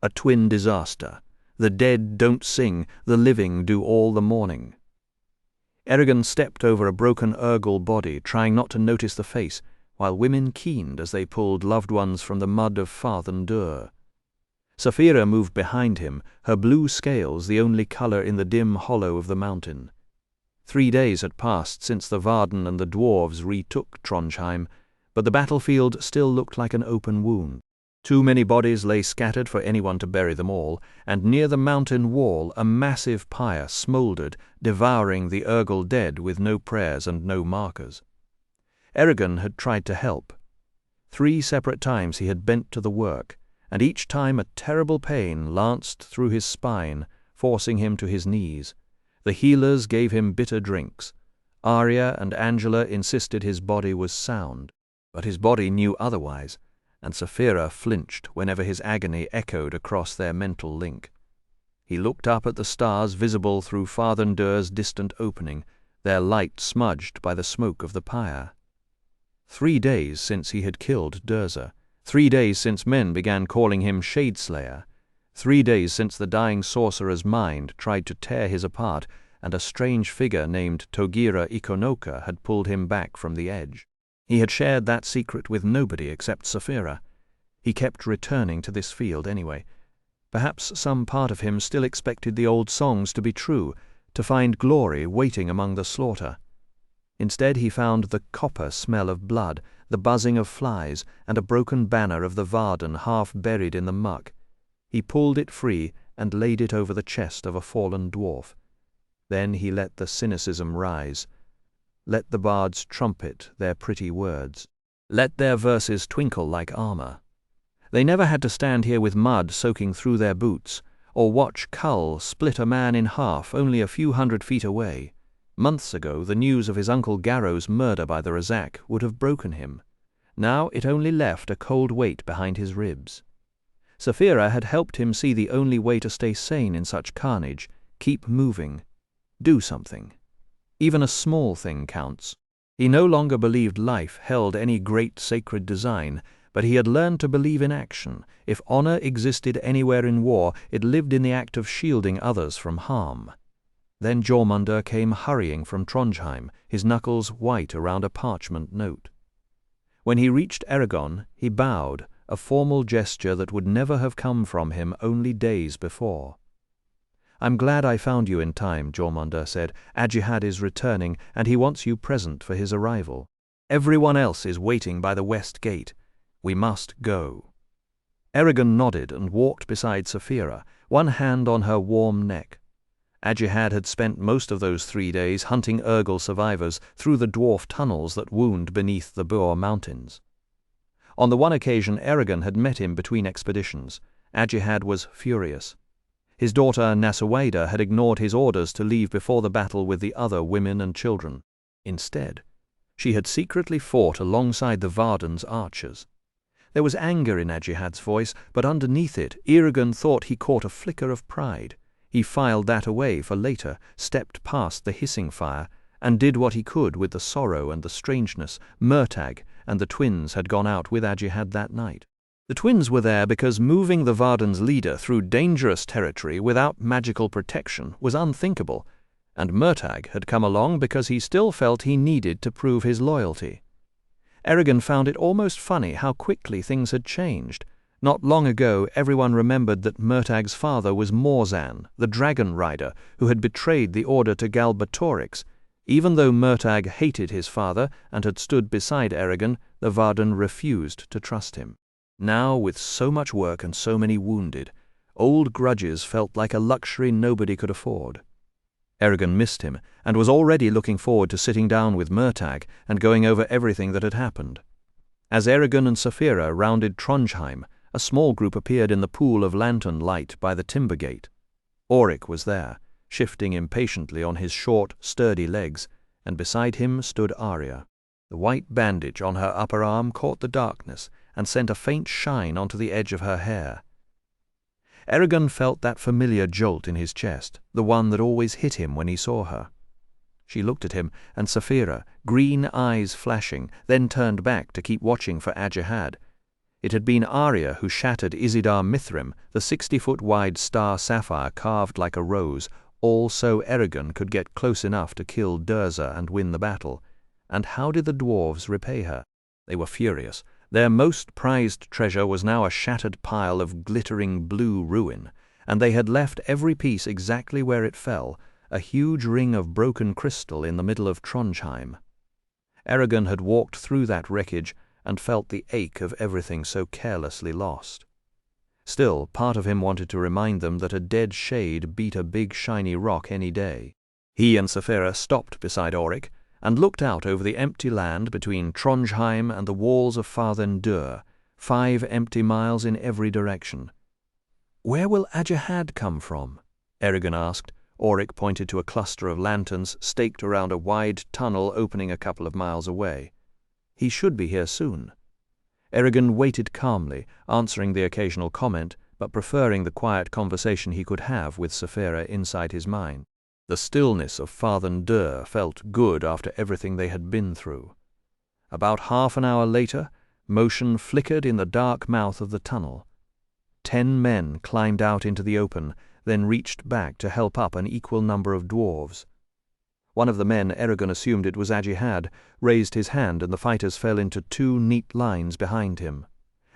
A twin disaster. The dead don't sing, the living do all the mourning. Eragon stepped over a broken Urgal body, trying not to notice the face, while women keened as they pulled loved ones from the mud of Farthen Dûr. Saphira moved behind him, her blue scales the only colour in the dim hollow of the mountain. 3 days had passed since the Varden and the dwarves retook Trondheim, but the battlefield still looked like an open wound. Too many bodies lay scattered for anyone to bury them all, and near the mountain wall a massive pyre smouldered, devouring the Urgal dead with no prayers and no markers. Eragon had tried to help. 3 separate times he had bent to the work, and each time a terrible pain lanced through his spine, forcing him to his knees. The healers gave him bitter drinks. Arya and Angela insisted his body was sound, but his body knew otherwise, and Saphira flinched whenever his agony echoed across their mental link. He looked up at the stars visible through Farthen Dûr's distant opening, their light smudged by the smoke of the pyre. 3 days since he had killed Durza. 3 days since men began calling him Shadeslayer. 3 days since the dying sorcerer's mind tried to tear his apart, and a strange figure named Togira Ikonoka had pulled him back from the edge. He had shared that secret with nobody except Saphira. He kept returning to this field anyway. Perhaps some part of him still expected the old songs to be true, to find glory waiting among the slaughter. Instead he found the copper smell of blood, the buzzing of flies, and a broken banner of the Varden half buried in the muck. He pulled it free and laid it over the chest of a fallen dwarf. Then he let the cynicism rise. Let the bards trumpet their pretty words. Let their verses twinkle like armour. They never had to stand here with mud soaking through their boots, or watch Kull split a man in half only a few 100 feet away. Months ago the news of his Uncle Garrow's murder by the Razak would have broken him. Now it only left a cold weight behind his ribs. Saphira had helped him see the only way to stay sane in such carnage: keep moving. Do something. Even a small thing counts. He no longer believed life held any great sacred design, but he had learned to believe in action. If honor existed anywhere in war, it lived in the act of shielding others from harm. Then Jormungandr came hurrying from Trondheim, his knuckles white around a parchment note. When he reached Eragon, he bowed, a formal gesture that would never have come from him only days before. "I'm glad I found you in time," Jormungandr said. "Ajihad is returning, and he wants you present for his arrival. Everyone else is waiting by the west gate. We must go." Eragon nodded and walked beside Saphira, one hand on her warm neck. Ajihad had spent most of those 3 days hunting Urgal survivors through the dwarf tunnels that wound beneath the Bur Mountains. On the one occasion Eragon had met him between expeditions, Ajihad was furious. His daughter Nasawaida had ignored his orders to leave before the battle with the other women and children. Instead, she had secretly fought alongside the Varden's archers. There was anger in Ajihad's voice, but underneath it Eragon thought he caught a flicker of pride. He filed that away for later, stepped past the hissing fire, and did what he could with the sorrow and the strangeness. Murtagh and the twins had gone out with Ajihad that night. The twins were there because moving the Varden's leader through dangerous territory without magical protection was unthinkable, and Murtagh had come along because he still felt he needed to prove his loyalty. Eragon found it almost funny how quickly things had changed. Not long ago everyone remembered that Murtagh's father was Morzan, the dragon rider, who had betrayed the order to Galbatorix. Even though Murtagh hated his father and had stood beside Eragon, the Varden refused to trust him. Now, with so much work and so many wounded, old grudges felt like a luxury nobody could afford. Eragon missed him, and was already looking forward to sitting down with Murtagh and going over everything that had happened. As Eragon and Saphira rounded Trondheim, a small group appeared in the pool of lantern light by the timber gate. Auric was there, shifting impatiently on his short, sturdy legs, and beside him stood Arya. The white bandage on her upper arm caught the darkness and sent a faint shine onto the edge of her hair. Eragon felt that familiar jolt in his chest, the one that always hit him when he saw her. She looked at him, and Saphira, green eyes flashing, then turned back to keep watching for Ajihad. It had been Arya who shattered Isidar Mithrim, the 60-foot-wide star sapphire carved like a rose, all so Eragon could get close enough to kill Durza and win the battle. And how did the dwarves repay her? They were furious. Their most prized treasure was now a shattered pile of glittering blue ruin, and they had left every piece exactly where it fell, a huge ring of broken crystal in the middle of Trondheim. Eragon had walked through that wreckage and felt the ache of everything so carelessly lost. Still, part of him wanted to remind them that a dead shade beat a big shiny rock any day. He and Saphira stopped beside Auric and looked out over the empty land between Trondheim and the walls of Farthen Dûr, 5 empty miles in every direction. "Where will Ajahad come from?" Eragon asked. Auric pointed to a cluster of lanterns staked around a wide tunnel opening a couple of miles away. "He should be here soon." Eragon waited calmly, answering the occasional comment, but preferring the quiet conversation he could have with Saphira inside his mind. The stillness of Farthen Dûr felt good after everything they had been through. About half an hour later, motion flickered in the dark mouth of the tunnel. 10 men climbed out into the open, then reached back to help up an equal number of dwarves. One of the men, Eragon assumed it was Ajahad, raised his hand and the fighters fell into 2 neat lines behind him.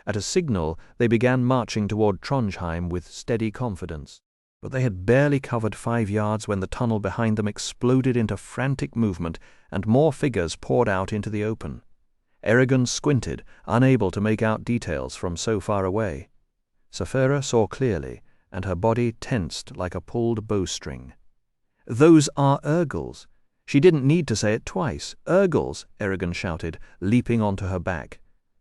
At a signal, they began marching toward Trondheim with steady confidence. But they had barely covered 5 yards when the tunnel behind them exploded into frantic movement and more figures poured out into the open. Eragon squinted, unable to make out details from so far away. Saphira saw clearly, and her body tensed like a pulled bowstring. "Those are Urgles." She didn't need to say it twice. "Urgles," Eragon shouted, leaping onto her back.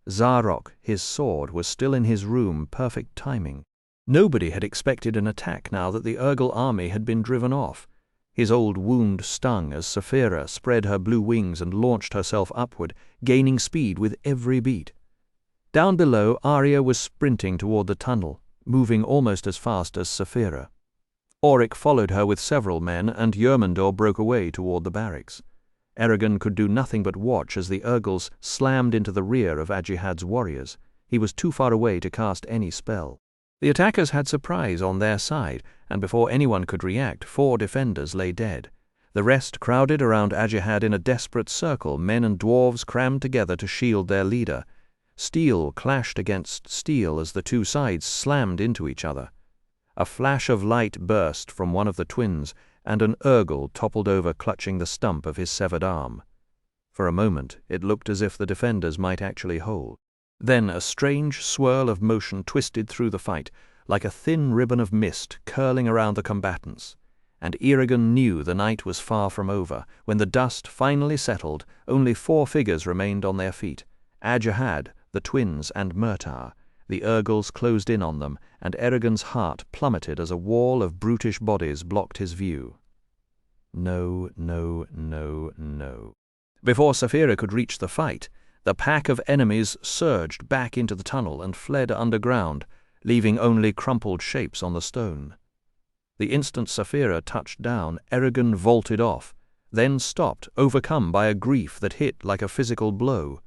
Zarok, his sword, was still in his room, perfect timing. Nobody had expected an attack now that the Urgle army had been driven off. His old wound stung as Saphira spread her blue wings and launched herself upward, gaining speed with every beat. Down below, Arya was sprinting toward the tunnel, moving almost as fast as Saphira. Auric followed her with several men, and Jormungandr broke away toward the barracks. Eragon could do nothing but watch as the Urgles slammed into the rear of Ajahad's warriors. He was too far away to cast any spell. The attackers had surprise on their side, and before anyone could react, 4 defenders lay dead. The rest crowded around Ajahad in a desperate circle, men and dwarves crammed together to shield their leader. Steel clashed against steel as the 2 sides slammed into each other. A flash of light burst from one of the twins, and an Urgle toppled over clutching the stump of his severed arm. For a moment it looked as if the defenders might actually hold. Then a strange swirl of motion twisted through the fight, like a thin ribbon of mist curling around the combatants. And Eragon knew the night was far from over. When the dust finally settled, only 4 figures remained on their feet. Ajahad, the twins, and Murtar. The Urgles closed in on them, and Eragon's heart plummeted as a wall of brutish bodies blocked his view. No, no, no, no. Before Saphira could reach the fight, the pack of enemies surged back into the tunnel and fled underground, leaving only crumpled shapes on the stone. The instant Saphira touched down, Eragon vaulted off, then stopped, overcome by a grief that hit like a physical blow.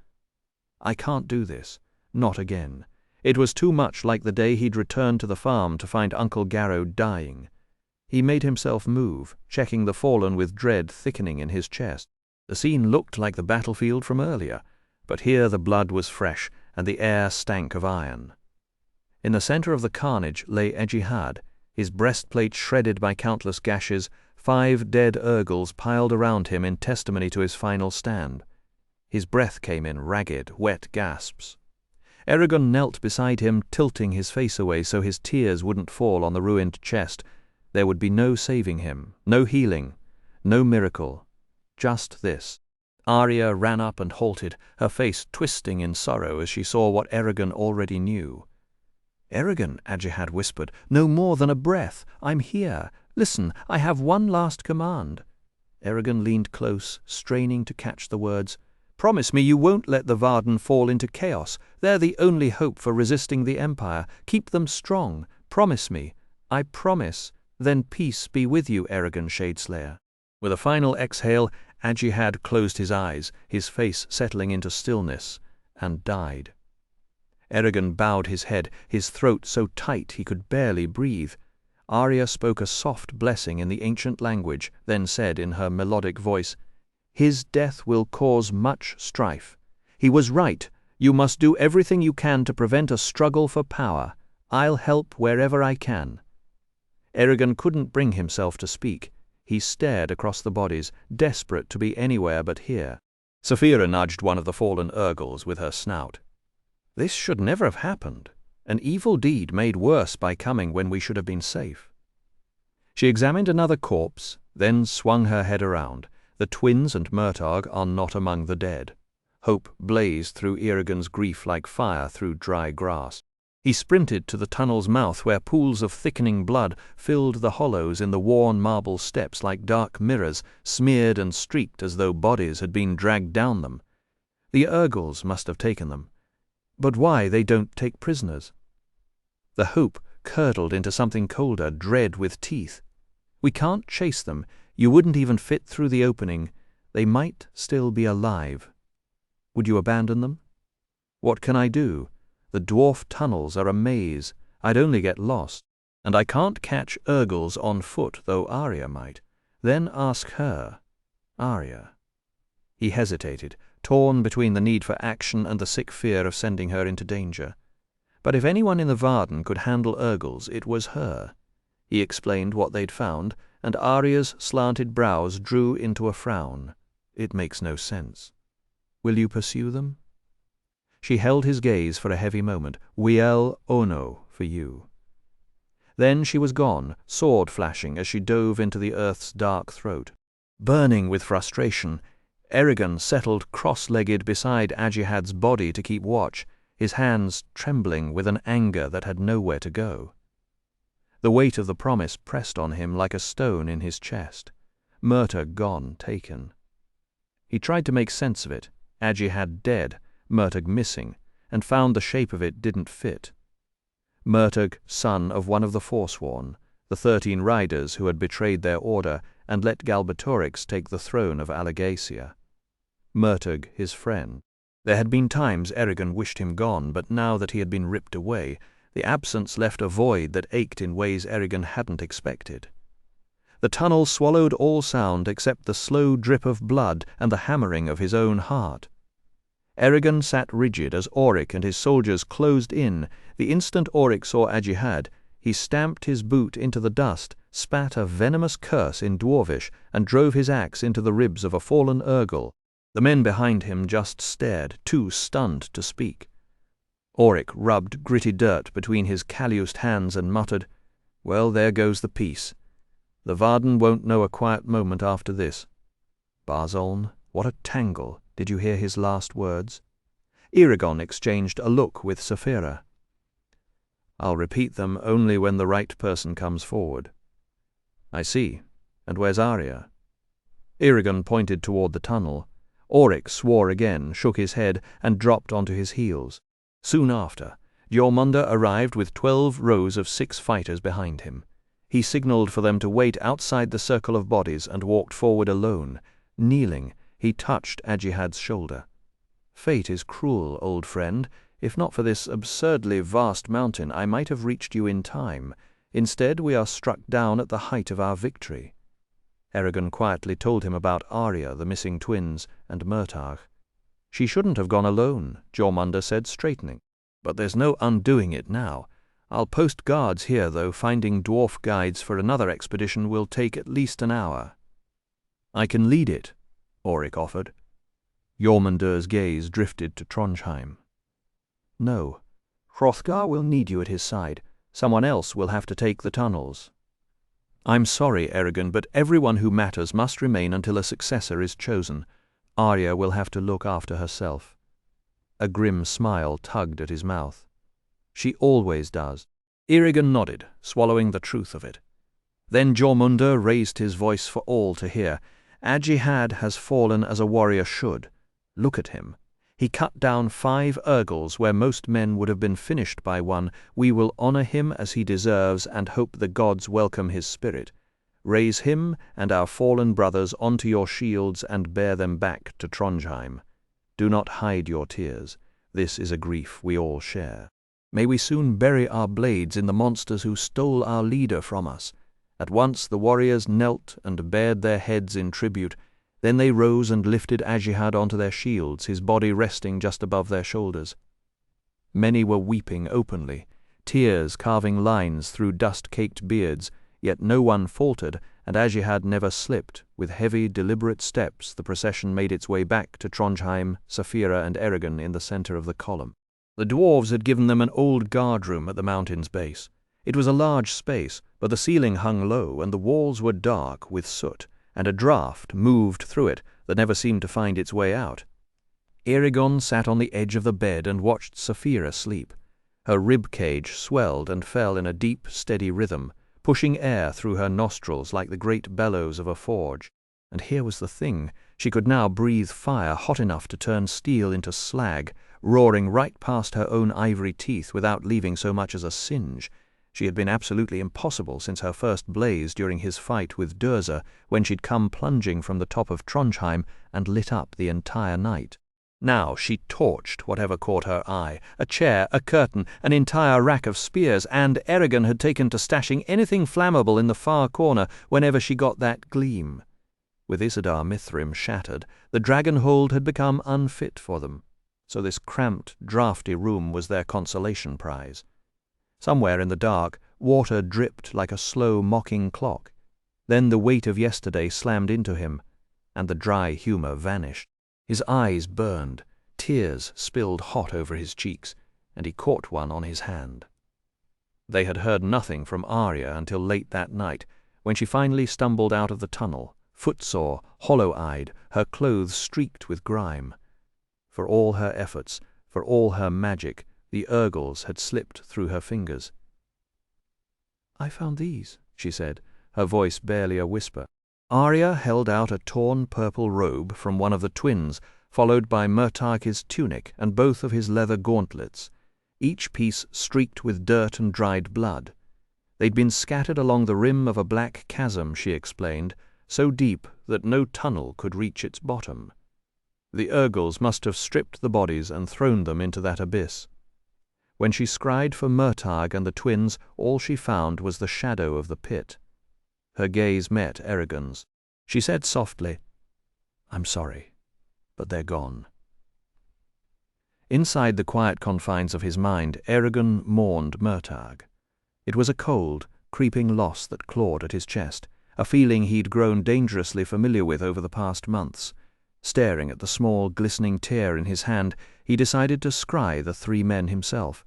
"I can't do this. Not again." It was too much like the day he'd returned to the farm to find Uncle Garrow dying. He made himself move, checking the fallen with dread thickening in his chest. The scene looked like the battlefield from earlier, but here the blood was fresh and the air stank of iron. In the center of the carnage lay Ajahad, his breastplate shredded by countless gashes, 5 dead Urgles piled around him in testimony to his final stand. His breath came in ragged, wet gasps. Eragon knelt beside him, tilting his face away so his tears wouldn't fall on the ruined chest. There would be no saving him, no healing, no miracle. Just this. Arya ran up and halted, her face twisting in sorrow as she saw what Eragon already knew. "Eragon," Ajahad whispered, "no more than a breath. I'm here. Listen, I have one last command." Eragon leaned close, straining to catch the words. "Promise me you won't let the Varden fall into chaos. They're the only hope for resisting the Empire. Keep them strong. Promise me." "I promise." "Then peace be with you, Eragon Shadeslayer." With a final exhale, Ajahad closed his eyes, his face settling into stillness, and died. Eragon bowed his head, his throat so tight he could barely breathe. Arya spoke a soft blessing in the ancient language, then said in her melodic voice, "His death will cause much strife. He was right. You must do everything you can to prevent a struggle for power. I'll help wherever I can." Eragon couldn't bring himself to speak. He stared across the bodies, desperate to be anywhere but here. Saphira nudged one of the fallen Urgles with her snout. "This should never have happened. An evil deed made worse by coming when we should have been safe." She examined another corpse, then swung her head around. The twins and Murtagh are not among the dead. Hope blazed through Eragon's grief like fire through dry grass. He sprinted to the tunnel's mouth where pools of thickening blood filled the hollows in the worn marble steps like dark mirrors, smeared and streaked as though bodies had been dragged down them. The Urgles must have taken them. But why they don't take prisoners? The hope curdled into something colder, dread with teeth. "We can't chase them. You wouldn't even fit through the opening. They might still be alive. Would you abandon them?" "What can I do? The dwarf tunnels are a maze. I'd only get lost. And I can't catch Urgles on foot, though Arya might. Then ask her. Arya." He hesitated, torn between the need for action and the sick fear of sending her into danger. But if anyone in the Varden could handle Urgles, it was her. He explained what they'd found, and Arya's slanted brows drew into a frown. "It makes no sense. Will you pursue them?" She held his gaze for a heavy moment. "Wiel ono for you." Then she was gone, sword flashing as she dove into the earth's dark throat. Burning with frustration, Eragon settled cross-legged beside Ajihad's body to keep watch, his hands trembling with an anger that had nowhere to go. The weight of the promise pressed on him like a stone in his chest. Murtagh gone, taken. He tried to make sense of it. Ajihad dead, Murtagh missing, and found the shape of it didn't fit. Murtagh, son of one of the Forsworn, the 13 riders who had betrayed their order and let Galbatorix take the throne of Alagacia. Murtagh, his friend. There had been times Eragon wished him gone, but now that he had been ripped away, the absence left a void that ached in ways Eragon hadn't expected. The tunnel swallowed all sound except the slow drip of blood and the hammering of his own heart. Eragon sat rigid as Auric and his soldiers closed in. The instant Auric saw Ajihad, he stamped his boot into the dust, spat a venomous curse in Dwarvish, and drove his axe into the ribs of a fallen Urgle. The men behind him just stared, too stunned to speak. Auric rubbed gritty dirt between his calloused hands and muttered, "Well, there goes the peace. The Varden won't know a quiet moment after this. Barzoln, what a tangle. Did you hear his last words?" Eragon exchanged a look with Saphira. "I'll repeat them only when the right person comes forward." "I see. And where's Arya?" Eragon pointed toward the tunnel. Auric swore again, shook his head, and dropped onto his heels. Soon after, Jormungandr arrived with 12 rows of 6 fighters behind him. He signaled for them to wait outside the circle of bodies and walked forward alone. Kneeling, he touched Ajihad's shoulder. "Fate is cruel, old friend. If not for this absurdly vast mountain, I might have reached you in time. Instead, we are struck down at the height of our victory." Eragon quietly told him about Arya, the missing twins, and Murtagh. "She shouldn't have gone alone," Jormungandr said, straightening. "But there's no undoing it now. I'll post guards here, though finding dwarf guides for another expedition will take at least an hour." "I can lead it," Auric offered. Jormungandr's gaze drifted to Trondheim. "No. Hrothgar will need you at his side. Someone else will have to take the tunnels." "I'm sorry, Eragon, but everyone who matters must remain until a successor is chosen. Arya will have to look after herself." A grim smile tugged at his mouth. "She always does." Eragon nodded, swallowing the truth of it. Then Jormungandr raised his voice for all to hear. "Ajihad has fallen as a warrior should. Look at him. He cut down 5 Urgles where most men would have been finished by one. We will honor him as he deserves and hope the gods welcome his spirit. Raise him and our fallen brothers onto your shields and bear them back to Trondheim. Do not hide your tears. This is a grief we all share. May we soon bury our blades in the monsters who stole our leader from us." At once the warriors knelt and bared their heads in tribute. Then they rose and lifted Ajihad onto their shields, his body resting just above their shoulders. Many were weeping openly, tears carving lines through dust-caked beards, yet no one faltered, and Ajihad never slipped. With heavy, deliberate steps the procession made its way back to Trondheim, Saphira and Eragon in the center of the column. The dwarves had given them an old guard-room at the mountain's base. It was a large space, but the ceiling hung low and the walls were dark with soot, and a draught moved through it that never seemed to find its way out. Eragon sat on the edge of the bed and watched Saphira sleep. Her rib-cage swelled and fell in a deep, steady rhythm, pushing air through her nostrils like the great bellows of a forge. And here was the thing, she could now breathe fire hot enough to turn steel into slag, roaring right past her own ivory teeth without leaving so much as a singe. She had been absolutely impossible since her first blaze during his fight with Durza, when she'd come plunging from the top of Trondheim and lit up the entire night. Now she torched whatever caught her eye, a chair, a curtain, an entire rack of spears, and Eragon had taken to stashing anything flammable in the far corner whenever she got that gleam. With Isidar Mithrim shattered, the dragon hold had become unfit for them, so this cramped, draughty room was their consolation prize. Somewhere in the dark, water dripped like a slow, mocking clock. Then the weight of yesterday slammed into him, and the dry humor vanished. His eyes burned, tears spilled hot over his cheeks, and he caught one on his hand. They had heard nothing from Arya until late that night, when she finally stumbled out of the tunnel, footsore, hollow-eyed, her clothes streaked with grime. For all her efforts, for all her magic, the Urgles had slipped through her fingers. "I found these," she said, her voice barely a whisper. Arya held out a torn purple robe from one of the twins, followed by Murtag's tunic and both of his leather gauntlets, each piece streaked with dirt and dried blood. They'd been scattered along the rim of a black chasm, she explained, so deep that no tunnel could reach its bottom. The Urgles must have stripped the bodies and thrown them into that abyss. When she scried for Murtag and the twins, all she found was the shadow of the pit. Her gaze met Eragon's. She said softly, "I'm sorry, but they're gone." Inside the quiet confines of his mind, Eragon mourned Murtag. It was a cold, creeping loss that clawed at his chest, a feeling he'd grown dangerously familiar with over the past months. Staring at the small, glistening tear in his hand, he decided to scry the three men himself.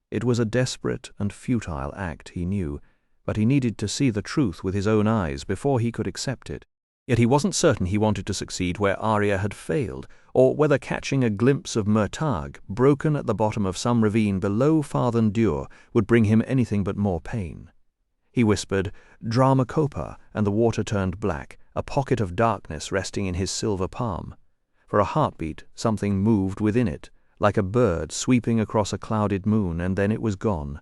It was a desperate and futile act, he knew, but he needed to see the truth with his own eyes before he could accept it. Yet he wasn't certain he wanted to succeed where Arya had failed, or whether catching a glimpse of Murtag, broken at the bottom of some ravine below Farthen Dure, would bring him anything but more pain. He whispered, "Dramacopa," and the water turned black, a pocket of darkness resting in his silver palm. For a heartbeat, something moved within it, like a bird sweeping across a clouded moon, and then it was gone.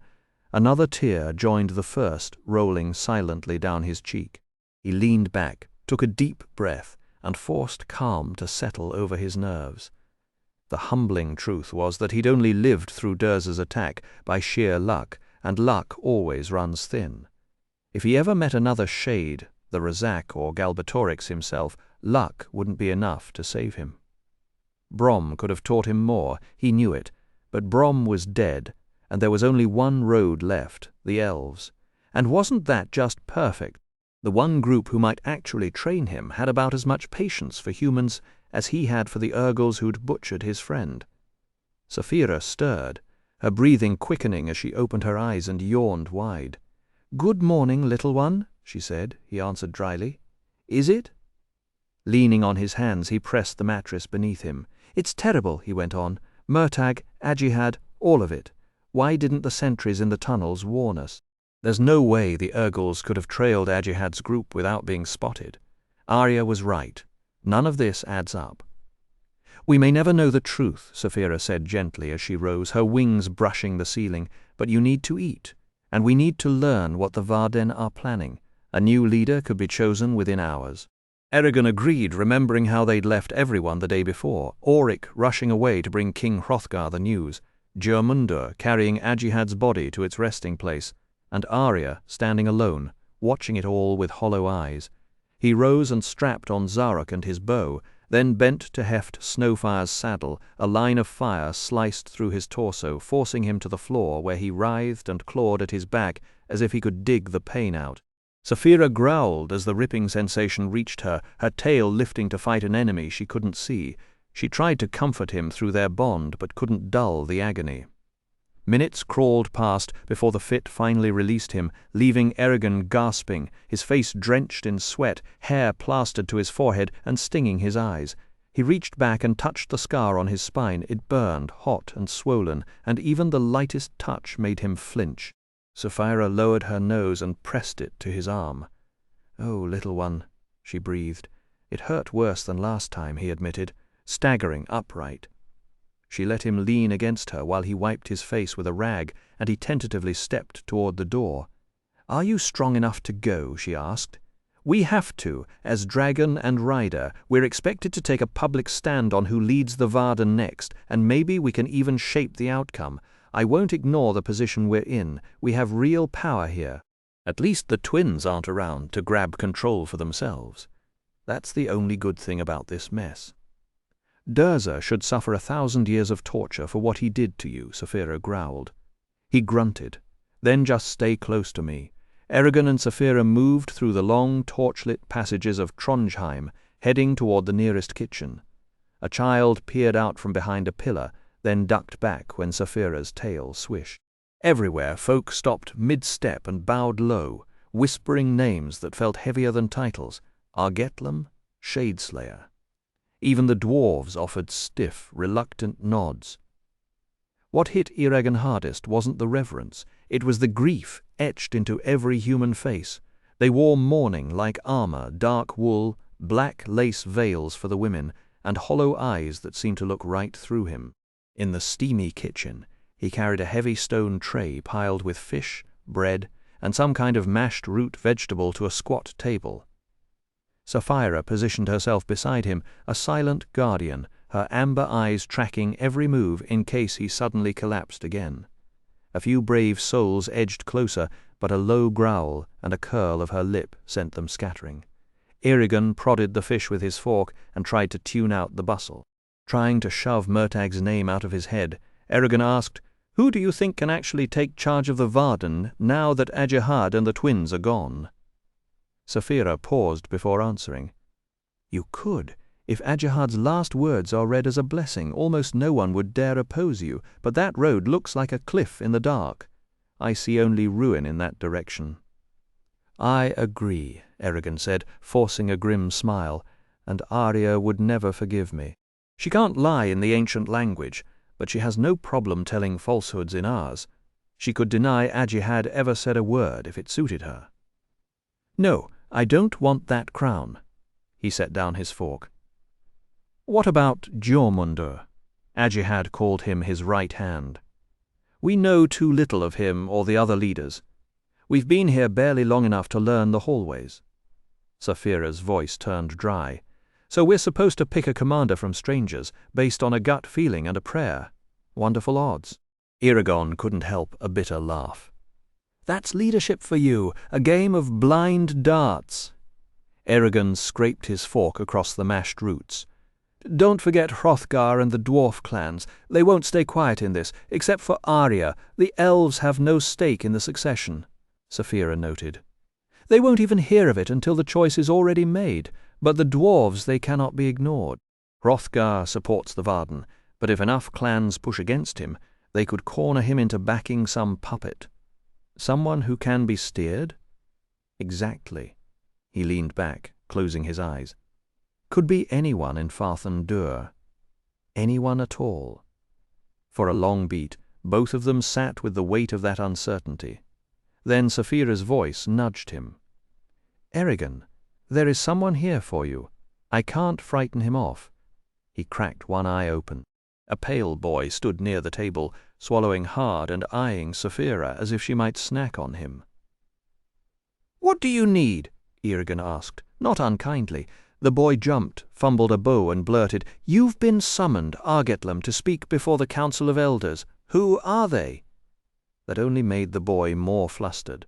Another tear joined the first, rolling silently down his cheek. He leaned back, took a deep breath, and forced calm to settle over his nerves. The humbling truth was that he'd only lived through Durza's attack by sheer luck, and luck always runs thin. If he ever met another shade, the Razak or Galbatorix himself, luck wouldn't be enough to save him. Brom could have taught him more, he knew it, but Brom was dead, and there was only one road left, the elves. And wasn't that just perfect? The one group who might actually train him had about as much patience for humans as he had for the Urgles who'd butchered his friend. Saphira stirred, her breathing quickening as she opened her eyes and yawned wide. "Good morning, little one," she said. He answered dryly. "Is it?" Leaning on his hands, he pressed the mattress beneath him. "It's terrible," he went on. "Murtag, Ajihad, all of it. Why didn't the sentries in the tunnels warn us? There's no way the Urgles could have trailed Ajihad's group without being spotted. Arya was right. None of this adds up." "We may never know the truth," Saphira said gently as she rose, her wings brushing the ceiling, "but you need to eat, and we need to learn what the Varden are planning. A new leader could be chosen within hours." Eragon agreed, remembering how they'd left everyone the day before, Auric rushing away to bring King Hrothgar the news, Jormundur carrying Ajihad's body to its resting place, and Arya standing alone, watching it all with hollow eyes. He rose and strapped on Zarok and his bow, then bent to heft Snowfire's saddle. A line of fire sliced through his torso, forcing him to the floor, where he writhed and clawed at his back as if he could dig the pain out. Saphira growled as the ripping sensation reached her, her tail lifting to fight an enemy she couldn't see. She tried to comfort him through their bond, but couldn't dull the agony. Minutes crawled past before the fit finally released him, leaving Eragon gasping, his face drenched in sweat, hair plastered to his forehead and stinging his eyes. He reached back and touched the scar on his spine. It burned, hot and swollen, and even the lightest touch made him flinch. Saphira lowered her nose and pressed it to his arm. "Oh, little one," she breathed. "It hurt worse than last time," he admitted, staggering upright. She let him lean against her while he wiped his face with a rag, and he tentatively stepped toward the door. "Are you strong enough to go?" she asked. "We have to, as dragon and rider. We're expected to take a public stand on who leads the Varden next, and maybe we can even shape the outcome. I won't ignore the position we're in. We have real power here. At least the twins aren't around to grab control for themselves. That's the only good thing about this mess." "Durza should suffer 1,000 years of torture for what he did to you," Saphira growled. He grunted. "Then just stay close to me." Eragon and Saphira moved through the long torchlit passages of Trondheim, heading toward the nearest kitchen. A child peered out from behind a pillar, then ducked back when Saphira's tail swished. Everywhere folk stopped mid-step and bowed low, whispering names that felt heavier than titles: Argetlam, Shadeslayer. Even the dwarves offered stiff, reluctant nods. What hit Eragon hardest wasn't the reverence, it was the grief etched into every human face. They wore mourning like armor, dark wool, black lace veils for the women, and hollow eyes that seemed to look right through him. In the steamy kitchen, he carried a heavy stone tray piled with fish, bread, and some kind of mashed root vegetable to a squat table. Saphira positioned herself beside him, a silent guardian, her amber eyes tracking every move in case he suddenly collapsed again. A few brave souls edged closer, but a low growl and a curl of her lip sent them scattering. Eragon prodded the fish with his fork and tried to tune out the bustle. Trying to shove Murtag's name out of his head, Eragon asked, "Who do you think can actually take charge of the Varden now that Ajihad and the twins are gone?" Saphira paused before answering. "You could. If Ajihad's last words are read as a blessing, almost no one would dare oppose you, but that road looks like a cliff in the dark. I see only ruin in that direction." "I agree," Eragon said, forcing a grim smile, "and Arya would never forgive me. She can't lie in the ancient language, but she has no problem telling falsehoods in ours. She could deny Ajihad ever said a word if it suited her." "No, I don't want that crown." He set down his fork. "What about Jormundur?" Ajihad called him his right hand. "We know too little of him or the other leaders. We've been here barely long enough to learn the hallways." Saphira's voice turned dry. "So we're supposed to pick a commander from strangers, based on a gut feeling and a prayer. Wonderful odds." Eragon couldn't help a bitter laugh. "That's leadership for you, a game of blind darts." Eragon scraped his fork across the mashed roots. "Don't forget Hrothgar and the dwarf clans. They won't stay quiet in this, except for Arya. The elves have no stake in the succession," Saphira noted. "They won't even hear of it until the choice is already made, but the dwarves, they cannot be ignored. Hrothgar supports the Varden, but if enough clans push against him, they could corner him into backing some puppet. Someone who can be steered?" "Exactly." He leaned back, closing his eyes. "Could be anyone in Farthen Dûr. Anyone at all." For a long beat, both of them sat with the weight of that uncertainty. Then Saphira's voice nudged him. "Eragon, there is someone here for you. I can't frighten him off." He cracked one eye open. A pale boy stood near the table, swallowing hard and eyeing Saphira as if she might snack on him. "What do you need?" Eragon asked, not unkindly, The boy jumped, fumbled a bow, and blurted, "You've been summoned, Argetlam, to speak before the Council of Elders. Who are they?" That only made the boy more flustered.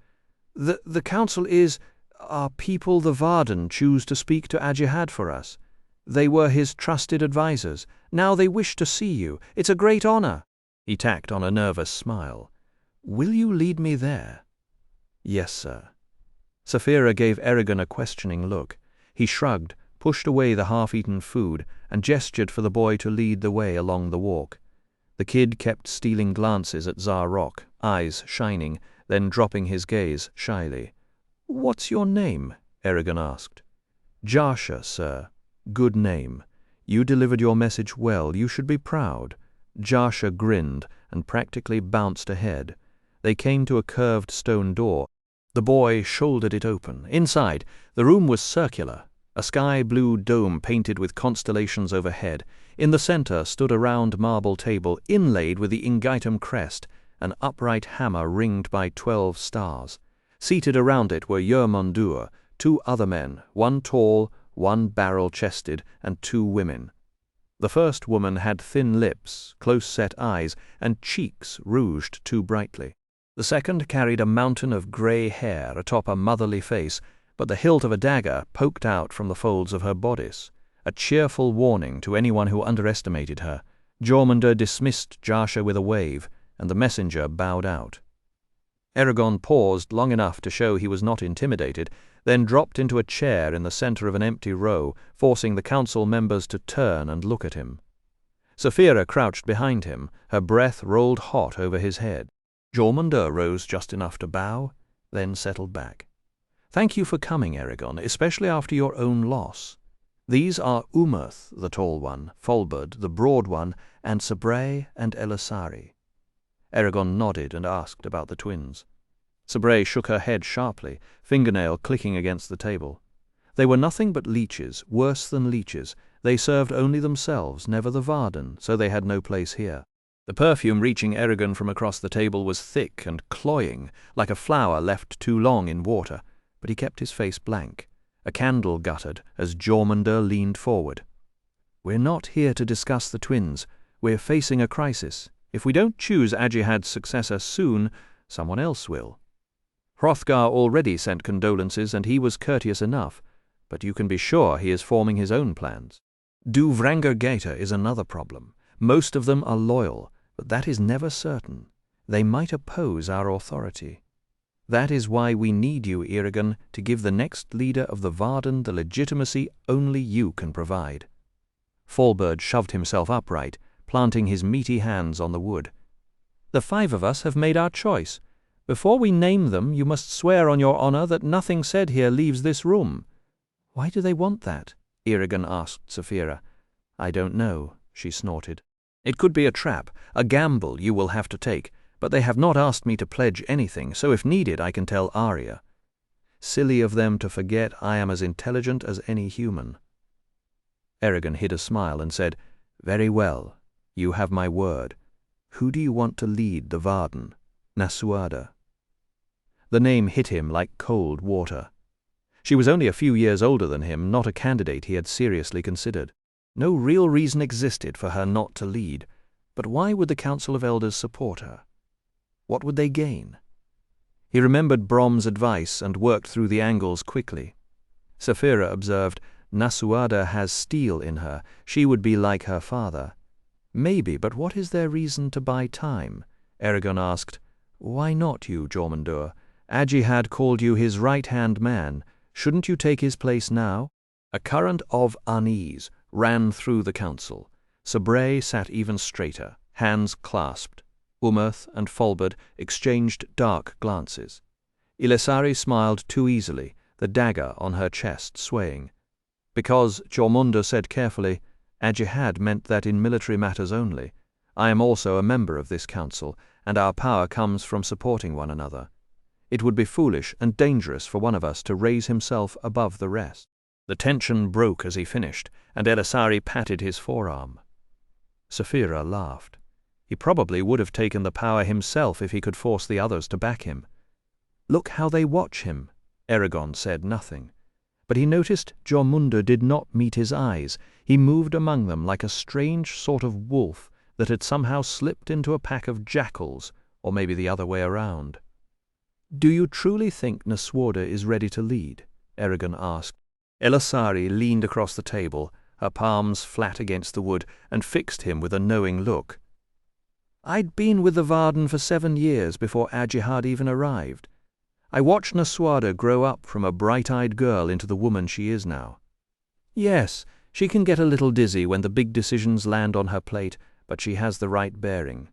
The council is... Our people, the Varden, choose to speak to Ajihad for us. They were his trusted advisers. Now they wish to see you. It's a great honor." He tacked on a nervous smile. "Will you lead me there?" "Yes, sir." Saphira gave Eragon a questioning look. He shrugged, pushed away the half-eaten food, and gestured for the boy to lead the way along the walk. The kid kept stealing glances at Zarok, eyes shining, then dropping his gaze shyly. "What's your name?" Eragon asked. "Jarsha, sir. Good name. You delivered your message well. You should be proud." Jarsha grinned and practically bounced ahead. They came to a curved stone door. The boy shouldered it open. Inside, the room was circular, a sky-blue dome painted with constellations overhead. In the center stood a round marble table inlaid with the Ingaitum crest, an upright hammer ringed by 12 stars. Seated around it were Yermundur, 2 other men, one tall, one barrel-chested, and 2 women. The first woman had thin lips, close-set eyes, and cheeks rouged too brightly. The second carried a mountain of grey hair atop a motherly face, but the hilt of a dagger poked out from the folds of her bodice, a cheerful warning to anyone who underestimated her. Jormungandr dismissed Jarsha with a wave, and the messenger bowed out. Eragon paused long enough to show he was not intimidated, then dropped into a chair in the center of an empty row, forcing the council members to turn and look at him. Saphira crouched behind him, her breath rolled hot over his head. Jormungandr rose just enough to bow, then settled back. "Thank you for coming, Eragon, especially after your own loss. These are Umerth, the tall one, Folberd, the broad one, and Sabrae and Elisari." Eragon nodded and asked about the twins. Sabrae shook her head sharply, fingernail clicking against the table. They were nothing but leeches, worse than leeches. They served only themselves, never the Varden, so they had no place here. The perfume reaching Eragon from across the table was thick and cloying, like a flower left too long in water, but he kept his face blank. A candle guttered as Jormungandr leaned forward. "We're not here to discuss the twins. We're facing a crisis. If we don't choose Ajihad's successor soon, someone else will. Hrothgar already sent condolences, and he was courteous enough, but you can be sure he is forming his own plans. Duvrangar Gaeta is another problem. Most of them are loyal, but that is never certain. They might oppose our authority. That is why we need you, Eragon, to give the next leader of the Varden the legitimacy only you can provide." Folberd shoved himself upright, planting his meaty hands on the wood. "The 5 of us have made our choice. Before we name them, you must swear on your honor that nothing said here leaves this room." "Why do they want that?" Eragon asked Saphira. "I don't know," she snorted. "It could be a trap, a gamble you will have to take, but they have not asked me to pledge anything, so if needed I can tell Arya. Silly of them to forget I am as intelligent as any human." Eragon hid a smile and said, "Very well. You have my word. Who do you want to lead the Varden?" "Nasuada." The name hit him like cold water. She was only a few years older than him, not a candidate he had seriously considered. No real reason existed for her not to lead, but why would the Council of Elders support her? What would they gain? He remembered Brom's advice and worked through the angles quickly. Saphira observed, "Nasuada has steel in her. She would be like her father." "Maybe, but what is their reason to buy time?" Eragon asked. "Why not you, Jormungandr? Ajihad called you his right-hand man. Shouldn't you take his place now?" A current of unease ran through the council. Sabrae sat even straighter, hands clasped. Umerth and Folberd exchanged dark glances. Elisari smiled too easily, the dagger on her chest swaying. "Because," Jormungandr said carefully, "Ajihad meant that in military matters only. I am also a member of this council, and our power comes from supporting one another. It would be foolish and dangerous for one of us to raise himself above the rest." The tension broke as he finished, and Elisari patted his forearm. Saphira laughed. He probably would have taken the power himself if he could force the others to back him. "Look how they watch him." Eragon said nothing. but he noticed Jormungandr did not meet his eyes. He moved among them like a strange sort of wolf that had somehow slipped into a pack of jackals, or maybe the other way around. "Do you truly think Naswada is ready to lead?" Eragon asked. Elisari leaned across the table, her palms flat against the wood, and fixed him with a knowing look. "I'd been with the Varden for 7 years before Ajihad even arrived. I watched Naswada grow up from a bright-eyed girl into the woman she is now. Yes, she can get a little dizzy when the big decisions land on her plate, but she has the right bearing.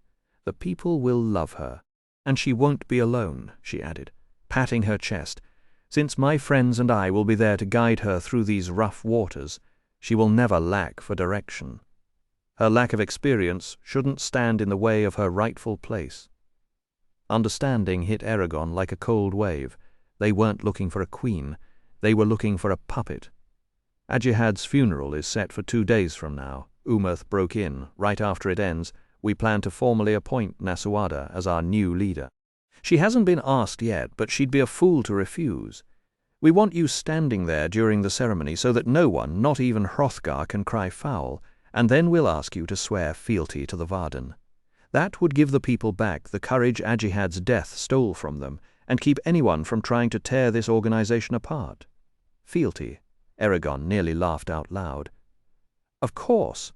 The people will love her. And she won't be alone," she added, patting her chest. "Since my friends and I will be there to guide her through these rough waters, she will never lack for direction. Her lack of experience shouldn't stand in the way of her rightful place." Understanding hit Eragon like a cold wave. They weren't looking for a queen. They were looking for a puppet. "Ajihad's funeral is set for 2 days from now," Umath broke in. "Right after it ends, we plan to formally appoint Naswada as our new leader. She hasn't been asked yet, but she'd be a fool to refuse. We want you standing there during the ceremony so that no one, not even Hrothgar, can cry foul, and then we'll ask you to swear fealty to the Varden. That would give the people back the courage Ajihad's death stole from them, and keep anyone from trying to tear this organization apart." "Fealty?" Eragon nearly laughed out loud. "Of course.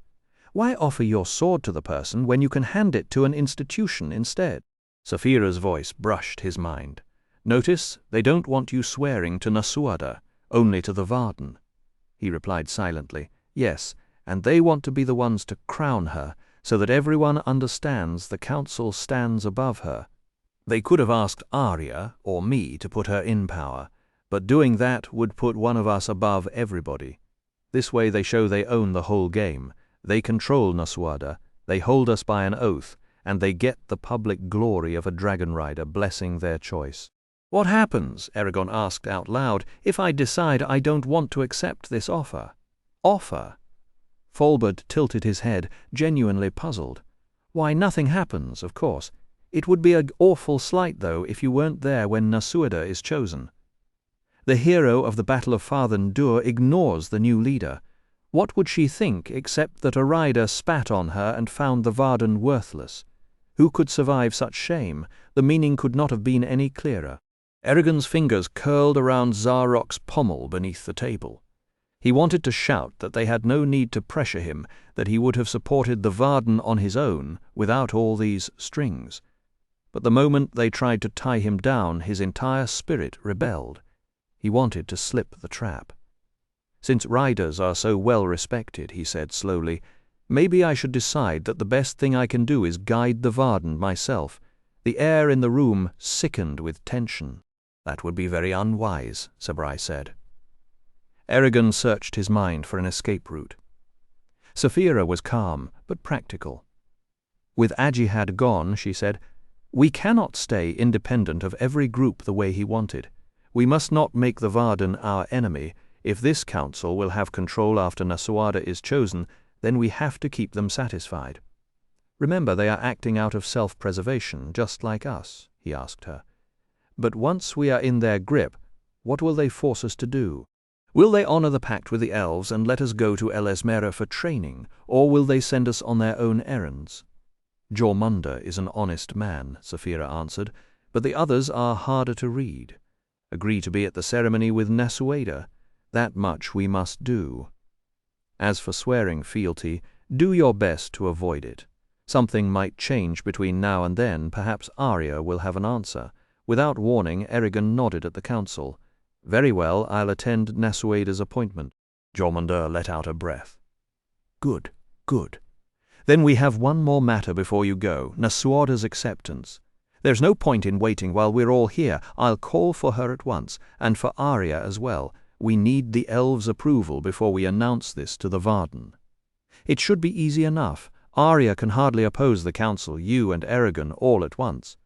Why offer your sword to the person when you can hand it to an institution instead?" Saphira's voice brushed his mind. "Notice, they don't want you swearing to Naswada, only to the Varden." He replied silently, "Yes, and they want to be the ones to crown her, so that everyone understands the council stands above her. They could have asked Arya or me to put her in power, but doing that would put one of us above everybody. This way they show they own the whole game. They control Naswada, they hold us by an oath, and they get the public glory of a dragon rider blessing their choice." "What happens," Eragon asked out loud, "if I decide I don't want to accept this offer?" "Offer?" Folbert tilted his head, genuinely puzzled. "Why, nothing happens, of course. It would be an awful slight, though, if you weren't there when Naswada is chosen. The hero of the Battle of Farthen Dûr ignores the new leader. What would she think except that a rider spat on her and found the Varden worthless? Who could survive such shame? The meaning could not have been any clearer." Eragon's fingers curled around Zarok's pommel beneath the table. He wanted to shout that they had no need to pressure him, that he would have supported the Varden on his own without all these strings. But the moment they tried to tie him down, his entire spirit rebelled. He wanted to slip the trap. "Since riders are so well respected," he said slowly, "maybe I should decide that the best thing I can do is guide the Varden myself." The air in the room sickened with tension. "That would be very unwise," Sabrai said. Eragon searched his mind for an escape route. Saphira was calm, but practical. "With Ajihad gone," she said, "we cannot stay independent of every group the way he wanted. We must not make the Varden our enemy. If this council will have control after Naswada is chosen, then we have to keep them satisfied. Remember, they are acting out of self-preservation, just like us," he asked her. "But once we are in their grip, what will they force us to do? Will they honor the pact with the elves and let us go to Elesmera for training, or will they send us on their own errands?" "Jormungandr is an honest man," Saphira answered, "but the others are harder to read. Agree to be at the ceremony with Naswada. That much we must do. As for swearing fealty, do your best to avoid it. Something might change between now and then. Perhaps Arya will have an answer." Without warning, Eragon nodded at the council. "Very well, I'll attend Naswada's appointment." Jormungandr let out a breath. "Good, good. Then we have one more matter before you go, Naswada's acceptance. There's no point in waiting while we're all here. I'll call for her at once, and for Arya as well. We need the elves' approval before we announce this to the Varden. It should be easy enough. Arya can hardly oppose the council, you and Eragon all at once."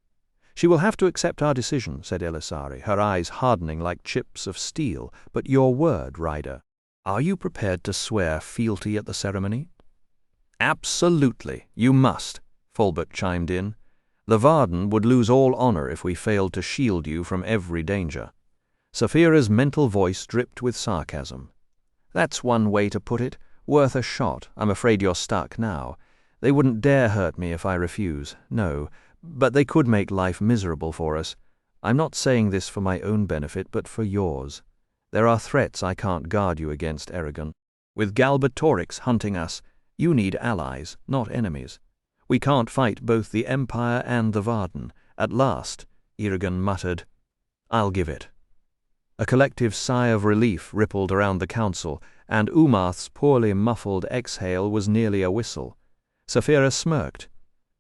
"She will have to accept our decision," said Elisari, her eyes hardening like chips of steel. "But your word, Ryder. Are you prepared to swear fealty at the ceremony?" "Absolutely, you must," Folbert chimed in. "The Varden would lose all honor if we failed to shield you from every danger." Saphira's mental voice dripped with sarcasm. "That's one way to put it. Worth a shot. I'm afraid you're stuck now. They wouldn't dare hurt me if I refuse. No. But they could make life miserable for us. I'm not saying this for my own benefit, but for yours. There are threats I can't guard you against, Eragon. With Galbatorix hunting us, you need allies, not enemies. We can't fight both the Empire and the Varden. At last," Eragon muttered, "I'll give it." A collective sigh of relief rippled around the council, and Umath's poorly muffled exhale was nearly a whistle. Saphira smirked.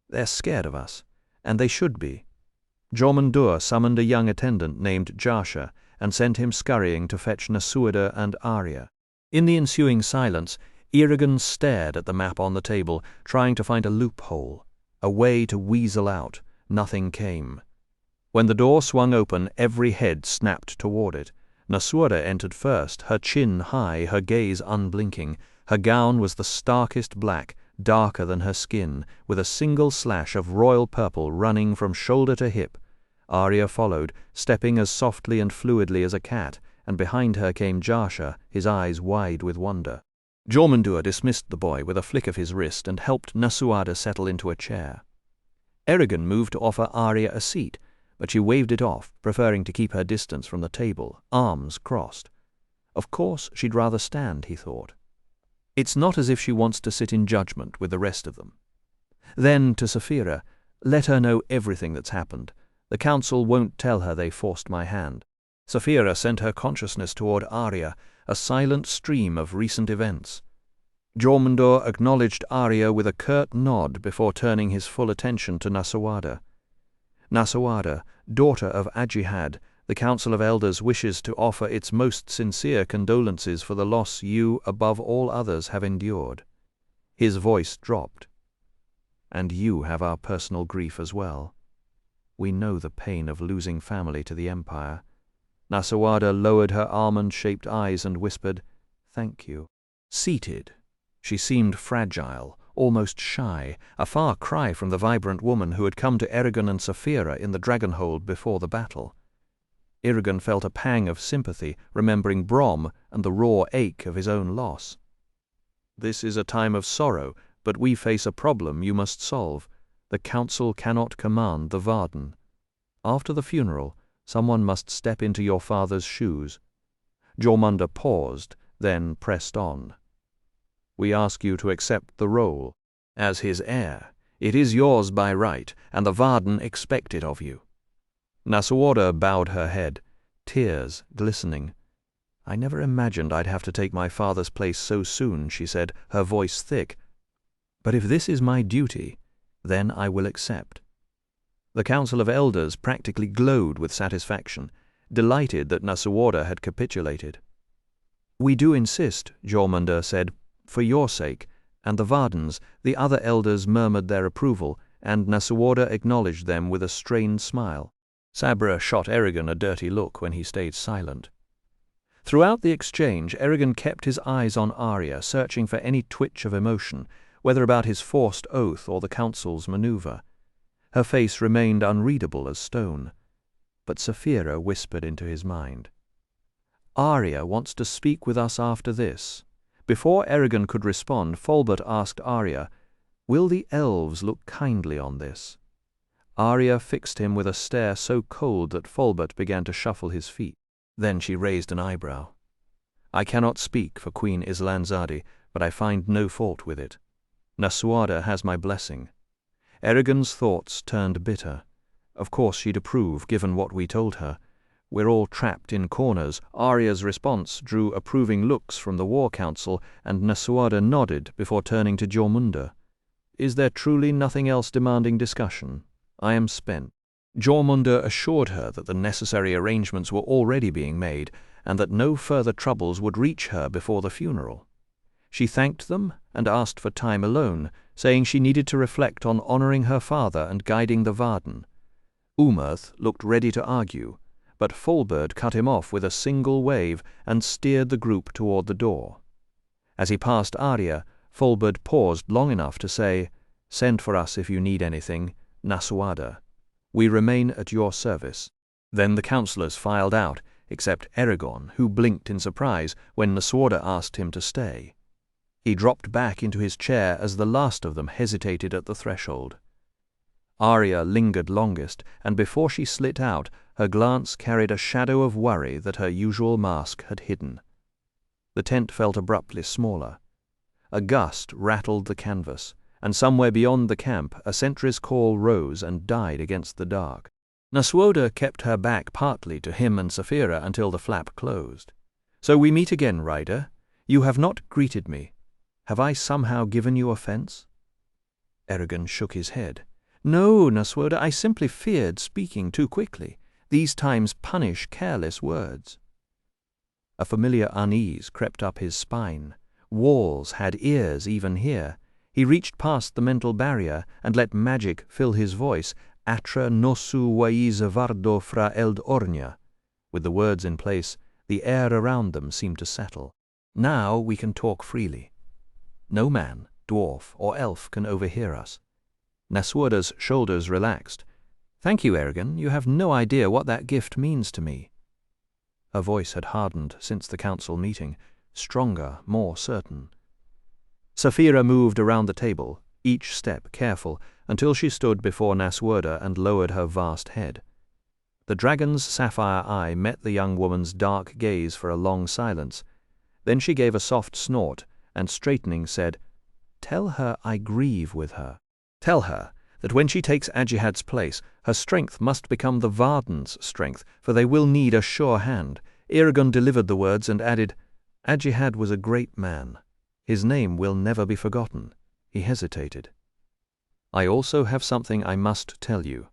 "They're scared of us, and they should be." Jormundur summoned a young attendant named Jarsha and sent him scurrying to fetch Nasuada and Arya. In the ensuing silence, Eragon stared at the map on the table, trying to find a loophole, a way to weasel out. Nothing came. When the door swung open, every head snapped toward it. Nasuada entered first, her chin high, her gaze unblinking. Her gown was the starkest black, darker than her skin, with a single slash of royal purple running from shoulder to hip. Arya followed, stepping as softly and fluidly as a cat, and behind her came Jarsha, his eyes wide with wonder. Jormundur dismissed the boy with a flick of his wrist and helped Nasuada settle into a chair. Eragon moved to offer Arya a seat, but she waved it off, preferring to keep her distance from the table, arms crossed. Of course she'd rather stand, he thought. It's not as if she wants to sit in judgment with the rest of them. Then, to Saphira, let her know everything that's happened. The council won't tell her they forced my hand. Saphira sent her consciousness toward Arya, a silent stream of recent events. Jormundur acknowledged Arya with a curt nod before turning his full attention to Nasuada. "Nasuada, daughter of Ajihad, the Council of Elders wishes to offer its most sincere condolences for the loss you, above all others, have endured." His voice dropped. "And you have our personal grief as well. We know the pain of losing family to the Empire." Nasuada lowered her almond-shaped eyes and whispered, "Thank you." Seated, she seemed fragile, almost shy, a far cry from the vibrant woman who had come to Eragon and Saphira in the Dragonhold before the battle. Eragon felt a pang of sympathy, remembering Brom and the raw ache of his own loss. "This is a time of sorrow, but we face a problem you must solve. The Council cannot command the Varden. After the funeral, someone must step into your father's shoes." Jormundur paused, then pressed on. "We ask you to accept the role. As his heir, it is yours by right, and the Varden expect it of you." Nasuada bowed her head, tears glistening. "I never imagined I'd have to take my father's place so soon," she said, her voice thick. "But if this is my duty, then I will accept." The Council of Elders practically glowed with satisfaction, delighted that Nasuada had capitulated. "We do insist," Jormundur said, "for your sake, and the Vardens." The other elders murmured their approval, and Nasuada acknowledged them with a strained smile. Sabra shot Eragon a dirty look when he stayed silent. Throughout the exchange, Eragon kept his eyes on Arya, searching for any twitch of emotion, whether about his forced oath or the Council's maneuver. Her face remained unreadable as stone, but Saphira whispered into his mind, "Arya wants to speak with us after this." Before Eragon could respond, Folbert asked Arya, "Will the elves look kindly on this?" Arya fixed him with a stare so cold that Folbert began to shuffle his feet. Then she raised an eyebrow. "I cannot speak for Queen Islanzadi, but I find no fault with it. Nasuada has my blessing." Eragon's thoughts turned bitter. Of course she'd approve, given what we told her. "We're all trapped in corners." Arya's response drew approving looks from the War Council, and Nasuada nodded before turning to Jormundur. "Is there truly nothing else demanding discussion? I am spent." Jormundur assured her that the necessary arrangements were already being made, and that no further troubles would reach her before the funeral. She thanked them and asked for time alone, saying she needed to reflect on honoring her father and guiding the Varden. Umath looked ready to argue, but Folbert cut him off with a single wave and steered the group toward the door. As he passed Arya, Folbert paused long enough to say, "Send for us if you need anything, Nasuada. We remain at your service." Then the councillors filed out, except Eragon, who blinked in surprise when Naswada asked him to stay. He dropped back into his chair as the last of them hesitated at the threshold. Arya lingered longest, and before she slit out, her glance carried a shadow of worry that her usual mask had hidden. The tent felt abruptly smaller. A gust rattled the canvas, and somewhere beyond the camp a sentry's call rose and died against the dark. Naswada kept her back partly to him and Saphira until the flap closed. "So we meet again, Ryder. You have not greeted me. Have I somehow given you offense?" Eragon shook his head. "No, Naswada, I simply feared speaking too quickly. These times punish careless words." A familiar unease crept up his spine. Walls had ears even here. He reached past the mental barrier and let magic fill his voice. "Atra nosu waiz vardo fra Eldornia." With the words in place, the air around them seemed to settle. "Now we can talk freely. No man, dwarf, or elf can overhear us." Naswada's shoulders relaxed. "Thank you, Eragon. You have no idea what that gift means to me." Her voice had hardened since the council meeting, stronger, more certain. Saphira moved around the table, each step careful, until she stood before Naswada and lowered her vast head. The dragon's sapphire eye met the young woman's dark gaze for a long silence. Then she gave a soft snort, and straightening said, "Tell her I grieve with her. Tell her that when she takes Ajihad's place, her strength must become the Varden's strength, for they will need a sure hand." Eragon delivered the words and added, "Ajihad was a great man. His name will never be forgotten." He hesitated. "I also have something I must tell you.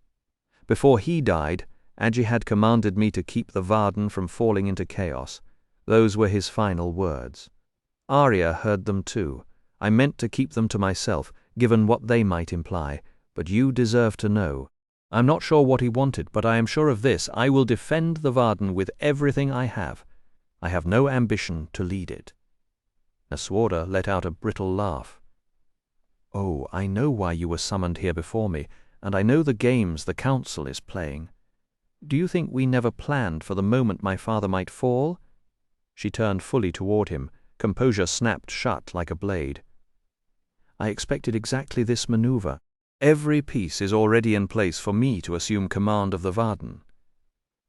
Before he died, Ajihad commanded me to keep the Varden from falling into chaos. Those were his final words. Arya heard them too. I meant to keep them to myself, given what they might imply, but you deserve to know. I'm not sure what he wanted, but I am sure of this: I will defend the Varden with everything I have. I have no ambition to lead it." Naswada let out a brittle laugh. "Oh, I know why you were summoned here before me, and I know the games the council is playing. Do you think we never planned for the moment my father might fall?" She turned fully toward him, composure snapped shut like a blade. "I expected exactly this maneuver. Every piece is already in place for me to assume command of the Varden."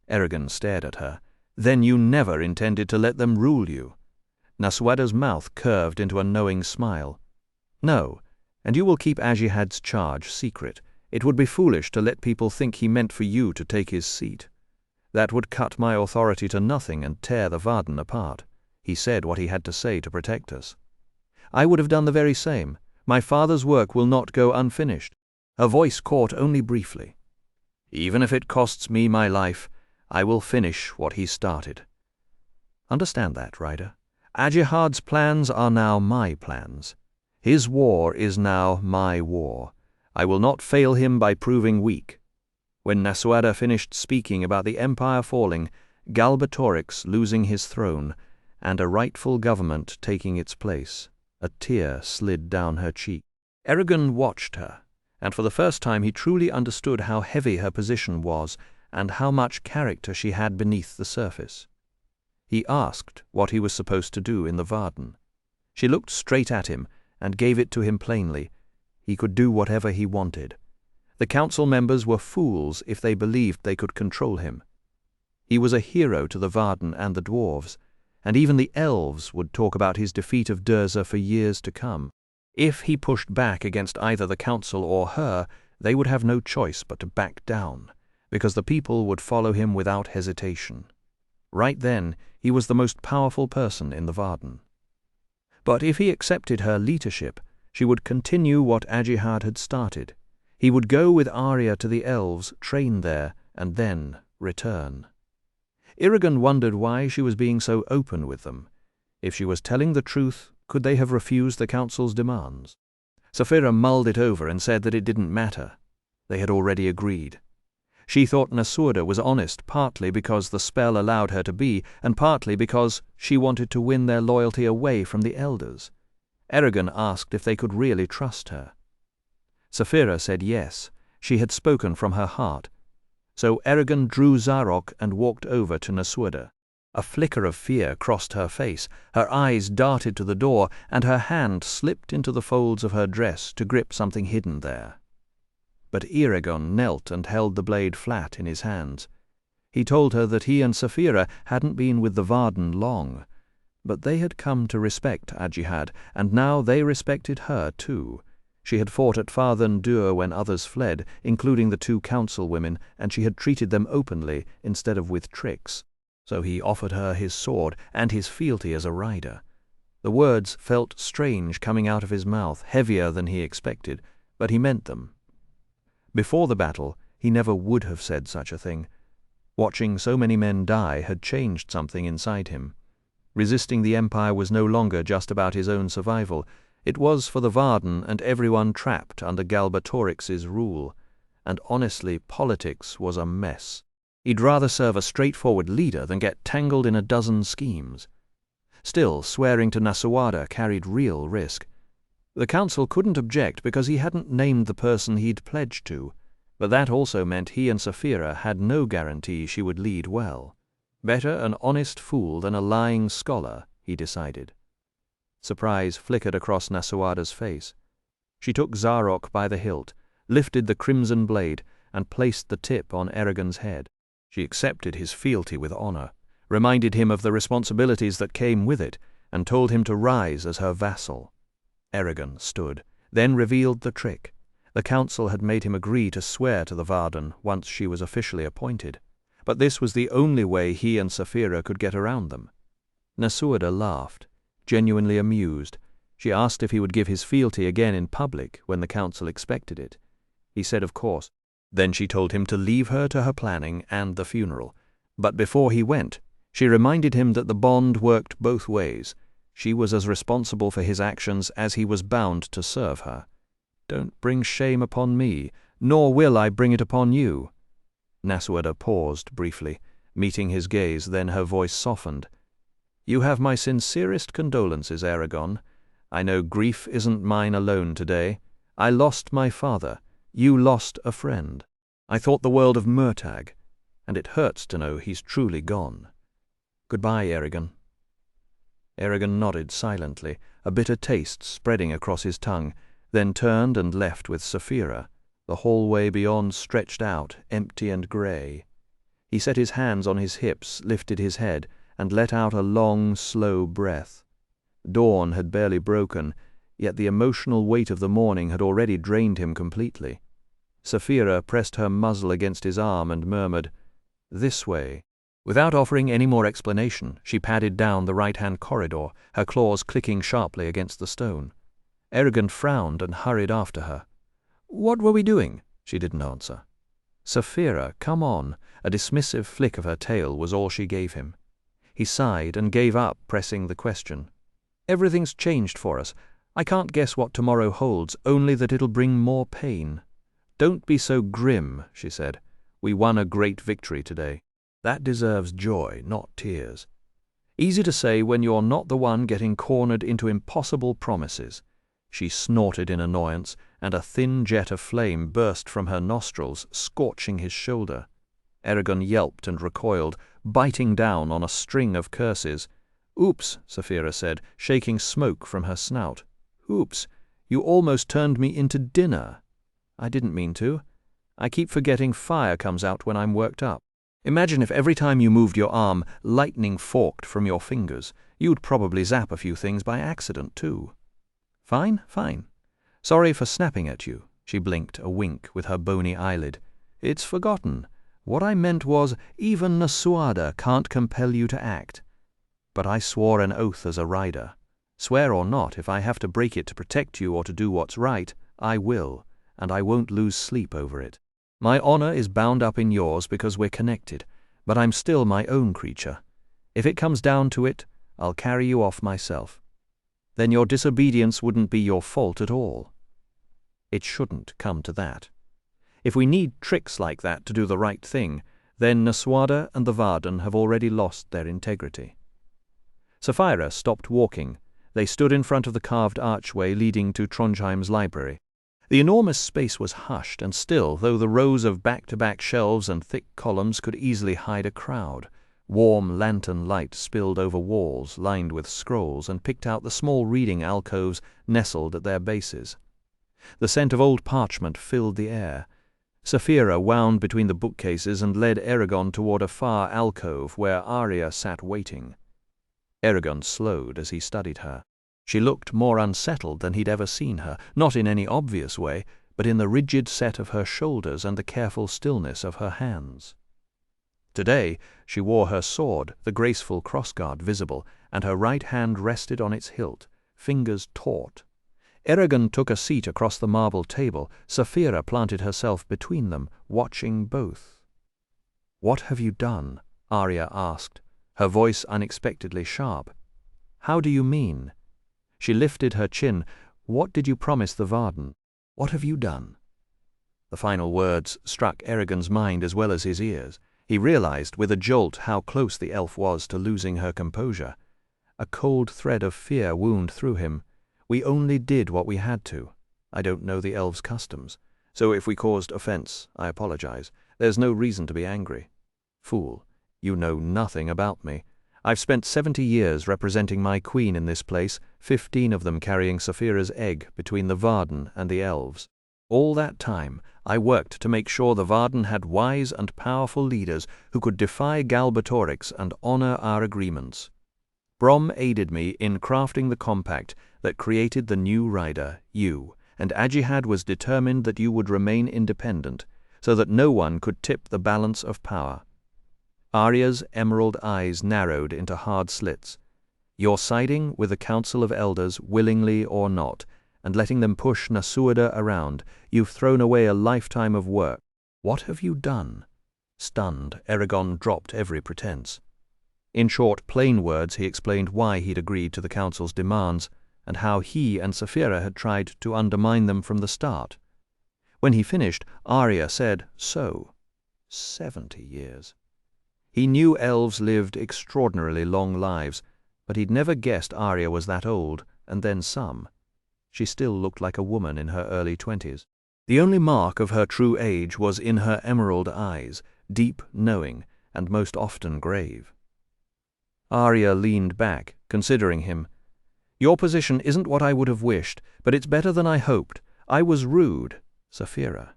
Eragon stared at her. "Then you never intended to let them rule you?" Naswada's mouth curved into a knowing smile. "No, and you will keep Ajihad's charge secret. It would be foolish to let people think he meant for you to take his seat. That would cut my authority to nothing and tear the Varden apart. He said what he had to say to protect us. I would have done the very same. My father's work will not go unfinished." Her voice caught only briefly. "Even if it costs me my life, I will finish what he started. Understand that, Ryder. Ajihad's plans are now my plans. His war is now my war. I will not fail him by proving weak." When Naswada finished speaking about the empire falling, Galbatorix losing his throne, and a rightful government taking its place, a tear slid down her cheek. Eragon watched her, and for the first time he truly understood how heavy her position was and how much character she had beneath the surface. He asked what he was supposed to do in the Varden. She looked straight at him and gave it to him plainly. He could do whatever he wanted. The council members were fools if they believed they could control him. He was a hero to the Varden and the dwarves, and even the elves would talk about his defeat of Durza for years to come. If he pushed back against either the council or her, they would have no choice but to back down, because the people would follow him without hesitation. Right then, he was the most powerful person in the Varden. But if he accepted her leadership, she would continue what Ajihad had started. He would go with Arya to the elves, train there, and then return. Eragon wondered why she was being so open with them. If she was telling the truth, could they have refused the council's demands? Saphira mulled it over and said that it didn't matter. They had already agreed. She thought Naswada was honest partly because the spell allowed her to be, and partly because she wanted to win their loyalty away from the elders. Eragon asked if they could really trust her. Saphira said yes, she had spoken from her heart. So Eragon drew Zarok and walked over to Naswada. A flicker of fear crossed her face, her eyes darted to the door, and her hand slipped into the folds of her dress to grip something hidden there. But Eragon knelt and held the blade flat in his hands. He told her that he and Saphira hadn't been with the Varden long, but they had come to respect Ajihad, and now they respected her too. She had fought at Farthen Dûr when others fled, including the 2 council women, and she had treated them openly instead of with tricks. So he offered her his sword and his fealty as a rider. The words felt strange coming out of his mouth, heavier than he expected, but he meant them. Before the battle, he never would have said such a thing. Watching so many men die had changed something inside him. Resisting the Empire was no longer just about his own survival. It was for the Varden and everyone trapped under Galbatorix's rule. And honestly, politics was a mess. He'd rather serve a straightforward leader than get tangled in a dozen schemes. Still, swearing to Nasuada carried real risk. The council couldn't object because he hadn't named the person he'd pledged to, but that also meant he and Saphira had no guarantee she would lead well. Better an honest fool than a lying scholar, he decided. Surprise flickered across Nasuada's face. She took Zarok by the hilt, lifted the crimson blade, and placed the tip on Eragon's head. She accepted his fealty with honor, reminded him of the responsibilities that came with it, and told him to rise as her vassal. Eragon stood, then revealed the trick. The council had made him agree to swear to the Varden once she was officially appointed, but this was the only way he and Saphira could get around them. Nasuada laughed, genuinely amused. She asked if he would give his fealty again in public when the council expected it. He said of course. Then she told him to leave her to her planning and the funeral. But before he went, she reminded him that the bond worked both ways. She was as responsible for his actions as he was bound to serve her. "Don't bring shame upon me, nor will I bring it upon you." Nasuada paused briefly, meeting his gaze, then her voice softened. "You have my sincerest condolences, Eragon. I know grief isn't mine alone today. I lost my father. You lost a friend. I thought the world of Murtagh, and it hurts to know he's truly gone. Goodbye, Eragon." Eragon nodded silently, a bitter taste spreading across his tongue, then turned and left with Saphira. The hallway beyond stretched out, empty and grey. He set his hands on his hips, lifted his head, and let out a long, slow breath. Dawn had barely broken, yet the emotional weight of the morning had already drained him completely. Saphira pressed her muzzle against his arm and murmured, "This way." Without offering any more explanation, she padded down the right-hand corridor, her claws clicking sharply against the stone. Eragon frowned and hurried after her. "What were we doing?" She didn't answer. "Saphira, come on." A dismissive flick of her tail was all she gave him. He sighed and gave up pressing the question. "Everything's changed for us. I can't guess what tomorrow holds, only that it'll bring more pain." "Don't be so grim," she said. "We won a great victory today. That deserves joy, not tears. Easy to say when you're not the one getting cornered into impossible promises." She snorted in annoyance, and a thin jet of flame burst from her nostrils, scorching his shoulder. Eragon yelped and recoiled, biting down on a string of curses. "Oops," Saphira said, shaking smoke from her snout. "Oops, you almost turned me into dinner." "I didn't mean to. I keep forgetting fire comes out when I'm worked up. Imagine if every time you moved your arm, lightning forked from your fingers. You'd probably zap a few things by accident, too." "Fine, fine. Sorry for snapping at you." She blinked a wink with her bony eyelid. "It's forgotten. What I meant was, even Nasuada can't compel you to act. But I swore an oath as a rider. Swear or not, if I have to break it to protect you or to do what's right, I will, and I won't lose sleep over it. My honor is bound up in yours because we're connected, but I'm still my own creature. If it comes down to it, I'll carry you off myself. Then your disobedience wouldn't be your fault at all. It shouldn't come to that. If we need tricks like that to do the right thing, then Nasuada and the Varden have already lost their integrity." Saphira stopped walking. They stood in front of the carved archway leading to Trondheim's library. The enormous space was hushed and still, though the rows of back-to-back shelves and thick columns could easily hide a crowd. Warm lantern light spilled over walls lined with scrolls and picked out the small reading alcoves nestled at their bases. The scent of old parchment filled the air. Saphira wound between the bookcases and led Eragon toward a far alcove where Arya sat waiting. Eragon slowed as he studied her. She looked more unsettled than he'd ever seen her, not in any obvious way, but in the rigid set of her shoulders and the careful stillness of her hands. Today she wore her sword, the graceful crossguard visible, and her right hand rested on its hilt, fingers taut. Eragon took a seat across the marble table. Saphira planted herself between them, watching both. "What have you done?" Arya asked, her voice unexpectedly sharp. "How do you mean?" She lifted her chin. "What did you promise the Varden? What have you done?" The final words struck Eragon's mind as well as his ears. He realized with a jolt how close the elf was to losing her composure. A cold thread of fear wound through him. "We only did what we had to. I don't know the elves' customs, so if we caused offense, I apologize. There's no reason to be angry." "Fool, you know nothing about me. I've spent 70 years representing my queen in this place, 15 of them carrying Saphira's egg between the Varden and the elves. All that time, I worked to make sure the Varden had wise and powerful leaders who could defy Galbatorix and honor our agreements. Brom aided me in crafting the compact that created the new rider, you, and Ajihad was determined that you would remain independent, so that no one could tip the balance of power." Arya's emerald eyes narrowed into hard slits. "You're siding with the Council of Elders, willingly or not, and letting them push Nasuada around. You've thrown away a lifetime of work. What have you done?" Stunned, Eragon dropped every pretense. In short, plain words, he explained why he'd agreed to the Council's demands, and how he and Saphira had tried to undermine them from the start. When he finished, Arya said, "So, 70 years. He knew elves lived extraordinarily long lives, but he'd never guessed Arya was that old, and then some. She still looked like a woman in her early 20s. The only mark of her true age was in her emerald eyes, deep, knowing, and most often grave. Arya leaned back, considering him. "Your position isn't what I would have wished, but it's better than I hoped. I was rude, Saphira.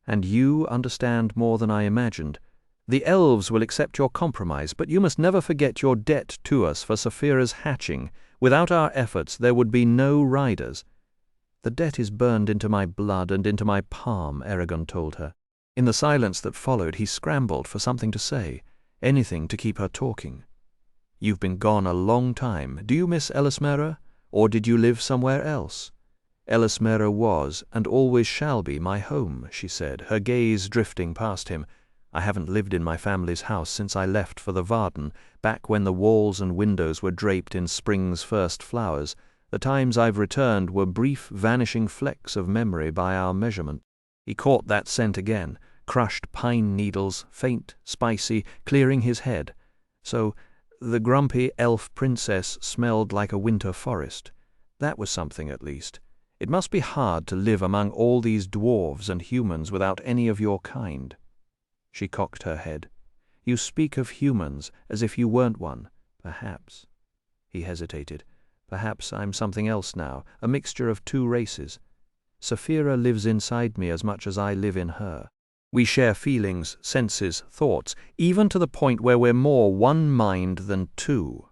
And you understand more than I imagined. The elves will accept your compromise, but you must never forget your debt to us for Saphira's hatching. Without our efforts, there would be no riders." "The debt is burned into my blood and into my palm," Eragon told her. In the silence that followed, he scrambled for something to say, anything to keep her talking. "You've been gone a long time. Do you miss Elismera, or did you live somewhere else?" "Elismera was, and always shall be, my home," she said, her gaze drifting past him. "I haven't lived in my family's house since I left for the Varden, back when the walls and windows were draped in spring's first flowers. The times I've returned were brief, vanishing flecks of memory by our measurement." He caught that scent again, crushed pine needles, faint, spicy, clearing his head. So the grumpy elf princess smelled like a winter forest. That was something, at least. It must be hard to live among all these dwarves and humans without any of your kind. She cocked her head. "You speak of humans as if you weren't one. Perhaps." He hesitated. "Perhaps I'm something else now, a mixture of two races. Saphira lives inside me as much as I live in her. We share feelings, senses, thoughts, even to the point where we're more one mind than two."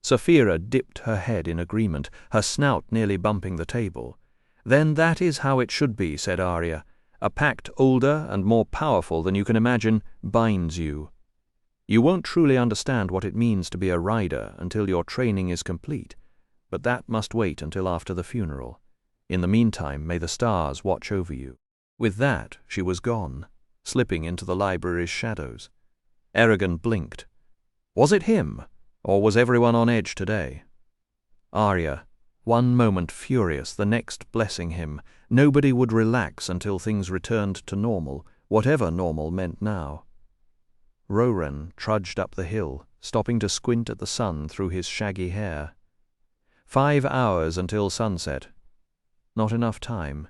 Saphira dipped her head in agreement, her snout nearly bumping the table. "Then that is how it should be," said Arya. "A pact older and more powerful than you can imagine binds you. You won't truly understand what it means to be a rider until your training is complete, but that must wait until after the funeral. In the meantime, may the stars watch over you." With that, she was gone, slipping into the library's shadows. Eragon blinked. Was it him, or was everyone on edge today? Arya, one moment furious, the next blessing him. Nobody would relax until things returned to normal, whatever normal meant now. Roran trudged up the hill, stopping to squint at the sun through his shaggy hair. 5 hours until sunset. Not enough time.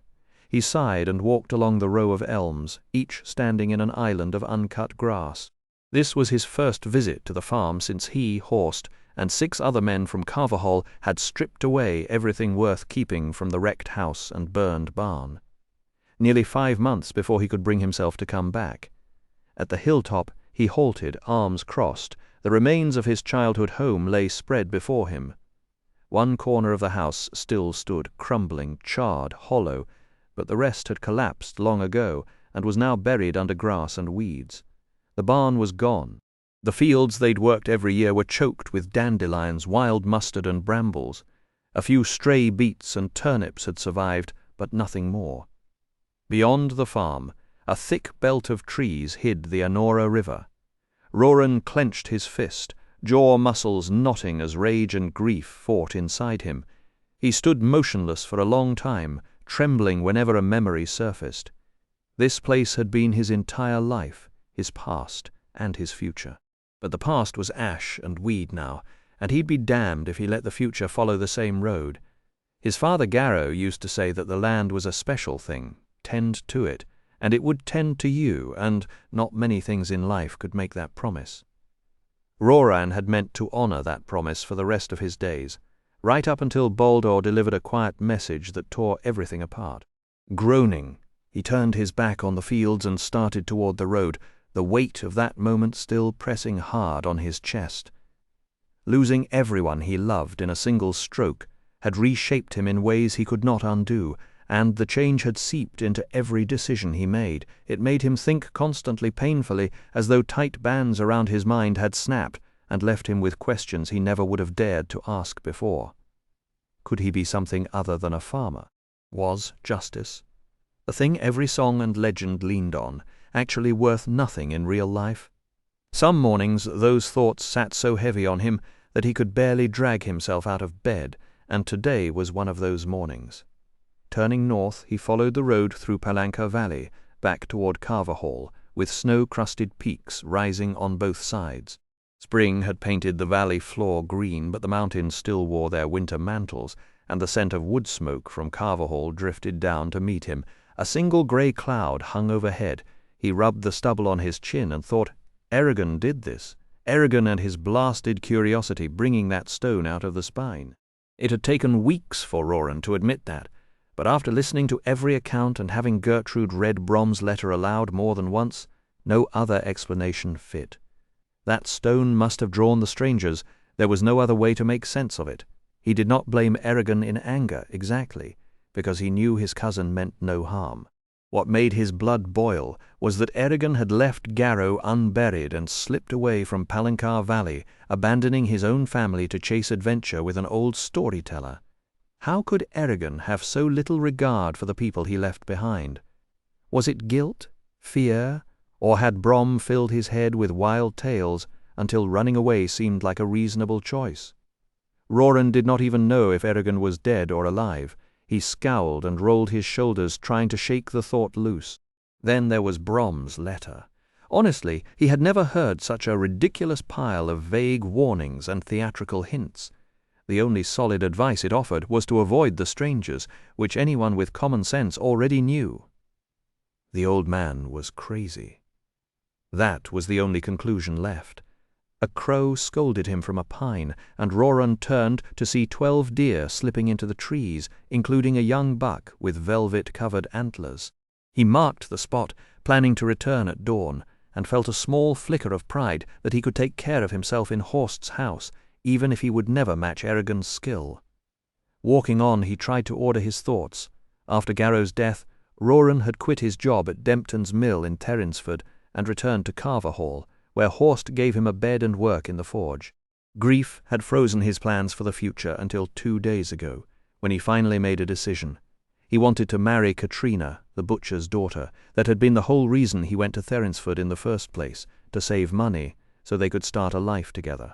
He sighed and walked along the row of elms, each standing in an island of uncut grass. This was his first visit to the farm since he, Horst, and 6 other men from Carverhall had stripped away everything worth keeping from the wrecked house and burned barn. Nearly 5 months before he could bring himself to come back. At the hilltop he halted, arms crossed. The remains of his childhood home lay spread before him. One corner of the house still stood, crumbling, charred, hollow, but the rest had collapsed long ago and was now buried under grass and weeds. The barn was gone. The fields they'd worked every year were choked with dandelions, wild mustard and brambles. A few stray beets and turnips had survived, but nothing more. Beyond the farm, a thick belt of trees hid the Anora River. Roran clenched his fist, jaw muscles knotting as rage and grief fought inside him. He stood motionless for a long time, trembling whenever a memory surfaced. This place had been his entire life, his past and his future. But the past was ash and weed now, and he'd be damned if he let the future follow the same road. His father Garrow used to say that the land was a special thing. Tend to it, and it would tend to you, and not many things in life could make that promise. Roran had meant to honor that promise for the rest of his days, right up until Baldur delivered a quiet message that tore everything apart. Groaning, he turned his back on the fields and started toward the road, the weight of that moment still pressing hard on his chest. Losing everyone he loved in a single stroke had reshaped him in ways he could not undo, and the change had seeped into every decision he made. It made him think constantly, painfully, as though tight bands around his mind had snapped and left him with questions he never would have dared to ask before. Could he be something other than a farmer? Was justice, the thing every song and legend leaned on, actually worth nothing in real life? Some mornings those thoughts sat so heavy on him that he could barely drag himself out of bed, and today was one of those mornings. Turning north, he followed the road through Palanca Valley, back toward Carverhall, with snow-crusted peaks rising on both sides. Spring had painted the valley floor green, but the mountains still wore their winter mantles, and the scent of wood smoke from Carverhall drifted down to meet him. A single grey cloud hung overhead. He rubbed the stubble on his chin and thought, Eragon did this. Eragon and his blasted curiosity bringing that stone out of the spine. It had taken weeks for Roran to admit that, but after listening to every account and having Gertrude read Brom's letter aloud more than once, no other explanation fit. That stone must have drawn the strangers. There was no other way to make sense of it. He did not blame Eragon in anger, exactly, because he knew his cousin meant no harm. What made his blood boil was that Eragon had left Garrow unburied and slipped away from Palancar Valley, abandoning his own family to chase adventure with an old storyteller. How could Eragon have so little regard for the people he left behind? Was it guilt, fear, or had Brom filled his head with wild tales until running away seemed like a reasonable choice? Roran did not even know if Eragon was dead or alive. He scowled and rolled his shoulders, trying to shake the thought loose. Then there was Brom's letter. Honestly, he had never heard such a ridiculous pile of vague warnings and theatrical hints. The only solid advice it offered was to avoid the strangers, which anyone with common sense already knew. The old man was crazy. That was the only conclusion left. A crow scolded him from a pine, and Roran turned to see 12 deer slipping into the trees, including a young buck with velvet-covered antlers. He marked the spot, planning to return at dawn, and felt a small flicker of pride that he could take care of himself in Horst's house, even if he would never match Eragon's skill. Walking on, he tried to order his thoughts. After Garrow's death, Roran had quit his job at Dempton's mill in Terrinsford and returned to Carverhall, where Horst gave him a bed and work in the forge. Grief had frozen his plans for the future until 2 days ago, when he finally made a decision. He wanted to marry Katrina, the butcher's daughter. That had been the whole reason he went to Terrinsford in the first place, to save money, so they could start a life together.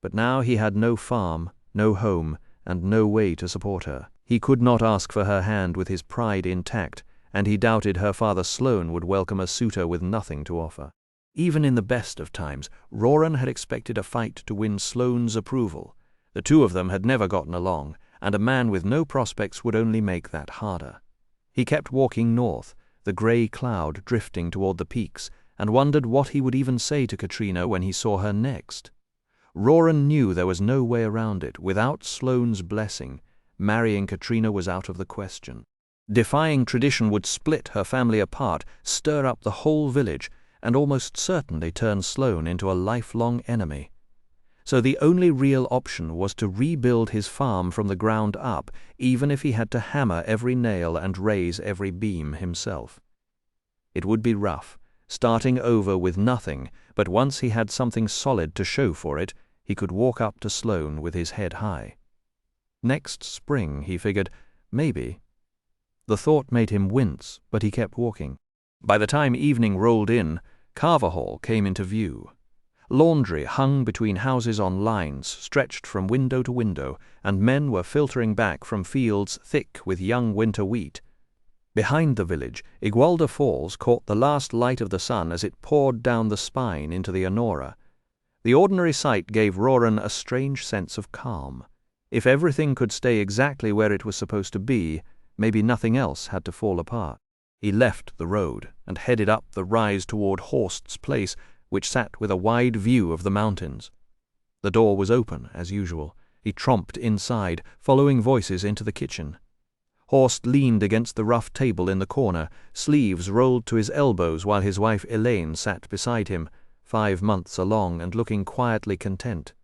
But now he had no farm, no home, and no way to support her. He could not ask for her hand with his pride intact, and he doubted her father Sloane would welcome a suitor with nothing to offer. Even in the best of times, Roran had expected a fight to win Sloane's approval. The two of them had never gotten along, and a man with no prospects would only make that harder. He kept walking north, the grey cloud drifting toward the peaks, and wondered what he would even say to Katrina when he saw her next. Roran knew there was no way around it. Without Sloane's blessing, marrying Katrina was out of the question. Defying tradition would split her family apart, stir up the whole village, and almost certainly turn Sloane into a lifelong enemy. So the only real option was to rebuild his farm from the ground up, even if he had to hammer every nail and raise every beam himself. It would be rough, starting over with nothing, but once he had something solid to show for it, he could walk up to Sloane with his head high. Next spring, he figured, maybe. The thought made him wince, but he kept walking. By the time evening rolled in, Carver Hall came into view. Laundry hung between houses on lines stretched from window to window, and men were filtering back from fields thick with young winter wheat. Behind the village, Igualda Falls caught the last light of the sun as it poured down the spine into the Anora. The ordinary sight gave Roran a strange sense of calm. If everything could stay exactly where it was supposed to be, maybe nothing else had to fall apart. He left the road and headed up the rise toward Horst's place, which sat with a wide view of the mountains. The door was open, as usual. He tromped inside, following voices into the kitchen. Horst leaned against the rough table in the corner, sleeves rolled to his elbows, while his wife Elaine sat beside him, 5 months along and looking quietly content.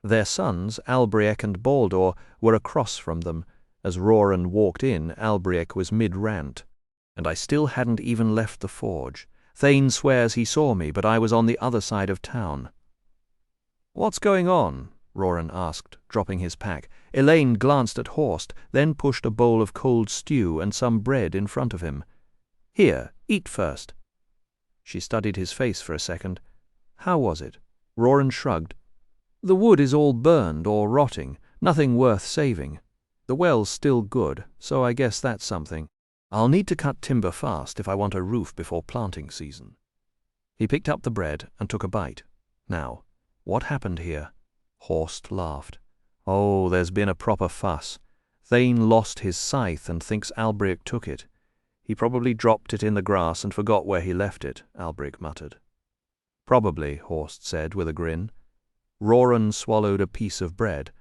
Their sons, Albriec and Baldur, were across from them. As Roran walked in, Albriec was mid-rant. And I still hadn't even left the forge. Thane swears he saw me, but I was on the other side of town. "What's going on?" Roran asked, dropping his pack. Elaine glanced at Horst, then pushed a bowl of cold stew and some bread in front of him. "Here, eat first." She studied his face for a second. "How was it?" Roran shrugged. "The wood is all burned or rotting, nothing worth saving. The well's still good, so I guess that's something. I'll need to cut timber fast if I want a roof before planting season." He picked up the bread and took a bite. "Now, what happened here?" Horst laughed. "Oh, there's been a proper fuss. Thane lost his scythe and thinks Albriec took it. He probably dropped it in the grass and forgot where he left it," Albriec muttered. "Probably," Horst said with a grin. Roran swallowed a piece of bread.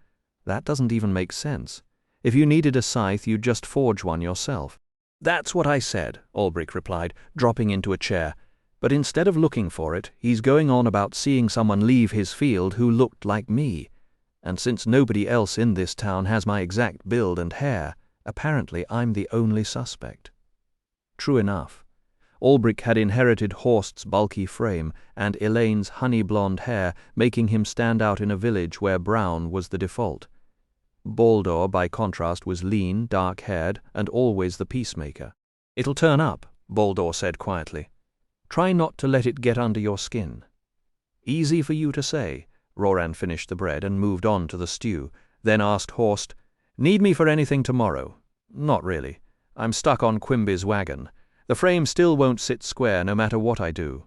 "That doesn't even make sense. If you needed a scythe, you'd just forge one yourself." "That's what I said," Albriec replied, dropping into a chair. "But instead of looking for it, he's going on about seeing someone leave his field who looked like me. And since nobody else in this town has my exact build and hair, apparently I'm the only suspect." True enough. Albriec had inherited Horst's bulky frame and Elaine's honey-blonde hair, making him stand out in a village where brown was the default. Baldur, by contrast, was lean, dark-haired, and always the peacemaker. "It'll turn up," Baldur said quietly. "Try not to let it get under your skin." "Easy for you to say." Roran finished the bread and moved on to the stew, then asked Horst, "Need me for anything tomorrow?" "Not really. I'm stuck on Quimby's wagon. The frame still won't sit square no matter what I do."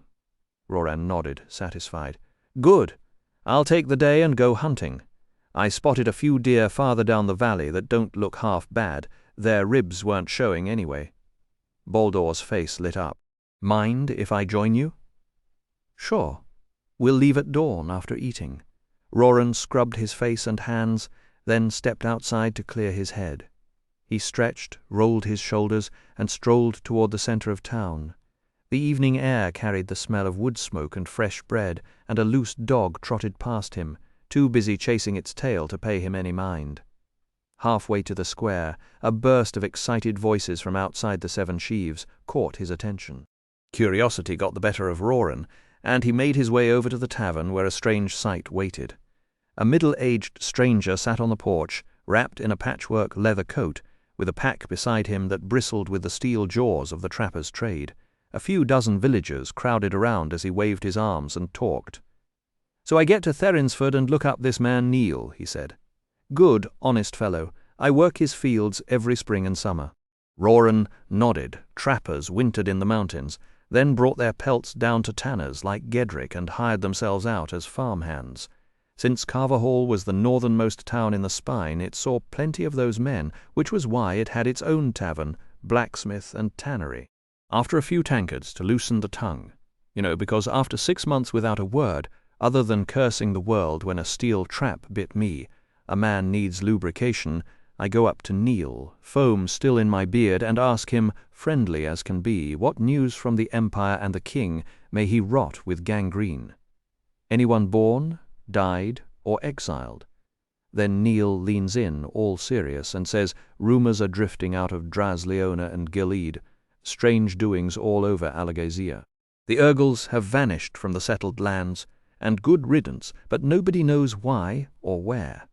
Roran nodded, satisfied. "Good. I'll take the day and go hunting. I spotted a few deer farther down the valley that don't look half bad. Their ribs weren't showing anyway." Baldur's face lit up. "Mind if I join you?" "Sure. We'll leave at dawn after eating." Roran scrubbed his face and hands, then stepped outside to clear his head. He stretched, rolled his shoulders, and strolled toward the center of town. The evening air carried the smell of wood smoke and fresh bread, and a loose dog trotted past him, too busy chasing its tail to pay him any mind. Halfway to the square, a burst of excited voices from outside the Seven Sheaves caught his attention. Curiosity got the better of Roran, and he made his way over to the tavern where a strange sight waited. A middle-aged stranger sat on the porch, wrapped in a patchwork leather coat, with a pack beside him that bristled with the steel jaws of the trapper's trade. A few dozen villagers crowded around as he waved his arms and talked. "So I get to Therinsford and look up this man Neil," he said. "Good, honest fellow. I work his fields every spring and summer." Roran nodded. Trappers wintered in the mountains, then brought their pelts down to tanners like Gedrick and hired themselves out as farmhands. Since Carver Hall was the northernmost town in the Spine, it saw plenty of those men, which was why it had its own tavern, blacksmith, and tannery. After a few tankards to loosen the tongue, Because after 6 months without a word, other than cursing the world when a steel trap bit me, a man needs lubrication, I go up to Neil, foam still in my beard, and ask him, friendly as can be, what news from the Empire and the King, may he rot with gangrene. Anyone born, died, or exiled? Then Neil leans in, all serious, and says rumours are drifting out of Dras Leona and Gilead, strange doings all over Alagasia. The Urgles have vanished from the settled lands, and good riddance, but nobody knows why or where.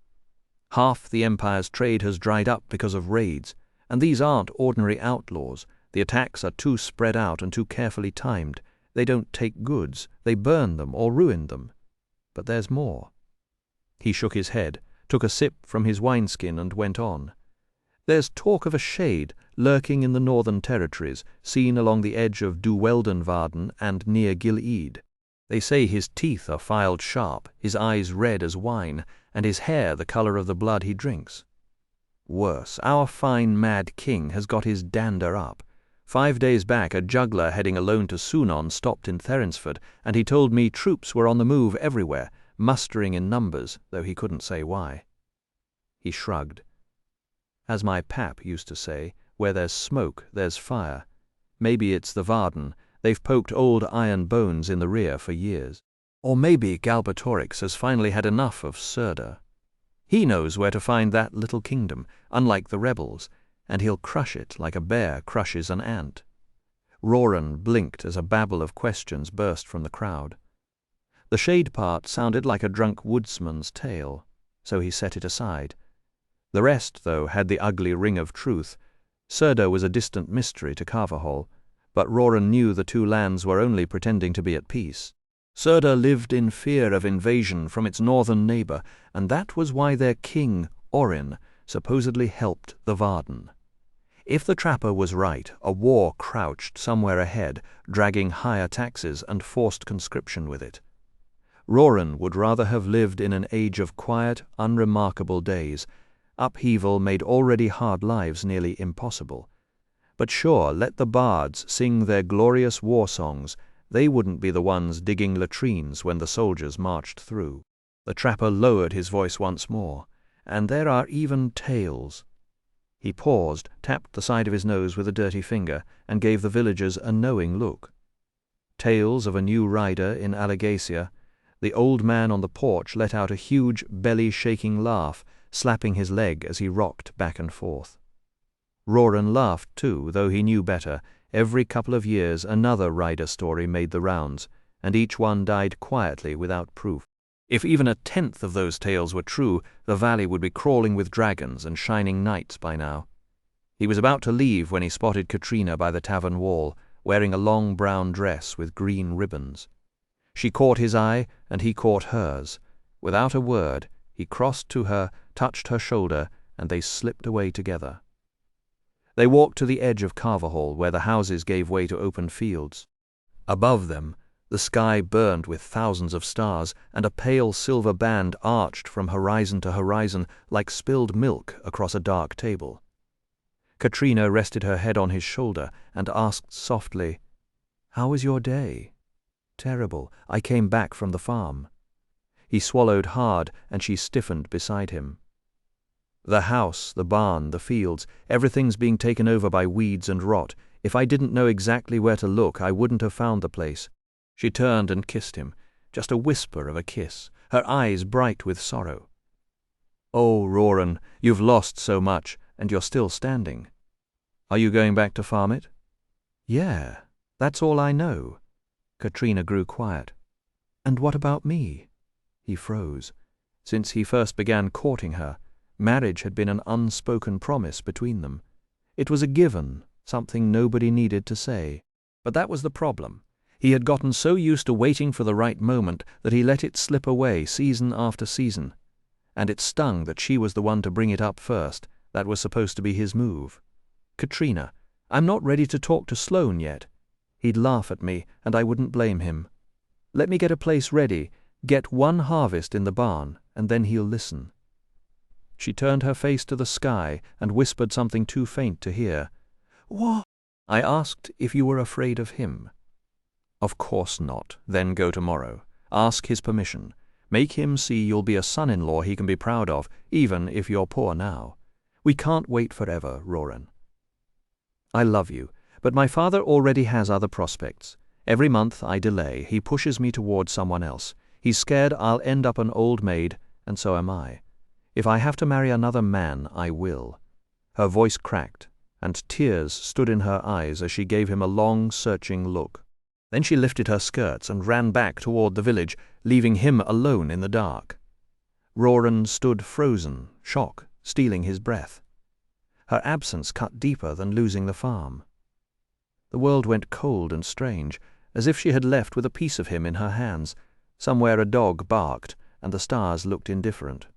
Half the Empire's trade has dried up because of raids, and these aren't ordinary outlaws. The attacks are too spread out and too carefully timed. They don't take goods, they burn them or ruin them. But there's more. He shook his head, took a sip from his wineskin, and went on. There's talk of a shade lurking in the northern territories, seen along the edge of Duweldenvarden and near Gilead. They say his teeth are filed sharp, his eyes red as wine, and his hair the colour of the blood he drinks. Worse, our fine mad king has got his dander up. 5 days back a juggler heading alone to Sunon stopped in Therinsford, and he told me troops were on the move everywhere, mustering in numbers, though he couldn't say why. He shrugged. As my pap used to say, where there's smoke, there's fire. Maybe it's the Varden. They've poked old iron bones in the rear for years. Or maybe Galbatorix has finally had enough of Surda. He knows where to find that little kingdom, unlike the rebels, and he'll crush it like a bear crushes an ant. Roran blinked as a babble of questions burst from the crowd. The shade part sounded like a drunk woodsman's tale, so he set it aside. The rest, though, had the ugly ring of truth. Surda was a distant mystery to Carvahall, but Roran knew the two lands were only pretending to be at peace. Surda lived in fear of invasion from its northern neighbour, and that was why their king, Orin, supposedly helped the Varden. If the trapper was right, a war crouched somewhere ahead, dragging higher taxes and forced conscription with it. Roran would rather have lived in an age of quiet, unremarkable days. Upheaval made already hard lives nearly impossible. But sure, let the bards sing their glorious war songs. They wouldn't be the ones digging latrines when the soldiers marched through. The trapper lowered his voice once more. And there are even tales. He paused, tapped the side of his nose with a dirty finger, and gave the villagers a knowing look. Tales of a new rider in Alagasia. The old man on the porch let out a huge, belly-shaking laugh, slapping his leg as he rocked back and forth. Roran laughed too, though he knew better. Every couple of years another rider story made the rounds, and each one died quietly without proof. If even a tenth of those tales were true, the valley would be crawling with dragons and shining knights by now. He was about to leave when he spotted Katrina by the tavern wall, wearing a long brown dress with green ribbons. She caught his eye, and he caught hers. Without a word, he crossed to her, touched her shoulder, and they slipped away together. They walked to the edge of Carvahall, where the houses gave way to open fields. Above them, the sky burned with thousands of stars, and a pale silver band arched from horizon to horizon like spilled milk across a dark table. Katrina rested her head on his shoulder and asked softly, "How was your day?" "Terrible. I came back from the farm." He swallowed hard, and she stiffened beside him. "The house, the barn, the fields, everything's being taken over by weeds and rot. If I didn't know exactly where to look, I wouldn't have found the place." She turned and kissed him, just a whisper of a kiss, her eyes bright with sorrow. "Oh, Roran, you've lost so much, and you're still standing. Are you going back to farm it?" "Yeah, that's all I know." Katrina grew quiet. "And what about me?" He froze. Since he first began courting her, marriage had been an unspoken promise between them. It was a given, something nobody needed to say. But that was the problem. He had gotten so used to waiting for the right moment that he let it slip away season after season. And it stung that she was the one to bring it up first. That was supposed to be his move. "Katrina, I'm not ready to talk to Sloane yet." He'd laugh at me, and I wouldn't blame him. "Let me get a place ready, get one harvest in the barn, and then he'll listen." She turned her face to the sky and whispered something too faint to hear. "What?" "I asked if you were afraid of him." Of course not. Then go tomorrow. Ask his permission. Make him see you'll be a son-in-law he can be proud of, even if you're poor now. We can't wait forever, Roran. I love you, but my father already has other prospects. Every month I delay, he pushes me toward someone else. He's scared I'll end up an old maid, and so am I. If I have to marry another man, I will. Her voice cracked, and tears stood in her eyes as she gave him a long, searching look. Then she lifted her skirts and ran back toward the village, leaving him alone in the dark. Roran stood frozen, shock stealing his breath. Her absence cut deeper than losing the farm. The world went cold and strange, as if she had left with a piece of him in her hands. Somewhere a dog barked, and the stars looked indifferent.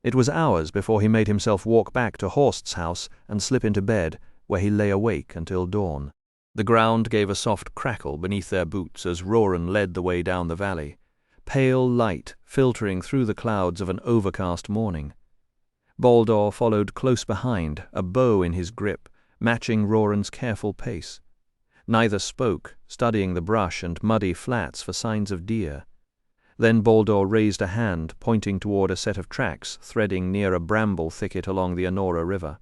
It was hours before he made himself walk back to Horst's house and slip into bed, where he lay awake until dawn. The ground gave a soft crackle beneath their boots as Roran led the way down the valley, pale light filtering through the clouds of an overcast morning. Baldur followed close behind, a bow in his grip, matching Roran's careful pace. Neither spoke, studying the brush and muddy flats for signs of deer. Then Baldur raised a hand, pointing toward a set of tracks threading near a bramble thicket along the Anora River.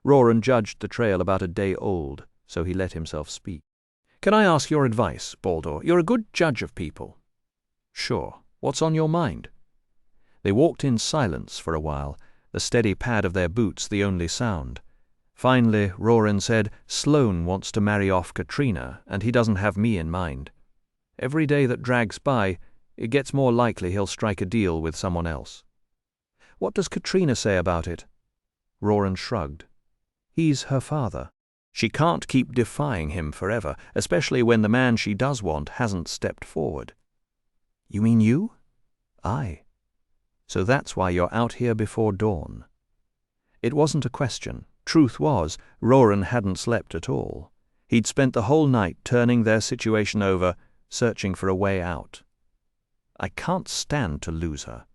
Roran judged the trail about a day old, so he let himself speak. "Can I ask your advice, Baldur? You're a good judge of people." "Sure. What's on your mind?" They walked in silence for a while, the steady pad of their boots the only sound. Finally, Roran said, "Sloane wants to marry off Katrina, and he doesn't have me in mind. Every day that drags by, it gets more likely he'll strike a deal with someone else." "What does Katrina say about it?" Roran shrugged. "He's her father. She can't keep defying him forever, especially when the man she does want hasn't stepped forward." "You mean you?" "Aye. So that's why you're out here before dawn." It wasn't a question. Truth was, Roran hadn't slept at all. He'd spent the whole night turning their situation over, searching for a way out. "I can't stand to lose her.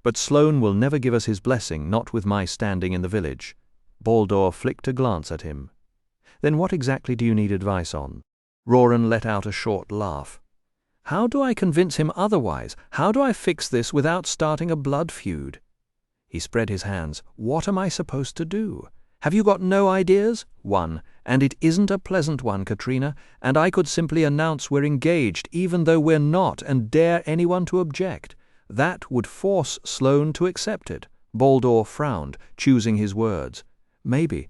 But Sloane will never give us his blessing, not with my standing in the village." Baldur flicked a glance at him. "Then what exactly do you need advice on?" Roran let out a short laugh. "How do I convince him otherwise? How do I fix this without starting a blood feud?" He spread his hands. "What am I supposed to do? Have you got no ideas? One, and it isn't a pleasant one, Katrina, and I could simply announce we're engaged even though we're not and dare anyone to object. That would force Sloane to accept it." Baldur frowned, choosing his words. "Maybe,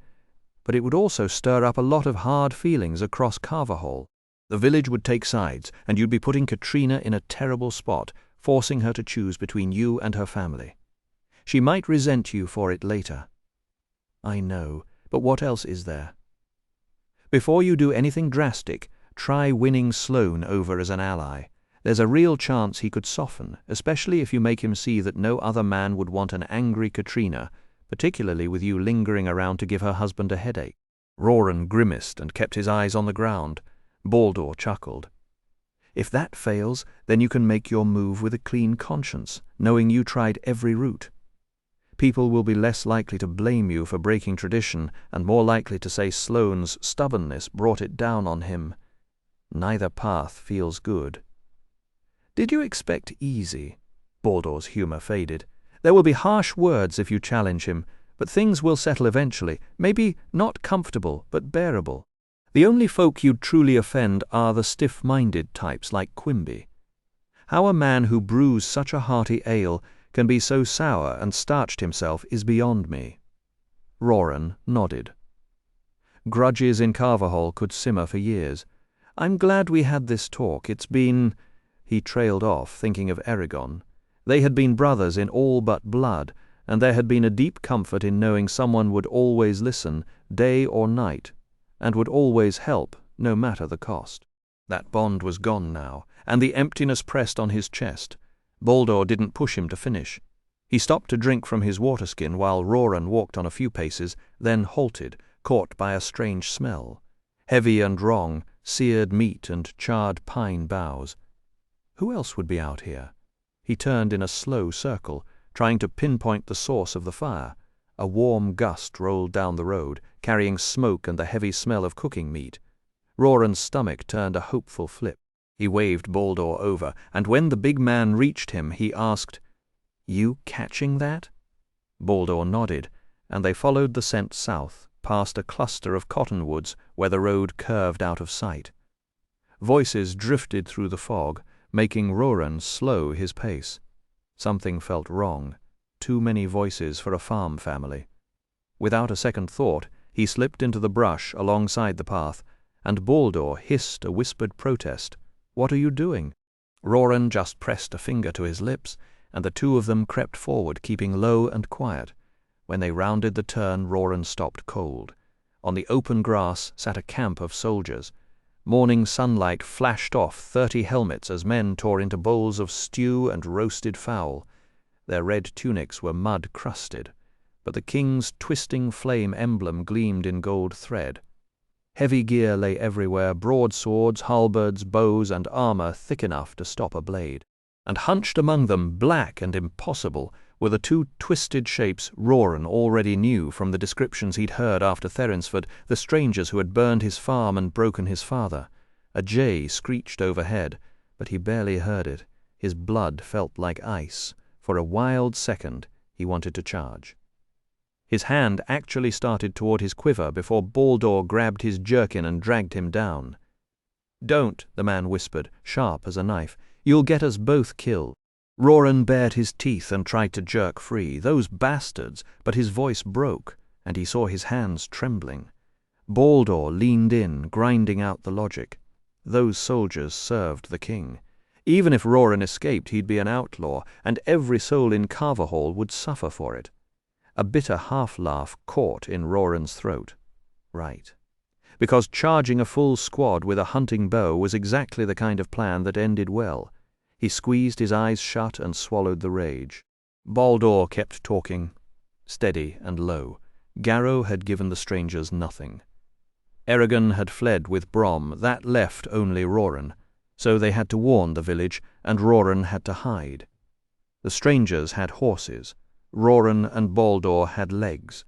but it would also stir up a lot of hard feelings across Carverhall. The village would take sides, and you'd be putting Katrina in a terrible spot, forcing her to choose between you and her family. She might resent you for it later." "I know, but what else is there?" "Before you do anything drastic, try winning Sloane over as an ally. There's a real chance he could soften, especially if you make him see that no other man would want an angry Katrina, particularly with you lingering around to give her husband a headache." Roran grimaced and kept his eyes on the ground. Baldur chuckled. "If that fails, then you can make your move with a clean conscience, knowing you tried every route. People will be less likely to blame you for breaking tradition and more likely to say Sloane's stubbornness brought it down on him. Neither path feels good." "Did you expect easy?" Baldur's humor faded. "There will be harsh words if you challenge him, but things will settle eventually, maybe not comfortable, but bearable. The only folk you'd truly offend are the stiff-minded types like Quimby. How a man who brews such a hearty ale can be so sour and starched himself is beyond me." Roran nodded. "Grudges in Carverhall could simmer for years. I'm glad we had this talk. It's been—" He trailed off, thinking of Eragon. They had been brothers in all but blood, and there had been a deep comfort in knowing someone would always listen, day or night, and would always help, no matter the cost. That bond was gone now, and the emptiness pressed on his chest. Baldur didn't push him to finish. He stopped to drink from his waterskin while Roran walked on a few paces, then halted, caught by a strange smell. Heavy and wrong, seared meat and charred pine boughs. Who else would be out here? He turned in a slow circle, trying to pinpoint the source of the fire. A warm gust rolled down the road, carrying smoke and the heavy smell of cooking meat. Roran's stomach turned a hopeful flip. He waved Baldur over, and when the big man reached him, he asked, "You catching that?" Baldur nodded, and they followed the scent south, past a cluster of cottonwoods where the road curved out of sight. Voices drifted through the fog, making Roran slow his pace. Something felt wrong. Too many voices for a farm family. Without a second thought, he slipped into the brush alongside the path, and Baldur hissed a whispered protest. "What are you doing?" Roran just pressed a finger to his lips, and the two of them crept forward, keeping low and quiet. When they rounded the turn, Roran stopped cold. On the open grass sat a camp of soldiers. Morning sunlight flashed off 30 helmets as men tore into bowls of stew and roasted fowl. Their red tunics were mud-crusted, but the king's twisting flame emblem gleamed in gold thread. Heavy gear lay everywhere, broadswords, halberds, bows, and armor thick enough to stop a blade. And hunched among them, black and impossible, were the two twisted shapes Roran already knew from the descriptions he'd heard after Therinsford, the strangers who had burned his farm and broken his father. A jay screeched overhead, but he barely heard it. His blood felt like ice. For a wild second, he wanted to charge. His hand actually started toward his quiver before Baldur grabbed his jerkin and dragged him down. "Don't," the man whispered, sharp as a knife. "You'll get us both killed." Roran bared his teeth and tried to jerk free. Those bastards! But his voice broke, and he saw his hands trembling. Baldur leaned in, grinding out the logic. Those soldiers served the king. Even if Roran escaped, he'd be an outlaw, and every soul in Carverhall would suffer for it. A bitter half-laugh caught in Roran's throat. Right. Because charging a full squad with a hunting bow was exactly the kind of plan that ended well. He squeezed his eyes shut and swallowed the rage. Baldur kept talking, steady and low. Garrow had given the strangers nothing. Eragon had fled with Brom, that left only Roran. So they had to warn the village, and Roran had to hide. The strangers had horses. Roran and Baldur had legs.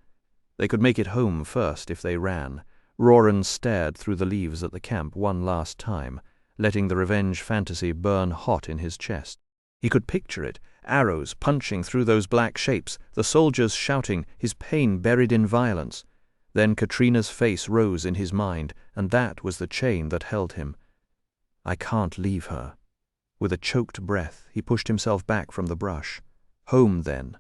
They could make it home first if they ran. Roran stared through the leaves at the camp one last time, letting the revenge fantasy burn hot in his chest. He could picture it, arrows punching through those black shapes, the soldiers shouting, his pain buried in violence. Then Katrina's face rose in his mind, and that was the chain that held him. I can't leave her. With a choked breath, he pushed himself back from the brush. Home, then.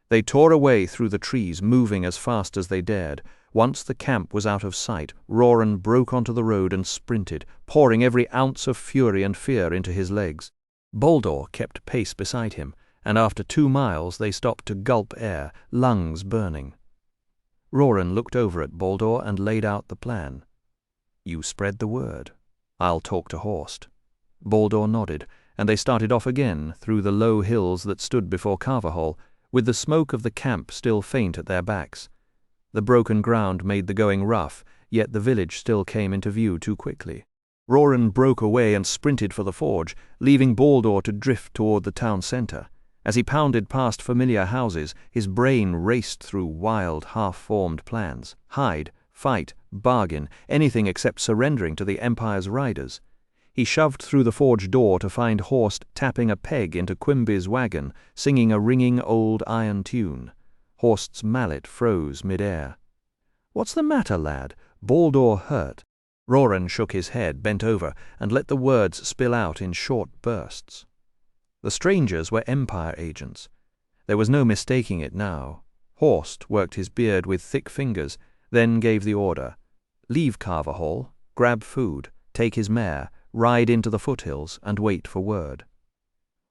They tore away through the trees, moving as fast as they dared. Once the camp was out of sight, Roran broke onto the road and sprinted, pouring every ounce of fury and fear into his legs. Baldur kept pace beside him, and after 2 miles they stopped to gulp air, lungs burning. Roran looked over at Baldur and laid out the plan. "You spread the word. I'll talk to Horst." Baldur nodded, and they started off again through the low hills that stood before Carverhall, with the smoke of the camp still faint at their backs. The broken ground made the going rough, yet the village still came into view too quickly. Roran broke away and sprinted for the forge, leaving Baldur to drift toward the town centre. As he pounded past familiar houses, his brain raced through wild, half-formed plans. Hide, fight, bargain, anything except surrendering to the Empire's riders. He shoved through the forge door to find Horst tapping a peg into Quimby's wagon, singing a ringing old iron tune. Horst's mallet froze mid-air. "What's the matter, lad? Baldur hurt?" Roran shook his head, bent over, and let the words spill out in short bursts. The strangers were Empire agents. There was no mistaking it now. Horst worked his beard with thick fingers, then gave the order. Leave Carverhall, grab food, take his mare, ride into the foothills, and wait for word.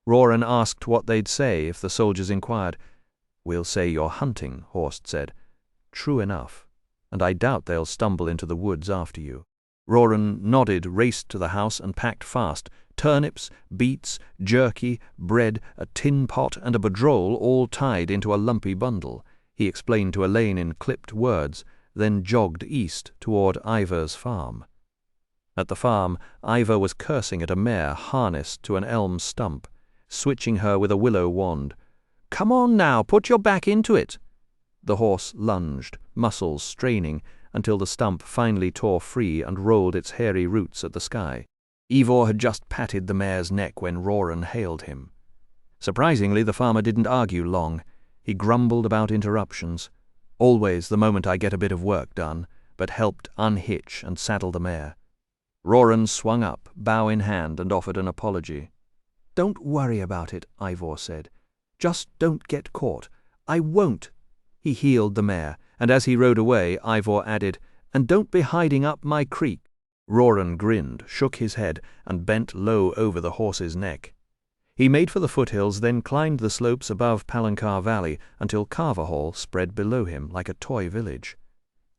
Roran asked what they'd say if the soldiers inquired. "We'll say you're hunting," Horst said. "True enough, and I doubt they'll stumble into the woods after you." Roran nodded, raced to the house, and packed fast. Turnips, beets, jerky, bread, a tin pot, and a bedroll all tied into a lumpy bundle. He explained to Elaine in clipped words, then jogged east toward Ivar's farm. At the farm, Ivar was cursing at a mare harnessed to an elm stump, switching her with a willow wand. "Come on now, put your back into it." The horse lunged, muscles straining, until the stump finally tore free and rolled its hairy roots at the sky. Ivor had just patted the mare's neck when Roran hailed him. Surprisingly, the farmer didn't argue long. He grumbled about interruptions. Always the moment I get a bit of work done, but helped unhitch and saddle the mare. Roran swung up, bow in hand, and offered an apology. "Don't worry about it," Ivor said. "Just don't get caught. I won't." He heeled the mare, and as he rode away, Ivor added, "And don't be hiding up my creek." Roran grinned, shook his head, and bent low over the horse's neck. He made for the foothills, then climbed the slopes above Palancar Valley until Carverhall spread below him like a toy village.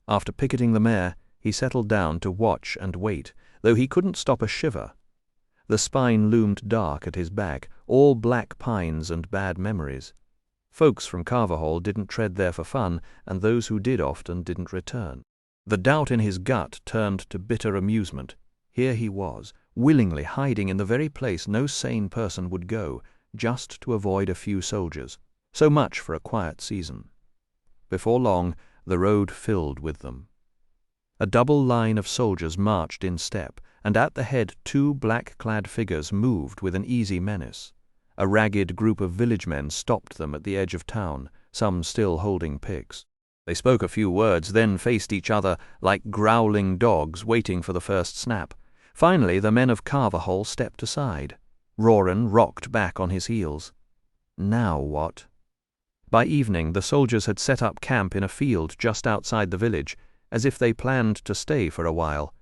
After picketing the mare, he settled down to watch and wait, though he couldn't stop a shiver. The spine loomed dark at his back, all black pines and bad memories. Folks from Carverhall didn't tread there for fun, and those who did often didn't return. The doubt in his gut turned to bitter amusement. Here he was, willingly hiding in the very place no sane person would go, just to avoid a few soldiers. So much for a quiet season. Before long, the road filled with them. A double line of soldiers marched in step, and at the head 2 black-clad figures moved with an easy menace. A ragged group of village men stopped them at the edge of town, some still holding picks. They spoke a few words, then faced each other like growling dogs waiting for the first snap. Finally, the men of Carverhall stepped aside. Roran rocked back on his heels. Now what? By evening, the soldiers had set up camp in a field just outside the village, as if they planned to stay for a while.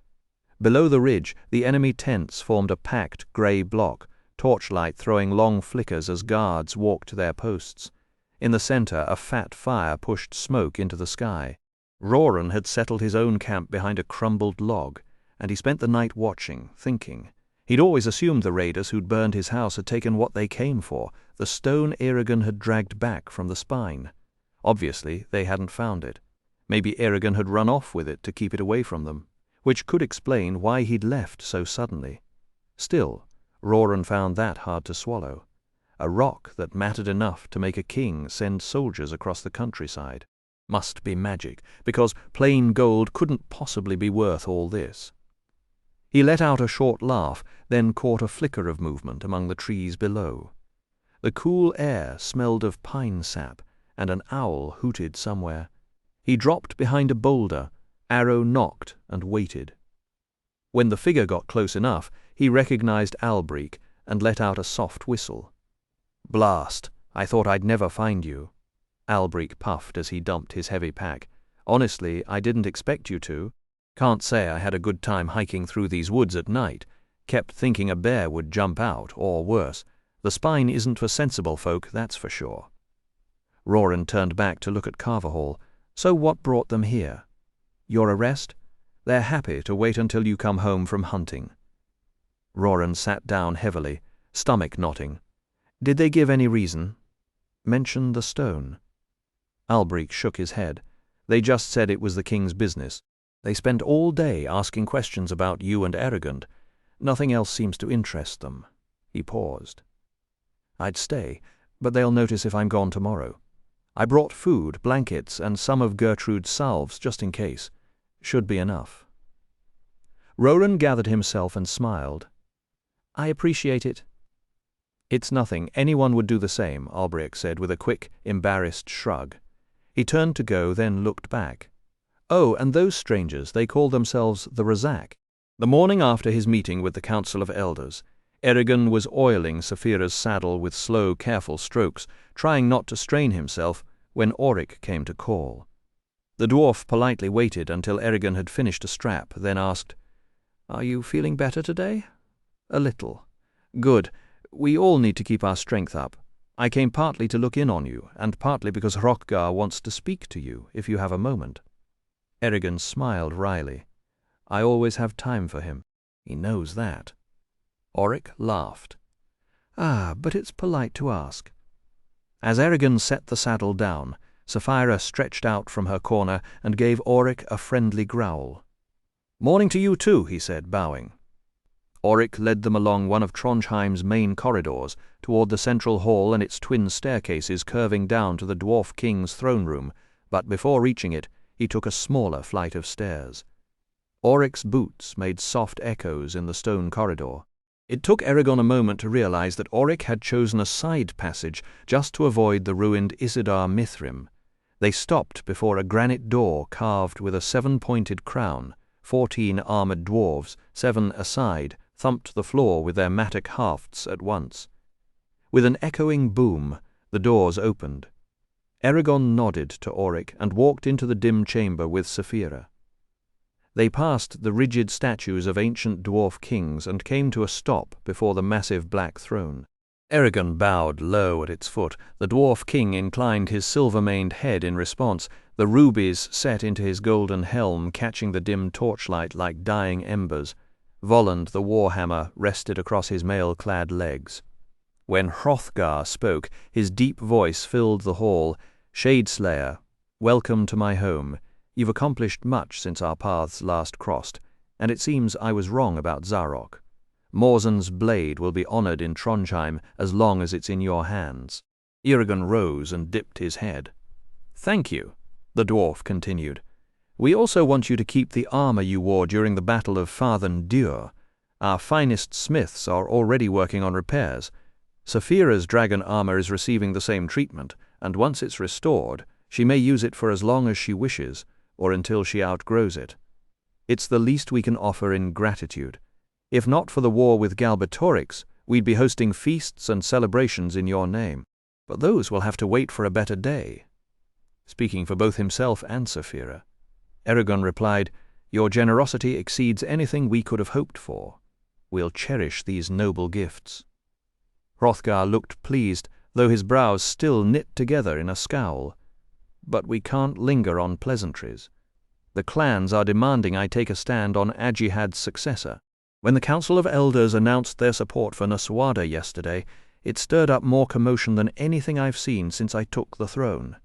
Below the ridge, the enemy tents formed a packed grey block, torchlight throwing long flickers as guards walked to their posts. In the centre, a fat fire pushed smoke into the sky. Roran had settled his own camp behind a crumbled log, and he spent the night watching, thinking. He'd always assumed the raiders who'd burned his house had taken what they came for, the stone Eragon had dragged back from the spine. Obviously, they hadn't found it. Maybe Eragon had run off with it to keep it away from them, which could explain why he'd left so suddenly. Still, Roran found that hard to swallow. A rock that mattered enough to make a king send soldiers across the countryside. Must be magic, because plain gold couldn't possibly be worth all this. He let out a short laugh, then caught a flicker of movement among the trees below. The cool air smelled of pine sap, and an owl hooted somewhere. He dropped behind a boulder, arrow nocked, and waited. When the figure got close enough, he recognized Albric and let out a soft whistle. "Blast! I thought I'd never find you." Albric puffed as he dumped his heavy pack. "Honestly, I didn't expect you to. Can't say I had a good time hiking through these woods at night. Kept thinking a bear would jump out, or worse. The spine isn't for sensible folk, that's for sure." Roran turned back to look at Carverhall. "So what brought them here? Your arrest? They're happy to wait until you come home from hunting." Roran sat down heavily, stomach knotting. "Did they give any reason?" "Mention the stone." Albric shook his head. "They just said it was the king's business. They spent all day asking questions about you and Eragon. Nothing else seems to interest them." He paused. "I'd stay, but they'll notice if I'm gone tomorrow. I brought food, blankets, and some of Gertrude's salves just in case. Should be enough." Roran gathered himself and smiled. "I appreciate it." "It's nothing. Anyone would do the same," Albric said with a quick, embarrassed shrug. He turned to go, then looked back. "Oh, and those strangers, they call themselves the Razak." The morning after his meeting with the Council of Elders, Eragon was oiling Saphira's saddle with slow, careful strokes, trying not to strain himself, when Auric came to call. The dwarf politely waited until Eragon had finished a strap, then asked, "Are you feeling better today?" "A little." "Good. We all need to keep our strength up. I came partly to look in on you, and partly because Hrothgar wants to speak to you, if you have a moment." Eragon smiled wryly. "I always have time for him. He knows that." Auric laughed. "Ah, but it's polite to ask." As Eragon set the saddle down, Saphira stretched out from her corner and gave Auric a friendly growl. "Morning to you too," he said, bowing. Auric led them along one of Trondheim's main corridors, toward the central hall and its twin staircases curving down to the dwarf king's throne room, but before reaching it, he took a smaller flight of stairs. Auric's boots made soft echoes in the stone corridor. It took Eragon a moment to realize that Auric had chosen a side passage just to avoid the ruined Isidar Mithrim. They stopped before a granite door carved with a 7-pointed crown. 14 armored dwarves, 7 aside, thumped the floor with their mattock hafts at once. With an echoing boom, the doors opened. Eragon nodded to Auric and walked into the dim chamber with Saphira. They passed the rigid statues of ancient dwarf kings and came to a stop before the massive black throne. Eragon bowed low at its foot. The dwarf king inclined his silver-maned head in response, the rubies set into his golden helm catching the dim torchlight like dying embers. Volund the warhammer rested across his mail-clad legs. When Hrothgar spoke, his deep voice filled the hall. "Shadeslayer, welcome to my home. You've accomplished much since our paths last crossed, and it seems I was wrong about Zarok. Morzen's blade will be honored in Trondheim as long as it's in your hands." Eragon rose and dipped his head. "Thank you," the dwarf continued. "We also want you to keep the armor you wore during the Battle of Farthen Dür. Our finest smiths are already working on repairs. Saphira's dragon armor is receiving the same treatment, and once it's restored, she may use it for as long as she wishes, or until she outgrows it. It's the least we can offer in gratitude. If not for the war with Galbatorix, we'd be hosting feasts and celebrations in your name. But those will have to wait for a better day." Speaking for both himself and Saphira, Eragon replied, "Your generosity exceeds anything we could have hoped for. We'll cherish these noble gifts." Hrothgar looked pleased, though his brows still knit together in a scowl. "But we can't linger on pleasantries. The clans are demanding I take a stand on Ajihad's successor. When the Council of Elders announced their support for Nasuada yesterday, it stirred up more commotion than anything I've seen since I took the throne.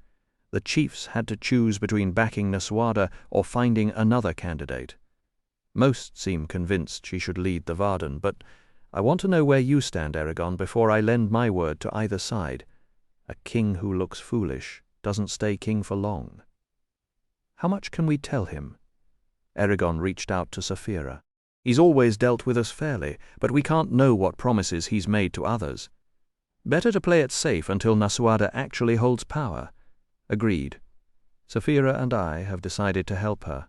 The chiefs had to choose between backing Nasuada or finding another candidate. Most seem convinced she should lead the Varden, but I want to know where you stand, Eragon, before I lend my word to either side. A king who looks foolish doesn't stay king for long." "How much can we tell him?" Eragon reached out to Saphira. "He's always dealt with us fairly, but we can't know what promises he's made to others. Better to play it safe until Nasuada actually holds power." "Agreed. Saphira and I have decided to help her.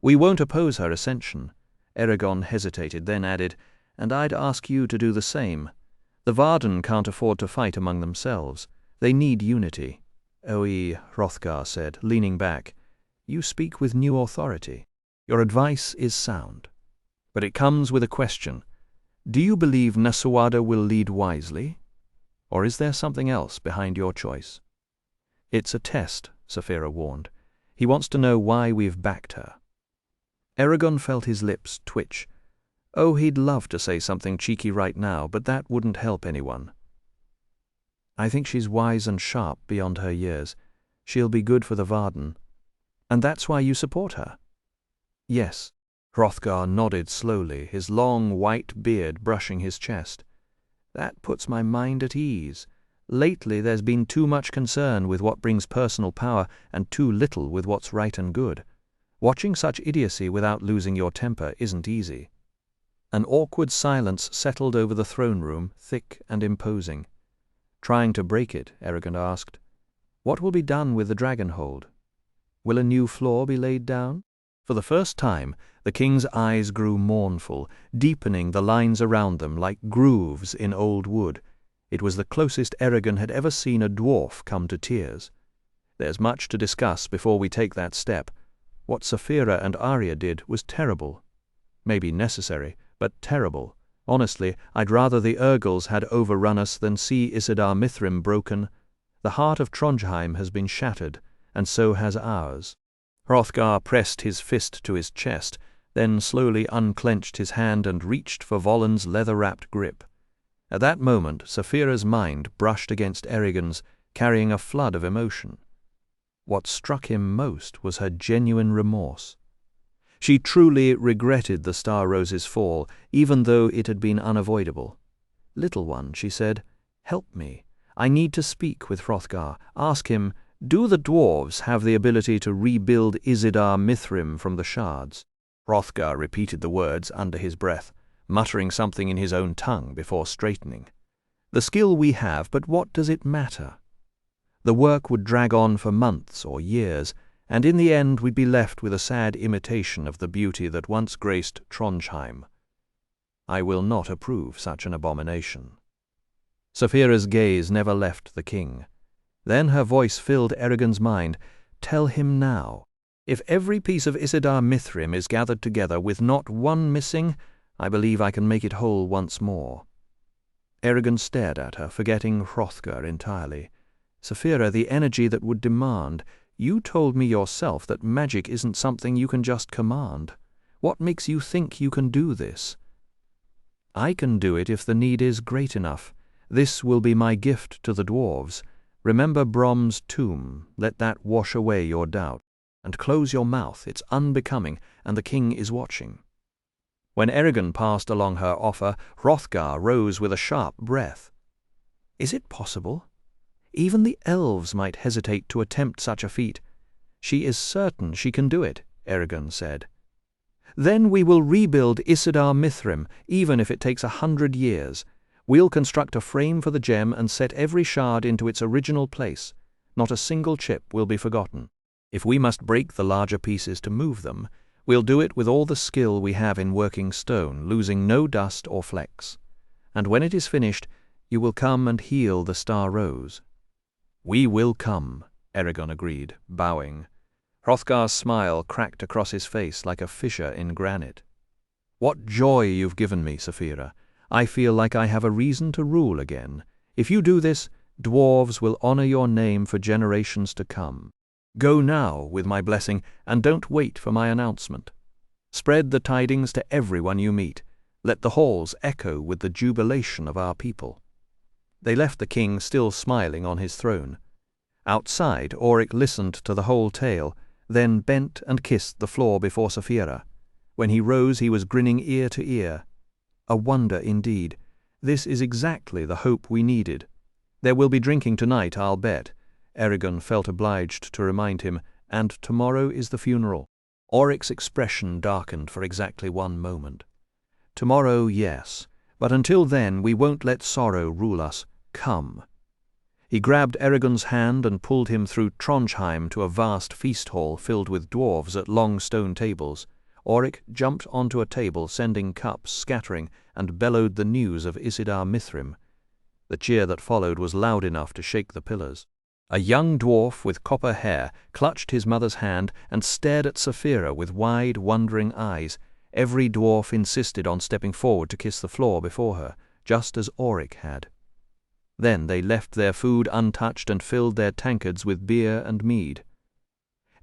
We won't oppose her ascension." Eragon hesitated, then added, "And I'd ask you to do the same. The Varden can't afford to fight among themselves. They need unity." "Oe," Hrothgar said, leaning back, "you speak with new authority. Your advice is sound. But it comes with a question. Do you believe Nasuada will lead wisely? Or is there something else behind your choice?" "It's a test," Saphira warned. "He wants to know why we've backed her." Eragon felt his lips twitch. Oh, he'd love to say something cheeky right now, but that wouldn't help anyone. "I think she's wise and sharp beyond her years. She'll be good for the Varden. And that's why you support her?" "Yes." Hrothgar nodded slowly, his long white beard brushing his chest. "That puts my mind at ease. Lately there's been too much concern with what brings personal power and too little with what's right and good. Watching such idiocy without losing your temper isn't easy." An awkward silence settled over the throne room, thick and imposing. Trying to break it, Eragon asked, "What will be done with the Dragonhold? Will a new floor be laid down?" For the first time, the king's eyes grew mournful, deepening the lines around them like grooves in old wood. It was the closest Eragon had ever seen a dwarf come to tears. "There's much to discuss before we take that step. What Saphira and Arya did was terrible. Maybe necessary, but terrible. Honestly, I'd rather the Urgles had overrun us than see Isidar Mithrim broken. The heart of Trondheim has been shattered, and so has ours." Hrothgar pressed his fist to his chest, then slowly unclenched his hand and reached for Volund's leather-wrapped grip. At that moment, Saphira's mind brushed against Eragon's, carrying a flood of emotion. What struck him most was her genuine remorse. She truly regretted the Star Rose's fall, even though it had been unavoidable. "Little one," she said, "help me. I need to speak with Hrothgar. Ask him, do the dwarves have the ability to rebuild Isidar Mithrim from the shards?" Hrothgar repeated the words under his breath, muttering something in his own tongue before straightening. The skill we have, but what does it matter? The work would drag on for months or years, and in the end we'd be left with a sad imitation of the beauty that once graced Trondheim. I will not approve such an abomination. Saphira's gaze never left the king. Then her voice filled Eragon's mind. Tell him now. If every piece of Isidar Mithrim is gathered together with not one missing, I believe I can make it whole once more. Eragon stared at her, forgetting Hrothgar entirely. Saphira, the energy that would demand. You told me yourself that magic isn't something you can just command. What makes you think you can do this? I can do it if the need is great enough. This will be my gift to the dwarves. Remember Brom's tomb. Let that wash away your doubt. And close your mouth. It's unbecoming, and the king is watching. When Eragon passed along her offer, Hrothgar rose with a sharp breath. Is it possible? Even the elves might hesitate to attempt such a feat. She is certain she can do it, Eragon said. Then we will rebuild Isidar Mithrim, even if it takes 100 years. We'll construct a frame for the gem and set every shard into its original place. Not a single chip will be forgotten. If we must break the larger pieces to move them, we'll do it with all the skill we have in working stone, losing no dust or flecks. And when it is finished, you will come and heal the Star Rose. We will come, Eragon agreed, bowing. Hrothgar's smile cracked across his face like a fissure in granite. What joy you've given me, Saphira. I feel like I have a reason to rule again. If you do this, dwarves will honor your name for generations to come. Go now with my blessing, and don't wait for my announcement. Spread the tidings to everyone you meet. Let the halls echo with the jubilation of our people. They left the king still smiling on his throne. Outside, Auric listened to the whole tale, then bent and kissed the floor before Saphira. When he rose, he was grinning ear to ear. A wonder indeed. This is exactly the hope we needed. There will be drinking tonight, I'll bet. Eragon felt obliged to remind him, and tomorrow is the funeral. Auric's expression darkened for exactly one moment. Tomorrow, yes, but until then we won't let sorrow rule us. Come. He grabbed Eragon's hand and pulled him through Trondheim to a vast feast hall filled with dwarves at long stone tables. Auric jumped onto a table, sending cups scattering, and bellowed the news of Isidar Mithrim. The cheer that followed was loud enough to shake the pillars. A young dwarf with copper hair clutched his mother's hand and stared at Saphira with wide, wondering eyes. Every dwarf insisted on stepping forward to kiss the floor before her, just as Auric had. Then they left their food untouched and filled their tankards with beer and mead.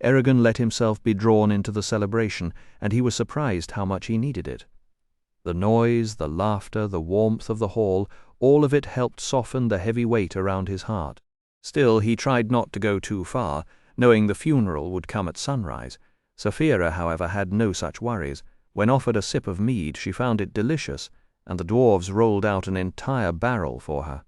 Eragon let himself be drawn into the celebration, and he was surprised how much he needed it. The noise, the laughter, the warmth of the hall, all of it helped soften the heavy weight around his heart. Still, he tried not to go too far, knowing the funeral would come at sunrise. Saphira, however, had no such worries. When offered a sip of mead, she found it delicious, and the dwarves rolled out an entire barrel for her.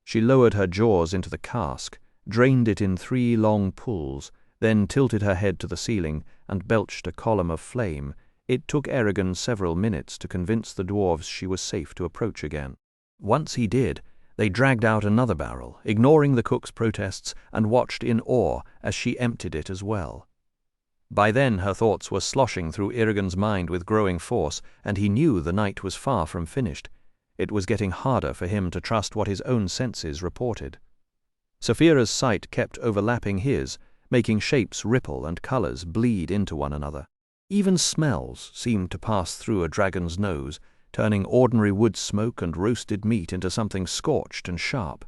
She lowered her jaws into the cask, drained it in 3 long pulls, then tilted her head to the ceiling and belched a column of flame. It took Eragon several minutes to convince the dwarves she was safe to approach again. Once he did, they dragged out another barrel, ignoring the cook's protests, and watched in awe as she emptied it as well. By then her thoughts were sloshing through Eragon's mind with growing force, and he knew the night was far from finished. It was getting harder for him to trust what his own senses reported. Saphira's sight kept overlapping his, making shapes ripple and colors bleed into one another. Even smells seemed to pass through a dragon's nose, turning ordinary wood smoke and roasted meat into something scorched and sharp.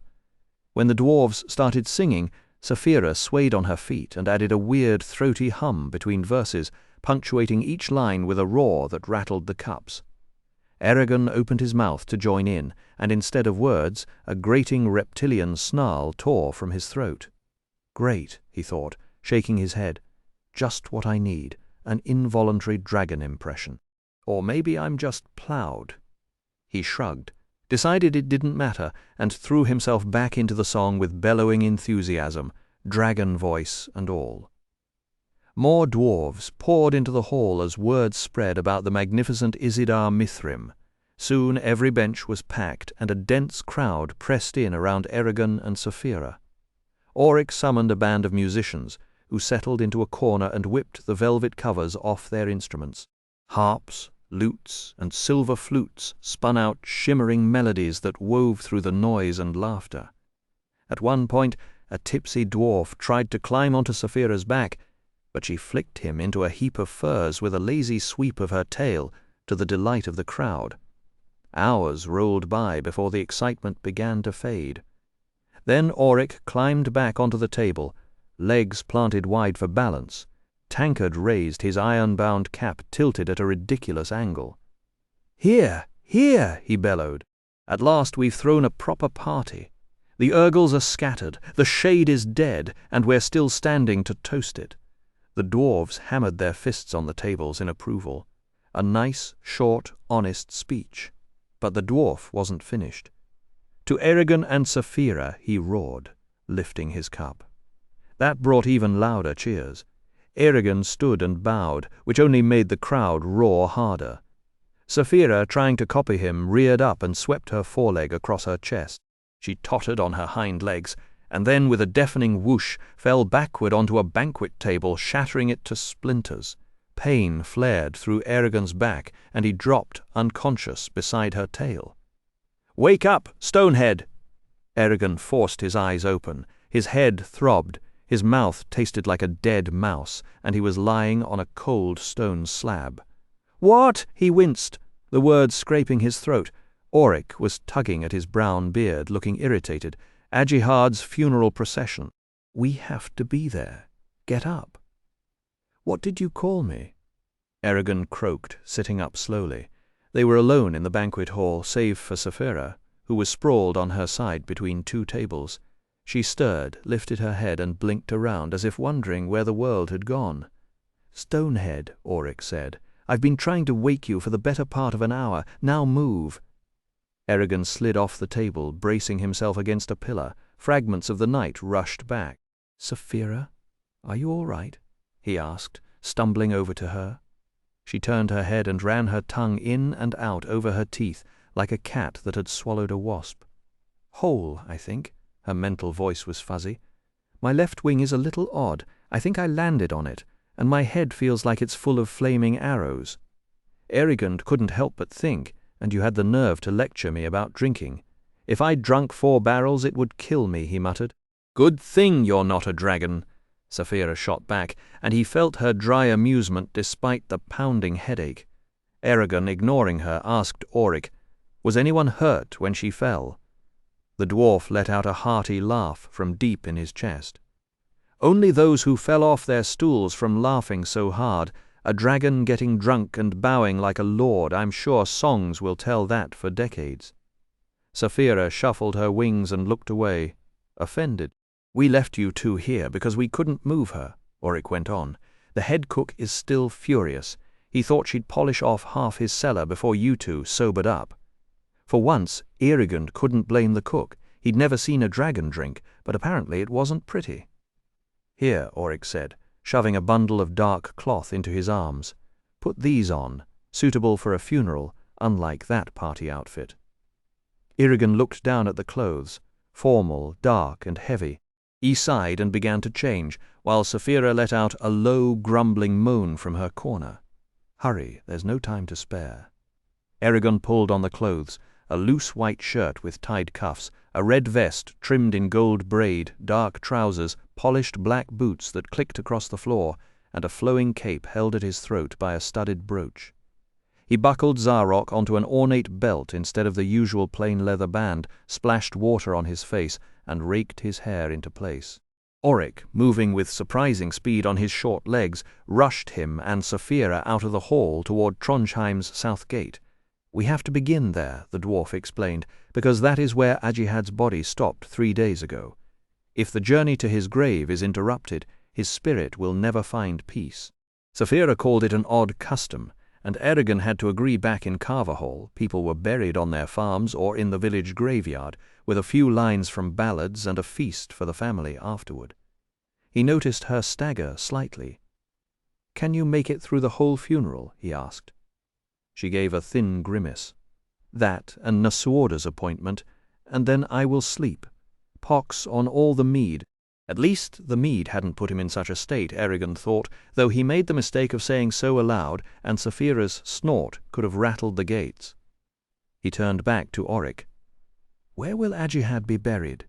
When the dwarves started singing, Saphira swayed on her feet and added a weird throaty hum between verses, punctuating each line with a roar that rattled the cups. Eragon opened his mouth to join in, and instead of words, a grating reptilian snarl tore from his throat. Great, he thought, shaking his head. Just what I need, an involuntary dragon impression. Or maybe I'm just ploughed. He shrugged, decided it didn't matter, and threw himself back into the song with bellowing enthusiasm, dragon voice and all. More dwarves poured into the hall as word spread about the magnificent Isidar Mithrim. Soon every bench was packed, and a dense crowd pressed in around Eragon and Saphira. Auric summoned a band of musicians, who settled into a corner and whipped the velvet covers off their instruments. Harps, lutes, and silver flutes spun out shimmering melodies that wove through the noise and laughter. At one point, a tipsy dwarf tried to climb onto Saphira's back, but she flicked him into a heap of furs with a lazy sweep of her tail, to the delight of the crowd. Hours rolled by before the excitement began to fade. Then Auric climbed back onto the table, legs planted wide for balance. Tankard raised, his iron-bound cap tilted at a ridiculous angle. "Here, here," he bellowed. "At last we've thrown a proper party. The Urgles are scattered, the shade is dead, and we're still standing to toast it." The dwarves hammered their fists on the tables in approval. A nice, short, honest speech. But the dwarf wasn't finished. To Eragon and Saphira he roared, lifting his cup. That brought even louder cheers. Eragon stood and bowed, which only made the crowd roar harder. Saphira, trying to copy him, reared up and swept her foreleg across her chest. She tottered on her hind legs, and then with a deafening whoosh fell backward onto a banquet table, shattering it to splinters. Pain flared through Eragon's back, and he dropped, unconscious, beside her tail. "Wake up, Stonehead!" Eragon forced his eyes open. His head throbbed, his mouth tasted like a dead mouse, and he was lying on a cold stone slab. "What?" he winced, the words scraping his throat. Auric was tugging at his brown beard, looking irritated. "Ajihad's funeral procession. We have to be there. Get up." "What did you call me?" Eragon croaked, sitting up slowly. They were alone in the banquet hall, save for Saphira, who was sprawled on her side between two tables. She stirred, lifted her head, and blinked around, as if wondering where the world had gone. "Stonehead," Auric said, "I've been trying to wake you for the better part of an hour. Now move." Eragon slid off the table, bracing himself against a pillar. Fragments of the night rushed back. "Saphira, are you all right?" he asked, stumbling over to her. She turned her head and ran her tongue in and out over her teeth, like a cat that had swallowed a wasp. "Whole, I think." Her mental voice was fuzzy. "My left wing is a little odd. I think I landed on it, and my head feels like it's full of flaming arrows." Eragon couldn't help but think, "And you had the nerve to lecture me about drinking. If I'd drunk 4 barrels it would kill me," he muttered. "Good thing you're not a dragon," Saphira shot back, and he felt her dry amusement despite the pounding headache. Eragon, ignoring her, asked Auric, "Was anyone hurt when she fell?" The dwarf let out a hearty laugh from deep in his chest. "Only those who fell off their stools from laughing so hard. A dragon getting drunk and bowing like a lord, I'm sure songs will tell that for decades." Saphira shuffled her wings and looked away, offended. "We left you two here because we couldn't move her," Auric went on. "The head cook is still furious. He thought she'd polish off half his cellar before you two sobered up." For once, Eragon couldn't blame the cook. He'd never seen a dragon drink, but apparently it wasn't pretty. "Here," Auric said, shoving a bundle of dark cloth into his arms. "Put these on, suitable for a funeral, unlike that party outfit." Eragon looked down at the clothes, formal, dark, and heavy. He sighed and began to change, while Saphira let out a low, grumbling moan from her corner. "Hurry, there's no time to spare." Eragon pulled on the clothes, a loose white shirt with tied cuffs, a red vest trimmed in gold braid, dark trousers, polished black boots that clicked across the floor, and a flowing cape held at his throat by a studded brooch. He buckled Zarok onto an ornate belt instead of the usual plain leather band, splashed water on his face, and raked his hair into place. Auric, moving with surprising speed on his short legs, rushed him and Saphira out of the hall toward Trondheim's south gate. "We have to begin there," the dwarf explained, "because that is where Ajihad's body stopped 3 days ago. If the journey to his grave is interrupted, his spirit will never find peace." Saphira called it an odd custom, and Eragon had to agree. Back in Carverhall, people were buried on their farms or in the village graveyard, with a few lines from ballads and a feast for the family afterward. He noticed her stagger slightly. "Can you make it through the whole funeral?" he asked. She gave a thin grimace. "That and Nasuoda's appointment, and then I will sleep. Pox on all the mead." At least the mead hadn't put him in such a state, Eragon thought, though he made the mistake of saying so aloud, and Saphira's snort could have rattled the gates. He turned back to Oric. "Where will Ajihad be buried?"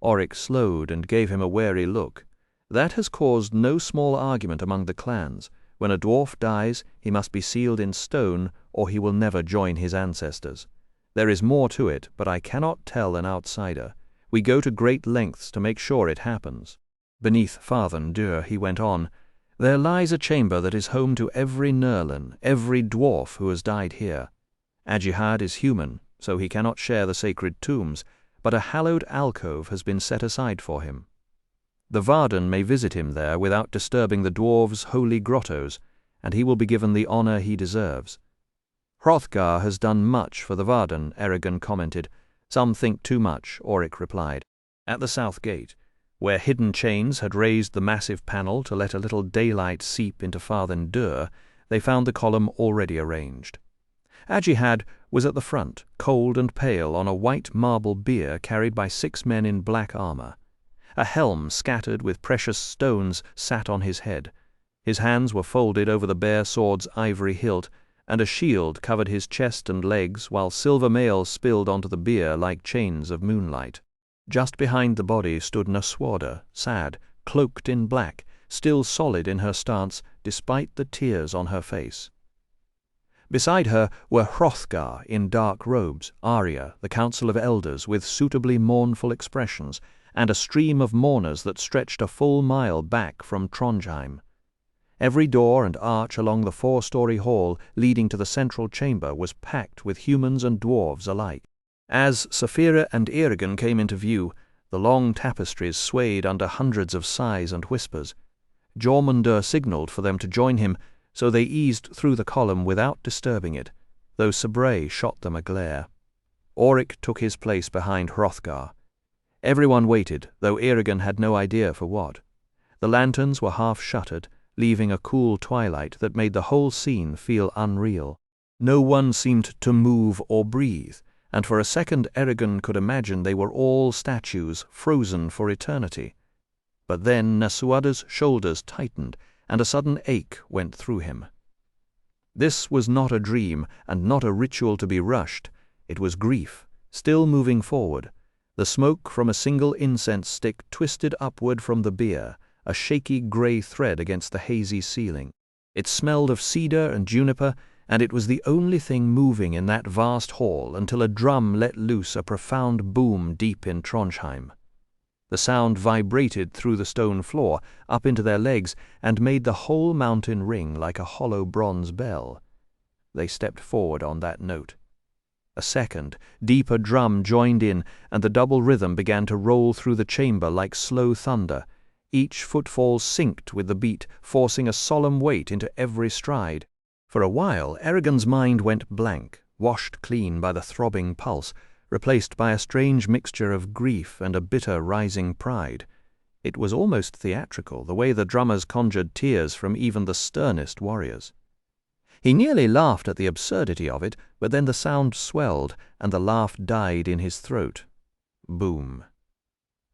Oric slowed and gave him a wary look. That has caused no small argument among the clans. When a dwarf dies, he must be sealed in stone, or he will never join his ancestors. There is more to it, but I cannot tell an outsider. We go to great lengths to make sure it happens. Beneath Farthen Deur, he went on, there lies a chamber that is home to every Nerlin, every dwarf who has died here. Ajihad is human, so he cannot share the sacred tombs, but a hallowed alcove has been set aside for him. The Varden may visit him there without disturbing the dwarves' holy grottos, and he will be given the honor he deserves. Hrothgar has done much for the Varden, Eragon commented. Some think too much, Oric replied. At the south gate, where hidden chains had raised the massive panel to let a little daylight seep into Farthen Deur, they found the column already arranged. Ajihad was at the front, cold and pale, on a white marble bier carried by 6 men in black armor. A helm scattered with precious stones sat on his head. His hands were folded over the bare sword's ivory hilt, and a shield covered his chest and legs, while silver mail spilled onto the bier like chains of moonlight. Just behind the body stood Nasuoda, sad, cloaked in black, still solid in her stance despite the tears on her face. Beside her were Hrothgar in dark robes, Arya, the Council of Elders, with suitably mournful expressions, and a stream of mourners that stretched a full mile back from Trondheim. Every door and arch along the 4-story hall leading to the central chamber was packed with humans and dwarves alike. As Saphira and Eragon came into view, the long tapestries swayed under hundreds of sighs and whispers. Jormungandr signalled for them to join him, so they eased through the column without disturbing it, though Sabray shot them a glare. Oric took his place behind Hrothgar. Everyone waited, though Eragon had no idea for what. The lanterns were half-shuttered, leaving a cool twilight that made the whole scene feel unreal. No one seemed to move or breathe, and for a second Eragon could imagine they were all statues frozen for eternity. But then Nasuoda's shoulders tightened, and a sudden ache went through him. This was not a dream, and not a ritual to be rushed. It was grief, still moving forward. The smoke from a single incense stick twisted upward from the bier, a shaky grey thread against the hazy ceiling. It smelled of cedar and juniper, and it was the only thing moving in that vast hall until a drum let loose a profound boom deep in Trondheim. The sound vibrated through the stone floor, up into their legs, and made the whole mountain ring like a hollow bronze bell. They stepped forward on that note. A second, deeper drum joined in, and the double rhythm began to roll through the chamber like slow thunder. Each footfall synced with the beat, forcing a solemn weight into every stride. For a while, Eragon's mind went blank, washed clean by the throbbing pulse, replaced by a strange mixture of grief and a bitter rising pride. It was almost theatrical, the way the drummers conjured tears from even the sternest warriors. He nearly laughed at the absurdity of it, but then the sound swelled, and the laugh died in his throat. Boom.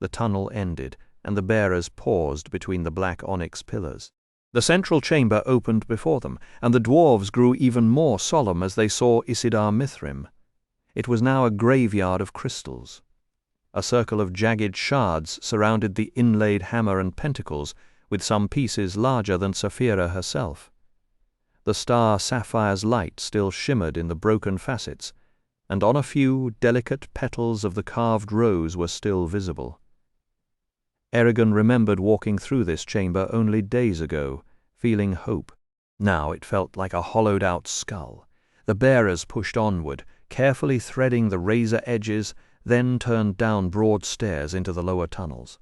The tunnel ended, and the bearers paused between the black onyx pillars. The central chamber opened before them, and the dwarves grew even more solemn as they saw Isidar Mithrim. It was now a graveyard of crystals. A circle of jagged shards surrounded the inlaid hammer and pentacles, with some pieces larger than Saphira herself. The star sapphire's light still shimmered in the broken facets, and on a few delicate petals of the carved rose were still visible. Eragon remembered walking through this chamber only days ago, feeling hope. Now it felt like a hollowed-out skull. The bearers pushed onward, carefully threading the razor edges, then turned down broad stairs into the lower tunnels.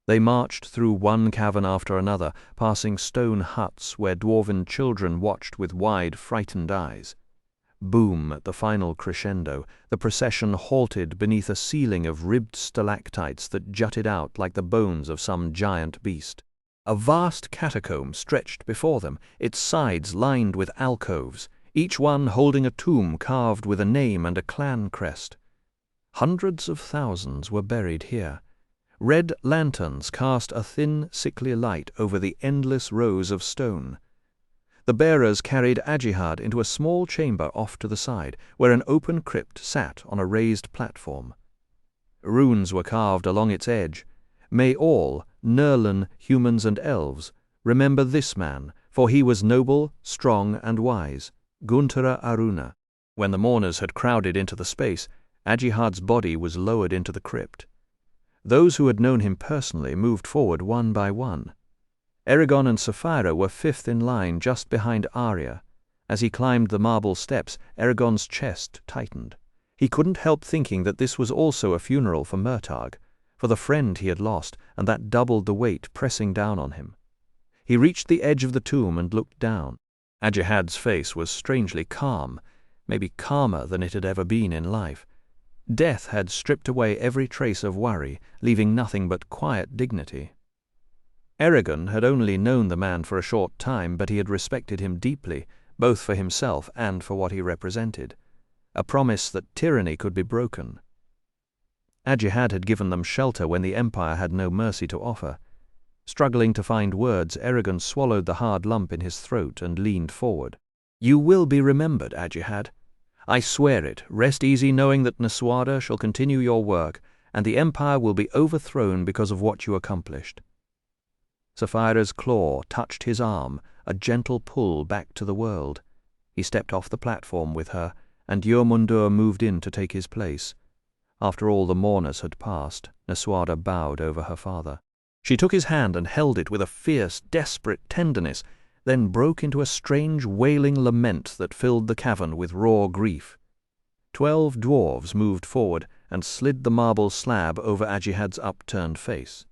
They marched through one cavern after another, passing stone huts where dwarven children watched with wide, frightened eyes. Boom at the final crescendo, the procession halted beneath a ceiling of ribbed stalactites that jutted out like the bones of some giant beast. A vast catacomb stretched before them, its sides lined with alcoves, each one holding a tomb carved with a name and a clan crest. Hundreds of thousands were buried here. Red lanterns cast a thin, sickly light over the endless rows of stone. The bearers carried Ajihad into a small chamber off to the side, where an open crypt sat on a raised platform. Runes were carved along its edge. May all, Nerlan, humans and elves, remember this man, for he was noble, strong and wise, Guntara Aruna. When the mourners had crowded into the space, Ajihad's body was lowered into the crypt. Those who had known him personally moved forward one by one. Eragon and Sapphira were fifth in line just behind Arya. As he climbed the marble steps, Eragon's chest tightened. He couldn't help thinking that this was also a funeral for Murtagh, for the friend he had lost, and that doubled the weight pressing down on him. He reached the edge of the tomb and looked down. Ajihad's face was strangely calm, maybe calmer than it had ever been in life. Death had stripped away every trace of worry, leaving nothing but quiet dignity. Eragon had only known the man for a short time, but he had respected him deeply, both for himself and for what he represented. A promise that tyranny could be broken. Ajihad had given them shelter when the Empire had no mercy to offer. Struggling to find words, Eragon swallowed the hard lump in his throat and leaned forward. "You will be remembered, Ajihad. I swear it. Rest easy knowing that Naswada shall continue your work, and the Empire will be overthrown because of what you accomplished." Sapphira's claw touched his arm, a gentle pull back to the world. He stepped off the platform with her, and Jormundur moved in to take his place. After all the mourners had passed, Naswada bowed over her father. She took his hand and held it with a fierce, desperate tenderness, then broke into a strange wailing lament that filled the cavern with raw grief. 12 dwarves moved forward and slid the marble slab over Ajihad's upturned face,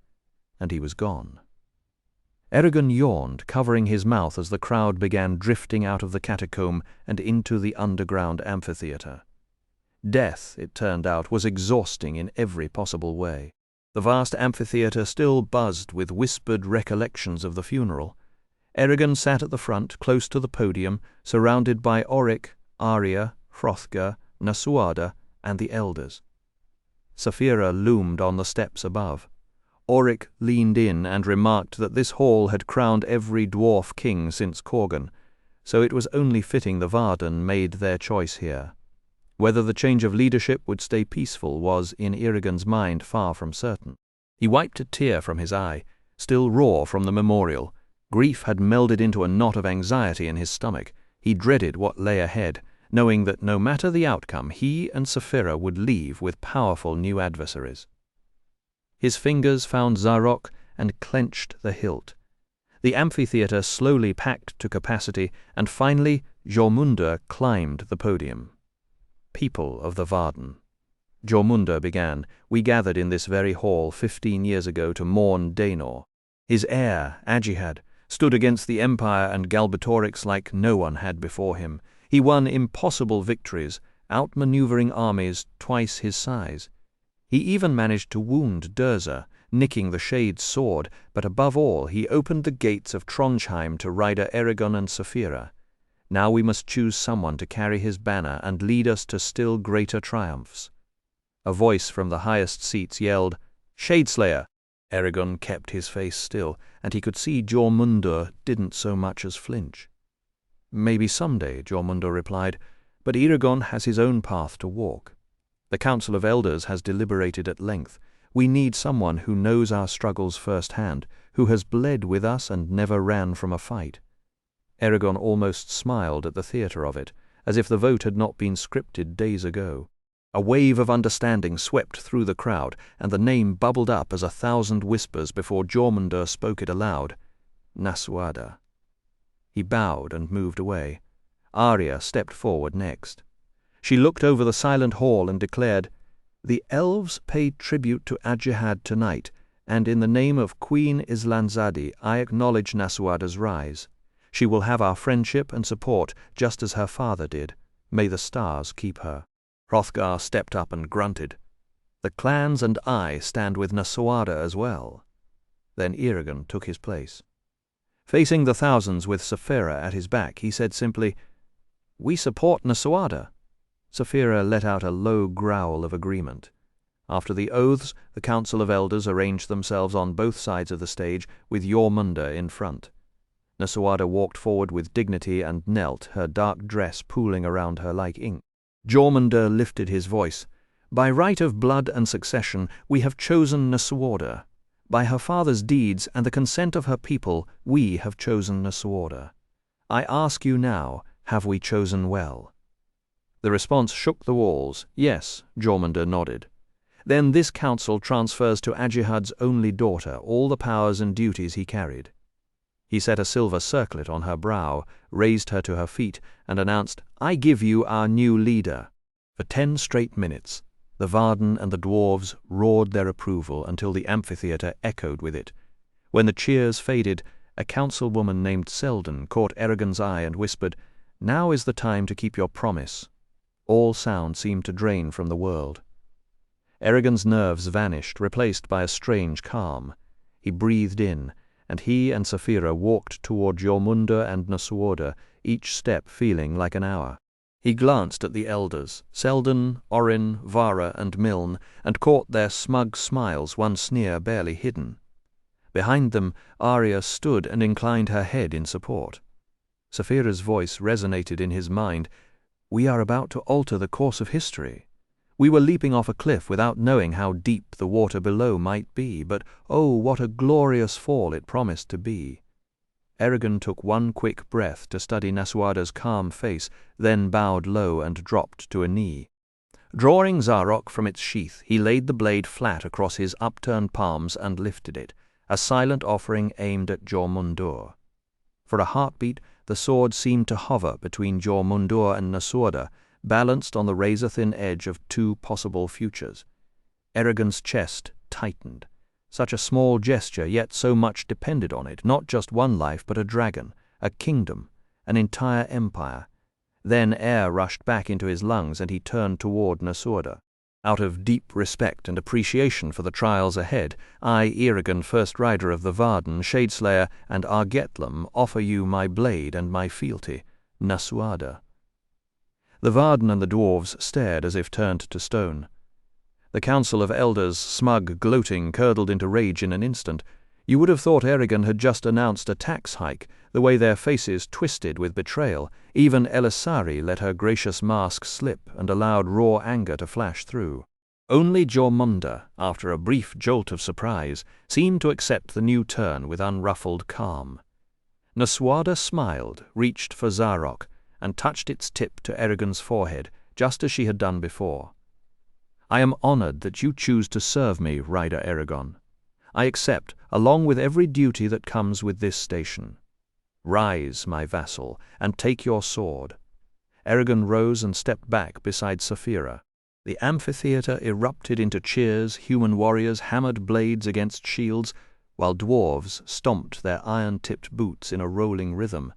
and he was gone. Eragon yawned, covering his mouth as the crowd began drifting out of the catacomb and into the underground amphitheatre. Death, it turned out, was exhausting in every possible way. The vast amphitheatre still buzzed with whispered recollections of the funeral. Eragon sat at the front, close to the podium, surrounded by Oric, Arya, Hrothgar, Naswada, and the elders. Sapphira loomed on the steps above. Oric leaned in and remarked that this hall had crowned every dwarf king since Korgan, so it was only fitting the Varden made their choice here. Whether the change of leadership would stay peaceful was, in Eragon's mind, far from certain. He wiped a tear from his eye, still raw from the memorial. Grief had melded into a knot of anxiety in his stomach. He dreaded what lay ahead, knowing that no matter the outcome, he and Sapphira would leave with powerful new adversaries. His fingers found Zarok and clenched the hilt. The amphitheatre slowly packed to capacity, and finally Jormundur climbed the podium. "People of the Varden," Jormundur began, "we gathered in this very hall 15 years ago to mourn Daenor. His heir, Ajihad, stood against the Empire and Galbatorix like no one had before him. He won impossible victories, outmaneuvering armies twice his size. He even managed to wound Durza, nicking the Shade's sword, but above all he opened the gates of Trondheim to rider Eragon and Sapphira. Now we must choose someone to carry his banner and lead us to still greater triumphs." A voice from the highest seats yelled, "Shadeslayer!" Eragon kept his face still, and he could see Jormundur didn't so much as flinch. "Maybe someday," Jormundur replied, "but Eragon has his own path to walk. The Council of Elders has deliberated at length. We need someone who knows our struggles firsthand, who has bled with us and never ran from a fight." Eragon almost smiled at the theatre of it, as if the vote had not been scripted days ago. A wave of understanding swept through the crowd, and the name bubbled up as 1,000 whispers before Jormundur spoke it aloud. "Naswada." He bowed and moved away. Arya stepped forward next. She looked over the silent hall and declared, "The elves paid tribute to Ajihad tonight, and in the name of Queen Islanzadi I acknowledge Naswada's rise. She will have our friendship and support, just as her father did. May the stars keep her." Hrothgar stepped up and grunted. "The clans and I stand with Naswada as well." Then Eragon took his place. Facing the thousands with Saphira at his back, he said simply, "We support Nasuada." Saphira let out a low growl of agreement. After the oaths, the Council of Elders arranged themselves on both sides of the stage, with Jormungandr in front. Nasuada walked forward with dignity and knelt, her dark dress pooling around her like ink. Jormungandr lifted his voice. "By right of blood and succession, we have chosen Nasuada. By her father's deeds and the consent of her people, we have chosen Nasuada. I ask you now, have we chosen well?" The response shook the walls. Yes, Jormungandr nodded. Then this council transfers to Ajihad's only daughter all the powers and duties he carried. He set a silver circlet on her brow, raised her to her feet, and announced, "I give you our new leader." For 10 straight minutes, the Varden and the dwarves roared their approval until the amphitheatre echoed with it. When the cheers faded, a councilwoman named Selden caught Eragon's eye and whispered, "Now is the time to keep your promise." All sound seemed to drain from the world. Eragon's nerves vanished, replaced by a strange calm. He breathed in, and he and Saphira walked toward Jormungandr and Nasuada, each step feeling like an hour. He glanced at the elders, Selden, Orin, Vara, and Milne, and caught their smug smiles, one sneer barely hidden. Behind them, Arya stood and inclined her head in support. Saphira's voice resonated in his mind. "We are about to alter the course of history. We were leaping off a cliff without knowing how deep the water below might be, but oh, what a glorious fall it promised to be." Eragon took one quick breath to study Nasuada's calm face, then bowed low and dropped to a knee. Drawing Zarok from its sheath, he laid the blade flat across his upturned palms and lifted it, a silent offering aimed at Jormungandr. For a heartbeat, the sword seemed to hover between Jormungandr and Nasuada, balanced on the razor-thin edge of 2 possible futures. Eragon's chest tightened. Such a small gesture, yet so much depended on it, not just one life, but a dragon, a kingdom, an entire empire. Then air rushed back into his lungs and he turned toward Nasuada. "Out of deep respect and appreciation for the trials ahead, I, Eragon, First Rider of the Varden, Shadeslayer, and Argetlam, offer you my blade and my fealty, Nasuada." The Varden and the dwarves stared as if turned to stone. The Council of Elders, smug, gloating, curdled into rage in an instant. You would have thought Eragon had just announced a tax hike, the way their faces twisted with betrayal. Even Elisari let her gracious mask slip and allowed raw anger to flash through. Only Jormungandr, after a brief jolt of surprise, seemed to accept the new turn with unruffled calm. Nasuada smiled, reached for Zarok, and touched its tip to Eragon's forehead, just as she had done before. "I am honored that you choose to serve me, Rider Eragon. I accept, along with every duty that comes with this station. Rise, my vassal, and take your sword." Eragon rose and stepped back beside Saphira. The amphitheatre erupted into cheers, human warriors hammered blades against shields, while dwarves stomped their iron-tipped boots in a rolling rhythm.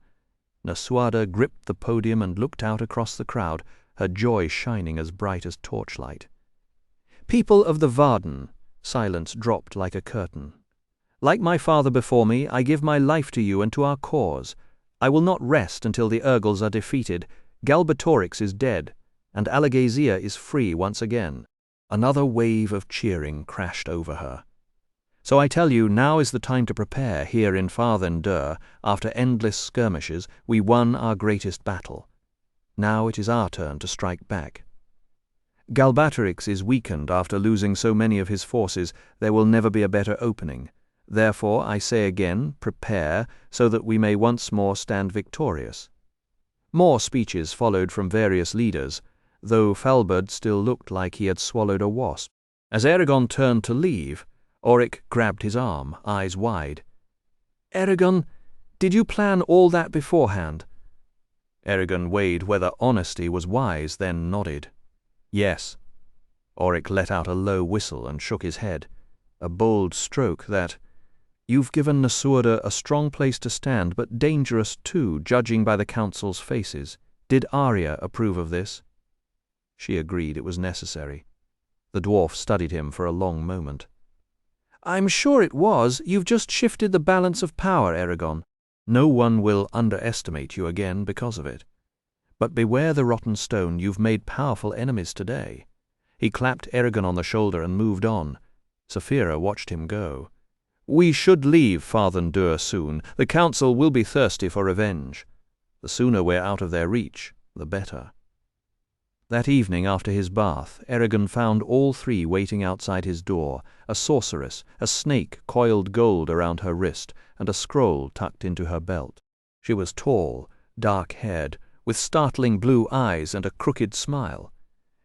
Nasuada gripped the podium and looked out across the crowd, her joy shining as bright as torchlight. "People of the Varden," silence dropped like a curtain. "Like my father before me, I give my life to you and to our cause. I will not rest until the Urgals are defeated, Galbatorix is dead, and Alagaezia is free once again." Another wave of cheering crashed over her. "So I tell you, now is the time to prepare. Here in Farthen-Dur, after endless skirmishes, we won our greatest battle. Now it is our turn to strike back. Galbatorix is weakened after losing so many of his forces. There will never be a better opening. Therefore, I say again, prepare, so that we may once more stand victorious." More speeches followed from various leaders, though Falberd still looked like he had swallowed a wasp. As Eragon turned to leave, Auric grabbed his arm, eyes wide. "Eragon, did you plan all that beforehand?" Eragon weighed whether honesty was wise, then nodded. "Yes." Auric let out a low whistle and shook his head. "A bold stroke, that. You've given Nasuada a strong place to stand, but dangerous too, judging by the council's faces. Did Arya approve of this?" She agreed it was necessary. The dwarf studied him for a long moment. I'm sure it was. You've just shifted the balance of power, Eragon. No one will underestimate you again because of it. But beware the rotten stone. You've made powerful enemies today. He clapped Eragon on the shoulder and moved on. Saphira watched him go. We should leave Farthen-Dur soon. The council will be thirsty for revenge. The sooner we're out of their reach, the better. That evening after his bath, Eragon found all three waiting outside his door, a sorceress, a snake coiled gold around her wrist, and a scroll tucked into her belt. She was tall, dark-haired, with startling blue eyes and a crooked smile.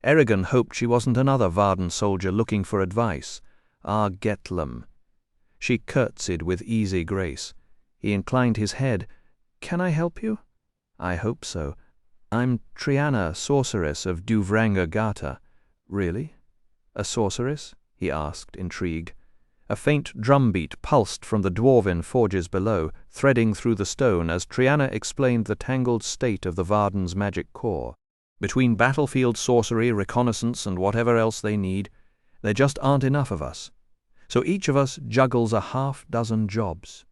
Eragon hoped she wasn't another Varden soldier looking for advice. Ah, Gethlem. She curtsied with easy grace. He inclined his head. Can I help you? I hope so. I'm Triana, sorceress of Duvrangar Gata. Really? A sorceress? He asked, intrigued. A faint drumbeat pulsed from the dwarven forges below, threading through the stone as Triana explained the tangled state of the Varden's magic core. Between battlefield sorcery, reconnaissance, and whatever else they need, there just aren't enough of us. So each of us juggles a half-dozen jobs.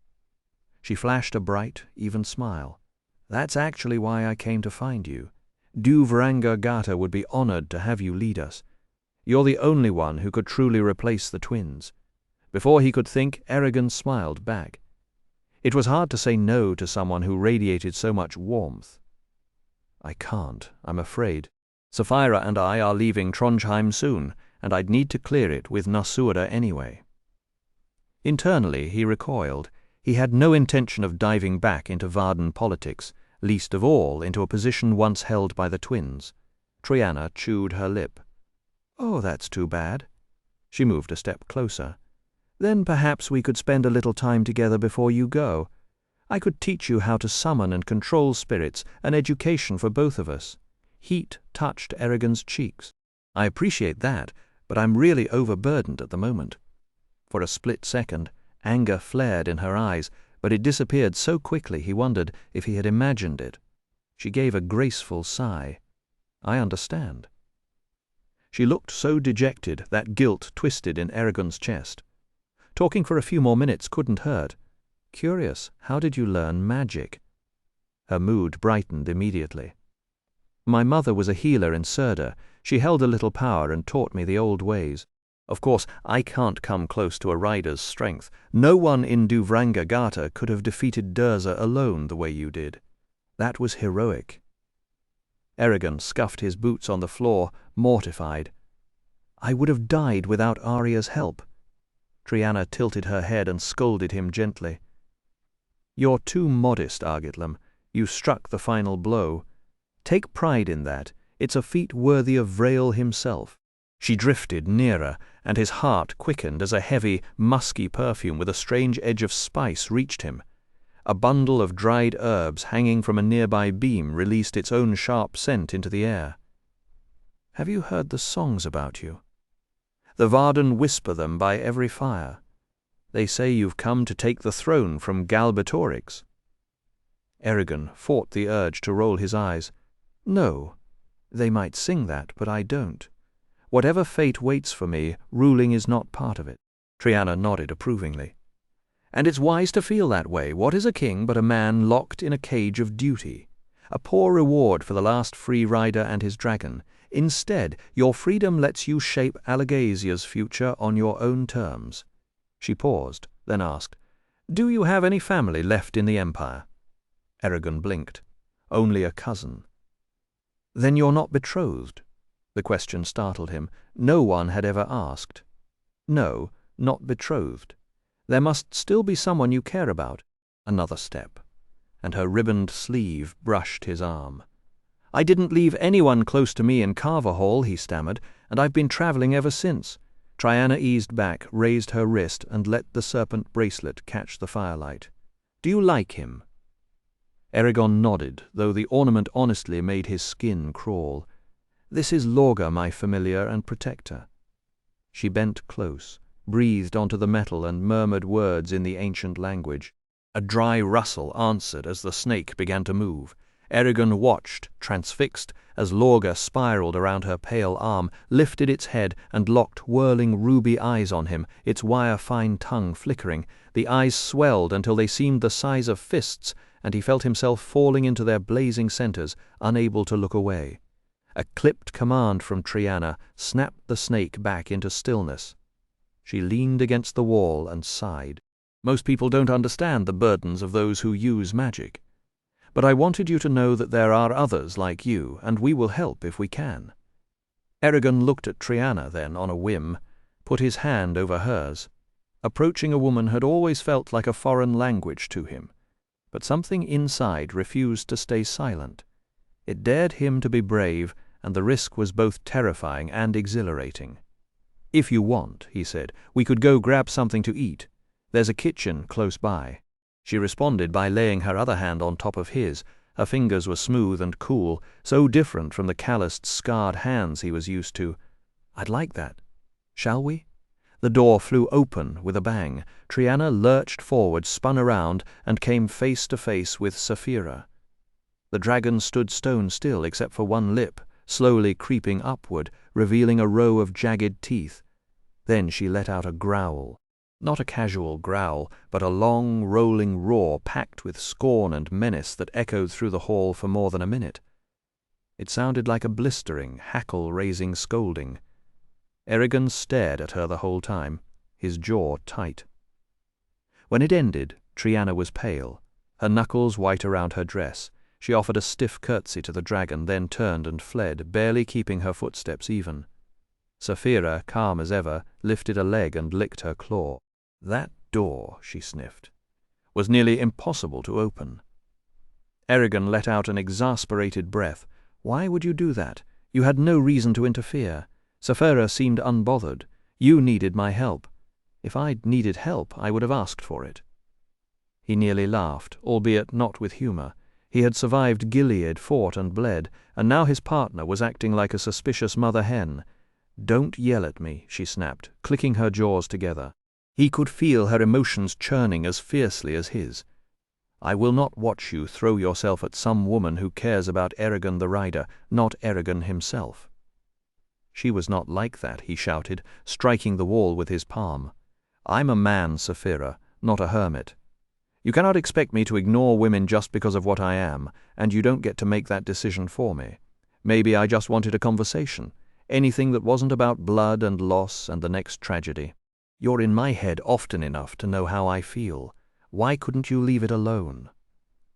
She flashed a bright, even smile. That's actually why I came to find you. Duvrangar Gata would be honored to have you lead us. You're the only one who could truly replace the twins. Before he could think, Eragon smiled back. It was hard to say no to someone who radiated so much warmth. I can't, I'm afraid. Saphira and I are leaving Trondheim soon, and I'd need to clear it with Nasura anyway. Internally, he recoiled. He had no intention of diving back into Varden politics, least of all into a position once held by the twins. Triana chewed her lip. Oh, that's too bad. She moved a step closer. Then perhaps we could spend a little time together before you go. I could teach you how to summon and control spirits, an education for both of us. Heat touched Eragon's cheeks. I appreciate that, but I'm really overburdened at the moment. For a split second, anger flared in her eyes, but it disappeared so quickly he wondered if he had imagined it. She gave a graceful sigh. I understand. She looked so dejected that guilt twisted in Eragon's chest. Talking for a few more minutes couldn't hurt. Curious, how did you learn magic? Her mood brightened immediately. My mother was a healer in Surda. She held a little power and taught me the old ways. Of course, I can't come close to a rider's strength. No one in Duvrangar Gata could have defeated Durza alone the way you did. That was heroic. Eragon scuffed his boots on the floor, mortified. I would have died without Arya's help. Triana tilted her head and scolded him gently. You're too modest, Argitlam. You struck the final blow. Take pride in that. It's a feat worthy of Vrail himself. She drifted nearer, and his heart quickened as a heavy, musky perfume with a strange edge of spice reached him. A bundle of dried herbs hanging from a nearby beam released its own sharp scent into the air. Have you heard the songs about you? The Varden whisper them by every fire. They say you've come to take the throne from Galbatorix. Eragon fought the urge to roll his eyes. No, they might sing that, but I don't. Whatever fate waits for me, ruling is not part of it. Triana nodded approvingly. And it's wise to feel that way. What is a king but a man locked in a cage of duty? A poor reward for the last free rider and his dragon. Instead, your freedom lets you shape Allegasia's future on your own terms. She paused, then asked, Do you have any family left in the Empire? Eragon blinked. Only a cousin. Then you're not betrothed? The question startled him. No one had ever asked. No, not betrothed. There must still be someone you care about. Another step, and her ribboned sleeve brushed his arm. I didn't leave anyone close to me in Carver Hall, he stammered, and I've been travelling ever since. Triana eased back, raised her wrist, and let the serpent bracelet catch the firelight. Do you like him? Eragon nodded, though the ornament honestly made his skin crawl. This is Lorga, my familiar and protector. She bent close, breathed onto the metal and murmured words in the ancient language. A dry rustle answered as the snake began to move. Eragon watched, transfixed, as Lorga spiraled around her pale arm, lifted its head, and locked whirling ruby eyes on him, its wire-fine tongue flickering. The eyes swelled until they seemed the size of fists, and he felt himself falling into their blazing centers, unable to look away. A clipped command from Triana snapped the snake back into stillness. She leaned against the wall and sighed. Most people don't understand the burdens of those who use magic. But I wanted you to know that there are others like you, and we will help if we can. Eragon looked at Triana then, on a whim, put his hand over hers. Approaching a woman had always felt like a foreign language to him, but something inside refused to stay silent. It dared him to be brave, and the risk was both terrifying and exhilarating. "If you want," he said, "we could go grab something to eat. There's a kitchen close by." She responded by laying her other hand on top of his. Her fingers were smooth and cool, so different from the calloused, scarred hands he was used to. "I'd like that. Shall we?" The door flew open with a bang. Triana lurched forward, spun around, and came face to face with Saphira. The dragon stood stone still except for one lip, slowly creeping upward, revealing a row of jagged teeth. Then she let out a growl. Not a casual growl, but a long, rolling roar packed with scorn and menace that echoed through the hall for more than a minute. It sounded like a blistering, hackle-raising scolding. Eragon stared at her the whole time, his jaw tight. When it ended, Triana was pale, her knuckles white around her dress. She offered a stiff curtsy to the dragon, then turned and fled, barely keeping her footsteps even. Saphira, calm as ever, lifted a leg and licked her claw. "That door," she sniffed, "was nearly impossible to open." Eragon let out an exasperated breath. "Why would you do that? You had no reason to interfere. Saphira seemed unbothered. You needed my help. If I'd needed help, I would have asked for it." He nearly laughed, albeit not with humor. He had survived Gilead, fought and bled, and now his partner was acting like a suspicious mother hen. "Don't yell at me," she snapped, clicking her jaws together. He could feel her emotions churning as fiercely as his. "I will not watch you throw yourself at some woman who cares about Eragon the Rider, not Eragon himself." "She was not like that," he shouted, striking the wall with his palm. "I'm a man, Saphira, not a hermit. You cannot expect me to ignore women just because of what I am, and you don't get to make that decision for me. Maybe I just wanted a conversation. Anything that wasn't about blood and loss and the next tragedy. You're in my head often enough to know how I feel. Why couldn't you leave it alone?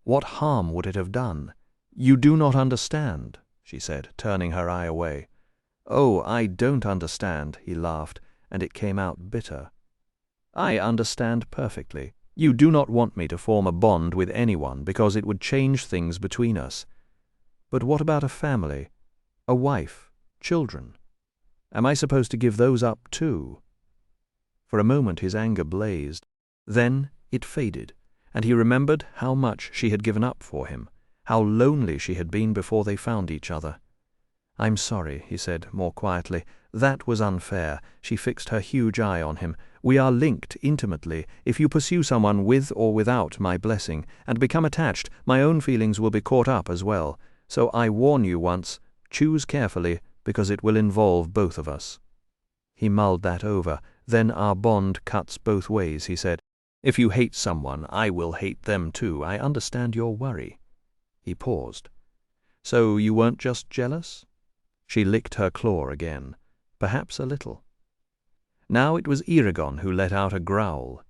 What harm would it have done?" "You do not understand," she said, turning her eye away. "Oh, I don't understand," he laughed, and it came out bitter. "I understand perfectly. You do not want me to form a bond with anyone because it would change things between us. But what about a family? A wife? Children? Am I supposed to give those up too?" For a moment his anger blazed. Then it faded, and he remembered how much she had given up for him, how lonely she had been before they found each other. "I'm sorry," he said more quietly. "That was unfair." She fixed her huge eye on him. "We are linked intimately. If you pursue someone with or without my blessing, and become attached, my own feelings will be caught up as well. So I warn you once, choose carefully, because it will involve both of us." He mulled that over. "Then our bond cuts both ways," he said. "If you hate someone, I will hate them too. I understand your worry." He paused. "So you weren't just jealous?" She licked her claw again. "Perhaps a little." Now it was Eragon who let out a growl.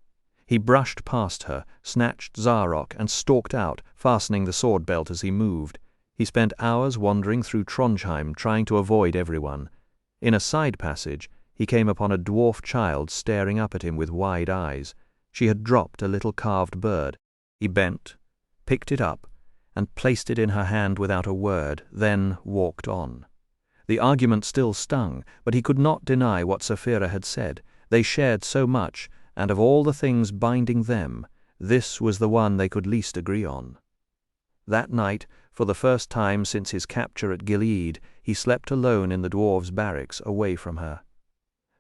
He brushed past her, snatched Zarok, and stalked out, fastening the sword belt as he moved. He spent hours wandering through Trondheim, trying to avoid everyone. In a side passage, he came upon a dwarf child staring up at him with wide eyes. She had dropped a little carved bird. He bent, picked it up, and placed it in her hand without a word, then walked on. The argument still stung, but he could not deny what Saphira had said. They shared so much, and of all the things binding them, this was the one they could least agree on. That night, for the first time since his capture at Gilead, he slept alone in the dwarves' barracks, away from her.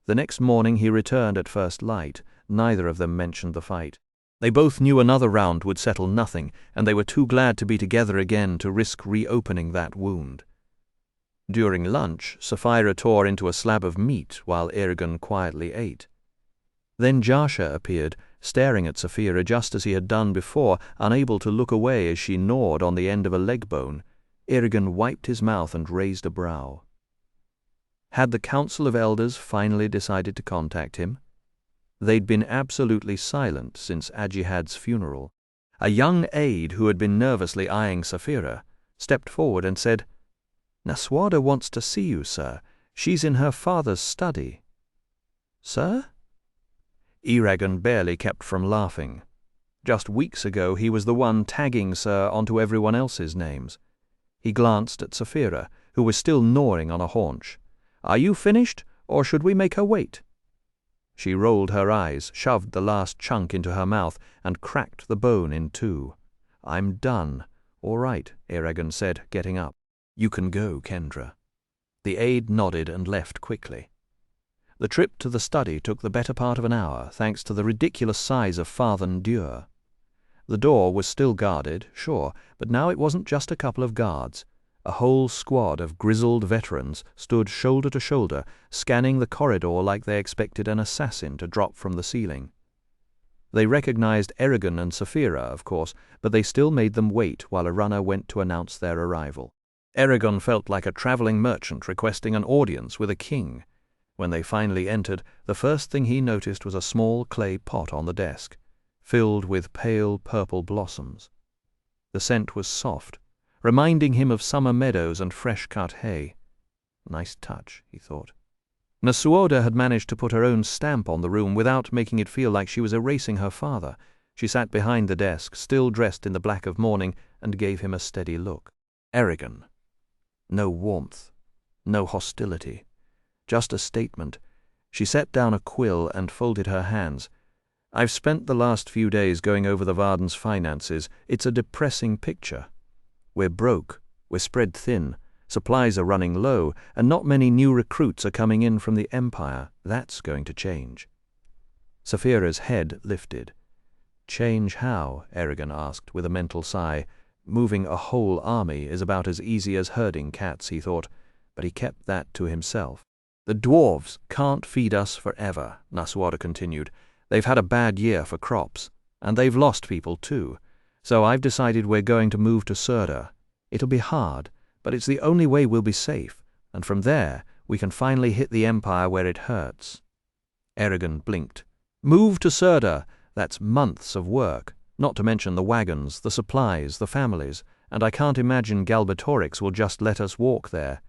The next morning he returned at first light. Neither of them mentioned the fight. They both knew another round would settle nothing, and they were too glad to be together again to risk reopening that wound. During lunch, Saphira tore into a slab of meat while Eragon quietly ate. Then Jasha appeared, staring at Saphira just as he had done before, unable to look away as she gnawed on the end of a leg bone. Eragon wiped his mouth and raised a brow. Had the Council of Elders finally decided to contact him? They'd been absolutely silent since Ajihad's funeral. A young aide who had been nervously eyeing Saphira stepped forward and said, "Naswada wants to see you, sir. She's in her father's study." "Sir?" Eragon barely kept from laughing. Just weeks ago he was the one tagging Sir onto everyone else's names. He glanced at Saphira, who was still gnawing on a haunch. "Are you finished, or should we make her wait?" She rolled her eyes, shoved the last chunk into her mouth, and cracked the bone in two. "I'm done." "All right," Eragon said, getting up. "You can go, Kendra." The aide nodded and left quickly. The trip to the study took the better part of an hour, thanks to the ridiculous size of Fathen Dure. The door was still guarded, sure, but now it wasn't just a couple of guards. A whole squad of grizzled veterans stood shoulder to shoulder, scanning the corridor like they expected an assassin to drop from the ceiling. They recognized Eragon and Saphira, of course, but they still made them wait while a runner went to announce their arrival. Eragon felt like a traveling merchant requesting an audience with a king. When they finally entered, the first thing he noticed was a small clay pot on the desk, filled with pale purple blossoms. The scent was soft, reminding him of summer meadows and fresh-cut hay. Nice touch, he thought. Naswada had managed to put her own stamp on the room without making it feel like she was erasing her father. She sat behind the desk, still dressed in the black of mourning, and gave him a steady look. Eragon. No warmth, no hostility. Just a statement. She set down a quill and folded her hands. "I've spent the last few days going over the Varden's finances. It's a depressing picture. We're broke, we're spread thin, supplies are running low, and not many new recruits are coming in from the Empire. That's going to change." Saphira's head lifted. "Change how?" Eragon asked with a mental sigh. Moving a whole army is about as easy as herding cats, he thought, but he kept that to himself. "The dwarves can't feed us forever," Naswada continued. "They've had a bad year for crops, and they've lost people too. So I've decided we're going to move to Surda. It'll be hard, but it's the only way we'll be safe, and from there we can finally hit the Empire where it hurts." Eragon blinked. "Move to Surda! That's months of work, not to mention the wagons, the supplies, the families, and I can't imagine Galbatorix will just let us walk there."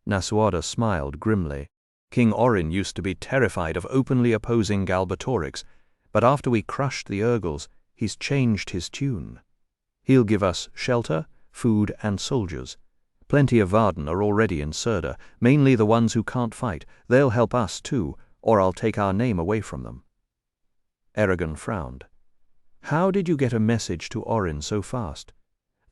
Naswada smiled grimly. "King Orin used to be terrified of openly opposing Galbatorix, but after we crushed the Urgles, he's changed his tune. He'll give us shelter, food, and soldiers. Plenty of Varden are already in Surda, mainly the ones who can't fight. They'll help us too, or I'll take our name away from them." Eragon frowned. "How did you get a message to Orin so fast?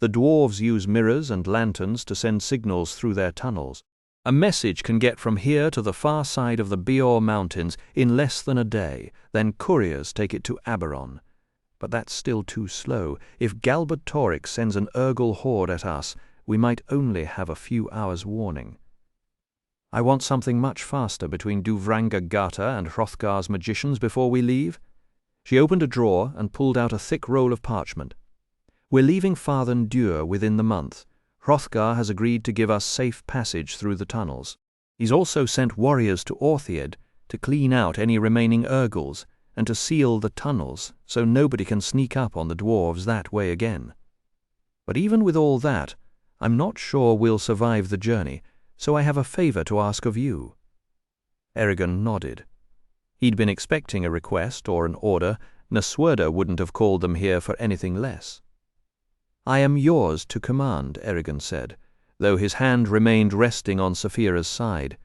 The dwarves use mirrors and lanterns to send signals through their tunnels. A message can get from here to the far side of the Bior Mountains in less than a day, then couriers take it to Aberon. But that's still too slow. If Galbatorix sends an Urgle horde at us, we might only have a few hours' warning. I want something much faster between Duvranga Gata and Hrothgar's magicians before we leave." She opened a drawer and pulled out a thick roll of parchment. "We're leaving Fathen Dure within the month. Hrothgar has agreed to give us safe passage through the tunnels. He's also sent warriors to Orthied to clean out any remaining Urgles and to seal the tunnels so nobody can sneak up on the dwarves that way again. But even with all that, I'm not sure we'll survive the journey, so I have a favor to ask of you." Eragon nodded. He'd been expecting a request or an order. Naswada wouldn't have called them here for anything less. "I am yours to command," Eragon said, though his hand remained resting on Saphira's side.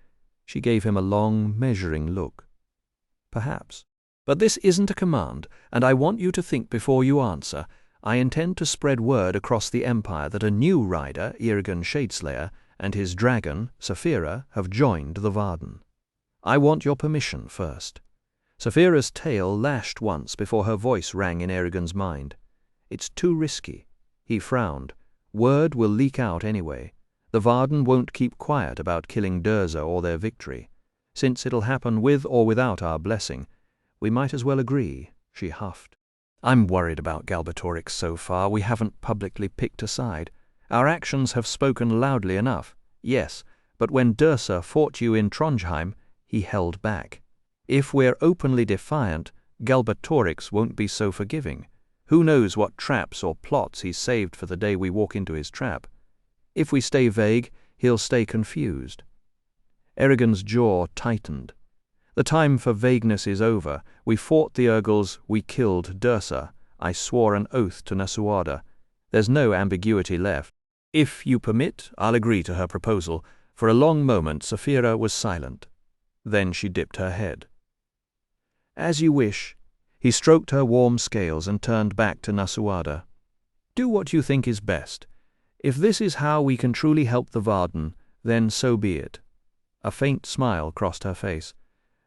She gave him a long, measuring look. "Perhaps. But this isn't a command, and I want you to think before you answer. I intend to spread word across the Empire that a new rider, Eragon Shadeslayer, and his dragon, Saphira, have joined the Varden. I want your permission first. Saphira's tail lashed once before her voice rang in Eragon's mind. It's too risky. He frowned. Word will leak out anyway. The Varden won't keep quiet about killing Durza or their victory. Since it'll happen with or without our blessing, we might as well agree, she huffed. I'm worried about Galbatorix so far. We haven't publicly picked a side. Our actions have spoken loudly enough, yes, but when Dursa fought you in Trondheim, he held back. If we're openly defiant, Galbatorix won't be so forgiving. Who knows what traps or plots he's saved for the day we walk into his trap. If we stay vague, he'll stay confused. Eragon's jaw tightened. The time for vagueness is over. We fought the Urgles, we killed Dursa. I swore an oath to Nasuada. There's no ambiguity left. If you permit, I'll agree to her proposal. For a long moment, Saphira was silent. Then she dipped her head. As you wish. He stroked her warm scales and turned back to Nasuada. Do what you think is best. If this is how we can truly help the Varden, then so be it. A faint smile crossed her face.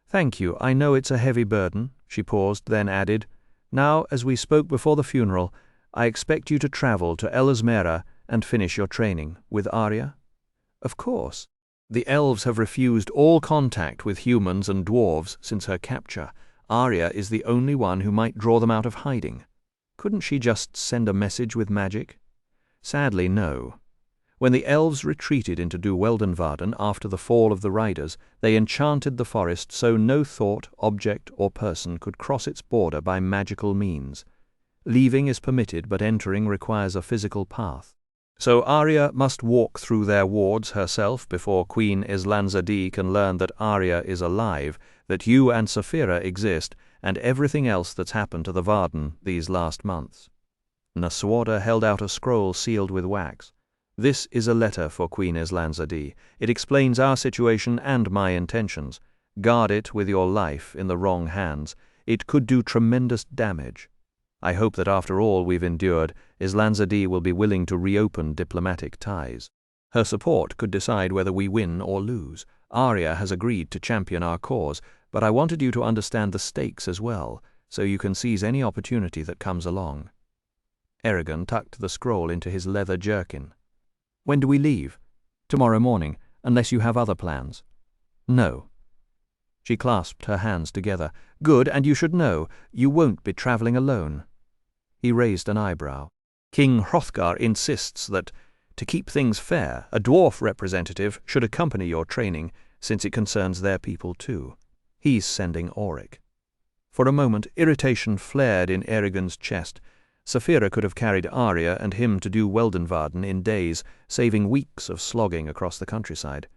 Thank you, I know it's a heavy burden, she paused, then added, Now, as we spoke before the funeral, I expect you to travel to Eldermark and finish your training. With Arya? Of course. The elves have refused all contact with humans and dwarves since her capture. Arya is the only one who might draw them out of hiding. Couldn't she just send a message with magic? Sadly, no. When the elves retreated into Weldenvarden after the fall of the Riders, they enchanted the forest so no thought, object, or person could cross its border by magical means. Leaving is permitted, but entering requires a physical path. So Arya must walk through their wards herself before Queen Islanzadi can learn that Arya is alive, that you and Saphira exist, and everything else that's happened to the Varden these last months. Nasuada held out a scroll sealed with wax. This is a letter for Queen Islanzadi. It explains our situation and my intentions. Guard it with your life in the wrong hands. It could do tremendous damage. I hope that after all we've endured, Islanzadi will be willing to reopen diplomatic ties. Her support could decide whether we win or lose. Arya has agreed to champion our cause, but I wanted you to understand the stakes as well, so you can seize any opportunity that comes along. Eragon tucked the scroll into his leather jerkin. When do we leave? Tomorrow morning, unless you have other plans. No. She clasped her hands together. Good, and you should know, you won't be travelling alone. He raised an eyebrow. King Hrothgar insists that, to keep things fair, a dwarf representative should accompany your training, since it concerns their people too. He's sending Auric. For a moment, irritation flared in Eragon's chest. Saphira could have carried Arya and him to Weldenvarden in days, saving weeks of slogging across the countryside.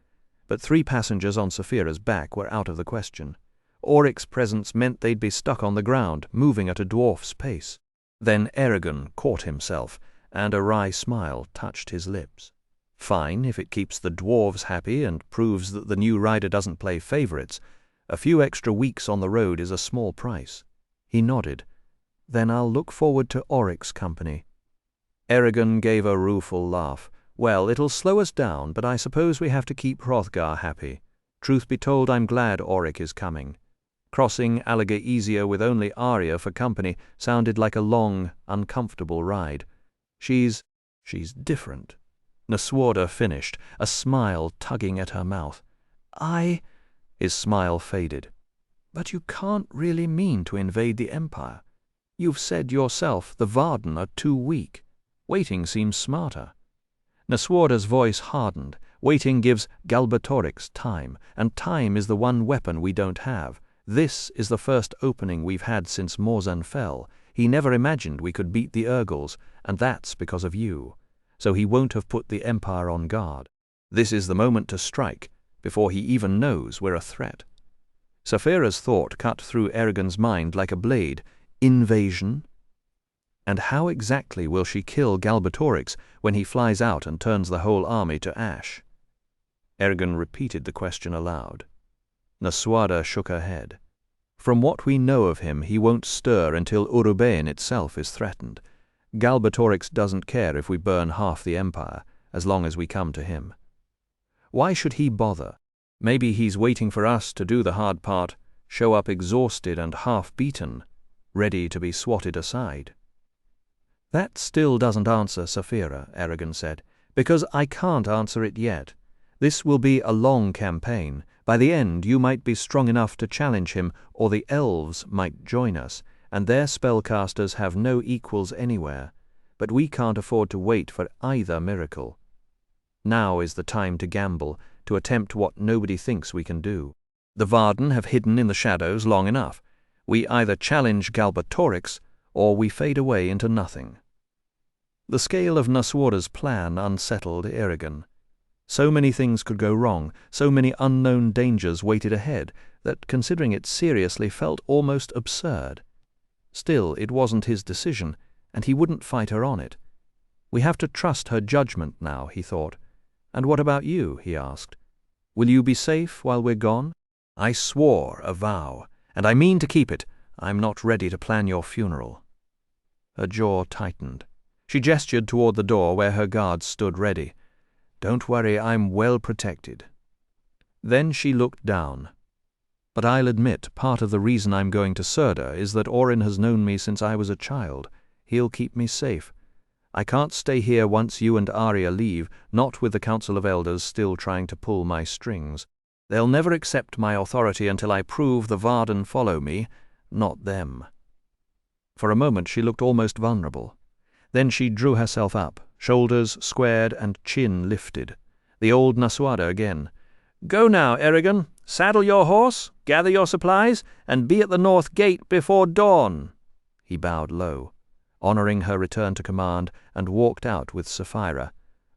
But 3 passengers on Saphira's back were out of the question. Auric's presence meant they'd be stuck on the ground, moving at a dwarf's pace. Then Eragon caught himself, and a wry smile touched his lips. Fine, if it keeps the dwarves happy and proves that the new rider doesn't play favourites. A few extra weeks on the road is a small price. He nodded. Then I'll look forward to Auric's company. Eragon gave a rueful laugh. Well, it'll slow us down, but I suppose we have to keep Hrothgar happy. Truth be told, I'm glad Auric is coming. Crossing Alligaesia with only Arya for company sounded like a long, uncomfortable ride. She's different. Nasuada finished, a smile tugging at her mouth. His smile faded. But you can't really mean to invade the Empire. You've said yourself the Varden are too weak. Waiting seems smarter. Nasuada's voice hardened. Waiting gives Galbatorix time, and time is the one weapon we don't have. This is the first opening we've had since Morzan fell. He never imagined we could beat the Urgles, and that's because of you. So he won't have put the Empire on guard. This is the moment to strike, before he even knows we're a threat. Saphira's thought cut through Eragon's mind like a blade. Invasion? And how exactly will she kill Galbatorix when he flies out and turns the whole army to ash? Eragon repeated the question aloud. Nasuada shook her head. From what we know of him, he won't stir until Urubain itself is threatened. Galbatorix doesn't care if we burn half the Empire, as long as we come to him. Why should he bother? Maybe he's waiting for us to do the hard part. show up exhausted and half-beaten, ready to be swatted aside. "That still doesn't answer Saphira," Eragon said, "because I can't answer it yet. This will be a long campaign. By the end you might be strong enough to challenge him, or the elves might join us, and their spellcasters have no equals anywhere. But we can't afford to wait for either miracle. Now is the time to gamble, to attempt what nobody thinks we can do. The Varden have hidden in the shadows long enough. We either challenge Galbatorix, or we fade away into nothing." The scale of Naswara's plan unsettled Eragon. So many things could go wrong, so many unknown dangers waited ahead, that considering it seriously felt almost absurd. Still, it wasn't his decision, and he wouldn't fight her on it. "We have to trust her judgment now," he thought. "And what about you?" he asked. "Will you be safe while we're gone?" "I swore a vow, and I mean to keep it. I'm not ready to plan your funeral." Her jaw tightened. She gestured toward the door where her guards stood ready. "Don't worry, I'm well protected." Then she looked down. "But I'll admit, part of the reason I'm going to Surda is that Orin has known me since I was a child. He'll keep me safe. I can't stay here once you and Arya leave, not with the Council of Elders still trying to pull my strings. They'll never accept my authority until I prove the Varden follow me, not them." For a moment she looked almost vulnerable. Then she drew herself up, shoulders squared and chin lifted. The old Naswara again. "Go now, Eragon. Saddle your horse, gather your supplies, and be at the north gate before dawn." He bowed low, honoring her return to command, and walked out with Saphira.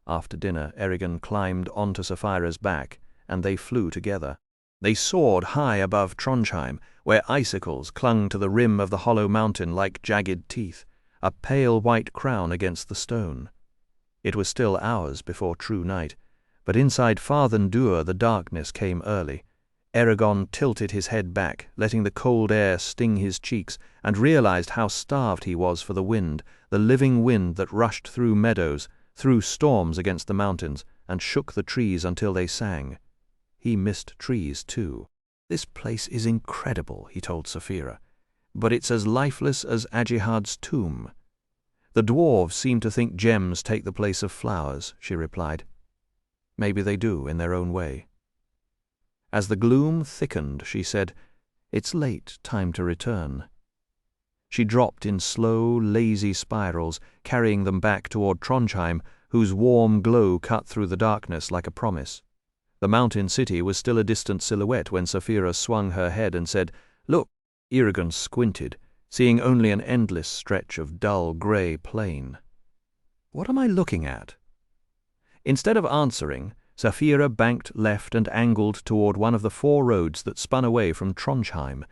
After dinner, Eragon climbed onto Saphira's back, and they flew together. They soared high above Trondheim, where icicles clung to the rim of the hollow mountain like jagged teeth, a pale white crown against the stone. It was still hours before true night, but inside Farthendur the darkness came early. Eragon tilted his head back, letting the cold air sting his cheeks, and realized how starved he was for the wind, the living wind that rushed through meadows, through storms against the mountains, and shook the trees until they sang. He missed trees, too. "This place is incredible," he told Saphira, "but it's as lifeless as Ajihad's tomb." "The dwarves seem to think gems take the place of flowers," she replied. "Maybe they do in their own way." As the gloom thickened, she said, "It's late, time to return." She dropped in slow, lazy spirals, carrying them back toward Trondheim, whose warm glow cut through the darkness like a promise. The mountain city was still a distant silhouette when Saphira swung her head and said, "Look." Eragon squinted, seeing only an endless stretch of dull grey plain. "What am I looking at?" Instead of answering, Saphira banked left and angled toward one of the 4 roads that spun away from Trondheim.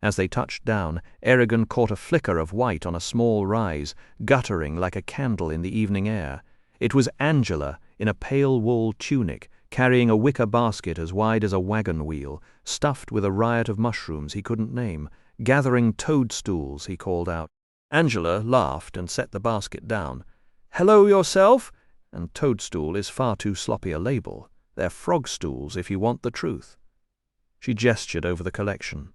As they touched down, Eragon caught a flicker of white on a small rise, guttering like a candle in the evening air. It was Angela, in a pale wool tunic, carrying a wicker basket as wide as a wagon wheel, stuffed with a riot of mushrooms he couldn't name, gathering toadstools, he called out. Angela laughed and set the basket down. "Hello yourself?" And toadstool is far too sloppy a label. They're frog stools if you want the truth. She gestured over the collection.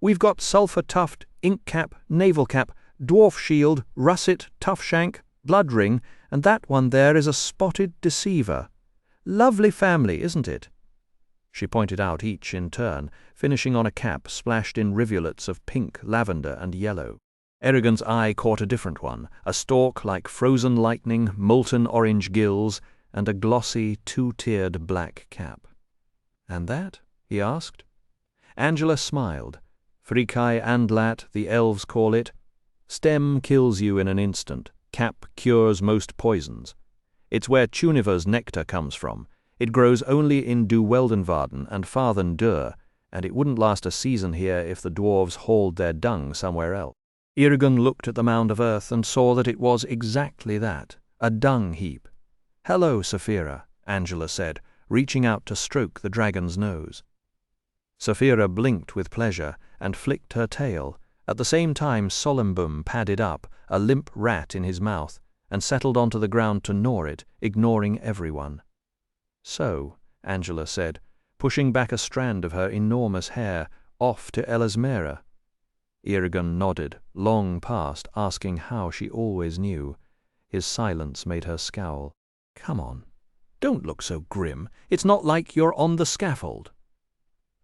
"We've got sulphur tuft, ink cap, naval cap, dwarf shield, russet, tough shank, blood ring, and that one there is a spotted deceiver. Lovely family, isn't it?" She pointed out each in turn, finishing on a cap splashed in rivulets of pink, lavender, and yellow. Eragon's eye caught a different one, a stalk like frozen lightning, molten orange gills, and a glossy, 2-tiered black cap. "And that?" he asked. Angela smiled. "Frikai Andlat, the elves call it. Stem kills you in an instant. Cap cures most poisons. It's where Tuniva's nectar comes from. It grows only in Duweldenvarden and Farthendur, and it wouldn't last a season here if the dwarves hauled their dung somewhere else." Eragon looked at the mound of earth and saw that it was exactly that, a dung heap. "Hello, Saphira," Angela said, reaching out to stroke the dragon's nose. Saphira blinked with pleasure and flicked her tail. At the same time Solimbum padded up, a limp rat in his mouth, and settled onto the ground to gnaw it, ignoring everyone. "So," Angela said, pushing back a strand of her enormous hair, Off to Elismera. Irigan nodded, long past asking how she always knew. His silence made her scowl. Come on, don't look so grim. It's not like you're on the scaffold.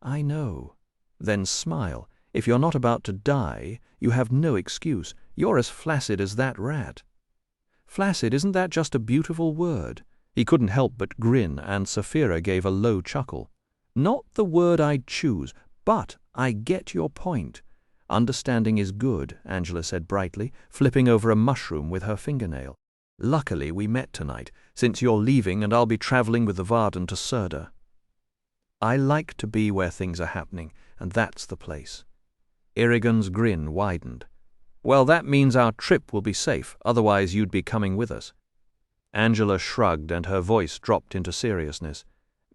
I know. Then smile. If you're not about to die, you have no excuse. You're as flaccid as that rat. Flaccid, isn't that just a beautiful word? He couldn't help but grin, and Saphira gave a low chuckle. Not the word I'd choose, but I get your point. Understanding is good, Angela said brightly, flipping over a mushroom with her fingernail. Luckily we met tonight, since you're leaving and I'll be travelling with the Varden to Surda. I like to be where things are happening, and that's the place. Irigan's grin widened. Well, that means our trip will be safe, otherwise you'd be coming with us. Angela shrugged and her voice dropped into seriousness.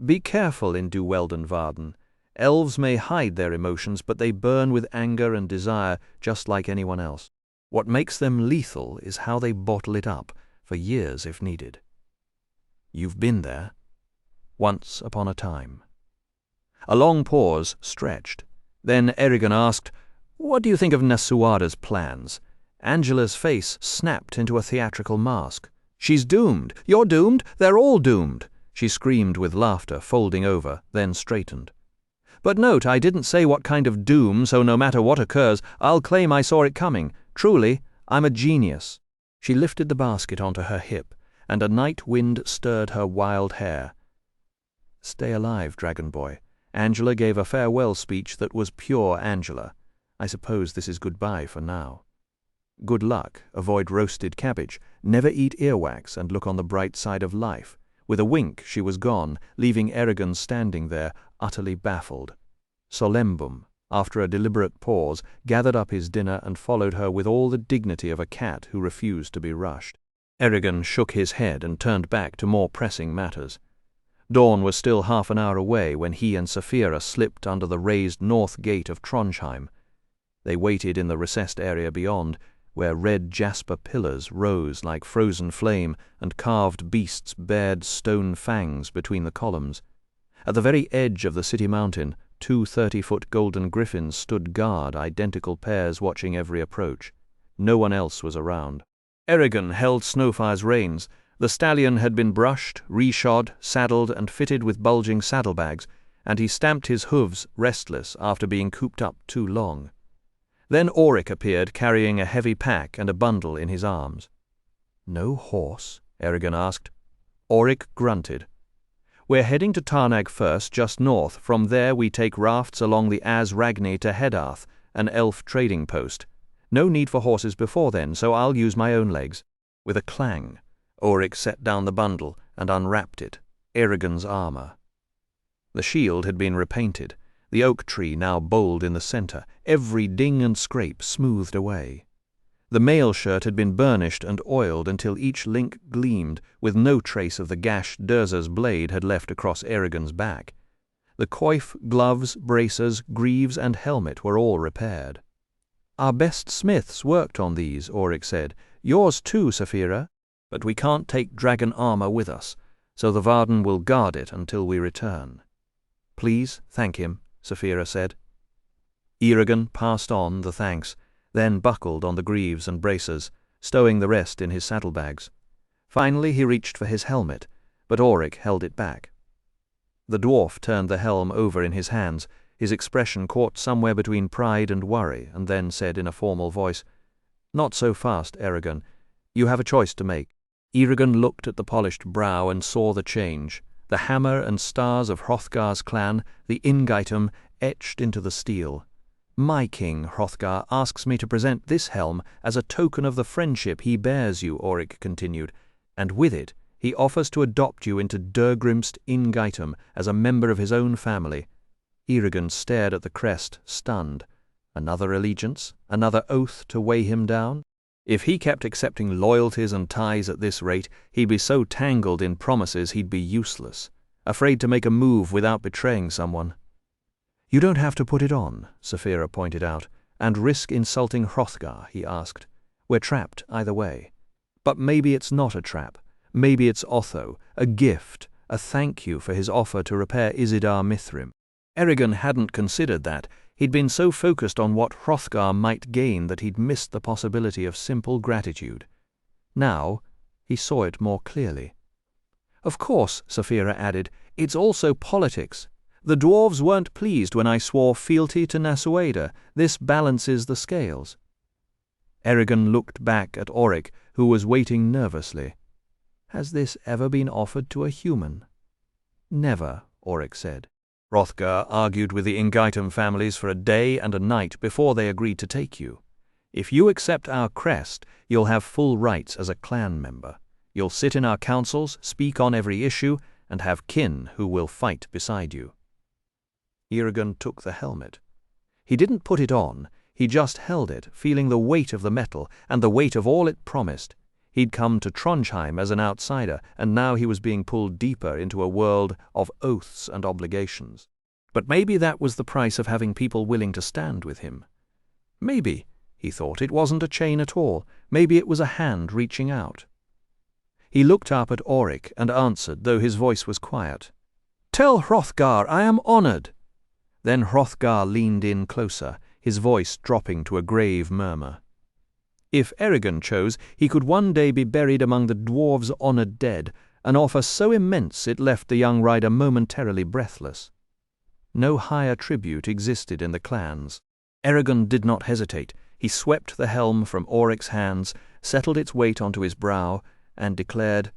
Be careful in Duwelden Varden. Elves may hide their emotions, but they burn with anger and desire just like anyone else. What makes them lethal is how they bottle it up, for years if needed. You've been there. Once upon a time. A long pause stretched. Then Erigan asked, What do you think of Nasuada's plans? Angela's face snapped into a theatrical mask. She's doomed. You're doomed. They're all doomed. She screamed with laughter, folding over, then straightened. But note, I didn't say what kind of doom, so no matter what occurs, I'll claim I saw it coming. Truly, I'm a genius. She lifted the basket onto her hip, and a night wind stirred her wild hair. Stay alive, Dragon Boy. Angela gave a farewell speech that was pure Angela. I suppose this is goodbye for now. Good luck, avoid roasted cabbage, never eat earwax, and look on the bright side of life. With a wink she was gone, leaving Erigan standing there, utterly baffled. Solembum, after a deliberate pause, gathered up his dinner and followed her with all the dignity of a cat who refused to be rushed. Erigan shook his head and turned back to more pressing matters. Dawn was still half an hour away when he and Saphira slipped under the raised north gate of Trondheim. They waited in the recessed area beyond, where red jasper pillars rose like frozen flame and carved beasts bared stone fangs between the columns. At the very edge of the city mountain, 2 30-foot golden griffins stood guard, identical pairs watching every approach. No one else was around. Erigan held Snowfire's reins. The stallion had been brushed, reshod, saddled, and fitted with bulging saddlebags, and he stamped his hooves, restless after being cooped up too long. Then Auric appeared, carrying a heavy pack and a bundle in his arms. No horse? Erigan asked. Auric grunted. We're heading to Tarnag first, just north. From there we take rafts along the As Ragni to Hedarth, an elf trading post. No need for horses before then, so I'll use my own legs. With a clang, Auric set down the bundle and unwrapped it, Erigan's armor. The shield had been repainted, the oak tree now bold in the center, every ding and scrape smoothed away. The mail shirt had been burnished and oiled until each link gleamed, with no trace of the gash Durzur's blade had left across Erigan's back. The coif, gloves, bracers, greaves, and helmet were all repaired. Our best smiths worked on these, Auric said. Yours too, Saphira. But we can't take dragon armor with us, so the Varden will guard it until we return. Please thank him, Saphira said. Erigan passed on the thanks, then buckled on the greaves and bracers, stowing the rest in his saddlebags. Finally he reached for his helmet, but Auric held it back. The dwarf turned the helm over in his hands, his expression caught somewhere between pride and worry, and then said in a formal voice, Not so fast, Erigan. You have a choice to make. Erigan looked at the polished brow and saw the change, the hammer and stars of Hrothgar's clan, the ingaitum, etched into the steel. My king, Hrothgar, asks me to present this helm as a token of the friendship he bears you, Auric continued, and with it he offers to adopt you into Durgrimst ingaitum as a member of his own family. Erigan stared at the crest, stunned. Another allegiance? Another oath to weigh him down? If he kept accepting loyalties and ties at this rate, he'd be so tangled in promises he'd be useless, afraid to make a move without betraying someone. You don't have to put it on, Saphira pointed out, and risk insulting Hrothgar, he asked. We're trapped either way. But maybe it's not a trap. Maybe it's Otho, a gift, a thank you for his offer to repair Isidar Mithrim. Erigan hadn't considered that. He'd been so focused on what Hrothgar might gain that he'd missed the possibility of simple gratitude. Now, he saw it more clearly. "Of course," Saphira added, "it's also politics. The dwarves weren't pleased when I swore fealty to Nasuada. This balances the scales." Eragon looked back at Auric, who was waiting nervously. "Has this ever been offered to a human?" "Never," Auric said. "Hrothgar argued with the Ingaitum families for a day and a night before they agreed to take you. If you accept our crest, you'll have full rights as a clan member. You'll sit in our councils, speak on every issue, and have kin who will fight beside you." Eragon took the helmet. He didn't put it on, he just held it, feeling the weight of the metal and the weight of all it promised. He'd come to Trondheim as an outsider, and now he was being pulled deeper into a world of oaths and obligations. But maybe that was the price of having people willing to stand with him. Maybe, he thought, it wasn't a chain at all. Maybe it was a hand reaching out. He looked up at Auric and answered, though his voice was quiet. "Tell Hrothgar I am honored." Then Hrothgar leaned in closer, his voice dropping to a grave murmur. If Eragon chose, he could one day be buried among the dwarves' honored dead, an offer so immense it left the young rider momentarily breathless. No higher tribute existed in the clans. Eragon did not hesitate. He swept the helm from Auric's hands, settled its weight onto his brow, and declared,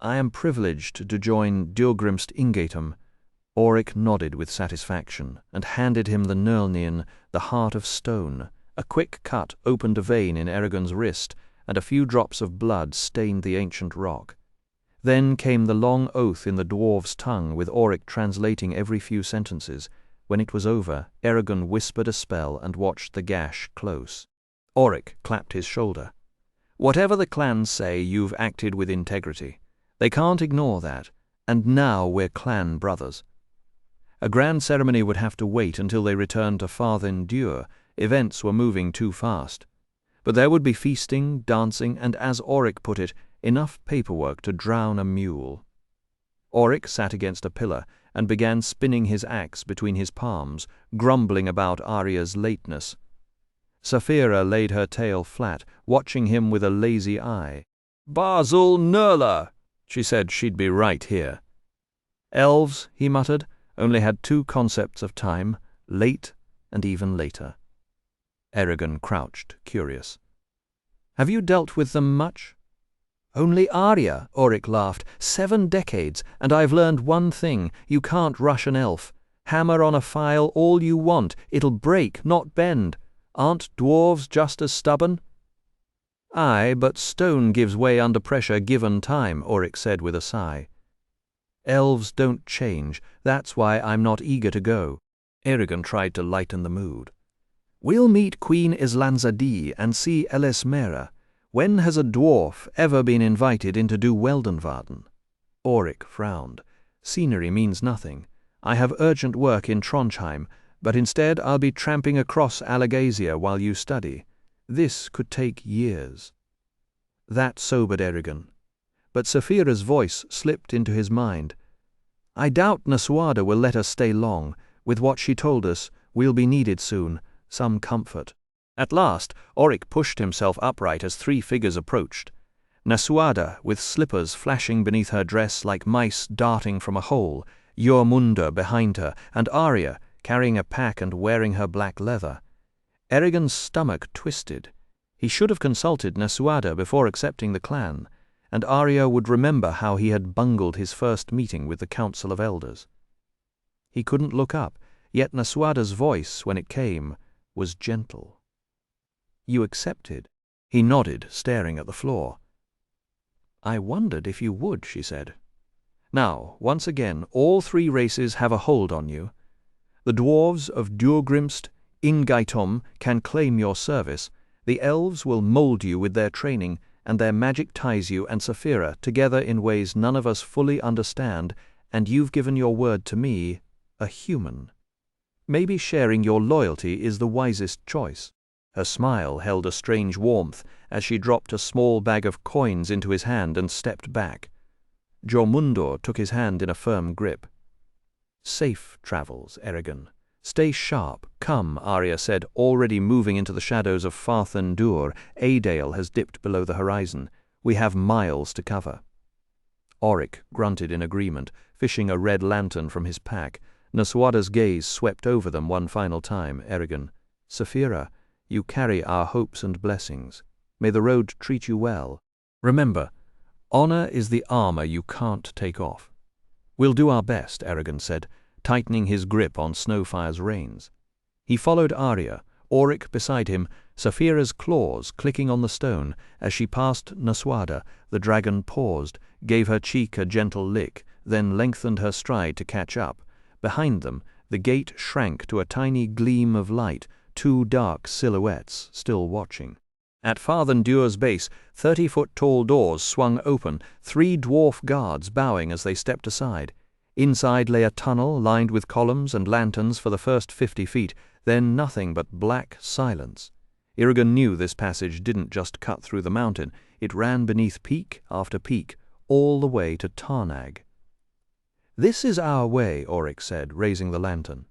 "I am privileged to join Djurgrimst Ingaitum." Auric nodded with satisfaction, and handed him the Nirlnien, the heart of stone. A quick cut opened a vein in Eragon's wrist, and a few drops of blood stained the ancient rock. Then came the long oath in the dwarf's tongue, with Auric translating every few sentences. When it was over, Eragon whispered a spell and watched the gash close. Auric clapped his shoulder. "Whatever the clans say, you've acted with integrity. They can't ignore that, and now we're clan brothers." A grand ceremony would have to wait until they returned to Farthen Dure. Events were moving too fast. But there would be feasting, dancing, and, as Auric put it, enough paperwork to drown a mule. Auric sat against a pillar and began spinning his axe between his palms, grumbling about Arya's lateness. Saphira laid her tail flat, watching him with a lazy eye. "Basil Nurla!" She said she'd be right here. Elves, he muttered, only had two concepts of time, late and even later. Eragon crouched, curious. "Have you dealt with them much?" "Only Arya," Auric laughed. 7 decades, and I've learned one thing. You can't rush an elf. Hammer on a file all you want. It'll break, not bend. Aren't dwarves just as stubborn?" "Aye, but stone gives way under pressure given time," Auric said with a sigh. "Elves don't change. That's why I'm not eager to go." Eragon tried to lighten the mood. "We'll meet Queen Islanza and see Elesmera. When has a dwarf ever been invited in to do Weldenvarden?" Auric frowned. "Scenery means nothing. I have urgent work in Trondheim, but instead I'll be tramping across Alagasia while you study. This could take years." That sobered Eragon. But Saphira's voice slipped into his mind. "I doubt Nasuada will let us stay long. With what she told us, we'll be needed soon. Some comfort." At last, Auric pushed himself upright as 3 figures approached. Nasuada, with slippers flashing beneath her dress like mice darting from a hole, Jormungandr behind her, and Arya, carrying a pack and wearing her black leather. Eragon's stomach twisted. He should have consulted Nasuada before accepting the clan, and Arya would remember how he had bungled his first meeting with the Council of Elders. He couldn't look up, yet Nasuada's voice, when it came, was gentle. "You accepted?" He nodded, staring at the floor. "I wondered if you would," she said. "Now, once again, all 3 races have a hold on you. The dwarves of Djurgrimst Ingaitum can claim your service. The elves will mold you with their training, and their magic ties you and Saphira together in ways none of us fully understand, and you've given your word to me, a human. Maybe sharing your loyalty is the wisest choice." Her smile held a strange warmth as she dropped a small bag of coins into his hand and stepped back. Jormungandr took his hand in a firm grip. "Safe travels, Eragon. "Stay sharp. Come," Arya said, already moving into the shadows of Farthen Dûr. "Adale has dipped below the horizon. We have miles to cover." Auric grunted in agreement, fishing a red lantern from his pack. Naswada's gaze swept over them one final time. "Eregan, Saphira, you carry our hopes and blessings. May the road treat you well. Remember, honor is the armor you can't take off." "We'll do our best," Eregan said, tightening his grip on Snowfire's reins. He followed Arya, Auric beside him, Saphira's claws clicking on the stone. As she passed Naswada, the dragon paused, gave her cheek a gentle lick, then lengthened her stride to catch up. Behind them, the gate shrank to a tiny gleam of light, two dark silhouettes still watching. At Farthen Dûr's base, 30-foot-tall doors swung open, 3 dwarf guards bowing as they stepped aside. Inside lay a tunnel lined with columns and lanterns for the first 50 feet, then nothing but black silence. Eregan knew this passage didn't just cut through the mountain, it ran beneath peak after peak, all the way to Tarnag. "This is our way," Auric said, raising the lantern.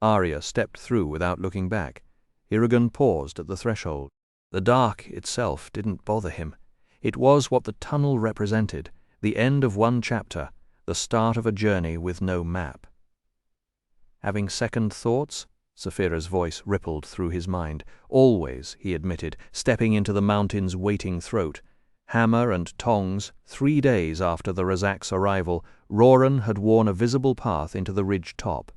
Arya stepped through without looking back. Eregan paused at the threshold. The dark itself didn't bother him. It was what the tunnel represented, the end of one chapter, the start of a journey with no map. "Having second thoughts?" Saphira's voice rippled through his mind. "Always," he admitted, stepping into the mountain's waiting throat. Hammer and tongs, 3 days after the Razak's arrival, Roran had worn a visible path into the ridge top.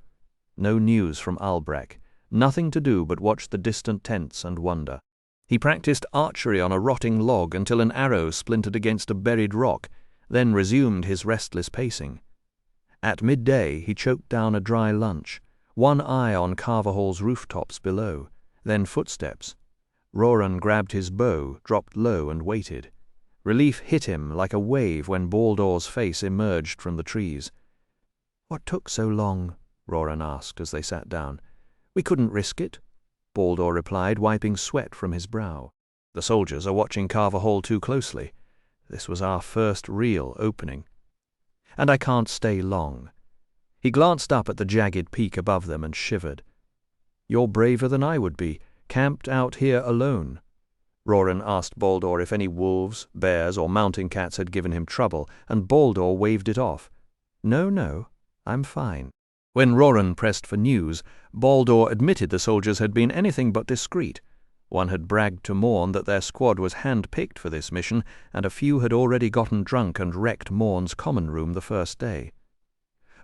No news from Albrecht, nothing to do but watch the distant tents and wonder. He practiced archery on a rotting log until an arrow splintered against a buried rock, then resumed his restless pacing. At midday he choked down a dry lunch, one eye on Carverhall's rooftops below, then footsteps. Roran grabbed his bow, dropped low and waited. Relief hit him like a wave when Baldor's face emerged from the trees. "What took so long?" Roran asked as they sat down. "We couldn't risk it," Baldor replied, wiping sweat from his brow. "The soldiers are watching Carverhall too closely. This was our first real opening. And I can't stay long." He glanced up at the jagged peak above them and shivered. "You're braver than I would be, camped out here alone." Roran asked Baldor if any wolves, bears, or mountain cats had given him trouble, and Baldor waved it off. No, I'm fine." When Roran pressed for news, Baldor admitted the soldiers had been anything but discreet. One had bragged to Morn that their squad was hand-picked for this mission, and a few had already gotten drunk and wrecked Morn's common room the first day.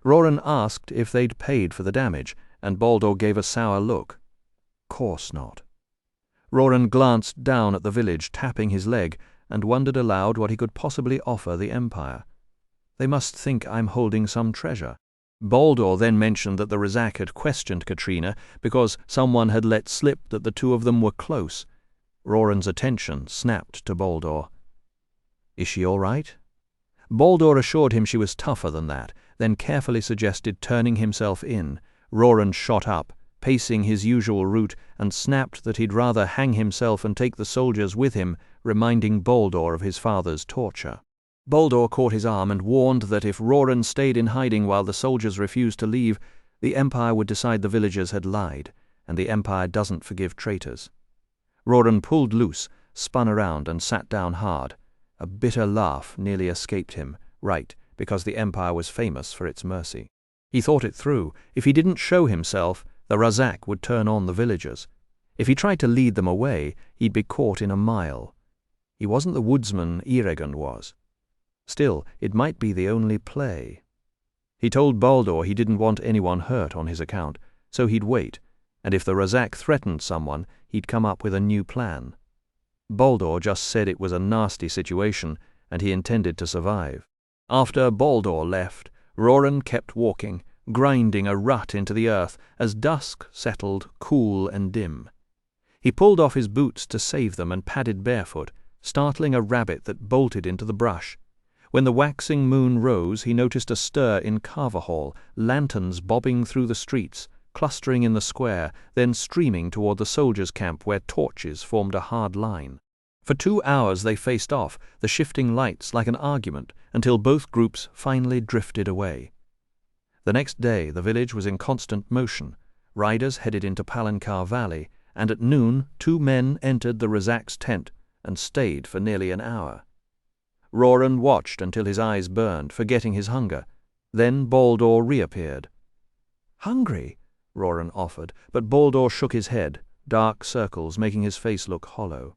Roran asked if they'd paid for the damage, and Baldor gave a sour look. "Course not." Roran glanced down at the village, tapping his leg, and wondered aloud what he could possibly offer the Empire. "They must think I'm holding some treasure." Baldor then mentioned that the Razak had questioned Katrina because someone had let slip that the two of them were close. Roran's attention snapped to Baldor. "Is she all right?" Baldor assured him she was tougher than that, then carefully suggested turning himself in. Roran shot up, pacing his usual route, and snapped that he'd rather hang himself and take the soldiers with him, reminding Baldor of his father's torture. Baldor caught his arm and warned that if Roran stayed in hiding while the soldiers refused to leave, the Empire would decide the villagers had lied, and the Empire doesn't forgive traitors. Roran pulled loose, spun around, and sat down hard. A bitter laugh nearly escaped him, right, because the Empire was famous for its mercy. He thought it through. If he didn't show himself, the Razak would turn on the villagers. If he tried to lead them away, he'd be caught in a mile. He wasn't the woodsman Eregan was. Still, it might be the only play. He told Baldor he didn't want anyone hurt on his account, so he'd wait, and if the Razak threatened someone, he'd come up with a new plan. Baldor just said it was a nasty situation, and he intended to survive. After Baldor left, Roran kept walking, grinding a rut into the earth as dusk settled cool and dim. He pulled off his boots to save them and padded barefoot, startling a rabbit that bolted into the brush. When the waxing moon rose, he noticed a stir in Carverhall, lanterns bobbing through the streets, clustering in the square, then streaming toward the soldiers' camp where torches formed a hard line. For 2 hours they faced off, the shifting lights like an argument, until both groups finally drifted away. The next day the village was in constant motion. riders headed into Palancar Valley, and at noon 2 men entered the Razak's tent and stayed for nearly an hour. Roran watched until his eyes burned, forgetting his hunger. Then Baldur reappeared. "Hungry?" Roran offered, but Baldur shook his head, dark circles making his face look hollow.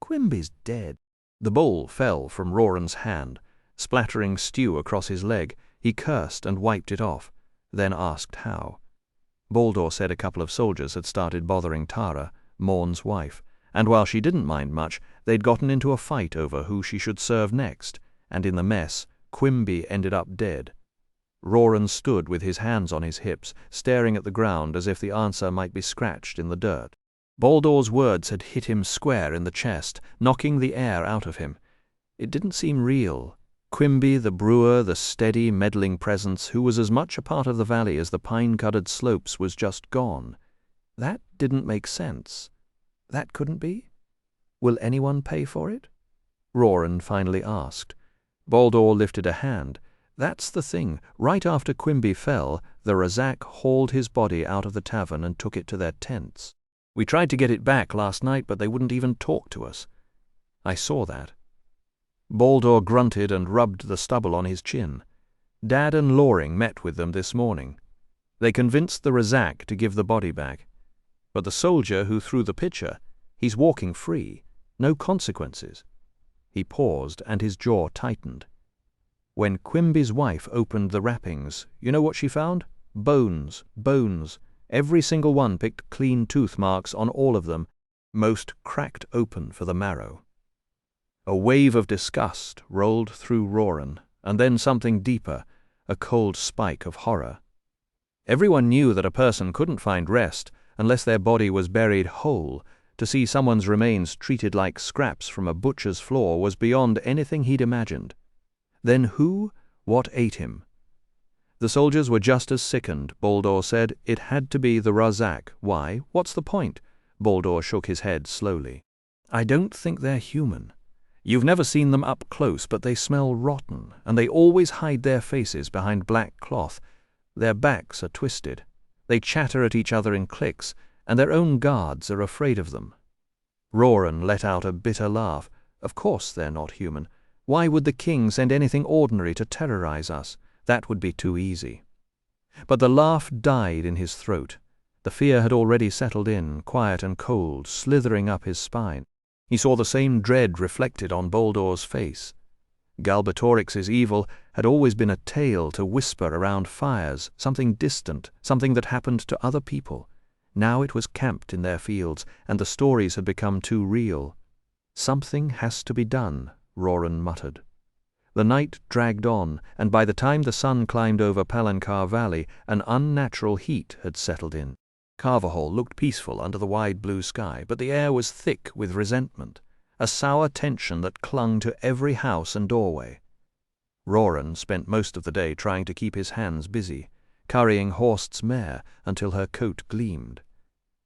"Quimby's dead." The bowl fell from Roran's hand, splattering stew across his leg. He cursed and wiped it off, then asked how. Baldur said a couple of soldiers had started bothering Tara, Morn's wife, and while she didn't mind much, they'd gotten into a fight over who she should serve next, and in the mess, Quimby ended up dead. Roran stood with his hands on his hips, staring at the ground as if the answer might be scratched in the dirt. Baldur's words had hit him square in the chest, knocking the air out of him. It didn't seem real. Quimby, the brewer, the steady, meddling presence, who was as much a part of the valley as the pine-covered slopes, was just gone. That didn't make sense. That couldn't be? Will anyone pay for it? Roran finally asked. Baldur lifted a hand. That's the thing. Right after Quimby fell, the Razak hauled his body out of the tavern and took it to their tents. We tried to get it back last night, but they wouldn't even talk to us. I saw that. Baldur grunted and rubbed the stubble on his chin. Dad and Loring met with them this morning. They convinced the Razak to give the body back. But the soldier who threw the pitcher, he's walking free. No consequences. He paused, and his jaw tightened. When Quimby's wife opened the wrappings, you know what she found? Bones, bones. Every single one picked clean tooth marks on all of them, most cracked open for the marrow. A wave of disgust rolled through Roran, and then something deeper, a cold spike of horror. Everyone knew that a person couldn't find rest unless their body was buried whole. To see someone's remains treated like scraps from a butcher's floor was beyond anything he'd imagined. Then who, what ate him? The soldiers were just as sickened, Baldur said. It had to be the Razak. Why? What's the point? Baldur shook his head slowly. I don't think they're human. You've never seen them up close, but they smell rotten, and they always hide their faces behind black cloth. Their backs are twisted. They chatter at each other in cliques, and their own guards are afraid of them. Roran let out a bitter laugh. Of course they're not human. Why would the king send anything ordinary to terrorize us? That would be too easy. But the laugh died in his throat. The fear had already settled in, quiet and cold, slithering up his spine. He saw the same dread reflected on Baldur's face. Galbatorix's evil had always been a tale to whisper around fires, something distant, something that happened to other people. Now it was camped in their fields, and the stories had become too real. Something has to be done, Roran muttered. The night dragged on, and by the time the sun climbed over Palancar Valley, an unnatural heat had settled in. Carvahall looked peaceful under the wide blue sky, but the air was thick with resentment, a sour tension that clung to every house and doorway. Roran spent most of the day trying to keep his hands busy, currying Horst's mare until her coat gleamed.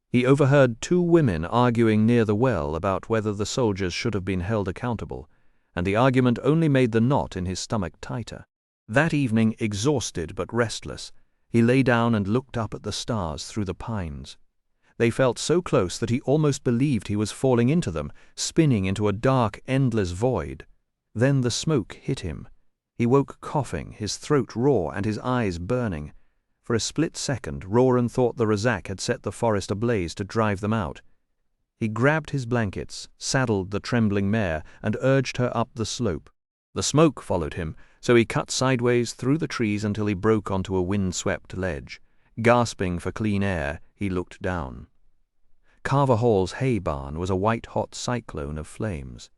He overheard 2 women arguing near the well about whether the soldiers should have been held accountable, and the argument only made the knot in his stomach tighter. That evening, exhausted but restless, he lay down and looked up at the stars through the pines. They felt so close that he almost believed he was falling into them, spinning into a dark, endless void. Then the smoke hit him. He woke coughing, his throat raw and his eyes burning. For a split second, Roran thought the Razak had set the forest ablaze to drive them out. He grabbed his blankets, saddled the trembling mare, and urged her up the slope. The smoke followed him, so he cut sideways through the trees until he broke onto a wind-swept ledge. Gasping for clean air, he looked down. Carvahall's hay barn was a white-hot cyclone of flames.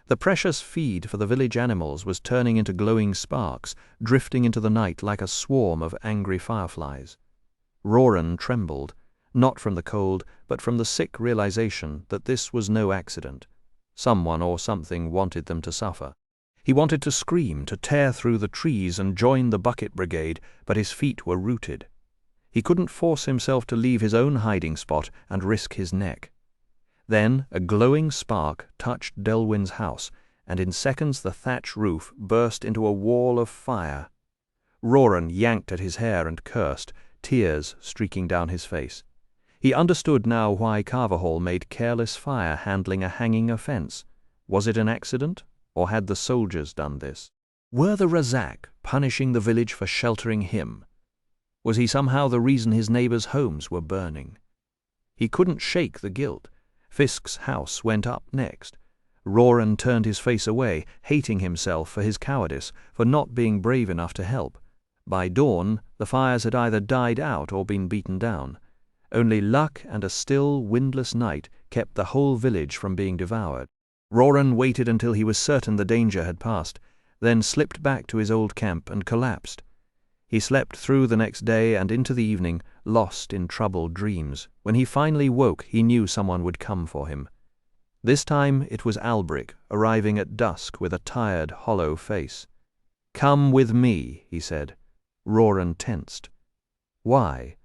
The precious feed for the village animals was turning into glowing sparks, drifting into the night like a swarm of angry fireflies. Roran trembled, not from the cold, but from the sick realization that this was no accident. Someone or something wanted them to suffer. He wanted to scream, to tear through the trees and join the bucket brigade, but his feet were rooted. He couldn't force himself to leave his own hiding spot and risk his neck. Then a glowing spark touched Delwyn's house, and in seconds the thatch roof burst into a wall of fire. Roran yanked at his hair and cursed. tears streaking down his face. He understood now why Carverhall made careless fire handling a hanging offence. Was it an accident, or had the soldiers done this? Were the Razak punishing the village for sheltering him? Was he somehow the reason his neighbours' homes were burning? He couldn't shake the guilt. Fisk's house went up next. Roran turned his face away, hating himself for his cowardice, for not being brave enough to help. By dawn, the fires had either died out or been beaten down. Only luck and a still, windless night kept the whole village from being devoured. Roran waited until he was certain the danger had passed, then slipped back to his old camp and collapsed. He slept through the next day and into the evening, lost in troubled dreams. When he finally woke, he knew someone would come for him. This time it was Albric, arriving at dusk with a tired, hollow face. "Come with me," he said. Roran tensed. Why?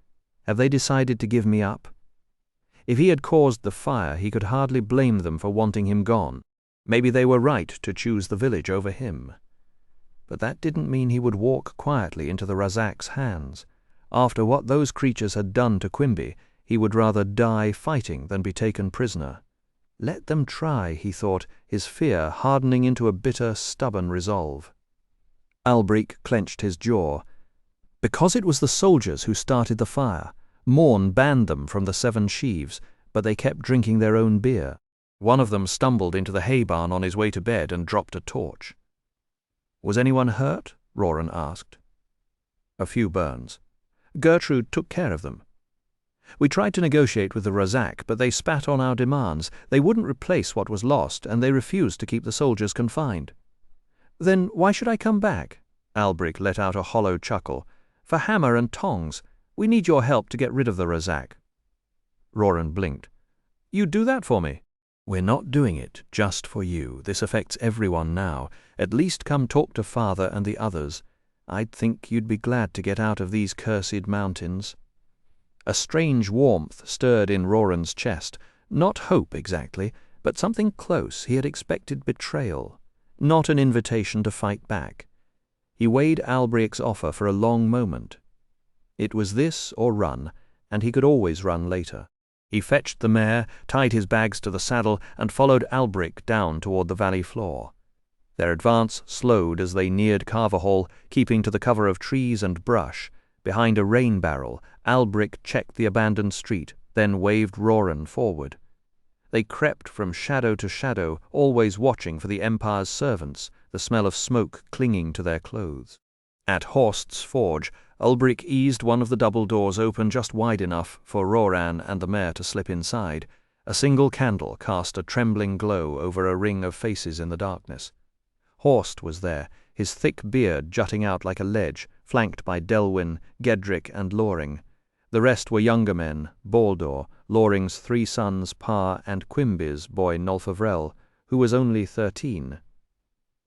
Have they decided to give me up? If he had caused the fire, he could hardly blame them for wanting him gone. Maybe they were right to choose the village over him. But that didn't mean he would walk quietly into the Razak's hands. After what those creatures had done to Quimby, he would rather die fighting than be taken prisoner. Let them try, he thought, his fear hardening into a bitter, stubborn resolve. Albric clenched his jaw. Because it was the soldiers who started the fire, Morn banned them from the 7 sheaves, but they kept drinking their own beer. One of them stumbled into the hay barn on his way to bed and dropped a torch. "Was anyone hurt?" Roran asked. "A few burns. Gertrude took care of them. We tried to negotiate with the Razak, but they spat on our demands. They wouldn't replace what was lost, and they refused to keep the soldiers confined." "Then why should I come back?" Albric let out a hollow chuckle. "For hammer and tongs. We need your help to get rid of the Razak." Roran blinked. "You'd do that for me?" "We're not doing it just for you. This affects everyone now. At least come talk to Father and the others. I'd think you'd be glad to get out of these cursed mountains." A strange warmth stirred in Roran's chest. Not hope exactly, but something close. He had expected betrayal, not an invitation to fight back. He weighed Albric's offer for a long moment. It was this or run, and he could always run later. He fetched the mare, tied his bags to the saddle, and followed Albric down toward the valley floor. Their advance slowed as they neared Carverhall, keeping to the cover of trees and brush. Behind a rain barrel, Albric checked the abandoned street, then waved Roran forward. They crept from shadow to shadow, always watching for the Empire's servants, the smell of smoke clinging to their clothes. At Horst's forge, Albric eased one of the double doors open just wide enough for Roran and the mare to slip inside. A single candle cast a trembling glow over a ring of faces in the darkness. Horst was there, his thick beard jutting out like a ledge, flanked by Delwyn, Gedrick, and Loring. The rest were younger men, Baldur, Loring's 3 sons, Parr, and Quimby's boy Nolfavrel, who was only 13.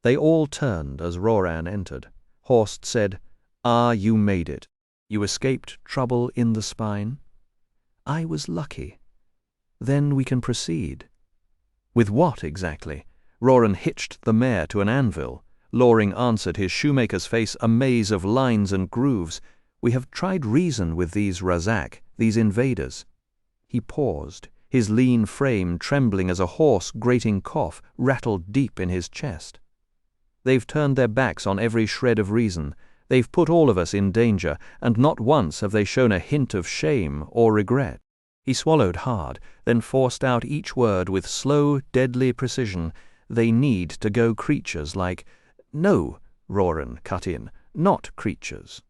They all turned as Roran entered. Horst said, "Ah, you made it. You escaped trouble in the spine?" "I was lucky." "Then we can proceed." "With what exactly?" Roran hitched the mare to an anvil. Loring answered, his shoemaker's face a maze of lines and grooves. "We have tried reason with these Razak, these invaders." He paused, his lean frame trembling as a hoarse, grating cough rattled deep in his chest. "They've turned their backs on every shred of reason. They've put all of us in danger, and not once have they shown a hint of shame or regret." He swallowed hard, then forced out each word with slow, deadly precision. "They need to go creatures like—" "No," Roran cut in, "not creatures.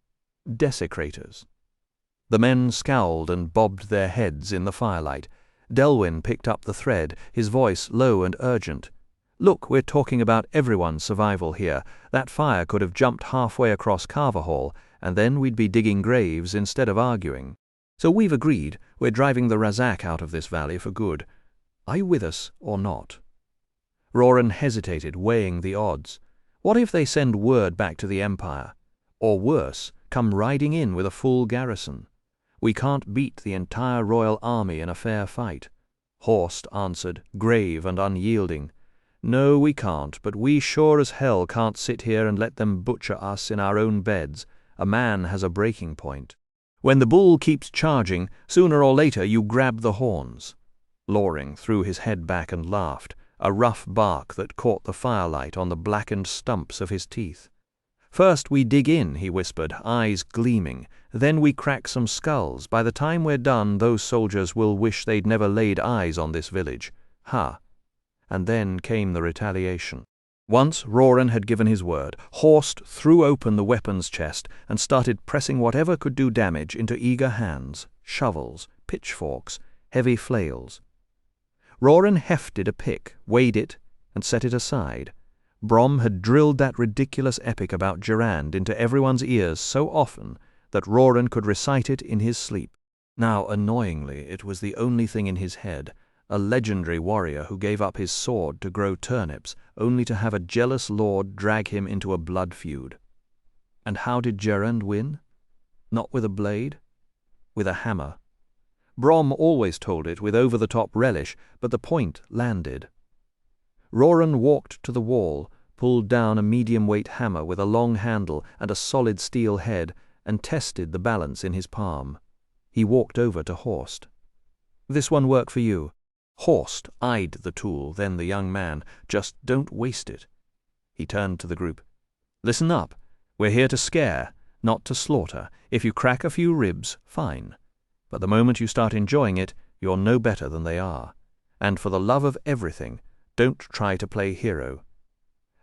Desecrators." The men scowled and bobbed their heads in the firelight. Delwyn picked up the thread, his voice low and urgent. "Look, we're talking about everyone's survival here. That fire could have jumped halfway across Carverhall, and then we'd be digging graves instead of arguing. So we've agreed we're driving the Razak out of this valley for good. Are you with us or not?" Roran hesitated, weighing the odds. What if they send word back to the Empire? Or worse, come riding in with a full garrison? We can't beat the entire royal army in a fair fight. Horst answered, grave and unyielding. "No, we can't, but we sure as hell can't sit here and let them butcher us in our own beds. A man has a breaking point." When the bull keeps charging, sooner or later you grab the horns." Loring threw his head back and laughed, a rough bark that caught the firelight on the blackened stumps of his teeth. "First we dig in," he whispered, eyes gleaming. "Then we crack some skulls. By the time we're done, those soldiers will wish they'd never laid eyes on this village. Ha!" And then came the retaliation. Once Roran had given his word, Horst threw open the weapons chest and started pressing whatever could do damage into eager hands, shovels, pitchforks, heavy flails. Roran hefted a pick, weighed it, and set it aside. Brom had drilled that ridiculous epic about Gerand into everyone's ears so often that Roran could recite it in his sleep. Now, annoyingly, it was the only thing in his head, a legendary warrior who gave up his sword to grow turnips, only to have a jealous lord drag him into a blood feud. And how did Gerand win? Not with a blade, with a hammer. Brom always told it with over-the-top relish, but the point landed. Roran walked to the wall, pulled down a medium-weight hammer with a long handle and a solid steel head, and tested the balance in his palm. He walked over to Horst. "This one work for you?" Horst eyed the tool, then the young man. "Just don't waste it." He turned to the group. "Listen up. We're here to scare, not to slaughter. If you crack a few ribs, fine. But the moment you start enjoying it, you're no better than they are. And for the love of everything, don't try to play hero.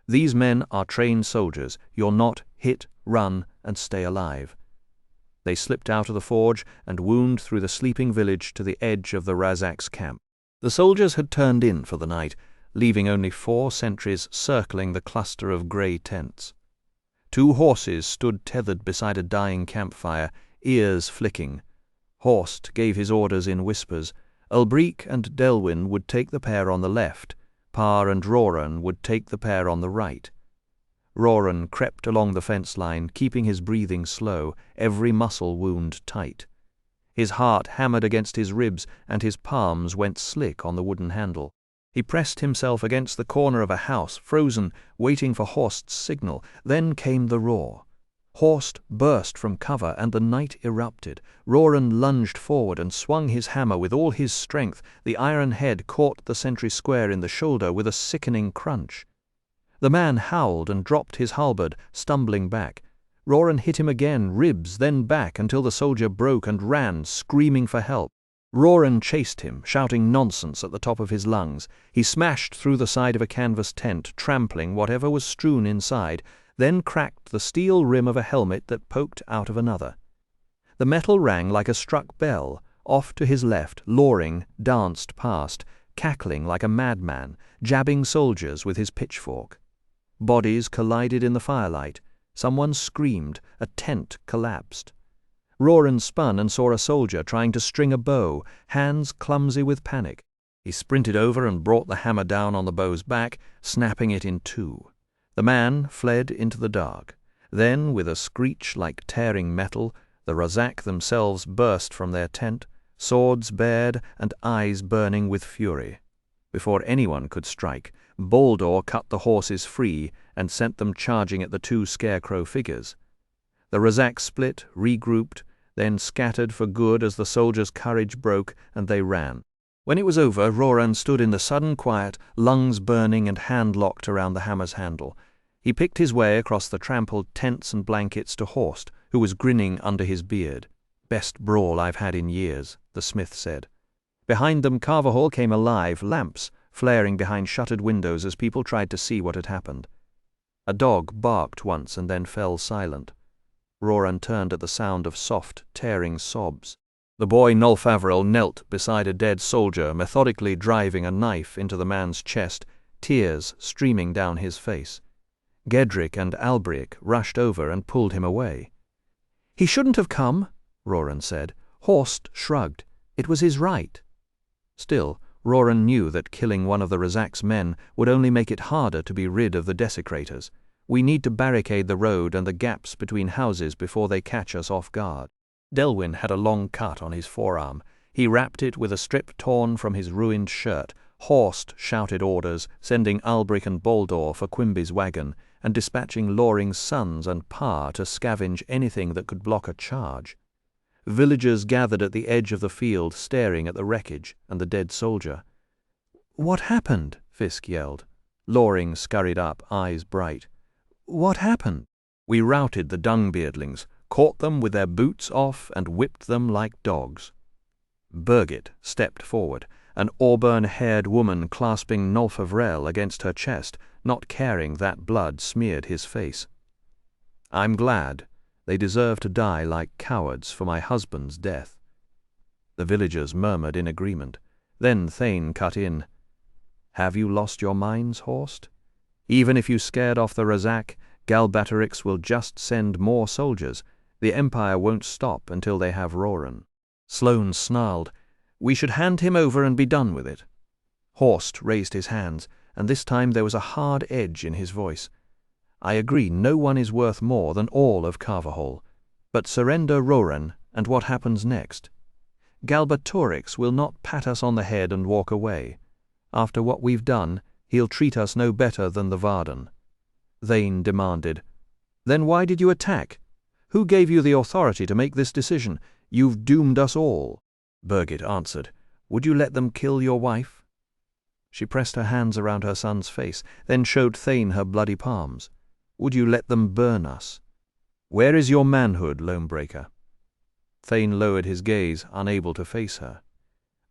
These men are trained soldiers. You're not hit, run, and stay alive." They slipped out of the forge and wound through the sleeping village to the edge of the Razak's camp. The soldiers had turned in for the night, leaving only 4 sentries circling the cluster of grey tents. 2 horses stood tethered beside a dying campfire, ears flicking. Horst gave his orders in whispers. Ulbrich and Delwyn would take the pair on the left. Parr and Roran would take the pair on the right. Roran crept along the fence line, keeping his breathing slow, every muscle wound tight. His heart hammered against his ribs, and his palms went slick on the wooden handle. He pressed himself against the corner of a house, frozen, waiting for Horst's signal. Then came the roar. Horst burst from cover, and the night erupted. Roran lunged forward and swung his hammer with all his strength. The iron head caught the sentry square in the shoulder with a sickening crunch. The man howled and dropped his halberd, stumbling back. Roran hit him again, ribs, then back, until the soldier broke and ran, screaming for help. Roran chased him, shouting nonsense at the top of his lungs. He smashed through the side of a canvas tent, trampling whatever was strewn inside, then cracked the steel rim of a helmet that poked out of another. The metal rang like a struck bell. Off to his left, Loring danced past, cackling like a madman, jabbing soldiers with his pitchfork. Bodies collided in the firelight. Someone screamed. A tent collapsed. Roran spun and saw a soldier trying to string a bow, hands clumsy with panic. He sprinted over and brought the hammer down on the bow's back, snapping it in 2. The man fled into the dark. Then, with a screech like tearing metal, the Razak themselves burst from their tent, swords bared and eyes burning with fury. Before anyone could strike, Baldur cut the horses free and sent them charging at the 2 scarecrow figures. The Razak split, regrouped, then scattered for good as the soldiers' courage broke, and they ran. When it was over, Roran stood in the sudden quiet, lungs burning and hand locked around the hammer's handle. He picked his way across the trampled tents and blankets to Horst, who was grinning under his beard. "Best brawl I've had in years," the smith said. Behind them, Carverhall came alive, lamps flaring behind shuttered windows as people tried to see what had happened. A dog barked once and then fell silent. Roran turned at the sound of soft, tearing sobs. The boy Nolfavrill knelt beside a dead soldier, methodically driving a knife into the man's chest, tears streaming down his face. Gedrick and Albric rushed over and pulled him away. "He shouldn't have come," Roran said. Horst shrugged. It was his right. Still, Roran knew that killing one of the Razak's men would only make it harder to be rid of the desecrators. "We need to barricade the road and the gaps between houses before they catch us off guard." Delwyn had a long cut on his forearm. He wrapped it with a strip torn from his ruined shirt. Horst shouted orders, sending Albric and Baldur for Quimby's wagon, and dispatching Loring's sons and Parr to scavenge anything that could block a charge. Villagers gathered at the edge of the field, staring at the wreckage and the dead soldier. "What happened?" Fisk yelled. Loring scurried up, eyes bright. "What happened?" "We routed the dung-beardlings, caught them with their boots off, and whipped them like dogs." Birgit stepped forward, an auburn-haired woman clasping Nolfavrel against her chest, not caring that blood smeared his face. "I'm glad. They deserve to die like cowards for my husband's death." The villagers murmured in agreement. Then Thane cut in. "Have you lost your minds, Horst? Even if you scared off the Razak, Galbatorix will just send more soldiers. The Empire won't stop until they have Roran." Sloane snarled. "We should hand him over and be done with it." Horst raised his hands, and this time there was a hard edge in his voice. "I agree no one is worth more than all of Carvahall. But surrender Roran, and what happens next? Galbatorix will not pat us on the head and walk away. After what we've done, he'll treat us no better than the Varden." Thane demanded. "Then why did you attack? Who gave you the authority to make this decision? You've doomed us all." Birgit answered. "Would you let them kill your wife?" She pressed her hands around her son's face, then showed Thane her bloody palms. "Would you let them burn us? Where is your manhood, Lonebreaker?" Thane lowered his gaze, unable to face her.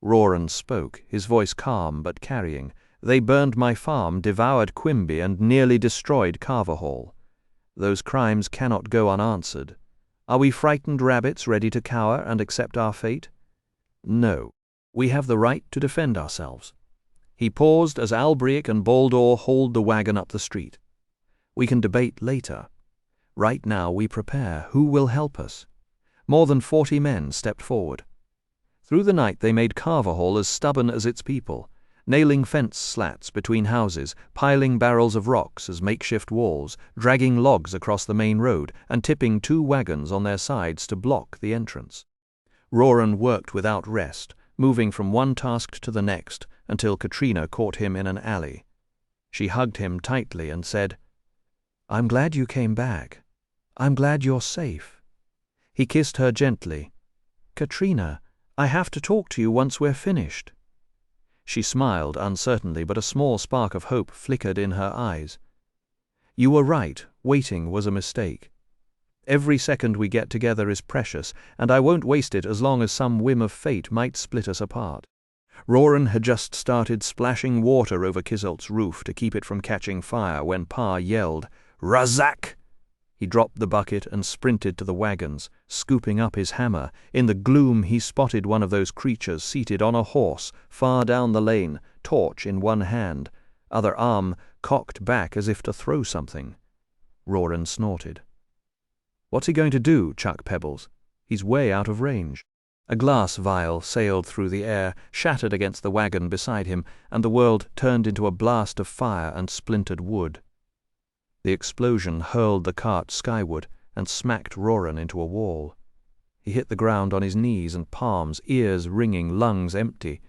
Roran spoke, his voice calm but carrying. "They burned my farm, devoured Quimby, and nearly destroyed Carvahall. Those crimes cannot go unanswered. Are we frightened rabbits ready to cower and accept our fate? No. We have the right to defend ourselves." He paused as Albric and Baldur hauled the wagon up the street. "We can debate later. Right now we prepare. Who will help us?" More than 40 men stepped forward. Through the night they made Carvahall as stubborn as its people, nailing fence slats between houses, piling barrels of rocks as makeshift walls, dragging logs across the main road, and tipping 2 wagons on their sides to block the entrance. Roran worked without rest, moving from one task to the next, until Katrina caught him in an alley. She hugged him tightly and said, "I'm glad you came back. I'm glad you're safe." He kissed her gently. "Katrina, I have to talk to you once we're finished." She smiled uncertainly, but a small spark of hope flickered in her eyes. "You were right, waiting was a mistake. Every second we get together is precious, and I won't waste it as long as some whim of fate might split us apart." Roran had just started splashing water over Kizilt's roof to keep it from catching fire when Pa yelled, "Razak!" He dropped the bucket and sprinted to the wagons, scooping up his hammer. In the gloom he spotted one of those creatures seated on a horse far down the lane, torch in one hand, other arm cocked back as if to throw something. Roran snorted. "What's he going to do, chuck pebbles? He's way out of range." A glass vial sailed through the air, shattered against the wagon beside him, and the world turned into a blast of fire and splintered wood. The explosion hurled the cart skyward and smacked Roran into a wall. He hit the ground on his knees and palms, ears ringing, lungs empty.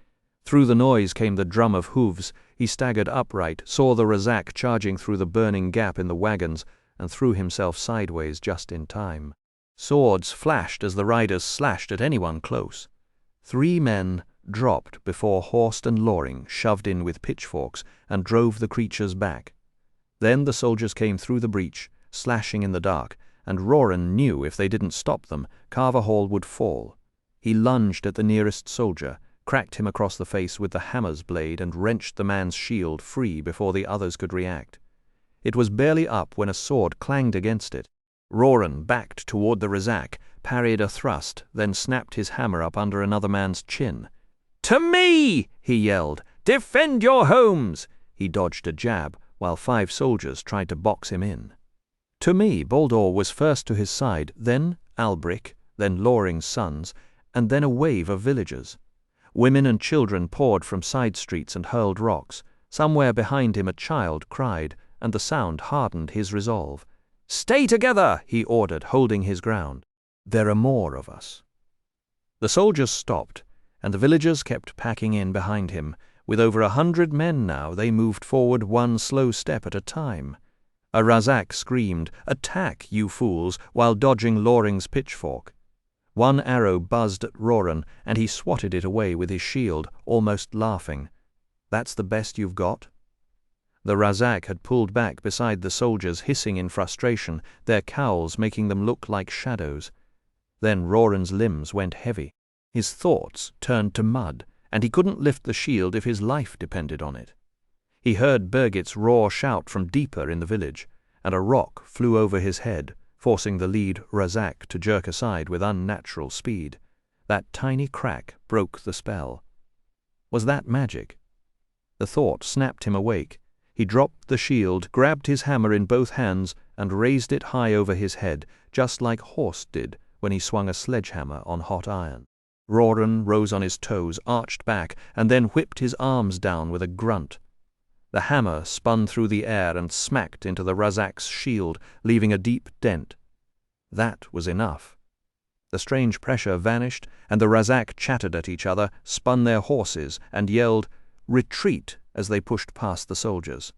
Through the noise came the drum of hooves. He staggered upright, saw the Razak charging through the burning gap in the wagons, and threw himself sideways just in time. Swords flashed as the riders slashed at anyone close. 3 men dropped before Horst and Loring shoved in with pitchforks and drove the creatures back. Then the soldiers came through the breach, slashing in the dark, and Roran knew if they didn't stop them, Carvahall would fall. He lunged at the nearest soldier, cracked him across the face with the hammer's blade, and wrenched the man's shield free before the others could react. It was barely up when a sword clanged against it. Roran backed toward the Razak, parried a thrust, then snapped his hammer up under another man's chin. "To me!" he yelled. "Defend your homes!" He dodged a jab, while 5 soldiers tried to box him in. To me, Baldur was first to his side, then Albric, then Loring's sons, and then a wave of villagers. Women and children poured from side streets and hurled rocks. Somewhere behind him a child cried, and the sound hardened his resolve. "Stay together!" he ordered, holding his ground. "There are more of us." The soldiers stopped, and the villagers kept packing in behind him. With over 100 men now, they moved forward one slow step at a time. A Razak screamed, "Attack, you fools!" while dodging Loring's pitchfork. One arrow buzzed at Roran, and he swatted it away with his shield, almost laughing. "That's the best you've got?" The Razak had pulled back beside the soldiers, hissing in frustration, their cowls making them look like shadows. Then Roran's limbs went heavy. His thoughts turned to mud, and he couldn't lift the shield if his life depended on it. He heard Birgit's raw shout from deeper in the village, and a rock flew over his head, forcing the lead Razak to jerk aside with unnatural speed. That tiny crack broke the spell. Was that magic? The thought snapped him awake. He dropped the shield, grabbed his hammer in both hands, and raised it high over his head, just like Horst did when he swung a sledgehammer on hot iron. Roran rose on his toes, arched back, and then whipped his arms down with a grunt. The hammer spun through the air and smacked into the Razak's shield, leaving a deep dent. That was enough. The strange pressure vanished, and the Razak chattered at each other, spun their horses, and yelled, "Retreat!" as they pushed past the soldiers.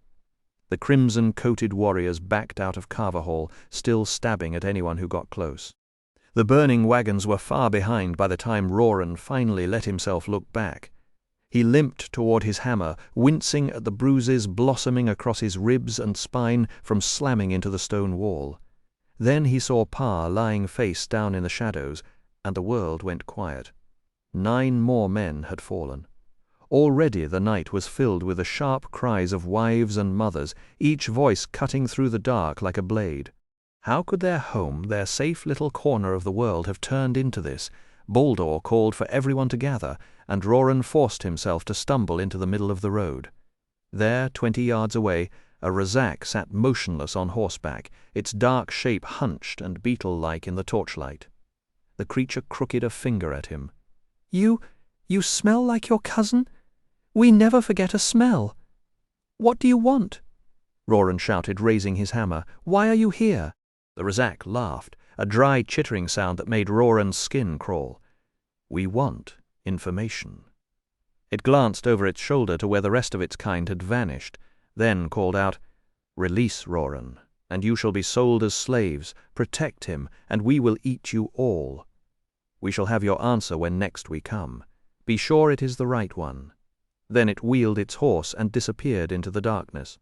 The crimson-coated warriors backed out of Carver Hall, still stabbing at anyone who got close. The burning wagons were far behind by the time Roran finally let himself look back. He limped toward his hammer, wincing at the bruises blossoming across his ribs and spine from slamming into the stone wall. Then he saw Pa lying face down in the shadows, and the world went quiet. 9 more men had fallen. Already the night was filled with the sharp cries of wives and mothers, each voice cutting through the dark like a blade. How could their home, their safe little corner of the world, have turned into this? Baldur called for everyone to gather, and Roran forced himself to stumble into the middle of the road. There, 20 yards away, a Razak sat motionless on horseback, its dark shape hunched and beetle-like in the torchlight. The creature crooked a finger at him. You smell like your cousin? We never forget a smell. What do you want?" Roran shouted, raising his hammer. "Why are you here?" The Razak laughed, a dry chittering sound that made Roran's skin crawl. "We want information." It glanced over its shoulder to where the rest of its kind had vanished, then called out, "Release Roran, and you shall be sold as slaves. Protect him, and we will eat you all. We shall have your answer when next we come. Be sure it is the right one." Then it wheeled its horse and disappeared into the darkness.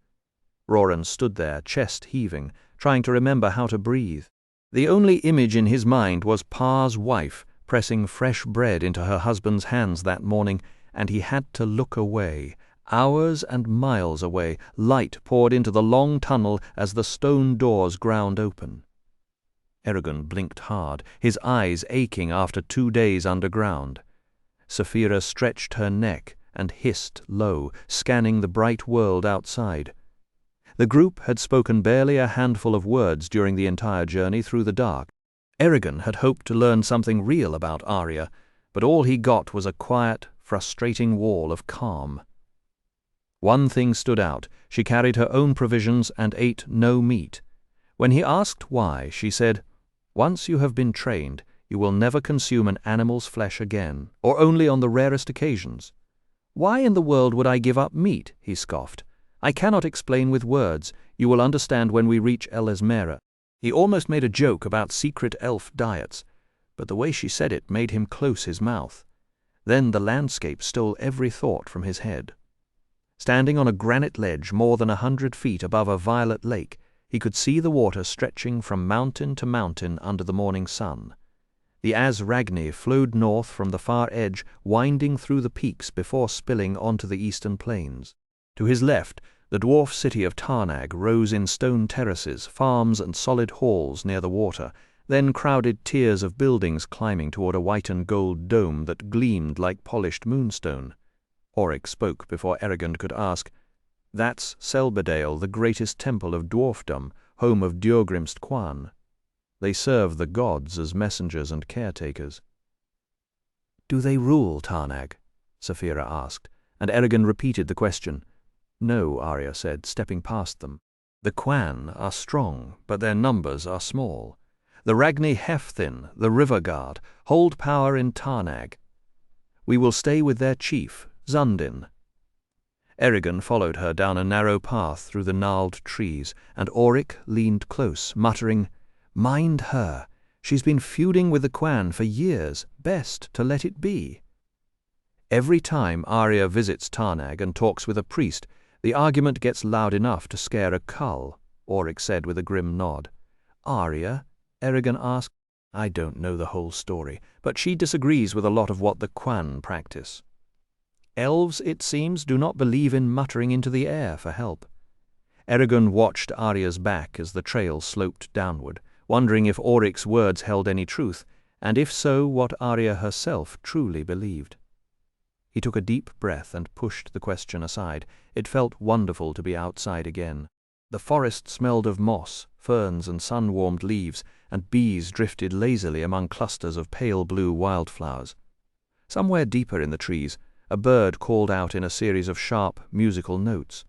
Roran stood there, chest heaving, trying to remember how to breathe. The only image in his mind was Pa's wife pressing fresh bread into her husband's hands that morning, and he had to look away. Hours and miles away, light poured into the long tunnel as the stone doors ground open. Eragon blinked hard, his eyes aching after 2 days underground. Saphira stretched her neck and hissed low, scanning the bright world outside. The group had spoken barely a handful of words during the entire journey through the dark. Eragon had hoped to learn something real about Arya, but all he got was a quiet, frustrating wall of calm. One thing stood out. She carried her own provisions and ate no meat. When he asked why, she said, "Once you have been trained, you will never consume an animal's flesh again, or only on the rarest occasions." "Why in the world would I give up meat?" he scoffed. "I cannot explain with words. You will understand when we reach Eldermark." He almost made a joke about secret elf diets, but the way she said it made him close his mouth. Then the landscape stole every thought from his head. Standing on a granite ledge more than 100 feet above a violet lake, he could see the water stretching from mountain to mountain under the morning sun. The Azragni flowed north from the far edge, winding through the peaks before spilling onto the eastern plains. To his left, the dwarf city of Tarnag rose in stone terraces, farms and solid halls near the water, then crowded tiers of buildings climbing toward a white and gold dome that gleamed like polished moonstone. Auric spoke before Eragon could ask. "That's Selbedale, the greatest temple of dwarfdom, home of Djurgrimst Quan. They serve the gods as messengers and caretakers." "Do they rule Tarnag?" Saphira asked, and Eragon repeated the question. "No," Arya said, stepping past them. "The Quan are strong, but their numbers are small. The Ragni Hefthin, the River Guard, hold power in Tarnag. We will stay with their chief, Zundin." Eragon followed her down a narrow path through the gnarled trees, and Auric leaned close, muttering, "Mind her. She's been feuding with the Quan for years. Best to let it be. Every time Arya visits Tarnag and talks with a priest, the argument gets loud enough to scare a cull, Auric said with a grim nod. Arya? Eragon asked. I don't know the whole story, but she disagrees with a lot of what the Quan practice. Elves, it seems, do not believe in muttering into the air for help. Eragon watched Arya's back as the trail sloped downward, wondering if Auric's words held any truth, and if so, what Arya herself truly believed. He took a deep breath and pushed the question aside. It felt wonderful to be outside again. The forest smelled of moss, ferns and sun-warmed leaves, and bees drifted lazily among clusters of pale blue wildflowers. Somewhere deeper in the trees, a bird called out in a series of sharp, musical notes.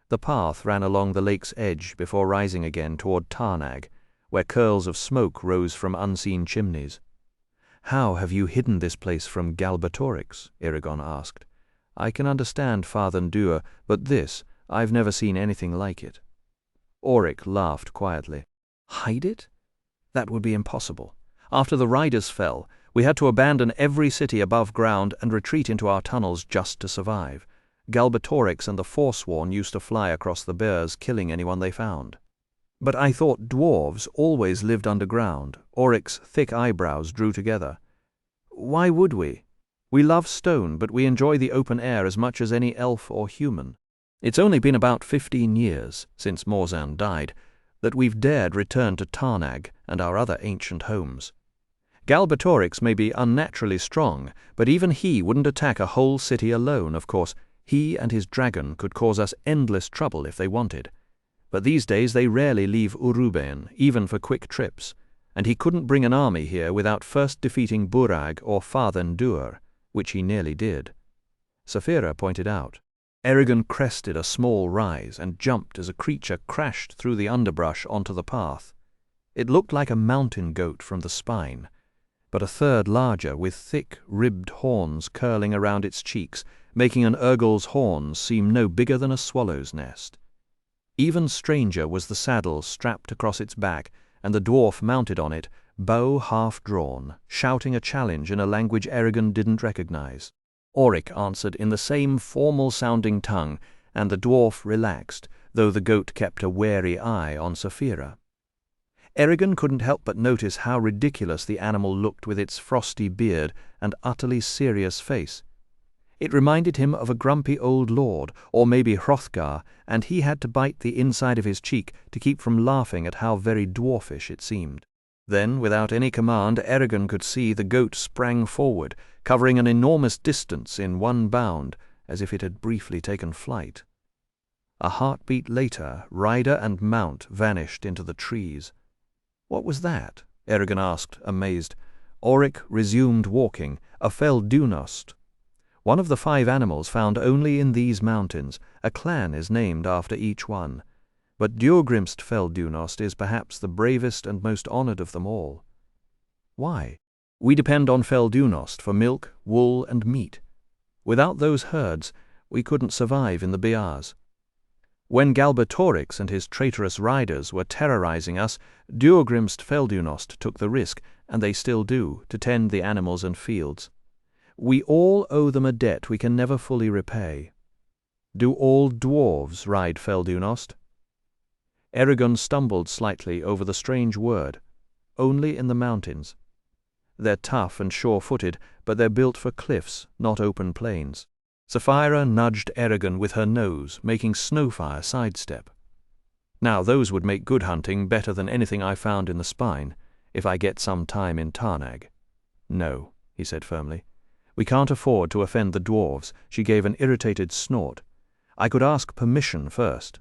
The path ran along the lake's edge before rising again toward Tarnag, where curls of smoke rose from unseen chimneys. How have you hidden this place from Galbatorix? Eragon asked. I can understand Fathendur, but this, I've never seen anything like it. Auric laughed quietly. Hide it? That would be impossible. After the riders fell, we had to abandon every city above ground and retreat into our tunnels just to survive. Galbatorix and the Forsworn used to fly across the bears, killing anyone they found. But I thought dwarves always lived underground. Auric's thick eyebrows drew together. Why would we? We love stone, but we enjoy the open air as much as any elf or human. It's only been about 15 years, since Morzan died, that we've dared return to Tarnag and our other ancient homes. Galbatorix may be unnaturally strong, but even he wouldn't attack a whole city alone, of course. He and his dragon could cause us endless trouble if they wanted. But these days they rarely leave Uruben, even for quick trips, and he couldn't bring an army here without first defeating Burag or Fathendur, which he nearly did. Saphira pointed out. Eragon crested a small rise and jumped as a creature crashed through the underbrush onto the path. It looked like a mountain goat from the spine, but a third larger with thick, ribbed horns curling around its cheeks, making an Urgel's horns seem no bigger than a swallow's nest. Even stranger was the saddle strapped across its back, and the dwarf mounted on it, bow half drawn, shouting a challenge in a language Eragon didn't recognize. Auric answered in the same formal-sounding tongue, and the dwarf relaxed, though the goat kept a wary eye on Saphira. Eragon couldn't help but notice how ridiculous the animal looked with its frosty beard and utterly serious face. It reminded him of a grumpy old lord, or maybe Hrothgar, and he had to bite the inside of his cheek to keep from laughing at how very dwarfish it seemed. Then, without any command, Eragon could see the goat sprang forward, covering an enormous distance in one bound, as if it had briefly taken flight. A heartbeat later, rider and mount vanished into the trees. What was that? Eragon asked, amazed. Auric resumed walking, a Feldunost. One of the 5 animals found only in these mountains. A clan is named after each one. But Djurgrimst Feldunost is perhaps the bravest and most honored of them all. Why? We depend on Feldunost for milk, wool, and meat. Without those herds, we couldn't survive in the Biars. When Galbatorix and his traitorous riders were terrorizing us, Djurgrimst Feldunost took the risk, and they still do, to tend the animals and fields. We all owe them a debt we can never fully repay. Do all dwarves ride Feldunost? Eragon stumbled slightly over the strange word. Only in the mountains. They're tough and sure-footed, but they're built for cliffs, not open plains. Saphira nudged Eragon with her nose, making Snowfire sidestep. Now those would make good hunting better than anything I found in the spine, if I get some time in Tarnag. No, he said firmly. We can't afford to offend the dwarves. She gave an irritated snort. I could ask permission first.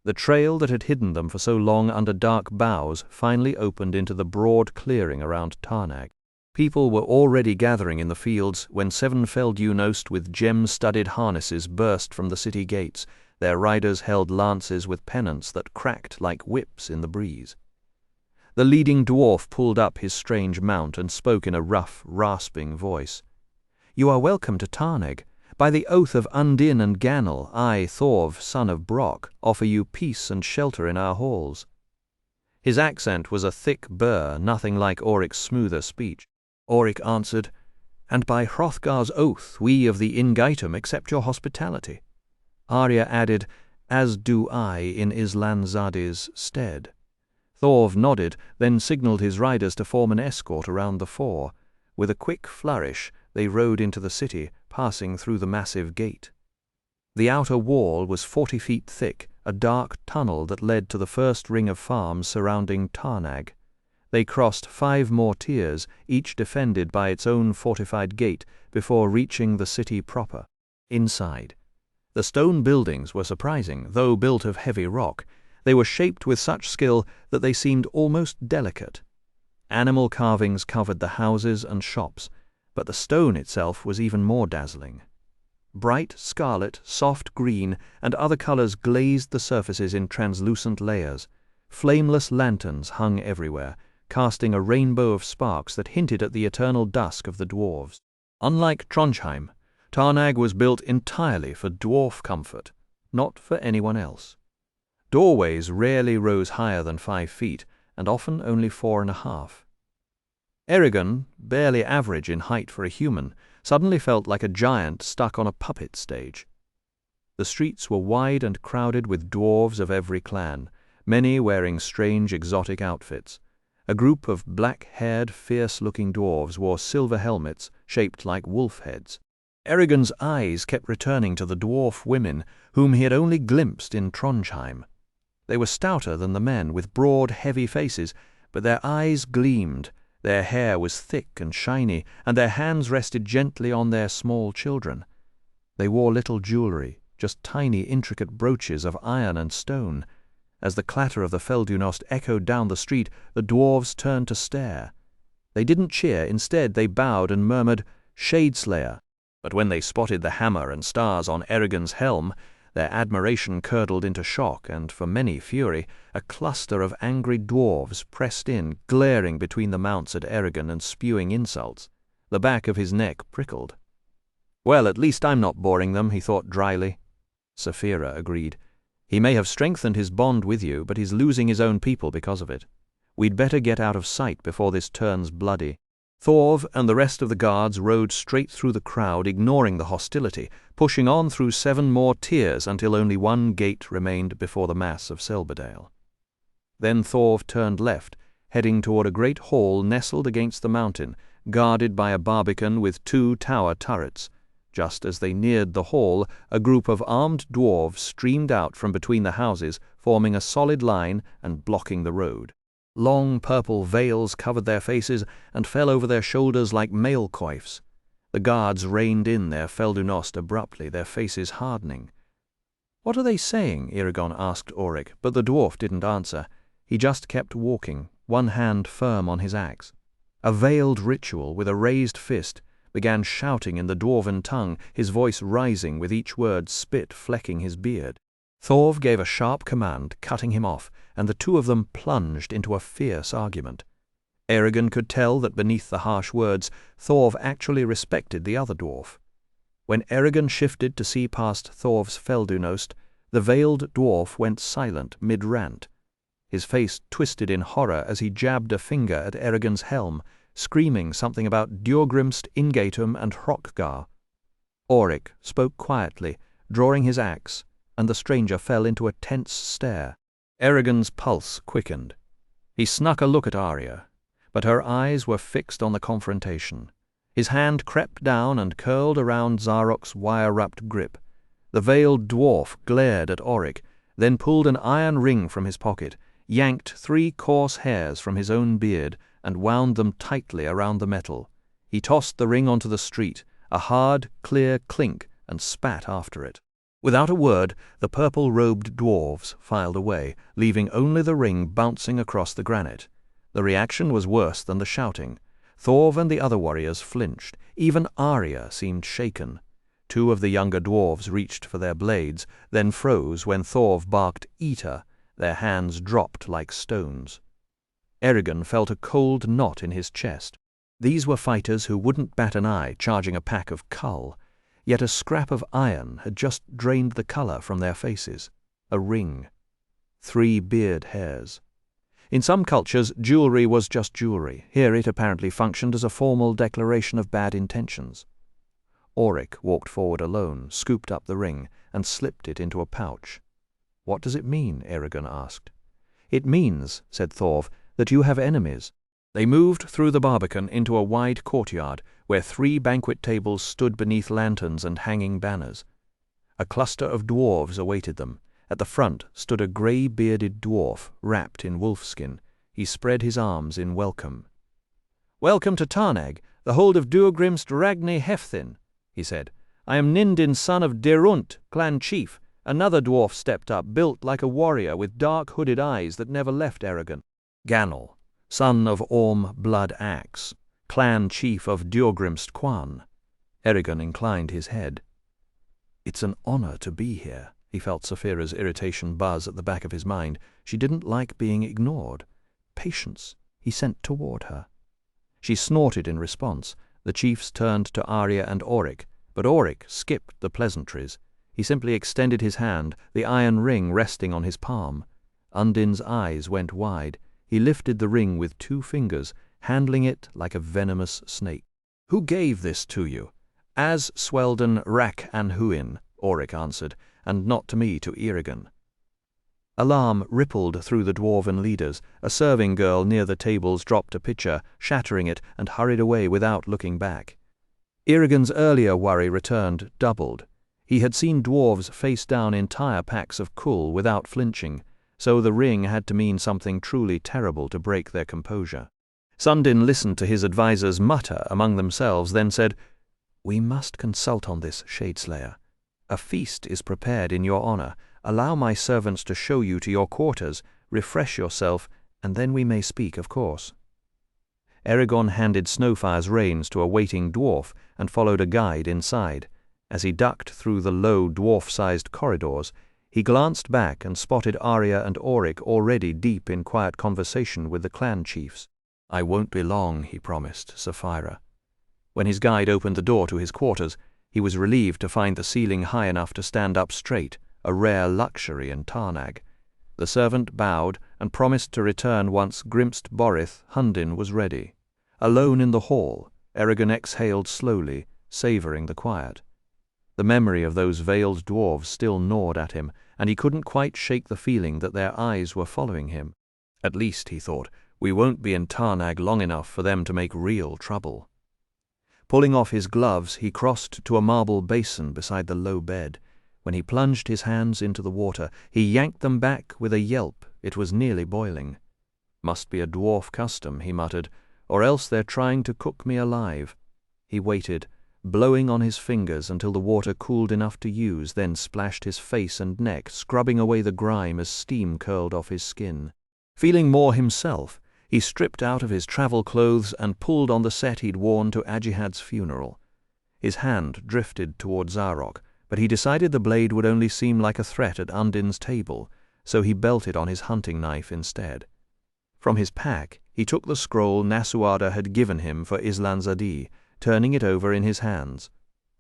The trail that had hidden them for so long under dark boughs finally opened into the broad clearing around Tarnag. People were already gathering in the fields when 7 Feldunost with gem-studded harnesses burst from the city gates. Their riders held lances with pennants that cracked like whips in the breeze. The leading dwarf pulled up his strange mount and spoke in a rough, rasping voice. You are welcome to Tarnag. By the oath of Undin and Ganel, I, Thorv, son of Brock, offer you peace and shelter in our halls. His accent was a thick burr, nothing like Auric's smoother speech. Auric answered, "And by Hrothgar's oath we of the Ingeitum accept your hospitality." Arya added, "As do I in Islanzadi's stead." Thorv nodded, then signalled his riders to form an escort around the fore. With a quick flourish they rode into the city, passing through the massive gate. The outer wall was 40 feet thick, a dark tunnel that led to the first ring of farms surrounding Tarnag. They crossed 5 more tiers, each defended by its own fortified gate, before reaching the city proper. Inside, the stone buildings were surprising, though built of heavy rock. They were shaped with such skill that they seemed almost delicate. Animal carvings covered the houses and shops, but the stone itself was even more dazzling. Bright scarlet, soft green, and other colors glazed the surfaces in translucent layers. Flameless lanterns hung everywhere, casting a rainbow of sparks that hinted at the eternal dusk of the dwarves. Unlike Trondheim, Tarnag was built entirely for dwarf comfort, not for anyone else. Doorways rarely rose higher than 5 feet, and often only 4.5. Eragon, barely average in height for a human, suddenly felt like a giant stuck on a puppet stage. The streets were wide and crowded with dwarves of every clan, many wearing strange exotic outfits. A group of black-haired, fierce-looking dwarves wore silver helmets shaped like wolf heads. Eragon's eyes kept returning to the dwarf women whom he had only glimpsed in Trondheim. They were stouter than the men, with broad, heavy faces, but their eyes gleamed, their hair was thick and shiny, and their hands rested gently on their small children. They wore little jewelry, just tiny, intricate brooches of iron and stone. As the clatter of the Feldunost echoed down the street, the dwarves turned to stare. They didn't cheer, instead they bowed and murmured, "Shadeslayer." But when they spotted the hammer and stars on Eragon's helm, their admiration curdled into shock, and for many fury. A cluster of angry dwarves pressed in, glaring between the mounts at Eragon and spewing insults. The back of his neck prickled. "Well, at least I'm not boring them," he thought dryly. Saphira agreed. "He may have strengthened his bond with you, but he's losing his own people because of it. We'd better get out of sight before this turns bloody." Thorv and the rest of the guards rode straight through the crowd, ignoring the hostility, pushing on through 7 more tiers until only one gate remained before the mass of Selberdale. Then Thorv turned left, heading toward a great hall nestled against the mountain, guarded by a barbican with 2 tower turrets. Just as they neared the hall, a group of armed dwarves streamed out from between the houses, forming a solid line and blocking the road. Long purple veils covered their faces and fell over their shoulders like mail coifs. The guards reined in their Feldunost abruptly, their faces hardening. "What are they saying?" Eragon asked Auric, but the dwarf didn't answer. He just kept walking, one hand firm on his axe. A veiled ritual with a raised fist began shouting in the dwarven tongue, his voice rising with each word spit flecking his beard. Thorv gave a sharp command, cutting him off, and the 2 of them plunged into a fierce argument. Eragon could tell that beneath the harsh words, Thorv actually respected the other dwarf. When Eragon shifted to see past Thorv's Feldunost, the veiled dwarf went silent mid-rant. His face twisted in horror as he jabbed a finger at Eragon's helm, screaming something about Djurgrimst, Ingatum, and Hrothgar. Auric spoke quietly, drawing his axe, and the stranger fell into a tense stare. Eragon's pulse quickened. He snuck a look at Arya, but her eyes were fixed on the confrontation. His hand crept down and curled around Zarok's wire-wrapped grip. The veiled dwarf glared at Auric, then pulled an iron ring from his pocket, yanked 3 coarse hairs from his own beard, and wound them tightly around the metal. He tossed the ring onto the street, a hard, clear clink, and spat after it. Without a word, the purple-robed dwarves filed away, leaving only the ring bouncing across the granite. The reaction was worse than the shouting. Thorv and the other warriors flinched. Even Arya seemed shaken. 2 of the younger dwarves reached for their blades, then froze when Thorv barked "Eater." Their hands dropped like stones. Eragon felt a cold knot in his chest. These were fighters who wouldn't bat an eye charging a pack of cull. Yet a scrap of iron had just drained the color from their faces. A ring. 3 beard hairs. In some cultures, jewelry was just jewelry. Here it apparently functioned as a formal declaration of bad intentions. Auric walked forward alone, scooped up the ring, and slipped it into a pouch. "What does it mean?" Eragon asked. "It means," said Thorv, "that you have enemies." They moved through the barbican into a wide courtyard, where 3 banquet tables stood beneath lanterns and hanging banners. A cluster of dwarves awaited them. At the front stood a grey-bearded dwarf, wrapped in wolfskin. He spread his arms in welcome. "Welcome to Tarnag, the hold of Duogrimst Ragni Hefthin," he said. "I am Nindin, son of Derunt, clan chief." Another dwarf stepped up, built like a warrior, with dark hooded eyes that never left Eragon. "Ganel, son of Orm Blood Axe, clan chief of Duogrimst Quan." Eragon inclined his head. "It's an honor to be here." He felt Saphira's irritation buzz at the back of his mind. She didn't like being ignored. "Patience," he sent toward her. She snorted in response. The chiefs turned to Arya and Auric, but Auric skipped the pleasantries. He simply extended his hand, the iron ring resting on his palm. Undin's eyes went wide. He lifted the ring with 2 fingers, handling it like a venomous snake. "Who gave this to you?" "As Swelden Rak Anhuin," Auric answered, "and not to me, to Eragon." Alarm rippled through the dwarven leaders. A serving girl near the tables dropped a pitcher, shattering it, and hurried away without looking back. Eragon's earlier worry returned, doubled. He had seen dwarves face down entire packs of Kull without flinching, so the ring had to mean something truly terrible to break their composure. Sundin listened to his advisers mutter among themselves, then said, "We must consult on this, Shadeslayer. A feast is prepared in your honor. Allow my servants to show you to your quarters, refresh yourself, and then we may speak, of course." Eragon handed Snowfire's reins to a waiting dwarf and followed a guide inside. As he ducked through the low, dwarf-sized corridors, he glanced back and spotted Arya and Auric already deep in quiet conversation with the clan chiefs. "I won't be long," he promised Saphira. When his guide opened the door to his quarters, he was relieved to find the ceiling high enough to stand up straight, a rare luxury in Tarnag. The servant bowed and promised to return once Grimst Borith Hundin was ready. Alone in the hall, Eragon exhaled slowly, savouring the quiet. The memory of those veiled dwarves still gnawed at him, and he couldn't quite shake the feeling that their eyes were following him. At least, he thought, we won't be in Tarnag long enough for them to make real trouble. Pulling off his gloves, he crossed to a marble basin beside the low bed. When he plunged his hands into the water, he yanked them back with a yelp. It was nearly boiling. "Must be a dwarf custom," he muttered, "or else they're trying to cook me alive." He waited, blowing on his fingers until the water cooled enough to use, then splashed his face and neck, scrubbing away the grime as steam curled off his skin. Feeling more himself, he stripped out of his travel clothes and pulled on the set he'd worn to Ajihad's funeral. His hand drifted toward Zarok, but he decided the blade would only seem like a threat at Undin's table, so he belted on his hunting knife instead. From his pack, he took the scroll Nasuada had given him for Islan Zadi, turning it over in his hands.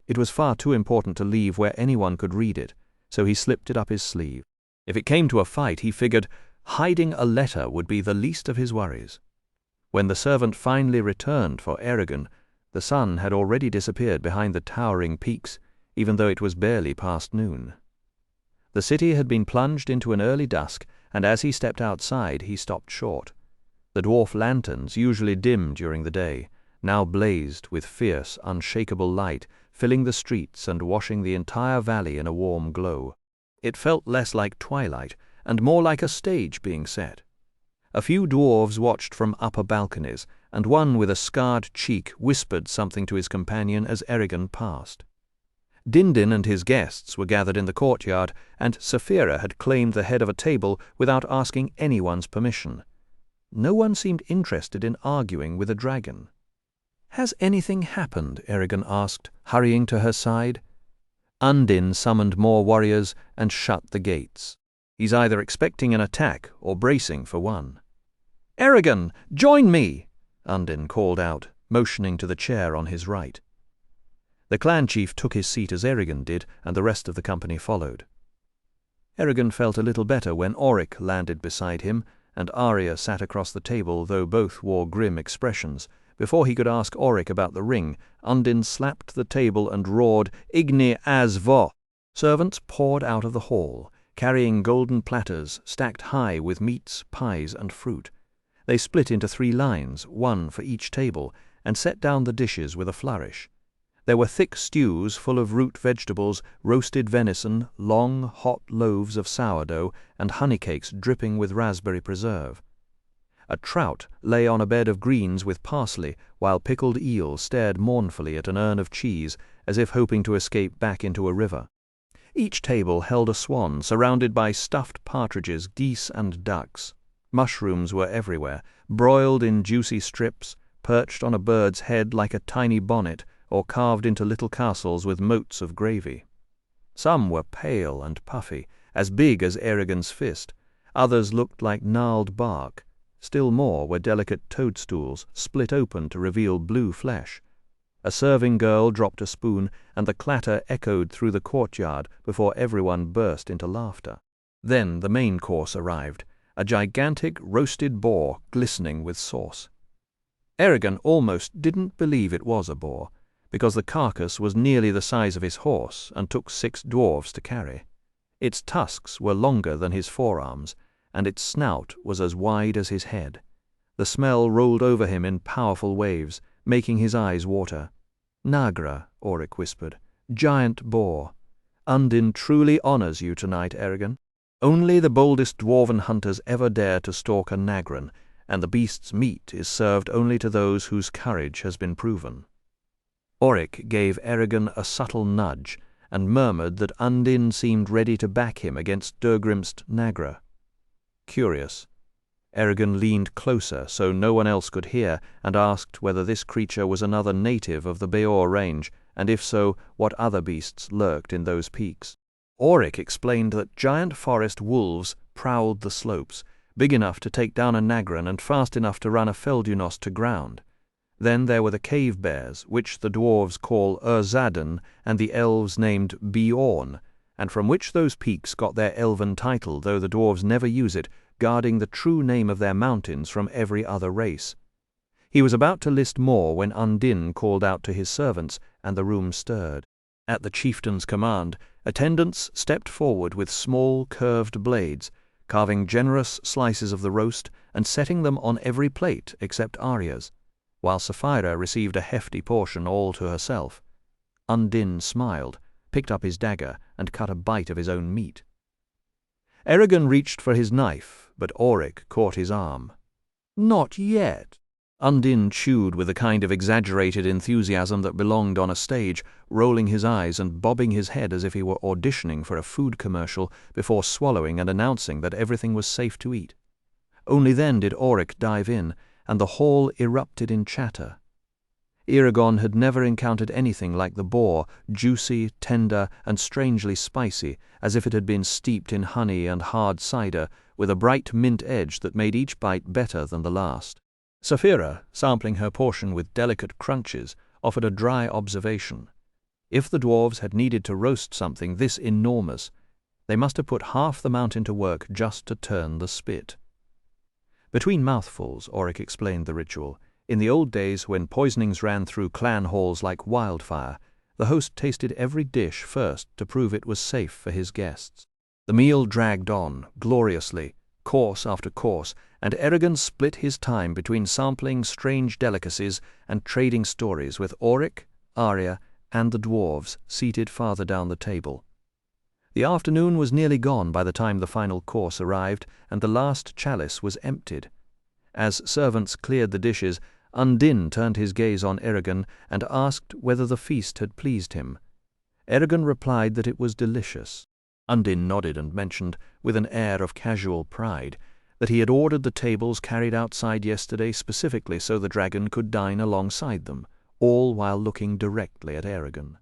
It was far too important to leave where anyone could read it, so he slipped it up his sleeve. If it came to a fight, he figured hiding a letter would be the least of his worries. When the servant finally returned for Eragon, the sun had already disappeared behind the towering peaks, even though it was barely past noon. The city had been plunged into an early dusk, and as he stepped outside, he stopped short. The dwarf lanterns, usually dim during the day, now blazed with fierce, unshakable light, filling the streets and washing the entire valley in a warm glow. It felt less like twilight, and more like a stage being set. A few dwarves watched from upper balconies, and one with a scarred cheek whispered something to his companion as Eragon passed. Dindin and his guests were gathered in the courtyard, and Saphira had claimed the head of a table without asking anyone's permission. No one seemed interested in arguing with a dragon. "Has anything happened?" Eragon asked, hurrying to her side. Undin summoned more warriors and shut the gates. "He's either expecting an attack or bracing for one." "Eragon, join me!" Undin called out, motioning to the chair on his right. The clan chief took his seat as Eragon did, and the rest of the company followed. Eragon felt a little better when Auric landed beside him, and Arya sat across the table, though both wore grim expressions. Before he could ask Auric about the ring, Undine slapped the table and roared, "Igni as vo!" Servants poured out of the hall, carrying golden platters stacked high with meats, pies, and fruit. They split into 3 lines, one for each table, and set down the dishes with a flourish. There were thick stews full of root vegetables, roasted venison, long, hot loaves of sourdough, and honeycakes dripping with raspberry preserve. A trout lay on a bed of greens with parsley, while pickled eel stared mournfully at an urn of cheese, as if hoping to escape back into a river. Each table held a swan, surrounded by stuffed partridges, geese, and ducks. Mushrooms were everywhere, broiled in juicy strips, perched on a bird's head like a tiny bonnet, or carved into little castles with moats of gravy. Some were pale and puffy, as big as Eragon's fist. Others looked like gnarled bark. Still more were delicate toadstools, split open to reveal blue flesh. A serving girl dropped a spoon, and the clatter echoed through the courtyard before everyone burst into laughter. Then the main course arrived, a gigantic roasted boar glistening with sauce. Eragon almost didn't believe it was a boar, because the carcass was nearly the size of his horse and took 6 dwarves to carry. Its tusks were longer than his forearms, and its snout was as wide as his head. The smell rolled over him in powerful waves, making his eyes water. "Nagra," Auric whispered. "Giant boar. Undine truly honors you tonight, Eragon. Only the boldest dwarven hunters ever dare to stalk a Nagran, and the beast's meat is served only to those whose courage has been proven." Auric gave Eragon a subtle nudge, and murmured that Undine seemed ready to back him against Durgrimst Nagra. Curious. Eragon leaned closer so no one else could hear, and asked whether this creature was another native of the Beor range, and if so, what other beasts lurked in those peaks. Auric explained that giant forest wolves prowled the slopes, big enough to take down a Nagran and fast enough to run a Feldunos to ground. Then there were the cave bears, which the dwarves call Urzaden, and the elves named Beorn, and from which those peaks got their elven title, though the dwarves never use it, guarding the true name of their mountains from every other race. He was about to list more when Undine called out to his servants, and the room stirred. At the chieftain's command, attendants stepped forward with small curved blades, carving generous slices of the roast and setting them on every plate except Arya's, while Sapphira received a hefty portion all to herself. Undine smiled, picked up his dagger, and cut a bite of his own meat. Eragon reached for his knife, but Auric caught his arm. "Not yet." Undine chewed with a kind of exaggerated enthusiasm that belonged on a stage, rolling his eyes and bobbing his head as if he were auditioning for a food commercial before swallowing and announcing that everything was safe to eat. Only then did Auric dive in, and the hall erupted in chatter. Eragon had never encountered anything like the boar, juicy, tender, and strangely spicy, as if it had been steeped in honey and hard cider, with a bright mint edge that made each bite better than the last. Sapphira, sampling her portion with delicate crunches, offered a dry observation. If the dwarves had needed to roast something this enormous, they must have put half the mountain to work just to turn the spit. Between mouthfuls, Auric explained the ritual. In the old days, when poisonings ran through clan halls like wildfire, the host tasted every dish first to prove it was safe for his guests. The meal dragged on, gloriously, course after course, and Eragon split his time between sampling strange delicacies and trading stories with Auric, Arya, and the dwarves seated farther down the table. The afternoon was nearly gone by the time the final course arrived, and the last chalice was emptied. As servants cleared the dishes, Undine turned his gaze on Eragon and asked whether the feast had pleased him. Eragon replied that it was delicious. Undine nodded and mentioned, with an air of casual pride, that he had ordered the tables carried outside yesterday specifically so the dragon could dine alongside them, all while looking directly at Eragon.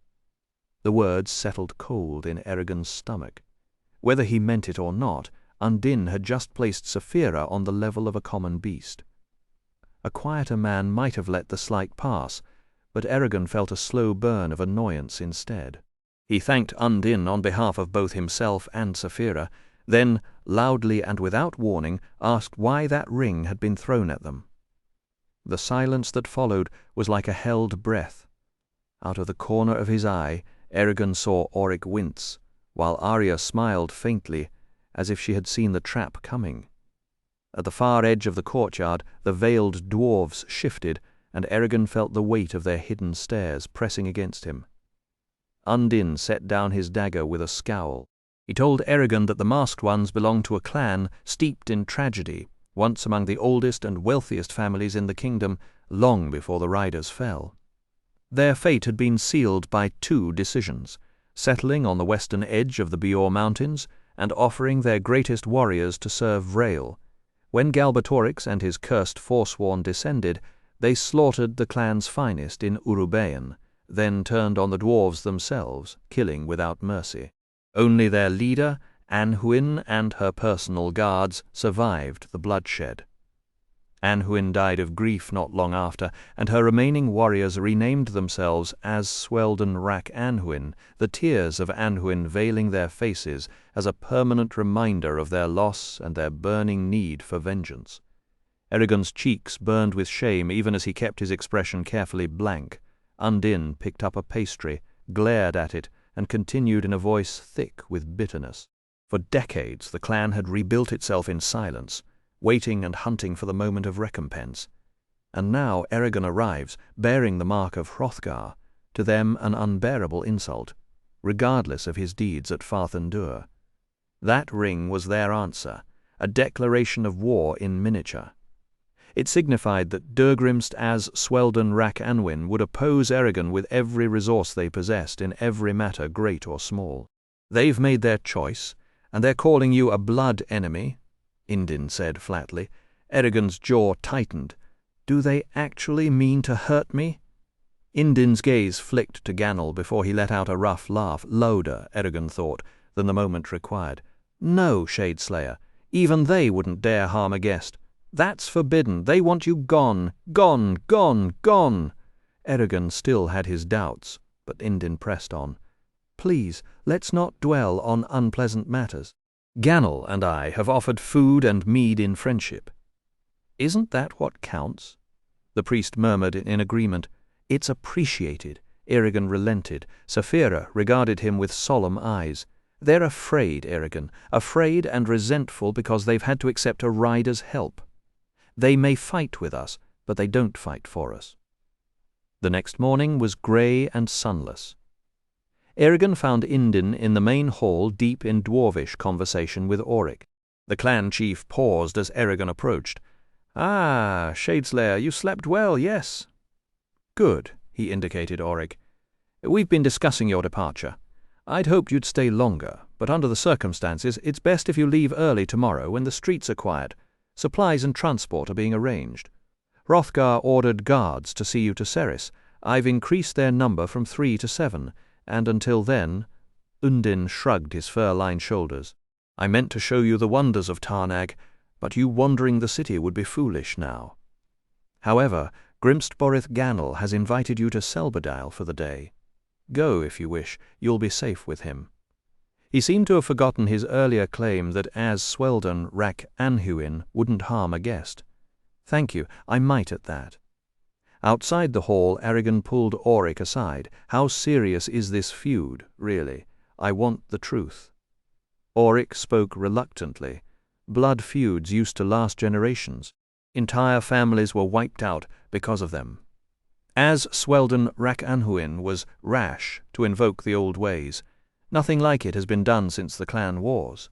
The words settled cold in Eragon's stomach. Whether he meant it or not, Undine had just placed Sapphira on the level of a common beast. A quieter man might have let the slight pass, but Eragon felt a slow burn of annoyance instead. He thanked Undine on behalf of both himself and Sapphira, then, loudly and without warning, asked why that ring had been thrown at them. The silence that followed was like a held breath. Out of the corner of his eye, Eragon saw Auric wince, while Arya smiled faintly, as if she had seen the trap coming. At the far edge of the courtyard, the veiled dwarves shifted, and Eragon felt the weight of their hidden stares pressing against him. Undine set down his dagger with a scowl. He told Eragon that the masked ones belonged to a clan steeped in tragedy, once among the oldest and wealthiest families in the kingdom, long before the riders fell. Their fate had been sealed by 2 decisions: settling on the western edge of the Bior Mountains, and offering their greatest warriors to serve Vrael. When Galbatorix and his cursed forsworn descended, they slaughtered the clan's finest in Urubayan, then turned on the dwarves themselves, killing without mercy. Only their leader, Anhuin, and her personal guards survived the bloodshed. Anhuin died of grief not long after, and her remaining warriors renamed themselves as Swelden Rak Anhuin, the tears of Anhuin veiling their faces as a permanent reminder of their loss and their burning need for vengeance. Eragon's cheeks burned with shame even as he kept his expression carefully blank. Undine picked up a pastry, glared at it, and continued in a voice thick with bitterness. For decades the clan had rebuilt itself in silence, waiting and hunting for the moment of recompense. And now Eragon arrives, bearing the mark of Hrothgar, to them an unbearable insult, regardless of his deeds at Farthendur. That ring was their answer, a declaration of war in miniature. It signified that Durgrimst as Swelden Rak Anwin would oppose Eragon with every resource they possessed in every matter, great or small. "They've made their choice, and they're calling you a blood enemy," Indin said flatly. Eragon's jaw tightened. "Do they actually mean to hurt me?" Indin's gaze flicked to Ganel before he let out a rough laugh, louder, Eragon thought, than the moment required. "No, Shadeslayer, even they wouldn't dare harm a guest. That's forbidden. They want you gone, gone, gone, gone." Eragon still had his doubts, but Indin pressed on. "Please, let's not dwell on unpleasant matters. Ganel and I have offered food and mead in friendship." "Isn't that what counts?" The priest murmured in agreement. "It's appreciated." Eragon relented. Saphira regarded him with solemn eyes. "They're afraid, Eragon, afraid and resentful because they've had to accept a rider's help. They may fight with us, but they don't fight for us." The next morning was grey and sunless. Eragon found Indin in the main hall deep in dwarvish conversation with Auric. The clan chief paused as Eragon approached. "Ah, Shadeslayer, you slept well, yes." "Good," he indicated Auric. "We've been discussing your departure. I'd hoped you'd stay longer, but under the circumstances it's best if you leave early tomorrow when the streets are quiet. Supplies and transport are being arranged. Hrothgar ordered guards to see you to Ceres. I've increased their number from 3 to 7, and until then—" Undin shrugged his fur-lined shoulders. "I meant to show you the wonders of Tarnag, but you wandering the city would be foolish now. However, Grimstborith Ganel has invited you to Selbadile for the day. Go if you wish, you'll be safe with him." He seemed to have forgotten his earlier claim that as Swelden Rak Anhuin wouldn't harm a guest. "Thank you, I might at that." Outside the hall, Eragon pulled Auric aside. "How serious is this feud, really? I want the truth." Auric spoke reluctantly. Blood feuds used to last generations. Entire families were wiped out because of them. As Swelden Rak Anhuin was rash to invoke the old ways. Nothing like it has been done since the clan wars.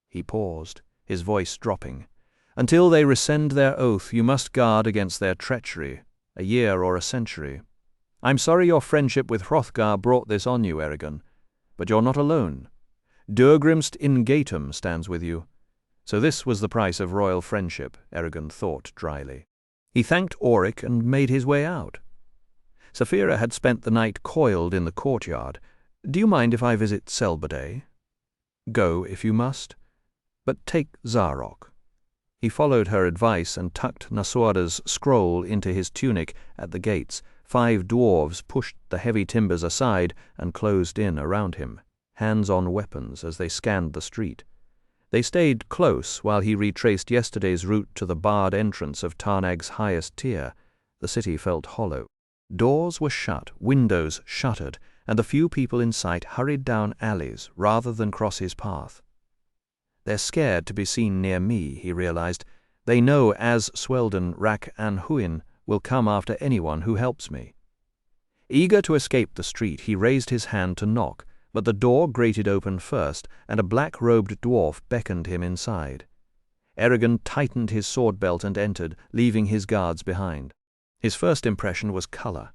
He paused, his voice dropping. "Until they rescind their oath, you must guard against their treachery, a year or a century. I'm sorry your friendship with Hrothgar brought this on you, Eragon, but you're not alone. Durgrimst Ingatum stands with you. So this was the price of royal friendship," Eragon thought dryly. He thanked Auric and made his way out. Saphira had spent the night coiled in the courtyard. "Do you mind if I visit Selbadile?" "Go if you must, but take Zarok." He followed her advice and tucked Nasuada's scroll into his tunic at the gates. 5 dwarves pushed the heavy timbers aside and closed in around him, hands on weapons as they scanned the street. They stayed close while he retraced yesterday's route to the barred entrance of Tarnag's highest tier. The city felt hollow. Doors were shut, windows shuttered, and the few people in sight hurried down alleys rather than cross his path. They're scared to be seen near me, he realized. They know As Swelden Rak an Huin will come after anyone who helps me. Eager to escape the street, he raised his hand to knock, but the door grated open first, and a black-robed dwarf beckoned him inside. Eragon tightened his sword belt and entered, leaving his guards behind. His first impression was colour.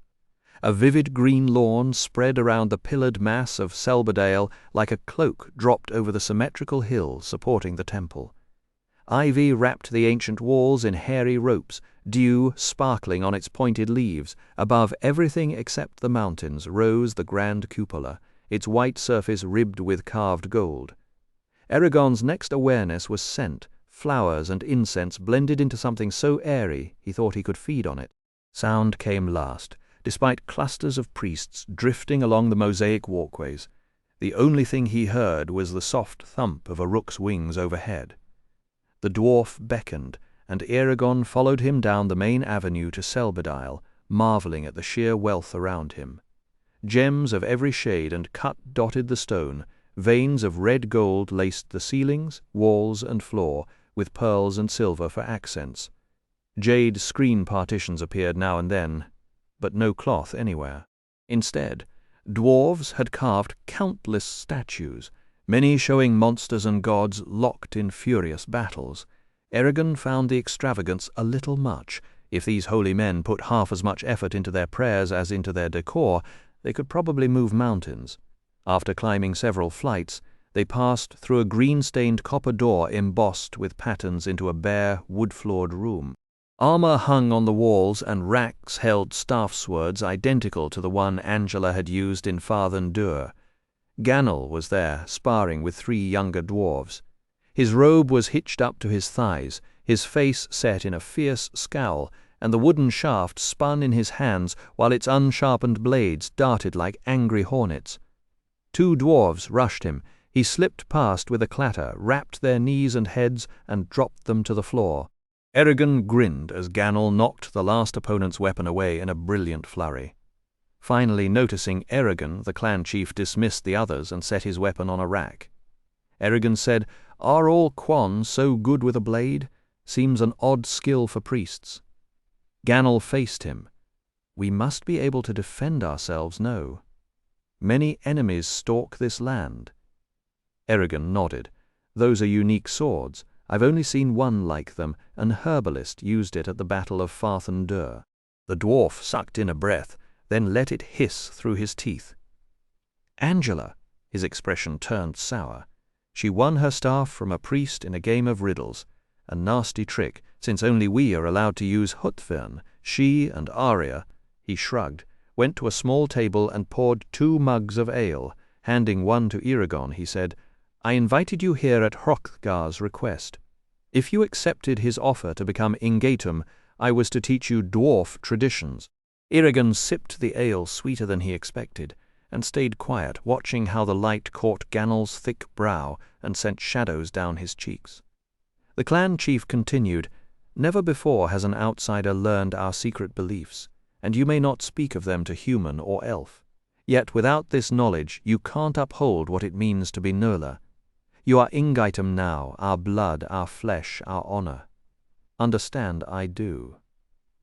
A vivid green lawn spread around the pillared mass of Selberdale like a cloak dropped over the symmetrical hill supporting the temple. Ivy wrapped the ancient walls in hairy ropes, dew sparkling on its pointed leaves. Above everything except the mountains rose the grand cupola, its white surface ribbed with carved gold. Eragon's next awareness was scent. Flowers and incense blended into something so airy he thought he could feed on it. Sound came last, despite clusters of priests drifting along the mosaic walkways. The only thing he heard was the soft thump of a rook's wings overhead. The dwarf beckoned, and Eragon followed him down the main avenue to Selberdale, marvelling at the sheer wealth around him. Gems of every shade and cut dotted the stone, veins of red gold laced the ceilings, walls, and floor, with pearls and silver for accents. Jade screen partitions appeared now and then, but no cloth anywhere. Instead, dwarves had carved countless statues, many showing monsters and gods locked in furious battles. Eragon found the extravagance a little much. If these holy men put half as much effort into their prayers as into their decor, they could probably move mountains. After climbing several flights, they passed through a green-stained copper door embossed with patterns into a bare, wood-floored room. Armor hung on the walls, and racks held staff swords identical to the one Angela had used in Farthen Dur. Ganel was there, sparring with 3 younger dwarves. His robe was hitched up to his thighs, his face set in a fierce scowl, and the wooden shaft spun in his hands while its unsharpened blades darted like angry hornets. 2 dwarves rushed him. He slipped past with a clatter, rapped their knees and heads, and dropped them to the floor. Eragon grinned as Ganel knocked the last opponent's weapon away in a brilliant flurry. Finally noticing Eragon, the clan chief dismissed the others and set his weapon on a rack. Eragon said, "Are all Quan so good with a blade? Seems an odd skill for priests." Ganel faced him. "We must be able to defend ourselves, no? Many enemies stalk this land." Eragon nodded. "Those are unique swords. I've only seen one like them. An herbalist used it at the Battle of Farthen Dur." The dwarf sucked in a breath, then let it hiss through his teeth. "Angela," his expression turned sour. "She won her staff from a priest in a game of riddles. A nasty trick, since only we are allowed to use Hutvern. She and Arya," he shrugged, went to a small table and poured 2 mugs of ale. Handing one to Eragon, he said, "I invited you here at Hrothgar's request. If you accepted his offer to become Ingatum, I was to teach you dwarf traditions." Eragon sipped the ale sweeter than he expected, and stayed quiet, watching how the light caught Ganel's thick brow and sent shadows down his cheeks. The clan chief continued, "Never before has an outsider learned our secret beliefs, and you may not speak of them to human or elf. Yet without this knowledge you can't uphold what it means to be Nöla. You are Ingaitum now, our blood, our flesh, our honor. Understand I do.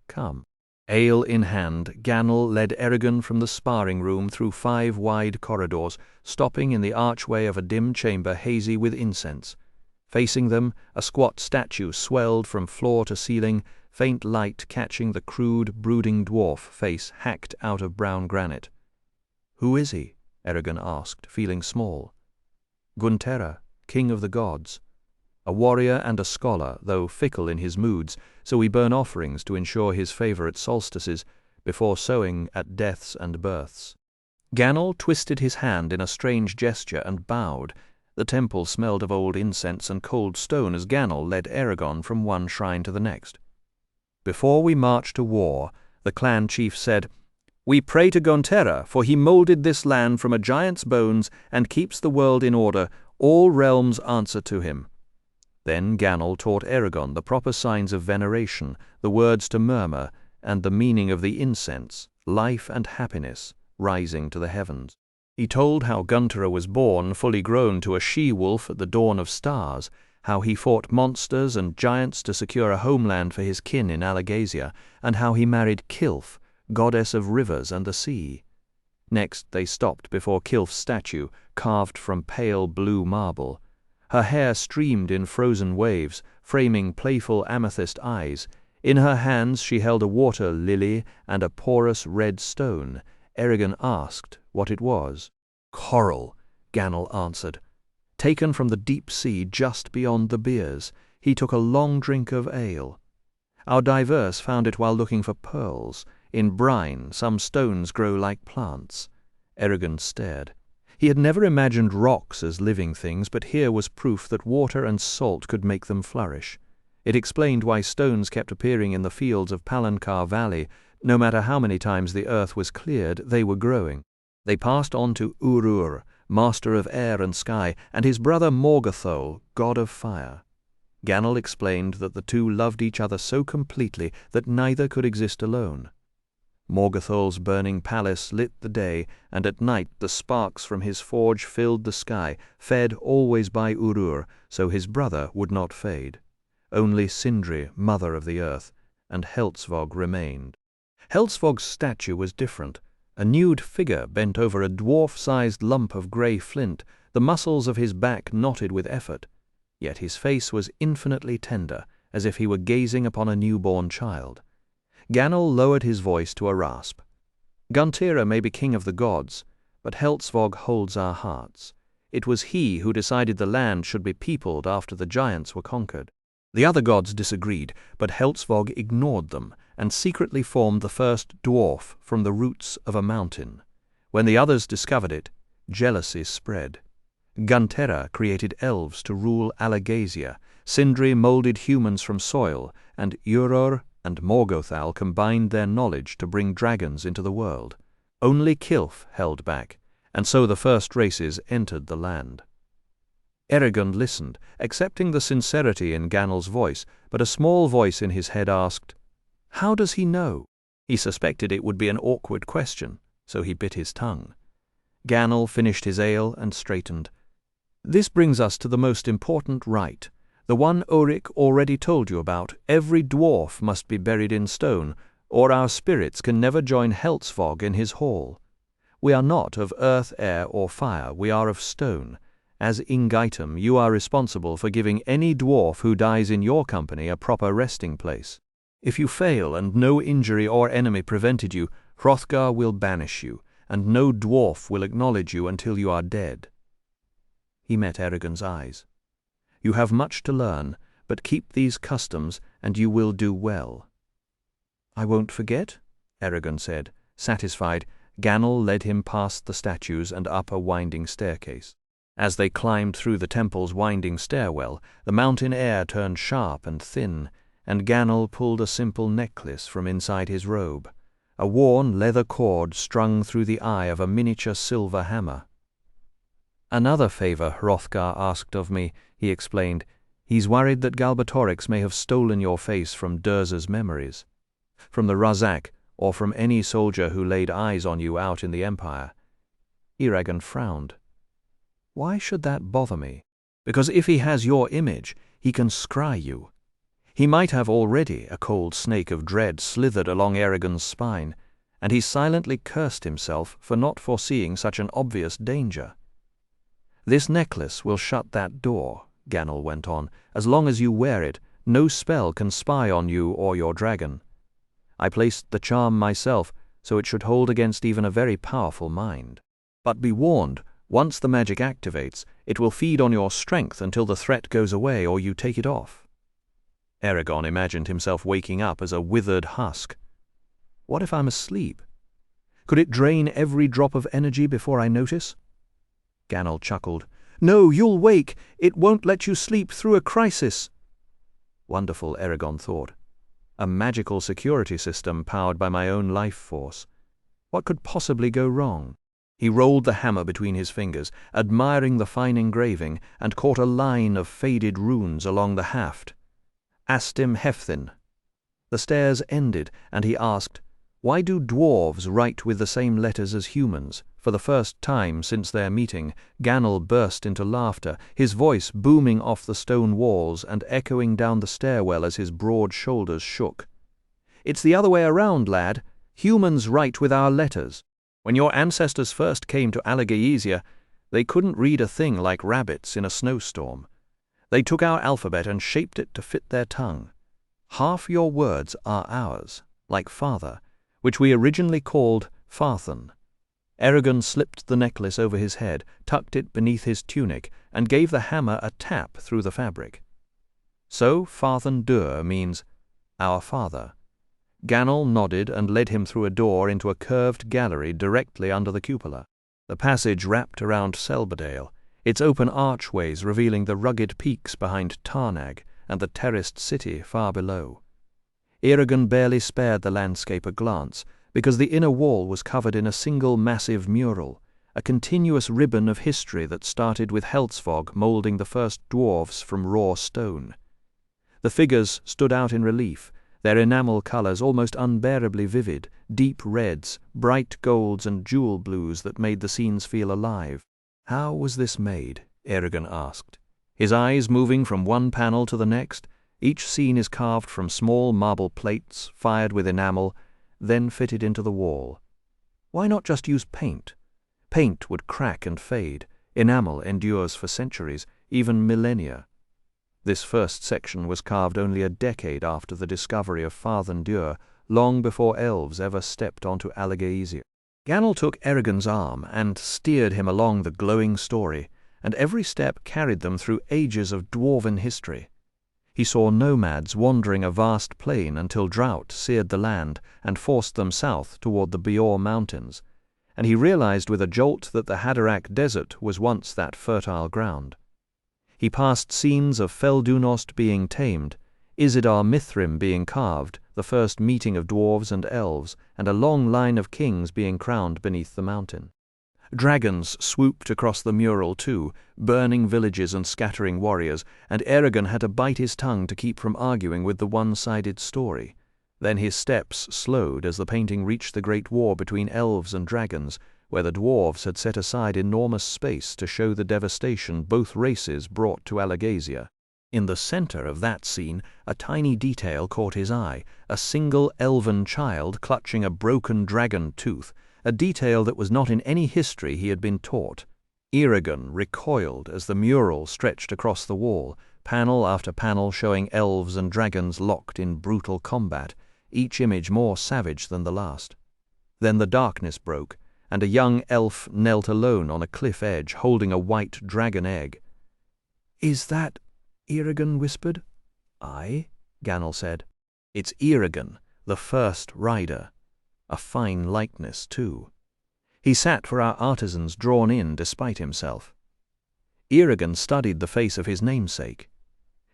Come." Ale in hand, Ganel led Eragon from the sparring room through 5 wide corridors, stopping in the archway of a dim chamber hazy with incense. Facing them, a squat statue swelled from floor to ceiling, faint light catching the crude, brooding dwarf face hacked out of brown granite. "Who is he?" Eragon asked, feeling small. "Gunterra, king of the gods. A warrior and a scholar, though fickle in his moods, so we burn offerings to ensure his favor at solstices, before sowing at deaths and births." Ganel twisted his hand in a strange gesture and bowed. The temple smelled of old incense and cold stone as Ganel led Eragon from one shrine to the next. "Before we march to war," the clan chief said, "we pray to Gunterra, for he molded this land from a giant's bones and keeps the world in order. All realms answer to him. Then Gannel taught Eragon the proper signs of veneration, the words to murmur, and the meaning of the incense, life and happiness, rising to the heavens. He told how Guntera was born fully grown to a she-wolf at the dawn of stars, how he fought monsters and giants to secure a homeland for his kin in Alagasia, and how he married Kilf, goddess of rivers and the sea. Next they stopped before Kilf's statue, carved from pale blue marble. Her hair streamed in frozen waves, framing playful amethyst eyes. In her hands she held a water lily and a porous red stone. Eragon asked what it was. "Coral," Gannel answered. Taken from the deep sea just beyond the biers, he took a long drink of ale. Our diverse found it while looking for pearls. In brine some stones grow like plants. Eragon stared. He had never imagined rocks as living things, but here was proof that water and salt could make them flourish. It explained why stones kept appearing in the fields of Palancar Valley. No matter how many times the earth was cleared, they were growing. They passed on to Urur, master of air and sky, and his brother Morgothol, god of fire. Gannel explained that the two loved each other so completely that neither could exist alone. Morgothol's burning palace lit the day, and at night the sparks from his forge filled the sky, fed always by Urur, so his brother would not fade. Only Sindri, mother of the earth, and Heltzvog remained. Heltzvog's statue was different. A nude figure bent over a dwarf-sized lump of grey flint, the muscles of his back knotted with effort. Yet his face was infinitely tender, as if he were gazing upon a newborn child. Gannel lowered his voice to a rasp. "Guntera may be king of the gods, but Heltzvog holds our hearts. It was he who decided the land should be peopled after the giants were conquered. The other gods disagreed, but Heltzvog ignored them and secretly formed the first dwarf from the roots of a mountain. When the others discovered it, jealousy spread. Guntera created elves to rule Alagasia, Sindri molded humans from soil, and Urur and Morgothal combined their knowledge to bring dragons into the world. Only Kilf held back, and so the first races entered the land." Eragon listened, accepting the sincerity in Gannel's voice, but a small voice in his head asked, "How does he know?" He suspected it would be an awkward question, so he bit his tongue. Gannel finished his ale and straightened. "This brings us to the most important rite, the one Ulrich already told you about. Every dwarf must be buried in stone, or our spirits can never join Heltzvog in his hall. We are not of earth, air, or fire, we are of stone. As Ingaitum, you are responsible for giving any dwarf who dies in your company a proper resting place. If you fail and no injury or enemy prevented you, Hrothgar will banish you, and no dwarf will acknowledge you until you are dead." He met Eragon's eyes. "You have much to learn, but keep these customs and you will do well." "I won't forget," Eragon said. Satisfied, Gannel led him past the statues and up a winding staircase. As they climbed through the temple's winding stairwell, the mountain air turned sharp and thin, and Gannel pulled a simple necklace from inside his robe, a worn leather cord strung through the eye of a miniature silver hammer. "Another favor Hrothgar asked of me," he explained. "He's worried that Galbatorix may have stolen your face from Durza's memories. From the Razak, or from any soldier who laid eyes on you out in the Empire." Eragon frowned. "Why should that bother me?" "Because if he has your image, he can scry you." He might have already. A cold snake of dread slithered along Eragon's spine, and he silently cursed himself for not foreseeing such an obvious danger. "This necklace will shut that door," Gannel went on. "As long as you wear it, no spell can spy on you or your dragon. I placed the charm myself, so it should hold against even a very powerful mind. But be warned, once the magic activates, it will feed on your strength until the threat goes away or you take it off." Eragon imagined himself waking up as a withered husk. "What if I'm asleep? Could it drain every drop of energy before I notice?" Gannel chuckled. "No, you'll wake. It won't let you sleep through a crisis." Wonderful, Eragon thought. A magical security system powered by my own life force. What could possibly go wrong? He rolled the hammer between his fingers, admiring the fine engraving, and caught a line of faded runes along the haft. Astim Hefthin. The stairs ended, and he asked, "Why do dwarves write with the same letters as humans?" For the first time since their meeting, Gannel burst into laughter, his voice booming off the stone walls and echoing down the stairwell as his broad shoulders shook. "It's the other way around, lad. Humans write with our letters. When your ancestors first came to Alagaesia, they couldn't read a thing like rabbits in a snowstorm. They took our alphabet and shaped it to fit their tongue. Half your words are ours, like father, which we originally called Farthen." Eragon slipped the necklace over his head, tucked it beneath his tunic, and gave the hammer a tap through the fabric. "So Farthen Dur means, our father." Gannel nodded and led him through a door into a curved gallery directly under the cupola. The passage wrapped around Selbadale, its open archways revealing the rugged peaks behind Tarnag and the terraced city far below. Eragon barely spared the landscape a glance, because the inner wall was covered in a single massive mural, a continuous ribbon of history that started with Heltzvog moulding the first dwarves from raw stone. The figures stood out in relief, their enamel colours almost unbearably vivid, deep reds, bright golds and jewel blues that made the scenes feel alive. "How was this made?" Eragon asked, his eyes moving from one panel to the next. Each scene is carved from small marble plates, fired with enamel, then fitted into the wall. Why not just use paint? Paint would crack and fade. Enamel endures for centuries, even millennia. This first section was carved only a decade after the discovery of Farthen Dur, long before elves ever stepped onto Alagaesia. Gannel took Eragon's arm and steered him along the glowing story, and every step carried them through ages of dwarven history. He saw nomads wandering a vast plain until drought seared the land and forced them south toward the Beor Mountains, and he realized with a jolt that the Haderach Desert was once that fertile ground. He passed scenes of Feldunost being tamed, Isidar Mithrim being carved, the first meeting of dwarves and elves, and a long line of kings being crowned beneath the mountain. Dragons swooped across the mural too, burning villages and scattering warriors, and Eragon had to bite his tongue to keep from arguing with the one-sided story. Then his steps slowed as the painting reached the great war between elves and dragons, where the dwarves had set aside enormous space to show the devastation both races brought to Alagaesia. In the center of that scene, a tiny detail caught his eye, a single elven child clutching a broken dragon tooth, a detail that was not in any history he had been taught. Eragon recoiled as the mural stretched across the wall, panel after panel showing elves and dragons locked in brutal combat, each image more savage than the last. Then the darkness broke, and a young elf knelt alone on a cliff edge, holding a white dragon egg. "Is that—" Eragon whispered. "Aye," Gannel said. "It's Eragon, the first rider. A fine likeness, too." He sat for our artisans drawn in despite himself. Eragon studied the face of his namesake.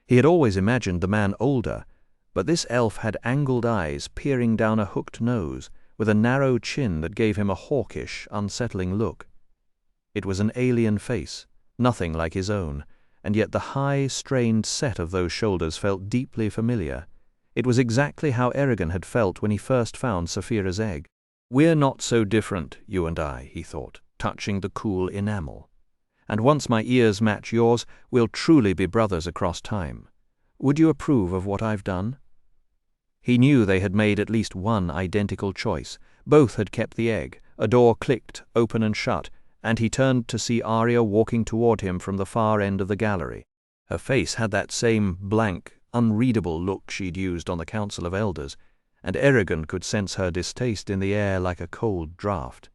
He had always imagined the man older, but this elf had angled eyes peering down a hooked nose, with a narrow chin that gave him a hawkish, unsettling look. It was an alien face, nothing like his own, and yet the high, strained set of those shoulders felt deeply familiar. It was exactly how Eragon had felt when he first found Saphira's egg. "We're not so different, you and I," he thought, touching the cool enamel. "And once my ears match yours, we'll truly be brothers across time. Would you approve of what I've done?" He knew they had made at least one identical choice. Both had kept the egg. A door clicked, open and shut, and he turned to see Arya walking toward him from the far end of the gallery. Her face had that same blank, unreadable look she'd used on the Council of Elders, and Eragon could sense her distaste in the air like a cold draught.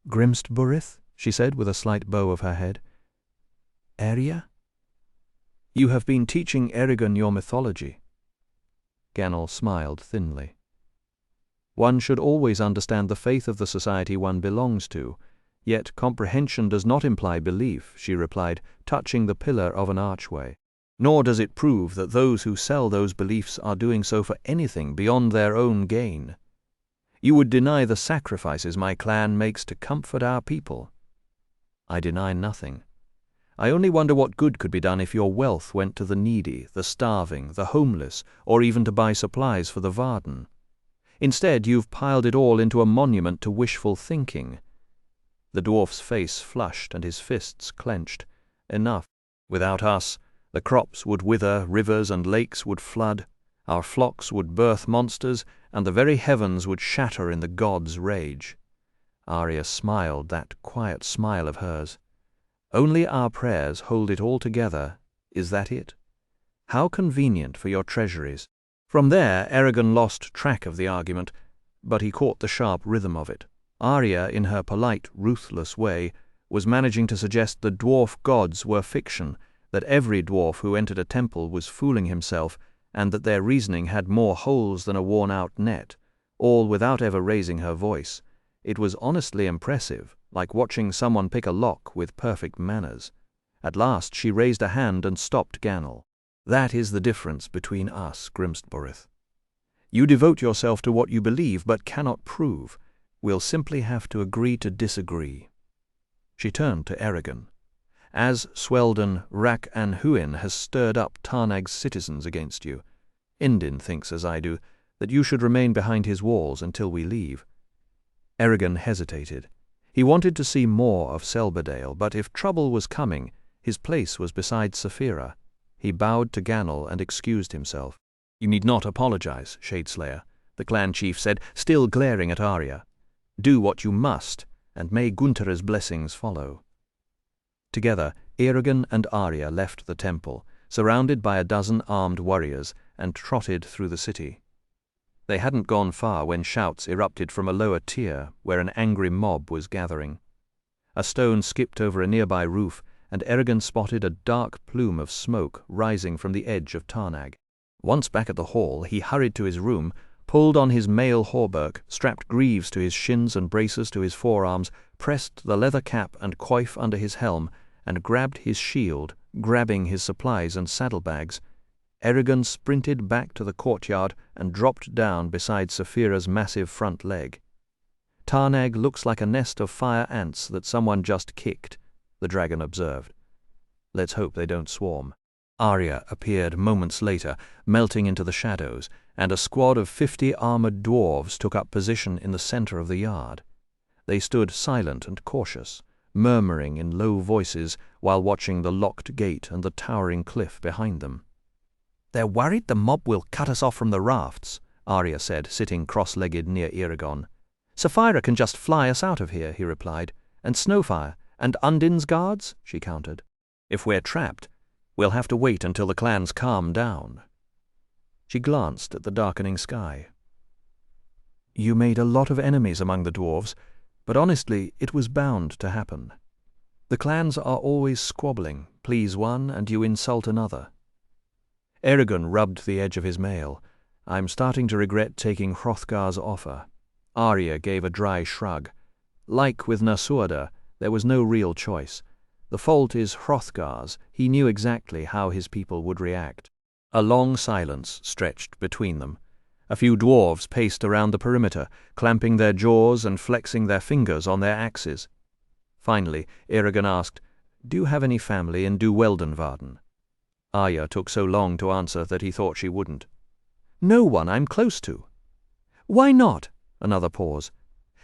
"Grimstburith?" she said with a slight bow of her head. "Arya? You have been teaching Eragon your mythology." Gannel smiled thinly. "One should always understand the faith of the society one belongs to, yet comprehension does not imply belief," she replied, touching the pillar of an archway. "Nor does it prove that those who sell those beliefs are doing so for anything beyond their own gain. You would deny the sacrifices my clan makes to comfort our people." "I deny nothing. I only wonder what good could be done if your wealth went to the needy, the starving, the homeless, or even to buy supplies for the Varden. Instead, you've piled it all into a monument to wishful thinking." The dwarf's face flushed and his fists clenched. "Enough. Without us, the crops would wither, rivers and lakes would flood, our flocks would birth monsters, and the very heavens would shatter in the gods' rage." Arya smiled that quiet smile of hers. "Only our prayers hold it all together. Is that it? How convenient for your treasuries." From there, Eragon lost track of the argument, but he caught the sharp rhythm of it. Arya, in her polite, ruthless way, was managing to suggest the dwarf gods were fiction, that every dwarf who entered a temple was fooling himself, and that their reasoning had more holes than a worn-out net, all without ever raising her voice. It was honestly impressive, like watching someone pick a lock with perfect manners. At last she raised a hand and stopped Ganel. "That is the difference between us, Grimstborith. You devote yourself to what you believe but cannot prove. We'll simply have to agree to disagree." She turned to Eragon. "As Swelden, Rak and Huin has stirred up Tarnag's citizens against you, Indin thinks, as I do, that you should remain behind his walls until we leave." Eragon hesitated. He wanted to see more of Selberdale, but if trouble was coming, his place was beside Saphira. He bowed to Ganel and excused himself. "You need not apologize, Shadeslayer," the clan chief said, still glaring at Arya. "Do what you must, and may Gunther's blessings follow." Together, Eragon and Arya left the temple, surrounded by a dozen armed warriors, and trotted through the city. They hadn't gone far when shouts erupted from a lower tier where an angry mob was gathering. A stone skipped over a nearby roof, and Eragon spotted a dark plume of smoke rising from the edge of Tarnag. Once back at the hall, he hurried to his room, pulled on his mail hauberk, strapped greaves to his shins and braces to his forearms, pressed the leather cap and coif under his helm, and grabbed his shield, grabbing his supplies and saddlebags. Eragon sprinted back to the courtyard and dropped down beside Saphira's massive front leg. "Tarnag looks like a nest of fire ants that someone just kicked," the dragon observed. "Let's hope they don't swarm." Arya appeared moments later, melting into the shadows, and a squad of 50 armored dwarves took up position in the center of the yard. They stood silent and cautious, murmuring in low voices while watching the locked gate and the towering cliff behind them. "They're worried the mob will cut us off from the rafts," Arya said, sitting cross-legged near Eragon. "Saphira can just fly us out of here," he replied. "And Snowfire, and Undin's guards," she countered. "If we're trapped, we'll have to wait until the clans calm down." She glanced at the darkening sky. "You made a lot of enemies among the dwarves, but honestly, it was bound to happen. The clans are always squabbling, please one and you insult another." Eragon rubbed the edge of his mail. "I'm starting to regret taking Hrothgar's offer." Arya gave a dry shrug. Like with Nasuada, there was no real choice. The fault is Hrothgar's. He knew exactly how his people would react. A long silence stretched between them. A few dwarves paced around the perimeter, clamping their jaws and flexing their fingers on their axes. Finally, Eragon asked, "Do you have any family in Duweldenvarden?" Arya took so long to answer that he thought she wouldn't. "No one I'm close to." "Why not?" Another pause.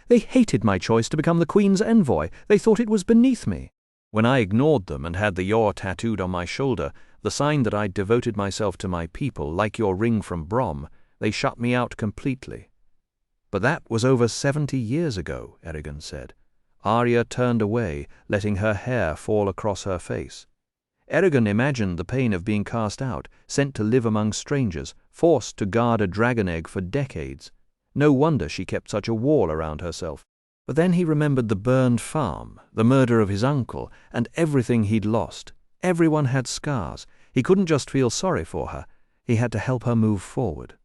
"They hated my choice to become the Queen's envoy. They thought it was beneath me. When I ignored them and had the yor tattooed on my shoulder, the sign that I'd devoted myself to my people, like your ring from Brom, they shut me out completely." "But that was over 70 years ago," Eragon said. Arya turned away, letting her hair fall across her face. Eragon imagined the pain of being cast out, sent to live among strangers, forced to guard a dragon egg for decades. No wonder she kept such a wall around herself. But then he remembered the burned farm, the murder of his uncle, and everything he'd lost. Everyone had scars. He couldn't just feel sorry for her. He had to help her move forward.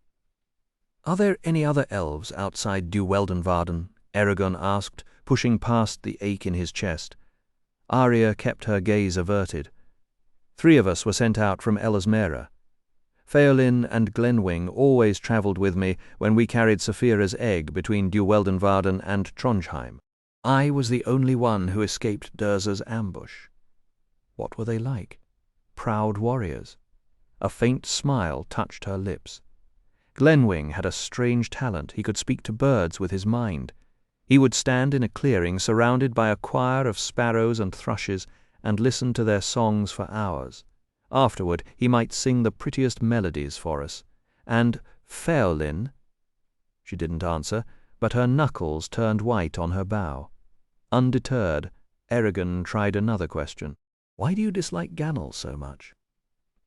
"Are there any other elves outside Duweldenvarden?" Eragon asked, pushing past the ache in his chest. Arya kept her gaze averted. "3 of us were sent out from Ellesmere. Feolin and Glenwing always travelled with me when we carried Saphira's egg between Duweldenvarden and Trondheim. I was the only one who escaped Durza's ambush. What were they like? Proud warriors. A faint smile touched her lips. Glenwing had a strange talent. He could speak to birds with his mind. He would stand in a clearing surrounded by a choir of sparrows and thrushes and listen to their songs for hours. Afterward he might sing the prettiest melodies for us. And Feolin? She didn't answer, but her knuckles turned white on her bow. Undeterred, Eragon tried another question. Why do you dislike Gannel so much?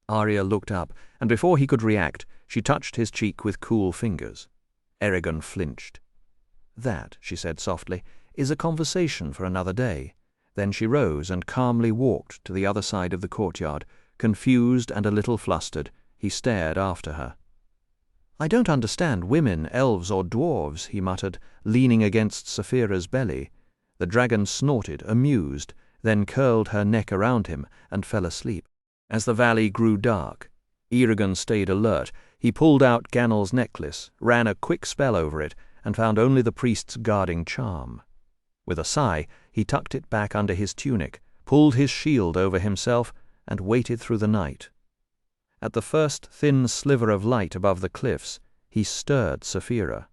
Arya looked up, and before he could react, she touched his cheek with cool fingers. Eragon flinched. That, she said softly, is a conversation for another day. Then she rose and calmly walked to the other side of the courtyard. Confused and a little flustered, he stared after her. I don't understand women, elves, or dwarves, he muttered, leaning against Saphira's belly. The dragon snorted, amused, then curled her neck around him and fell asleep. As the valley grew dark, Eragon stayed alert. He pulled out Gannel's necklace, ran a quick spell over it, and found only the priest's guarding charm. With a sigh, he tucked it back under his tunic, pulled his shield over himself, and waited through the night. At the first thin sliver of light above the cliffs, he stirred Saphira.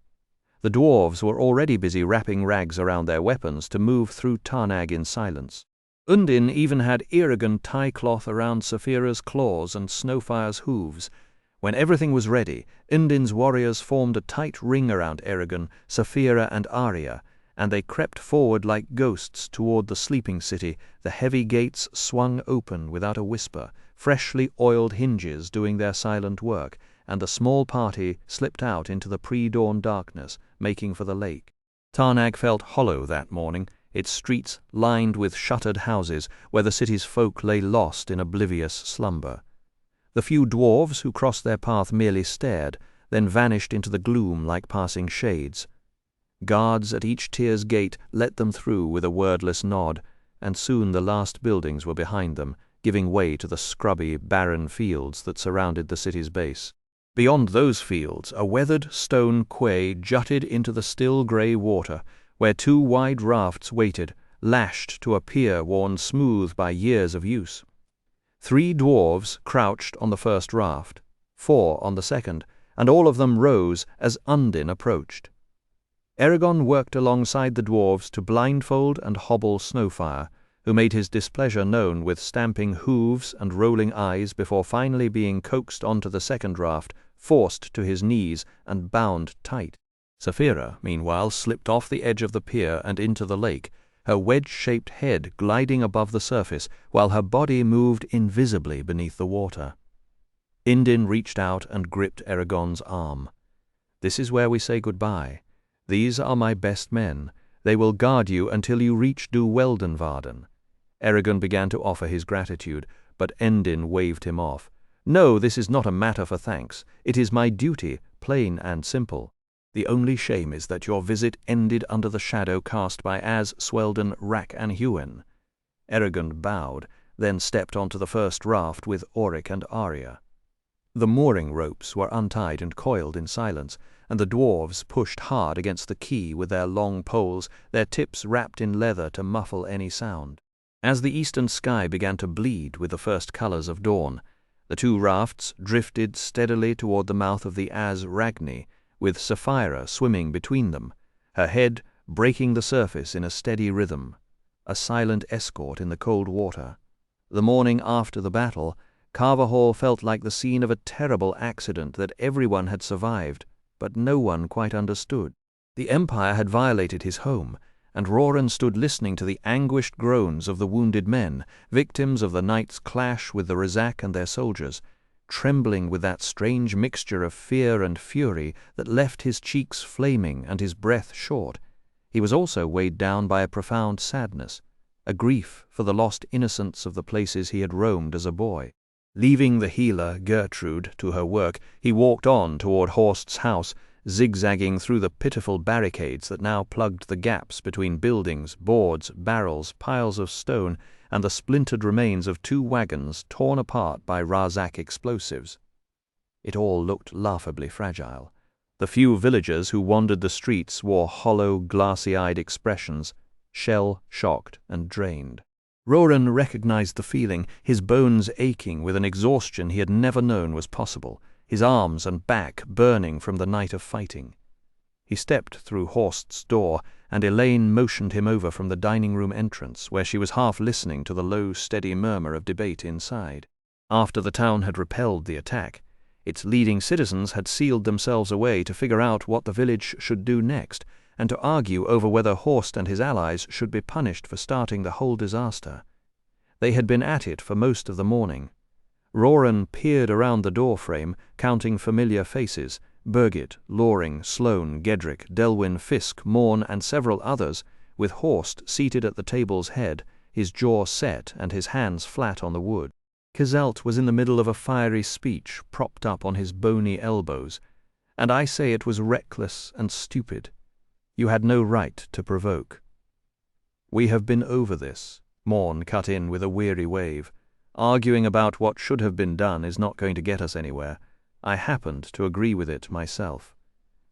The dwarves were already busy wrapping rags around their weapons to move through Tarnag in silence. Undine even had Eragon tie cloth around Saphira's claws and Snowfire's hooves. When everything was ready, Undine's warriors formed a tight ring around Eragon, Saphira, and Arya, and they crept forward like ghosts toward the sleeping city. The heavy gates swung open without a whisper, freshly oiled hinges doing their silent work, and the small party slipped out into the pre-dawn darkness, making for the lake. Tarnag felt hollow that morning, its streets lined with shuttered houses where the city's folk lay lost in oblivious slumber. The few dwarves who crossed their path merely stared, then vanished into the gloom like passing shades. Guards at each tier's gate let them through with a wordless nod, and soon the last buildings were behind them, giving way to the scrubby, barren fields that surrounded the city's base. Beyond those fields, a weathered stone quay jutted into the still grey water, where two wide rafts waited, lashed to a pier worn smooth by years of use. 3 dwarves crouched on the first raft, 4 on the second, and all of them rose as Undine approached. Eragon worked alongside the dwarves to blindfold and hobble Snowfire, who made his displeasure known with stamping hooves and rolling eyes before finally being coaxed onto the second raft, forced to his knees and bound tight. Saphira, meanwhile, slipped off the edge of the pier and into the lake, her wedge-shaped head gliding above the surface while her body moved invisibly beneath the water. Undine reached out and gripped Eragon's arm. "This is where we say goodbye. These are my best men. They will guard you until you reach Duweldenvarden." Eragon began to offer his gratitude, but Undine waved him off. "No, this is not a matter for thanks. It is my duty, plain and simple. The only shame is that your visit ended under the shadow cast by As, Swelden, Rack, and Huen." Eragon bowed, then stepped onto the first raft with Auric and Arya. The mooring ropes were untied and coiled in silence, and the dwarves pushed hard against the quay with their long poles, their tips wrapped in leather to muffle any sound. As the eastern sky began to bleed with the first colours of dawn, the 2 rafts drifted steadily toward the mouth of the As Ragni, with Saphira swimming between them, her head breaking the surface in a steady rhythm, a silent escort in the cold water. The morning after the battle, Carvahall felt like the scene of a terrible accident that everyone had survived, but no one quite understood. The Empire had violated his home, and Roran stood listening to the anguished groans of the wounded men, victims of the night's clash with the Rezak and their soldiers, trembling with that strange mixture of fear and fury that left his cheeks flaming and his breath short. He was also weighed down by a profound sadness, a grief for the lost innocence of the places he had roamed as a boy. Leaving the healer, Gertrude, to her work, he walked on toward Horst's house, zigzagging through the pitiful barricades that now plugged the gaps between buildings, boards, barrels, piles of stone, and the splintered remains of 2 wagons torn apart by Razak explosives. It all looked laughably fragile. The few villagers who wandered the streets wore hollow, glassy-eyed expressions, shell-shocked and drained. Roran recognized the feeling, his bones aching with an exhaustion he had never known was possible, his arms and back burning from the night of fighting. He stepped through Horst's door, and Elaine motioned him over from the dining-room entrance, where she was half listening to the low, steady murmur of debate inside. After the town had repelled the attack, its leading citizens had sealed themselves away to figure out what the village should do next, and to argue over whether Horst and his allies should be punished for starting the whole disaster. They had been at it for most of the morning. Roran peered around the doorframe, counting familiar faces, Birgit, Loring, Sloane, Gedrick, Delwyn, Fisk, Morn, and several others, with Horst seated at the table's head, his jaw set and his hands flat on the wood. Kizelt was in the middle of a fiery speech, propped up on his bony elbows, and I say it was reckless and stupid. You had no right to provoke. "We have been over this," Morn cut in with a weary wave. "Arguing about what should have been done is not going to get us anywhere. I happened to agree with it myself.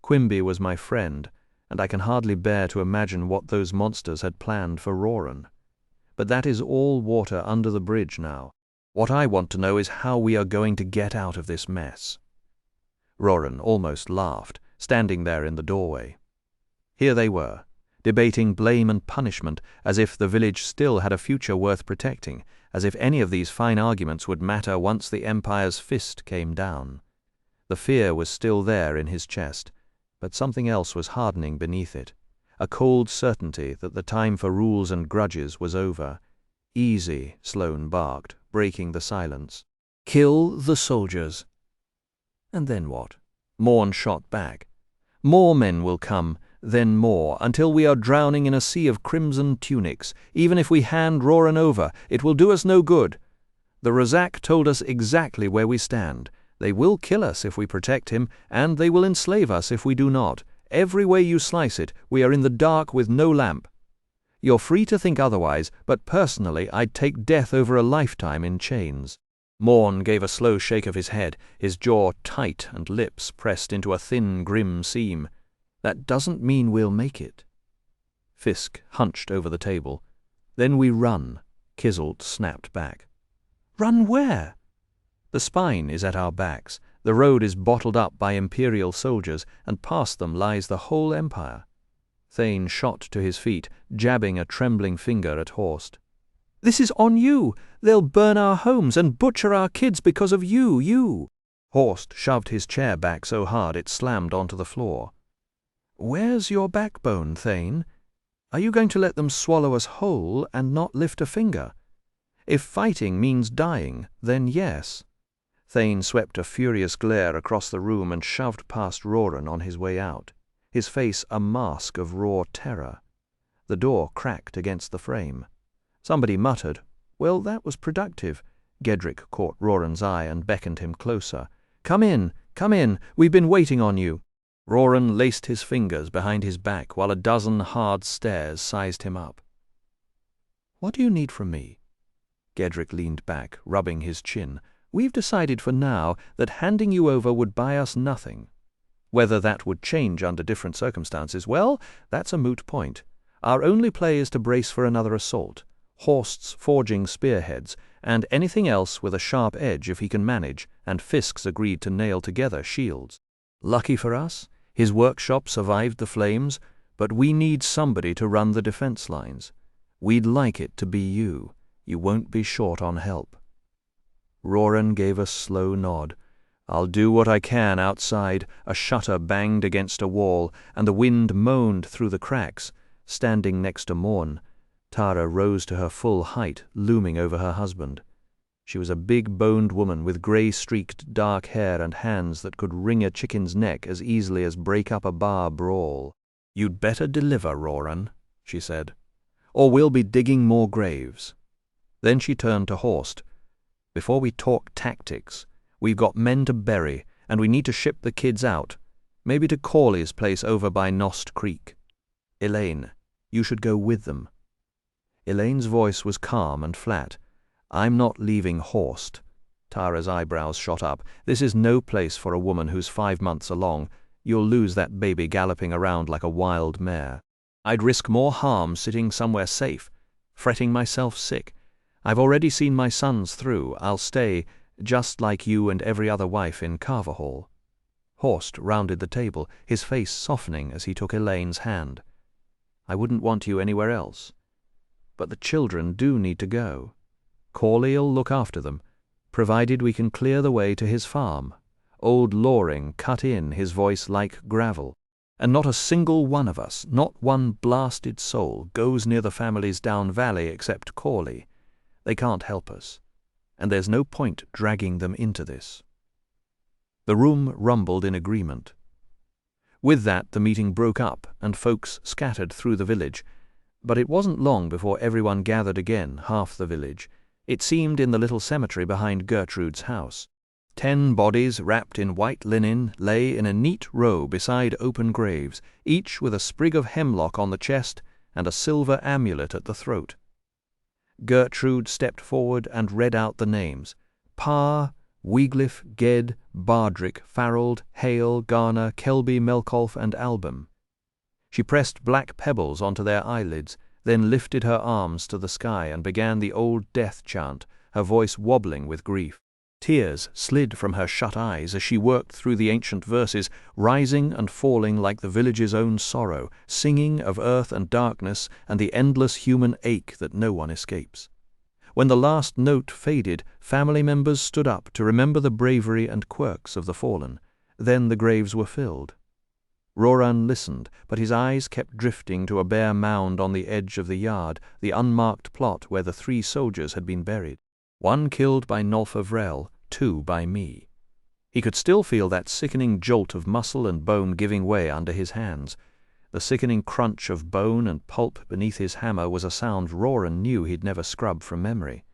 Quimby was my friend, and I can hardly bear to imagine what those monsters had planned for Roran. But that is all water under the bridge now. What I want to know is how we are going to get out of this mess." Roran almost laughed, standing there in the doorway. Here they were, debating blame and punishment, as if the village still had a future worth protecting, as if any of these fine arguments would matter once the Empire's fist came down. The fear was still there in his chest, but something else was hardening beneath it, a cold certainty that the time for rules and grudges was over. "Easy," Sloane barked, breaking the silence. "Kill the soldiers." "And then what?" Morn shot back. "More men will come, then more, until we are drowning in a sea of crimson tunics. Even if we hand Roran over, it will do us no good. The Razak told us exactly where we stand. They will kill us if we protect him, and they will enslave us if we do not. Every way you slice it, we are in the dark with no lamp. You're free to think otherwise, but personally I'd take death over a lifetime in chains." Morn gave a slow shake of his head, his jaw tight and lips pressed into a thin, grim seam. "That doesn't mean we'll make it." Fisk hunched over the table. "Then we run," Kizelt snapped back. "Run where?" "The spine is at our backs. The road is bottled up by Imperial soldiers, and past them lies the whole Empire." Thane shot to his feet, jabbing a trembling finger at Horst. "This is on you! They'll burn our homes and butcher our kids because of you! Horst shoved his chair back so hard it slammed onto the floor. "Where's your backbone, Thane? Are you going to let them swallow us whole and not lift a finger? If fighting means dying, then yes." Thane swept a furious glare across the room and shoved past Roran on his way out, his face a mask of raw terror. The door cracked against the frame. Somebody muttered, "Well, that was productive." Gedrick caught Roran's eye and beckoned him closer. Come in, we've been waiting on you." Roran laced his fingers behind his back while a dozen hard stares sized him up. "What do you need from me?" Gedrick leaned back, rubbing his chin. "We've decided for now that handing you over would buy us nothing. Whether that would change under different circumstances, well, that's a moot point. Our only play is to brace for another assault. Horst's forging spearheads, and anything else with a sharp edge if he can manage, and Fisk's agreed to nail together shields. Lucky for us, his workshop survived the flames, but we need somebody to run the defense lines. We'd like it to be you. You won't be short on help." Roran gave a slow nod. "I'll do what I can outside." A shutter banged against a wall, and the wind moaned through the cracks. Standing next to Morn, Tara rose to her full height, looming over her husband. She was a big-boned woman with grey-streaked dark hair and hands that could wring a chicken's neck as easily as break up a bar brawl. "You'd better deliver, Roran," she said, "or we'll be digging more graves." Then she turned to Horst. "Before we talk tactics, we've got men to bury, and we need to ship the kids out, maybe to Corley's place over by Nost Creek. Elaine, you should go with them." Elaine's voice was calm and flat. "I'm not leaving Horst." Tara's eyebrows shot up. "This is no place for a woman who's 5 months along. You'll lose that baby galloping around like a wild mare. I'd risk more harm sitting somewhere safe, fretting myself sick. I've already seen my sons through. I'll stay, just like you and every other wife in Carver Hall." Horst rounded the table, his face softening as he took Elaine's hand. "I wouldn't want you anywhere else. But the children do need to go. Corley'll look after them, provided we can clear the way to his farm." Old Loring cut in, his voice like gravel. "And not a single one of us, not one blasted soul, goes near the families down valley except Corley. They can't help us, and there's no point dragging them into this." The room rumbled in agreement. With that, the meeting broke up, and folks scattered through the village. But it wasn't long before everyone gathered again, half the village. It seemed in the little cemetery behind Gertrude's house. 10 bodies wrapped in white linen lay in a neat row beside open graves, each with a sprig of hemlock on the chest and a silver amulet at the throat. Gertrude stepped forward and read out the names: Parr, Wiegliffe, Ged, Bardrick, Farreld, Hale, Garner, Kelby, Melkolf, and Album. She pressed black pebbles onto their eyelids, then lifted her arms to the sky and began the old death chant, her voice wobbling with grief. Tears slid from her shut eyes as she worked through the ancient verses, rising and falling like the village's own sorrow, singing of earth and darkness and the endless human ache that no one escapes. When the last note faded, family members stood up to remember the bravery and quirks of the fallen. Then the graves were filled. Roran listened, but his eyes kept drifting to a bare mound on the edge of the yard, the unmarked plot where the 3 soldiers had been buried. 1 killed by Nolfa Vrel, 2 by me. He could still feel that sickening jolt of muscle and bone giving way under his hands. The sickening crunch of bone and pulp beneath his hammer was a sound Roran knew he'd never scrub from memory.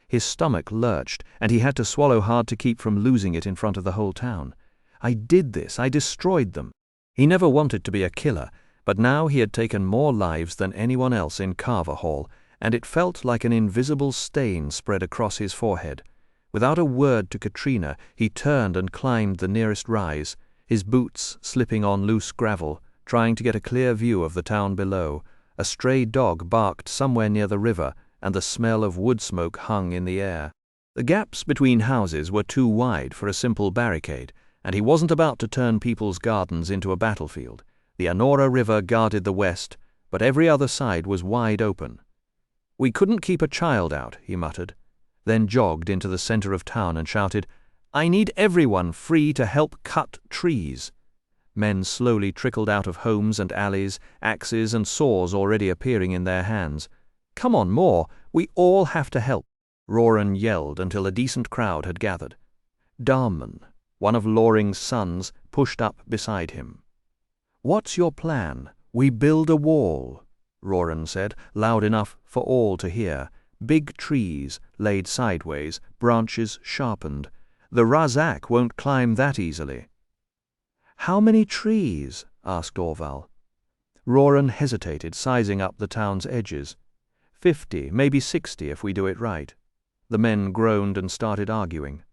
His stomach lurched, and he had to swallow hard to keep from losing it in front of the whole town. I did this. I destroyed them. He never wanted to be a killer, but now he had taken more lives than anyone else in Carver Hall, and it felt like an invisible stain spread across his forehead. Without a word to Katrina, he turned and climbed the nearest rise, his boots slipping on loose gravel, trying to get a clear view of the town below. A stray dog barked somewhere near the river, and the smell of wood smoke hung in the air. The gaps between houses were too wide for a simple barricade, and he wasn't about to turn people's gardens into a battlefield. The Anora River guarded the west, but every other side was wide open. "We couldn't keep a child out," he muttered, then jogged into the center of town and shouted, "I need everyone free to help cut trees." Men slowly trickled out of homes and alleys, axes and saws already appearing in their hands. "Come on, more! We all have to help!" Roran yelled until a decent crowd had gathered. Darman, one of Loring's sons, pushed up beside him. "What's your plan? We build a wall," Roran said, loud enough for all to hear. "Big trees, laid sideways, branches sharpened. The Razak won't climb that easily." "How many trees?" asked Orval. Roran hesitated, sizing up the town's edges. 50, maybe 60 if we do it right. The men groaned and started arguing.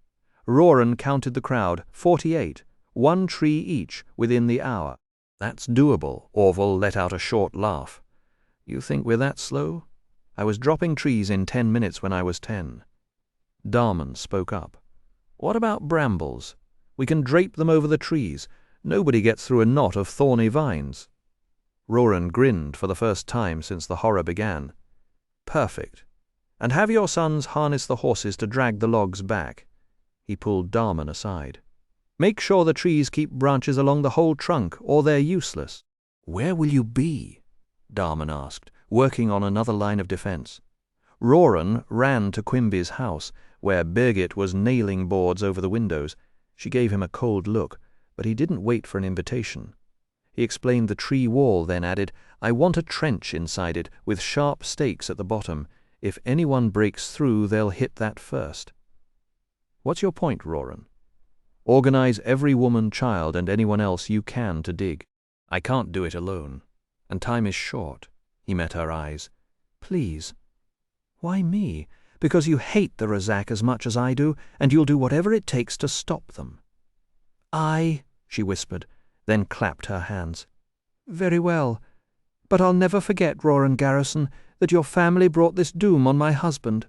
Roran counted the crowd, 48, 1 tree each within the hour. "That's doable," Orval let out a short laugh. "You think we're that slow? I was dropping trees in 10 minutes when I was 10. Darman spoke up. "What about brambles? We can drape them over the trees. Nobody gets through a knot of thorny vines." Roran grinned for the first time since the horror began. "Perfect. And have your sons harness the horses to drag the logs back." He pulled Darman aside. "Make sure the trees keep branches along the whole trunk, or they're useless." "Where will you be?" Darman asked, working on another line of defense. Roran ran to Quimby's house, where Birgit was nailing boards over the windows. She gave him a cold look, but he didn't wait for an invitation. He explained the tree wall, then added, "I want a trench inside it, with sharp stakes at the bottom. If anyone breaks through, they'll hit that first." "What's your point, Roran?" "Organize every woman, child, and anyone else you can to dig. I can't do it alone, and time is short." He met her eyes. "Please." "Why me? because you hate the Razak as much as I do, and you'll do whatever it takes to stop them." "Aye," she whispered, then clapped her hands. "Very well. But I'll never forget, Roran Garrison, that your family brought this doom on my husband."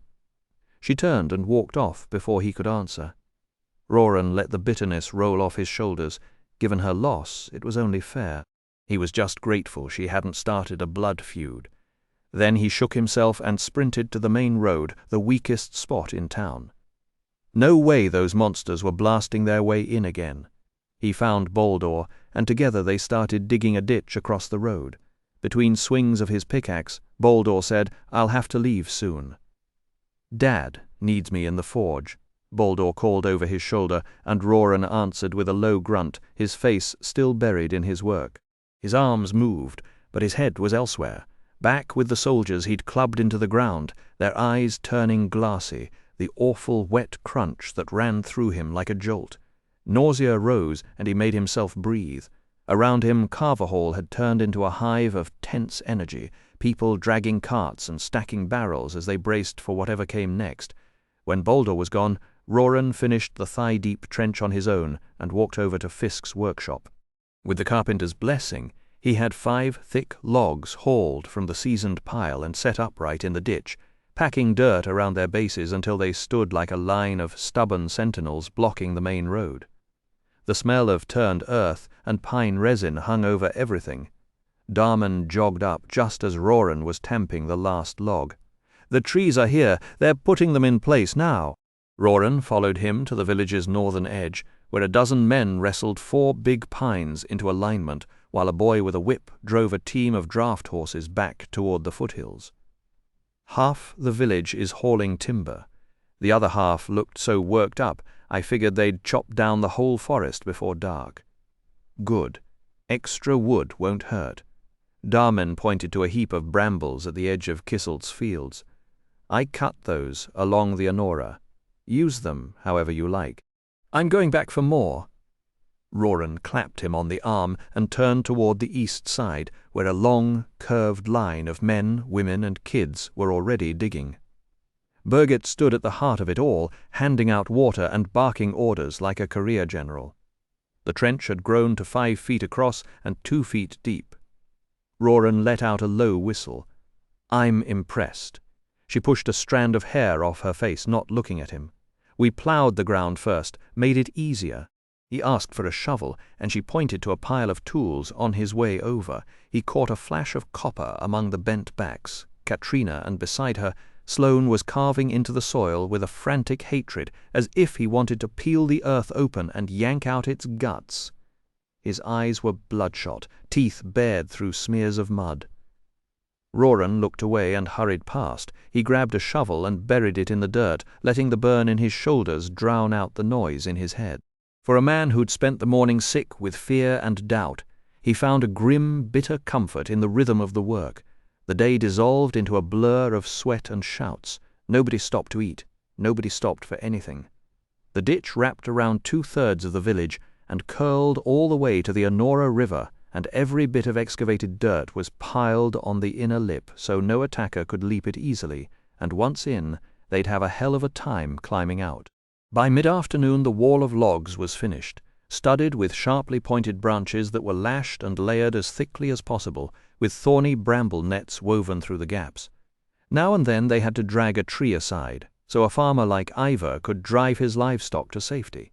She turned and walked off before he could answer. Roran let the bitterness roll off his shoulders. Given her loss, it was only fair. He was just grateful she hadn't started a blood feud. Then he shook himself and sprinted to the main road, the weakest spot in town. No way those monsters were blasting their way in again. He found Baldur, and together they started digging a ditch across the road. Between swings of his pickaxe, Baldur said, "I'll have to leave soon." "Dad needs me in the forge," Baldur called over his shoulder, and Roran answered with a low grunt, his face still buried in his work. His arms moved, but his head was elsewhere. Back with the soldiers he'd clubbed into the ground, their eyes turning glassy, the awful wet crunch that ran through him like a jolt. Nausea rose, and he made himself breathe. Around him, Carver Hall had turned into a hive of tense energy, people dragging carts and stacking barrels as they braced for whatever came next. When Baldur was gone, Roran finished the thigh-deep trench on his own and walked over to Fisk's workshop. With the carpenter's blessing, he had 5 thick logs hauled from the seasoned pile and set upright in the ditch, packing dirt around their bases until they stood like a line of stubborn sentinels blocking the main road. The smell of turned earth and pine resin hung over everything. Darman jogged up just as Roran was tamping the last log. "The trees are here. They're putting them in place now." Roran followed him to the village's northern edge, where a dozen men wrestled 4 big pines into alignment, while a boy with a whip drove a team of draft horses back toward the foothills. Half the village is hauling timber. The other half looked so worked up, I figured they'd chop down the whole forest before dark. Good. Extra wood won't hurt. Darman pointed to a heap of brambles at the edge of Kisselt's fields. "I cut those along the Anora. Use them however you like. I'm going back for more." Roran clapped him on the arm and turned toward the east side, where a long, curved line of men, women, and kids were already digging. Birgit stood at the heart of it all, handing out water and barking orders like a career general. The trench had grown to 5 feet across and 2 feet deep. Roran let out a low whistle. "I'm impressed." She pushed a strand of hair off her face, not looking at him. "We plowed the ground first, made it easier." He asked for a shovel, and she pointed to a pile of tools on his way over. He caught a flash of copper among the bent backs. Katrina, and beside her, Sloane was carving into the soil with a frantic hatred, as if he wanted to peel the earth open and yank out its guts. His eyes were bloodshot, teeth bared through smears of mud. Roran looked away and hurried past. He grabbed a shovel and buried it in the dirt, letting the burn in his shoulders drown out the noise in his head. For a man who'd spent the morning sick with fear and doubt, he found a grim, bitter comfort in the rhythm of the work. The day dissolved into a blur of sweat and shouts. Nobody stopped to eat. Nobody stopped for anything. The ditch wrapped around 2/3 of the village and curled all the way to the Anora River, and every bit of excavated dirt was piled on the inner lip so no attacker could leap it easily, and once in, they'd have a hell of a time climbing out. By mid-afternoon the wall of logs was finished, studded with sharply pointed branches that were lashed and layered as thickly as possible, with thorny bramble nets woven through the gaps. Now and then they had to drag a tree aside, so a farmer like Ivar could drive his livestock to safety.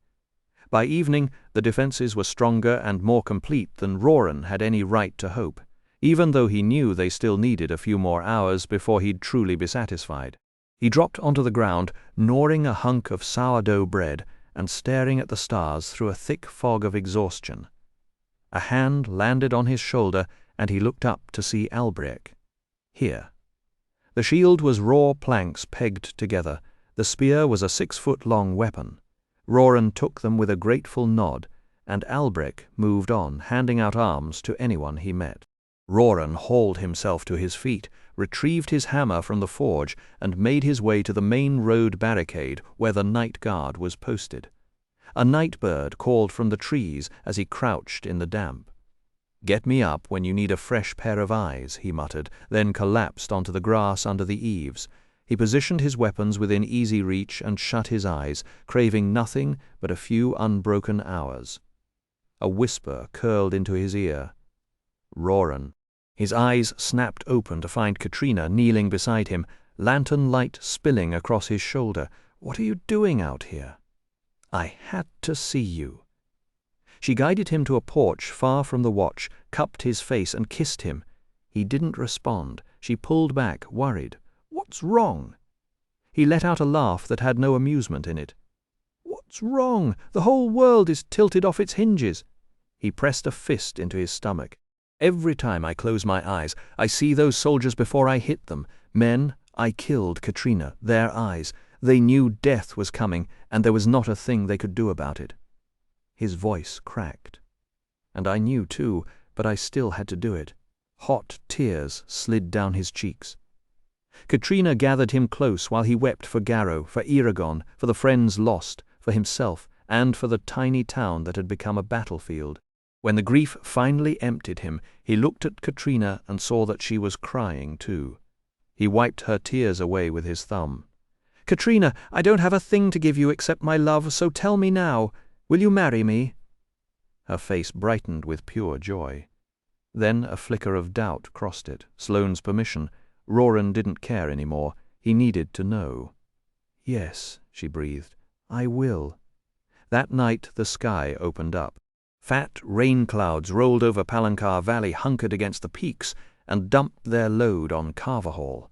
By evening, the defenses were stronger and more complete than Roran had any right to hope, even though he knew they still needed a few more hours before he'd truly be satisfied. He dropped onto the ground, gnawing a hunk of sourdough bread and staring at the stars through a thick fog of exhaustion. A hand landed on his shoulder, and he looked up to see Albrecht. Here. The shield was raw planks pegged together. The spear was a 6-foot-long weapon. Roran took them with a grateful nod, and Albrecht moved on, handing out arms to anyone he met. Roran hauled himself to his feet, retrieved his hammer from the forge, and made his way to the main road barricade where the night guard was posted. A night bird called from the trees as he crouched in the damp. "Get me up when you need a fresh pair of eyes," he muttered, then collapsed onto the grass under the eaves. He positioned his weapons within easy reach and shut his eyes, craving nothing but a few unbroken hours. A whisper curled into his ear. Roran. His eyes snapped open to find Katrina kneeling beside him, lantern light spilling across his shoulder. "What are you doing out here?" "I had to see you." She guided him to a porch far from the watch, cupped his face and kissed him. He didn't respond. She pulled back, worried. "What's wrong?" He let out a laugh that had no amusement in it. "What's wrong? The whole world is tilted off its hinges." He pressed a fist into his stomach. "Every time I close my eyes, I see those soldiers before I hit them. Men I killed, Katrina, their eyes. They knew death was coming, and there was not a thing they could do about it." His voice cracked. "And I knew too, but I still had to do it." Hot tears slid down his cheeks. Katrina gathered him close while he wept for Garrow, for Eragon, for the friends lost, for himself, and for the tiny town that had become a battlefield. When the grief finally emptied him, he looked at Katrina and saw that she was crying too. He wiped her tears away with his thumb. "Katrina, I don't have a thing to give you except my love, so tell me now. Will you marry me?" Her face brightened with pure joy. Then a flicker of doubt crossed it. Sloane's permission. Roran didn't care any more. He needed to know. "Yes," she breathed, "I will." That night the sky opened up. Fat rain clouds rolled over Palancar Valley, hunkered against the peaks, and dumped their load on Carverhall.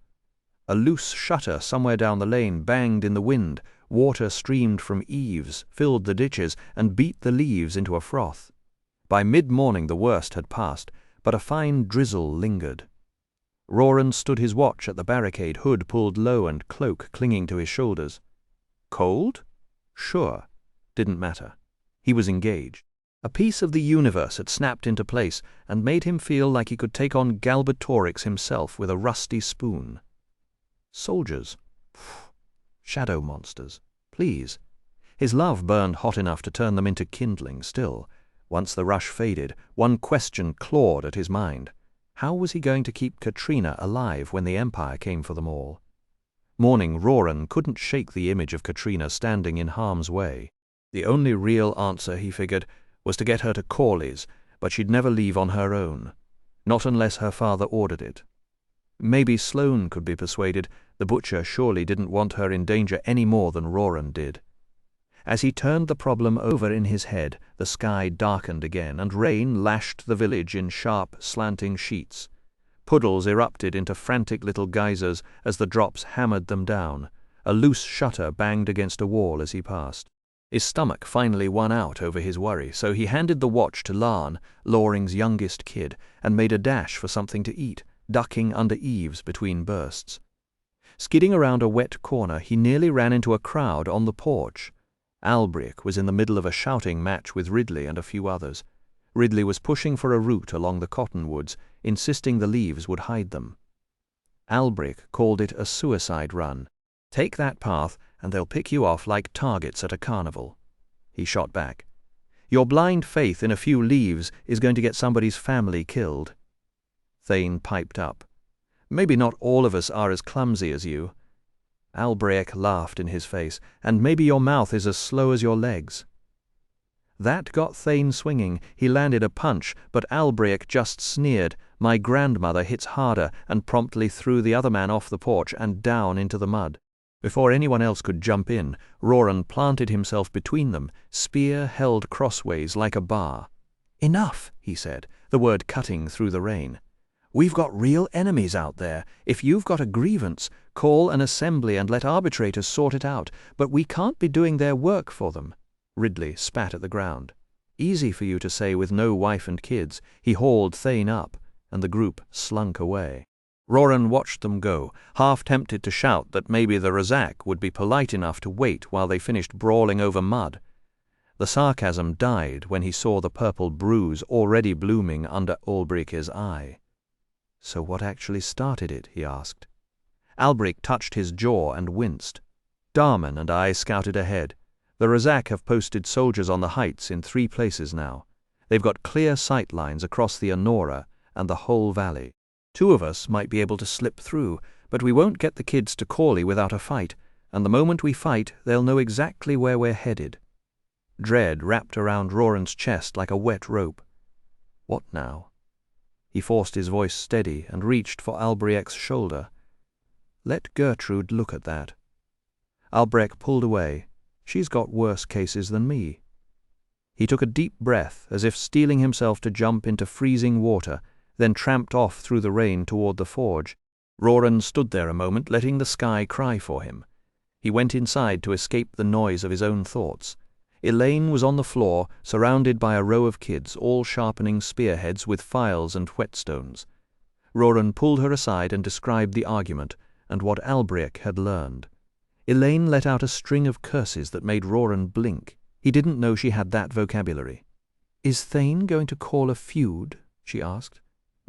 A loose shutter somewhere down the lane banged in the wind. Water streamed from eaves, filled the ditches, and beat the leaves into a froth. By mid-morning the worst had passed, but a fine drizzle lingered. Roran stood his watch at the barricade, hood pulled low and cloak clinging to his shoulders. Cold? Sure. Didn't matter. He was engaged. A piece of the universe had snapped into place and made him feel like he could take on Galbatorix himself with a rusty spoon. Soldiers. Shadow monsters. Please. His love burned hot enough to turn them into kindling still. Once the rush faded, one question clawed at his mind. How was he going to keep Katrina alive when the Empire came for them all? Morning Roran couldn't shake the image of Katrina standing in harm's way. The only real answer, he figured, was to get her to Corley's, but she'd never leave on her own. Not unless her father ordered it. Maybe Sloane could be persuaded. The butcher surely didn't want her in danger any more than Roran did. As he turned the problem over in his head, the sky darkened again, and rain lashed the village in sharp, slanting sheets. Puddles erupted into frantic little geysers as the drops hammered them down. A loose shutter banged against a wall as he passed. His stomach finally won out over his worry, so he handed the watch to Larn, Loring's youngest kid, and made a dash for something to eat, ducking under eaves between bursts. Skidding around a wet corner, he nearly ran into a crowd on the porch. Albric was in the middle of a shouting match with Ridley and a few others. Ridley was pushing for a route along the cottonwoods, insisting the leaves would hide them. Albric called it a suicide run. "Take that path, and they'll pick you off like targets at a carnival." He shot back. "Your blind faith in a few leaves is going to get somebody's family killed." Thane piped up. "Maybe not all of us are as clumsy as you." Albric laughed in his face. "And maybe your mouth is as slow as your legs." That got Thane swinging. He landed a punch, but Albric just sneered. "My grandmother hits harder," and promptly threw the other man off the porch and down into the mud. Before anyone else could jump in, Roran planted himself between them, spear held crossways like a bar. "Enough," he said, the word cutting through the rain. "We've got real enemies out there. If you've got a grievance, call an assembly and let arbitrators sort it out, but we can't be doing their work for them." Ridley spat at the ground. "Easy for you to say with no wife and kids." He hauled Thane up, and the group slunk away. Roran watched them go, half tempted to shout that maybe the Razak would be polite enough to wait while they finished brawling over mud. The sarcasm died when he saw the purple bruise already blooming under Albric's eye. "So what actually started it?" he asked. Albric touched his jaw and winced. "Darman and I scouted ahead. The Razak have posted soldiers on the heights in 3 places now. They've got clear sight lines across the Anora and the whole valley. 2 of us might be able to slip through, but we won't get the kids to Corley without a fight, and the moment we fight, they'll know exactly where we're headed." Dread wrapped around Roran's chest like a wet rope. What now? He forced his voice steady and reached for Albrecht's shoulder. "Let Gertrude look at that." Albrecht pulled away. "She's got worse cases than me." He took a deep breath, as if steeling himself to jump into freezing water, then tramped off through the rain toward the forge. Roran stood there a moment, letting the sky cry for him. He went inside to escape the noise of his own thoughts. Elaine was on the floor, surrounded by a row of kids, all sharpening spearheads with files and whetstones. Roran pulled her aside and described the argument, and what Albrecht had learned. Elaine let out a string of curses that made Roran blink. He didn't know she had that vocabulary. "Is Thane going to call a feud?" she asked.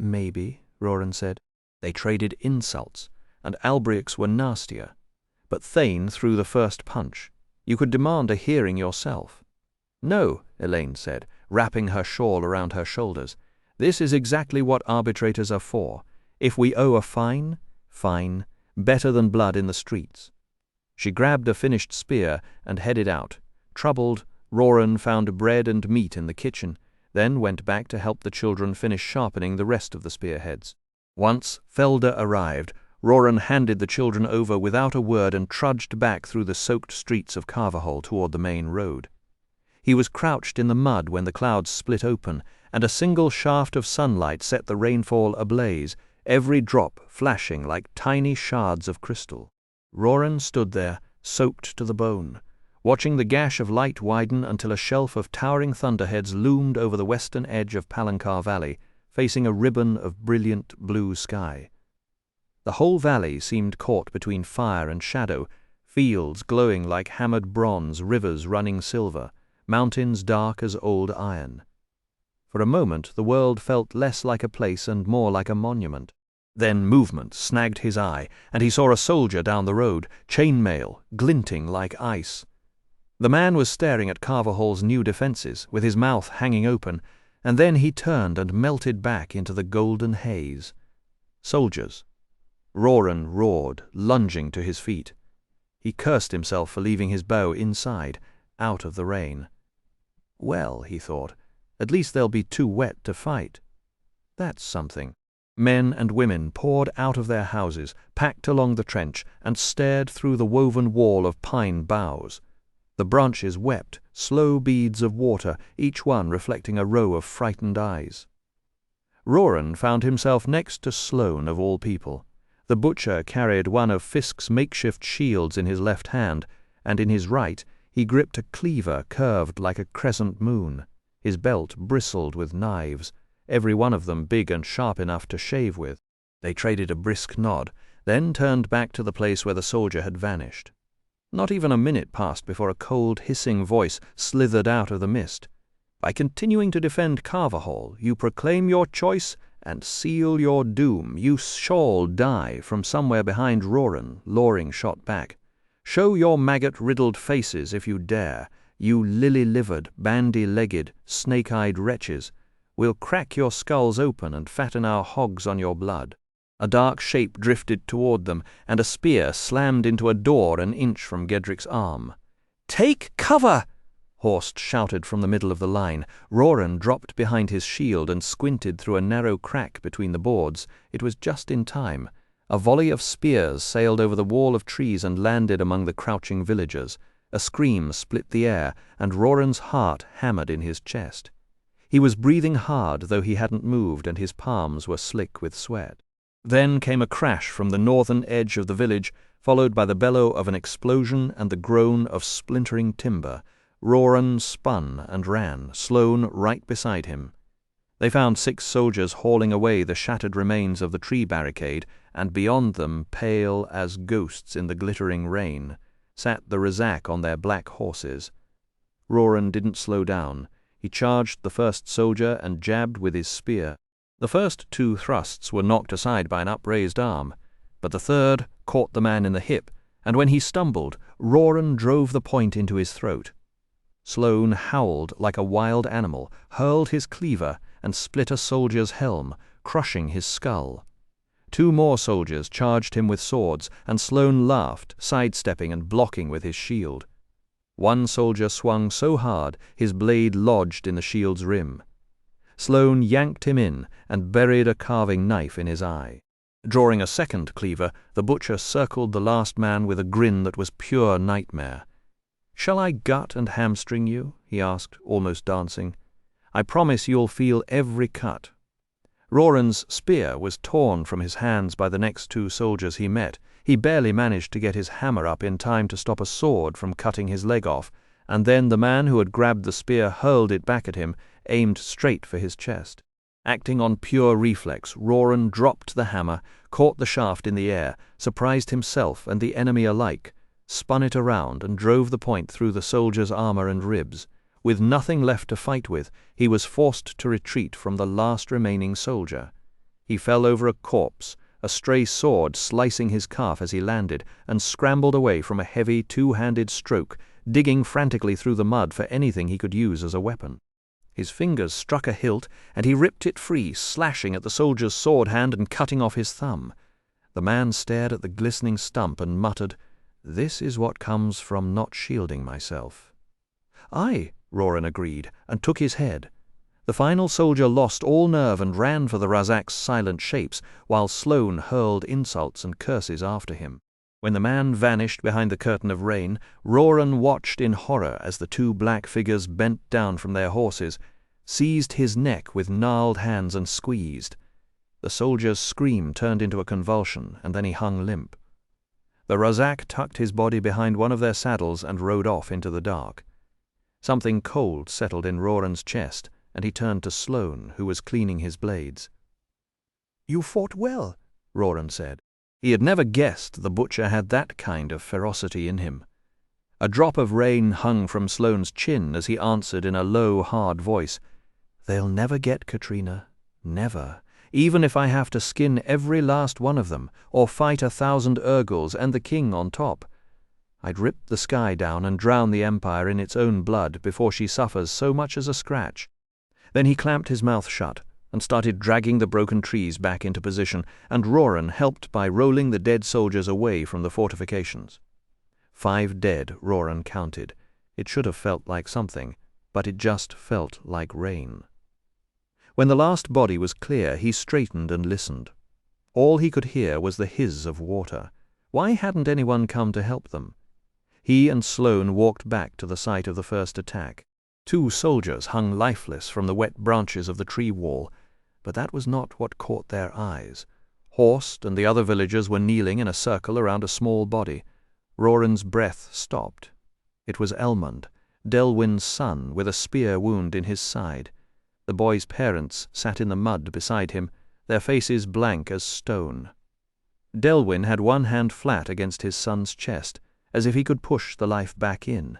"Maybe," Roran said. They traded insults, and Albrecht's were nastier. But Thane threw the first punch. You could demand a hearing yourself. "No," Elaine said, wrapping her shawl around her shoulders. "This is exactly what arbitrators are for. If we owe a fine, fine. Better than blood in the streets." She grabbed a finished spear and headed out. Troubled, Roran found bread and meat in the kitchen, then went back to help the children finish sharpening the rest of the spearheads. Once Felder arrived, Roran handed the children over without a word and trudged back through the soaked streets of Carverhall toward the main road. He was crouched in the mud when the clouds split open, and a single shaft of sunlight set the rainfall ablaze, every drop flashing like tiny shards of crystal. Roran stood there, soaked to the bone, watching the gash of light widen until a shelf of towering thunderheads loomed over the western edge of Palancar Valley, facing a ribbon of brilliant blue sky. The whole valley seemed caught between fire and shadow, fields glowing like hammered bronze, rivers running silver, mountains dark as old iron. For a moment the world felt less like a place and more like a monument. Then movement snagged his eye, and he saw a soldier down the road, chainmail, glinting like ice. The man was staring at Carverhall's new defenses, with his mouth hanging open, and then he turned and melted back into the golden haze. Soldiers. Roran roared, lunging to his feet. He cursed himself for leaving his bow inside, out of the rain. Well, he thought, at least they'll be too wet to fight. That's something. Men and women poured out of their houses, packed along the trench, and stared through the woven wall of pine boughs. The branches wept, slow beads of water, each one reflecting a row of frightened eyes. Roran found himself next to Sloane of all people. The butcher carried one of Fisk's makeshift shields in his left hand, and in his right he gripped a cleaver curved like a crescent moon. His belt bristled with knives, every one of them big and sharp enough to shave with. They traded a brisk nod, then turned back to the place where the soldier had vanished. Not even a minute passed before a cold, hissing voice slithered out of the mist. "By continuing to defend Carverhall, you proclaim your choice and seal your doom. You shall die," from somewhere behind Roran. Loring shot back. "Show your maggot-riddled faces if you dare, you lily-livered, bandy-legged, snake-eyed wretches. We'll crack your skulls open and fatten our hogs on your blood." A dark shape drifted toward them, and a spear slammed into a door an inch from Gedrick's arm. "Take cover!" Horst shouted from the middle of the line. Roran dropped behind his shield and squinted through a narrow crack between the boards. It was just in time. A volley of spears sailed over the wall of trees and landed among the crouching villagers. A scream split the air, and Roran's heart hammered in his chest. He was breathing hard, though he hadn't moved, and his palms were slick with sweat. Then came a crash from the northern edge of the village, followed by the bellow of an explosion and the groan of splintering timber. Roran spun and ran, Sloane right beside him. They found 6 soldiers hauling away the shattered remains of the tree barricade, and beyond them, pale as ghosts in the glittering rain, sat the Rezak on their black horses. Roran didn't slow down. He charged the first soldier and jabbed with his spear. The first 2 thrusts were knocked aside by an upraised arm, but the third caught the man in the hip, and when he stumbled, Roran drove the point into his throat. Sloane howled like a wild animal, hurled his cleaver, and split a soldier's helm, crushing his skull. 2 more soldiers charged him with swords, and Sloane laughed, sidestepping and blocking with his shield. One soldier swung so hard his blade lodged in the shield's rim. Sloane yanked him in and buried a carving knife in his eye. Drawing a second cleaver, the butcher circled the last man with a grin that was pure nightmare. "Shall I gut and hamstring you?" he asked, almost dancing. "I promise you'll feel every cut." Roran's spear was torn from his hands by the next 2 soldiers he met. He barely managed to get his hammer up in time to stop a sword from cutting his leg off, and then the man who had grabbed the spear hurled it back at him, aimed straight for his chest. Acting on pure reflex, Roran dropped the hammer, caught the shaft in the air, surprised himself and the enemy alike, spun it around and drove the point through the soldier's armor and ribs. With nothing left to fight with, he was forced to retreat from the last remaining soldier. He fell over a corpse, a stray sword slicing his calf as he landed, and scrambled away from a heavy 2-handed stroke, digging frantically through the mud for anything he could use as a weapon. His fingers struck a hilt, and he ripped it free, slashing at the soldier's sword hand and cutting off his thumb. The man stared at the glistening stump and muttered, "This is what comes from not shielding myself." "Aye," Roran agreed, and took his head. The final soldier lost all nerve and ran for the Razak's silent shapes, while Sloane hurled insults and curses after him. When the man vanished behind the curtain of rain, Roran watched in horror as the 2 black figures bent down from their horses, seized his neck with gnarled hands and squeezed. The soldier's scream turned into a convulsion, and then he hung limp. The Razak tucked his body behind one of their saddles and rode off into the dark. Something cold settled in Roran's chest, and he turned to Sloane, who was cleaning his blades. "You fought well," Roran said. He had never guessed the butcher had that kind of ferocity in him. A drop of rain hung from Sloane's chin as he answered in a low, hard voice, "They'll never get Katrina. Never. Even if I have to skin every last one of them, or fight 1,000 Urgals and the king on top. I'd rip the sky down and drown the Empire in its own blood before she suffers so much as a scratch." Then he clamped his mouth shut and started dragging the broken trees back into position, and Roran helped by rolling the dead soldiers away from the fortifications. 5 dead, Roran counted. It should have felt like something, but it just felt like rain. When the last body was clear, he straightened and listened. All he could hear was the hiss of water. Why hadn't anyone come to help them? He and Sloane walked back to the site of the first attack. 2 soldiers hung lifeless from the wet branches of the tree wall, but that was not what caught their eyes. Horst and the other villagers were kneeling in a circle around a small body. Roran's breath stopped. It was Elmund, Delwyn's son, with a spear wound in his side. The boy's parents sat in the mud beside him, their faces blank as stone. Delwyn had one hand flat against his son's chest, as if he could push the life back in.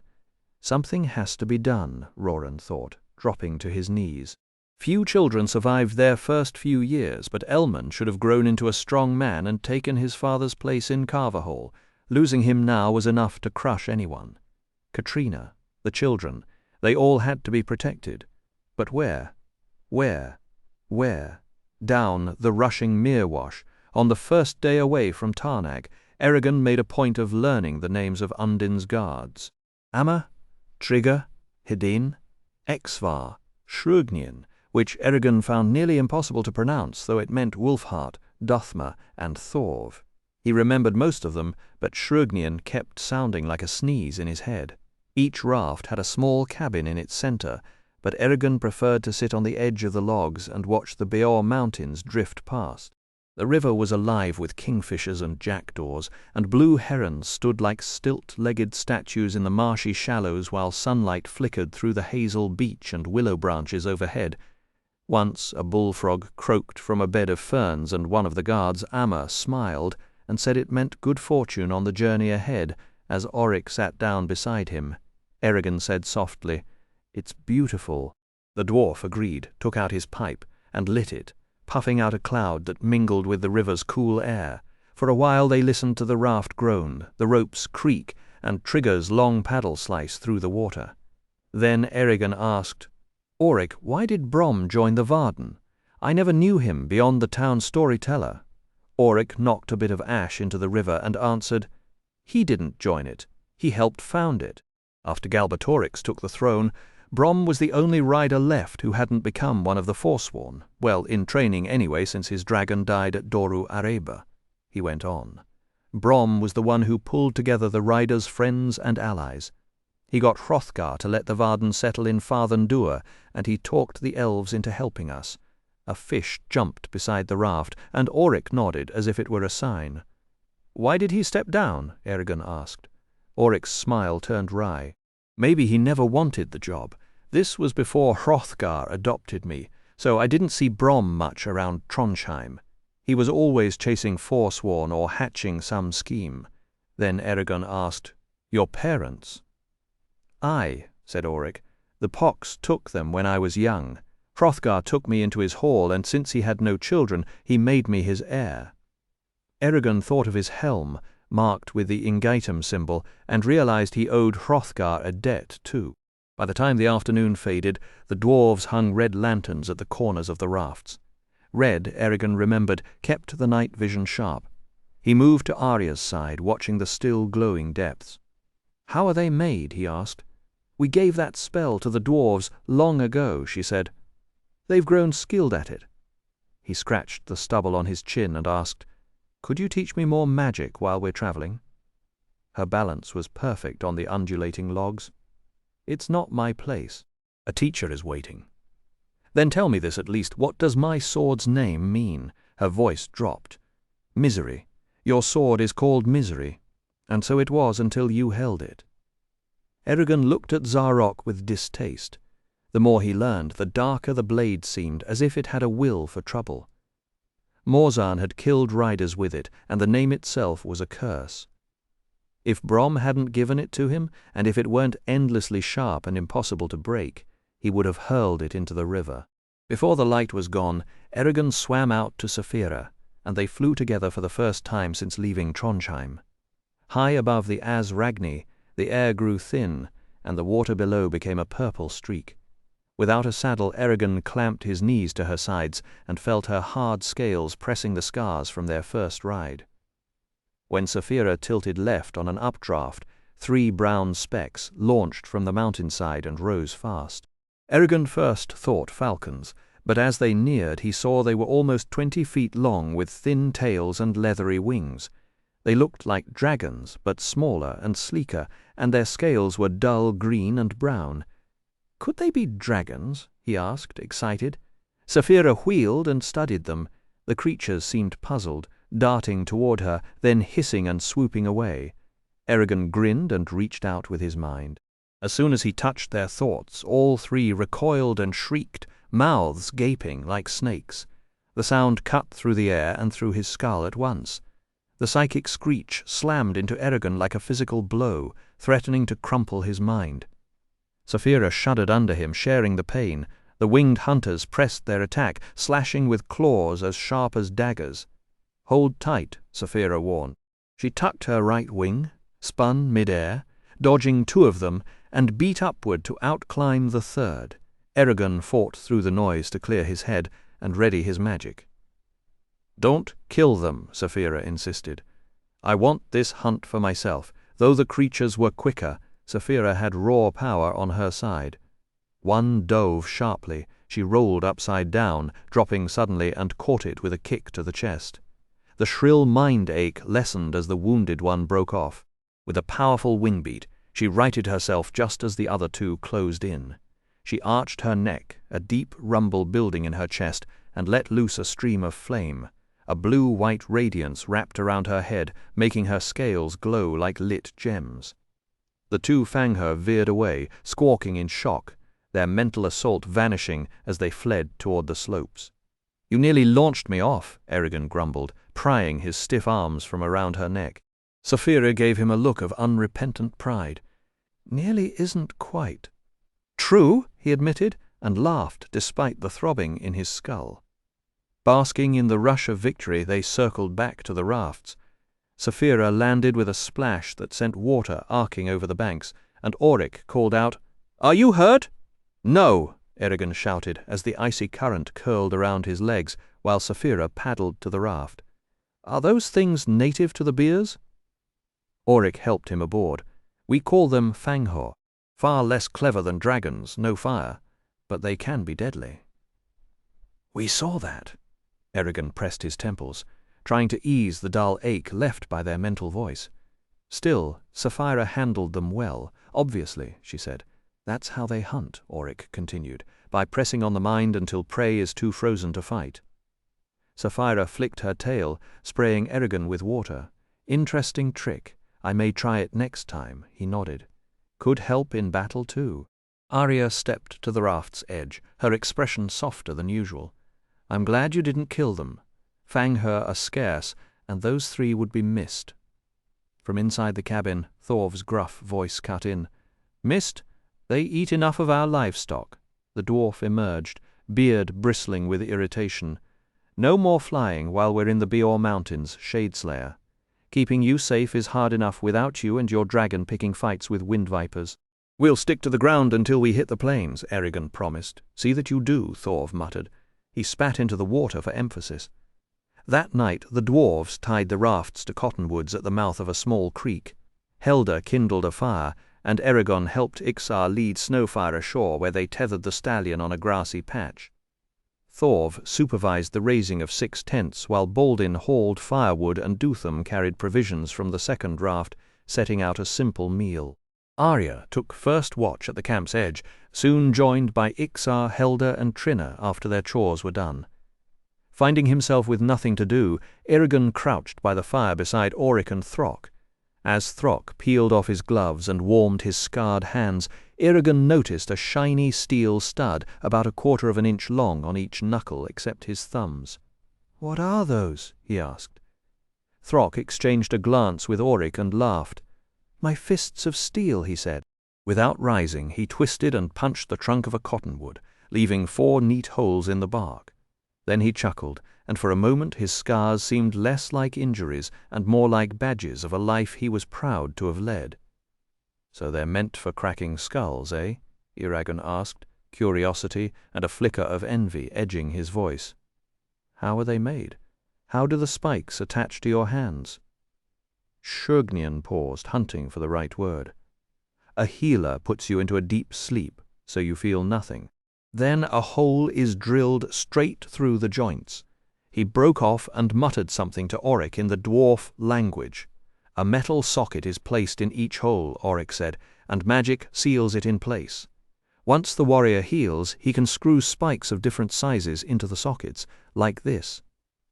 Something has to be done, Roran thought, dropping to his knees. Few children survived their first few years, but Elmund should have grown into a strong man and taken his father's place in Carverhall. Losing him now was enough to crush anyone. Katrina, the children, they all had to be protected. But where? Where? Down the rushing Meerwash, on the first day away from Tarnag, Eragon made a point of learning the names of Undin's guards. Amma, Trigger, Hedin, Exvar, Shrugnian, which Eragon found nearly impossible to pronounce, though it meant Wolfheart, Duthma, and Thorv. He remembered most of them, but Shrugnian kept sounding like a sneeze in his head. Each raft had a small cabin in its center, but Eragon preferred to sit on the edge of the logs and watch the Beor Mountains drift past. The river was alive with kingfishers and jackdaws, and blue herons stood like stilt-legged statues in the marshy shallows while sunlight flickered through the hazel beech and willow branches overhead. Once a bullfrog croaked from a bed of ferns, and one of the guards, Amma, smiled and said it meant good fortune on the journey ahead as Oryx sat down beside him. Eragon said softly, "It's beautiful." The dwarf agreed, took out his pipe, and lit it, puffing out a cloud that mingled with the river's cool air. For a while they listened to the raft groan, the ropes creak, and Trigger's long paddle slice through the water. Then Eragon asked, "Auric, why did Brom join the Varden? I never knew him beyond the town storyteller." Auric knocked a bit of ash into the river and answered, "He didn't join it. He helped found it." After Galbatorix took the throne, Brom was the only rider left who hadn't become one of the Forsworn, well, in training anyway since his dragon died at Doru Areba. He went on. Brom was the one who pulled together the riders' friends and allies. He got Hrothgar to let the Varden settle in Farthendur, and he talked the elves into helping us. A fish jumped beside the raft, and Auric nodded as if it were a sign. "Why did he step down?" Eragon asked. Auric's smile turned wry. "Maybe he never wanted the job. This was before Hrothgar adopted me, so I didn't see Brom much around Trondheim. He was always chasing Forsworn or hatching some scheme." Then Eragon asked, "Your parents?" "Aye," said Auric. "The pox took them when I was young. Hrothgar took me into his hall, and since he had no children, he made me his heir." Eragon thought of his helm, marked with the Ingaitum symbol, and realized he owed Hrothgar a debt too. By the time the afternoon faded, the dwarves hung red lanterns at the corners of the rafts. Red, Eragon remembered, kept the night vision sharp. He moved to Arya's side, watching the still glowing depths. "How are they made?" he asked. "We gave that spell to the dwarves long ago," she said. "They've grown skilled at it." He scratched the stubble on his chin and asked, "Could you teach me more magic while we're traveling?" Her balance was perfect on the undulating logs. "It's not my place. A teacher is waiting." "Then tell me this at least. What does my sword's name mean?" Her voice dropped. "Misery. Your sword is called Misery, and so it was until you held it." Eragon looked at Zarok with distaste. The more he learned, the darker the blade seemed, as if it had a will for trouble. Morzan had killed riders with it, and the name itself was a curse. If Brom hadn't given it to him, and if it weren't endlessly sharp and impossible to break, he would have hurled it into the river. Before the light was gone, Eragon swam out to Saphira, and they flew together for the first time since leaving Trondheim. High above the Az Ragni, the air grew thin, and the water below became a purple streak. Without a saddle, Eragon clamped his knees to her sides and felt her hard scales pressing the scars from their first ride. When Saphira tilted left on an updraft, 3 brown specks launched from the mountainside and rose fast. Eragon first thought falcons, but as they neared he saw they were almost 20 feet long with thin tails and leathery wings. They looked like dragons, but smaller and sleeker, and their scales were dull green and brown. "Could they be dragons?" he asked, excited. Saphira wheeled and studied them. The creatures seemed puzzled, darting toward her, then hissing and swooping away. Eragon grinned and reached out with his mind. As soon as he touched their thoughts, all 3 recoiled and shrieked, mouths gaping like snakes. The sound cut through the air and through his skull at once. The psychic screech slammed into Eragon like a physical blow, threatening to crumple his mind. Saphira shuddered under him, sharing the pain. The winged hunters pressed their attack, slashing with claws as sharp as daggers. "Hold tight," Saphira warned. She tucked her right wing, spun mid-air, dodging 2 of them, and beat upward to outclimb the 3rd. Eragon fought through the noise to clear his head and ready his magic. "Don't kill them," Saphira insisted. "I want this hunt for myself." Though the creatures were quicker, Saphira had raw power on her side. One dove sharply. She rolled upside down, dropping suddenly, and caught it with a kick to the chest. The shrill mind ache lessened as the wounded one broke off. With a powerful wing beat, she righted herself just as the other 2 closed in. She arched her neck, a deep rumble building in her chest, and let loose a stream of flame. A blue-white radiance wrapped around her head, making her scales glow like lit gems. The 2 Fangher veered away, squawking in shock, their mental assault vanishing as they fled toward the slopes. "You nearly launched me off," Eragon grumbled, prying his stiff arms from around her neck. Saphira gave him a look of unrepentant pride. "Nearly isn't quite." "True," he admitted, and laughed despite the throbbing in his skull. Basking in the rush of victory, they circled back to the rafts. Saphira landed with a splash that sent water arcing over the banks, and Auric called out, "Are you hurt?" "No," Eragon shouted as the icy current curled around his legs while Saphira paddled to the raft. Are those things native to the beers? Auric helped him aboard. We call them fangho. Far less clever than dragons, no fire, but they can be deadly. We saw that. Eragon pressed his temples, trying to ease the dull ache left by their mental voice. Still, Sapphira handled them well. Obviously, she said. That's how they hunt, Auric continued, by pressing on the mind until prey is too frozen to fight. Sapphira flicked her tail, spraying Eragon with water. Interesting trick. I may try it next time, he nodded. Could help in battle, too. Arya stepped to the raft's edge, her expression softer than usual. I'm glad you didn't kill them. Fangher are scarce, and those three would be missed. From inside the cabin, Thorv's gruff voice cut in. Missed? They eat enough of our livestock. The dwarf emerged, beard bristling with irritation. No more flying while we're in the Beor Mountains, Shadeslayer. Keeping you safe is hard enough without you and your dragon picking fights with wind vipers. We'll stick to the ground until we hit the plains, Eragon promised. See that you do, Thorv muttered. He spat into the water for emphasis. That night the dwarves tied the rafts to cottonwoods at the mouth of a small creek. Helda kindled a fire, and Eragon helped Ixar lead Snowfire ashore where they tethered the stallion on a grassy patch. Thorv supervised the raising of 6 tents while Baldin hauled firewood and Dutham carried provisions from the second raft, setting out a simple meal. Arya took first watch at the camp's edge, soon joined by Ixar, Helda and Trinna after their chores were done. Finding himself with nothing to do, Eragon crouched by the fire beside Auric and Throck. As Throck peeled off his gloves and warmed his scarred hands, Eragon noticed a shiny steel stud about 1/4 of an inch long on each knuckle except his thumbs. "What are those?" he asked. Throck exchanged a glance with Auric and laughed. "My fists of steel," he said. Without rising, he twisted and punched the trunk of a cottonwood, leaving 4 neat holes in the bark. Then he chuckled, and for a moment his scars seemed less like injuries and more like badges of a life he was proud to have led. "So they're meant for cracking skulls, eh?" Eragon asked, curiosity and a flicker of envy edging his voice. "How are they made? How do the spikes attach to your hands?" Shurgnian paused, hunting for the right word. "A healer puts you into a deep sleep, so you feel nothing. Then a hole is drilled straight through the joints." He broke off and muttered something to Auric in the dwarf language. "A metal socket is placed in each hole," Auric said, "and magic seals it in place. Once the warrior heals, he can screw spikes of different sizes into the sockets, like this,"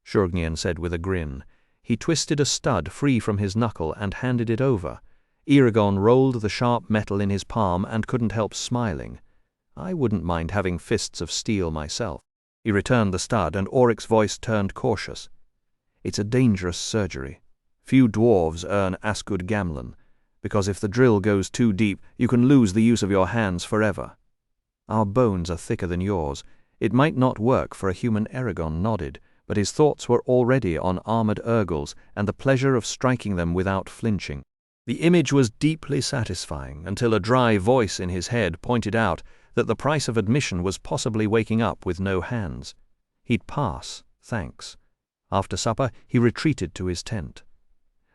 Shurgnian said with a grin. He twisted a stud free from his knuckle and handed it over. Eragon rolled the sharp metal in his palm and couldn't help smiling. "I wouldn't mind having fists of steel myself." He returned the stud, and Auric's voice turned cautious. "It's a dangerous surgery. Few dwarves earn Askud Gamlan, because if the drill goes too deep, you can lose the use of your hands forever. Our bones are thicker than yours. It might not work for a human." Eragon nodded, but his thoughts were already on armored Urgles and the pleasure of striking them without flinching. The image was deeply satisfying until a dry voice in his head pointed out that the price of admission was possibly waking up with no hands. He'd pass, thanks. After supper, he retreated to his tent.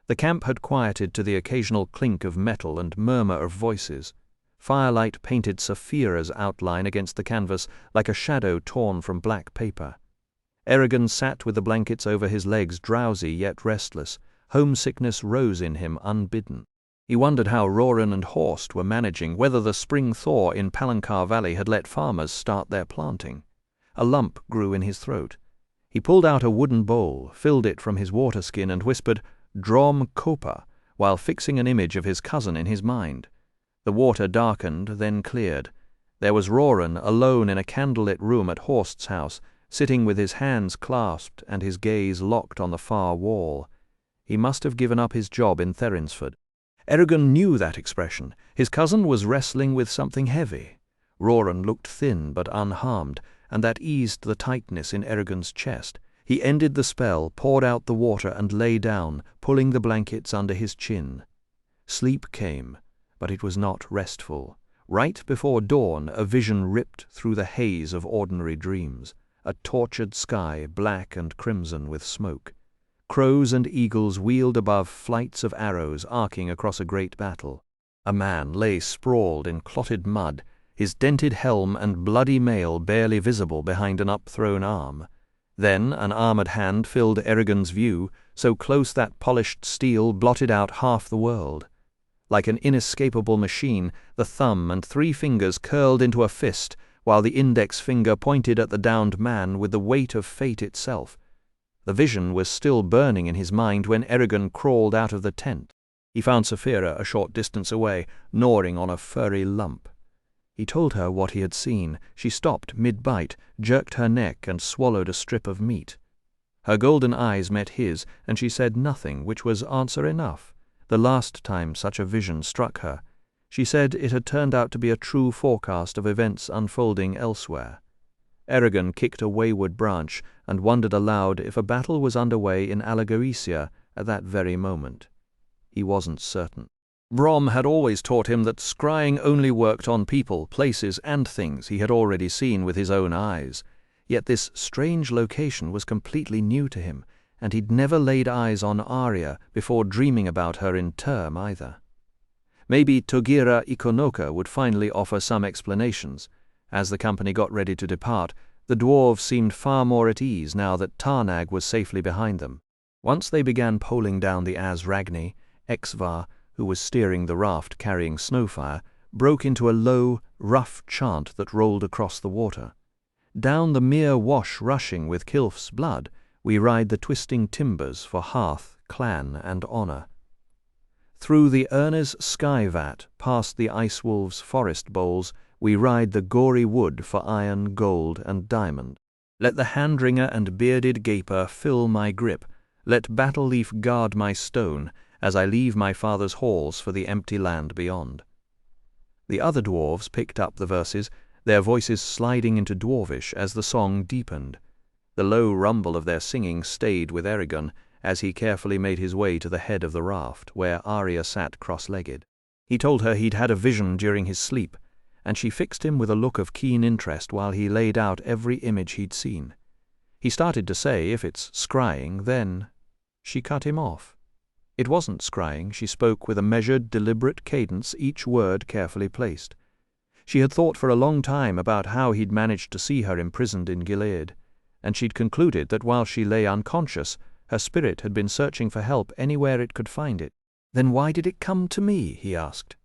The camp had quieted to the occasional clink of metal and murmur of voices. Firelight painted Saphira's outline against the canvas like a shadow torn from black paper. Eragon sat with the blankets over his legs, drowsy yet restless. Homesickness rose in him unbidden. He wondered how Roran and Horst were managing, whether the spring thaw in Palancar Valley had let farmers start their planting. A lump grew in his throat. He pulled out a wooden bowl, filled it from his water skin, and whispered, "Drom Kopa," while fixing an image of his cousin in his mind. The water darkened, then cleared. There was Roran alone in a candlelit room at Horst's house, sitting with his hands clasped and his gaze locked on the far wall. He must have given up his job in Therinsford. Eragon knew that expression. His cousin was wrestling with something heavy. Roran looked thin but unharmed, and that eased the tightness in Eragon's chest. He ended the spell, poured out the water, and lay down, pulling the blankets under his chin. Sleep came, but it was not restful. Right before dawn, a vision ripped through the haze of ordinary dreams. A tortured sky, black and crimson with smoke. Crows and eagles wheeled above flights of arrows arcing across a great battle. A man lay sprawled in clotted mud, his dented helm and bloody mail barely visible behind an upthrown arm. Then an armored hand filled Eragon's view, so close that polished steel blotted out half the world. Like an inescapable machine, the thumb and 3 fingers curled into a fist, while the index finger pointed at the downed man with the weight of fate itself. The vision was still burning in his mind when Eragon crawled out of the tent. He found Saphira a short distance away, gnawing on a furry lump. He told her what he had seen. She stopped mid-bite, jerked her neck, and swallowed a strip of meat. Her golden eyes met his, and she said nothing, which was answer enough. The last time such a vision struck her, she said it had turned out to be a true forecast of events unfolding elsewhere. Eragon kicked a wayward branch and wondered aloud if a battle was underway in Allegoricia at that very moment. He wasn't certain. Brom had always taught him that scrying only worked on people, places, and things he had already seen with his own eyes. Yet this strange location was completely new to him, and he'd never laid eyes on Arya before dreaming about her in term either. Maybe Togira Ikonoka would finally offer some explanations. As the company got ready to depart, the dwarves seemed far more at ease now that Tarnag was safely behind them. Once they began poling down the Azragni, Exvar, who was steering the raft carrying Snowfire, broke into a low, rough chant that rolled across the water. Down the mere wash rushing with Kilf's blood, we ride the twisting timbers for hearth, clan, and honour. Through the Ernez sky vat, past the ice wolves' forest bowls, we ride the gory wood for iron, gold, and diamond. Let the handringer and bearded gaper fill my grip, let battle leaf guard my stone, as I leave my father's halls for the empty land beyond. The other dwarves picked up the verses, their voices sliding into dwarvish as the song deepened. The low rumble of their singing stayed with Eragon as he carefully made his way to the head of the raft, where Arya sat cross-legged. He told her he'd had a vision during his sleep, and she fixed him with a look of keen interest while he laid out every image he'd seen. He started to say, if it's scrying, then... She cut him off. It wasn't scrying. She spoke with a measured, deliberate cadence, each word carefully placed. She had thought for a long time about how he'd managed to see her imprisoned in Gilead, and she'd concluded that while she lay unconscious, her spirit had been searching for help anywhere it could find it. Then why did it come to me? He asked.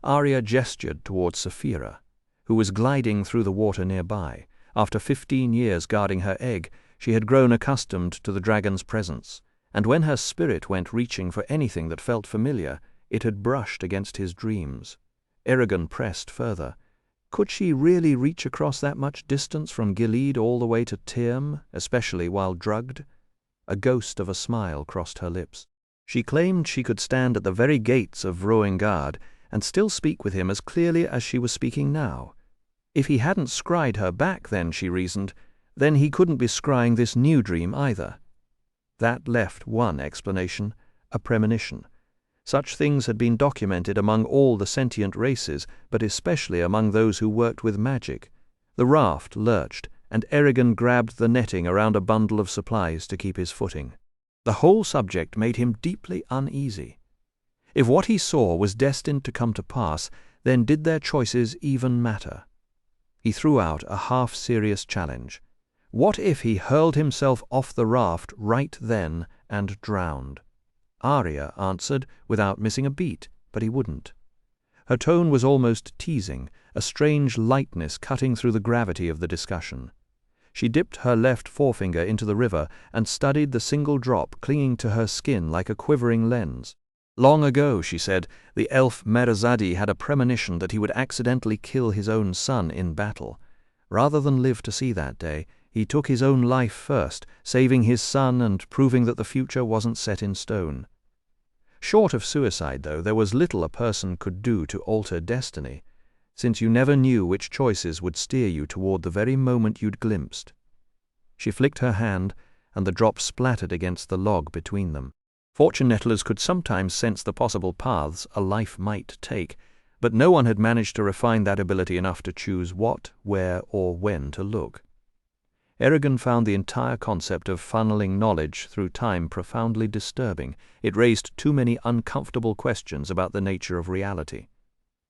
Arya gestured towards Saphira, who was gliding through the water nearby. After 15 years guarding her egg, she had grown accustomed to the dragon's presence, and when her spirit went reaching for anything that felt familiar, it had brushed against his dreams. Eragon pressed further. Could she really reach across that much distance from Gilead all the way to Tyrm, especially while drugged? A ghost of a smile crossed her lips. She claimed she could stand at the very gates of Vroingard and still speak with him as clearly as she was speaking now. If he hadn't scryed her back then, she reasoned, then he couldn't be scrying this new dream either. That left one explanation, a premonition. Such things had been documented among all the sentient races, but especially among those who worked with magic. The raft lurched, and Eragon grabbed the netting around a bundle of supplies to keep his footing. The whole subject made him deeply uneasy. If what he saw was destined to come to pass, then did their choices even matter? He threw out a half-serious challenge. What if he hurled himself off the raft right then and drowned? Arya answered without missing a beat, but he wouldn't. Her tone was almost teasing, a strange lightness cutting through the gravity of the discussion. She dipped her left forefinger into the river and studied the single drop clinging to her skin like a quivering lens. Long ago, she said, the elf Merazadi had a premonition that he would accidentally kill his own son in battle. Rather than live to see that day, he took his own life first, saving his son and proving that the future wasn't set in stone. Short of suicide, though, there was little a person could do to alter destiny, since you never knew which choices would steer you toward the very moment you'd glimpsed. She flicked her hand, and the drop splattered against the log between them. Fortune nettlers could sometimes sense the possible paths a life might take, but no one had managed to refine that ability enough to choose what, where, or when to look. Eragon found the entire concept of funneling knowledge through time profoundly disturbing. It raised too many uncomfortable questions about the nature of reality.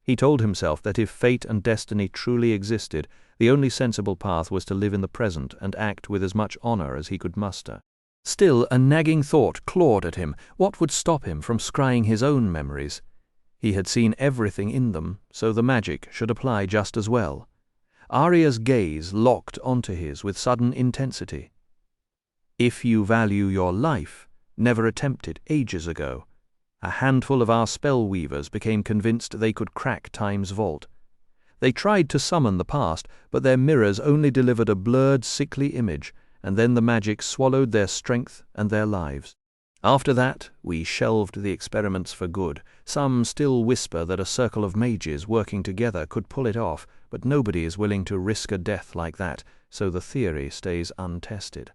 He told himself that if fate and destiny truly existed, the only sensible path was to live in the present and act with as much honor as he could muster. Still, a nagging thought clawed at him. What would stop him from scrying his own memories? He had seen everything in them, so the magic should apply just as well. Arya's gaze locked onto his with sudden intensity. If you value your life, never attempt it ages ago. A handful of our spell weavers became convinced they could crack time's vault. They tried to summon the past, but their mirrors only delivered a blurred, sickly image, and then the magic swallowed their strength and their lives. After that, we shelved the experiments for good. Some still whisper that a circle of mages working together could pull it off, but nobody is willing to risk a death like that, so the theory stays untested.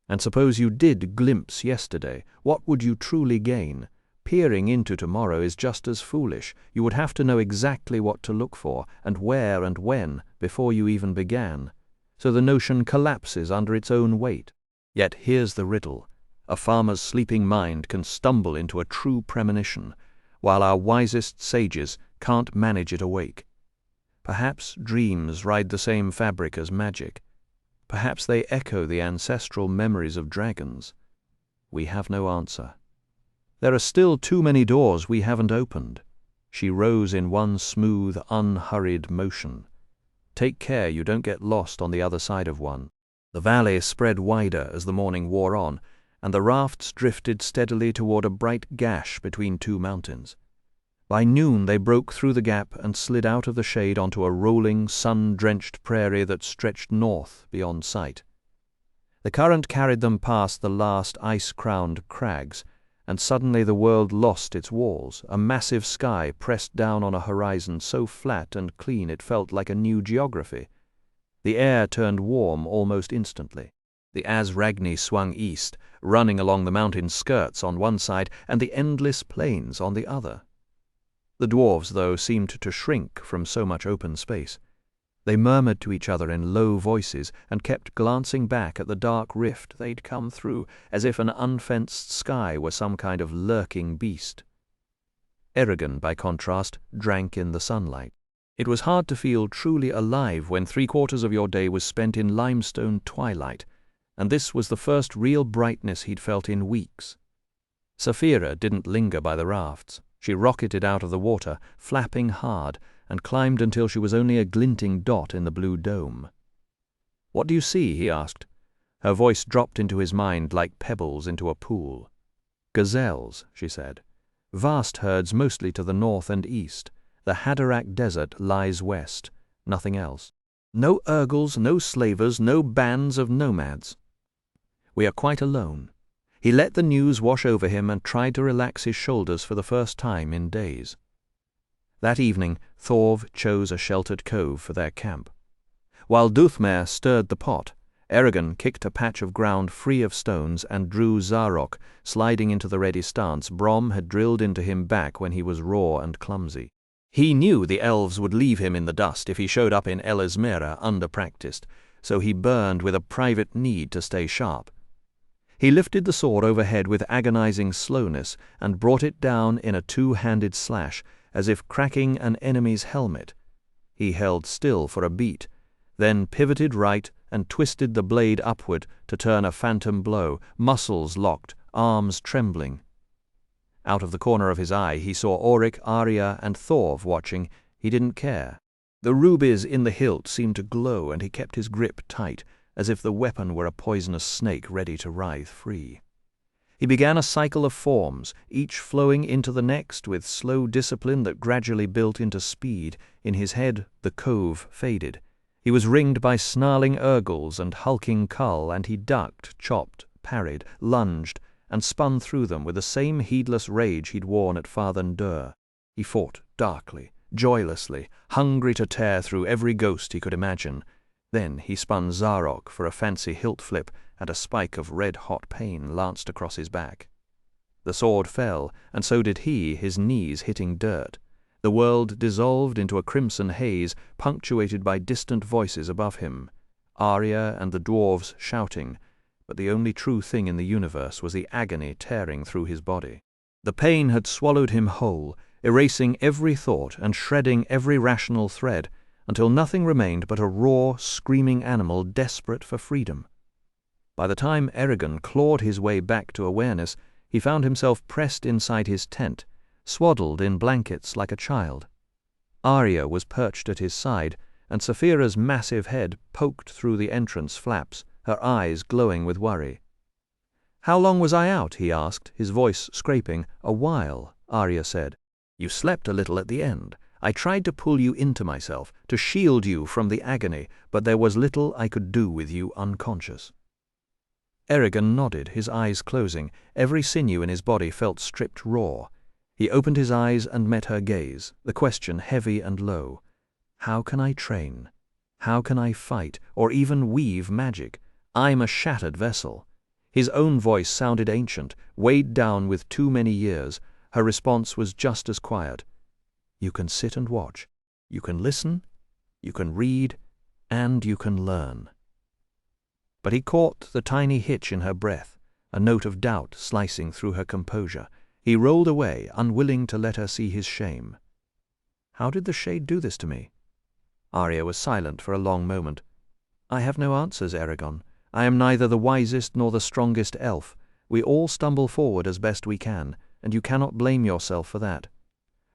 And suppose you did glimpse yesterday, what would you truly gain? Peering into tomorrow is just as foolish. You would have to know exactly what to look for, and where and when, before you even began. So the notion collapses under its own weight. Yet here's the riddle. A farmer's sleeping mind can stumble into a true premonition, while our wisest sages can't manage it awake. Perhaps dreams ride the same fabric as magic. Perhaps they echo the ancestral memories of dragons. We have no answer. There are still too many doors we haven't opened. She rose in one smooth, unhurried motion. Take care you don't get lost on the other side of one. The valley spread wider as the morning wore on, and the rafts drifted steadily toward a bright gash between two mountains. By noon they broke through the gap and slid out of the shade onto a rolling, sun-drenched prairie that stretched north beyond sight. The current carried them past the last ice-crowned crags, and suddenly the world lost its walls. A massive sky pressed down on a horizon so flat and clean it felt like a new geography. The air turned warm almost instantly. The Azragni swung east, running along the mountain skirts on one side and the endless plains on the other. The dwarves, though, seemed to shrink from so much open space. They murmured to each other in low voices and kept glancing back at the dark rift they'd come through, as if an unfenced sky were some kind of lurking beast. Eragon, by contrast, drank in the sunlight. It was hard to feel truly alive when 3/4 of your day was spent in limestone twilight, and this was the first real brightness he'd felt in weeks. Saphira didn't linger by the rafts. She rocketed out of the water, flapping hard, and climbed until she was only a glinting dot in the blue dome. "What do you see?" he asked. Her voice dropped into his mind like pebbles into a pool. "Gazelles," she said. "Vast herds mostly to the north and east. The Haderach Desert lies west. Nothing else. No Urgles, no slavers, no bands of nomads. We are quite alone." He let the news wash over him and tried to relax his shoulders for the first time in days. That evening, Thorv chose a sheltered cove for their camp. While Duthmer stirred the pot, Eragon kicked a patch of ground free of stones and drew Zarok, sliding into the ready stance Brom had drilled into him back when he was raw and clumsy. He knew the elves would leave him in the dust if he showed up in Elismera under-practiced, so he burned with a private need to stay sharp. He lifted the sword overhead with agonizing slowness and brought it down in a two-handed slash, as if cracking an enemy's helmet. He held still for a beat, then pivoted right and twisted the blade upward to turn a phantom blow, muscles locked, arms trembling. Out of the corner of his eye he saw Auric, Arya, and Thorv watching. He didn't care. The rubies in the hilt seemed to glow, and he kept his grip tight, as if the weapon were a poisonous snake ready to writhe free. He began a cycle of forms, each flowing into the next with slow discipline that gradually built into speed. In his head the cove faded. He was ringed by snarling Urgles and hulking Kull, and he ducked, chopped, parried, lunged, and spun through them with the same heedless rage he'd worn at Fathen Dur. He fought darkly, joylessly, hungry to tear through every ghost he could imagine. Then he spun Zarok for a fancy hilt flip, and a spike of red-hot pain lanced across his back. The sword fell, and so did he, his knees hitting dirt. The world dissolved into a crimson haze, punctuated by distant voices above him. Arya and the dwarves shouting, but the only true thing in the universe was the agony tearing through his body. The pain had swallowed him whole, erasing every thought and shredding every rational thread, until nothing remained but a raw, screaming animal desperate for freedom. By the time Eragon clawed his way back to awareness, he found himself pressed inside his tent, swaddled in blankets like a child. Arya was perched at his side, and Saphira's massive head poked through the entrance flaps, her eyes glowing with worry. "How long was I out?" he asked, his voice scraping. "A while," Arya said. "You slept a little at the end. I tried to pull you into myself, to shield you from the agony, but there was little I could do with you unconscious." Eragon nodded, his eyes closing. Every sinew in his body felt stripped raw. He opened his eyes and met her gaze, the question heavy and low. "How can I train? How can I fight, or even weave magic? I'm a shattered vessel." His own voice sounded ancient, weighed down with too many years. Her response was just as quiet. "You can sit and watch. You can listen. You can read. And you can learn." But he caught the tiny hitch in her breath, a note of doubt slicing through her composure. He rolled away, unwilling to let her see his shame. "How did the shade do this to me?" Arya was silent for a long moment. "I have no answers, Eragon. I am neither the wisest nor the strongest elf. We all stumble forward as best we can, and you cannot blame yourself for that.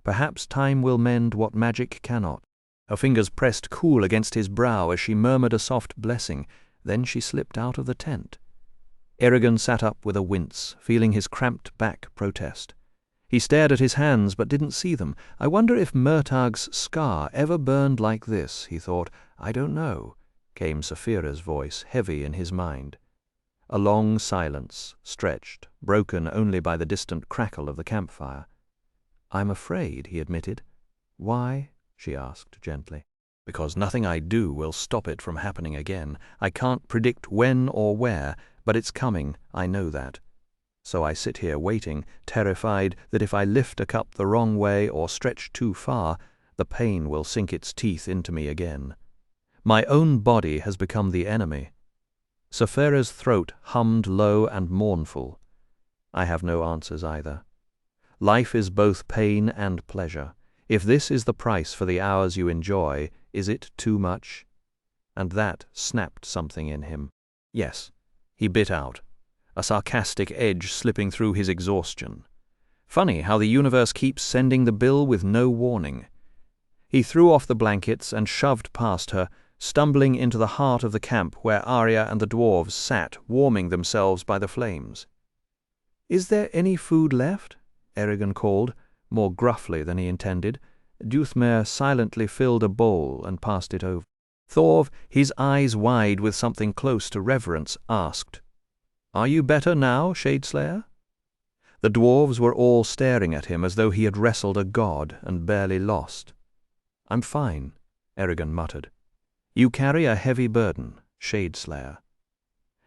Perhaps time will mend what magic cannot." Her fingers pressed cool against his brow as she murmured a soft blessing. Then she slipped out of the tent. Eragon sat up with a wince, feeling his cramped back protest. He stared at his hands but didn't see them. "I wonder if Murtagh's scar ever burned like this," he thought. "I don't know," came Saphira's voice, heavy in his mind. A long silence stretched, broken only by the distant crackle of the campfire. "I'm afraid," he admitted. "Why?" she asked gently. "Because nothing I do will stop it from happening again. I can't predict when or where, but it's coming, I know that. So I sit here waiting, terrified that if I lift a cup the wrong way or stretch too far, the pain will sink its teeth into me again. My own body has become the enemy." Saphira's throat hummed low and mournful. "I have no answers either. Life is both pain and pleasure. If this is the price for the hours you enjoy, is it too much?" And that snapped something in him. "Yes," he bit out, a sarcastic edge slipping through his exhaustion. "Funny how the universe keeps sending the bill with no warning." He threw off the blankets and shoved past her, stumbling into the heart of the camp where Arya and the dwarves sat warming themselves by the flames. "Is there any food left?" Eragon called, more gruffly than he intended. Dúthmer silently filled a bowl and passed it over. Thorv, his eyes wide with something close to reverence, asked, "Are you better now, Shadeslayer?" The dwarves were all staring at him as though he had wrestled a god and barely lost. "I'm fine," Eragon muttered. "You carry a heavy burden, Shadeslayer."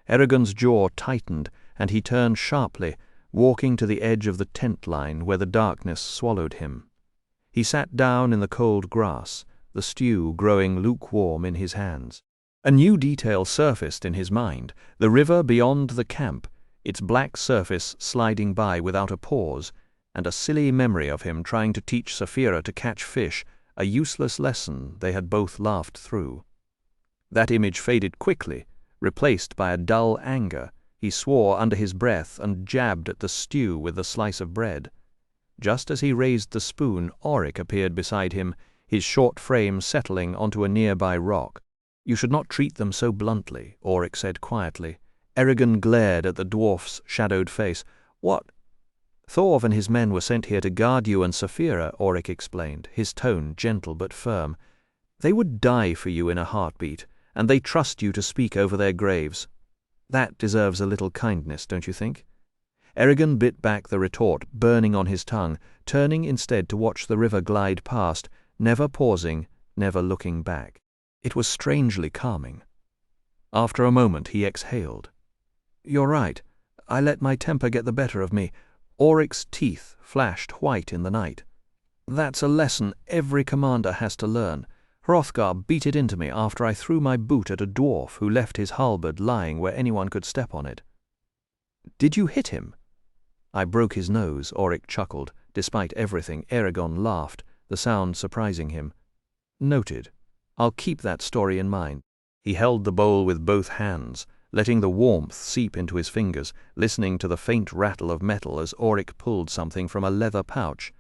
Eragon's jaw tightened, and he turned sharply, walking to the edge of the tent line where the darkness swallowed him. He sat down in the cold grass, the stew growing lukewarm in his hands. A new detail surfaced in his mind, the river beyond the camp, its black surface sliding by without a pause, and a silly memory of him trying to teach Saphira to catch fish, a useless lesson they had both laughed through. That image faded quickly, replaced by a dull anger. He swore under his breath and jabbed at the stew with the slice of bread. Just as he raised the spoon, Auric appeared beside him, his short frame settling onto a nearby rock. "You should not treat them so bluntly," Auric said quietly. Eragon glared at the dwarf's shadowed face. "What?" "Thorv and his men were sent here to guard you and Saphira," Auric explained, his tone gentle but firm. "They would die for you in a heartbeat, and they trust you to speak over their graves. That deserves a little kindness, don't you think?" Eragon bit back the retort burning on his tongue, turning instead to watch the river glide past, never pausing, never looking back. It was strangely calming. After a moment he exhaled. "You're right. I let my temper get the better of me." Auric's teeth flashed white in the night. "That's a lesson every commander has to learn. Hrothgar beat it into me after I threw my boot at a dwarf who left his halberd lying where anyone could step on it." "Did you hit him?" "I broke his nose," Auric chuckled. Despite everything, Eragon laughed, the sound surprising him. "Noted. I'll keep that story in mind." He held the bowl with both hands, letting the warmth seep into his fingers, listening to the faint rattle of metal as Auric pulled something from a leather pouch.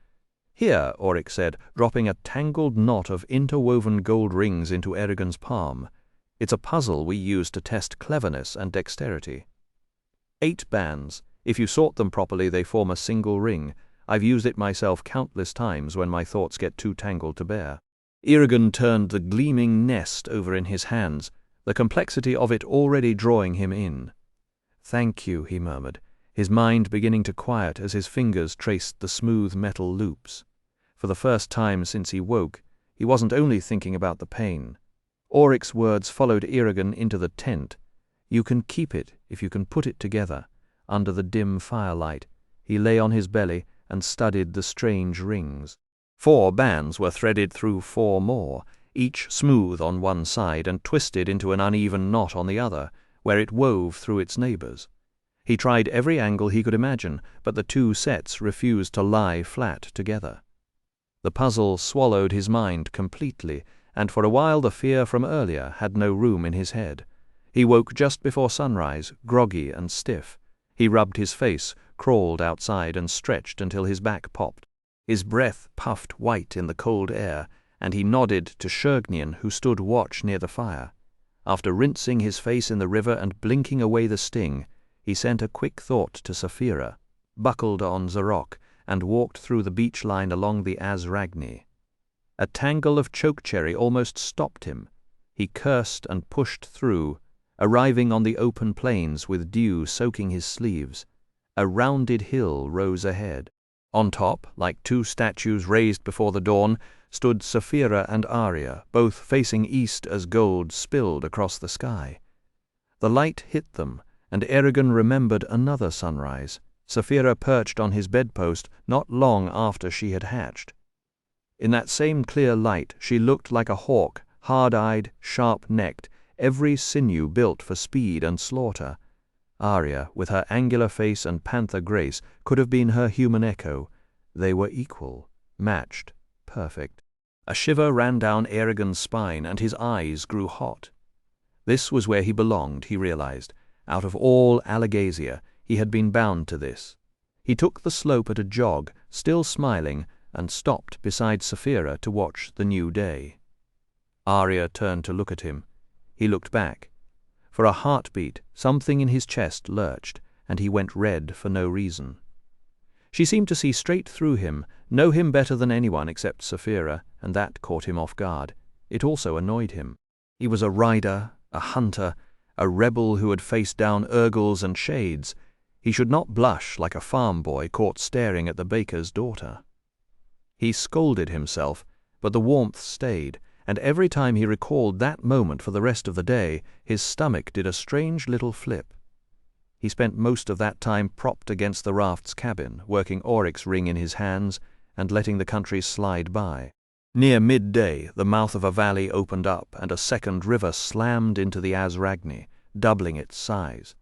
"Here," Auric said, dropping a tangled knot of interwoven gold rings into Eragon's palm. "It's a puzzle we use to test cleverness and dexterity. 8 bands. If you sort them properly, they form a single ring. I've used it myself countless times when my thoughts get too tangled to bear." Eragon turned the gleaming nest over in his hands, the complexity of it already drawing him in. "Thank you," he murmured, his mind beginning to quiet as his fingers traced the smooth metal loops. For the first time since he woke, he wasn't only thinking about the pain. Auric's words followed Eragon into the tent. "You can keep it if you can put it together." Under the dim firelight, he lay on his belly and studied the strange rings. 4 bands were threaded through 4 more, each smooth on one side and twisted into an uneven knot on the other, where it wove through its neighbors. He tried every angle he could imagine, but the 2 sets refused to lie flat together. The puzzle swallowed his mind completely, and for a while the fear from earlier had no room in his head. He woke just before sunrise, groggy and stiff. He rubbed his face, crawled outside, and stretched until his back popped. His breath puffed white in the cold air, and he nodded to Shurgnian, who stood watch near the fire. After rinsing his face in the river and blinking away the sting, he sent a quick thought to Saphira, buckled on Zarok, and walked through the beach line along the Azragni. A tangle of chokecherry almost stopped him. He cursed and pushed through, arriving on the open plains with dew soaking his sleeves. A rounded hill rose ahead. On top, like 2 statues raised before the dawn, stood Saphira and Arya, both facing east as gold spilled across the sky. The light hit them, and Eragon remembered another sunrise, Saphira perched on his bedpost not long after she had hatched. In that same clear light she looked like a hawk, hard-eyed, sharp-necked, every sinew built for speed and slaughter. Arya, with her angular face and panther grace, could have been her human echo. They were equal, matched, perfect. A shiver ran down Eragon's spine, and his eyes grew hot. This was where he belonged, he realized. Out of all Allegasia, he had been bound to this. He took the slope at a jog, still smiling, and stopped beside Saphira to watch the new day. Arya turned to look at him. He looked back. For a heartbeat, something in his chest lurched, and he went red for no reason. She seemed to see straight through him, know him better than anyone except Saphira, and that caught him off guard. It also annoyed him. He was a rider, a hunter, a rebel who had faced down Urgles and shades. He should not blush like a farm boy caught staring at the baker's daughter. He scolded himself, but the warmth stayed, and every time he recalled that moment for the rest of the day, his stomach did a strange little flip. He spent most of that time propped against the raft's cabin, working Auric's ring in his hands and letting the country slide by. Near midday, the mouth of a valley opened up, and a second river slammed into the Azragni, doubling its size.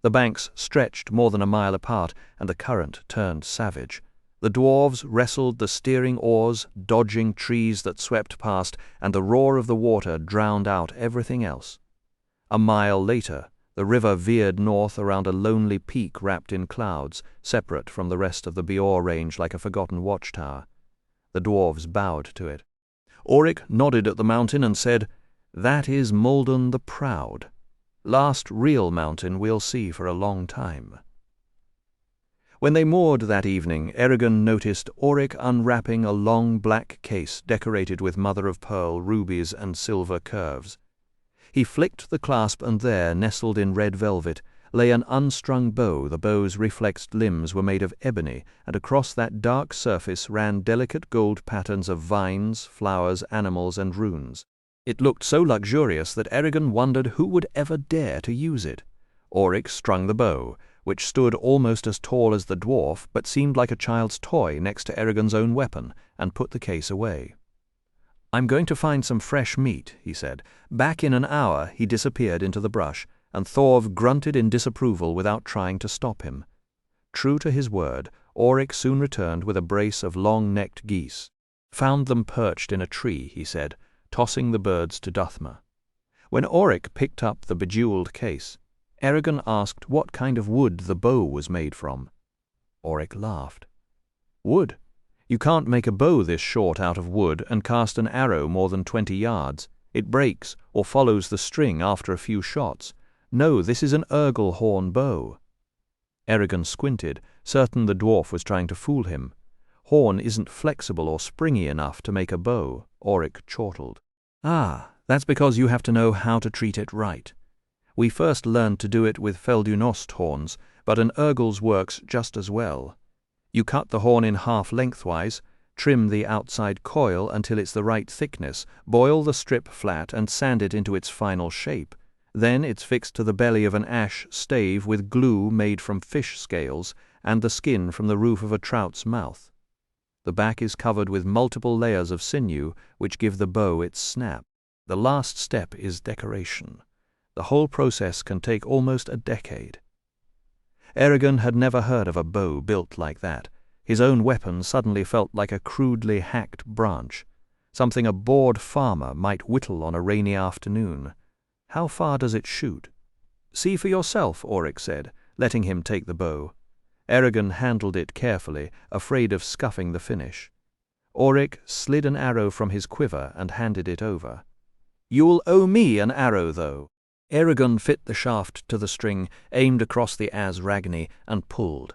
The banks stretched more than a mile apart, and the current turned savage. The dwarves wrestled the steering oars, dodging trees that swept past, and the roar of the water drowned out everything else. A mile later, the river veered north around a lonely peak wrapped in clouds, separate from the rest of the Bior range like a forgotten watchtower. The dwarves bowed to it. Auric nodded at the mountain and said, "That is Moldon the Proud. Last real mountain we'll see for a long time." When they moored that evening, Eragon noticed Auric unwrapping a long black case decorated with mother-of-pearl rubies and silver curves. He flicked the clasp, and there, nestled in red velvet, lay an unstrung bow. The bow's reflexed limbs were made of ebony, and across that dark surface ran delicate gold patterns of vines, flowers, animals, and runes. It looked so luxurious that Eragon wondered who would ever dare to use it. Auric strung the bow, which stood almost as tall as the dwarf but seemed like a child's toy next to Eragon's own weapon, and put the case away. "I'm going to find some fresh meat," he said. Back in an hour he disappeared into the brush, and Thorv grunted in disapproval without trying to stop him. True to his word, Auric soon returned with a brace of long-necked geese. "Found them perched in a tree," he said, tossing the birds to Duthma. When Auric picked up the bejeweled case, Eragon asked what kind of wood the bow was made from. Auric laughed. "Wood? You can't make a bow this short out of wood and cast an arrow more than 20 yards. It breaks or follows the string after a few shots. No, this is an Urgle horn bow." Eragon squinted, certain the dwarf was trying to fool him. "Horn isn't flexible or springy enough to make a bow," Auric chortled. "Ah, that's because you have to know how to treat it right. We first learned to do it with Feldunost horns, but an Urgle's works just as well. You cut the horn in half lengthwise, trim the outside coil until it's the right thickness, boil the strip flat and sand it into its final shape. Then it's fixed to the belly of an ash stave with glue made from fish scales and the skin from the roof of a trout's mouth. The back is covered with multiple layers of sinew which give the bow its snap. The last step is decoration. The whole process can take almost a decade." Eragon had never heard of a bow built like that. His own weapon suddenly felt like a crudely hacked branch, something a bored farmer might whittle on a rainy afternoon. "How far does it shoot?" "See for yourself," Auric said, letting him take the bow. Eragon handled it carefully, afraid of scuffing the finish. Auric slid an arrow from his quiver and handed it over. "You'll owe me an arrow, though." Eragon fit the shaft to the string, aimed across the Ragni, and pulled.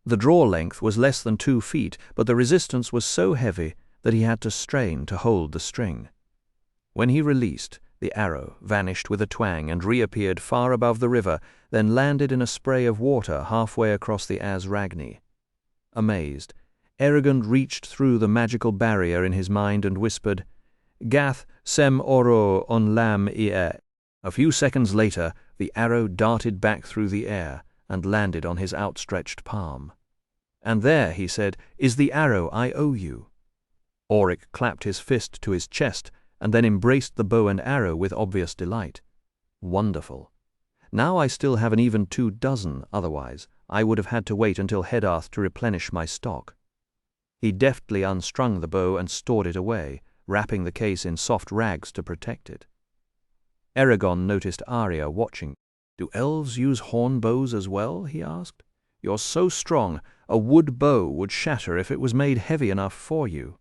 The draw length was less than 2 feet, but the resistance was so heavy that he had to strain to hold the string. When he released, the arrow vanished with a twang and reappeared far above the river, then landed in a spray of water halfway across the Ragni. Amazed, Eragon reached through the magical barrier in his mind and whispered, "Gath sem oro on lam ie." A few seconds later, the arrow darted back through the air and landed on his outstretched palm. "And there," he said, "is the arrow I owe you." Auric clapped his fist to his chest and then embraced the bow and arrow with obvious delight. "Wonderful. Now I still have an even 24, otherwise I would have had to wait until Heddarth to replenish my stock." He deftly unstrung the bow and stored it away, wrapping the case in soft rags to protect it. Eragon noticed Arya watching. "Do elves use horn bows as well?" he asked. "You're so strong, a wood bow would shatter if it was made heavy enough for you."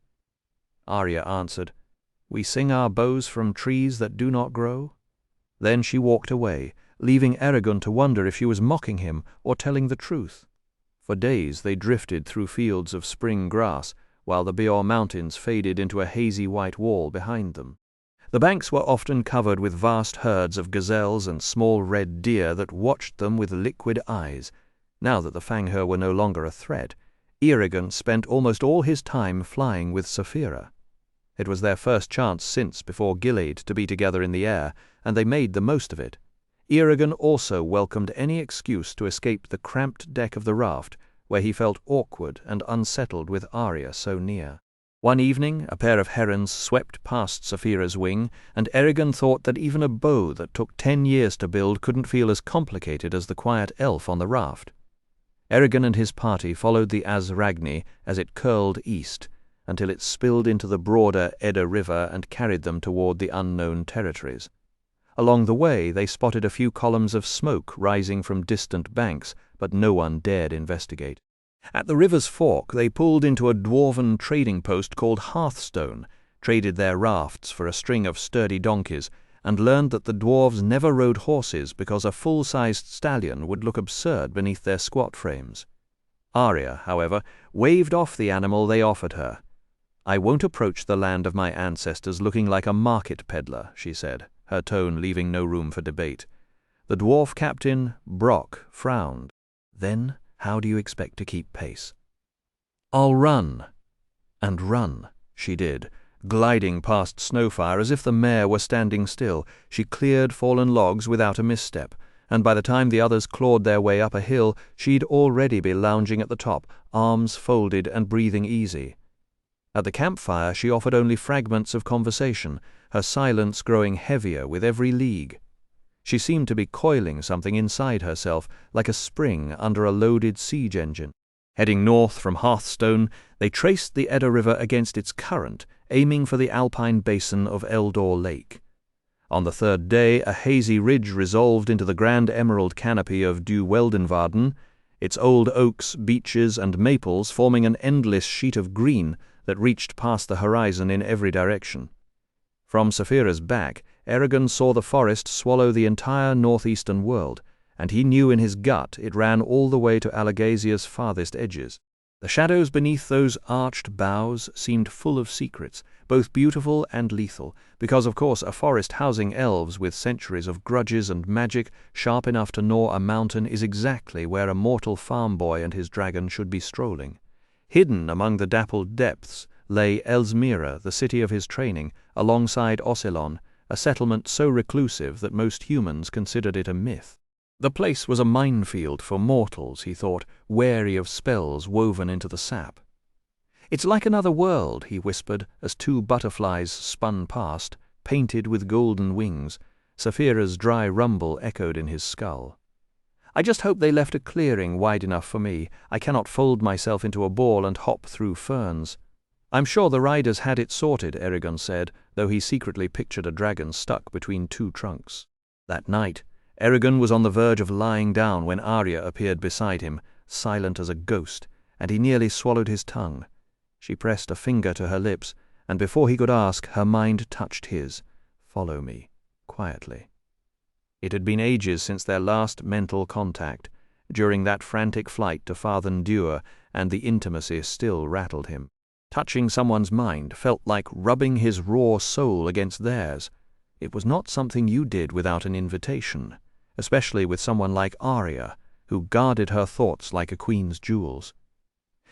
Arya answered, "We sing our bows from trees that do not grow." Then she walked away, leaving Eragon to wonder if she was mocking him or telling the truth. For days they drifted through fields of spring grass, while the Beor Mountains faded into a hazy white wall behind them. The banks were often covered with vast herds of gazelles and small red deer that watched them with liquid eyes. Now that the Fangher were no longer a threat, Eragon spent almost all his time flying with Saphira. It was their first chance since before Gilead to be together in the air, and they made the most of it. Eragon also welcomed any excuse to escape the cramped deck of the raft, where he felt awkward and unsettled with Arya so near. One evening, a pair of herons swept past Saphira's wing, and Eragon thought that even a bow that took 10 years to build couldn't feel as complicated as the quiet elf on the raft. Eragon and his party followed the Ragni as it curled east, until it spilled into the broader Edda River and carried them toward the unknown territories. Along the way, they spotted a few columns of smoke rising from distant banks, but no one dared investigate. At the river's fork, they pulled into a dwarven trading post called Hearthstone, traded their rafts for a string of sturdy donkeys, and learned that the dwarves never rode horses because a full-sized stallion would look absurd beneath their squat frames. Arya, however, waved off the animal they offered her. "I won't approach the land of my ancestors looking like a market peddler," she said, her tone leaving no room for debate. The dwarf captain, Brock, frowned. "Then how do you expect to keep pace?" "I'll run." And run she did, gliding past Snowfire as if the mare were standing still. She cleared fallen logs without a misstep, and by the time the others clawed their way up a hill, she'd already be lounging at the top, arms folded and breathing easy. At the campfire she offered only fragments of conversation, her silence growing heavier with every league. She seemed to be coiling something inside herself, like a spring under a loaded siege engine. Heading north from Hearthstone, they traced the Edda River against its current, aiming for the alpine basin of Eldor Lake. On the third day, a hazy ridge resolved into the grand emerald canopy of Du Weldenvarden, its old oaks, beeches, and maples forming an endless sheet of green that reached past the horizon in every direction. From Saphira's back, Eragon saw the forest swallow the entire northeastern world, and he knew in his gut it ran all the way to Alagasia's farthest edges. The shadows beneath those arched boughs seemed full of secrets, both beautiful and lethal, because of course a forest housing elves with centuries of grudges and magic sharp enough to gnaw a mountain is exactly where a mortal farm boy and his dragon should be strolling. Hidden among the dappled depths lay Elsmira, the city of his training, alongside Ocelon, a settlement so reclusive that most humans considered it a myth. The place was a minefield for mortals, he thought, wary of spells woven into the sap. "It's like another world," he whispered, as two butterflies spun past, painted with golden wings. Saphira's dry rumble echoed in his skull. "I just hope they left a clearing wide enough for me. I cannot fold myself into a ball and hop through ferns." "I'm sure the riders had it sorted," Eragon said, though he secretly pictured a dragon stuck between two trunks. That night, Eragon was on the verge of lying down when Arya appeared beside him, silent as a ghost, and he nearly swallowed his tongue. She pressed a finger to her lips, and before he could ask, her mind touched his. "Follow me," quietly. It had been ages since their last mental contact, during that frantic flight to Farthen Dure, and the intimacy still rattled him. Touching someone's mind felt like rubbing his raw soul against theirs. It was not something you did without an invitation, especially with someone like Arya, who guarded her thoughts like a queen's jewels.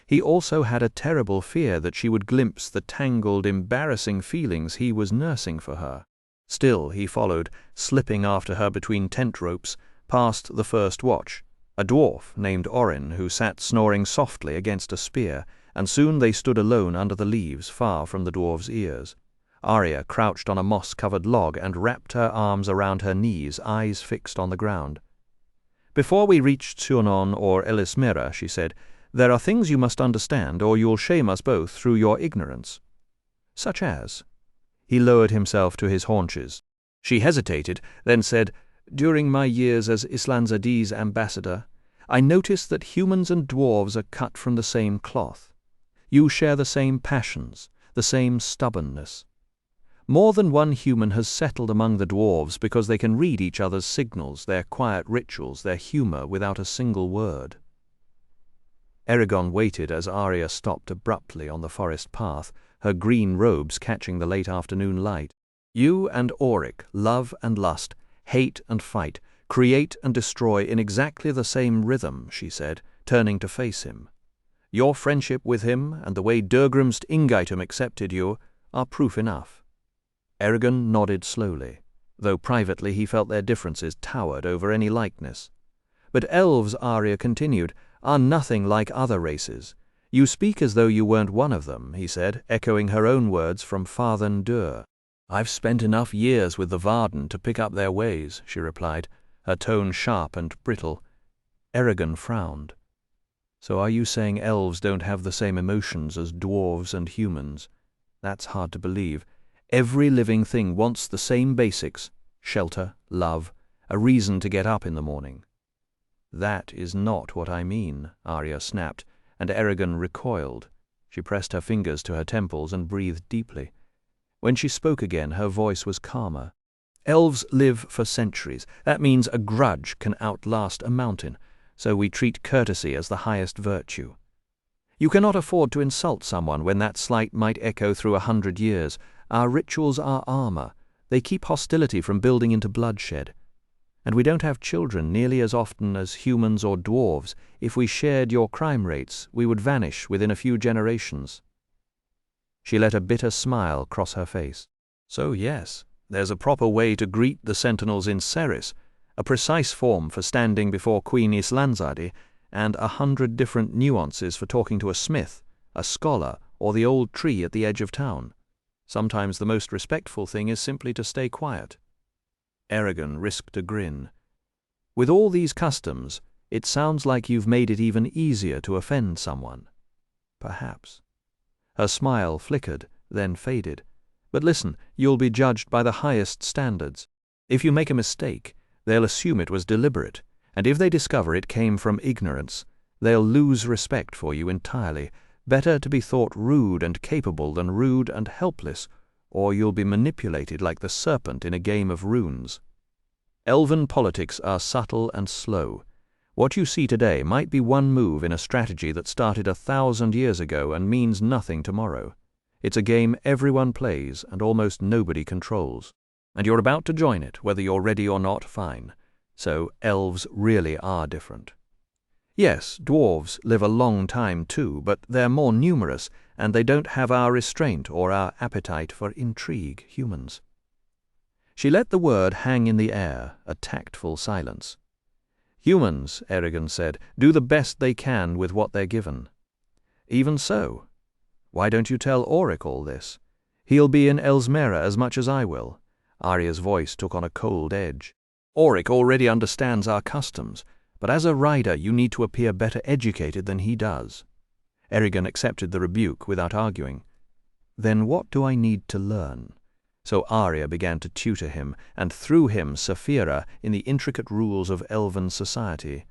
He also had a terrible fear that she would glimpse the tangled, embarrassing feelings he was nursing for her. Still he followed, slipping after her between tent ropes, past the first watch, a dwarf named Orin who sat snoring softly against a spear, and soon they stood alone under the leaves far from the dwarf's ears. Arya crouched on a moss-covered log and wrapped her arms around her knees, eyes fixed on the ground. "Before we reach Tsunon or Elismera," she said, "there are things you must understand, or you'll shame us both through your ignorance." "Such as?" He lowered himself to his haunches. She hesitated, then said, "During my years as Islanzadi's ambassador, I noticed that humans and dwarves are cut from the same cloth. You share the same passions, the same stubbornness. More than one human has settled among the dwarves because they can read each other's signals, their quiet rituals, their humor without a single word." Eragon waited as Arya stopped abruptly on the forest path, her green robes catching the late afternoon light. "You and Auric love and lust, hate and fight, create and destroy in exactly the same rhythm," she said, turning to face him. "Your friendship with him and the way Durgrimst Ingaitum accepted you are proof enough." Eragon nodded slowly, though privately he felt their differences towered over any likeness. "But elves," Arya continued, "are nothing like other races. You speak as though you weren't one of them," he said, echoing her own words from Farthen Dure. "I've spent enough years with the Varden to pick up their ways," she replied, her tone sharp and brittle. Eragon frowned. "So are you saying elves don't have the same emotions as dwarves and humans? That's hard to believe. Every living thing wants the same basics: shelter, love, a reason to get up in the morning." "That is not what I mean," Arya snapped, and Eragon recoiled. She pressed her fingers to her temples and breathed deeply. When she spoke again, her voice was calmer. "Elves live for centuries. That means a grudge can outlast a mountain, so we treat courtesy as the highest virtue. You cannot afford to insult someone when that slight might echo through 100 years. Our rituals are armor. They keep hostility from building into bloodshed. And we don't have children nearly as often as humans or dwarves. If we shared your crime rates, we would vanish within a few generations." She let a bitter smile cross her face. "So yes, there's a proper way to greet the sentinels in Ceres, a precise form for standing before Queen Islanzadi, and 100 different nuances for talking to a smith, a scholar, or the old tree at the edge of town. Sometimes the most respectful thing is simply to stay quiet. Eragon risked a grin. With all these customs, it sounds like you've made it even easier to offend someone. Perhaps. Her smile flickered, then faded. But listen, you'll be judged by the highest standards. If you make a mistake, they'll assume it was deliberate, and if they discover it came from ignorance, they'll lose respect for you entirely. Better to be thought rude and capable than rude and helpless, or you'll be manipulated like the serpent in a game of runes. Elven politics are subtle and slow. What you see today might be one move in a strategy that started 1,000 years ago and means nothing tomorrow. It's a game everyone plays and almost nobody controls. And you're about to join it, whether you're ready or not, fine. So elves really are different. Yes, dwarves live a long time too, but they're more numerous, and they don't have our restraint or our appetite for intrigue, humans. She let the word hang in the air, a tactful silence. Humans, Eragon said, do the best they can with what they're given. Even so. Why don't you tell Auric all this? He'll be in Elsmera as much as I will. Arya's voice took on a cold edge. Auric already understands our customs, but as a rider you need to appear better educated than he does. Eragon accepted the rebuke without arguing. Then what do I need to learn? So Arya began to tutor him, and through him Saphira in the intricate rules of elven society.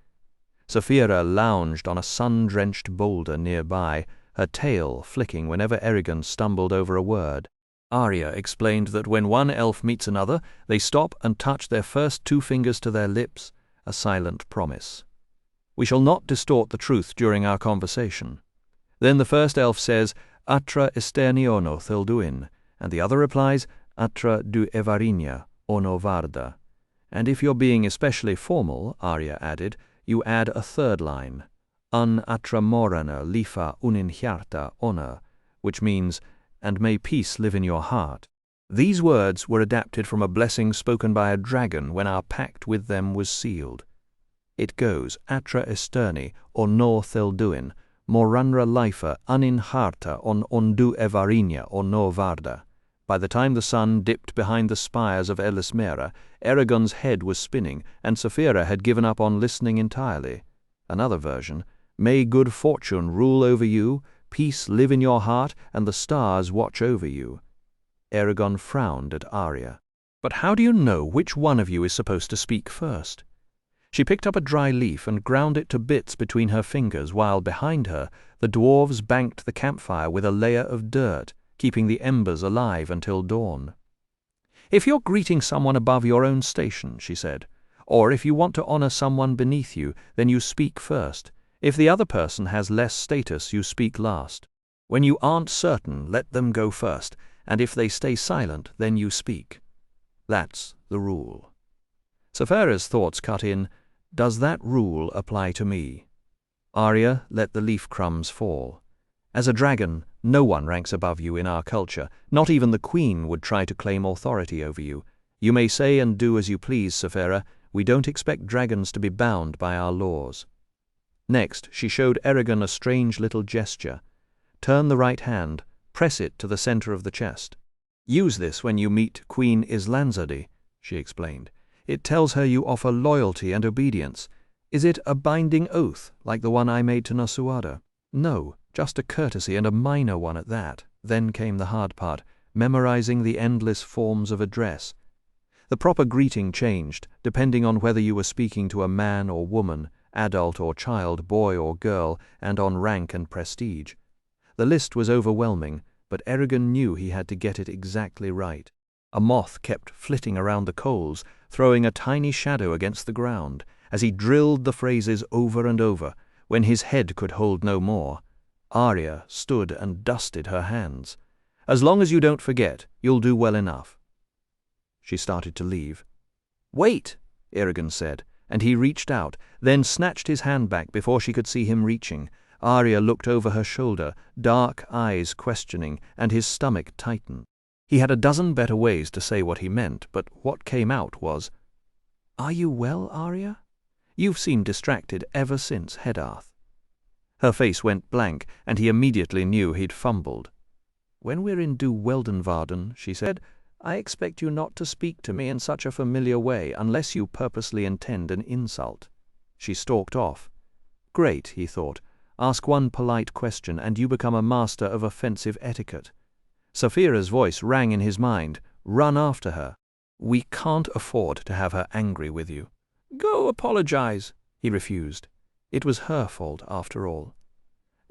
Saphira lounged on a sun-drenched boulder nearby, her tail flicking whenever Eragon stumbled over a word. Arya explained that when one elf meets another, they stop and touch their first 2 fingers to their lips, a silent promise. We shall not distort the truth during our conversation. Then the first elf says, Atra esterniono thilduin, and the other replies, Atra du evarinia, ono varda. And if you're being especially formal, Arya added, you add a third line, Un atra morana lifa unin hjarta honor, which means, and may peace live in your heart. These words were adapted from a blessing spoken by a dragon when our pact with them was sealed. It goes, Atra esterni, or no thilduin, morunra lifa unin harta on ondu evarinia or no varda. By the time the sun dipped behind the spires of Ellismera, Eragon's head was spinning, and Saphira had given up on listening entirely. Another version, May good fortune rule over you, peace live in your heart, and the stars watch over you. Eragon frowned at Arya. But how do you know which one of you is supposed to speak first? She picked up a dry leaf and ground it to bits between her fingers, while behind her the dwarves banked the campfire with a layer of dirt, keeping the embers alive until dawn. If you're greeting someone above your own station, she said, or if you want to honor someone beneath you, then you speak first. If the other person has less status, you speak last. When you aren't certain, let them go first, and if they stay silent, then you speak. That's the rule. Saphira's thoughts cut in, does that rule apply to me? Arya let the leaf crumbs fall. As a dragon, no one ranks above you in our culture. Not even the queen would try to claim authority over you. You may say and do as you please, Saphira. We don't expect dragons to be bound by our laws. Next, she showed Eragon a strange little gesture. Turn the right hand, press it to the center of the chest. Use this when you meet Queen Islanzadi, she explained. It tells her you offer loyalty and obedience. Is it a binding oath, like the one I made to Nasuada? No, just a courtesy, and a minor one at that. Then came the hard part, memorizing the endless forms of address. The proper greeting changed, depending on whether you were speaking to a man or woman, adult or child, boy or girl, and on rank and prestige. The list was overwhelming, but Eragon knew he had to get it exactly right. A moth kept flitting around the coals, throwing a tiny shadow against the ground, as he drilled the phrases over and over. When his head could hold no more, Arya stood and dusted her hands. As long as you don't forget, you'll do well enough. She started to leave. Wait, Eragon said, and he reached out, then snatched his hand back before she could see him reaching. Arya looked over her shoulder, dark eyes questioning, and his stomach tightened. He had a dozen better ways to say what he meant, but what came out was, Are you well, Arya? You've seemed distracted ever since Heddarth. Her face went blank, and he immediately knew he'd fumbled. "When we're in Du Weldenvarden," she said, "I expect you not to speak to me in such a familiar way unless you purposely intend an insult." She stalked off. Great, he thought. Ask one polite question and you become a master of offensive etiquette. Saphira's voice rang in his mind. Run after her. "We can't afford to have her angry with you." "Go apologize." He refused. It was her fault, after all.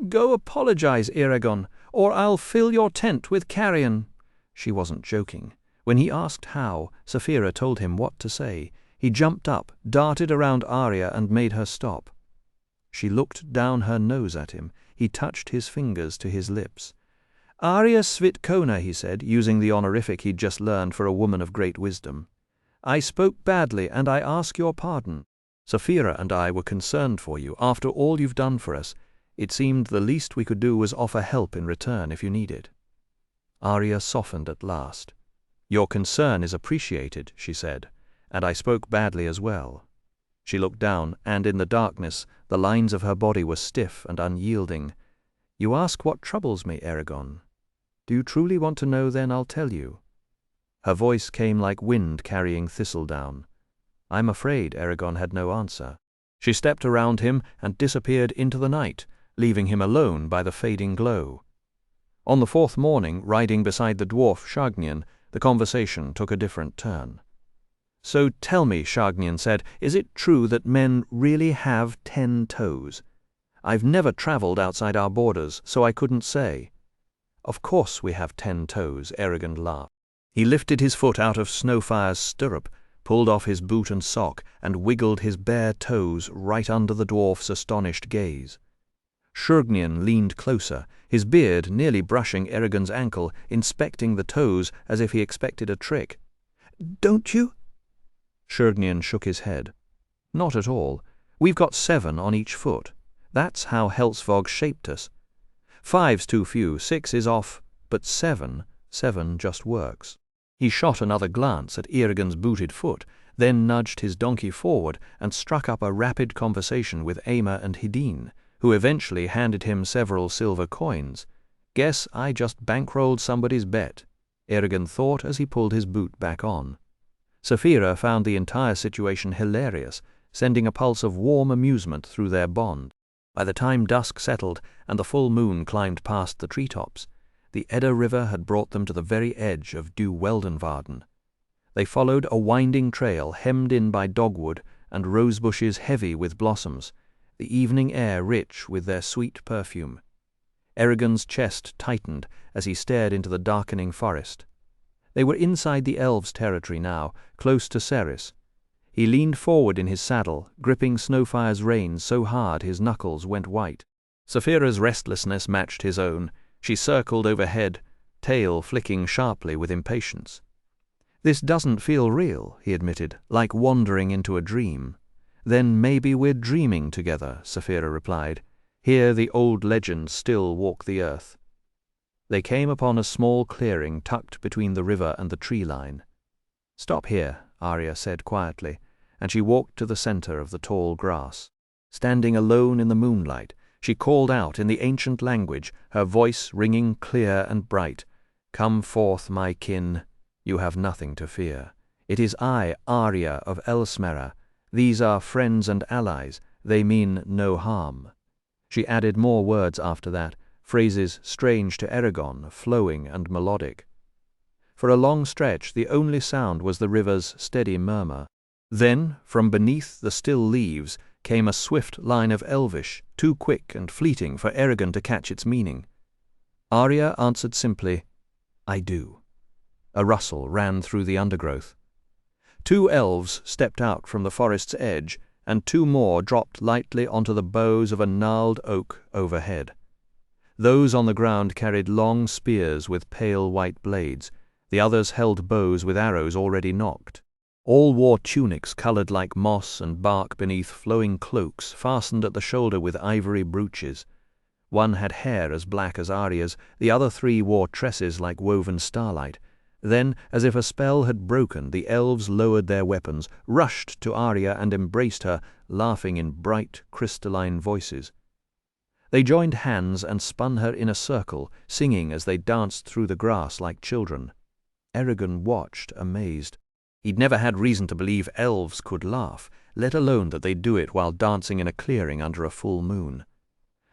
"Go apologize, Eragon, or I'll fill your tent with carrion." She wasn't joking. When he asked how, Saphira told him what to say. He jumped up, darted around Arya and made her stop. She looked down her nose at him. He touched his fingers to his lips. "Arya Svitkona," he said, using the honorific he'd just learned for a woman of great wisdom. "I spoke badly, and I ask your pardon. Saphira and I were concerned for you. After all you've done for us, it seemed the least we could do was offer help in return if you need it." Arya softened at last. "Your concern is appreciated," she said, "and I spoke badly as well." She looked down, and in the darkness the lines of her body were stiff and unyielding. "You ask what troubles me, Eragon. Do you truly want to know? Then I'll tell you." Her voice came like wind carrying thistledown. I'm afraid Eragon had no answer. She stepped around him and disappeared into the night, leaving him alone by the fading glow. On the fourth morning, riding beside the dwarf Shagnian, the conversation took a different turn. "So tell me," Shagnian said, "is it true that men really have 10 toes? I've never traveled outside our borders, so I couldn't say." "Of course we have 10 toes," Eragon laughed. He lifted his foot out of Snowfire's stirrup, pulled off his boot and sock, and wiggled his bare toes right under the dwarf's astonished gaze. Shurgnian leaned closer, his beard nearly brushing Eragon's ankle, inspecting the toes as if he expected a trick. "Don't you?" Shurgnian shook his head. "Not at all. We've got 7 on each foot. That's how Helsvog shaped us. 5's too few, 6 is off, but 7 just works." He shot another glance at Eragon's booted foot, then nudged his donkey forward and struck up a rapid conversation with Aemma and Hidin, who eventually handed him several silver coins. "Guess I just bankrolled somebody's bet," Eragon thought as he pulled his boot back on. Saphira found the entire situation hilarious, sending a pulse of warm amusement through their bond. By the time dusk settled and the full moon climbed past the treetops, the Edda River had brought them to the very edge of Du Weldenvarden. They followed a winding trail hemmed in by dogwood and rose bushes heavy with blossoms, the evening air rich with their sweet perfume. Eragon's chest tightened as he stared into the darkening forest. They were inside the elves' territory now, close to Ceres. He leaned forward in his saddle, gripping Snowfire's reins so hard his knuckles went white. Saphira's restlessness matched his own. She circled overhead, tail flicking sharply with impatience. "This doesn't feel real," he admitted, "like wandering into a dream." "Then maybe we're dreaming together," Saphira replied. "Here the old legends still walk the earth." They came upon a small clearing tucked between the river and the tree line. "Stop here," Arya said quietly, and she walked to the center of the tall grass. Standing alone in the moonlight, she called out in the ancient language, her voice ringing clear and bright. "Come forth, my kin. You have nothing to fear. It is I, Arya of Elsmera. These are friends and allies. They mean no harm." She added more words after that, phrases strange to Eragon, flowing and melodic. For a long stretch the only sound was the river's steady murmur. Then, from beneath the still leaves, came a swift line of Elvish, too quick and fleeting for Eragon to catch its meaning. Arya answered simply, "I do." A rustle ran through the undergrowth. 2 elves stepped out from the forest's edge, and 2 more dropped lightly onto the boughs of a gnarled oak overhead. Those on the ground carried long spears with pale white blades. The others held bows with arrows already nocked. All wore tunics colored like moss and bark beneath flowing cloaks fastened at the shoulder with ivory brooches. One had hair as black as Arya's, the other 3 wore tresses like woven starlight. Then, as if a spell had broken, the elves lowered their weapons, rushed to Arya and embraced her, laughing in bright, crystalline voices. They joined hands and spun her in a circle, singing as they danced through the grass like children. Eragon watched, amazed. He'd never had reason to believe elves could laugh, let alone that they'd do it while dancing in a clearing under a full moon.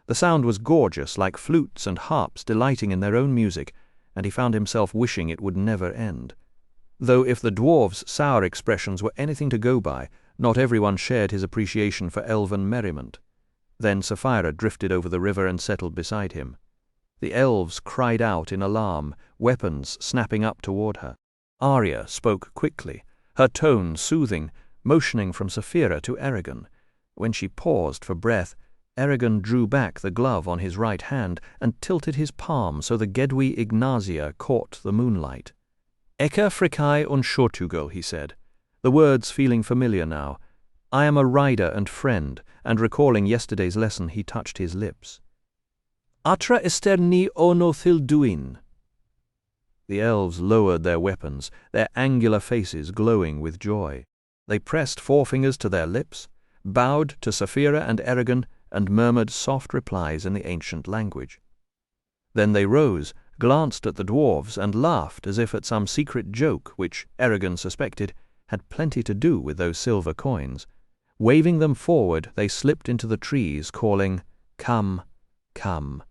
The sound was gorgeous, like flutes and harps delighting in their own music, and he found himself wishing it would never end. Though if the dwarves' sour expressions were anything to go by, not everyone shared his appreciation for elven merriment. Then Sapphira drifted over the river and settled beside him. The elves cried out in alarm, weapons snapping up toward her. Arya spoke quickly, her tone soothing, motioning from Sapphira to Eragon. When she paused for breath, Eragon drew back the glove on his right hand and tilted his palm so the Gedwi Ignazia caught the moonlight. Eka frikai und shortugel, he said, the words feeling familiar now. I am a rider and friend, and recalling yesterday's lesson he touched his lips. Atra esterni ono thilduin. The elves lowered their weapons, their angular faces glowing with joy. They pressed forefingers to their lips, bowed to Sapphira and Eragon, and murmured soft replies in the ancient language. Then they rose, glanced at the dwarves, and laughed as if at some secret joke which, Eragon suspected, had plenty to do with those silver coins. Waving them forward, they slipped into the trees, calling, "Come, come."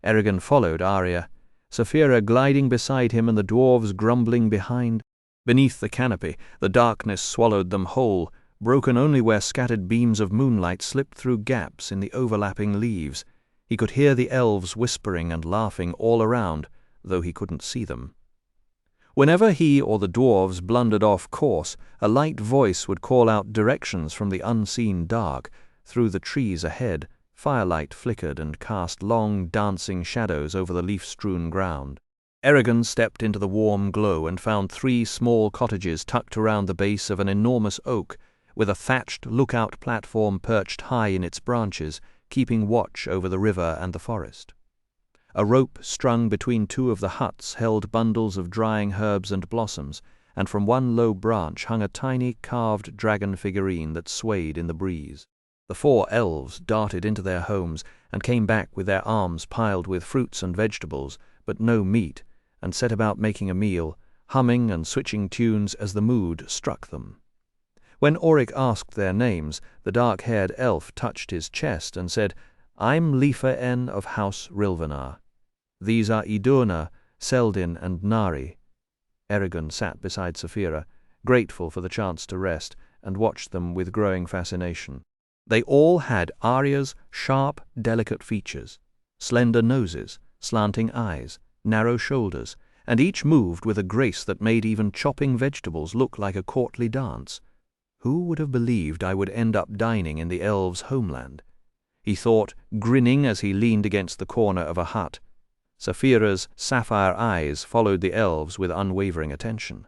Eragon followed Arya, Sapphira gliding beside him and the dwarves grumbling behind. Beneath the canopy, the darkness swallowed them whole, broken only where scattered beams of moonlight slipped through gaps in the overlapping leaves. He could hear the elves whispering and laughing all around, though he couldn't see them. Whenever he or the dwarves blundered off course, a light voice would call out directions from the unseen dark. Through the trees ahead, firelight flickered and cast long, dancing shadows over the leaf-strewn ground. Eragon stepped into the warm glow and found 3 small cottages tucked around the base of an enormous oak, with a thatched lookout platform perched high in its branches, keeping watch over the river and the forest. A rope strung between 2 of the huts held bundles of drying herbs and blossoms, and from one low branch hung a tiny carved dragon figurine that swayed in the breeze. The 4 elves darted into their homes and came back with their arms piled with fruits and vegetables, but no meat, and set about making a meal, humming and switching tunes as the mood struck them. When Auric asked their names, the dark-haired elf touched his chest and said, "I'm Lifa-en of House Rilvanar. These are Iduna, Seldin, and Nari." Eragon sat beside Sapphira, grateful for the chance to rest, and watched them with growing fascination. They all had Arya's sharp, delicate features, slender noses, slanting eyes, narrow shoulders, and each moved with a grace that made even chopping vegetables look like a courtly dance. Who would have believed I would end up dining in the elves' homeland? He thought, grinning as he leaned against the corner of a hut. Sapphira's sapphire eyes followed the elves with unwavering attention.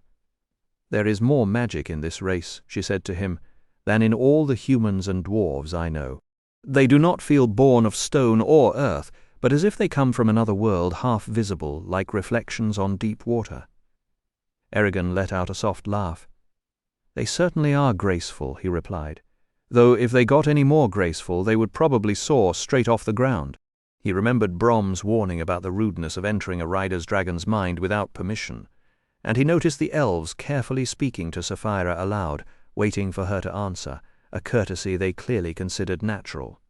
"There is more magic in this race," she said to him, "than in all the humans and dwarves I know. They do not feel born of stone or earth, but as if they come from another world half visible, like reflections on deep water." Eragon let out a soft laugh. "They certainly are graceful," he replied, "though if they got any more graceful they would probably soar straight off the ground." He remembered Brom's warning about the rudeness of entering a rider's dragon's mind without permission, and he noticed the elves carefully speaking to Sapphira aloud, waiting for her to answer, a courtesy they clearly considered natural.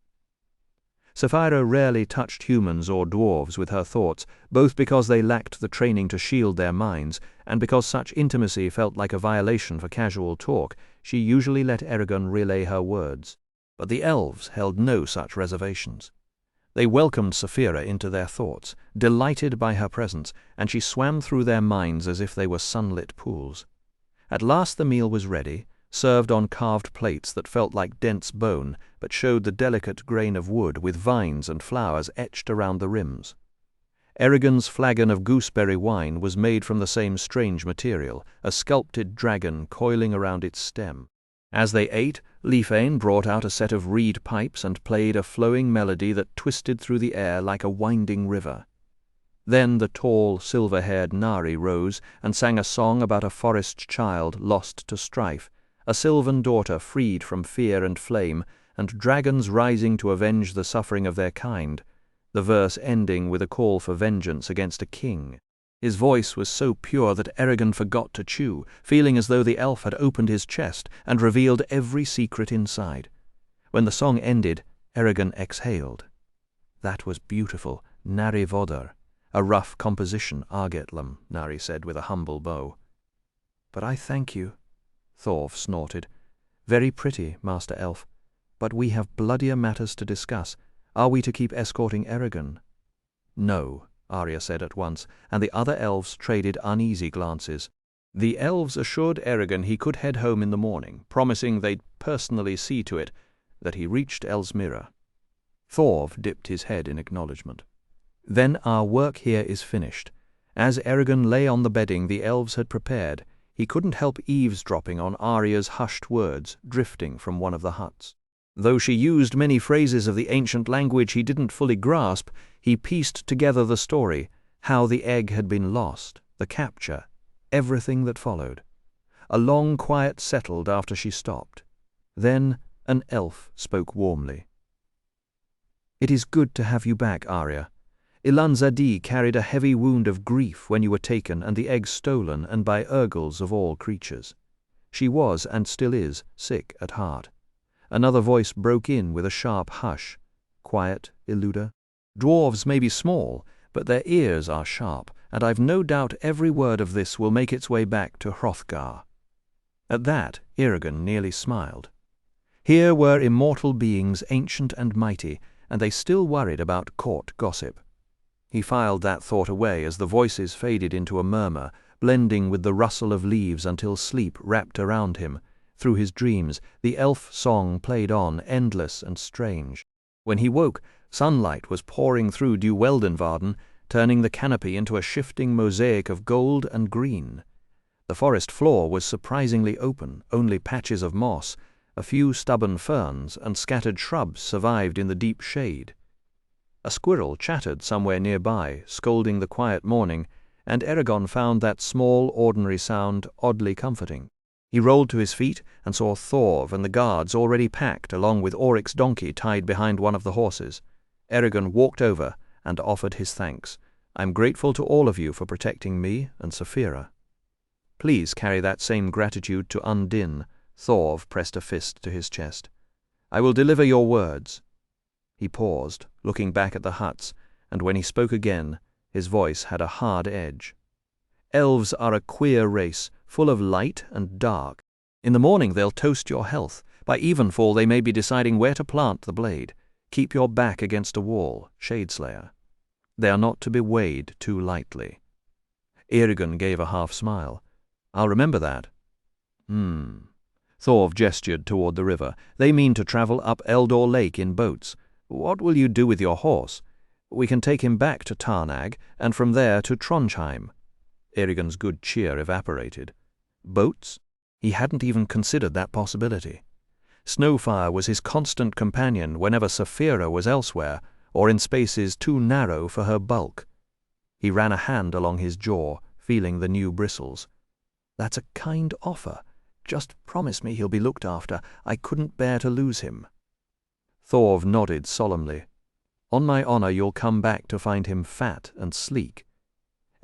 Sapphira rarely touched humans or dwarves with her thoughts, both because they lacked the training to shield their minds, and because such intimacy felt like a violation for casual talk. She usually let Eragon relay her words. But the elves held no such reservations. They welcomed Sapphira into their thoughts, delighted by her presence, and she swam through their minds as if they were sunlit pools. At last the meal was ready, served on carved plates that felt like dense bone, but showed the delicate grain of wood with vines and flowers etched around the rims. Eragon's flagon of gooseberry wine was made from the same strange material, a sculpted dragon coiling around its stem. As they ate, Lifain brought out a set of reed pipes and played a flowing melody that twisted through the air like a winding river. Then the tall, silver-haired Nari rose and sang a song about a forest child lost to strife, a sylvan daughter freed from fear and flame, and dragons rising to avenge the suffering of their kind, the verse ending with a call for vengeance against a king. His voice was so pure that Eragon forgot to chew, feeling as though the elf had opened his chest and revealed every secret inside. When the song ended, Eragon exhaled. "That was beautiful, Nari Vodar, a rough composition, Argetlam," Nari said with a humble bow. "But I thank you," Thorv snorted. "Very pretty, Master Elf, but we have bloodier matters to discuss. Are we to keep escorting Eragon?" "No," Arya said at once, and the other elves traded uneasy glances. The elves assured Eragon he could head home in the morning, promising they'd personally see to it that he reached Elsmira. Thorv dipped his head in acknowledgement. "Then our work here is finished." As Eragon lay on the bedding the elves had prepared, he couldn't help eavesdropping on Arya's hushed words drifting from one of the huts. Though she used many phrases of the ancient language he didn't fully grasp, he pieced together the story, how the egg had been lost, the capture, everything that followed. A long quiet settled after she stopped. Then an elf spoke warmly. "It is good to have you back, Arya. Ilan-Zadi carried a heavy wound of grief when you were taken and the egg stolen, and by Urgles of all creatures. She was, and still is, sick at heart." Another voice broke in with a sharp hush. "Quiet, Illuda. Dwarves may be small, but their ears are sharp, and I've no doubt every word of this will make its way back to Hrothgar." At that, Eragon nearly smiled. Here were immortal beings, ancient and mighty, and they still worried about court gossip. He filed that thought away as the voices faded into a murmur, blending with the rustle of leaves until sleep wrapped around him. Through his dreams, the elf song played on, endless and strange. When he woke, sunlight was pouring through Deweldenvarden, turning the canopy into a shifting mosaic of gold and green. The forest floor was surprisingly open, only patches of moss, a few stubborn ferns, and scattered shrubs survived in the deep shade. A squirrel chattered somewhere nearby, scolding the quiet morning, and Eragon found that small, ordinary sound oddly comforting. He rolled to his feet and saw Thorv and the guards already packed, along with Oric's donkey tied behind one of the horses. Eragon walked over and offered his thanks. "I'm grateful to all of you for protecting me and Saphira." "Please carry that same gratitude to Undine." Thorv pressed a fist to his chest. "I will deliver your words." He paused, looking back at the huts, and when he spoke again, his voice had a hard edge. "Elves are a queer race, full of light and dark. In the morning they'll toast your health. By evenfall they may be deciding where to plant the blade. Keep your back against a wall, Shadeslayer. They are not to be weighed too lightly." Eragon gave a half-smile. "I'll remember that." Thorv gestured toward the river. "They mean to travel up Eldor Lake in boats. What will you do with your horse? We can take him back to Tarnag, and from there to Trondheim." Eragon's good cheer evaporated. Boats? He hadn't even considered that possibility. Snowfire was his constant companion whenever Saphira was elsewhere, or in spaces too narrow for her bulk. He ran a hand along his jaw, feeling the new bristles. "That's a kind offer. Just promise me he'll be looked after. I couldn't bear to lose him." Thorv nodded solemnly. "On my honor you'll come back to find him fat and sleek."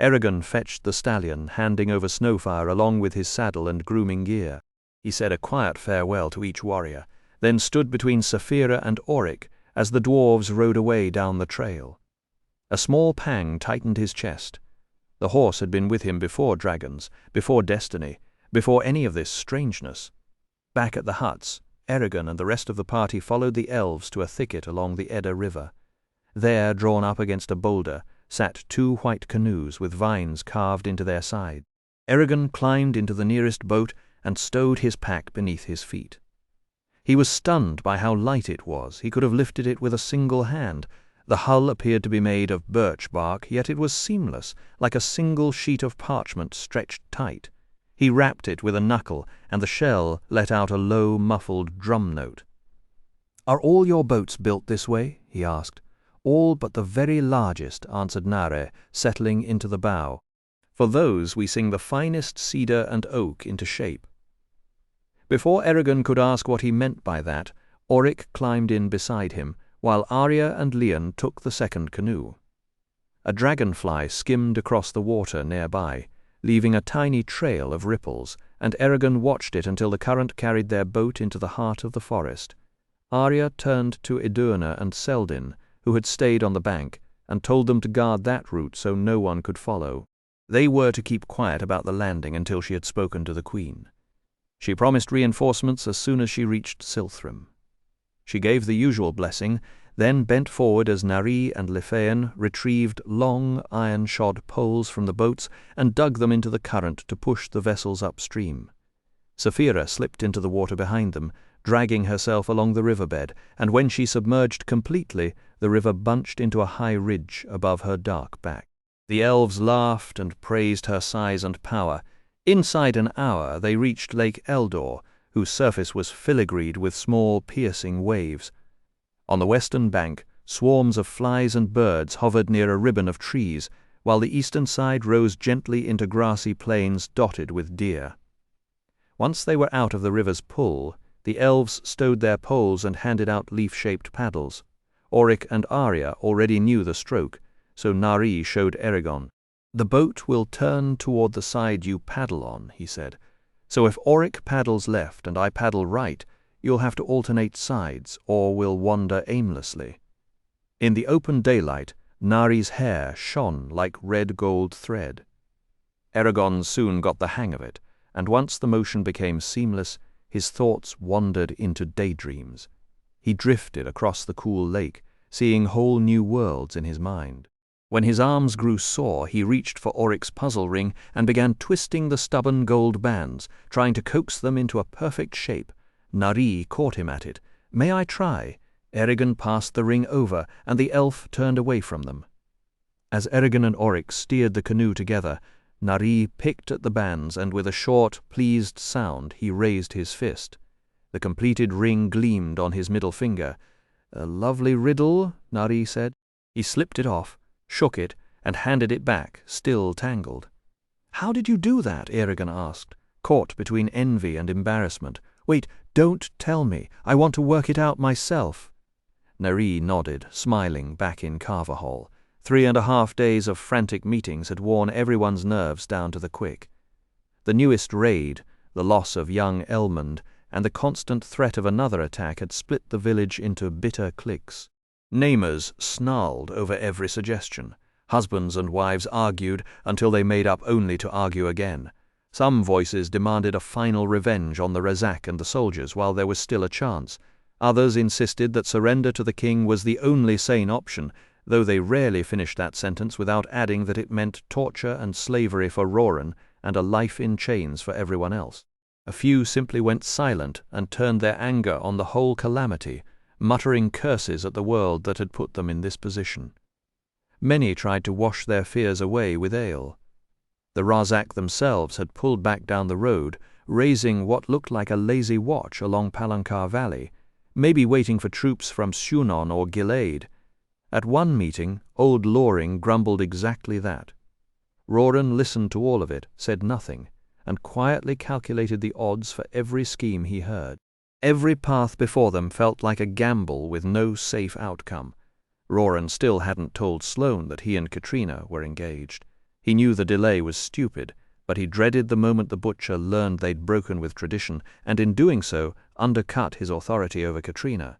Eragon fetched the stallion, handing over Snowfire along with his saddle and grooming gear. He said a quiet farewell to each warrior, then stood between Saphira and Oric as the dwarves rode away down the trail. A small pang tightened his chest. The horse had been with him before dragons, before destiny, before any of this strangeness. Back at the huts, Eragon and the rest of the party followed the elves to a thicket along the Edda River. There, drawn up against a boulder, sat 2 white canoes with vines carved into their sides. Eragon climbed into the nearest boat and stowed his pack beneath his feet. He was stunned by how light it was. He could have lifted it with a single hand. The hull appeared to be made of birch bark, yet it was seamless, like a single sheet of parchment stretched tight. He rapped it with a knuckle, and the shell let out a low, muffled drum note. "Are all your boats built this way?" he asked. "All but the very largest," answered Nare, settling into the bow. "For those we sing the finest cedar and oak into shape." Before Eragon could ask what he meant by that, Auric climbed in beside him, while Arya and Leon took the second canoe. A dragonfly skimmed across the water nearby, leaving a tiny trail of ripples, and Eragon watched it until the current carried their boat into the heart of the forest. Arya turned to Iduna and Seldin, who had stayed on the bank, and told them to guard that route so no one could follow. They were to keep quiet about the landing until she had spoken to the Queen. She promised reinforcements as soon as she reached Silthrim. She gave the usual blessing, then bent forward as Nari and Lefean retrieved long, iron-shod poles from the boats and dug them into the current to push the vessels upstream. Saphira slipped into the water behind them, dragging herself along the riverbed, and when she submerged completely, the river bunched into a high ridge above her dark back. The elves laughed and praised her size and power. Inside an hour they reached Lake Eldor, whose surface was filigreed with small, piercing waves. On the western bank, swarms of flies and birds hovered near a ribbon of trees, while the eastern side rose gently into grassy plains dotted with deer. Once they were out of the river's pull, the elves stowed their poles and handed out leaf-shaped paddles. Auric and Arya already knew the stroke, so Nari showed Eragon. "The boat will turn toward the side you paddle on," he said. "So if Auric paddles left and I paddle right, you'll have to alternate sides, or we'll wander aimlessly." In the open daylight, Nari's hair shone like red gold thread. Eragon soon got the hang of it, and once the motion became seamless, his thoughts wandered into daydreams. He drifted across the cool lake, seeing whole new worlds in his mind. When his arms grew sore, he reached for Auric's puzzle ring and began twisting the stubborn gold bands, trying to coax them into a perfect shape. Nari caught him at it. "May I try?" Eragon passed the ring over, and the elf turned away from them. As Eragon and Auric steered the canoe together, Nari picked at the bands, and with a short, pleased sound he raised his fist. The completed ring gleamed on his middle finger. "A lovely riddle," Nari said. He slipped it off, shook it, and handed it back, still tangled. "How did you do that?" Eragon asked, caught between envy and embarrassment. "Wait, don't tell me. I want to work it out myself." Nari nodded, smiling back in Carverhall. 3.5 days of frantic meetings had worn everyone's nerves down to the quick. The newest raid, the loss of young Elmond, and the constant threat of another attack had split the village into bitter cliques. Namers snarled over every suggestion. Husbands and wives argued until they made up only to argue again. Some voices demanded a final revenge on the Razak and the soldiers while there was still a chance. Others insisted that surrender to the king was the only sane option, though they rarely finished that sentence without adding that it meant torture and slavery for Roran and a life in chains for everyone else. A few simply went silent and turned their anger on the whole calamity, muttering curses at the world that had put them in this position. Many tried to wash their fears away with ale. The Razak themselves had pulled back down the road, raising what looked like a lazy watch along Palancar Valley, maybe waiting for troops from Shunon or Gilead. At one meeting, old Loring grumbled exactly that. Roran listened to all of it, said nothing, and quietly calculated the odds for every scheme he heard. Every path before them felt like a gamble with no safe outcome. Roran still hadn't told Sloane that he and Katrina were engaged. He knew the delay was stupid, but he dreaded the moment the butcher learned they'd broken with tradition, and in doing so undercut his authority over Katrina.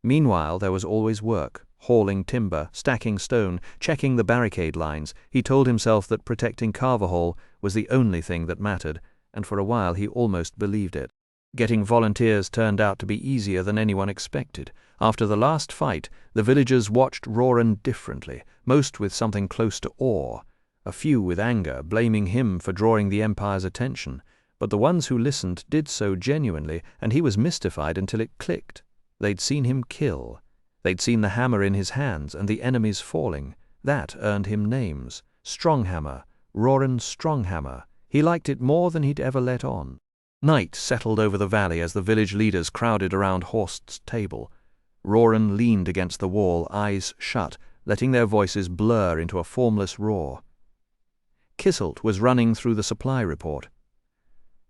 Meanwhile there was always work, hauling timber, stacking stone, checking the barricade lines. He told himself that protecting Carverhall was the only thing that mattered, and for a while he almost believed it. Getting volunteers turned out to be easier than anyone expected. After the last fight, the villagers watched Roran differently, most with something close to awe. A few with anger, blaming him for drawing the Empire's attention, but the ones who listened did so genuinely, and he was mystified until it clicked. They'd seen him kill. They'd seen the hammer in his hands and the enemies falling. That earned him names. Stronghammer, Roran Stronghammer. He liked it more than he'd ever let on. Night settled over the valley as the village leaders crowded around Horst's table. Roran leaned against the wall, eyes shut, letting their voices blur into a formless roar. Kisselt was running through the supply report.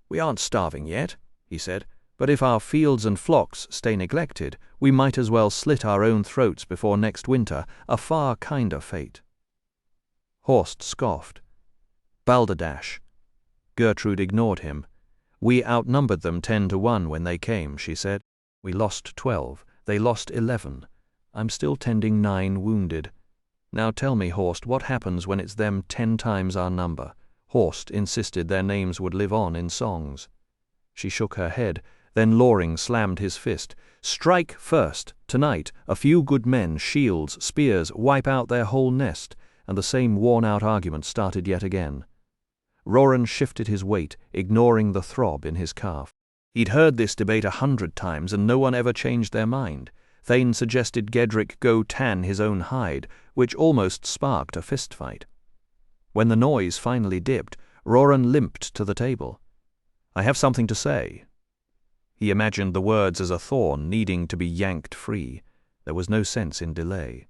"We aren't starving yet," he said. But if our fields and flocks stay neglected, we might as well slit our own throats before next winter, a far kinder fate." Horst scoffed. "Balderdash." Gertrude ignored him. "We outnumbered them 10-1 when they came," she said. "We lost 12. They lost 11. I'm still tending 9 wounded. Now tell me, Horst, what happens when it's them 10 times our number?" Horst insisted their names would live on in songs. She shook her head. Then Loring slammed his fist. "Strike first! Tonight, a few good men, shields, spears, wipe out their whole nest," and the same worn-out argument started yet again. Roran shifted his weight, ignoring the throb in his calf. He'd heard this debate 100 times, and no one ever changed their mind. Thane suggested Gedrick go tan his own hide, which almost sparked a fistfight. When the noise finally dipped, Roran limped to the table. "I have something to say." He imagined the words as a thorn needing to be yanked free. There was no sense in delay.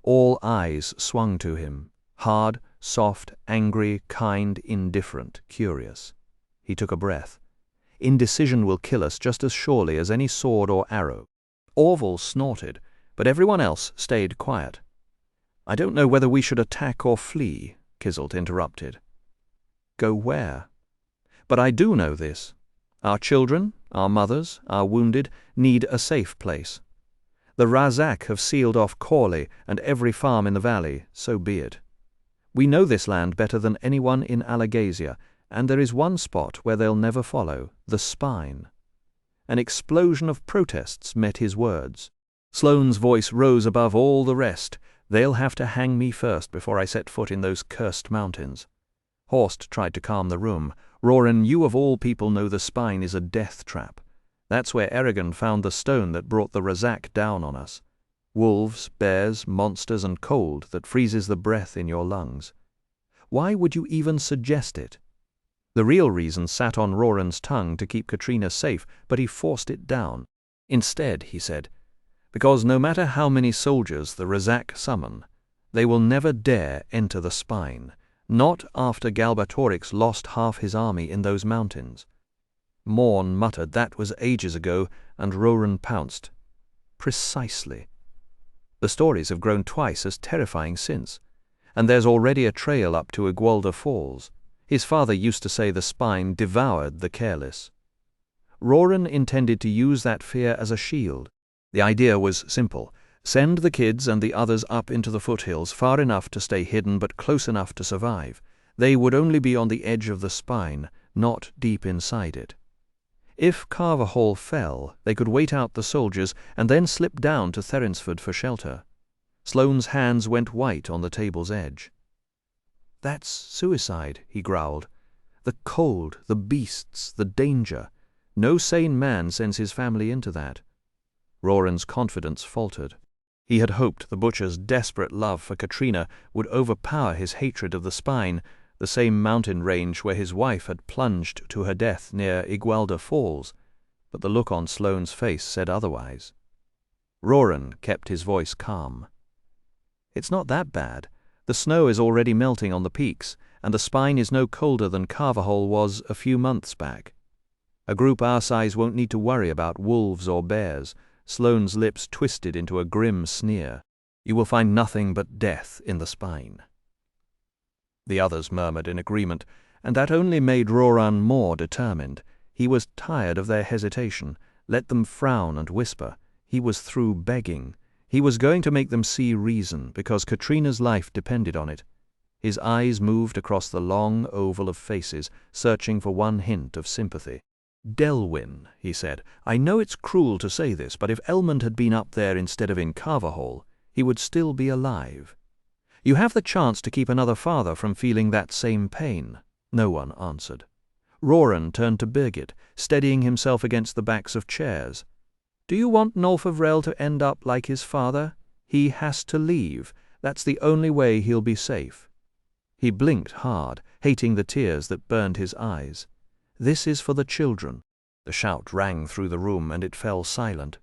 All eyes swung to him, hard, soft, angry, kind, indifferent, curious. He took a breath. "Indecision will kill us just as surely as any sword or arrow." Orval snorted, but everyone else stayed quiet. "I don't know whether we should attack or flee," Kizzelt interrupted. "Go where?" "But I do know this. Our children, our mothers, our wounded, need a safe place. The Razak have sealed off Corley and every farm in the valley, so be it. We know this land better than anyone in Alagasia, and there is one spot where they'll never follow, the spine." An explosion of protests met his words. Sloane's voice rose above all the rest. "They'll have to hang me first before I set foot in those cursed mountains." Horst tried to calm the room. "Roran, you of all people know the spine is a death trap. That's where Eragon found the stone that brought the Razak down on us. Wolves, bears, monsters, and cold that freezes the breath in your lungs. Why would you even suggest it?" The real reason sat on Roran's tongue to keep Katrina safe, but he forced it down. "Instead," he said, "because no matter how many soldiers the Razak summon, they will never dare enter the spine. Not after Galbatorix lost half his army in those mountains." Morn muttered that was ages ago, and Roran pounced. "Precisely. The stories have grown twice as terrifying since, and there's already a trail up to Igualda Falls. His father used to say the spine devoured the careless." Roran intended to use that fear as a shield. The idea was simple. Send the kids and the others up into the foothills far enough to stay hidden but close enough to survive. They would only be on the edge of the spine, not deep inside it. If Carverhall fell, they could wait out the soldiers and then slip down to Therinsford for shelter. Sloane's hands went white on the table's edge. "That's suicide," he growled. "The cold, the beasts, the danger. No sane man sends his family into that." Roran's confidence faltered. He had hoped the butcher's desperate love for Katrina would overpower his hatred of the spine, the same mountain range where his wife had plunged to her death near Igualda Falls, but the look on Sloane's face said otherwise. Roran kept his voice calm. "It's not that bad. The snow is already melting on the peaks, and the spine is no colder than Carverhall was a few months back. A group our size won't need to worry about wolves or bears." Sloane's lips twisted into a grim sneer. "You will find nothing but death in the spine." The others murmured in agreement, and that only made Roran more determined. He was tired of their hesitation. Let them frown and whisper. He was through begging. He was going to make them see reason, because Katrina's life depended on it. His eyes moved across the long oval of faces, searching for one hint of sympathy. "Delwyn," he said, "I know it's cruel to say this, but if Elmond had been up there instead of in Carverhall, he would still be alive. You have the chance to keep another father from feeling that same pain." No one answered. Roran turned to Birgit, steadying himself against the backs of chairs. "Do you want Nolf of Rel to end up like his father? He has to leave. That's the only way he'll be safe." He blinked hard, hating the tears that burned his eyes. "This is for the children." The shout rang through the room, and it fell silent.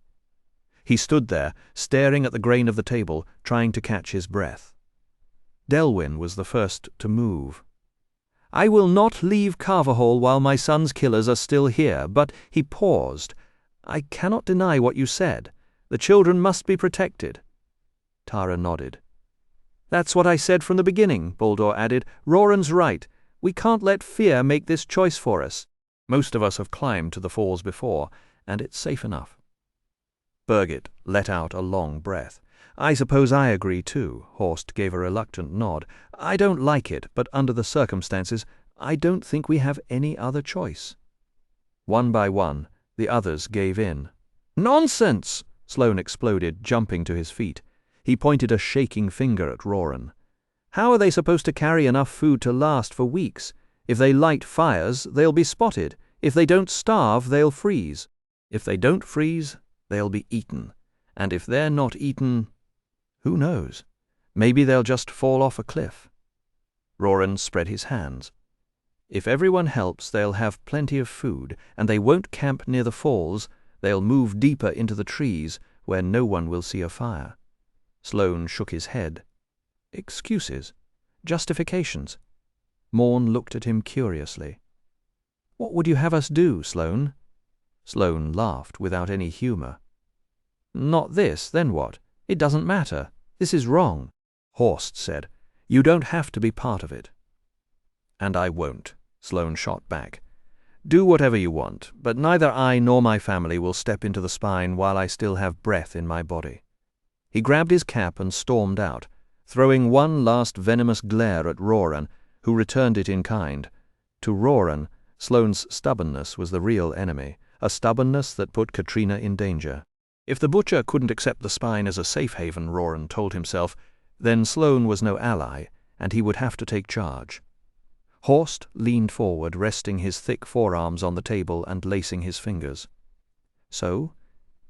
He stood there, staring at the grain of the table, trying to catch his breath. Delwyn was the first to move. I will not leave Carverhall while my son's killers are still here, but he paused. I cannot deny what you said. The children must be protected. Tara nodded. That's what I said from the beginning, Baldur added. Roran's right. We can't let fear make this choice for us. Most of us have climbed to the falls before, and it's safe enough. Birgit let out a long breath. I suppose I agree too. Horst gave a reluctant nod. I don't like it, but under the circumstances, I don't think we have any other choice. One by one, the others gave in. Nonsense! Sloane exploded, jumping to his feet. He pointed a shaking finger at Roran. How are they supposed to carry enough food to last for weeks? If they light fires, they'll be spotted. If they don't starve, they'll freeze. If they don't freeze, they'll be eaten. And if they're not eaten, who knows? Maybe they'll just fall off a cliff. Roran spread his hands. If everyone helps, they'll have plenty of food, and they won't camp near the falls. They'll move deeper into the trees, where no one will see a fire. Sloane shook his head. Excuses. Justifications. Morn looked at him curiously. What would you have us do, Sloane? Sloane laughed without any humor. Not this, then what? It doesn't matter. This is wrong. Horst said. You don't have to be part of it. And I won't, Sloane shot back. Do whatever you want, but neither I nor my family will step into the spine while I still have breath in my body. He grabbed his cap and stormed out, throwing one last venomous glare at Roran, who returned it in kind. To Roran, Sloane's stubbornness was the real enemy, a stubbornness that put Katrina in danger. If the butcher couldn't accept the spine as a safe haven, Roran told himself, then Sloane was no ally, and he would have to take charge. Horst leaned forward, resting his thick forearms on the table and lacing his fingers. So,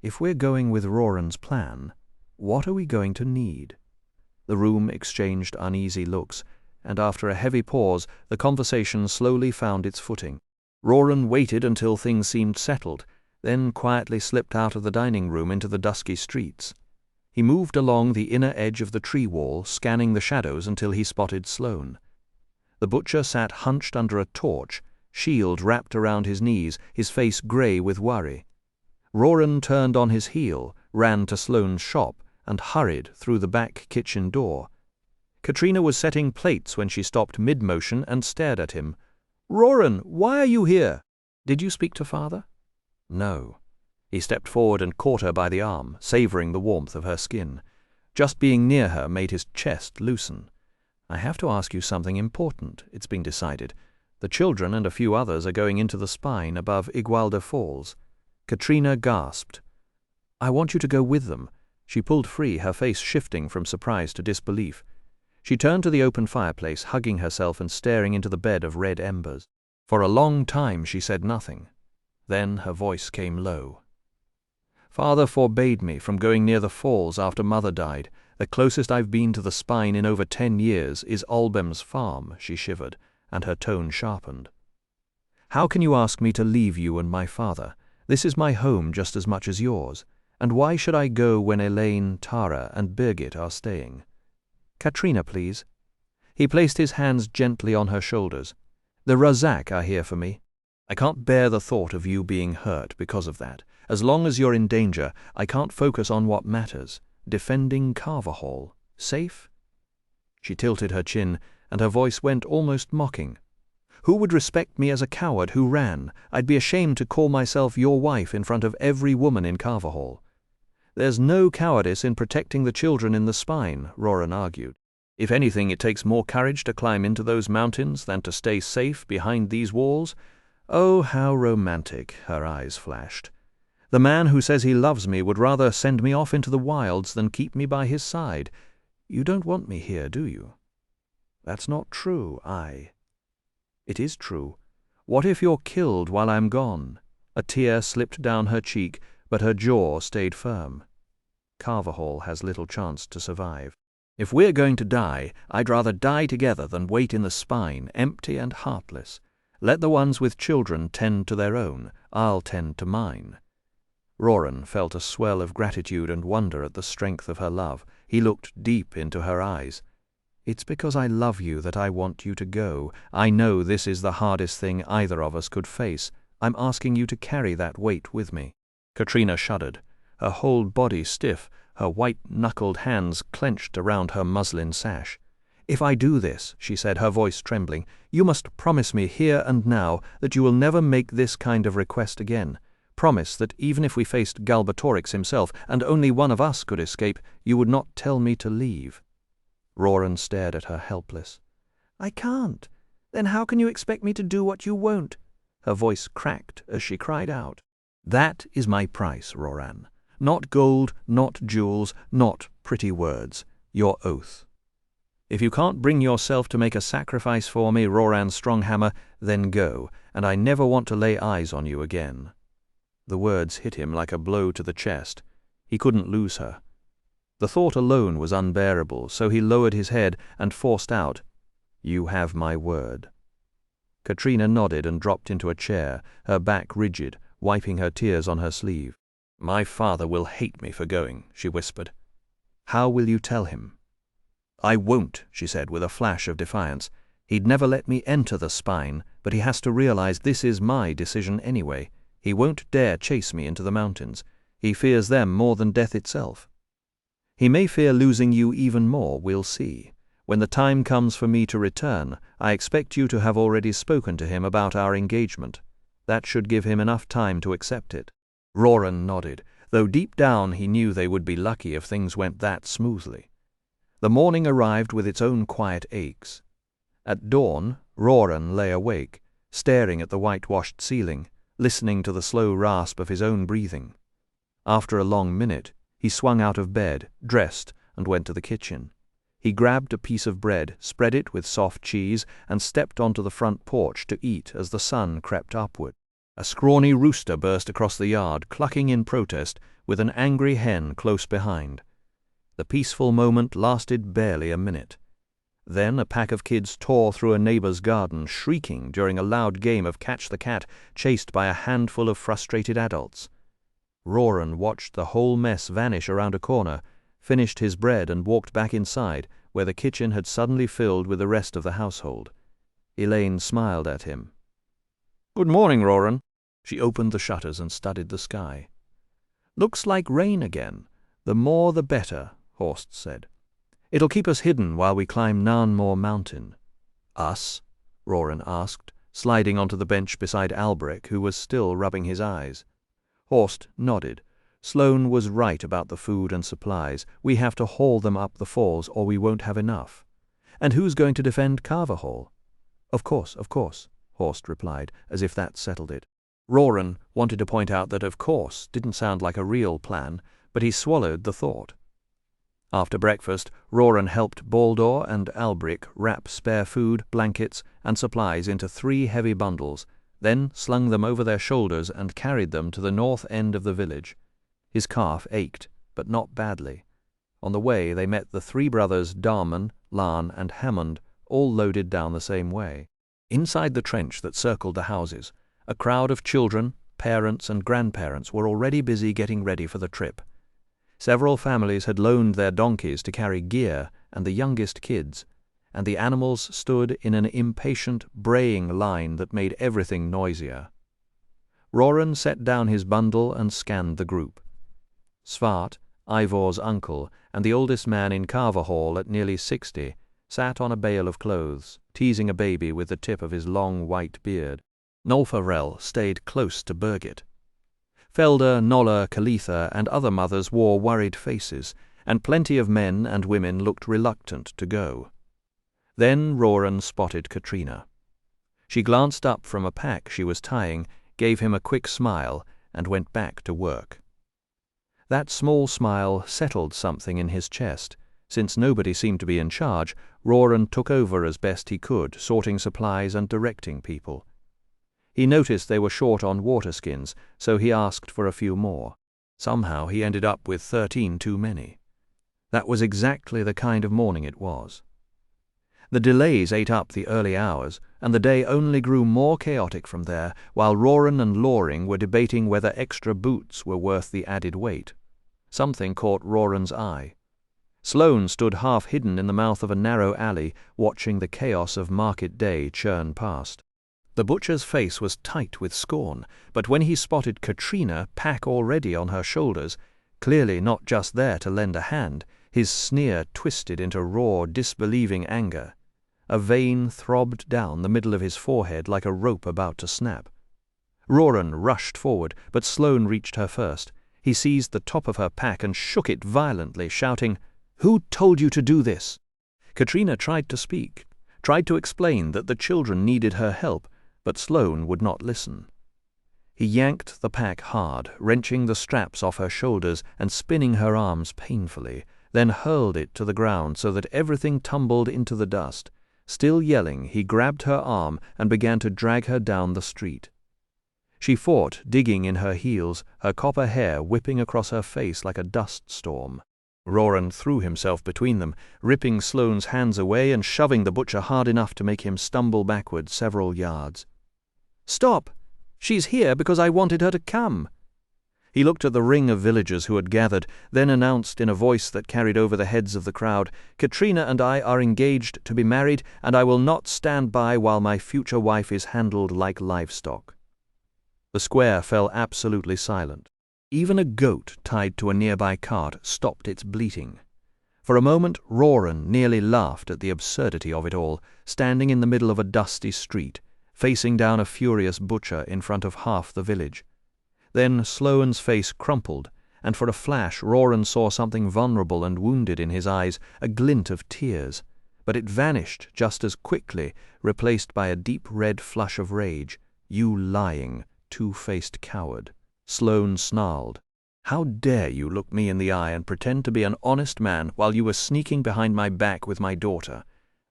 if we're going with Roran's plan, what are we going to need? The room exchanged uneasy looks, and after a heavy pause, the conversation slowly found its footing. Roran waited until things seemed settled, then quietly slipped out of the dining room into the dusky streets. He moved along the inner edge of the tree wall, scanning the shadows until he spotted Sloane. The butcher sat hunched under a torch, shield wrapped around his knees, his face grey with worry. Roran turned on his heel, ran to Sloane's shop, and hurried through the back kitchen door. Katrina was setting plates when she stopped mid-motion and stared at him. "Roran, why are you here?" "Did you speak to father?" "No." He stepped forward and caught her by the arm, savouring the warmth of her skin. Just being near her made his chest loosen. "I have to ask you something important, it's been decided. The children and a few others are going into the spine above Igualda Falls." Katrina gasped. "I want you to go with them." She pulled free, her face shifting from surprise to disbelief. She turned to the open fireplace, hugging herself and staring into the bed of red embers. For a long time she said nothing. Then her voice came low. "Father forbade me from going near the falls after Mother died. The closest I've been to the spine in over 10 years is Olbem's farm," she shivered, and her tone sharpened. "How can you ask me to leave you and my father? This is my home just as much as yours. And why should I go when Elaine, Tara, and Birgit are staying?" "Katrina, please." He placed his hands gently on her shoulders. "The Razak are here for me. I can't bear the thought of you being hurt because of that. As long as you're in danger, I can't focus on what matters. Defending Carverhall. Safe?" She tilted her chin, and her voice went almost mocking. "Who would respect me as a coward who ran? I'd be ashamed to call myself your wife in front of every woman in Carverhall." "There's no cowardice in protecting the children in the spine," Roran argued. "If anything, it takes more courage to climb into those mountains than to stay safe behind these walls." "Oh, how romantic," her eyes flashed. "The man who says he loves me would rather send me off into the wilds than keep me by his side. You don't want me here, do you?" "That's not true, "It is true. What if you're killed while I'm gone?" A tear slipped down her cheek, but her jaw stayed firm. "Carverhall has little chance to survive. If we're going to die, I'd rather die together than wait in the spine, empty and heartless. Let the ones with children tend to their own. I'll tend to mine." Roran felt a swell of gratitude and wonder at the strength of her love. He looked deep into her eyes. It's because I love you that I want you to go. I know this is the hardest thing either of us could face. I'm asking you to carry that weight with me." Katrina shuddered, her whole body stiff, her white-knuckled hands clenched around her muslin sash. "If I do this," she said, her voice trembling, "you must promise me here and now that you will never make this kind of request again. Promise that even if we faced Galbatorix himself, and only one of us could escape, you would not tell me to leave." Roran stared at her helpless. "I can't. Then how can you expect me to do what you won't?" Her voice cracked as she cried out. "That is my price, Roran. Not gold, not jewels, not pretty words. Your oath. If you can't bring yourself to make a sacrifice for me, Roran Stronghammer, then go, and I never want to lay eyes on you again." The words hit him like a blow to the chest. He couldn't lose her. The thought alone was unbearable, so he lowered his head and forced out, "You have my word." Katrina nodded and dropped into a chair, her back rigid, wiping her tears on her sleeve. "My father will hate me for going," she whispered. "How will you tell him?" "I won't," she said with a flash of defiance. "He'd never let me enter the spine, but he has to realize this is my decision anyway. He won't dare chase me into the mountains. He fears them more than death itself. He may fear losing you even more, we'll see. When the time comes for me to return, I expect you to have already spoken to him about our engagement. That should give him enough time to accept it." Roran nodded, though deep down he knew they would be lucky if things went that smoothly. The morning arrived with its own quiet aches. At dawn, Roran lay awake, staring at the whitewashed ceiling, listening to the slow rasp of his own breathing. After a long minute, he swung out of bed, dressed, and went to the kitchen. He grabbed a piece of bread, spread it with soft cheese, and stepped onto the front porch to eat as the sun crept upward. A scrawny rooster burst across the yard, clucking in protest, with an angry hen close behind. The peaceful moment lasted barely a minute. Then a pack of kids tore through a neighbor's garden, shrieking during a loud game of catch-the-cat, chased by a handful of frustrated adults. Roran watched the whole mess vanish around a corner, finished his bread and walked back inside, where the kitchen had suddenly filled with the rest of the household. Elaine smiled at him. "Good morning, Roran." She opened the shutters and studied the sky. "Looks like rain again. The more the better," Horst said. "It'll keep us hidden while we climb Narnmoor Mountain." "Us?" Roran asked, sliding onto the bench beside Albrecht, who was still rubbing his eyes. Horst nodded. "Sloane was right about the food and supplies. We have to haul them up the falls or we won't have enough." "And who's going to defend Carver Hall?" Of course," Horst replied, as if that settled it. Roran wanted to point out that "of course" didn't sound like a real plan, but he swallowed the thought. After breakfast, Roran helped Baldur and Albrecht wrap spare food, blankets, and supplies into 3 heavy bundles, then slung them over their shoulders and carried them to the north end of the village. His calf ached, but not badly. On the way they met the 3 brothers Darman, Larn, and Hammond, all loaded down the same way. Inside the trench that circled the houses, a crowd of children, parents, and grandparents were already busy getting ready for the trip. Several families had loaned their donkeys to carry gear and the youngest kids, and the animals stood in an impatient, braying line that made everything noisier. Roran set down his bundle and scanned the group. Svart, Ivor's uncle, and the oldest man in Carver Hall at nearly 60, sat on a bale of clothes, teasing a baby with the tip of his long white beard. Nolfarel stayed close to Birgit. Felder, Nolla, Kalitha, and other mothers wore worried faces, and plenty of men and women looked reluctant to go. Then Roran spotted Katrina. She glanced up from a pack she was tying, gave him a quick smile, and went back to work. That small smile settled something in his chest. Since nobody seemed to be in charge, Roran took over as best he could, sorting supplies and directing people. He noticed they were short on water skins, so he asked for a few more. Somehow he ended up with 13 too many. That was exactly the kind of morning it was. The delays ate up the early hours, and the day only grew more chaotic from there, while Roran and Loring were debating whether extra boots were worth the added weight. Something caught Roran's eye. Sloane stood half hidden in the mouth of a narrow alley, watching the chaos of market day churn past. The butcher's face was tight with scorn, but when he spotted Katrina, pack already on her shoulders, clearly not just there to lend a hand, his sneer twisted into raw, disbelieving anger. A vein throbbed down the middle of his forehead like a rope about to snap. Roran rushed forward, but Sloane reached her first. He seized the top of her pack and shook it violently, shouting, "Who told you to do this?" Katrina tried to speak, tried to explain that the children needed her help, but Sloane would not listen. He yanked the pack hard, wrenching the straps off her shoulders and spinning her arms painfully, then hurled it to the ground so that everything tumbled into the dust. Still yelling, he grabbed her arm and began to drag her down the street. She fought, digging in her heels, her copper hair whipping across her face like a dust storm. Roran threw himself between them, ripping Sloane's hands away and shoving the butcher hard enough to make him stumble backward several yards. "Stop! She's here because I wanted her to come." He looked at the ring of villagers who had gathered, then announced in a voice that carried over the heads of the crowd, "Katrina and I are engaged to be married, and I will not stand by while my future wife is handled like livestock." The square fell absolutely silent. Even a goat tied to a nearby cart stopped its bleating. For a moment Roran nearly laughed at the absurdity of it all, standing in the middle of a dusty street, facing down a furious butcher in front of half the village. Then Sloane's face crumpled, and for a flash Roran saw something vulnerable and wounded in his eyes, a glint of tears, but it vanished just as quickly, replaced by a deep red flush of rage. "You lying, two-faced coward," Sloane snarled. "How dare you look me in the eye and pretend to be an honest man while you were sneaking behind my back with my daughter?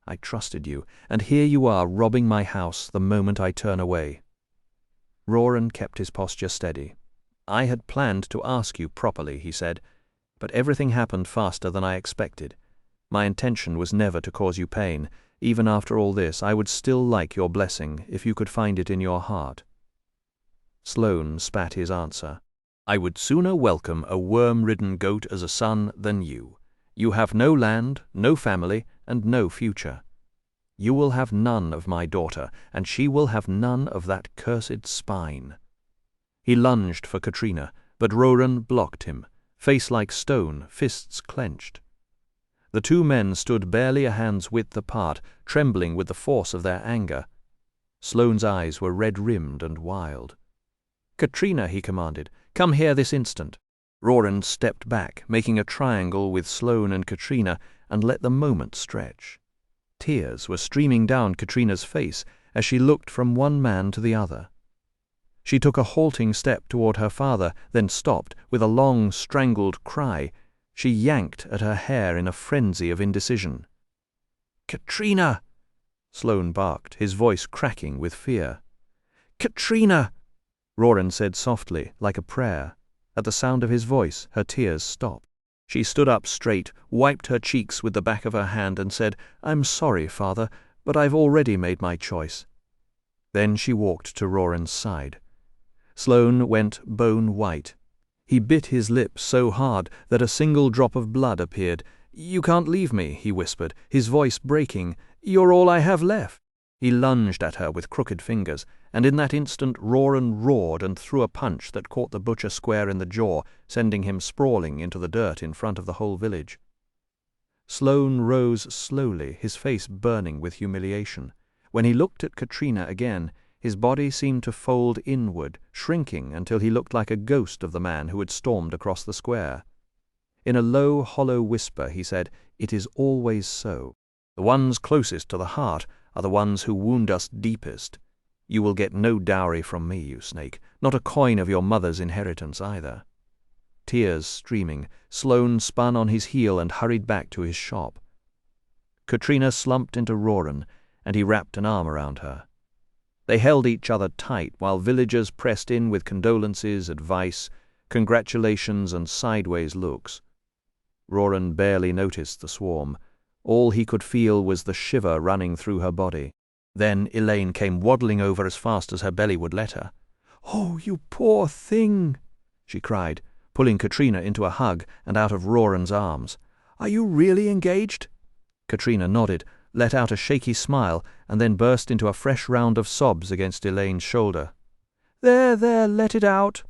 I trusted you, and here you are robbing my house the moment I turn away." Roran kept his posture steady. "I had planned to ask you properly," he said, "but everything happened faster than I expected. My intention was never to cause you pain. Even after all this, I would still like your blessing if you could find it in your heart." Sloane spat his answer. "I would sooner welcome a worm-ridden goat as a son than you. You have no land, no family, and no future. You will have none of my daughter, and she will have none of that cursed spine." He lunged for Katrina, but Roran blocked him, face like stone, fists clenched. The two men stood barely a hand's width apart, trembling with the force of their anger. Sloane's eyes were red-rimmed and wild. "Katrina," he commanded, "come here this instant." Roran stepped back, making a triangle with Sloane and Katrina, and let the moment stretch. Tears were streaming down Katrina's face as she looked from one man to the other. She took a halting step toward her father, then stopped with a long, strangled cry. She yanked at her hair in a frenzy of indecision. "Katrina!" Sloane barked, his voice cracking with fear. "Katrina!" Roran said softly, like a prayer. At the sound of his voice, her tears stopped. She stood up straight, wiped her cheeks with the back of her hand, and said, "I'm sorry, father, but I've already made my choice." Then she walked to Roran's side. Sloane went bone white. He bit his lips so hard that a single drop of blood appeared. "You can't leave me," he whispered, his voice breaking. "You're all I have left." He lunged at her with crooked fingers, and in that instant Roran roared and threw a punch that caught the butcher square in the jaw, sending him sprawling into the dirt in front of the whole village. Sloane rose slowly, his face burning with humiliation. When he looked at Katrina again, his body seemed to fold inward, shrinking until he looked like a ghost of the man who had stormed across the square. In a low, hollow whisper he said, "It is always so. The ones closest to the heart are the ones who wound us deepest. You will get no dowry from me, you snake, not a coin of your mother's inheritance either." Tears streaming, Sloane spun on his heel and hurried back to his shop. Katrina slumped into Roran, and he wrapped an arm around her. They held each other tight while villagers pressed in with condolences, advice, congratulations, and sideways looks. Roran barely noticed the swarm. All he could feel was the shiver running through her body. Then Elaine came waddling over as fast as her belly would let her. "Oh, you poor thing!" she cried, pulling Katrina into a hug and out of Roran's arms. "Are you really engaged?" Katrina nodded, let out a shaky smile, and then burst into a fresh round of sobs against Elaine's shoulder. "There, there, let it out."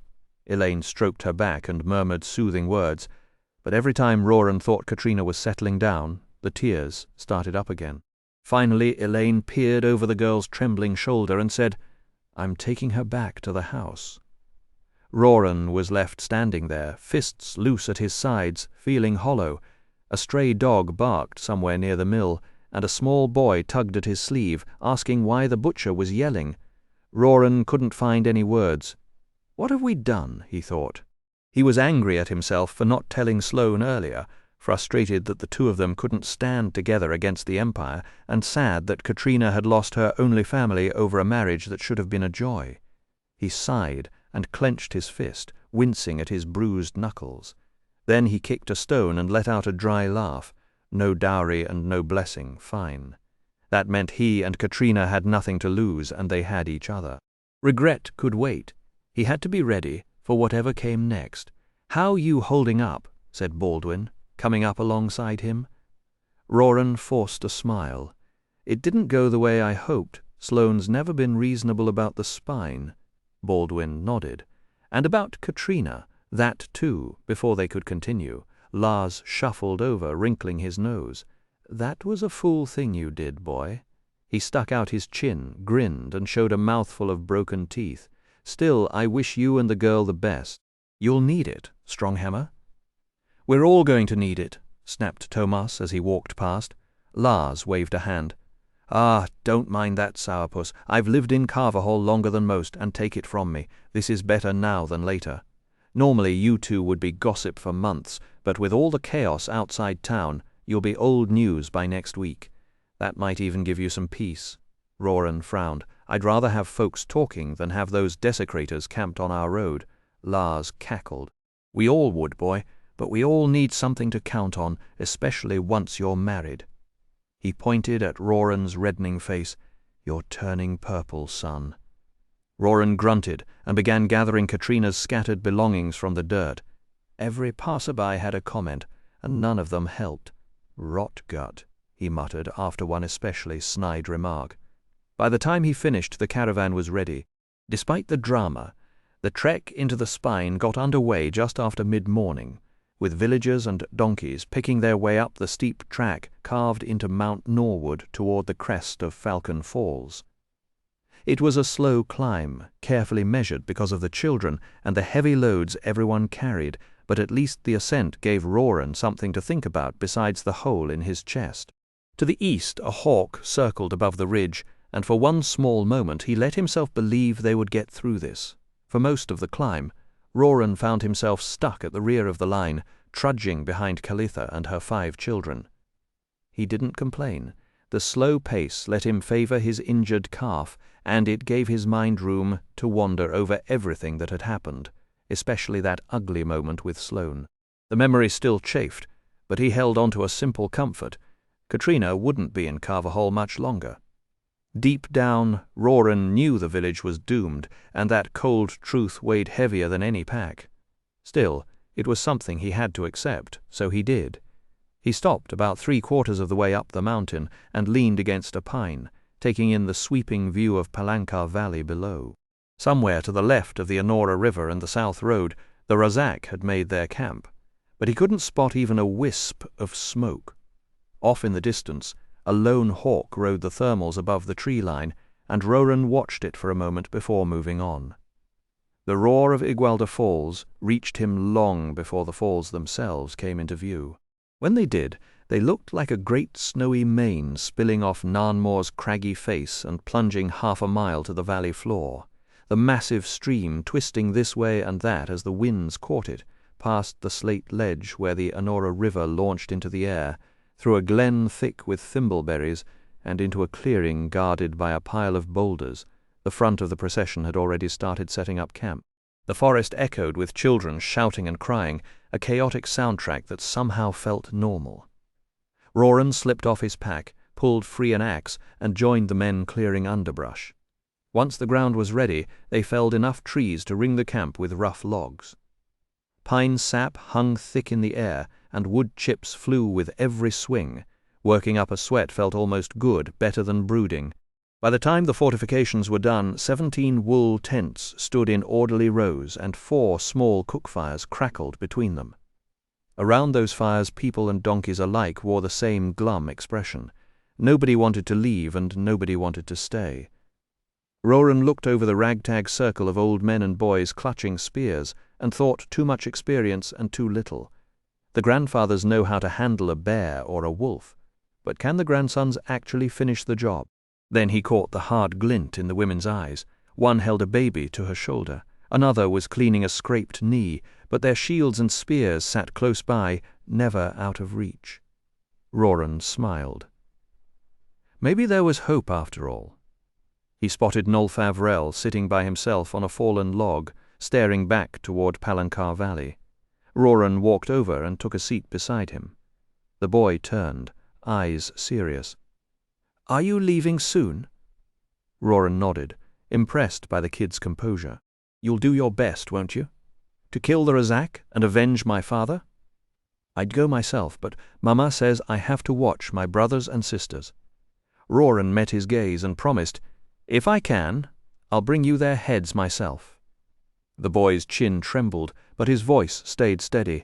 Elaine stroked her back and murmured soothing words, but every time Roran thought Katrina was settling down, the tears started up again. Finally, Elaine peered over the girl's trembling shoulder and said, "I'm taking her back to the house." Roran was left standing there, fists loose at his sides, feeling hollow. A stray dog barked somewhere near the mill, and a small boy tugged at his sleeve, asking why the butcher was yelling. Roran couldn't find any words. What have we done, he thought. He was angry at himself for not telling Sloane earlier, frustrated that the two of them couldn't stand together against the Empire, and sad that Katrina had lost her only family over a marriage that should have been a joy. He sighed and clenched his fist, wincing at his bruised knuckles. Then he kicked a stone and let out a dry laugh. No dowry and no blessing, fine. That meant he and Katrina had nothing to lose, and they had each other. Regret could wait. He had to be ready for whatever came next. "How you holding up?" said Baldwin, coming up alongside him. Roran forced a smile. "It didn't go the way I hoped. Sloane's never been reasonable about the spine." Baldwin nodded. "And about Katrina, that too," before they could continue. Lars shuffled over, wrinkling his nose. "That was a fool thing you did, boy." He stuck out his chin, grinned, and showed a mouthful of broken teeth. "Still, I wish you and the girl the best. You'll need it, Stronghammer." "We're all going to need it," snapped Tomas as he walked past. Lars waved a hand. "Ah, don't mind that, sourpuss. I've lived in Carverhall longer than most, and take it from me, this is better now than later. Normally you two would be gossip for months, but with all the chaos outside town, you'll be old news by next week. That might even give you some peace." Roran frowned. "I'd rather have folks talking than have those desecrators camped on our road." Lars cackled. "We all would, boy, but we all need something to count on, especially once you're married." He pointed at Roran's reddening face. "You're turning purple, son." Roran grunted and began gathering Katrina's scattered belongings from the dirt. Every passerby had a comment, and none of them helped. "Rot gut," he muttered after one especially snide remark. By the time he finished, the caravan was ready. Despite the drama, the trek into the spine got underway just after mid-morning, with villagers and donkeys picking their way up the steep track carved into Mount Norwood toward the crest of Falcon Falls. It was a slow climb, carefully measured because of the children and the heavy loads everyone carried, but at least the ascent gave Roran something to think about besides the hole in his chest. To the east a hawk circled above the ridge, and for one small moment he let himself believe they would get through this. For most of the climb, Roran found himself stuck at the rear of the line, trudging behind Calitha and her 5 children. He didn't complain. The slow pace let him favor his injured calf, and it gave his mind room to wander over everything that had happened, especially that ugly moment with Sloane. The memory still chafed, but he held on to a simple comfort. Katrina wouldn't be in Carverhall much longer. Deep down, Roran knew the village was doomed, and that cold truth weighed heavier than any pack. Still, it was something he had to accept, so he did. He stopped about 3/4 of the way up the mountain and leaned against a pine, taking in the sweeping view of Palancar Valley below. Somewhere to the left of the Anora River and the South Road, the Razak had made their camp, but he couldn't spot even a wisp of smoke. Off in the distance, a lone hawk rode the thermals above the tree line, and Roran watched it for a moment before moving on. The roar of Igualda Falls reached him long before the falls themselves came into view. When they did, they looked like a great snowy mane spilling off Narnmoor's craggy face and plunging 1/2 mile to the valley floor, the massive stream twisting this way and that as the winds caught it, past the slate ledge where the Anora River launched into the air, through a glen thick with thimbleberries, and into a clearing guarded by a pile of boulders. The front of the procession had already started setting up camp. The forest echoed with children shouting and crying, a chaotic soundtrack that somehow felt normal. Roran slipped off his pack, pulled free an axe, and joined the men clearing underbrush. Once the ground was ready, they felled enough trees to ring the camp with rough logs. Pine sap hung thick in the air, and wood chips flew with every swing. Working up a sweat felt almost good, better than brooding. By the time the fortifications were done, 17 wool tents stood in orderly rows, and 4 small cook fires crackled between them. Around those fires, people and donkeys alike wore the same glum expression. Nobody wanted to leave, and nobody wanted to stay. Roran looked over the ragtag circle of old men and boys clutching spears, and thought too much experience and too little. The grandfathers know how to handle a bear or a wolf, but can the grandsons actually finish the job? Then he caught the hard glint in the women's eyes. One held a baby to her shoulder. Another was cleaning a scraped knee, but their shields and spears sat close by, never out of reach. Roran smiled. Maybe there was hope after all. He spotted Nolfavrel sitting by himself on a fallen log, staring back toward Palancar Valley. Roran walked over and took a seat beside him. The boy turned, eyes serious. "Are you leaving soon?" Roran nodded, impressed by the kid's composure. "You'll do your best, won't you? To kill the Razak and avenge my father?" "I'd go myself, but Mama says I have to watch my brothers and sisters." Roran met his gaze and promised, "If I can, I'll bring you their heads myself." The boy's chin trembled, but his voice stayed steady.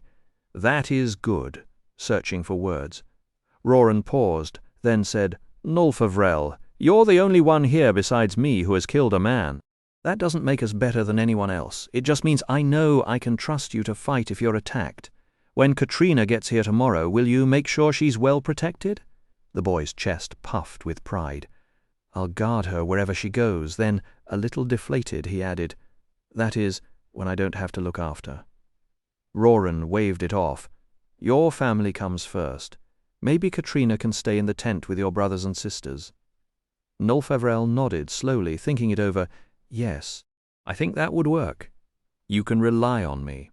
"That is good," searching for words. Roran paused, then said, "Nolfavrel, you're the only one here besides me who has killed a man. That doesn't make us better than anyone else. It just means I know I can trust you to fight if you're attacked. When Katrina gets here tomorrow, will you make sure she's well protected?" The boy's chest puffed with pride. "I'll guard her wherever she goes." Then, a little deflated, he added, "That is, when I don't have to look after." Roran waved it off. "Your family comes first. Maybe Katrina can stay in the tent with your brothers and sisters." Nolfavrel nodded slowly, thinking it over. "Yes, I think that would work. You can rely on me."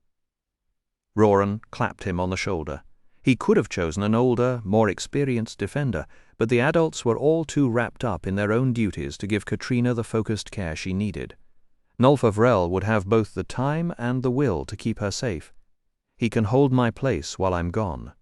Roran clapped him on the shoulder. He could have chosen an older, more experienced defender, but the adults were all too wrapped up in their own duties to give Katrina the focused care she needed. Nolfavrel would have both the time and the will to keep her safe. He can hold my place while I'm gone.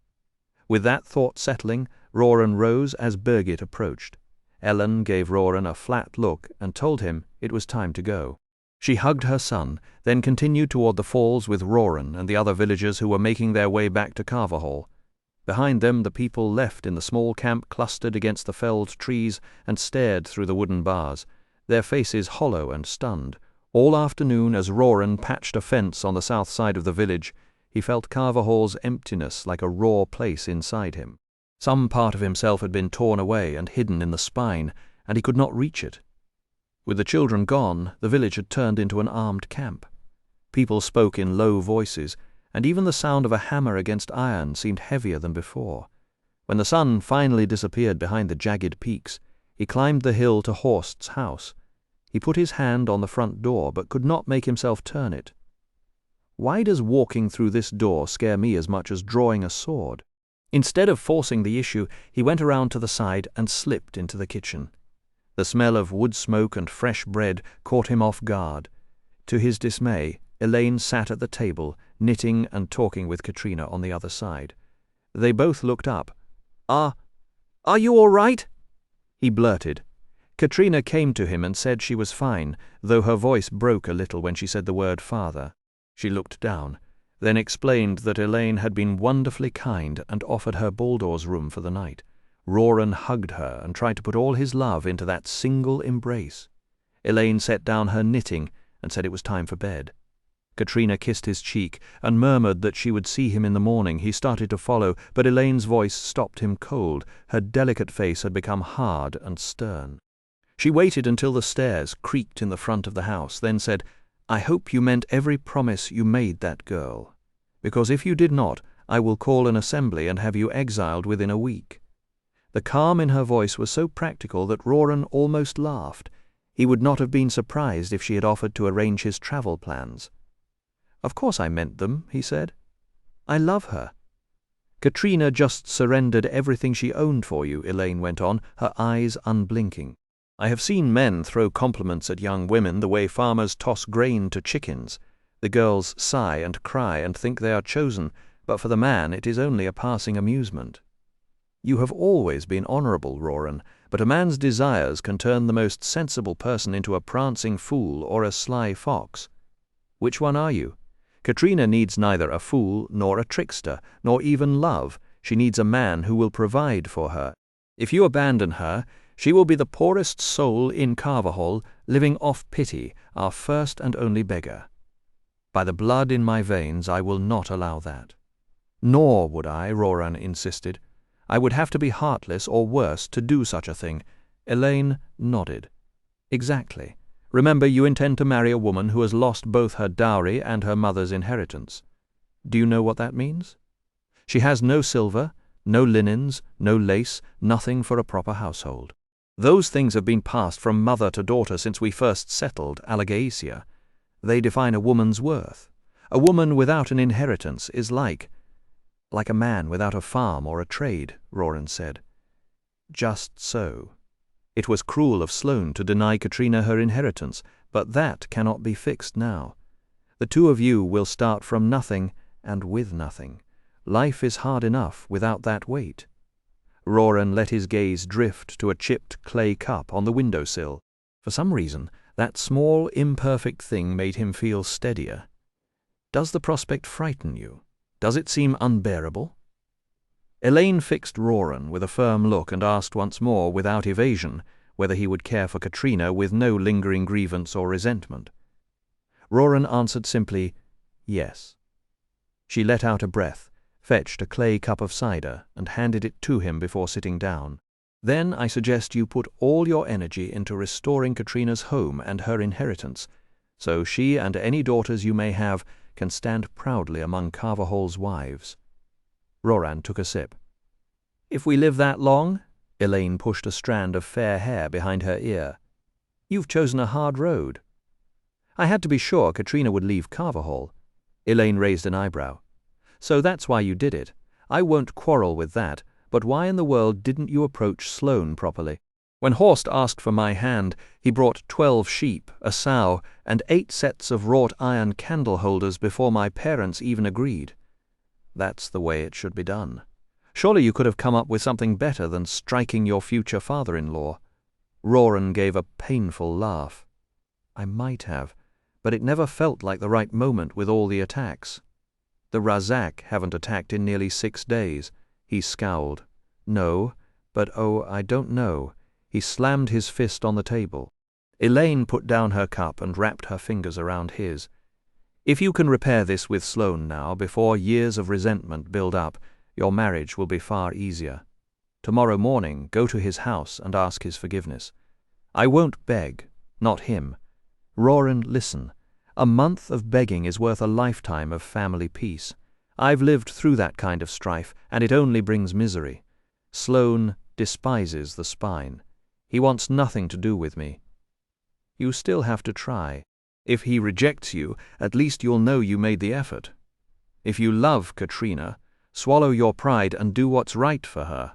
With that thought settling, Roran rose as Birgit approached. Ellen gave Roran a flat look and told him it was time to go. She hugged her son, then continued toward the falls with Roran and the other villagers who were making their way back to Carverhall. Behind them the people left in the small camp clustered against the felled trees and stared through the wooden bars, their faces hollow and stunned. All afternoon, as Roran patched a fence on the south side of the village, he felt Carverhall's emptiness like a raw place inside him. Some part of himself had been torn away and hidden in the spine, and he could not reach it. With the children gone, the village had turned into an armed camp. People spoke in low voices, and even the sound of a hammer against iron seemed heavier than before. When the sun finally disappeared behind the jagged peaks, he climbed the hill to Horst's house. He put his hand on the front door, but could not make himself turn it. Why does walking through this door scare me as much as drawing a sword? Instead of forcing the issue, he went around to the side and slipped into the kitchen. The smell of wood smoke and fresh bread caught him off guard. To his dismay, Elaine sat at the table, knitting and talking with Katrina on the other side. They both looked up. Are you all right?" he blurted. Katrina came to him and said she was fine, though her voice broke a little when she said the word father. She looked down, then explained that Elaine had been wonderfully kind and offered her Baldor's room for the night. Roran hugged her and tried to put all his love into that single embrace. Elaine set down her knitting and said it was time for bed. Katrina kissed his cheek and murmured that she would see him in the morning. He started to follow, but Elaine's voice stopped him cold. Her delicate face had become hard and stern. She waited until the stairs creaked in the front of the house, then said, "I hope you meant every promise you made that girl, because if you did not, I will call an assembly and have you exiled within a week." The calm in her voice was so practical that Roran almost laughed. He would not have been surprised if she had offered to arrange his travel plans. "Of course I meant them," he said. "I love her." "Katrina just surrendered everything she owned for you," Elaine went on, her eyes unblinking. "I have seen men throw compliments at young women the way farmers toss grain to chickens. The girls sigh and cry and think they are chosen, but for the man it is only a passing amusement. You have always been honorable, Roran, but a man's desires can turn the most sensible person into a prancing fool or a sly fox. Which one are you? Katrina needs neither a fool nor a trickster, nor even love. She needs a man who will provide for her. If you abandon her, she will be the poorest soul in Carvahall, living off pity, our first and only beggar. By the blood in my veins, I will not allow that. Nor would I, Roran insisted. I would have to be heartless or worse to do such a thing. Elaine nodded. Exactly. Remember, you intend to marry a woman who has lost both her dowry and her mother's inheritance. Do you know what that means? She has no silver, no linens, no lace, nothing for a proper household. Those things have been passed from mother to daughter since we first settled Alagaesia. They define a woman's worth. A woman without an inheritance is like a man without a farm or a trade, Roran said. Just so. It was cruel of Sloane to deny Katrina her inheritance, but that cannot be fixed now. The two of you will start from nothing and with nothing. Life is hard enough without that weight. Roran let his gaze drift to a chipped clay cup on the windowsill. For some reason, that small, imperfect thing made him feel steadier. Does the prospect frighten you? Does it seem unbearable? Elaine fixed Roran with a firm look and asked once more, without evasion, whether he would care for Katrina with no lingering grievance or resentment. Roran answered simply, yes. She let out a breath, fetched a clay cup of cider, and handed it to him before sitting down. Then I suggest you put all your energy into restoring Katrina's home and her inheritance, so she and any daughters you may have can stand proudly among Carvahall's wives. Roran took a sip. If we live that long? Elaine pushed a strand of fair hair behind her ear. You've chosen a hard road. I had to be sure Katrina would leave Carvahall. Elaine raised an eyebrow. So that's why you did it. I won't quarrel with that, but why in the world didn't you approach Sloane properly? When Horst asked for my hand, he brought 12 sheep, a sow, and 8 sets of wrought iron candle holders before my parents even agreed. That's the way it should be done. Surely you could have come up with something better than striking your future father-in-law. Roran gave a painful laugh. I might have, but it never felt like the right moment with all the attacks. The Razak haven't attacked in nearly 6 days. He scowled. No, but oh, I don't know. He slammed his fist on the table. Elaine put down her cup and wrapped her fingers around his. If you can repair this with Sloane now, before years of resentment build up, your marriage will be far easier. Tomorrow morning, go to his house and ask his forgiveness. I won't beg, not him. Roran, listen. A month of begging is worth a lifetime of family peace. I've lived through that kind of strife, and it only brings misery. Sloane despises the spine. He wants nothing to do with me. You still have to try. If he rejects you, at least you'll know you made the effort. If you love Katrina, swallow your pride and do what's right for her.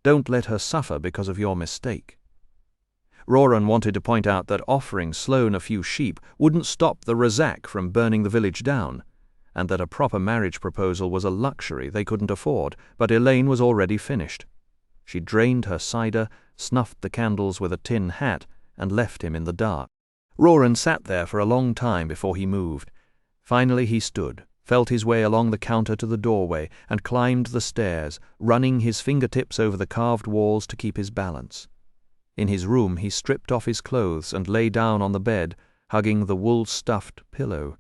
Don't let her suffer because of your mistake. Roran wanted to point out that offering Sloane a few sheep wouldn't stop the Razak from burning the village down, and that a proper marriage proposal was a luxury they couldn't afford, but Elaine was already finished. She drained her cider, snuffed the candles with a tin hat, and left him in the dark. Roran sat there for a long time before he moved. Finally he stood, felt his way along the counter to the doorway, and climbed the stairs, running his fingertips over the carved walls to keep his balance. In his room he stripped off his clothes and lay down on the bed, hugging the wool-stuffed pillow.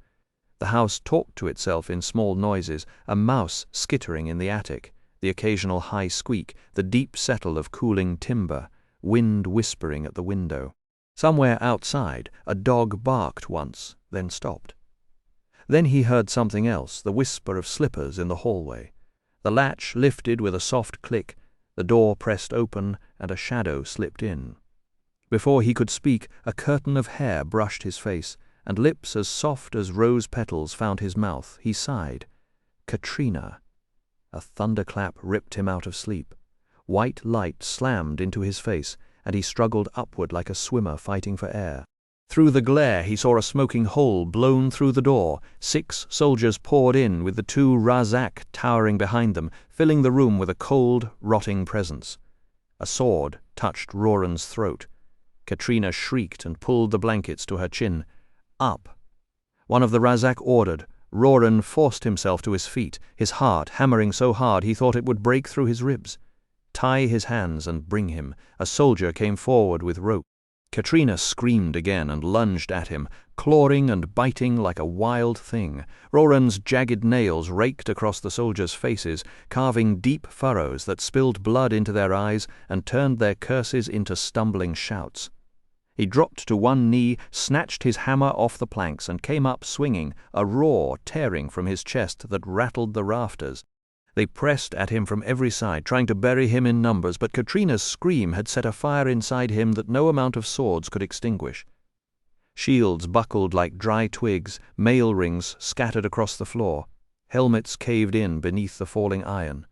The house talked to itself in small noises, a mouse skittering in the attic, the occasional high squeak, the deep settle of cooling timber, wind whispering at the window. Somewhere outside, a dog barked once, then stopped. Then he heard something else, the whisper of slippers in the hallway. The latch lifted with a soft click, the door pressed open, and a shadow slipped in. Before he could speak, a curtain of hair brushed his face, and lips as soft as rose petals found his mouth. He sighed. Katrina. A thunderclap ripped him out of sleep. White light slammed into his face, and he struggled upward like a swimmer fighting for air. Through the glare he saw a smoking hole blown through the door. 6 soldiers poured in, with the 2 Razak towering behind them, filling the room with a cold, rotting presence. A sword touched Roran's throat. Katrina shrieked and pulled the blankets to her chin. Up! One of the Razak ordered. Roran forced himself to his feet, his heart hammering so hard he thought it would break through his ribs. Tie his hands and bring him. A soldier came forward with rope. Katrina screamed again and lunged at him, clawing and biting like a wild thing. Roran's jagged nails raked across the soldiers' faces, carving deep furrows that spilled blood into their eyes and turned their curses into stumbling shouts. He dropped to one knee, snatched his hammer off the planks, and came up swinging, a roar tearing from his chest that rattled the rafters. They pressed at him from every side, trying to bury him in numbers, but Katrina's scream had set a fire inside him that no amount of swords could extinguish. Shields buckled like dry twigs, mail rings scattered across the floor. Helmets caved in beneath the falling iron.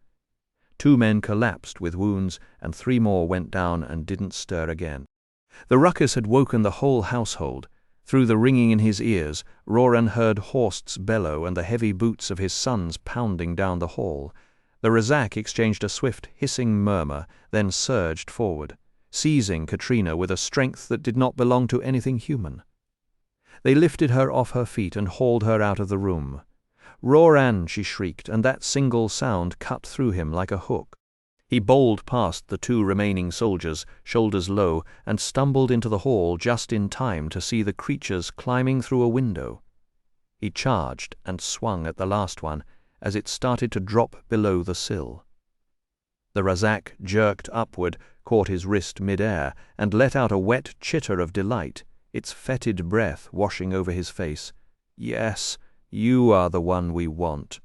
2 men collapsed with wounds, and 3 more went down and didn't stir again. The ruckus had woken the whole household. Through the ringing in his ears, Roran heard Horst's bellow and the heavy boots of his sons pounding down the hall. The Razak exchanged a swift, hissing murmur, then surged forward, seizing Katrina with a strength that did not belong to anything human. They lifted her off her feet and hauled her out of the room. "Roran!" she shrieked, and that single sound cut through him like a hook. He bowled past the 2 remaining soldiers, shoulders low, and stumbled into the hall just in time to see the creatures climbing through a window. He charged and swung at the last one as it started to drop below the sill. The Razak jerked upward, caught his wrist mid-air, and let out a wet chitter of delight, its fetid breath washing over his face. "Yes, you are the one we want."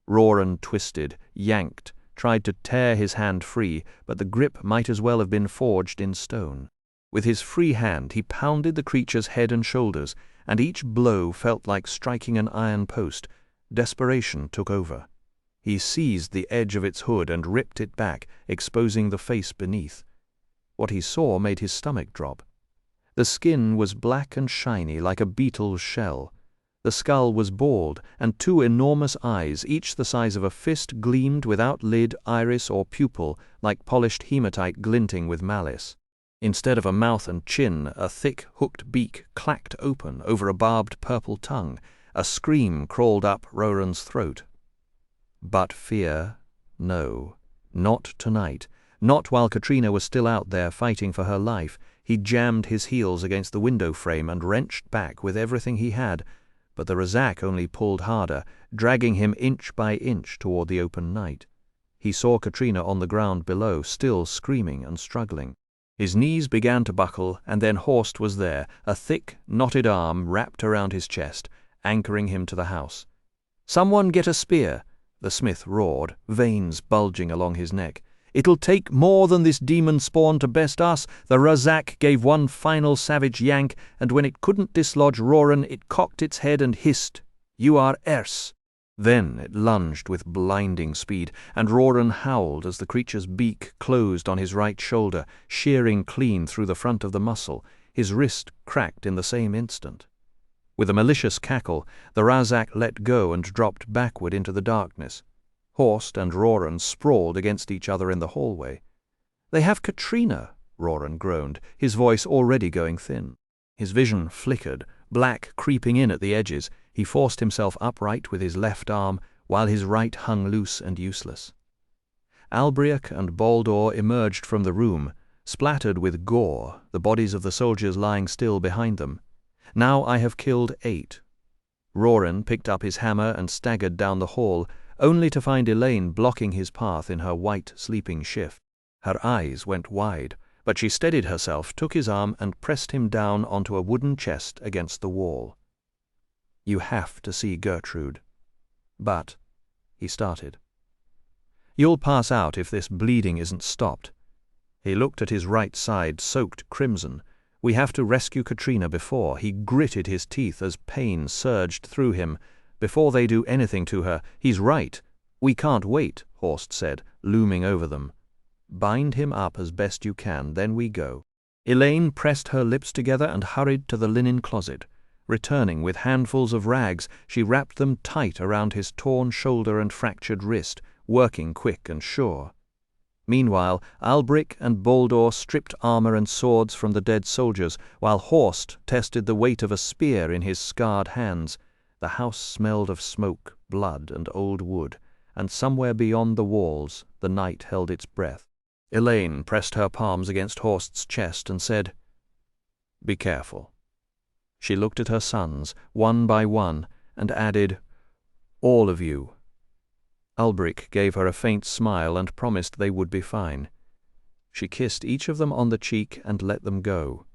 Roran twisted, yanked, tried to tear his hand free, but the grip might as well have been forged in stone. With his free hand he pounded the creature's head and shoulders, and each blow felt like striking an iron post. Desperation took over. He seized the edge of its hood and ripped it back, exposing the face beneath. What he saw made his stomach drop. The skin was black and shiny like a beetle's shell. The skull was bald, and 2 enormous eyes, each the size of a fist, gleamed without lid, iris, or pupil, like polished hematite glinting with malice. Instead of a mouth and chin, a thick, hooked beak clacked open over a barbed purple tongue. A scream crawled up Roran's throat. But fear, no, not tonight. Not while Katrina was still out there fighting for her life. He jammed his heels against the window frame and wrenched back with everything he had, but the Razak only pulled harder, dragging him inch by inch toward the open night. He saw Katrina on the ground below, still screaming and struggling. His knees began to buckle, and then Horst was there, a thick, knotted arm wrapped around his chest, anchoring him to the house. "Someone get a spear," the smith roared, veins bulging along his neck. "It'll take more than this demon spawn to best us." The Razak gave one final savage yank, and when it couldn't dislodge Roran, it cocked its head and hissed, "You are Ers." Then it lunged with blinding speed, and Roran howled as the creature's beak closed on his right shoulder, shearing clean through the front of the muscle. His wrist cracked in the same instant. With a malicious cackle, the Razak let go and dropped backward into the darkness. Horst and Roran sprawled against each other in the hallway. "They have Katrina," Roran groaned, his voice already going thin. His vision flickered, black creeping in at the edges. He forced himself upright with his left arm, while his right hung loose and useless. Albriac and Baldur emerged from the room, splattered with gore, the bodies of the soldiers lying still behind them. "Now I have killed 8. Roran picked up his hammer and staggered down the hall, only to find Elaine blocking his path in her white sleeping shift. Her eyes went wide, but she steadied herself, took his arm, and pressed him down onto a wooden chest against the wall. "You have to see Gertrude." "But—" he started. "You'll pass out if this bleeding isn't stopped." He looked at his right side, soaked crimson. "We have to rescue Katrina before—" He gritted his teeth as pain surged through him. "Before they do anything to her." "He's right. We can't wait," Horst said, looming over them. "Bind him up as best you can, then we go." Elaine pressed her lips together and hurried to the linen closet. Returning with handfuls of rags, she wrapped them tight around his torn shoulder and fractured wrist, working quick and sure. Meanwhile, Albric and Baldur stripped armor and swords from the dead soldiers, while Horst tested the weight of a spear in his scarred hands. The house smelled of smoke, blood, and old wood, and somewhere beyond the walls the night held its breath. Elaine pressed her palms against Horst's chest and said, "Be careful." She looked at her sons, one by one, and added, "All of you." Albric gave her a faint smile and promised they would be fine. She kissed each of them on the cheek and let them go.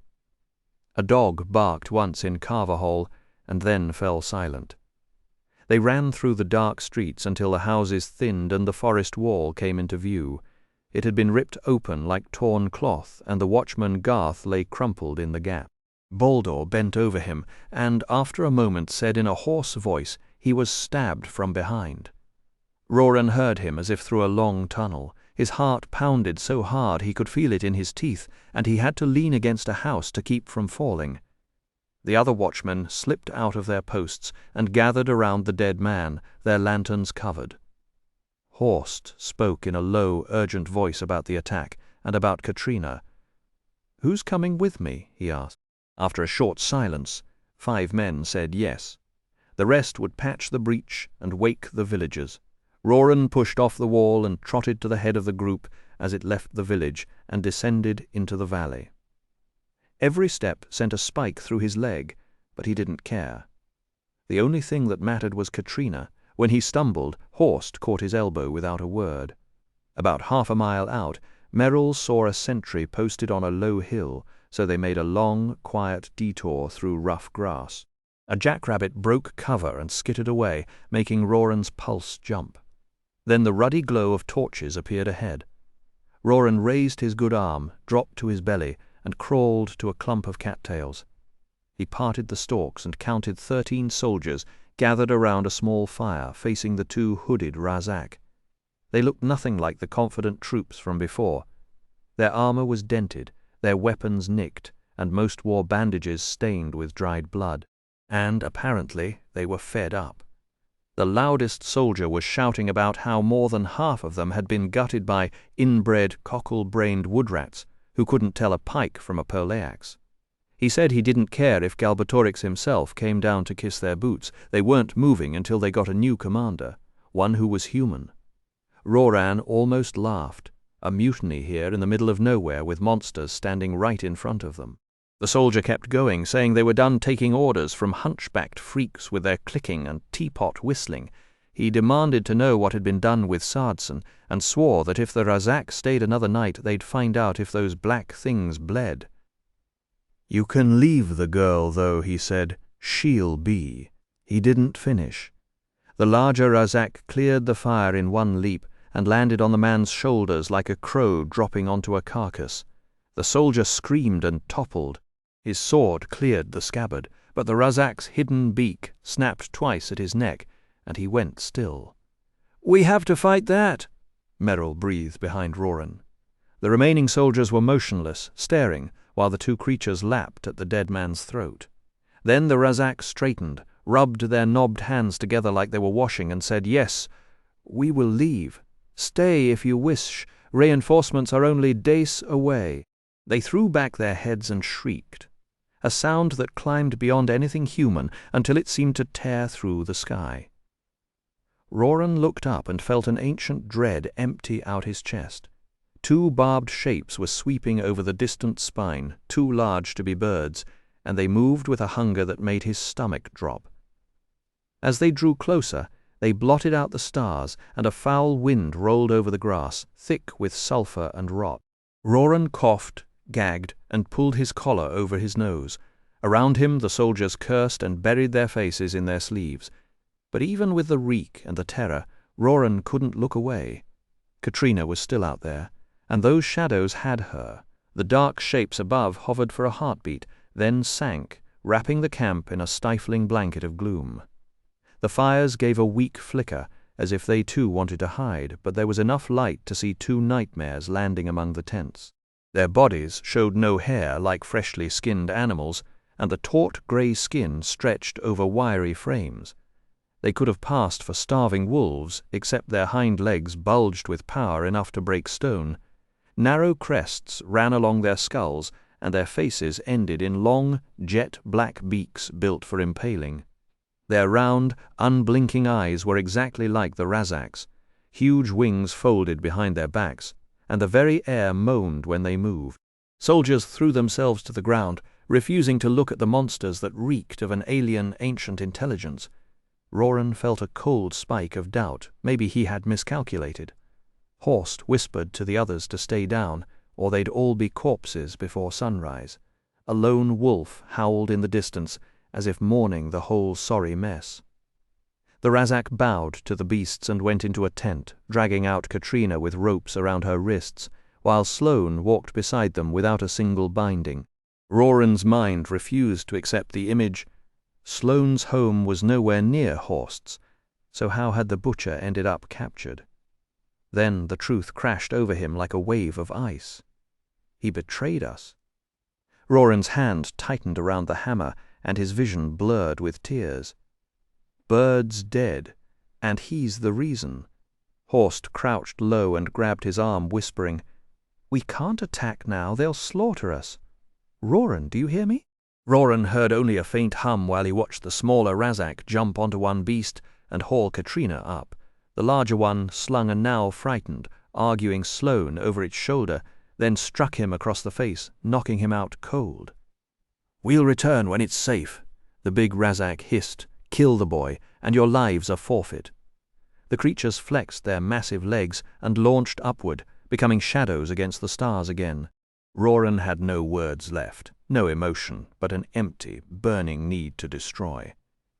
A dog barked once in Carverhall and then fell silent. They ran through the dark streets until the houses thinned and the forest wall came into view. It had been ripped open like torn cloth, and the watchman Garth lay crumpled in the gap. Baldur bent over him, and after a moment said in a hoarse voice he was stabbed from behind. Roran heard him as if through a long tunnel. His heart pounded so hard he could feel it in his teeth, and he had to lean against a house to keep from falling. The other watchmen slipped out of their posts and gathered around the dead man, their lanterns covered. Horst spoke in a low, urgent voice about the attack and about Katrina. "Who's coming with me?" he asked. After a short silence, 5 men said yes. The rest would patch the breach and wake the villagers. Roran pushed off the wall and trotted to the head of the group as it left the village and descended into the valley. Every step sent a spike through his leg, but he didn't care. The only thing that mattered was Katrina. When he stumbled, Horst caught his elbow without a word. About half a mile out, Merrill saw a sentry posted on a low hill, so they made a long, quiet detour through rough grass. A jackrabbit broke cover and skittered away, making Roran's pulse jump. Then the ruddy glow of torches appeared ahead. Roran raised his good arm, dropped to his belly, and crawled to a clump of cattails. He parted the stalks and counted 13 soldiers gathered around a small fire facing the 2 hooded Razak. They looked nothing like the confident troops from before. Their armor was dented, their weapons nicked, and most wore bandages stained with dried blood. And, apparently, they were fed up. The loudest soldier was shouting about how more than half of them had been gutted by inbred, cockle-brained woodrats who couldn't tell a pike from a poleaxe. He said he didn't care if Galbatorix himself came down to kiss their boots. They weren't moving until they got a new commander, one who was human. Roran almost laughed. A mutiny here in the middle of nowhere with monsters standing right in front of them. The soldier kept going, saying they were done taking orders from hunchbacked freaks with their clicking and teapot whistling. He demanded to know what had been done with Sardsen, and swore that if the Razak stayed another night they'd find out if those black things bled. "You can leave the girl, though," he said. "She'll be." He didn't finish. The larger Razak cleared the fire in one leap and landed on the man's shoulders like a crow dropping onto a carcass. The soldier screamed and toppled. His sword cleared the scabbard, but the Razak's hidden beak snapped twice at his neck, and he went still. "We have to fight that," Merrill breathed behind Roran. The remaining soldiers were motionless, staring, while the 2 creatures lapped at the dead man's throat. Then the Razak straightened, rubbed their knobbed hands together like they were washing, and said, "Yes, we will leave. Stay if you wish. Reinforcements are only days away." They threw back their heads and shrieked, a sound that climbed beyond anything human until it seemed to tear through the sky. Roran looked up and felt an ancient dread empty out his chest. 2 barbed shapes were sweeping over the distant spine, too large to be birds, and they moved with a hunger that made his stomach drop. As they drew closer, they blotted out the stars, and a foul wind rolled over the grass, thick with sulphur and rot. Roran coughed, gagged, and pulled his collar over his nose. Around him the soldiers cursed and buried their faces in their sleeves. But even with the reek and the terror, Roran couldn't look away. Katrina was still out there, and those shadows had her. The dark shapes above hovered for a heartbeat, then sank, wrapping the camp in a stifling blanket of gloom. The fires gave a weak flicker, as if they too wanted to hide, but there was enough light to see 2 nightmares landing among the tents. Their bodies showed no hair like freshly skinned animals, and the taut grey skin stretched over wiry frames. They could have passed for starving wolves, except their hind legs bulged with power enough to break stone. Narrow crests ran along their skulls, and their faces ended in long, jet-black beaks built for impaling. Their round, unblinking eyes were exactly like the Razaks, huge wings folded behind their backs, and the very air moaned when they moved. Soldiers threw themselves to the ground, refusing to look at the monsters that reeked of an alien ancient intelligence. Roran felt a cold spike of doubt. Maybe he had miscalculated. Horst whispered to the others to stay down, or they'd all be corpses before sunrise. A lone wolf howled in the distance, as if mourning the whole sorry mess. The Razak bowed to the beasts and went into a tent, dragging out Katrina with ropes around her wrists, while Sloane walked beside them without a single binding. Roran's mind refused to accept the image. Sloane's home was nowhere near Horst's, so how had the butcher ended up captured? Then the truth crashed over him like a wave of ice. He betrayed us. Roran's hand tightened around the hammer, and his vision blurred with tears. Bird's dead, and he's the reason. Horst crouched low and grabbed his arm, whispering, "We can't attack now, they'll slaughter us. Roran, do you hear me?" Roran heard only a faint hum while he watched the smaller Razak jump onto one beast and haul Katrina up. The larger one slung a now frightened, arguing Sloane over its shoulder, then struck him across the face, knocking him out cold. "We'll return when it's safe," the big Razak hissed. "Kill the boy, and your lives are forfeit." The creatures flexed their massive legs and launched upward, becoming shadows against the stars again. Roran had no words left, no emotion, but an empty, burning need to destroy.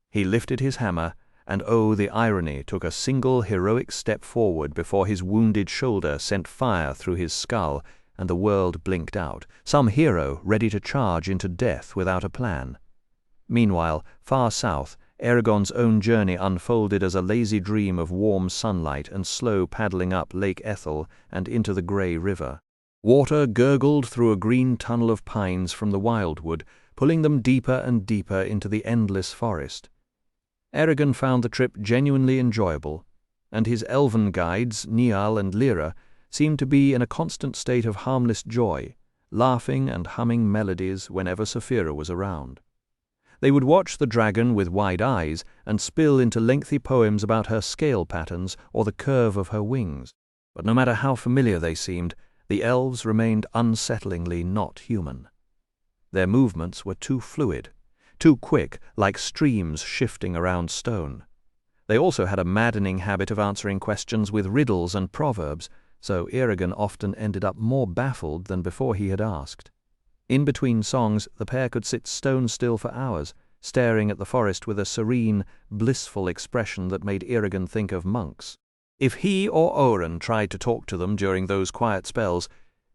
He lifted his hammer, and oh, the irony, took a single heroic step forward before his wounded shoulder sent fire through his skull, and the world blinked out, some hero ready to charge into death without a plan. Meanwhile, far south, Eragon's own journey unfolded as a lazy dream of warm sunlight and slow paddling up Lake Ethel and into the grey river. Water gurgled through a green tunnel of pines from the wildwood, pulling them deeper and deeper into the endless forest. Eragon found the trip genuinely enjoyable, and his elven guides, Niall and Lyra, seemed to be in a constant state of harmless joy, laughing and humming melodies whenever Saphira was around. They would watch the dragon with wide eyes and spill into lengthy poems about her scale patterns or the curve of her wings. But no matter how familiar they seemed, the elves remained unsettlingly not human. Their movements were too fluid, too quick, like streams shifting around stone. They also had a maddening habit of answering questions with riddles and proverbs, so Eragon often ended up more baffled than before he had asked. In between songs, the pair could sit stone still for hours, staring at the forest with a serene, blissful expression that made Eragon think of monks. If he or Oren tried to talk to them during those quiet spells,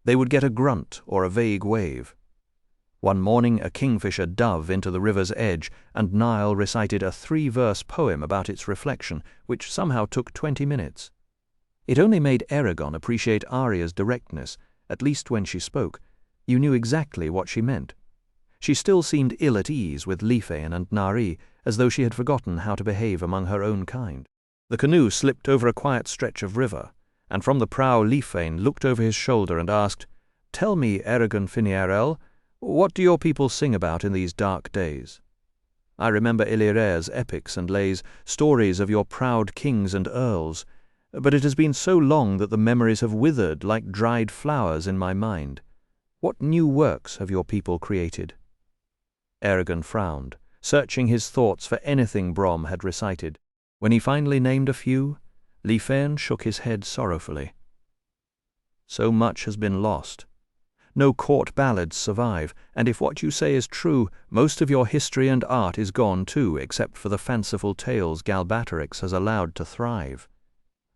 they would get a grunt or a vague wave. One morning a kingfisher dove into the river's edge, and Niall recited a 3-verse poem about its reflection, which somehow took 20 minutes. It only made Eragon appreciate Arya's directness, at least when she spoke. You knew exactly what she meant. She still seemed ill at ease with Lifain and Nari, as though she had forgotten how to behave among her own kind. The canoe slipped over a quiet stretch of river, and from the prow Lifain looked over his shoulder and asked, "Tell me, Eragon Finiarel, what do your people sing about in these dark days? I remember Illyria's epics and lays, stories of your proud kings and earls, but it has been so long that the memories have withered like dried flowers in my mind. What new works have your people created?" Eragon frowned, searching his thoughts for anything Brom had recited. When he finally named a few, Lifain shook his head sorrowfully. "So much has been lost. No court ballads survive, and if what you say is true, most of your history and art is gone too, except for the fanciful tales Galbatorix has allowed to thrive.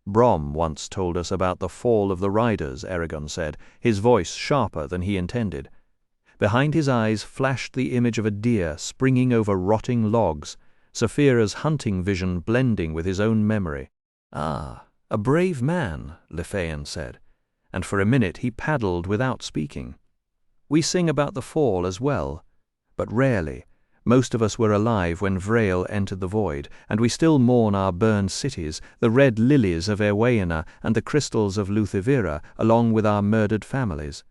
Brom once told us about the fall of the riders," Eragon said, his voice sharper than he intended. Behind his eyes flashed the image of a deer springing over rotting logs, Saphira's hunting vision blending with his own memory. "Ah, a brave man," Lifain said, and for a minute he paddled without speaking. We sing about the fall as well, but rarely. Most of us were alive when Vrail entered the void, and we still mourn our burned cities, the red lilies of Erwaena and the crystals of Luthivera, along with our murdered families.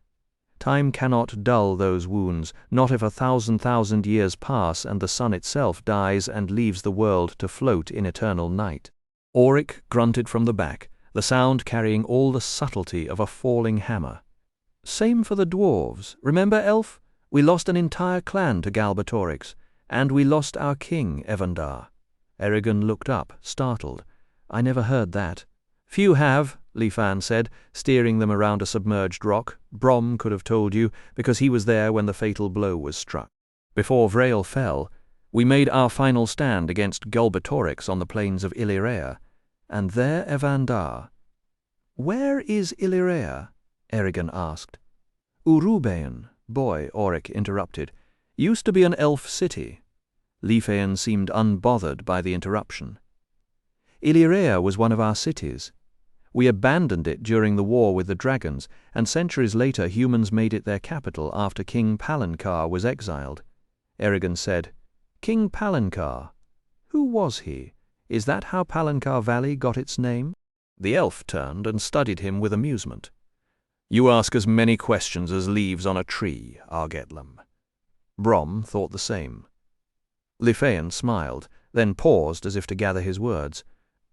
Time cannot dull those wounds, not if 1,000 years pass and the sun itself dies and leaves the world to float in eternal night. Auric grunted from the back, the sound carrying all the subtlety of a falling hammer. Same for the dwarves. Remember, Elf? We lost an entire clan to Galbatorix, and we lost our king, Evandar. Eragon looked up, startled. I never heard that. Few have, Lifan said, steering them around a submerged rock. Brom could have told you, because he was there when the fatal blow was struck. Before Vrail fell, we made our final stand against Galbatorix on the plains of Illyria, and there Evandar. Where is Illyria? Eragon asked. Urubain, boy, Auric interrupted, used to be an elf city. Lifean seemed unbothered by the interruption. Illyria was one of our cities. We abandoned it during the war with the dragons, and centuries later humans made it their capital after King Palancar was exiled. Eragon said, King Palancar? Who was he? Is that how Palancar Valley got its name? The elf turned and studied him with amusement. You ask as many questions as leaves on a tree, Argetlam. Brom thought the same. Lifean smiled, then paused as if to gather his words.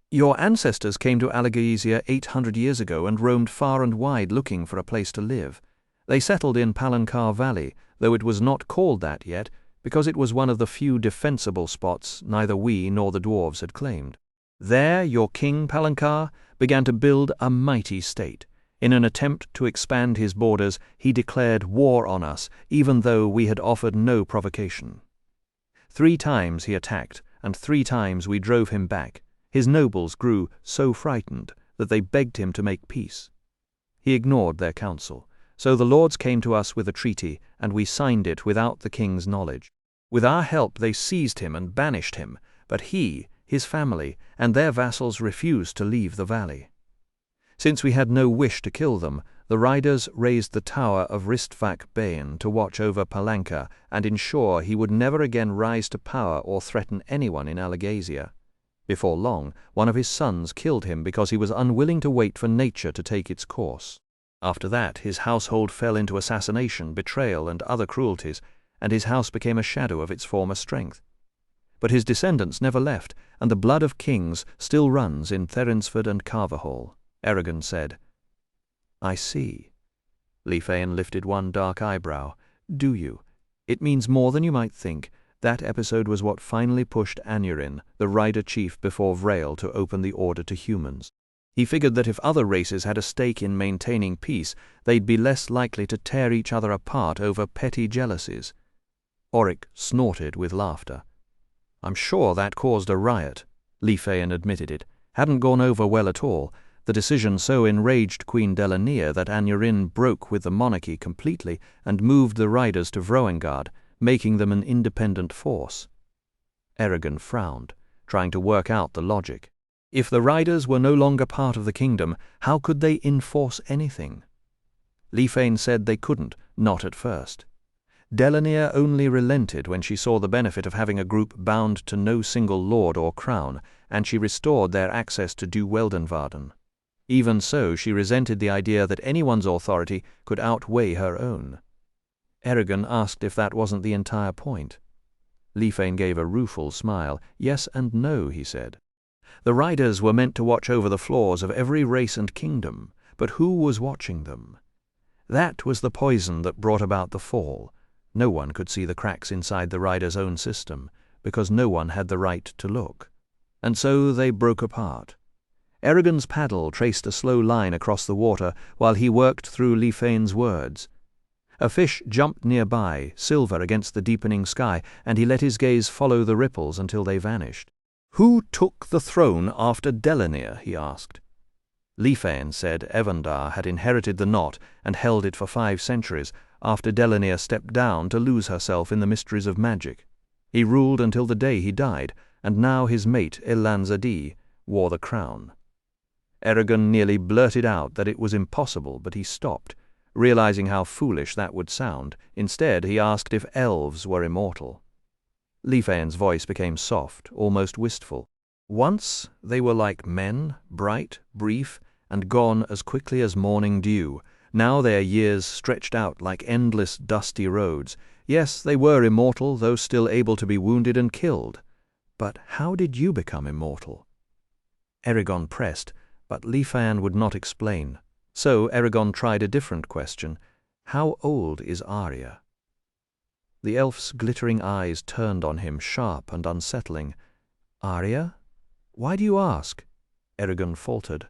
Your ancestors came to Alagaesia 800 years ago and roamed far and wide looking for a place to live. They settled in Palancar Valley, though it was not called that yet, because it was one of the few defensible spots neither we nor the dwarves had claimed. There your king, Palancar, began to build a mighty state. In an attempt to expand his borders, he declared war on us, even though we had offered no provocation. 3 times he attacked, and 3 times we drove him back. His nobles grew so frightened that they begged him to make peace. He ignored their counsel, so the lords came to us with a treaty, and we signed it without the king's knowledge. With our help they seized him and banished him, but he, his family, and their vassals refused to leave the valley. Since we had no wish to kill them, the riders raised the tower of Ristvak Bane to watch over Palancar and ensure he would never again rise to power or threaten anyone in Alagaesia. Before long, one of his sons killed him because he was unwilling to wait for nature to take its course. After that, his household fell into assassination, betrayal, and other cruelties, and his house became a shadow of its former strength. But his descendants never left, and the blood of kings still runs in Therinsford and Carverhall. Eragon said, I see. Lifean lifted one dark eyebrow. Do you? It means more than you might think. That episode was what finally pushed Anurin, the rider chief before Vrail, to open the order to humans. He figured that if other races had a stake in maintaining peace, they'd be less likely to tear each other apart over petty jealousies. Auric snorted with laughter. I'm sure that caused a riot. Lifean admitted it. Hadn't gone over well at all. The decision so enraged Queen Delanir that Anurin broke with the monarchy completely and moved the riders to Vroengard, making them an independent force. Eragon frowned, trying to work out the logic. If the riders were no longer part of the kingdom, how could they enforce anything? Lifean said they couldn't, not at first. Delanir only relented when she saw the benefit of having a group bound to no single lord or crown, and she restored their access to Du Weldenvarden. Even so, she resented the idea that anyone's authority could outweigh her own. Eragon asked if that wasn't the entire point. Lifean gave a rueful smile. Yes and no, he said. The riders were meant to watch over the flaws of every race and kingdom, but who was watching them? That was the poison that brought about the fall. No one could see the cracks inside the riders' own system, because no one had the right to look. And so they broke apart. Eragon's paddle traced a slow line across the water while he worked through Lifean's words. A fish jumped nearby, silver against the deepening sky, and he let his gaze follow the ripples until they vanished. Who took the throne after Delanir? He asked. Lifean said Evandar had inherited the knot and held it for 5 centuries, after Delanir stepped down to lose herself in the mysteries of magic. He ruled until the day he died, and now his mate, Elanzadi, wore the crown. Eragon nearly blurted out that it was impossible, but he stopped, realizing how foolish that would sound. Instead, he asked if elves were immortal. Leafain's voice became soft, almost wistful. Once they were like men, bright, brief, and gone as quickly as morning dew. Now their years stretched out like endless dusty roads. Yes, they were immortal, though still able to be wounded and killed. But how did you become immortal? Eragon pressed, but Leafain would not explain. So Eragon tried a different question. How old is Arya? The elf's glittering eyes turned on him, sharp and unsettling. Arya? Why do you ask? Eragon faltered.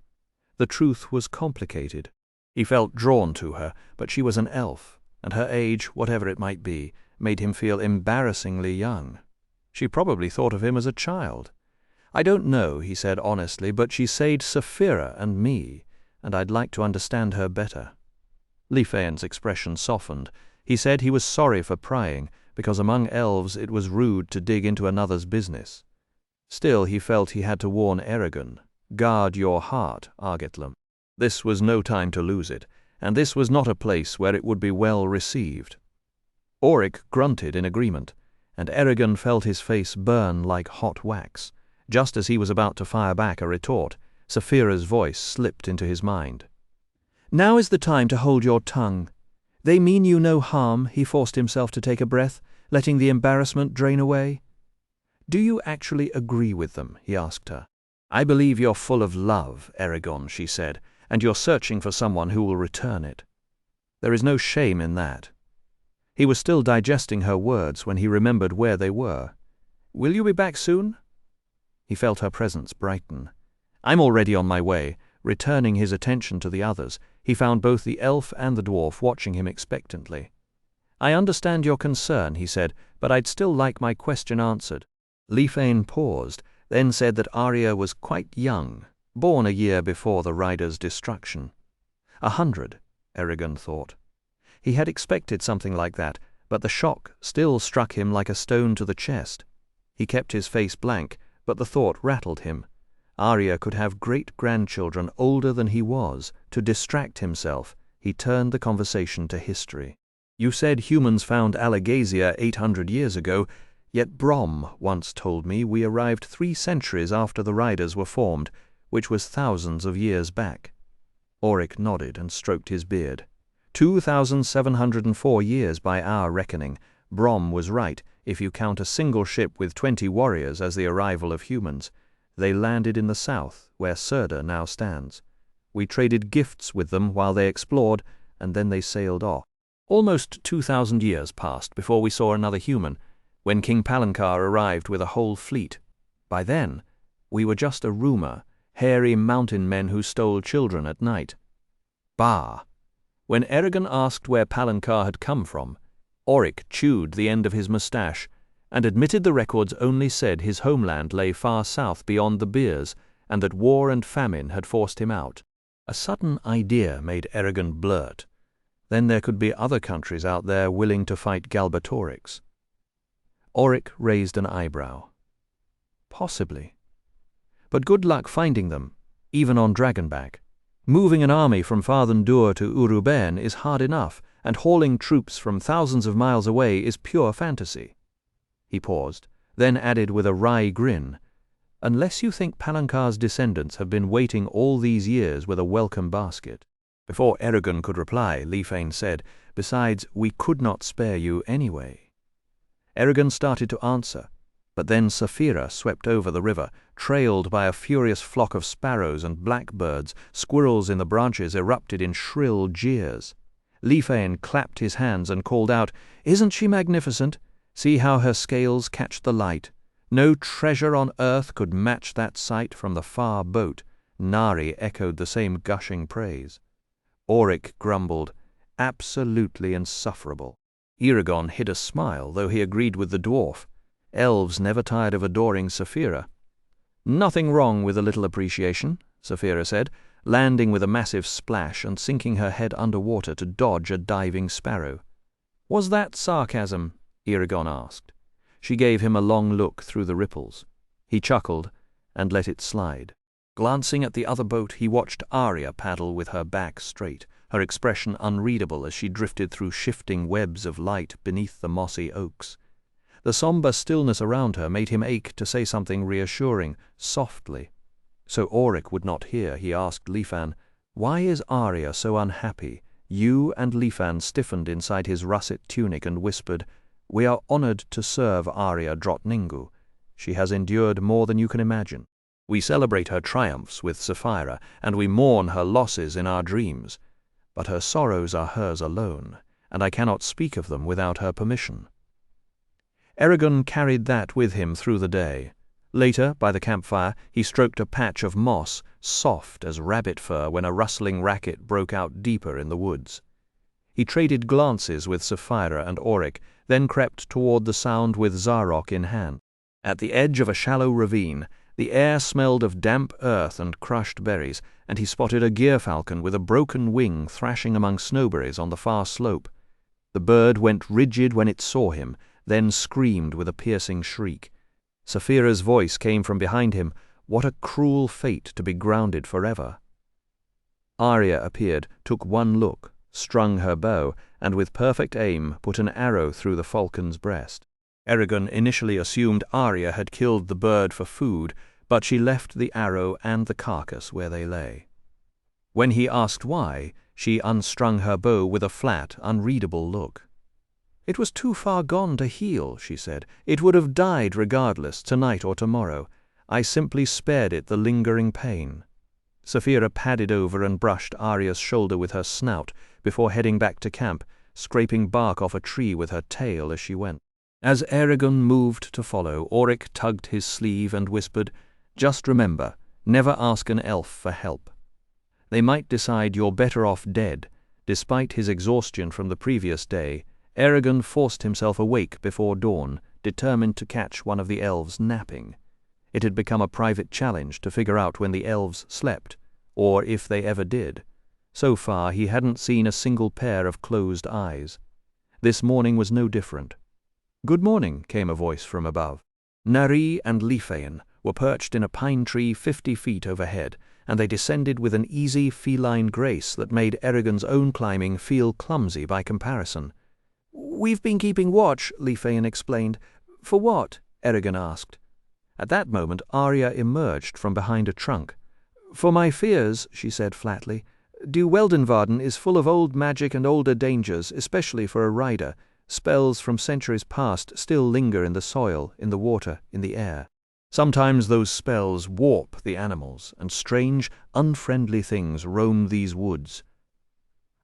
The truth was complicated. He felt drawn to her, but she was an elf, and her age, whatever it might be, made him feel embarrassingly young. She probably thought of him as a child. I don't know, he said honestly, but she said Saphira and me, and I'd like to understand her better. Leafain's expression softened. He said he was sorry for prying, because among elves it was rude to dig into another's business. Still, he felt he had to warn Eragon. Guard your heart, Argetlam. This was no time to lose it, and this was not a place where it would be well received. Auric grunted in agreement, and Eragon felt his face burn like hot wax. Just as he was about to fire back a retort, Saphira's voice slipped into his mind. Now is the time to hold your tongue. They mean you no harm, he forced himself to take a breath, letting the embarrassment drain away. Do you actually agree with them? He asked her. I believe you're full of love, Eragon, she said, and you're searching for someone who will return it. There is no shame in that. He was still digesting her words when he remembered where they were. Will you be back soon? He felt her presence brighten. I'm already on my way. Returning his attention to the others, he found both the elf and the dwarf watching him expectantly. I understand your concern, he said, but I'd still like my question answered. Leafain paused, then said that Arya was quite young, born a year before the rider's destruction. 100, Eragon thought. He had expected something like that, but the shock still struck him like a stone to the chest. He kept his face blank, but the thought rattled him. Arya could have great-grandchildren older than he was. To distract himself, he turned the conversation to history. You said humans found Alagasia 800 years ago, yet Brom once told me we arrived 3 centuries after the riders were formed, which was thousands of years back. Auric nodded and stroked his beard. 2,704 years by our reckoning. Brom was right, if you count a single ship with 20 warriors as the arrival of humans. They landed in the south, where Serda now stands. We traded gifts with them while they explored, and then they sailed off. Almost 2,000 years passed before we saw another human, when King Palancar arrived with a whole fleet. By then, we were just a rumor, hairy mountain men who stole children at night. Bah! When Eragon asked where Palancar had come from, Auric chewed the end of his moustache, and admitted the records only said his homeland lay far south beyond the Beers, and that war and famine had forced him out. A sudden idea made Eragon blurt. Then there could be other countries out there willing to fight Galbatorix. Auric raised an eyebrow. Possibly. But good luck finding them, even on Dragonback. Moving an army from Farthendur to Uruben is hard enough, and hauling troops from thousands of miles away is pure fantasy. He paused, then added with a wry grin, unless you think Palancar's descendants have been waiting all these years with a welcome basket. Before Eragon could reply, Leafain said, besides, we could not spare you anyway. Eragon started to answer, but then Saphira swept over the river, trailed by a furious flock of sparrows and blackbirds. Squirrels in the branches erupted in shrill jeers. Leafain clapped his hands and called out, Isn't she magnificent? See how her scales catch the light. No treasure on earth could match that sight from the far boat. Nari echoed the same gushing praise. Auric grumbled, absolutely insufferable. Eragon hid a smile, though he agreed with the dwarf. Elves never tired of adoring Saphira. Nothing wrong with a little appreciation, Saphira said, landing with a massive splash and sinking her head underwater to dodge a diving sparrow. Was that sarcasm? Eragon asked. She gave him a long look through the ripples. He chuckled and let it slide. Glancing at the other boat, he watched Arya paddle with her back straight, her expression unreadable as she drifted through shifting webs of light beneath the mossy oaks. The somber stillness around her made him ache to say something reassuring, softly. So Auric would not hear, he asked Lifan, "Why is Arya so unhappy?" Yew and Lifan stiffened inside his russet tunic and whispered, "We are honored to serve Arya Drottningu. She has endured more than you can imagine. We celebrate her triumphs with Sapphira, and we mourn her losses in our dreams. But her sorrows are hers alone, and I cannot speak of them without her permission." Eragon carried that with him through the day. Later, by the campfire, he stroked a patch of moss, soft as rabbit fur when a rustling racket broke out deeper in the woods. He traded glances with Sapphira and Auric, then crept toward the sound with Zarok in hand. At the edge of a shallow ravine, the air smelled of damp earth and crushed berries, and he spotted a gyrfalcon with a broken wing thrashing among snowberries on the far slope. The bird went rigid when it saw him, then screamed with a piercing shriek. Sapphira's voice came from behind him, "What a cruel fate to be grounded forever." Arya appeared, took one look, strung her bow, and with perfect aim put an arrow through the falcon's breast. Eragon initially assumed Arya had killed the bird for food, but she left the arrow and the carcass where they lay. When he asked why, she unstrung her bow with a flat, unreadable look. "It was too far gone to heal," she said. "It would have died regardless, tonight or tomorrow. I simply spared it the lingering pain." Sapphira padded over and brushed Arya's shoulder with her snout before heading back to camp, scraping bark off a tree with her tail as she went. As Eragon moved to follow, Auric tugged his sleeve and whispered, "Just remember, never ask an elf for help. They might decide you're better off dead." Despite his exhaustion from the previous day, Eragon forced himself awake before dawn, determined to catch one of the elves napping. It had become a private challenge to figure out when the elves slept, or if they ever did. So far he hadn't seen a single pair of closed eyes. This morning was no different. "Good morning," came a voice from above. Nari and Lifan were perched in a pine tree 50 feet overhead, and they descended with an easy feline grace that made Eragon's own climbing feel clumsy by comparison. "We've been keeping watch," Lifan explained. "For what?" Eragon asked. At that moment Arya emerged from behind a trunk. "For my fears," she said flatly. "Du Weldenvarden is full of old magic and older dangers, especially for a rider. Spells from centuries past still linger in the soil, in the water, in the air. Sometimes those spells warp the animals, and strange, unfriendly things roam these woods."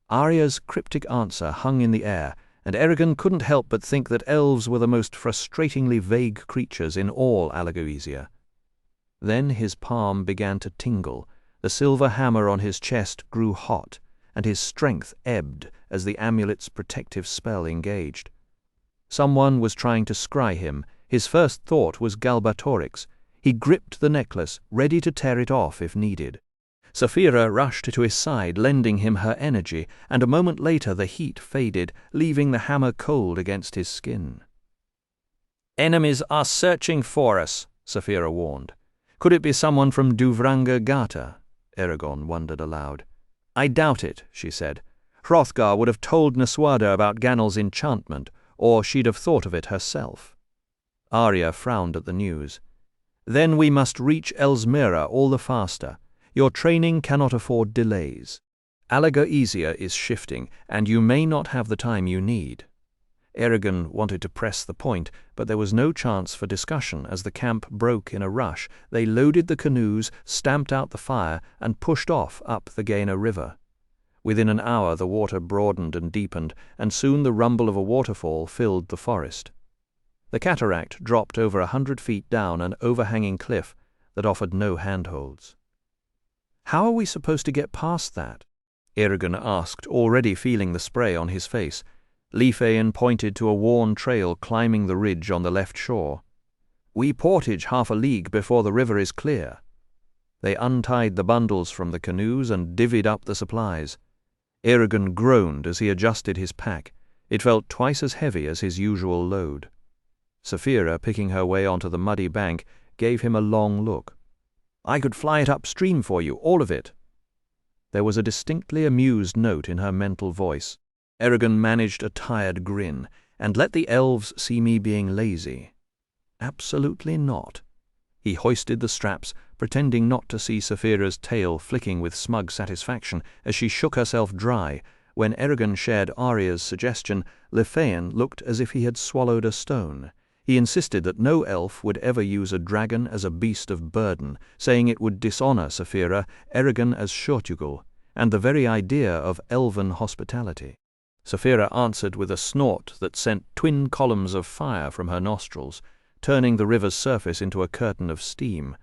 Arya's cryptic answer hung in the air, and Eragon couldn't help but think that elves were the most frustratingly vague creatures in all Alagoesia. Then his palm began to tingle, the silver hammer on his chest grew hot, and his strength ebbed as the amulet's protective spell engaged. Someone was trying to scry him. His first thought was Galbatorix. He gripped the necklace, ready to tear it off if needed. Sapphira rushed to his side, lending him her energy, and a moment later the heat faded, leaving the hammer cold against his skin. "Enemies are searching for us," Sapphira warned. Could it be someone from Duvranga Gata? Eragon wondered aloud. "I doubt it," she said. "Hrothgar would have told Naswada about Ganel's enchantment, or she'd have thought of it herself." Arya frowned at the news. "Then we must reach Elsmira all the faster. Your training cannot afford delays. Alagoesia is shifting, and you may not have the time you need." Eragon wanted to press the point, but there was no chance for discussion as the camp broke in a rush. They loaded the canoes, stamped out the fire, and pushed off up the Gaina River. Within an hour the water broadened and deepened, and soon the rumble of a waterfall filled the forest. The cataract dropped over 100 feet down an overhanging cliff that offered no handholds. "How are we supposed to get past that?" Eragon asked, already feeling the spray on his face. Lifan pointed to a worn trail climbing the ridge on the left shore. "We portage half a league before the river is clear." They untied the bundles from the canoes and divvied up the supplies. Eragon groaned as he adjusted his pack. It felt twice as heavy as his usual load. Sapphira, picking her way onto the muddy bank, gave him a long look. I could fly it upstream for you, all of it." There was a distinctly amused note in her mental voice. Eragon managed a tired grin. "And let the elves see me being lazy." "Absolutely not." He hoisted the straps, pretending not to see Saphira's tail flicking with smug satisfaction as she shook herself dry. When Eragon shared Arya's suggestion, Lefean looked as if he had swallowed a stone. He insisted that no elf would ever use a dragon as a beast of burden, saying it would dishonor Saphira, Eragon as Shortugal, and the very idea of elven hospitality. Saphira answered with a snort that sent twin columns of fire from her nostrils, turning the river's surface into a curtain of steam.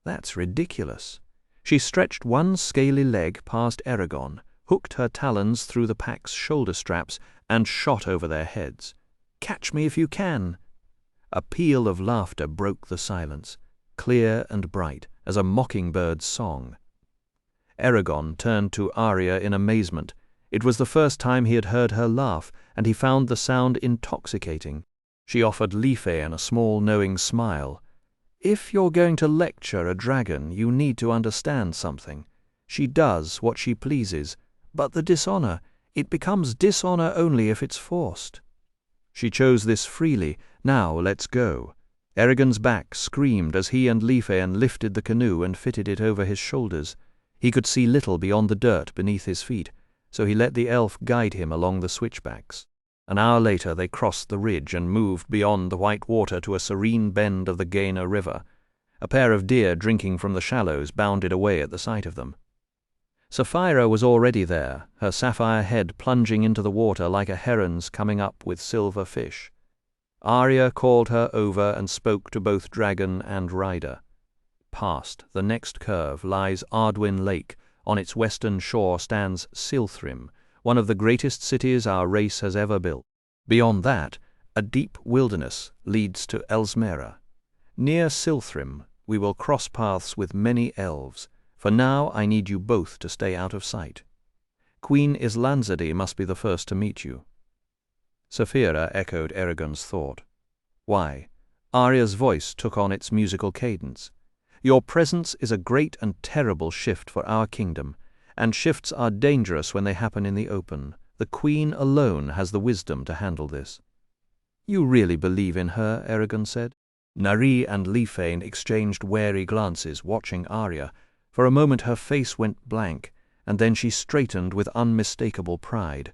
"That's ridiculous." She stretched one scaly leg past Eragon, hooked her talons through the pack's shoulder straps, and shot over their heads. "Catch me if you can." A peal of laughter broke the silence, clear and bright as a mockingbird's song. Eragon turned to Arya in amazement. It was the first time he had heard her laugh, and he found the sound intoxicating. She offered Lefean a small knowing smile. "If you're going to lecture a dragon, you need to understand something. She does what she pleases, but the dishonor, it becomes dishonor only if it's forced. She chose this freely. Now let's go." Eragon's back screamed as he and Lefean lifted the canoe and fitted it over his shoulders. He could see little beyond the dirt beneath his feet, so he let the elf guide him along the switchbacks. An hour later they crossed the ridge and moved beyond the white water to a serene bend of the Gaina River. A pair of deer drinking from the shallows bounded away at the sight of them. Saphira was already there, her sapphire head plunging into the water like a heron's coming up with silver fish. Arya called her over and spoke to both dragon and rider. Past the next curve lies Ardwin Lake. On its western shore stands Silthrim, one of the greatest cities our race has ever built. Beyond that, a deep wilderness leads to Elsmera. Near Silthrim, we will cross paths with many elves. For now I need you both to stay out of sight. Queen Islanzadi must be the first to meet you." Saphira echoed Eragon's thought. "Why?" Arya's voice took on its musical cadence. "Your presence is a great and terrible shift for our kingdom, and shifts are dangerous when they happen in the open. The Queen alone has the wisdom to handle this." "You really believe in her?" Eragon said. Nari and Lefean exchanged wary glances, watching Arya. For a moment her face went blank, and then she straightened with unmistakable pride.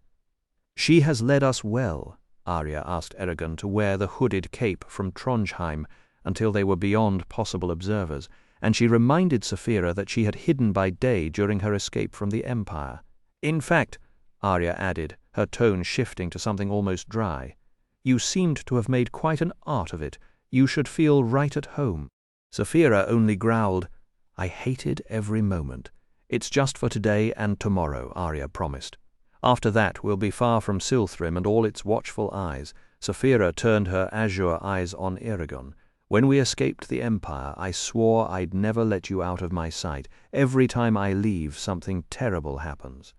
"She has led us well." Arya asked Eragon to wear the hooded cape from Trondheim until they were beyond possible observers, and she reminded Saphira that she had hidden by day during her escape from the Empire. "In fact," Arya added, her tone shifting to something almost dry, "you seemed to have made quite an art of it. You should feel right at home." Saphira only growled, "I hated every moment. It's just for today and tomorrow," Arya promised. "After that we'll be far from Silthrim and all its watchful eyes." Saphira turned her azure eyes on Eragon. "When we escaped the Empire, I swore I'd never let you out of my sight. Every time I leave, something terrible happens.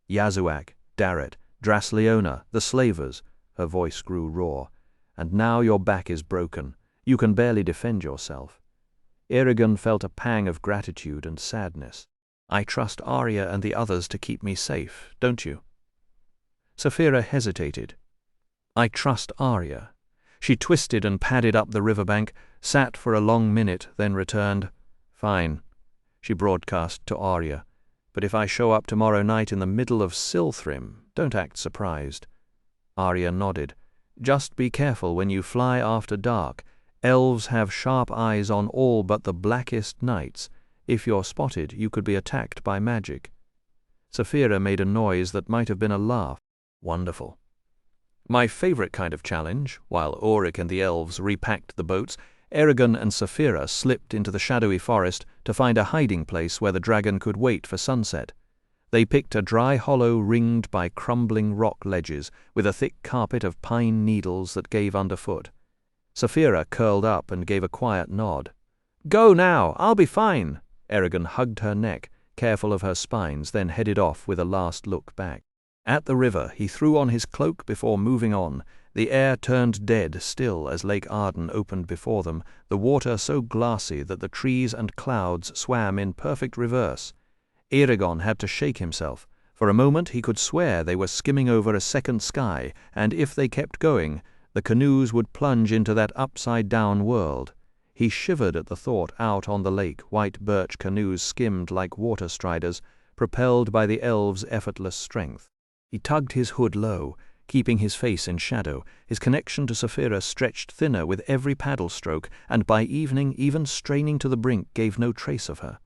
Yazuak, Darret, Drasleona, the slavers," her voice grew raw. "And now your back is broken. You can barely defend yourself." Eragon felt a pang of gratitude and sadness. "I trust Arya and the others to keep me safe, don't you?" Saphira hesitated. "I trust Arya." She twisted and padded up the riverbank, sat for a long minute, then returned. "Fine," she broadcast to Arya. "But if I show up tomorrow night in the middle of Silthrim, don't act surprised." Arya nodded. "Just be careful when you fly after dark. Elves have sharp eyes on all but the blackest nights. If you're spotted, you could be attacked by magic." Saphira made a noise that might have been a laugh. "Wonderful." My favorite kind of challenge. While Auric and the elves repacked the boats, Eragon and Saphira slipped into the shadowy forest to find a hiding place where the dragon could wait for sunset. They picked a dry hollow ringed by crumbling rock ledges, with a thick carpet of pine needles that gave underfoot. Saphira curled up and gave a quiet nod. "Go now, I'll be fine." Eragon hugged her neck, careful of her spines, then headed off with a last look back. At the river, he threw on his cloak before moving on. The air turned dead still as Lake Arden opened before them, the water so glassy that the trees and clouds swam in perfect reverse. Eragon had to shake himself. For a moment he could swear they were skimming over a second sky, and if they kept going, the canoes would plunge into that upside-down world. He shivered at the thought. Out on the lake, white birch canoes skimmed like water striders, propelled by the elves' effortless strength. He tugged his hood low, keeping his face in shadow. His connection to Saphira stretched thinner with every paddle stroke, and by evening even straining to the brink gave no trace of her.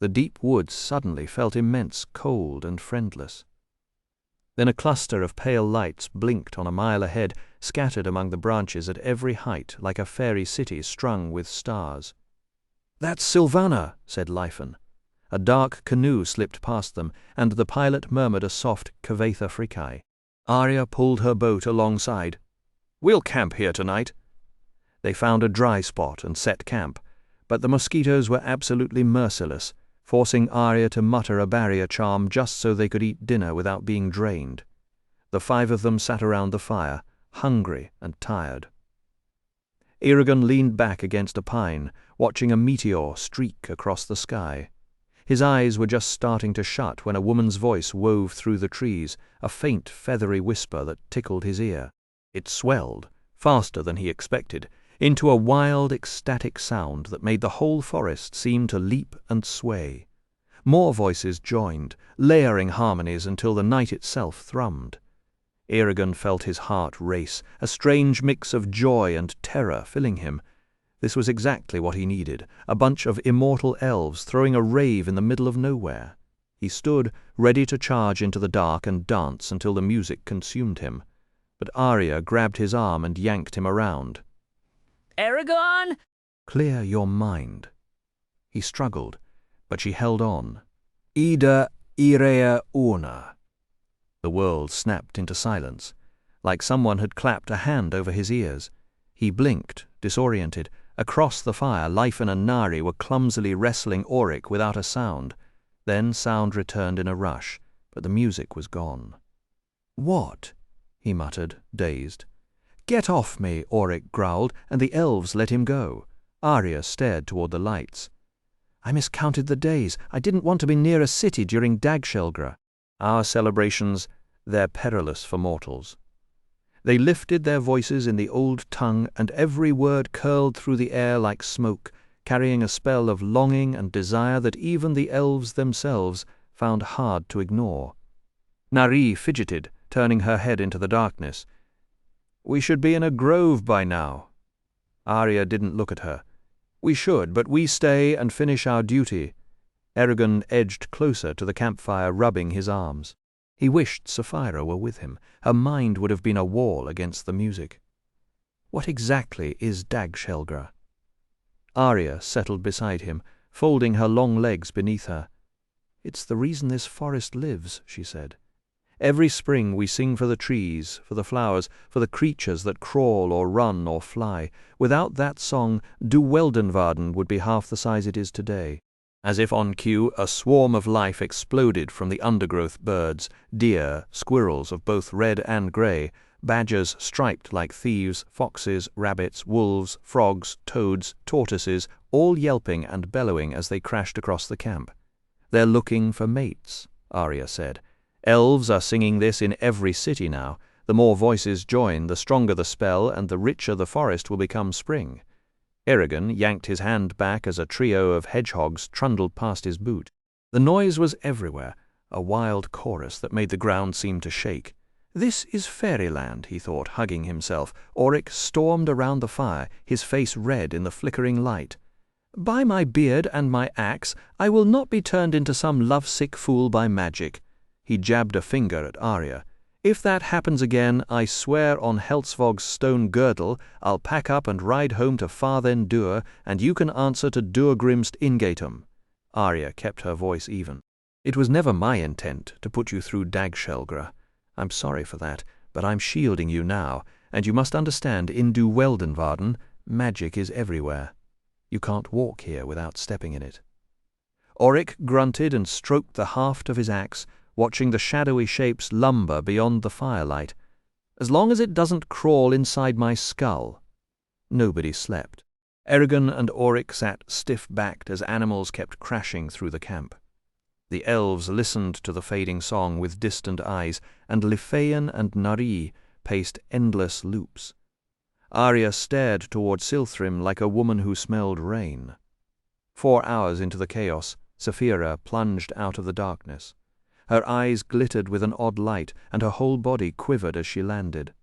The deep woods suddenly felt immense, cold and friendless. Then a cluster of pale lights blinked on a mile ahead, scattered among the branches at every height like a fairy city strung with stars. "That's Sylvana," said Lyphon. A dark canoe slipped past them, and the pilot murmured a soft Cavatha Fricae. Arya pulled her boat alongside. "We'll camp here tonight." They found a dry spot and set camp, but the mosquitoes were absolutely merciless, forcing Arya to mutter a barrier charm just so they could eat dinner without being drained. The 5 of them sat around the fire, hungry and tired. Eragon leaned back against a pine, watching a meteor streak across the sky. His eyes were just starting to shut when a woman's voice wove through the trees, a faint, feathery whisper that tickled his ear. It swelled, faster than he expected, into a wild, ecstatic sound that made the whole forest seem to leap and sway. More voices joined, layering harmonies until the night itself thrummed. Eragon felt his heart race, a strange mix of joy and terror filling him. This was exactly what he needed, a bunch of immortal elves throwing a rave in the middle of nowhere. He stood, ready to charge into the dark and dance until the music consumed him. But Arya grabbed his arm and yanked him around. "Eragon!" "Clear your mind." He struggled, but she held on. "Ida irea una." The world snapped into silence, like someone had clapped a hand over his ears. He blinked, disoriented. Across the fire, Lyphon and Nari were clumsily wrestling Auric without a sound. Then sound returned in a rush, but the music was gone. "What?" he muttered, dazed. "Get off me," Auric growled, and the elves let him go. Arya stared toward the lights. "I miscounted the days. I didn't want to be near a city during Dagshelgra. Our celebrations, they're perilous for mortals." They lifted their voices in the old tongue, and every word curled through the air like smoke, carrying a spell of longing and desire that even the elves themselves found hard to ignore. Nari fidgeted, turning her head into the darkness. "We should be in a grove by now." Arya didn't look at her. "We should, but we stay and finish our duty." Eragon edged closer to the campfire, rubbing his arms. He wished Saphira were with him. Her mind would have been a wall against the music. "What exactly is Dagshelgra?" Arya settled beside him, folding her long legs beneath her. "It's the reason this forest lives," she said. "Every spring we sing for the trees, for the flowers, for the creatures that crawl or run or fly. Without that song, Weldenvarden would be half the size it is today." As if on cue, a swarm of life exploded from the undergrowth birds, deer, squirrels of both red and grey, badgers striped like thieves, foxes, rabbits, wolves, frogs, toads, tortoises, all yelping and bellowing as they crashed across the camp. "They're looking for mates," Arya said. "Elves are singing this in every city now. The more voices join, the stronger the spell, and the richer the forest will become spring." Eragon yanked his hand back as a trio of hedgehogs trundled past his boot. The noise was everywhere, a wild chorus that made the ground seem to shake. This is fairyland, he thought, hugging himself. Auric stormed around the fire, his face red in the flickering light. "By my beard and my axe, I will not be turned into some lovesick fool by magic." He jabbed a finger at Arya. "If that happens again, I swear on Helsvog's stone girdle, I'll pack up and ride home to Farthen Dur, and you can answer to Durgrimst Ingatum." Arya kept her voice even. "It was never my intent to put you through Dagshelgra. I'm sorry for that, but I'm shielding you now, and you must understand in Weldenvarden, magic is everywhere. You can't walk here without stepping in it." Auric grunted and stroked the haft of his axe, watching the shadowy shapes lumber beyond the firelight. As long as it doesn't crawl inside my skull. Nobody slept. Eragon and Auric sat stiff-backed as animals kept crashing through the camp. The elves listened to the fading song with distant eyes, and Liphaen and Nari paced endless loops. Arya stared toward Silthrim like a woman who smelled rain. 4 hours into the chaos, Saphira plunged out of the darkness. Her eyes glittered with an odd light, and her whole body quivered as she landed.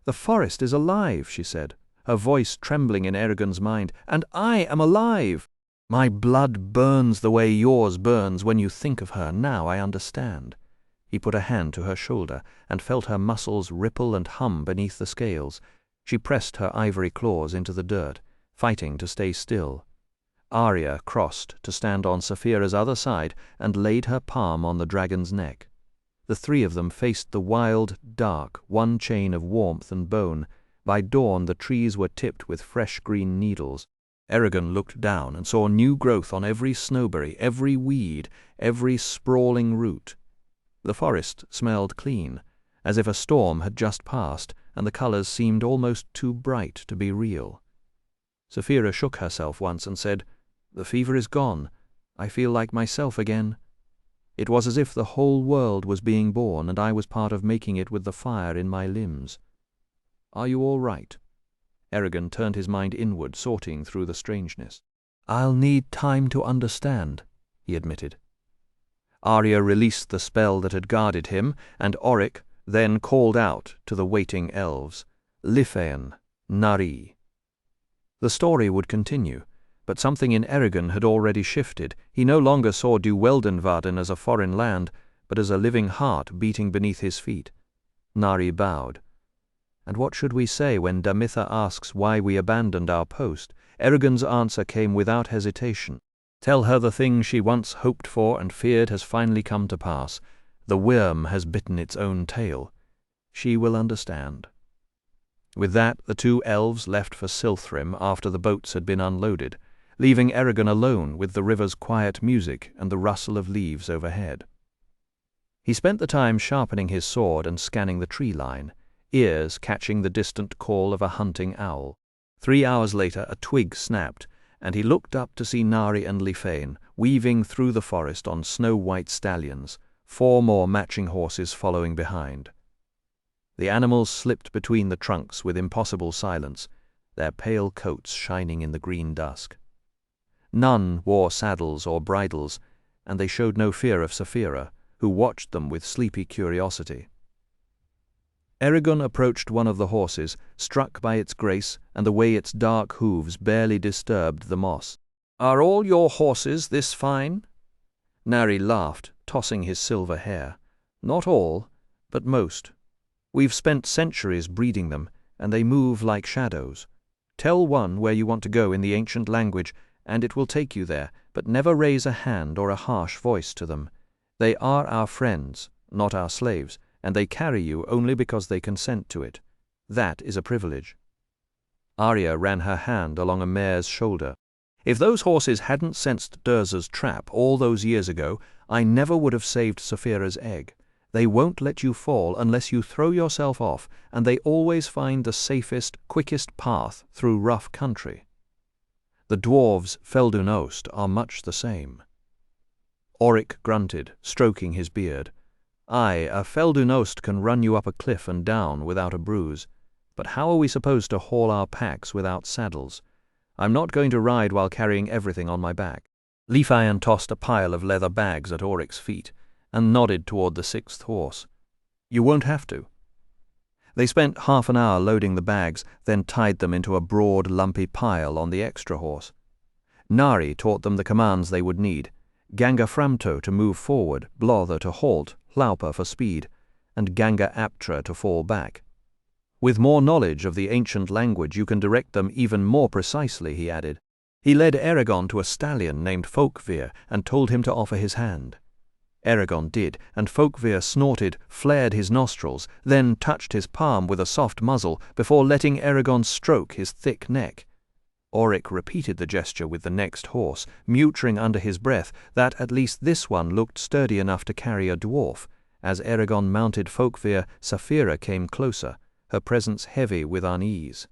"The forest is alive," she said, her voice trembling in Eragon's mind, "and I am alive! My blood burns the way yours burns when you think of her. Now I understand." He put a hand to her shoulder and felt her muscles ripple and hum beneath the scales. She pressed her ivory claws into the dirt, fighting to stay still. Arya crossed to stand on Saphira's other side and laid her palm on the dragon's neck. The three of them faced the wild, dark, one chain of warmth and bone. By dawn the trees were tipped with fresh green needles. Eragon looked down and saw new growth on every snowberry, every weed, every sprawling root. The forest smelled clean, as if a storm had just passed, and the colors seemed almost too bright to be real. Saphira shook herself once and said, "The fever is gone. I feel like myself again." It was as if the whole world was being born, and I was part of making it with the fire in my limbs. "Are you all right?" Eragon turned his mind inward, sorting through the strangeness. "I'll need time to understand," he admitted. Arya released the spell that had guarded him, and Auric then called out to the waiting elves, "Liphaen, Nari." The story would continue, but something in Eragon had already shifted. He no longer saw Duweldenvarden as a foreign land, but as a living heart beating beneath his feet. Nari bowed. "And what should we say when Damitha asks why we abandoned our post?" Eragon's answer came without hesitation. "Tell her the thing she once hoped for and feared has finally come to pass. The worm has bitten its own tail. She will understand." With that, the two elves left for Silthrim after the boats had been unloaded, leaving Eragon alone with the river's quiet music and the rustle of leaves overhead. He spent the time sharpening his sword and scanning the tree line, ears catching the distant call of a hunting owl. 3 hours later a twig snapped, and he looked up to see Nari and Liphaen weaving through the forest on snow-white stallions, 4 more matching horses following behind. The animals slipped between the trunks with impossible silence, their pale coats shining in the green dusk. None wore saddles or bridles, and they showed no fear of Saphira, who watched them with sleepy curiosity. Eragon approached one of the horses, struck by its grace and the way its dark hooves barely disturbed the moss. "Are all your horses this fine?" Nari laughed, tossing his silver hair. "Not all, but most. We've spent centuries breeding them, and they move like shadows. Tell one where you want to go in the ancient language, and it will take you there, but never raise a hand or a harsh voice to them. They are our friends, not our slaves, and they carry you only because they consent to it. That is a privilege." Arya ran her hand along a mare's shoulder. "If those horses hadn't sensed Durza's trap all those years ago, I never would have saved Saphira's egg. They won't let you fall unless you throw yourself off, and they always find the safest, quickest path through rough country. The dwarves Feldunost are much the same." Auric grunted, stroking his beard. "Aye, a Feldunost can run you up a cliff and down without a bruise. But how are we supposed to haul our packs without saddles? I'm not going to ride while carrying everything on my back." Liphaen tossed a pile of leather bags at Auric's feet and nodded toward the 6th horse. "You won't have to." They spent half an hour loading the bags, then tied them into a broad, lumpy pile on the extra horse. Nari taught them the commands they would need: Ganga Framto to move forward, Blother to halt, Hlaupa for speed, and Ganga Aptra to fall back. "With more knowledge of the ancient language you can direct them even more precisely," he added. He led Eragon to a stallion named Folkvir and told him to offer his hand. Eragon did, and Folkvir snorted, flared his nostrils, then touched his palm with a soft muzzle before letting Eragon stroke his thick neck. Auric repeated the gesture with the next horse, muttering under his breath that at least this one looked sturdy enough to carry a dwarf. As Eragon mounted Folkvir, Saphira came closer, her presence heavy with unease.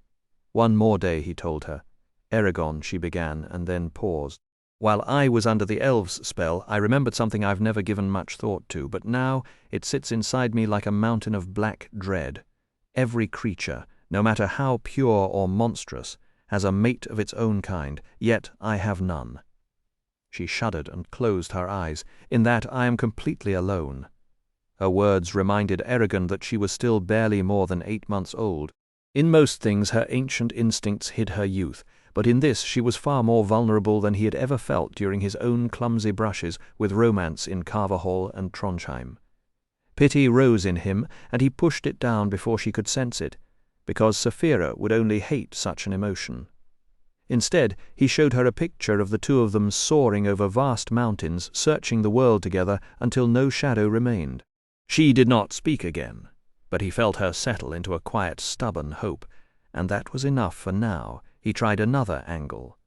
"One more day," he told her. "Eragon," she began, and then paused. "While I was under the elves' spell, I remembered something I've never given much thought to, but now it sits inside me like a mountain of black dread. Every creature, no matter how pure or monstrous, has a mate of its own kind, yet I have none." She shuddered and closed her eyes. "In that I am completely alone." Her words reminded Eragon that she was still barely more than 8 months old. In most things her ancient instincts hid her youth, but in this she was far more vulnerable than he had ever felt during his own clumsy brushes with romance in Carverhall and Trondheim. Pity rose in him, and he pushed it down before she could sense it, because Saphira would only hate such an emotion. Instead, he showed her a picture of the two of them soaring over vast mountains, searching the world together until no shadow remained. She did not speak again, but he felt her settle into a quiet, stubborn hope, and that was enough for now. He tried another angle.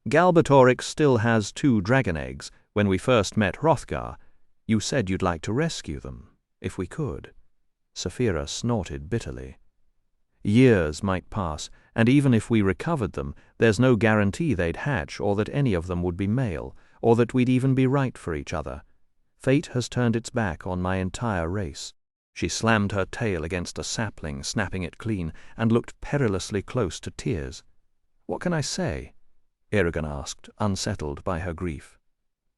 "Galbatorix still has 2 dragon eggs. When we first met Hrothgar, you said you'd like to rescue them, if we could." Saphira snorted bitterly. "Years might pass, and even if we recovered them, there's no guarantee they'd hatch, or that any of them would be male, or that we'd even be right for each other. Fate has turned its back on my entire race." She slammed her tail against a sapling, snapping it clean, and looked perilously close to tears. "What can I say?" Eragon asked, unsettled by her grief.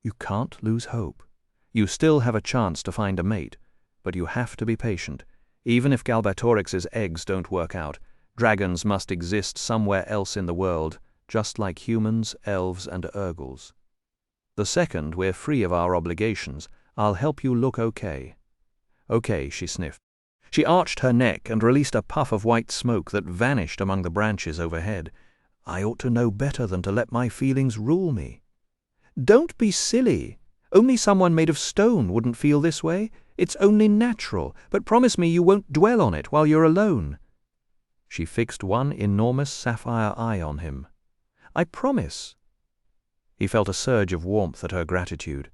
"You can't lose hope. You still have a chance to find a mate, but you have to be patient. Even if Galbatorix's eggs don't work out, dragons must exist somewhere else in the world, just like humans, elves, and Urgles. The second we're free of our obligations, I'll help you look okay." "Okay," she sniffed. She arched her neck and released a puff of white smoke that vanished among the branches overhead. "I ought to know better than to let my feelings rule me." "Don't be silly. Only someone made of stone wouldn't feel this way. It's only natural, but promise me you won't dwell on it while you're alone." She fixed one enormous sapphire eye on him. "I promise." He felt a surge of warmth at her gratitude.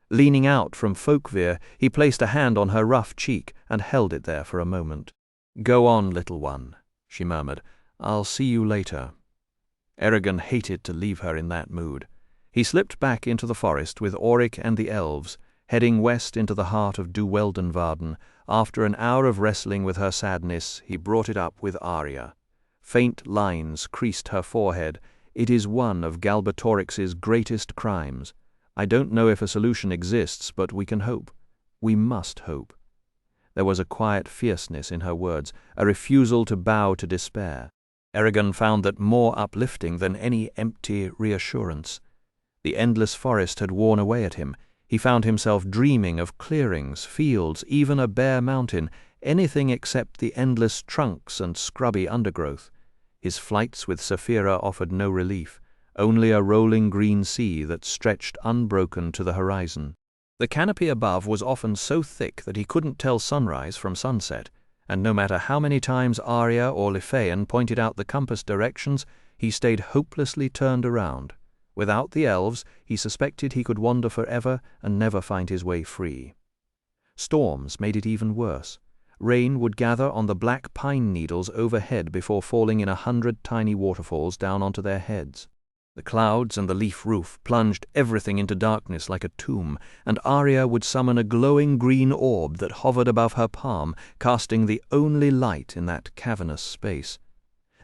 Leaning out from Folkvir, he placed a hand on her rough cheek and held it there for a moment. "Go on, little one," she murmured. "I'll see you later." Eragon hated to leave her in that mood. He slipped back into the forest with Auric and the elves, heading west into the heart of Duweldenvarden. After an hour of wrestling with her sadness, he brought it up with Arya. Faint lines creased her forehead. "It is one of Galbatorix's greatest crimes. I don't know if a solution exists, but we can hope. We must hope." There was a quiet fierceness in her words, a refusal to bow to despair. Eragon found that more uplifting than any empty reassurance. The endless forest had worn away at him. He found himself dreaming of clearings, fields, even a bare mountain, anything except the endless trunks and scrubby undergrowth. His flights with Saphira offered no relief, only a rolling green sea that stretched unbroken to the horizon. The canopy above was often so thick that he couldn't tell sunrise from sunset, and no matter how many times Arya or Lefeyen pointed out the compass directions, he stayed hopelessly turned around. Without the elves, he suspected he could wander forever and never find his way free. Storms made it even worse. Rain would gather on the black pine needles overhead before falling in 100 tiny waterfalls down onto their heads. The clouds and the leaf roof plunged everything into darkness like a tomb, and Arya would summon a glowing green orb that hovered above her palm, casting the only light in that cavernous space.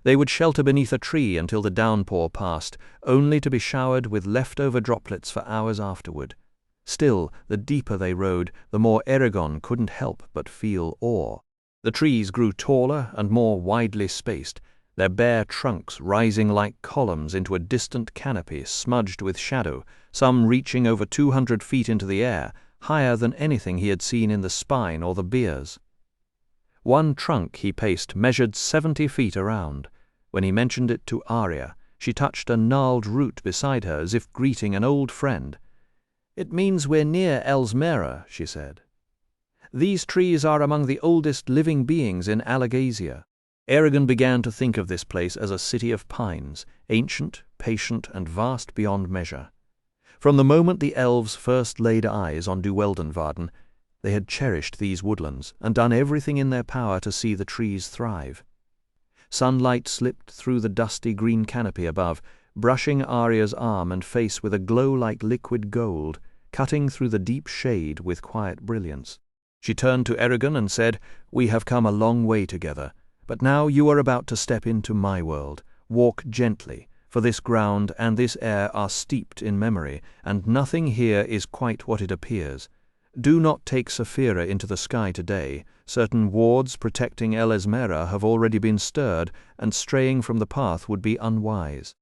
They would shelter beneath a tree until the downpour passed, only to be showered with leftover droplets for hours afterward. Still, the deeper they rode, the more Eragon couldn't help but feel awe. The trees grew taller and more widely spaced, their bare trunks rising like columns into a distant canopy smudged with shadow, some reaching over 200 feet into the air, higher than anything he had seen in the Spine or the Beers. One trunk he paced measured 70 feet around. When he mentioned it to Arya, she touched a gnarled root beside her as if greeting an old friend. "It means we're near Elsmera," she said. "These trees are among the oldest living beings in Alagasia. Eragon began to think of this place as a city of pines, ancient, patient, and vast beyond measure. From the moment the elves first laid eyes on Duweldenvarden, they had cherished these woodlands and done everything in their power to see the trees thrive. Sunlight slipped through the dusty green canopy above, brushing Arya's arm and face with a glow like liquid gold, cutting through the deep shade with quiet brilliance. She turned to Eragon and said, "We have come a long way together, but now you are about to step into my world. Walk gently, for this ground and this air are steeped in memory, and nothing here is quite what it appears. Do not take Saphira into the sky today. Certain wards protecting Elesmera have already been stirred, and straying from the path would be unwise."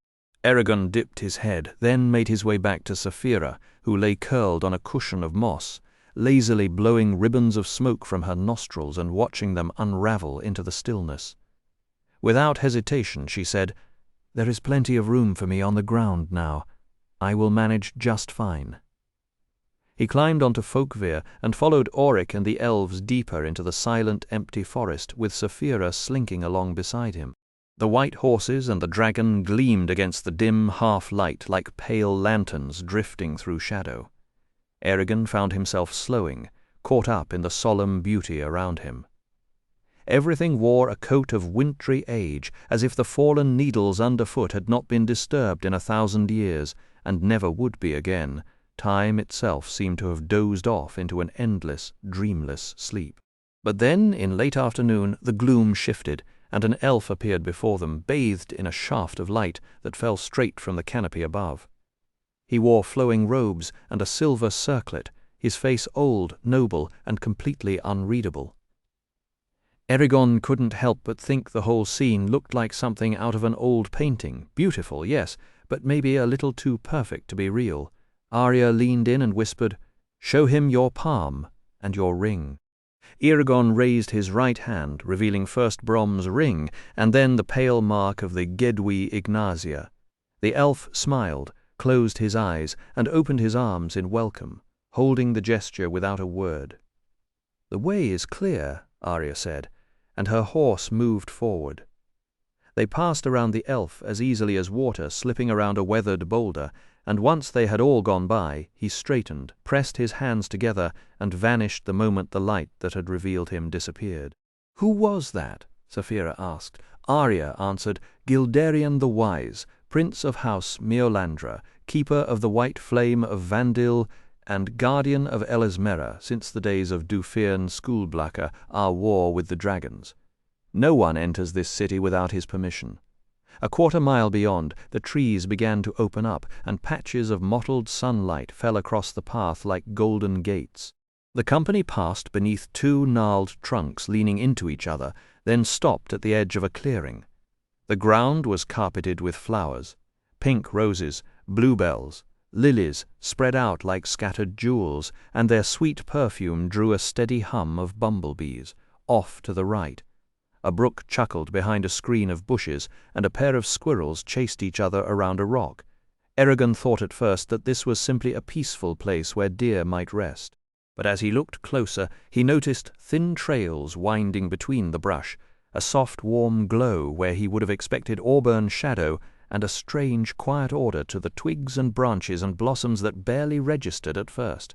Eragon dipped his head, then made his way back to Saphira, who lay curled on a cushion of moss, lazily blowing ribbons of smoke from her nostrils and watching them unravel into the stillness. Without hesitation, she said, "There is plenty of room for me on the ground now. I will manage just fine." He climbed onto Folkvir and followed Auric and the elves deeper into the silent, empty forest, with Saphira slinking along beside him. The white horses and the dragon gleamed against the dim half-light like pale lanterns drifting through shadow. Eragon found himself slowing, caught up in the solemn beauty around him. Everything wore a coat of wintry age, as if the fallen needles underfoot had not been disturbed in 1,000 years, and never would be again. Time itself seemed to have dozed off into an endless, dreamless sleep. But then, in late afternoon, the gloom shifted, and an elf appeared before them, bathed in a shaft of light that fell straight from the canopy above. He wore flowing robes and a silver circlet, his face old, noble, and completely unreadable. Eragon couldn't help but think the whole scene looked like something out of an old painting. Beautiful, yes, but maybe a little too perfect to be real. Arya leaned in and whispered, "Show him your palm and your ring." Eragon raised his right hand, revealing first Brom's ring and then the pale mark of the Gedwi Ignacia. The elf smiled, closed his eyes, and opened his arms in welcome, holding the gesture without a word. "The way is clear," Arya said, and her horse moved forward. They passed around the elf as easily as water slipping around a weathered boulder, and once they had all gone by, he straightened, pressed his hands together, and vanished the moment the light that had revealed him disappeared. "Who was that?" Saphira asked. Arya answered, "Gilderian the Wise, Prince of House Meolandra, Keeper of the White Flame of Vandil, and Guardian of Elesmera since the days of Dufirn Skullblacker, our war with the dragons. No one enters this city without his permission." A quarter-mile beyond, the trees began to open up, and patches of mottled sunlight fell across the path like golden gates. The company passed beneath two gnarled trunks leaning into each other, then stopped at the edge of a clearing. The ground was carpeted with flowers, pink roses, bluebells, lilies spread out like scattered jewels, and their sweet perfume drew a steady hum of bumblebees. Off to the right, a brook chuckled behind a screen of bushes, and a pair of squirrels chased each other around a rock. Eragon thought at first that this was simply a peaceful place where deer might rest. But as he looked closer, he noticed thin trails winding between the brush, a soft warm glow where he would have expected auburn shadow, and a strange quiet order to the twigs and branches and blossoms that barely registered at first.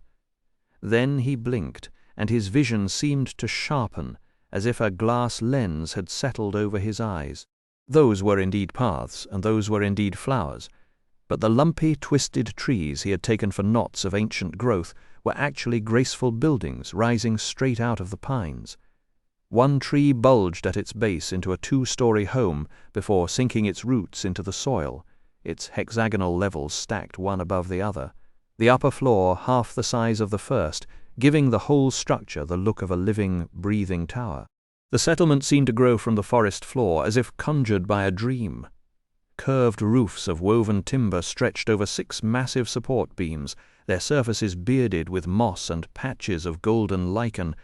Then he blinked, and his vision seemed to sharpen, as if a glass lens had settled over his eyes. Those were indeed paths, and those were indeed flowers, but the lumpy, twisted trees he had taken for knots of ancient growth were actually graceful buildings rising straight out of the pines. One tree bulged at its base into a 2-story home before sinking its roots into the soil, its hexagonal levels stacked one above the other, the upper floor half the size of the first, giving the whole structure the look of a living, breathing tower. The settlement seemed to grow from the forest floor as if conjured by a dream. Curved roofs of woven timber stretched over 6 massive support beams, their surfaces bearded with moss and patches of golden lichen.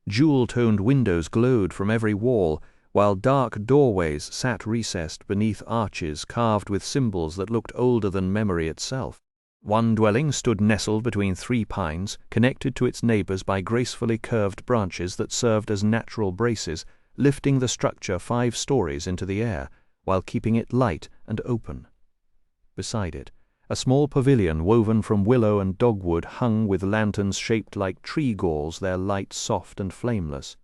Jewel-toned windows glowed from every wall, while dark doorways sat recessed beneath arches carved with symbols that looked older than memory itself. One dwelling stood nestled between 3 pines, connected to its neighbors by gracefully curved branches that served as natural braces, lifting the structure 5 stories into the air, while keeping it light and open. Beside it, a small pavilion woven from willow and dogwood hung with lanterns shaped like tree galls, their light soft and flameless.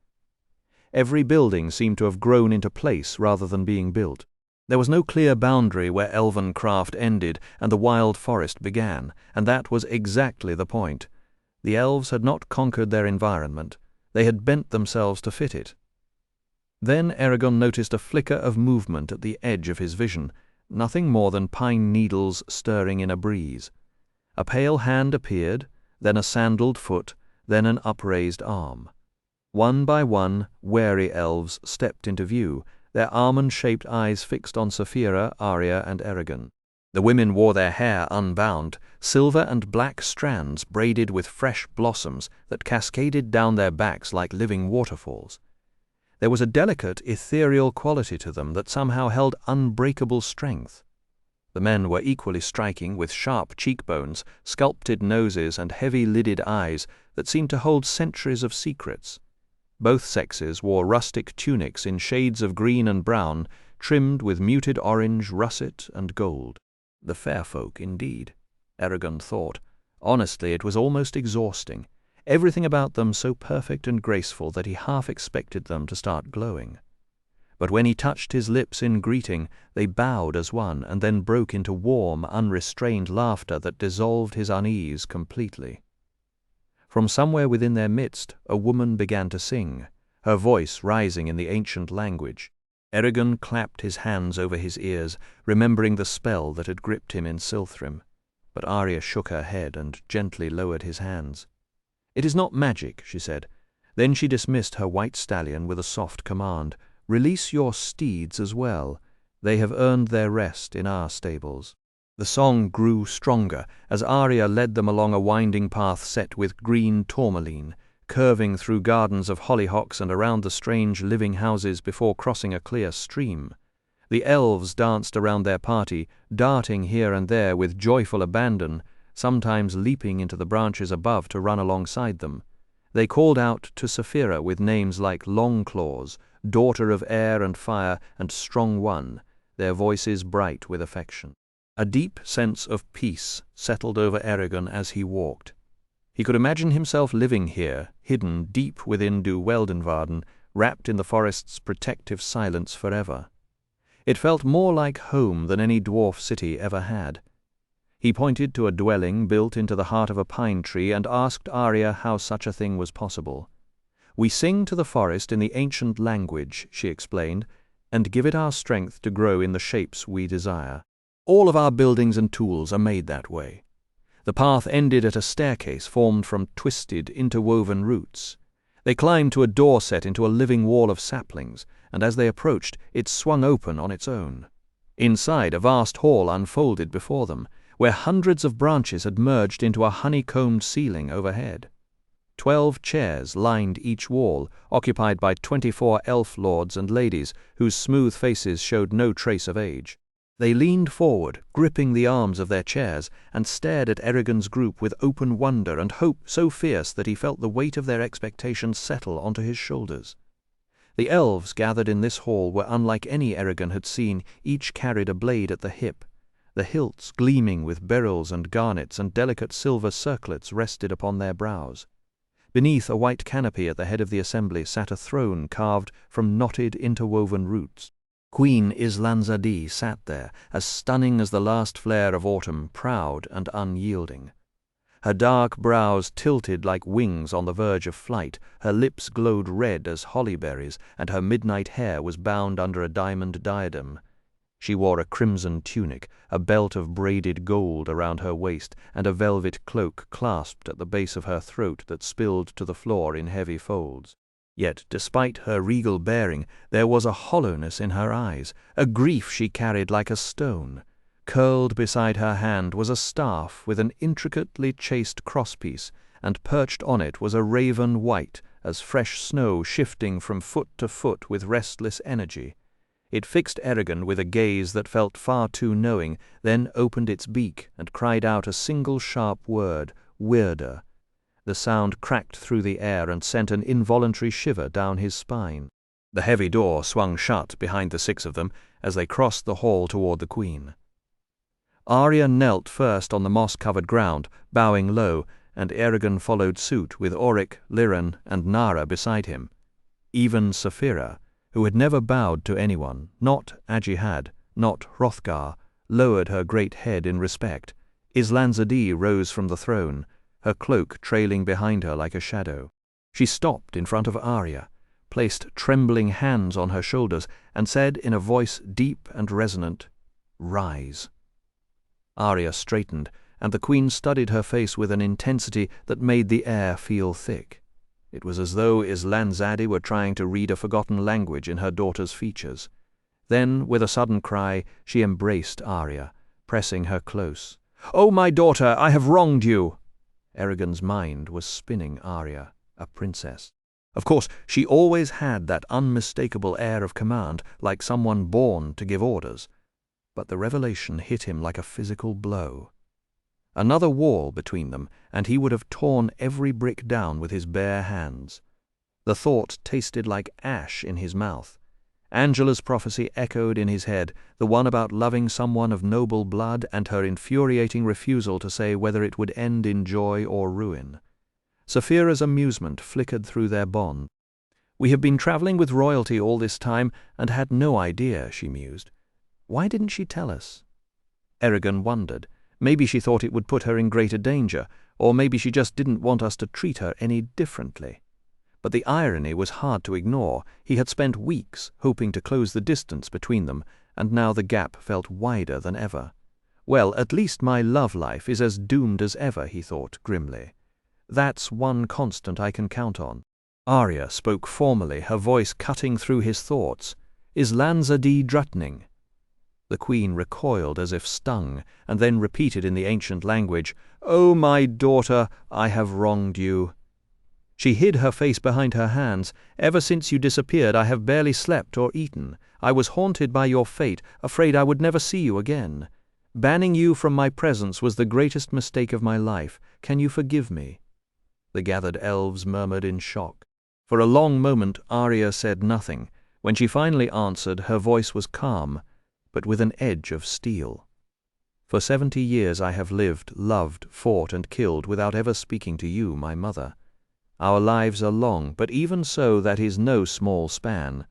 Every building seemed to have grown into place rather than being built. There was no clear boundary where elven craft ended and the wild forest began, and that was exactly the point. The elves had not conquered their environment. They had bent themselves to fit it. Then Eragon noticed a flicker of movement at the edge of his vision, nothing more than pine needles stirring in a breeze. A pale hand appeared, then a sandaled foot, then an upraised arm. One by one, wary elves stepped into view, their almond-shaped eyes fixed on Saphira, Arya, and Eragon. The women wore their hair unbound, silver and black strands braided with fresh blossoms that cascaded down their backs like living waterfalls. There was a delicate, ethereal quality to them that somehow held unbreakable strength. The men were equally striking, with sharp cheekbones, sculpted noses, and heavy-lidded eyes that seemed to hold centuries of secrets. Both sexes wore rustic tunics in shades of green and brown, trimmed with muted orange, russet, and gold. The fair folk, indeed, Eragon thought. Honestly, it was almost exhausting. Everything about them so perfect and graceful that he half expected them to start glowing. But when he touched his lips in greeting, they bowed as one and then broke into warm, unrestrained laughter that dissolved his unease completely. From somewhere within their midst, a woman began to sing, her voice rising in the ancient language. Eragon clapped his hands over his ears, remembering the spell that had gripped him in Silthrim. But Arya shook her head and gently lowered his hands. "It is not magic," she said. Then she dismissed her white stallion with a soft command. "Release your steeds as well. They have earned their rest in our stables." The song grew stronger as Arya led them along a winding path set with green tourmaline, curving through gardens of hollyhocks and around the strange living houses before crossing a clear stream. The elves danced around their party, darting here and there with joyful abandon, sometimes leaping into the branches above to run alongside them. They called out to Saphira with names like Longclaws, Daughter of Air and Fire, and Strong One, their voices bright with affection. A deep sense of peace settled over Eragon as he walked. He could imagine himself living here, hidden deep within Du Weldenvarden, wrapped in the forest's protective silence forever. It felt more like home than any dwarf city ever had. He pointed to a dwelling built into the heart of a pine tree and asked Arya how such a thing was possible. "We sing to the forest in the ancient language," she explained, "and give it our strength to grow in the shapes we desire. All of our buildings and tools are made that way." The path ended at a staircase formed from twisted, interwoven roots. They climbed to a door set into a living wall of saplings, and as they approached, it swung open on its own. Inside, a vast hall unfolded before them, where hundreds of branches had merged into a honeycombed ceiling overhead. 12 chairs lined each wall, occupied by 24 elf lords and ladies whose smooth faces showed no trace of age. They leaned forward, gripping the arms of their chairs, and stared at Eragon's group with open wonder and hope so fierce that he felt the weight of their expectations settle onto his shoulders. The elves gathered in this hall were unlike any Eragon had seen. Each carried a blade at the hip. The hilts, gleaming with beryls and garnets and delicate silver circlets, rested upon their brows. Beneath a white canopy at the head of the assembly sat a throne carved from knotted, interwoven roots. Queen Islanzadi sat there, as stunning as the last flare of autumn, proud and unyielding. Her dark brows tilted like wings on the verge of flight, her lips glowed red as holly berries, and her midnight hair was bound under a diamond diadem. She wore a crimson tunic, a belt of braided gold around her waist, and a velvet cloak clasped at the base of her throat that spilled to the floor in heavy folds. Yet, despite her regal bearing, there was a hollowness in her eyes, a grief she carried like a stone. Curled beside her hand was a staff with an intricately chased crosspiece, and perched on it was a raven white as fresh snow shifting from foot to foot with restless energy. It fixed Eragon with a gaze that felt far too knowing, then opened its beak and cried out a single sharp word, "Weirder." The sound cracked through the air and sent an involuntary shiver down his spine. The heavy door swung shut behind the 6 of them as they crossed the hall toward the Queen. Arya knelt first on the moss-covered ground, bowing low, and Eragon followed suit with Auric, Liran, and Nara beside him. Even Saphira, who had never bowed to anyone, not Ajihad, not Hrothgar, lowered her great head in respect. Islanzadi rose from the throne, her cloak trailing behind her like a shadow. She stopped in front of Arya, placed trembling hands on her shoulders, and said in a voice deep and resonant, "Rise." Arya straightened, and the Queen studied her face with an intensity that made the air feel thick. It was as though Islanzadi were trying to read a forgotten language in her daughter's features. Then, with a sudden cry, she embraced Arya, pressing her close. "Oh, my daughter, I have wronged you!" Eragon's mind was spinning Arya, a princess. Of course, she always had that unmistakable air of command, like someone born to give orders. But the revelation hit him like a physical blow. Another wall between them, and he would have torn every brick down with his bare hands. The thought tasted like ash in his mouth. Angela's prophecy echoed in his head, the one about loving someone of noble blood and her infuriating refusal to say whether it would end in joy or ruin. Saphira's amusement flickered through their bond. "We have been traveling with royalty all this time and had no idea," she mused. "Why didn't she tell us?" Eragon wondered. Maybe she thought it would put her in greater danger, or maybe she just didn't want us to treat her any differently. But the irony was hard to ignore. He had spent weeks hoping to close the distance between them, and now the gap felt wider than ever. Well, at least my love life is as doomed as ever, he thought grimly. That's one constant I can count on. Arya spoke formally, her voice cutting through his thoughts. "Islanzadi Drutning." The Queen recoiled as if stung, and then repeated in the ancient language, "Oh, my daughter, I have wronged you." She hid her face behind her hands. "Ever since you disappeared, I have barely slept or eaten. I was haunted by your fate, afraid I would never see you again. Banning you from my presence was the greatest mistake of my life. Can you forgive me?" The gathered elves murmured in shock. For a long moment Arya said nothing. When she finally answered, her voice was calm, but with an edge of steel. "For 70 years I have lived, loved, fought, and killed without ever speaking to you, my mother. Our lives are long, but even so that is no small span."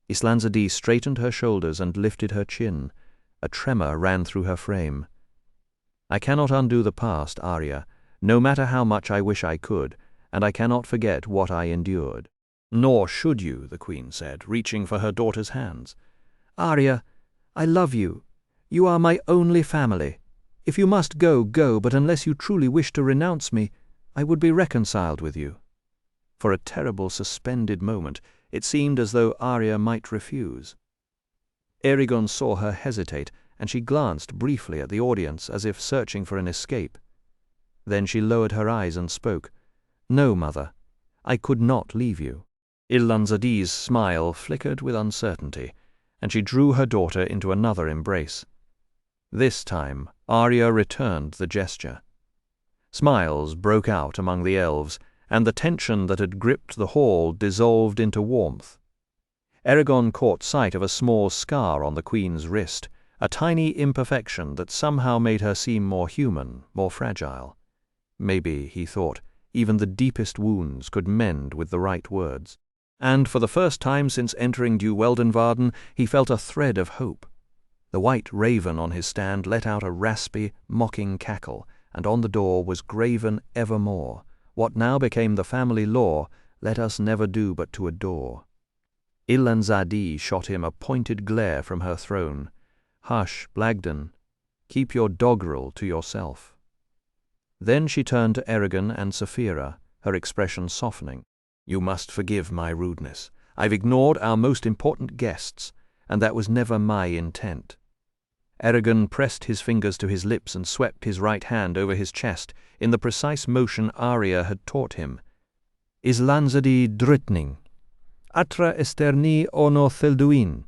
Islanzadi straightened her shoulders and lifted her chin. A tremor ran through her frame. "I cannot undo the past, Arya, no matter how much I wish I could, and I cannot forget what I endured." "Nor should you," the Queen said, reaching for her daughter's hands. "Arya, I love you. You are my only family. If you must go, go, but unless you truly wish to renounce me, I would be reconciled with you." For a terrible suspended moment, it seemed as though Arya might refuse. Eragon saw her hesitate, and she glanced briefly at the audience as if searching for an escape. Then she lowered her eyes and spoke. "No, mother, I could not leave you." Islanzadi's smile flickered with uncertainty, and she drew her daughter into another embrace. This time Arya returned the gesture. Smiles broke out among the elves, and the tension that had gripped the hall dissolved into warmth. Eragon caught sight of a small scar on the Queen's wrist, a tiny imperfection that somehow made her seem more human, more fragile. Maybe, he thought, even the deepest wounds could mend with the right words. And for the first time since entering Dhu Weldenvarden, he felt a thread of hope. The white raven on his stand let out a raspy, mocking cackle, and on the door was graven evermore, what now became the family law, "Let us never do but to adore." Islanzadi shot him a pointed glare from her throne. "Hush, Blagden. Keep your doggerel to yourself." Then she turned to Eragon and Saphira, her expression softening. "You must forgive my rudeness. I've ignored our most important guests, and that was never my intent." Eragon pressed his fingers to his lips and swept his right hand over his chest in the precise motion Arya had taught him. "Islanzadi Drutning. Atra esterni ono Thelduin."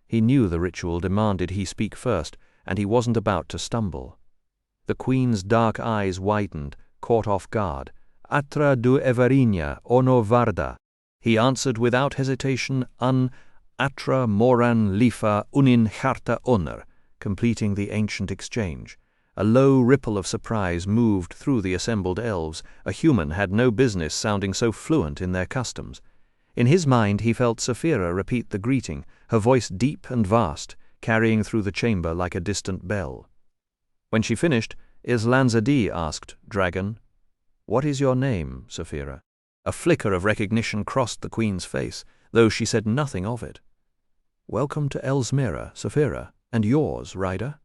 He knew the ritual demanded he speak first, and he wasn't about to stumble. The Queen's dark eyes widened, caught off guard. "Atra du Evarinia ono Varda." He answered without hesitation, atra moran lifa unin charta honor, completing the ancient exchange. A low ripple of surprise moved through the assembled elves. A human had no business sounding so fluent in their customs. In his mind he felt Saphira repeat the greeting, her voice deep and vast, carrying through the chamber like a distant bell. When she finished, Islanzadi asked, "Dragon, what is your name, Saphira?" A flicker of recognition crossed the queen's face, though she said nothing of it. "Welcome to Elsmere, Saphira, and yours, Ryder?"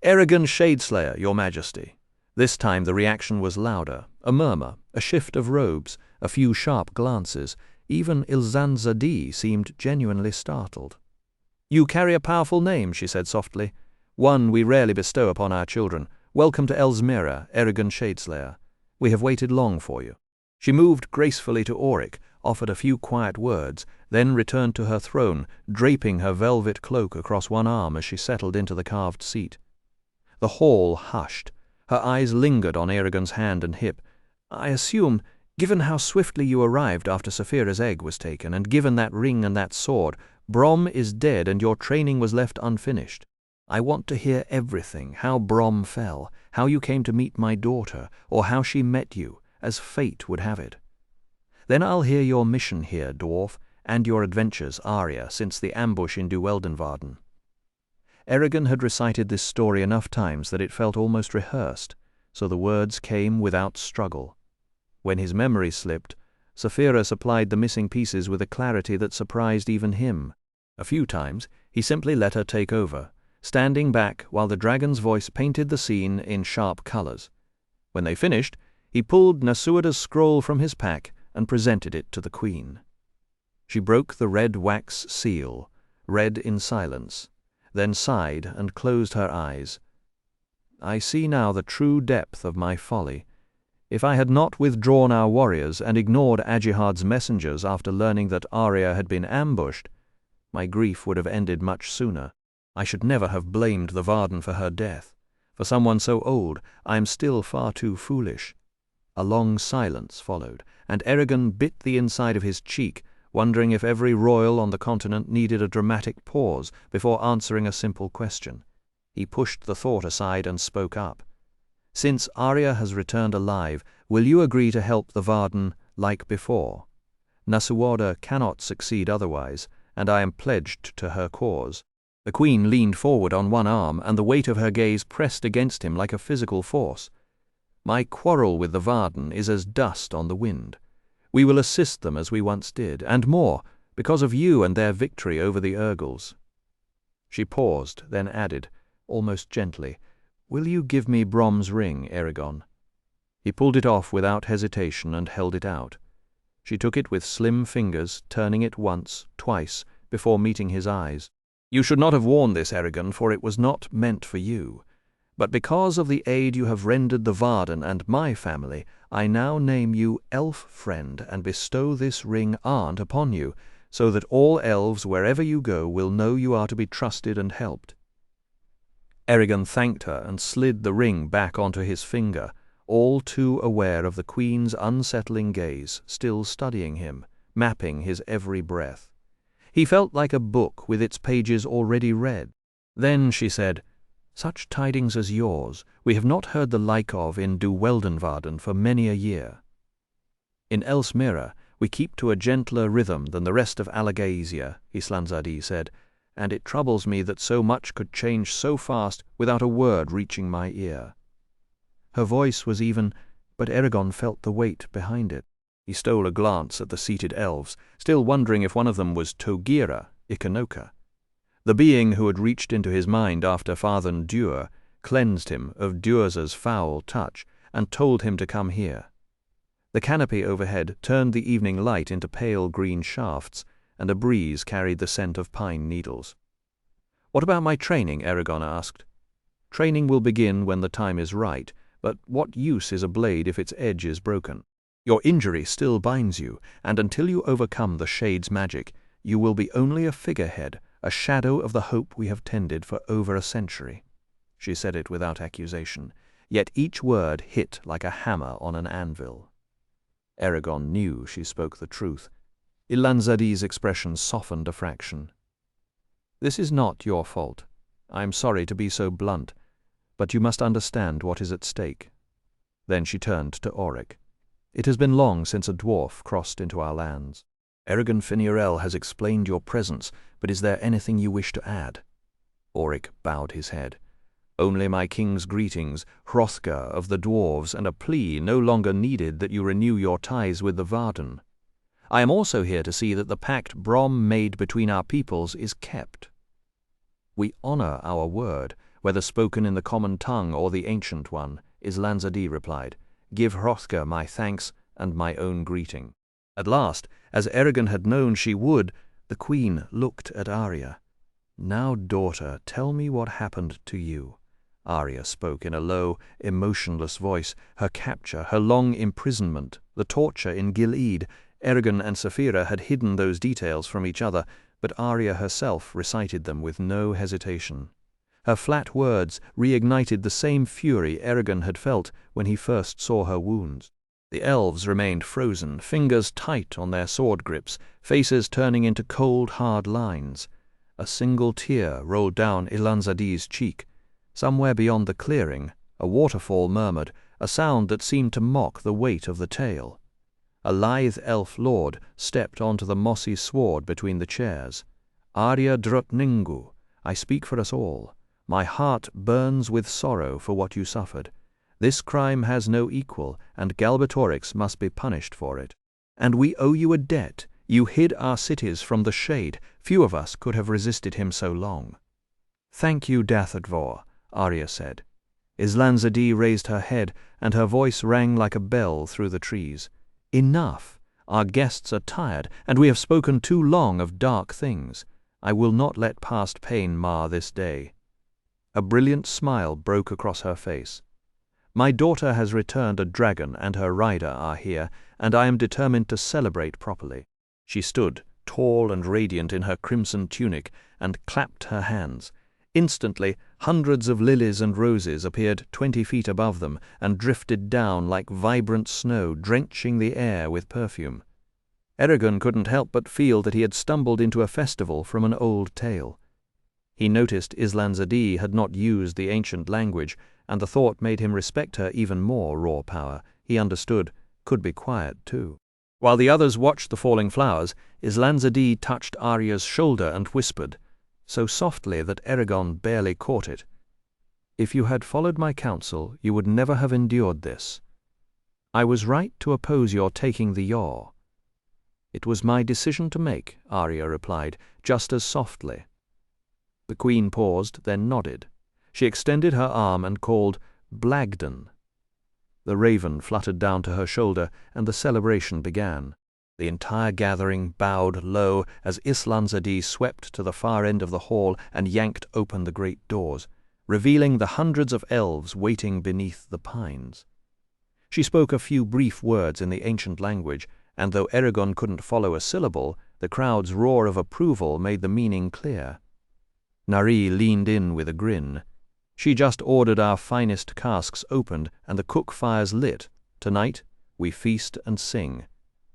"Eragon Shadeslayer, your majesty." This time the reaction was louder, a murmur, a shift of robes, a few sharp glances. Even Ilzanzadi seemed genuinely startled. "You carry a powerful name," she said softly. "One we rarely bestow upon our children. Welcome to Elsmere, Eragon Shadeslayer. We have waited long for you." She moved gracefully to Auric, offered a few quiet words, then returned to her throne, draping her velvet cloak across one arm as she settled into the carved seat. The hall hushed. Her eyes lingered on Eragon's hand and hip. "I assume, given how swiftly you arrived after Saphira's egg was taken, and given that ring and that sword, Brom is dead and your training was left unfinished. I want to hear everything, how Brom fell, how you came to meet my daughter, or how she met you, as fate would have it. Then I'll hear your mission here, dwarf, and your adventures, Arya, since the ambush in Duweldenvarden." Eragon had recited this story enough times that it felt almost rehearsed, so the words came without struggle. When his memory slipped, Saphira supplied the missing pieces with a clarity that surprised even him. A few times he simply let her take over, standing back while the dragon's voice painted the scene in sharp colors. When they finished, he pulled Nasuada's scroll from his pack and presented it to the queen. She broke the red wax seal, read in silence, then sighed and closed her eyes. "I see now the true depth of my folly. If I had not withdrawn our warriors and ignored Ajihad's messengers after learning that Arya had been ambushed, my grief would have ended much sooner. I should never have blamed the Varden for her death. For someone so old, I am still far too foolish." A long silence followed, and Eragon bit the inside of his cheek, wondering if every royal on the continent needed a dramatic pause before answering a simple question. He pushed the thought aside and spoke up. "Since Arya has returned alive, will you agree to help the Varden like before? Nasuada cannot succeed otherwise, and I am pledged to her cause." The queen leaned forward on one arm, and the weight of her gaze pressed against him like a physical force. "My quarrel with the Varden is as dust on the wind. We will assist them as we once did, and more, because of you and their victory over the Urgles." She paused, then added, almost gently, "Will you give me Brom's ring, Eragon?" He pulled it off without hesitation and held it out. She took it with slim fingers, turning it once, twice, before meeting his eyes. "You should not have worn this, Eragon, for it was not meant for you. But because of the aid you have rendered the Varden and my family, I now name you elf friend and bestow this ring aunt upon you, so that all elves wherever you go will know you are to be trusted and helped." Eragon thanked her and slid the ring back onto his finger, all too aware of the queen's unsettling gaze, still studying him, mapping his every breath. He felt like a book with its pages already read. Then she said, "Such tidings as yours we have not heard the like of in Duweldenvarden for many a year. In Elsmere we keep to a gentler rhythm than the rest of Alagaesia," Islanzadi said, "and it troubles me that so much could change so fast without a word reaching my ear." Her voice was even, but Eragon felt the weight behind it. He stole a glance at the seated elves, still wondering if one of them was Togira, Ikanoka. The being who had reached into his mind after Father Dur cleansed him of Durza's foul touch and told him to come here. The canopy overhead turned the evening light into pale green shafts, and a breeze carried the scent of pine needles. "What about my training?" Eragon asked. "Training will begin when the time is right, but what use is a blade if its edge is broken? Your injury still binds you, and until you overcome the Shade's magic, you will be only a figurehead, a shadow of the hope we have tended for over a century." She said it without accusation, yet each word hit like a hammer on an anvil. Eragon knew she spoke the truth. Ilanzadi's expression softened a fraction. "This is not your fault. I am sorry to be so blunt, but you must understand what is at stake." Then she turned to Auric. "It has been long since a dwarf crossed into our lands. Eragon Finierel has explained your presence, but is there anything you wish to add?" Auric bowed his head. "Only my king's greetings, Hrothgar of the dwarves, and a plea no longer needed that you renew your ties with the Varden. I am also here to see that the pact Brom made between our peoples is kept." "We honor our word, whether spoken in the common tongue or the ancient one," Islanzadi replied. "Give Hrothgar my thanks and my own greeting." At last, as Eragon had known she would, the queen looked at Arya. "Now, daughter, tell me what happened to you." Arya spoke in a low, emotionless voice. Her capture, her long imprisonment, the torture in Gilead. Eragon and Saphira had hidden those details from each other, but Arya herself recited them with no hesitation. Her flat words reignited the same fury Eragon had felt when he first saw her wounds. The elves remained frozen, fingers tight on their sword grips, faces turning into cold, hard lines. A single tear rolled down Ilanzadi's cheek. Somewhere beyond the clearing, a waterfall murmured, a sound that seemed to mock the weight of the tale. A lithe elf lord stepped onto the mossy sward between the chairs. "Arya Drottningu, I speak for us all. My heart burns with sorrow for what you suffered. This crime has no equal, and Galbatorix must be punished for it. And we owe you a debt. You hid our cities from the shade. Few of us could have resisted him so long." "Thank you, Dathadvor," Arya said. Islanzadi raised her head, and her voice rang like a bell through the trees. "Enough! Our guests are tired, and we have spoken too long of dark things. I will not let past pain mar this day." A brilliant smile broke across her face. "My daughter has returned a dragon, and her rider are here, and I am determined to celebrate properly." She stood, tall and radiant in her crimson tunic, and clapped her hands. Instantly, hundreds of lilies and roses appeared 20 feet above them and drifted down like vibrant snow, drenching the air with perfume. Eragon couldn't help but feel that he had stumbled into a festival from an old tale. He noticed Islanzadi had not used the ancient language, and the thought made him respect her even more. Raw power, he understood, could be quiet too. While the others watched the falling flowers, Islanzadi touched Arya's shoulder and whispered, so softly that Eragon barely caught it, "If you had followed my counsel, you would never have endured this. I was right to oppose your taking the yaw." "It was my decision to make," Arya replied, just as softly. The queen paused, then nodded. She extended her arm and called, "Blagden." The raven fluttered down to her shoulder, and the celebration began. The entire gathering bowed low as Islanzadi swept to the far end of the hall and yanked open the great doors, revealing the hundreds of elves waiting beneath the pines. She spoke a few brief words in the ancient language, and though Eragon couldn't follow a syllable, the crowd's roar of approval made the meaning clear. Nari leaned in with a grin. "She just ordered our finest casks opened and the cook fires lit. Tonight, we feast and sing.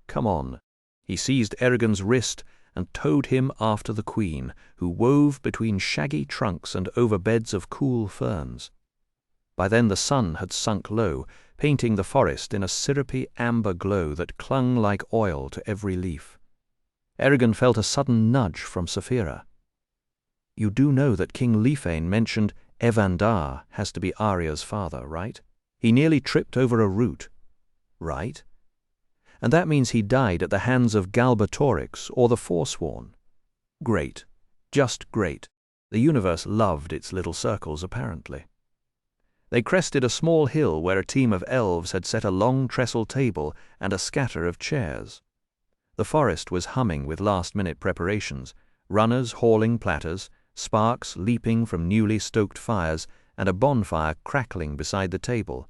Come on." He seized Eragon's wrist and towed him after the queen, who wove between shaggy trunks and over beds of cool ferns. By then the sun had sunk low, painting the forest in a syrupy amber glow that clung like oil to every leaf. Eragon felt a sudden nudge from Saphira. "You do know that King Leafane mentioned Evandar has to be Arya's father, right? He nearly tripped over a root. Right? And that means he died at the hands of Galbatorix or the Forsworn. Great. Just great. The universe loved its little circles, apparently. They crested a small hill where a team of elves had set a long trestle table and a scatter of chairs. The forest was humming with last-minute preparations, runners hauling platters, sparks leaping from newly stoked fires, and a bonfire crackling beside the table.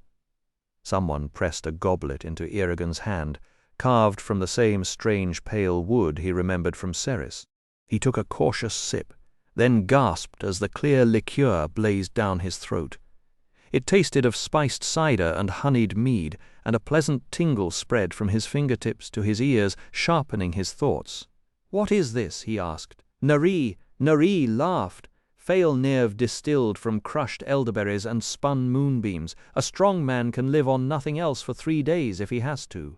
Someone pressed a goblet into Eragon's hand, carved from the same strange pale wood he remembered from Ceres. He took a cautious sip, then gasped as the clear liqueur blazed down his throat. It tasted of spiced cider and honeyed mead, and a pleasant tingle spread from his fingertips to his ears, sharpening his thoughts. "What is this?" he asked. "Nari, Nari laughed. Failnerve distilled from crushed elderberries and spun moonbeams. A strong man can live on nothing else for 3 days if he has to."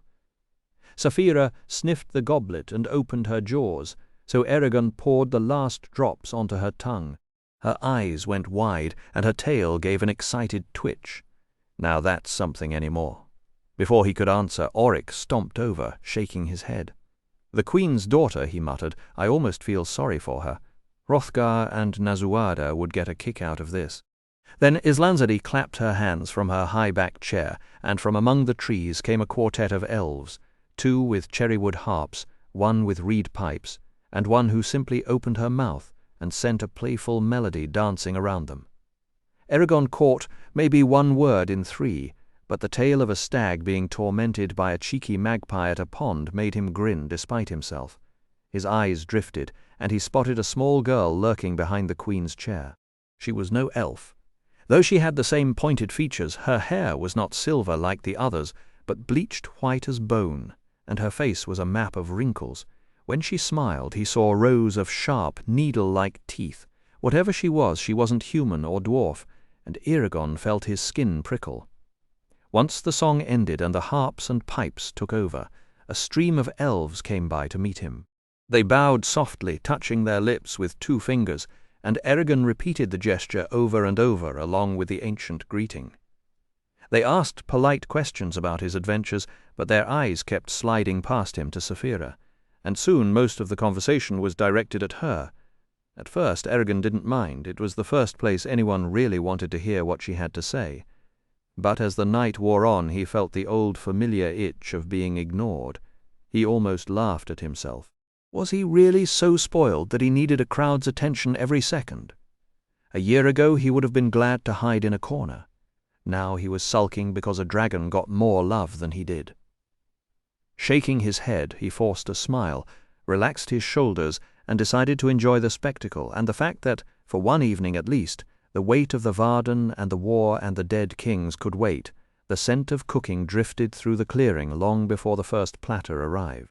Saphira sniffed the goblet and opened her jaws, so Eragon poured the last drops onto her tongue. Her eyes went wide, and her tail gave an excited twitch. "Now that's something any more." Before he could answer, Auric stomped over, shaking his head. "The Queen's daughter," he muttered. "I almost feel sorry for her. Hrothgar and Nazuada would get a kick out of this." Then Islanzadi clapped her hands from her high-backed chair, and from among the trees came a quartet of elves, 2 with cherrywood harps, 1 with reed pipes, and 1 who simply opened her mouth and sent a playful melody dancing around them. Eragon caught maybe 1 word in 3, but the tale of a stag being tormented by a cheeky magpie at a pond made him grin despite himself. His eyes drifted, and he spotted a small girl lurking behind the Queen's chair. She was no elf. Though she had the same pointed features, her hair was not silver like the others, but bleached white as bone, and her face was a map of wrinkles. When she smiled, he saw rows of sharp, needle-like teeth. Whatever she wasn't human or dwarf, and Eragon felt his skin prickle. Once the song ended and the harps and pipes took over, a stream of elves came by to meet him. They bowed softly, touching their lips with 2 fingers, and Eragon repeated the gesture over and over along with the ancient greeting. They asked polite questions about his adventures, but their eyes kept sliding past him to Saphira, and soon most of the conversation was directed at her. At first Eragon didn't mind. It was the first place anyone really wanted to hear what she had to say. But as the night wore on, he felt the old familiar itch of being ignored. He almost laughed at himself. Was he really so spoiled that he needed a crowd's attention every second? A year ago he would have been glad to hide in a corner. Now he was sulking because a dragon got more love than he did. Shaking his head, he forced a smile, relaxed his shoulders, and decided to enjoy the spectacle and the fact that, for 1 evening at least, the weight of the Varden and the war and the dead kings could wait. The scent of cooking drifted through the clearing long before the first platter arrived.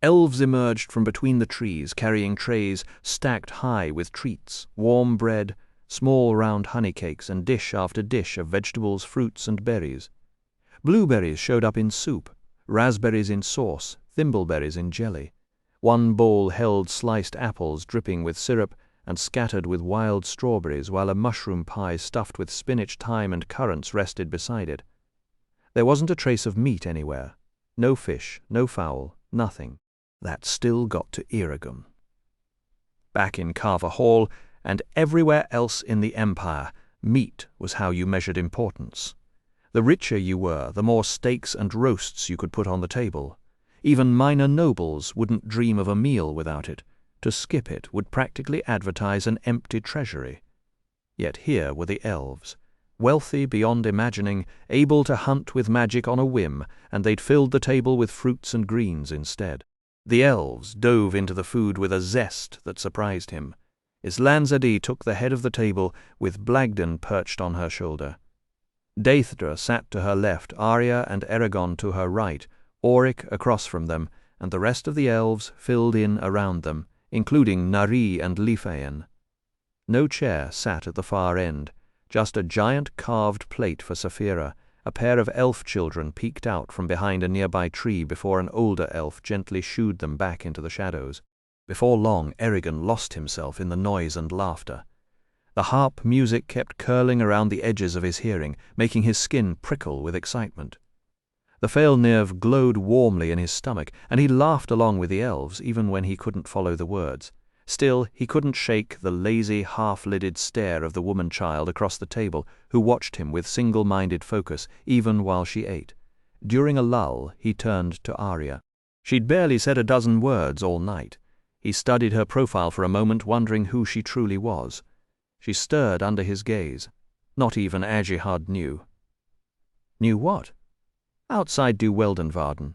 Elves emerged from between the trees, carrying trays stacked high with treats, warm bread, small round honey cakes, and dish after dish of vegetables, fruits, and berries. Blueberries showed up in soup, raspberries in sauce, thimbleberries in jelly. 1 bowl held sliced apples dripping with syrup and scattered with wild strawberries, while a mushroom pie stuffed with spinach, thyme, and currants rested beside it. There wasn't a trace of meat anywhere. No fish, no fowl, nothing. That still got to Eragon. Back in Carver Hall, and everywhere else in the Empire, meat was how you measured importance. The richer you were, the more steaks and roasts you could put on the table. Even minor nobles wouldn't dream of a meal without it. To skip it would practically advertise an empty treasury. Yet here were the elves, wealthy beyond imagining, able to hunt with magic on a whim, and they'd filled the table with fruits and greens instead. The elves dove into the food with a zest that surprised him. Islanzadi took the head of the table, with Blagden perched on her shoulder. Deithra sat to her left, Arya and Eragon to her right, Auric across from them, and the rest of the elves filled in around them, including Nari and Lifaen. No chair sat at the far end, just a giant carved plate for Saphira. A pair of elf children peeked out from behind a nearby tree before an older elf gently shooed them back into the shadows. Before long, Eragon lost himself in the noise and laughter. The harp music kept curling around the edges of his hearing, making his skin prickle with excitement. The Failnerve glowed warmly in his stomach, and he laughed along with the elves, even when he couldn't follow the words. Still, he couldn't shake the lazy, half-lidded stare of the woman-child across the table, who watched him with single-minded focus, even while she ate. During a lull, he turned to Arya. She'd barely said a dozen words all night. He studied her profile for a moment, wondering who she truly was. She stirred under his gaze. Not even Ajihad knew. Knew what? Outside do Weldenvarden.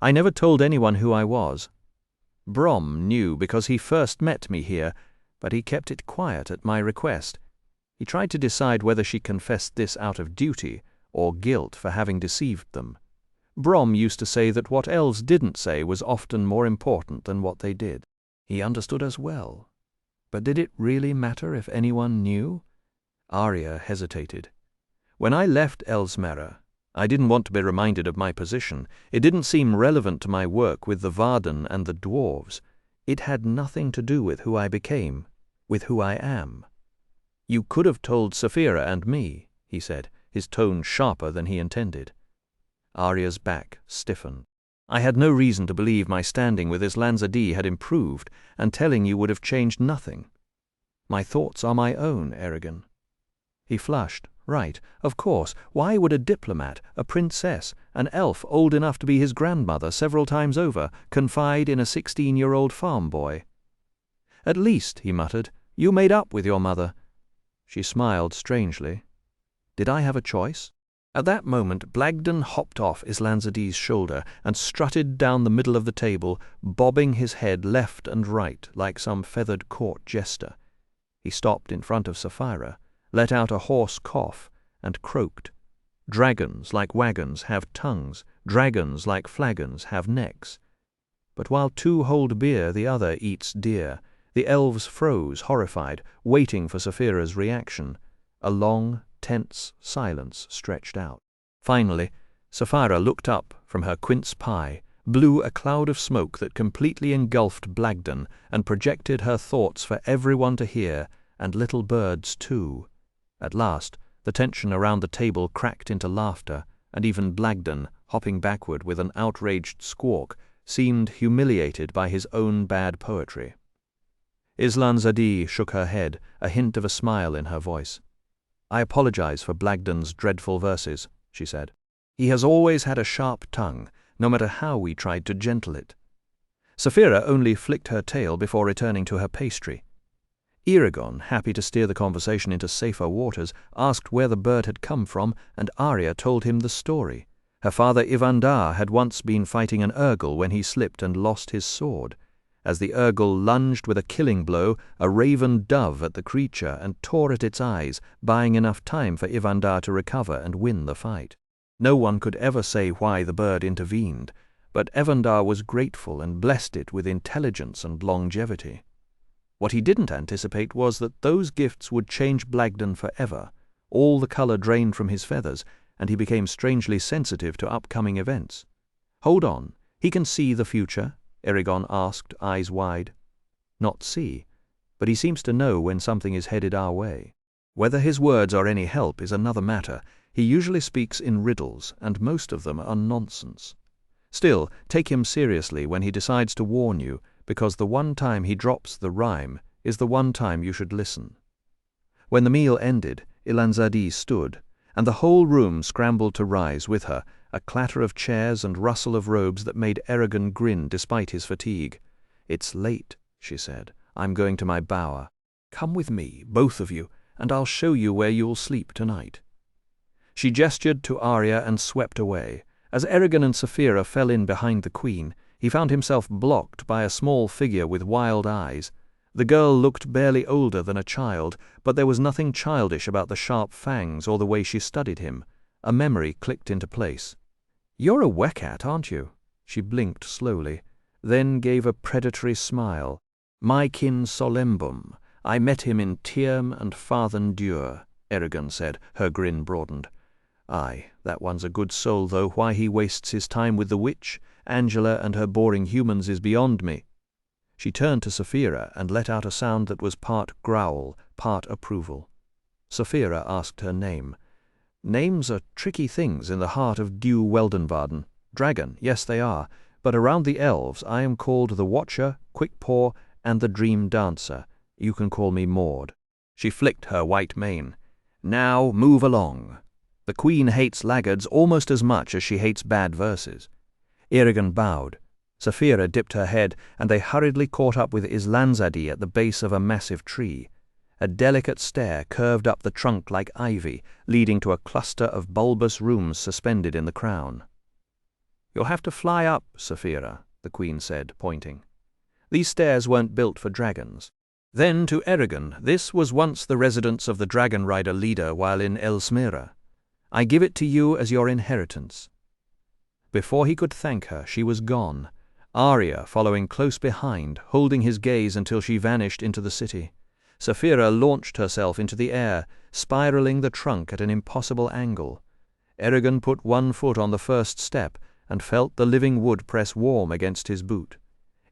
I never told anyone who I was. Brom knew because he first met me here, but he kept it quiet at my request. He tried to decide whether she confessed this out of duty or guilt for having deceived them. Brom used to say that what elves didn't say was often more important than what they did. He understood us well. But did it really matter if anyone knew? Arya hesitated. When I left Elsmere, I didn't want to be reminded of my position. It didn't seem relevant to my work with the Varden and the dwarves. It had nothing to do with who I became, with who I am. You could have told Saphira and me, he said, his tone sharper than he intended. Arya's back stiffened. I had no reason to believe my standing with Islanza had improved, and telling you would have changed nothing. My thoughts are my own, Eragon. He flushed. Right, of course. Why would a diplomat, a princess, an elf old enough to be his grandmother several times over, confide in a 16-year-old farm boy? At least, he muttered, you made up with your mother. She smiled strangely. Did I have a choice? At that moment, Blagden hopped off Islanza's shoulder and strutted down the middle of the table, bobbing his head left and right like some feathered court jester. He stopped in front of Saphira, let out a hoarse cough, and croaked. Dragons, like wagons, have tongues. Dragons, like flagons, have necks. But while two hold beer, the other eats deer. The elves froze, horrified, waiting for Saphira's reaction. A long, tense silence stretched out. Finally, Saphira looked up from her quince pie, blew a cloud of smoke that completely engulfed Blagden, and projected her thoughts for everyone to hear, and little birds too. At last, the tension around the table cracked into laughter, and even Blagden, hopping backward with an outraged squawk, seemed humiliated by his own bad poetry. Islanza shook her head, a hint of a smile in her voice. I apologize for Blagden's dreadful verses, she said. He has always had a sharp tongue, no matter how we tried to gentle it. Saphira only flicked her tail before returning to her pastry. Eragon, happy to steer the conversation into safer waters, asked where the bird had come from, and Arya told him the story. Her father Ivandar had once been fighting an Urgle when he slipped and lost his sword. As the Urgle lunged with a killing blow, a raven dove at the creature and tore at its eyes, buying enough time for Ivandar to recover and win the fight. No one could ever say why the bird intervened, but Ivandar was grateful and blessed it with intelligence and longevity. What he didn't anticipate was that those gifts would change Blagden forever. All the color drained from his feathers, and he became strangely sensitive to upcoming events. Hold on, he can see the future? Eragon asked, eyes wide. Not see, but he seems to know when something is headed our way. Whether his words are any help is another matter. He usually speaks in riddles, and most of them are nonsense. Still, take him seriously when he decides to warn you, because the one time he drops the rhyme is the one time you should listen. When the meal ended, Ilanzadi stood, and the whole room scrambled to rise with her, a clatter of chairs and rustle of robes that made Eragon grin despite his fatigue. It's late, she said. I'm going to my bower. Come with me, both of you, and I'll show you where you'll sleep tonight. She gestured to Arya and swept away. As Eragon and Saphira fell in behind the queen, he found himself blocked by a small figure with wild eyes. The girl looked barely older than a child, but there was nothing childish about the sharp fangs or the way she studied him. A memory clicked into place. You're a Wecat, aren't you? She blinked slowly, then gave a predatory smile. My kin Solembum. I met him in Tierm and Farthen Dure, Eragon said, her grin broadened. Aye, that one's a good soul, though why he wastes his time with the witch, Angela and her boring humans is beyond me. She turned to Saphira and let out a sound that was part growl, part approval. Saphira asked her name. Names are tricky things in the heart of Dew Weldenvarden. Dragon, yes they are, but around the elves I am called the Watcher, Quickpaw, and the Dream Dancer. You can call me Maud. She flicked her white mane. Now move along. The queen hates laggards almost as much as she hates bad verses. Eragon bowed. Saphira dipped her head, and they hurriedly caught up with Islanzadi at the base of a massive tree. A delicate stair curved up the trunk like ivy, leading to a cluster of bulbous rooms suspended in the crown. You'll have to fly up, Saphira, the queen said, pointing. These stairs weren't built for dragons. Then to Eragon, this was once the residence of the dragon rider leader while in Elsmere. I give it to you as your inheritance. Before he could thank her, she was gone, Arya following close behind, holding his gaze until she vanished into the city. Saphira launched herself into the air, spiraling the trunk at an impossible angle. Eragon put one foot on the first step and felt the living wood press warm against his boot.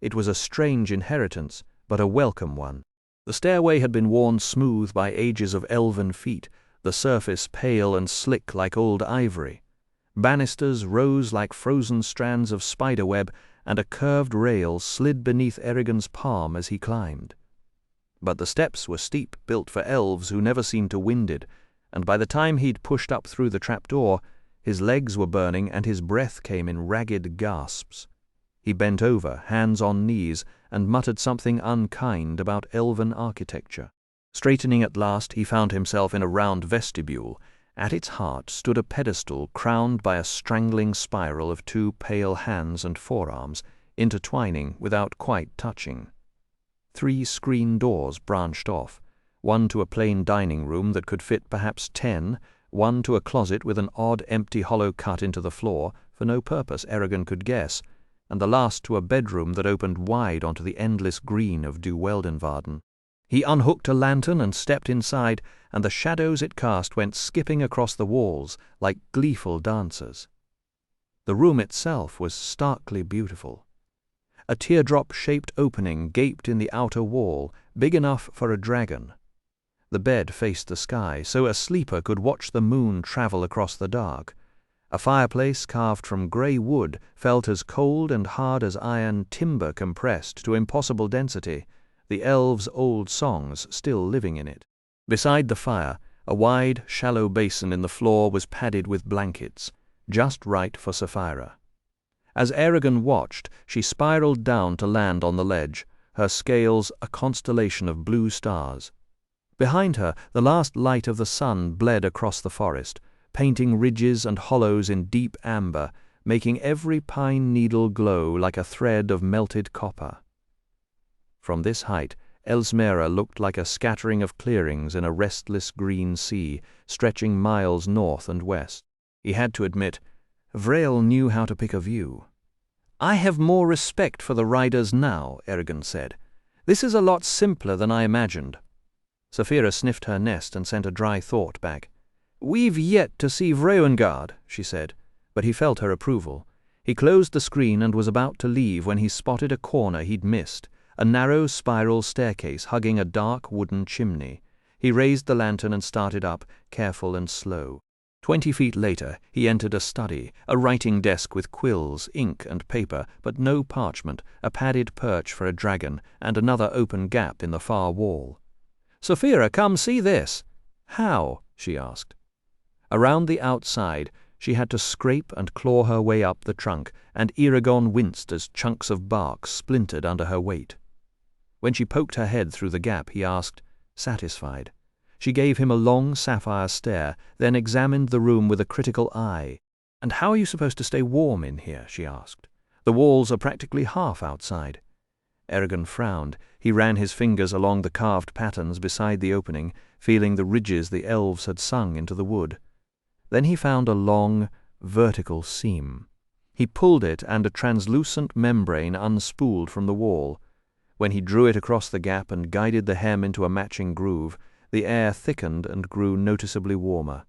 It was a strange inheritance, but a welcome one. The stairway had been worn smooth by ages of elven feet, the surface pale and slick like old ivory. Banisters rose like frozen strands of spiderweb, and a curved rail slid beneath Eragon's palm as he climbed. But the steps were steep, built for elves who never seemed to winded, and by the time he'd pushed up through the trapdoor, his legs were burning and his breath came in ragged gasps. He bent over, hands on knees, and muttered something unkind about elven architecture. Straightening at last, he found himself in a round vestibule. At its heart stood a pedestal crowned by a strangling spiral of two pale hands and forearms, intertwining without quite touching. 3 screen doors branched off, one to a plain dining room that could fit perhaps 10, one to a closet with an odd empty hollow cut into the floor, for no purpose Eragon could guess, and the last to a bedroom that opened wide onto the endless green of Du Weldenvarden. He unhooked a lantern and stepped inside, and the shadows it cast went skipping across the walls like gleeful dancers. The room itself was starkly beautiful. A teardrop-shaped opening gaped in the outer wall, big enough for a dragon. The bed faced the sky, so a sleeper could watch the moon travel across the dark. A fireplace carved from grey wood felt as cold and hard as iron timber compressed to impossible density, the elves' old songs still living in it. Beside the fire, a wide, shallow basin in the floor was padded with blankets, just right for Saphira. As Eragon watched, she spiraled down to land on the ledge, her scales a constellation of blue stars. Behind her, the last light of the sun bled across the forest, painting ridges and hollows in deep amber, making every pine needle glow like a thread of melted copper. From this height, Elsmere looked like a scattering of clearings in a restless green sea, stretching miles north and west. He had to admit, Vrael knew how to pick a view. "I have more respect for the riders now," Eragon said. "This is a lot simpler than I imagined." Saphira sniffed her nest and sent a dry thought back. "We've yet to see Vreungard," she said, but he felt her approval. He closed the screen and was about to leave when he spotted a corner he'd missed, a narrow spiral staircase hugging a dark wooden chimney. He raised the lantern and started up, careful and slow. 20 feet later, he entered a study, a writing desk with quills, ink, and paper, but no parchment, a padded perch for a dragon, and another open gap in the far wall. "Saphira, come see this." "How?" she asked. Around the outside, she had to scrape and claw her way up the trunk, and Eragon winced as chunks of bark splintered under her weight. When she poked her head through the gap, he asked, satisfied. She gave him a long sapphire stare, then examined the room with a critical eye. "And how are you supposed to stay warm in here?" she asked. "The walls are practically half outside." Eragon frowned. He ran his fingers along the carved patterns beside the opening, feeling the ridges the elves had sung into the wood. Then he found a long, vertical seam. He pulled it, and a translucent membrane unspooled from the wall. When he drew it across the gap and guided the hem into a matching groove, the air thickened and grew noticeably warmer.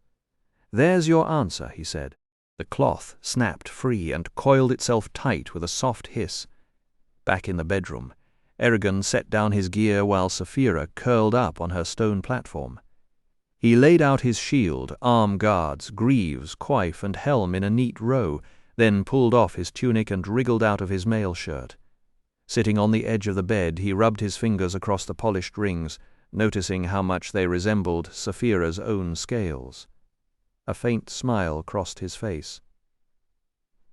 "There's your answer," he said. The cloth snapped free and coiled itself tight with a soft hiss. Back in the bedroom, Eragon set down his gear while Saphira curled up on her stone platform. He laid out his shield, arm guards, greaves, coif, and helm in a neat row, then pulled off his tunic and wriggled out of his mail shirt. Sitting on the edge of the bed, he rubbed his fingers across the polished rings, noticing how much they resembled Saphira's own scales. A faint smile crossed his face.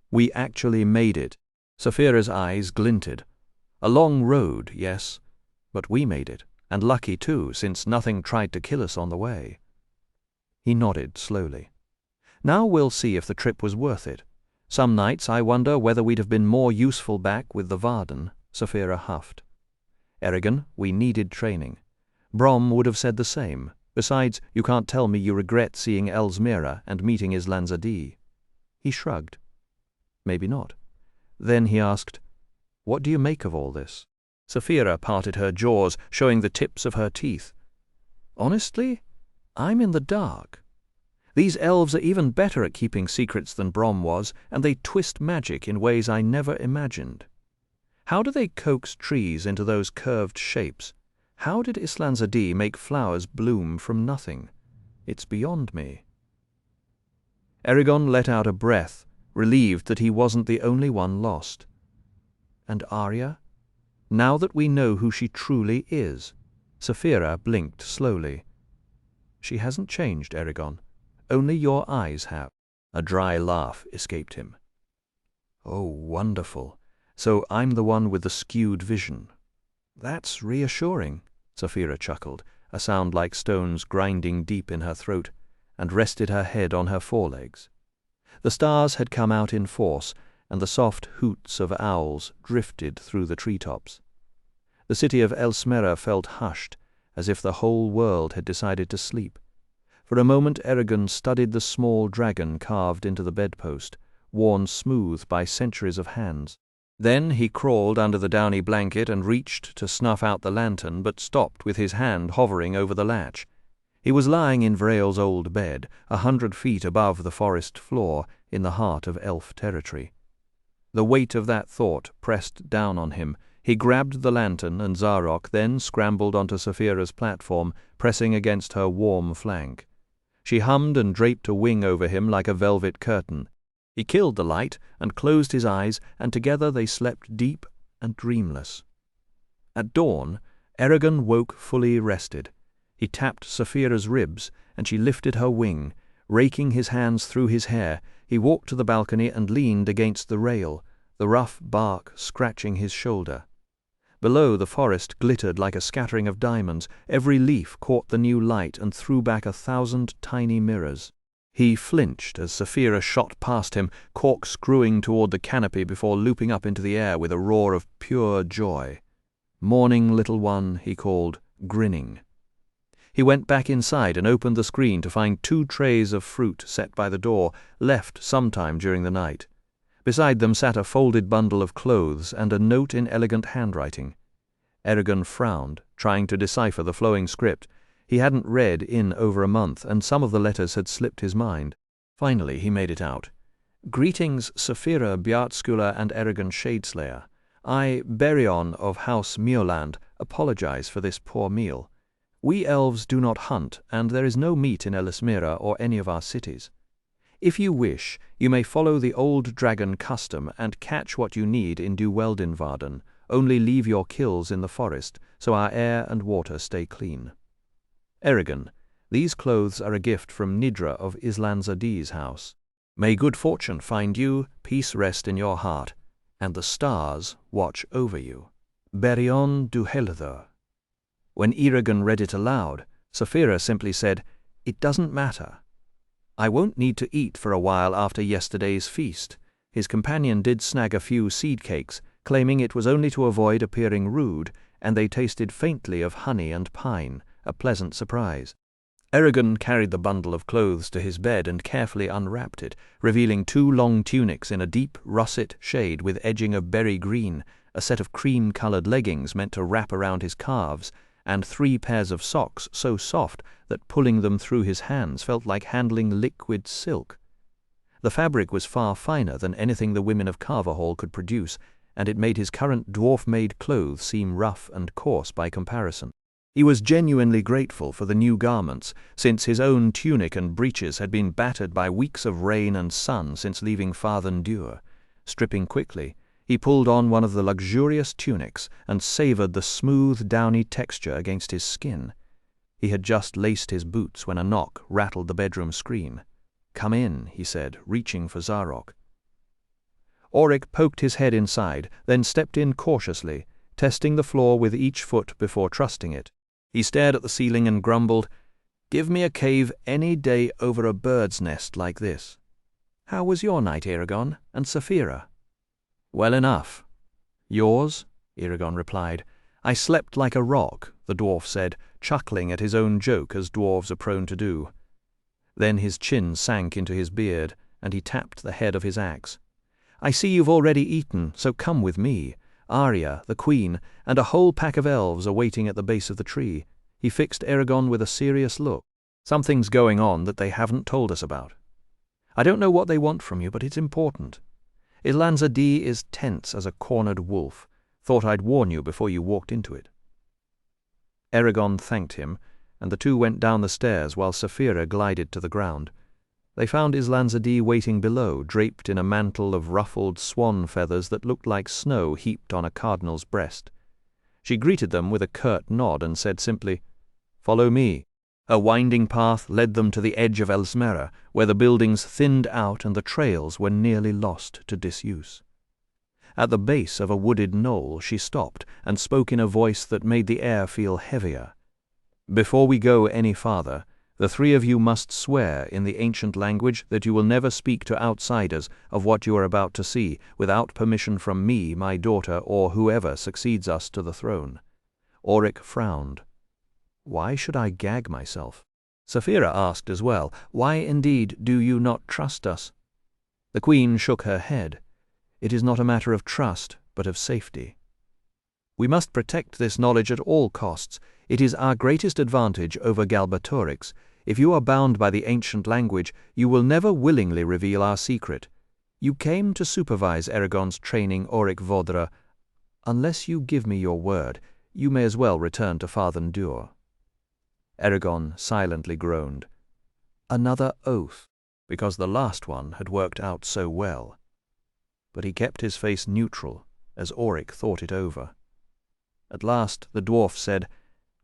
"We actually made it." Saphira's eyes glinted. "A long road, yes, but we made it, and lucky too, since nothing tried to kill us on the way." He nodded slowly. "Now we'll see if the trip was worth it. Some nights I wonder whether we'd have been more useful back with the Varden," Saphira huffed. Eragon, we needed training. Brom would have said the same. Besides, you can't tell me you regret seeing Elsmere and meeting Islanzadi. He shrugged. Maybe not. Then he asked, What do you make of all this? Saphira parted her jaws, showing the tips of her teeth. Honestly, I'm in the dark. These elves are even better at keeping secrets than Brom was, and they twist magic in ways I never imagined. How do they coax trees into those curved shapes? How did Islanzadi make flowers bloom from nothing? It's beyond me. Eragon let out a breath, relieved that he wasn't the only one lost. And Arya? Now that we know who she truly is. Saphira blinked slowly. She hasn't changed, Eragon. Only your eyes have. A dry laugh escaped him. Oh, wonderful. So I'm the one with the skewed vision. That's reassuring, Saphira chuckled, a sound like stones grinding deep in her throat, and rested her head on her forelegs. The stars had come out in force, and the soft hoots of owls drifted through the treetops. The city of Elsmere felt hushed, as if the whole world had decided to sleep. For a moment Eragon studied the small dragon carved into the bedpost, worn smooth by centuries of hands. Then he crawled under the downy blanket and reached to snuff out the lantern, but stopped with his hand hovering over the latch. He was lying in Vrael's old bed, 100 feet above the forest floor, in the heart of elf territory. The weight of that thought pressed down on him. He grabbed the lantern, and Zarok then scrambled onto Saphira's platform, pressing against her warm flank. She hummed and draped a wing over him like a velvet curtain. He killed the light and closed his eyes, and together they slept deep and dreamless. At dawn, Eragon woke fully rested. He tapped Saphira's ribs, and she lifted her wing. Raking his hands through his hair, he walked to the balcony and leaned against the rail, the rough bark scratching his shoulder. Below, the forest glittered like a scattering of diamonds. Every leaf caught the new light and threw back 1,000 tiny mirrors. He flinched as Saphira shot past him, corkscrewing toward the canopy before looping up into the air with a roar of pure joy. "Morning, little one," he called, grinning. He went back inside and opened the screen to find 2 trays of fruit set by the door, left sometime during the night. Beside them sat a folded bundle of clothes and a note in elegant handwriting. Eragon frowned, trying to decipher the flowing script. He hadn't read in over a month, and some of the letters had slipped his mind. Finally he made it out. "Greetings, Saphira, Bjartskula, and Eragon Shadeslayer. I, Berion of House Mioland, apologize for this poor meal. We elves do not hunt, and there is no meat in Elismira or any of our cities. If you wish, you may follow the old dragon custom and catch what you need in Duweldinvarden. Only leave your kills in the forest, so our air and water stay clean. Eragon, these clothes are a gift from Nidra of Islanzadi's house. May good fortune find you, peace rest in your heart, and the stars watch over you. Berion Duhelder." When Eragon read it aloud, Saphira simply said, "It doesn't matter. I won't need to eat for a while after yesterday's feast." His companion did snag a few seed cakes, claiming it was only to avoid appearing rude, and they tasted faintly of honey and pine, a pleasant surprise. Eragon carried the bundle of clothes to his bed and carefully unwrapped it, revealing 2 long tunics in a deep russet shade with edging of berry green, a set of cream-colored leggings meant to wrap around his calves, and 3 pairs of socks so soft that pulling them through his hands felt like handling liquid silk. The fabric was far finer than anything the women of Carverhall could produce, and it made his current dwarf-made clothes seem rough and coarse by comparison. He was genuinely grateful for the new garments, since his own tunic and breeches had been battered by weeks of rain and sun since leaving Farthendur. Stripping quickly, he pulled on one of the luxurious tunics and savored the smooth, downy texture against his skin. He had just laced his boots when a knock rattled the bedroom screen. "Come in," he said, reaching for Zarok. Auric poked his head inside, then stepped in cautiously, testing the floor with each foot before trusting it. He stared at the ceiling and grumbled, "Give me a cave any day over a bird's nest like this." "How was your night, Eragon, and Saphira?" "Well enough." "Yours?" Eragon replied. I slept like a rock, the dwarf said, chuckling at his own joke as dwarves are prone to do. Then his chin sank into his beard, and he tapped the head of his axe. I see you've already eaten, so come with me. Arya, the queen, and a whole pack of elves are waiting at the base of the tree. He fixed Eragon with a serious look. Something's going on that they haven't told us about. I don't know what they want from you, but it's important. Illanza-dee is tense as a cornered wolf. Thought I'd warn you before you walked into it. Eragon thanked him, and the two went down the stairs while Saphira glided to the ground. They found Illanza-dee waiting below, draped in a mantle of ruffled swan feathers that looked like snow heaped on a cardinal's breast. She greeted them with a curt nod and said simply, "Follow me." A winding path led them to the edge of Elsmera, where the buildings thinned out and the trails were nearly lost to disuse. At the base of a wooded knoll she stopped and spoke in a voice that made the air feel heavier. "Before we go any farther, the three of you must swear in the ancient language that you will never speak to outsiders of what you are about to see without permission from me, my daughter, or whoever succeeds us to the throne." Auric frowned. Why should I gag myself? Saphira asked as well, "Why indeed do you not trust us?" The queen shook her head. "It is not a matter of trust, but of safety. We must protect this knowledge at all costs. It is our greatest advantage over Galbatorix. If you are bound by the ancient language, you will never willingly reveal our secret. You came to supervise Eragon's training, Auric Vodra. Unless you give me your word, you may as well return to Farthen Dûr." Eragon silently groaned. Another oath, because the last one had worked out so well. But he kept his face neutral as Auric thought it over. At last the dwarf said,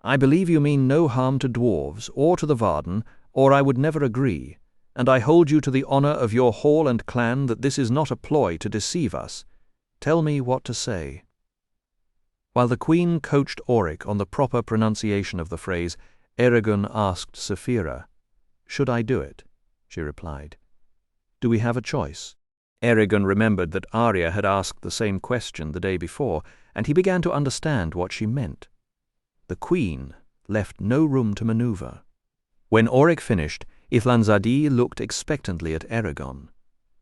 "I believe you mean no harm to dwarves or to the Varden, or I would never agree, and I hold you to the honor of your hall and clan that this is not a ploy to deceive us. Tell me what to say." While the queen coached Auric on the proper pronunciation of the phrase, Eragon asked Saphira, "Should I do it?" She replied, "Do we have a choice?" Eragon remembered that Arya had asked the same question the day before, and he began to understand what she meant. The queen left no room to maneuver. When Auric finished, Illanza-dee looked expectantly at Eragon.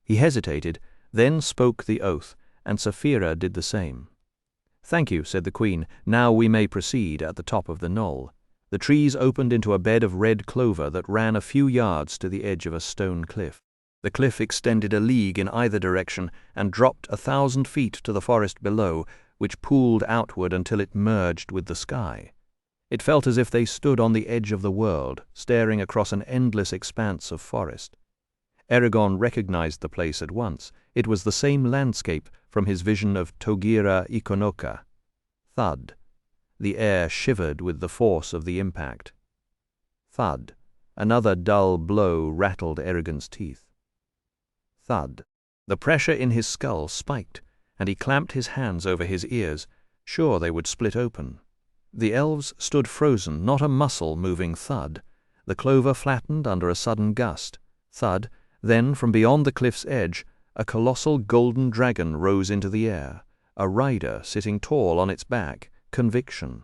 He hesitated, then spoke the oath, and Saphira did the same. "Thank you," said the queen. "Now we may proceed at the top of the knoll." The trees opened into a bed of red clover that ran a few yards to the edge of a stone cliff. The cliff extended a league in either direction and dropped 1,000 feet to the forest below, which pooled outward until it merged with the sky. It felt as if they stood on the edge of the world, staring across an endless expanse of forest. Eragon recognized the place at once. It was the same landscape from his vision of Togira Ikonoka. Thud. The air shivered with the force of the impact. Thud. Another dull blow rattled Eragon's teeth. Thud. The pressure in his skull spiked, and he clamped his hands over his ears, sure they would split open. The elves stood frozen, not a muscle moving. Thud. The clover flattened under a sudden gust. Thud. Then, from beyond the cliff's edge, a colossal golden dragon rose into the air, a rider sitting tall on its back, conviction.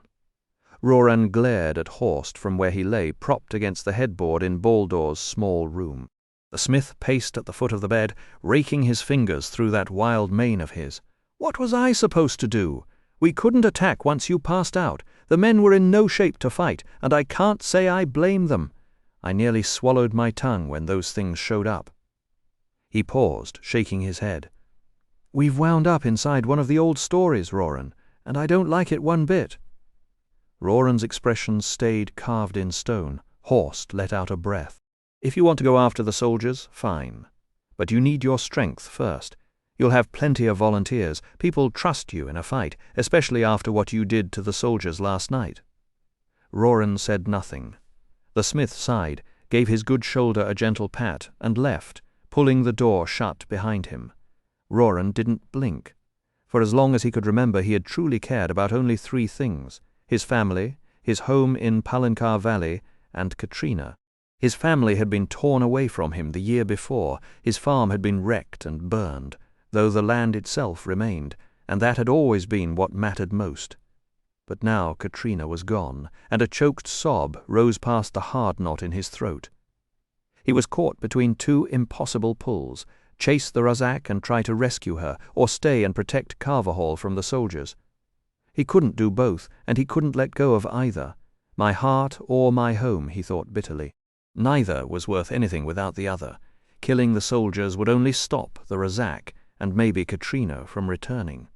Roran glared at Horst from where he lay, propped against the headboard in Baldor's small room. The smith paced at the foot of the bed, raking his fingers through that wild mane of his. "What was I supposed to do? We couldn't attack once you passed out. The men were in no shape to fight, and I can't say I blame them. I nearly swallowed my tongue when those things showed up." He paused, shaking his head. "We've wound up inside one of the old stories, Roran, and I don't like it one bit." Roran's expression stayed carved in stone. Horst let out a breath. "If you want to go after the soldiers, fine. But you need your strength first. You'll have plenty of volunteers. People trust you in a fight, especially after what you did to the soldiers last night." Roran said nothing. The smith sighed, gave his good shoulder a gentle pat, and left, pulling the door shut behind him. Roran didn't blink. For as long as he could remember, he had truly cared about only 3 things: his family, his home in Palancar Valley, and Katrina. His family had been torn away from him the year before, his farm had been wrecked and burned, though the land itself remained, and that had always been what mattered most. But now Katrina was gone, and a choked sob rose past the hard knot in his throat. He was caught between two impossible pulls: chase the Razak and try to rescue her, or stay and protect Carvahall from the soldiers. He couldn't do both, and he couldn't let go of either. My heart or my home, he thought bitterly. Neither was worth anything without the other. Killing the soldiers would only stop the Razak, and maybe Katrina, from returning.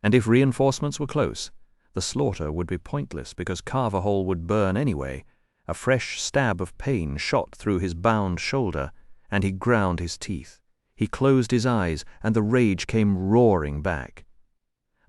And if reinforcements were close, the slaughter would be pointless because Carvahall would burn anyway. A fresh stab of pain shot through his bound shoulder, and he ground his teeth. He closed his eyes, and the rage came roaring back.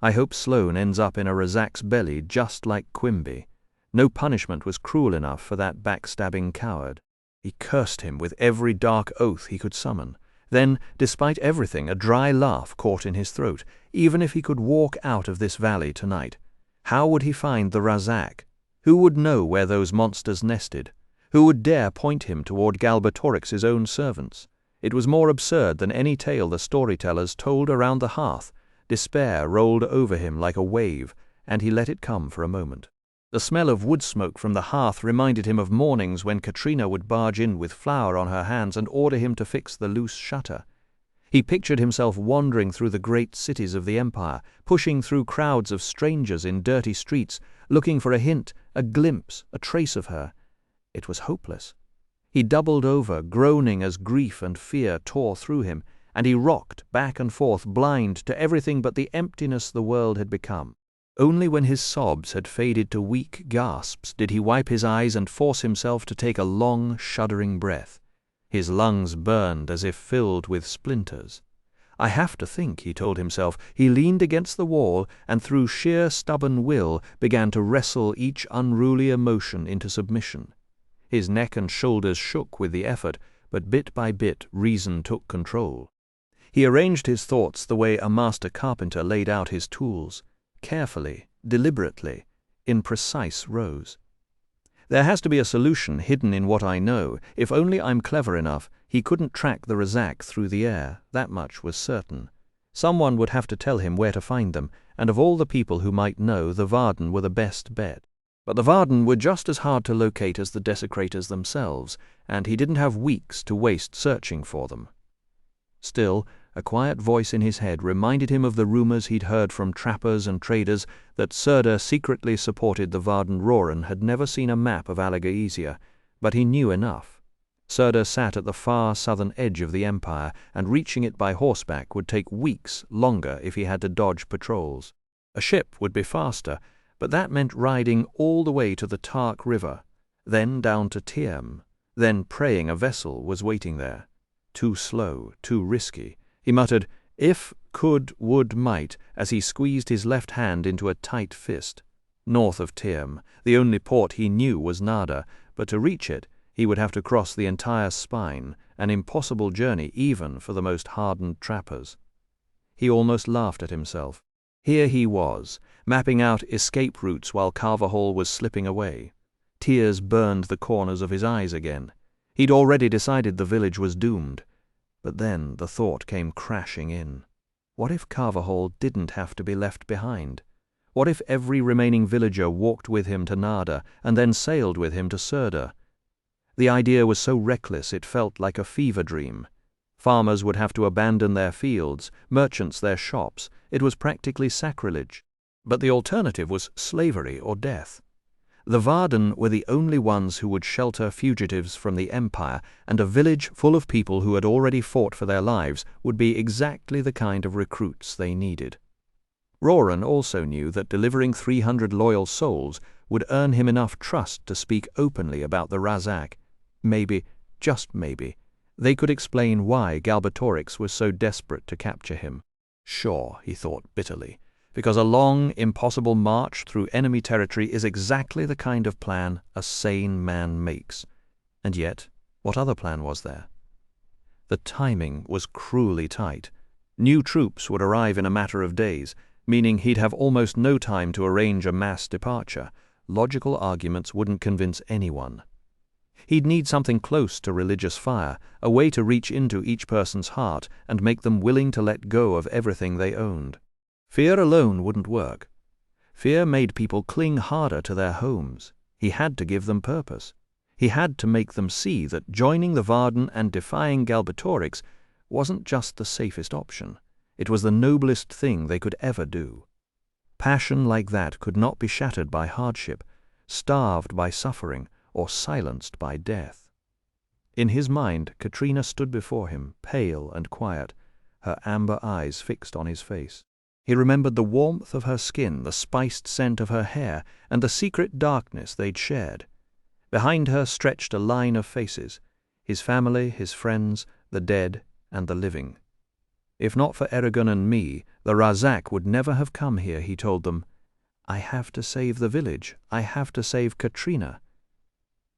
I hope Sloane ends up in a Razak's belly just like Quimby. No punishment was cruel enough for that backstabbing coward. He cursed him with every dark oath he could summon. Then, despite everything, a dry laugh caught in his throat. Even if he could walk out of this valley tonight, how would he find the Razak? Who would know where those monsters nested? Who would dare point him toward Galbatorix's own servants? It was more absurd than any tale the storytellers told around the hearth. Despair rolled over him like a wave, and he let it come for a moment. The smell of wood smoke from the hearth reminded him of mornings when Katrina would barge in with flour on her hands and order him to fix the loose shutter. He pictured himself wandering through the great cities of the Empire, pushing through crowds of strangers in dirty streets, looking for a hint, a glimpse, a trace of her. It was hopeless. He doubled over, groaning as grief and fear tore through him, and he rocked back and forth, blind to everything but the emptiness the world had become. Only when his sobs had faded to weak gasps did he wipe his eyes and force himself to take a long, shuddering breath. His lungs burned as if filled with splinters. I have to think, he told himself. He leaned against the wall and through sheer stubborn will began to wrestle each unruly emotion into submission. His neck and shoulders shook with the effort, but bit by bit reason took control. He arranged his thoughts the way a master carpenter laid out his tools, carefully, deliberately, in precise rows. There has to be a solution hidden in what I know. If only I'm clever enough. He couldn't track the Razak through the air, that much was certain. Someone would have to tell him where to find them, and of all the people who might know, the Varden were the best bet. But the Varden were just as hard to locate as the desecrators themselves, and he didn't have weeks to waste searching for them. Still, a quiet voice in his head reminded him of the rumors he'd heard from trappers and traders that Surda secretly supported the Varden Roran had never seen a map of Alagaesia, but he knew enough. Surda sat at the far southern edge of the Empire, and reaching it by horseback would take weeks longer if he had to dodge patrols. A ship would be faster, but that meant riding all the way to the Tark River, then down to Tierm, then praying a vessel was waiting there. Too slow, too risky. He muttered, if, could, would, might, as he squeezed his left hand into a tight fist. North of Tierm, the only port he knew was Nada, but to reach it, he would have to cross the entire spine, an impossible journey even for the most hardened trappers. He almost laughed at himself. Here he was, mapping out escape routes while Carvahall was slipping away. Tears burned the corners of his eyes again. He'd already decided the village was doomed. But then the thought came crashing in. What if Carvahall didn't have to be left behind? What if every remaining villager walked with him to Nada and then sailed with him to Surda? The idea was so reckless it felt like a fever dream. Farmers would have to abandon their fields, merchants their shops. It was practically sacrilege. But the alternative was slavery or death. The Varden were the only ones who would shelter fugitives from the Empire, and a village full of people who had already fought for their lives would be exactly the kind of recruits they needed. Roran also knew that delivering 300 loyal souls would earn him enough trust to speak openly about the Razak. Maybe, just maybe, they could explain why Galbatorix was so desperate to capture him. Sure, he thought bitterly, because a long, impossible march through enemy territory is exactly the kind of plan a sane man makes. And yet, what other plan was there? The timing was cruelly tight. New troops would arrive in a matter of days, meaning he'd have almost no time to arrange a mass departure. Logical arguments wouldn't convince anyone. He'd need something close to religious fire, a way to reach into each person's heart and make them willing to let go of everything they owned. Fear alone wouldn't work. Fear made people cling harder to their homes. He had to give them purpose. He had to make them see that joining the Varden and defying Galbatorix wasn't just the safest option. It was the noblest thing they could ever do. Passion like that could not be shattered by hardship, starved by suffering, or silenced by death. In his mind, Katrina stood before him, pale and quiet, her amber eyes fixed on his face. He remembered the warmth of her skin, the spiced scent of her hair, and the secret darkness they'd shared. Behind her stretched a line of faces, his family, his friends, the dead, and the living. If not for Eragon and me, the Razak would never have come here, he told them. I have to save the village. I have to save Katrina.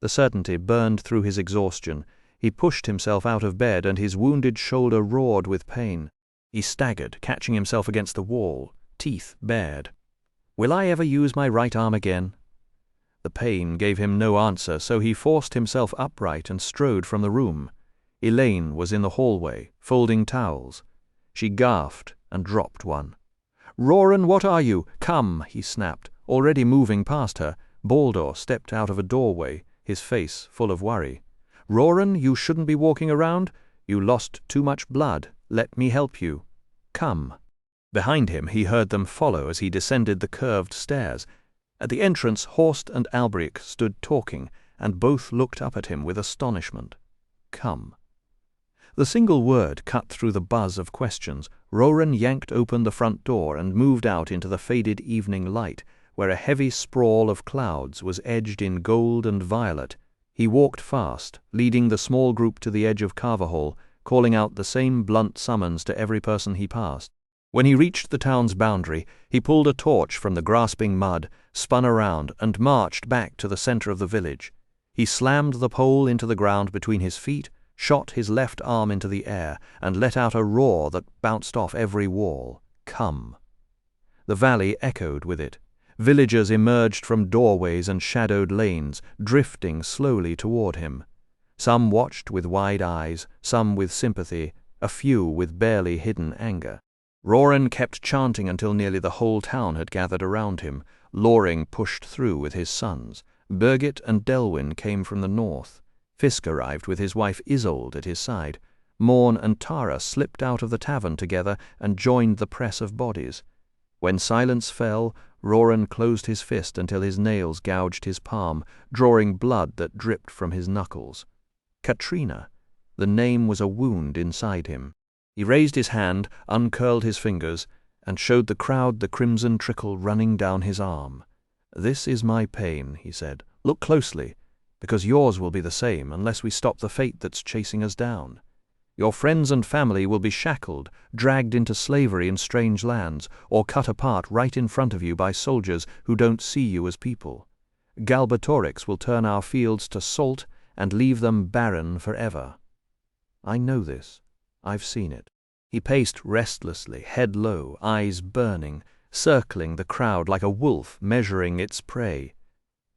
The certainty burned through his exhaustion. He pushed himself out of bed, and his wounded shoulder roared with pain. He staggered, catching himself against the wall, teeth bared. Will I ever use my right arm again? The pain gave him no answer, so he forced himself upright and strode from the room. Elaine was in the hallway, folding towels. She gasped and dropped one. "Roran, what are you? Come," he snapped, already moving past her. Baldur stepped out of a doorway, his face full of worry. "Roran, you shouldn't be walking around. You lost too much blood. Let me help you. Come." Behind him he heard them follow as he descended the curved stairs. At the entrance Horst and Albric stood talking, and both looked up at him with astonishment. Come. The single word cut through the buzz of questions. Roran yanked open the front door and moved out into the faded evening light, where a heavy sprawl of clouds was edged in gold and violet. He walked fast, leading the small group to the edge of Carverhall, calling out the same blunt summons to every person he passed. When he reached the town's boundary, he pulled a torch from the grasping mud, spun around, and marched back to the center of the village. He slammed the pole into the ground between his feet, shot his left arm into the air, and let out a roar that bounced off every wall. Come. The valley echoed with it. Villagers emerged from doorways and shadowed lanes, drifting slowly toward him. Some watched with wide eyes, some with sympathy, a few with barely hidden anger. Roran kept chanting until nearly the whole town had gathered around him. Loring pushed through with his sons. Birgit and Delwyn came from the north. Fisk arrived with his wife Isolde at his side. Morn and Tara slipped out of the tavern together and joined the press of bodies. When silence fell, Roran closed his fist until his nails gouged his palm, drawing blood that dripped from his knuckles. Katrina. The name was a wound inside him. He raised his hand, uncurled his fingers, and showed the crowd the crimson trickle running down his arm. "This is my pain," he said. "Look closely, because yours will be the same unless we stop the fate that's chasing us down. Your friends and family will be shackled, dragged into slavery in strange lands, or cut apart right in front of you by soldiers who don't see you as people. Galbatorix will turn our fields to salt and leave them barren forever. I know this. I've seen it." He paced restlessly, head low, eyes burning, circling the crowd like a wolf measuring its prey.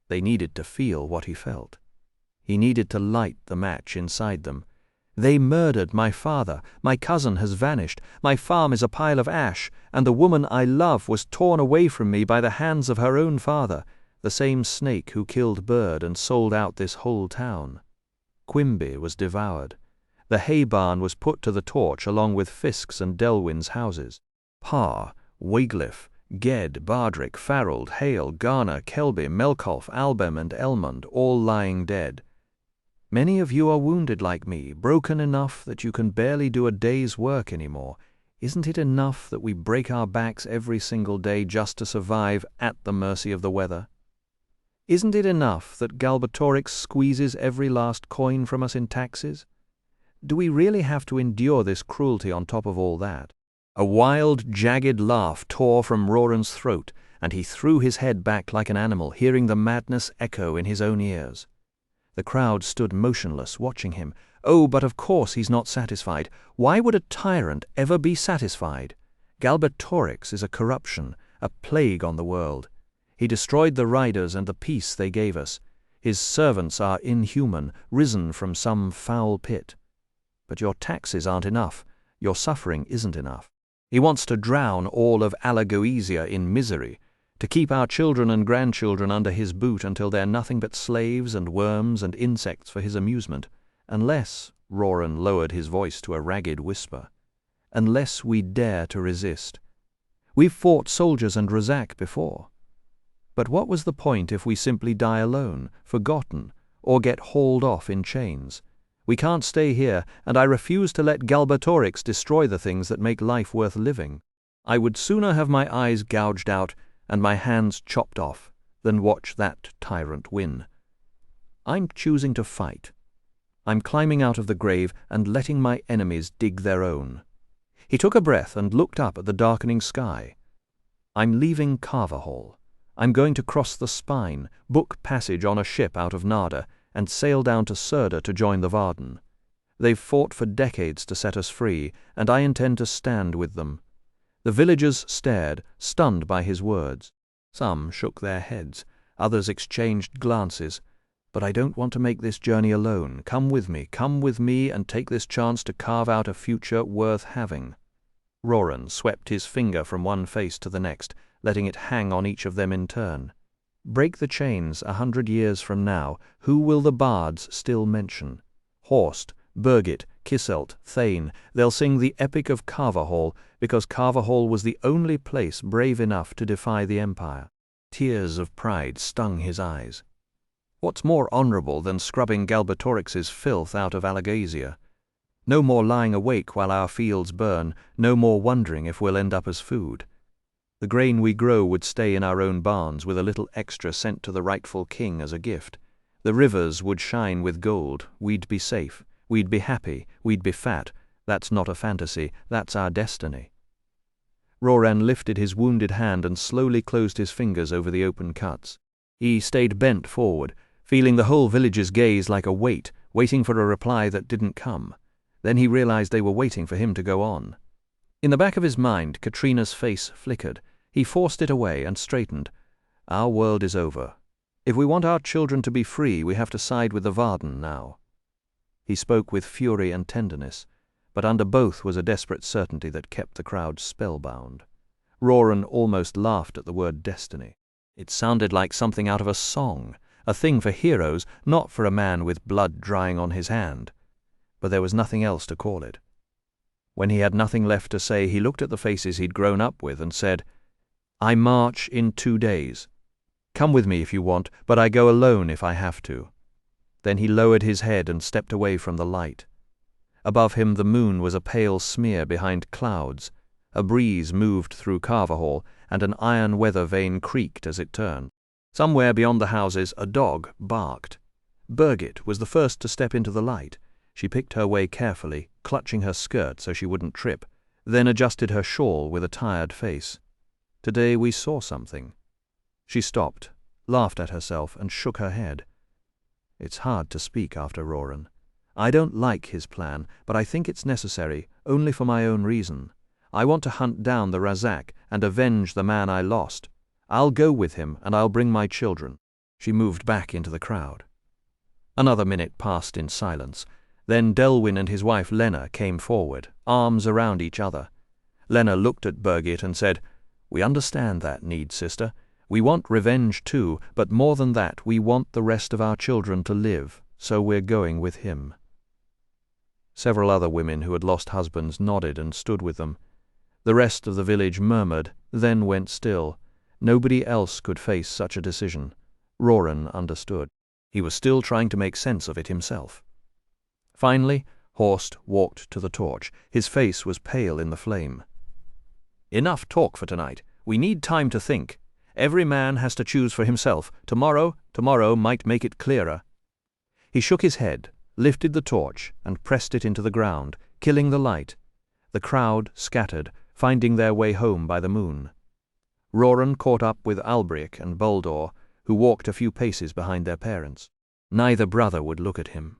They needed to feel what he felt. He needed to light the match inside them. "They murdered my father. My cousin has vanished. My farm is a pile of ash, and the woman I love was torn away from me by the hands of her own father, the same snake who killed Bird and sold out this whole town. Quimby was devoured. The hay barn was put to the torch along with Fisk's and Delwyn's houses. Parr, Wigliffe, Ged, Bardrick, Farreld, Hale, Garner, Kelby, Melkolf, Albem, and Elmond, all lying dead. Many of you are wounded like me, broken enough that you can barely do a day's work anymore. Isn't it enough that we break our backs every single day just to survive at the mercy of the weather? Isn't it enough that Galbatorix squeezes every last coin from us in taxes? Do we really have to endure this cruelty on top of all that?" A wild, jagged laugh tore from Roran's throat, and he threw his head back like an animal, hearing the madness echo in his own ears. The crowd stood motionless, watching him. Oh, but of course he's not satisfied. Why would a tyrant ever be satisfied? Galbatorix is a corruption, a plague on the world. He destroyed the riders and the peace they gave us. His servants are inhuman, risen from some foul pit. But your taxes aren't enough. Your suffering isn't enough. He wants to drown all of Alagoesia in misery, to keep our children and grandchildren under his boot until they're nothing but slaves and worms and insects for his amusement, unless, Roran lowered his voice to a ragged whisper, unless we dare to resist. We've fought soldiers and Razak before. But what was the point if we simply die alone, forgotten, or get hauled off in chains? We can't stay here, and I refuse to let Galbatorix destroy the things that make life worth living. I would sooner have my eyes gouged out and my hands chopped off than watch that tyrant win. I'm choosing to fight. I'm climbing out of the grave and letting my enemies dig their own. He took a breath and looked up at the darkening sky. I'm leaving Carverhall. I'm going to cross the Spine, book passage on a ship out of Narda, and sail down to Surda to join the Varden. They've fought for decades to set us free, and I intend to stand with them. The villagers stared, stunned by his words. Some shook their heads, others exchanged glances. But I don't want to make this journey alone. Come with me and take this chance to carve out a future worth having. Roran swept his finger from one face to the next, letting it hang on each of them in turn. Break the chains 100 years from now, who will the bards still mention? Horst, Birgit, Kisselt, Thane. They'll sing the epic of Carverhall, because Carverhall was the only place brave enough to defy the Empire. Tears of pride stung his eyes. What's more honourable than scrubbing Galbatorix's filth out of Alagasia? No more lying awake while our fields burn, no more wondering if we'll end up as food. The grain we grow would stay in our own barns with a little extra sent to the rightful king as a gift. The rivers would shine with gold, we'd be safe, we'd be happy, we'd be fat. That's not a fantasy, that's our destiny. Roran lifted his wounded hand and slowly closed his fingers over the open cuts. He stayed bent forward, feeling the whole village's gaze like a weight, waiting for a reply that didn't come. Then he realized they were waiting for him to go on. In the back of his mind, Katrina's face flickered. He forced it away and straightened. Our world is over. If we want our children to be free, we have to side with the Varden now. He spoke with fury and tenderness, but under both was a desperate certainty that kept the crowd spellbound. Roran almost laughed at the word destiny. It sounded like something out of a song, a thing for heroes, not for a man with blood drying on his hand. But there was nothing else to call it. When he had nothing left to say, he looked at the faces he'd grown up with and said, I march in 2 days. Come with me if you want, but I go alone if I have to. Then he lowered his head and stepped away from the light. Above him the moon was a pale smear behind clouds. A breeze moved through Carverhall, and an iron weather vane creaked as it turned. Somewhere beyond the houses a dog barked. Birgit was the first to step into the light. She picked her way carefully, clutching her skirt so she wouldn't trip, then adjusted her shawl with a tired face. Today we saw something. She stopped, laughed at herself, and shook her head. It's hard to speak after Roran. I don't like his plan, but I think it's necessary, only for my own reason. I want to hunt down the Razak and avenge the man I lost. I'll go with him, and I'll bring my children. She moved back into the crowd. Another minute passed in silence. Then Delwyn and his wife Lena came forward, arms around each other. Lena looked at Birgit and said, We understand that need, sister. We want revenge too, but more than that, we want the rest of our children to live, so we're going with him. Several other women who had lost husbands nodded and stood with them. The rest of the village murmured, then went still. Nobody else could face such a decision. Roran understood. He was still trying to make sense of it himself. Finally, Horst walked to the torch. His face was pale in the flame. Enough talk for tonight. We need time to think. Every man has to choose for himself. Tomorrow might make it clearer. He shook his head, lifted the torch, and pressed it into the ground, killing the light. The crowd scattered, finding their way home by the moon. Roran caught up with Albric and Boldor, who walked a few paces behind their parents. Neither brother would look at him.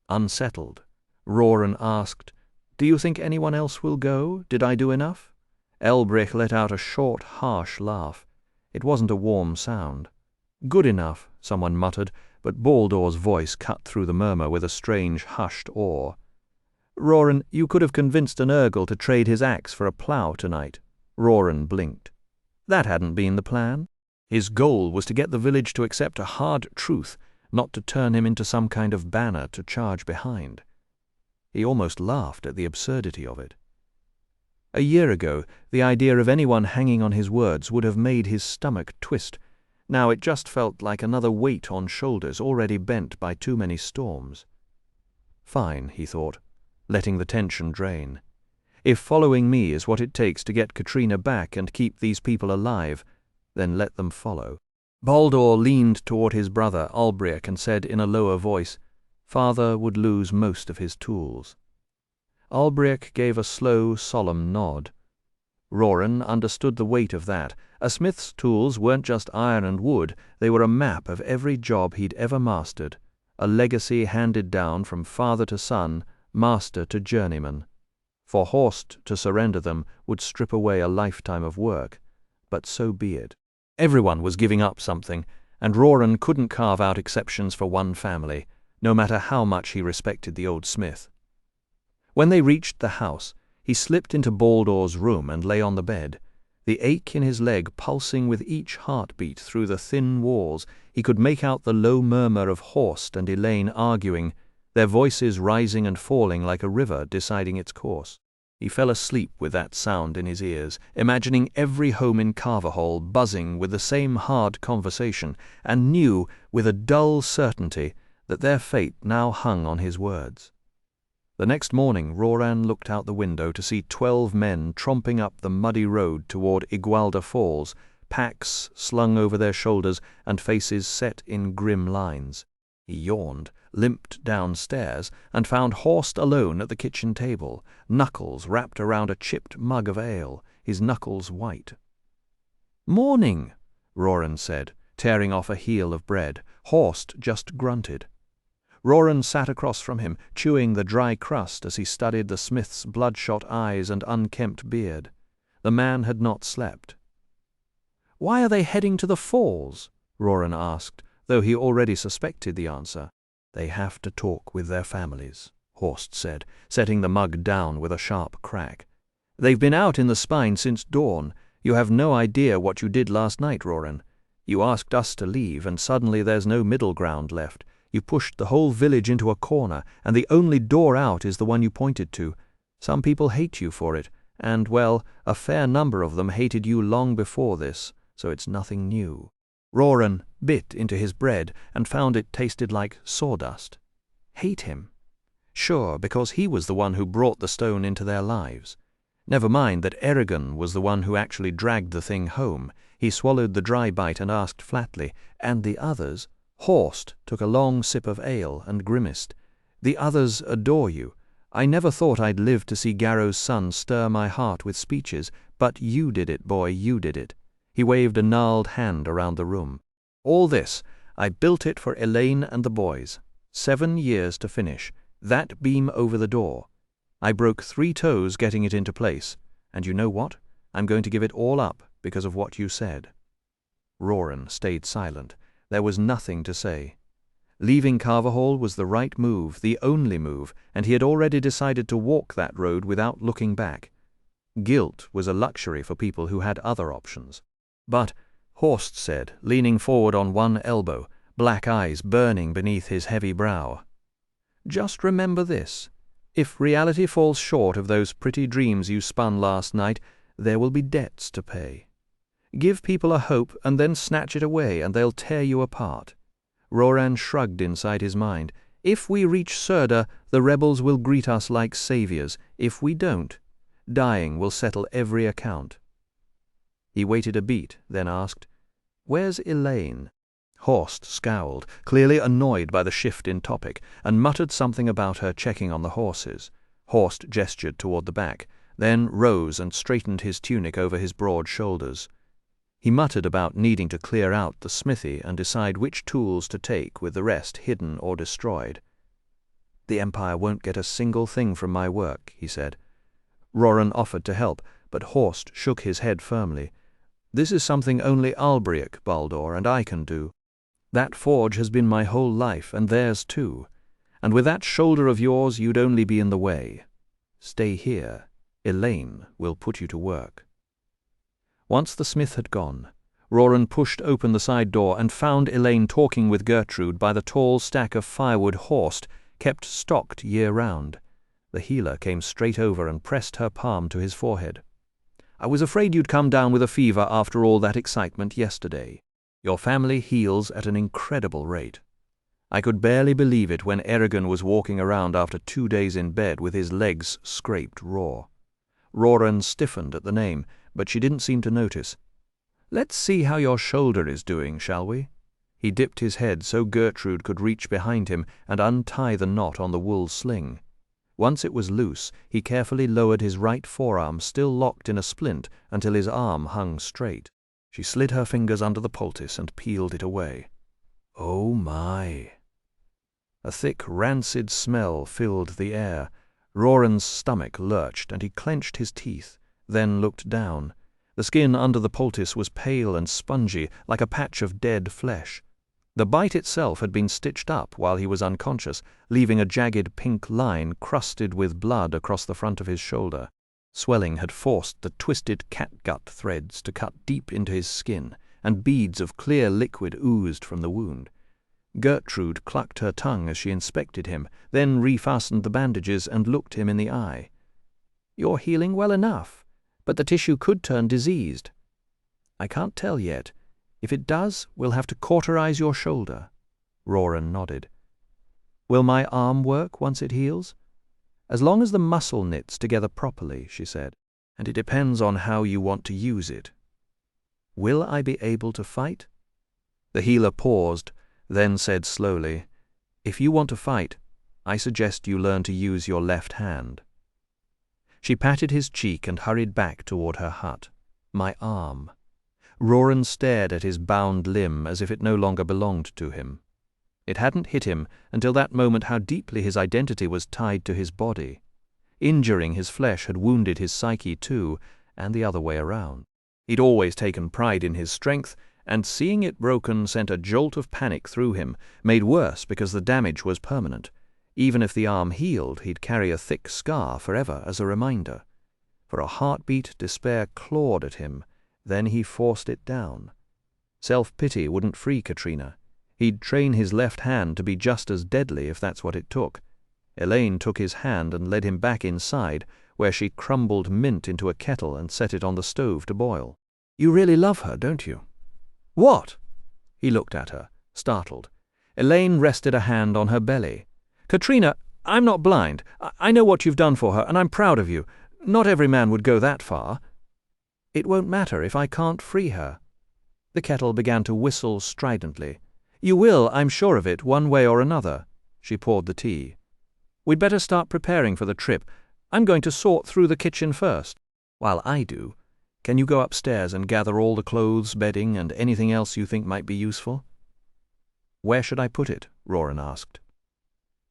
Unsettled, Roran asked, Do you think anyone else will go? Did I do enough? Elbric let out a short, harsh laugh. It wasn't a warm sound. Good enough, someone muttered, but Baldor's voice cut through the murmur with a strange, hushed awe. Roran, you could have convinced an Urgle to trade his axe for a plough tonight. Roran blinked. That hadn't been the plan. His goal was to get the village to accept a hard truth, not to turn him into some kind of banner to charge behind. He almost laughed at the absurdity of it. A year ago, the idea of anyone hanging on his words would have made his stomach twist. Now it just felt like another weight on shoulders already bent by too many storms. Fine, he thought, letting the tension drain. If following me is what it takes to get Katrina back and keep these people alive, then let them follow. Baldur leaned toward his brother Albric and said in a lower voice, "Father would lose most of his tools." Albric gave a slow, solemn nod. Roran understood the weight of that. A smith's tools weren't just iron and wood, they were a map of every job he'd ever mastered, a legacy handed down from father to son, master to journeyman. For Horst to surrender them would strip away a lifetime of work, but so be it. Everyone was giving up something, and Roran couldn't carve out exceptions for one family, no matter how much he respected the old smith. When they reached the house, he slipped into Baldur's room and lay on the bed. The ache in his leg pulsing with each heartbeat through the thin walls, he could make out the low murmur of Horst and Elaine arguing, their voices rising and falling like a river deciding its course. He fell asleep with that sound in his ears, imagining every home in Carverhall buzzing with the same hard conversation, and knew, with a dull certainty, that their fate now hung on his words. The next morning Roran looked out the window to see 12 men tromping up the muddy road toward Igualda Falls, packs slung over their shoulders and faces set in grim lines. He yawned, limped downstairs, and found Horst alone at the kitchen table, knuckles wrapped around a chipped mug of ale, his knuckles white. "Morning," Roran said, tearing off a heel of bread. Horst just grunted. Roran sat across from him, chewing the dry crust as he studied the smith's bloodshot eyes and unkempt beard. The man had not slept. "Why are they heading to the falls?" Roran asked, though he already suspected the answer. "They have to talk with their families," Horst said, setting the mug down with a sharp crack. "They've been out in the spine since dawn. You have no idea what you did last night, Roran. You asked us to leave, and suddenly there's no middle ground left. You pushed the whole village into a corner, and the only door out is the one you pointed to. Some people hate you for it, and, well, a fair number of them hated you long before this, so it's nothing new." Roran bit into his bread and found it tasted like sawdust. Hate him? Sure, because he was the one who brought the stone into their lives. Never mind that Eragon was the one who actually dragged the thing home. He swallowed the dry bite and asked flatly, "And the others?" Horst took a long sip of ale and grimaced. "The others adore you. I never thought I'd live to see Garrow's son stir my heart with speeches, but you did it, boy, you did it." He waved a gnarled hand around the room. "All this, I built it for Elaine and the boys. 7 years to finish. That beam over the door. I broke 3 toes getting it into place. And you know what? I'm going to give it all up because of what you said." Roran stayed silent. There was nothing to say. Leaving Carverhall was the right move, the only move, and he had already decided to walk that road without looking back. Guilt was a luxury for people who had other options. "But," Horst said, leaning forward on one elbow, black eyes burning beneath his heavy brow, "just remember this. If reality falls short of those pretty dreams you spun last night, there will be debts to pay. Give people a hope and then snatch it away and they'll tear you apart." Roran shrugged inside his mind. "If we reach Surda, the rebels will greet us like saviors. If we don't, dying will settle every account." He waited a beat, then asked, "Where's Elaine?" Horst scowled, clearly annoyed by the shift in topic, and muttered something about her checking on the horses. Horst gestured toward the back, then rose and straightened his tunic over his broad shoulders. He muttered about needing to clear out the smithy and decide which tools to take with the rest hidden or destroyed. "The Empire won't get a single thing from my work," he said. Roran offered to help, but Horst shook his head firmly. "This is something only Albric, Baldur, and I can do. That forge has been my whole life, and theirs too. And with that shoulder of yours you'd only be in the way. Stay here. Elaine will put you to work." Once the smith had gone, Roran pushed open the side door and found Elaine talking with Gertrude by the tall stack of firewood Horst kept stocked year-round. The healer came straight over and pressed her palm to his forehead. "I was afraid you'd come down with a fever after all that excitement yesterday. Your family heals at an incredible rate. I could barely believe it when Eragon was walking around after 2 days in bed with his legs scraped raw." Roran stiffened at the name, but she didn't seem to notice. "Let's see how your shoulder is doing, shall we?" He dipped his head so Gertrude could reach behind him and untie the knot on the wool sling. Once it was loose, he carefully lowered his right forearm, still locked in a splint, until his arm hung straight. She slid her fingers under the poultice and peeled it away. Oh my! A thick, rancid smell filled the air. Roran's stomach lurched, and he clenched his teeth, then looked down. The skin under the poultice was pale and spongy, like a patch of dead flesh. The bite itself had been stitched up while he was unconscious, leaving a jagged pink line crusted with blood across the front of his shoulder. Swelling had forced the twisted catgut threads to cut deep into his skin, and beads of clear liquid oozed from the wound. Gertrude clucked her tongue as she inspected him, then refastened the bandages and looked him in the eye. "You're healing well enough, but the tissue could turn diseased." "I can't tell yet. If it does, we'll have to cauterize your shoulder." Roran nodded. "Will my arm work once it heals?" "As long as the muscle knits together properly," she said, "and it depends on how you want to use it." "Will I be able to fight?" The healer paused, then said slowly, "If you want to fight, I suggest you learn to use your left hand." She patted his cheek and hurried back toward her hut. "My arm." Roran stared at his bound limb as if it no longer belonged to him. It hadn't hit him until that moment how deeply his identity was tied to his body. Injuring his flesh had wounded his psyche too, and the other way around. He'd always taken pride in his strength, and seeing it broken sent a jolt of panic through him, made worse because the damage was permanent. Even if the arm healed, he'd carry a thick scar forever as a reminder. For a heartbeat, despair clawed at him. Then he forced it down. Self-pity wouldn't free Katrina. He'd train his left hand to be just as deadly if that's what it took. Elaine took his hand and led him back inside, where she crumbled mint into a kettle and set it on the stove to boil. "You really love her, don't you?" "What?" He looked at her, startled. Elaine rested a hand on her belly. "Katrina, I'm not blind. I know what you've done for her, and I'm proud of you. Not every man would go that far." "It won't matter if I can't free her." The kettle began to whistle stridently. "You will, I'm sure of it, one way or another." She poured the tea. "We'd better start preparing for the trip. I'm going to sort through the kitchen first. While I do, can you go upstairs and gather all the clothes, bedding, and anything else you think might be useful?" "Where should I put it?" Roran asked.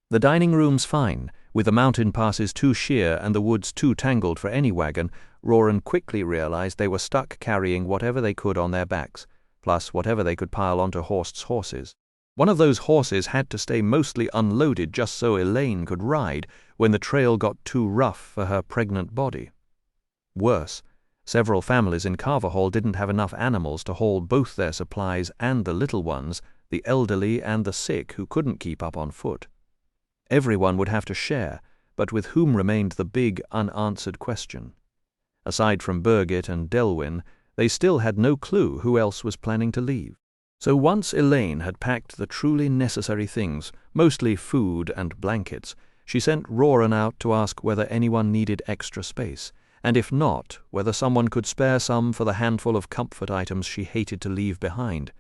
"The dining room's fine. With the mountain passes too sheer and the woods too tangled for any wagon, Roran quickly realized they were stuck carrying whatever they could on their backs, plus whatever they could pile onto Horst's horses. One of those horses had to stay mostly unloaded just so Elaine could ride when the trail got too rough for her pregnant body. Worse, several families in Carverhall didn't have enough animals to haul both their supplies and the little ones, the elderly and the sick who couldn't keep up on foot. Everyone would have to share, but with whom remained the big, unanswered question. Aside from Birgit and Delwyn, they still had no clue who else was planning to leave. So once Elaine had packed the truly necessary things, mostly food and blankets, she sent Roran out to ask whether anyone needed extra space, and if not, whether someone could spare some for the handful of comfort items she hated to leave behind.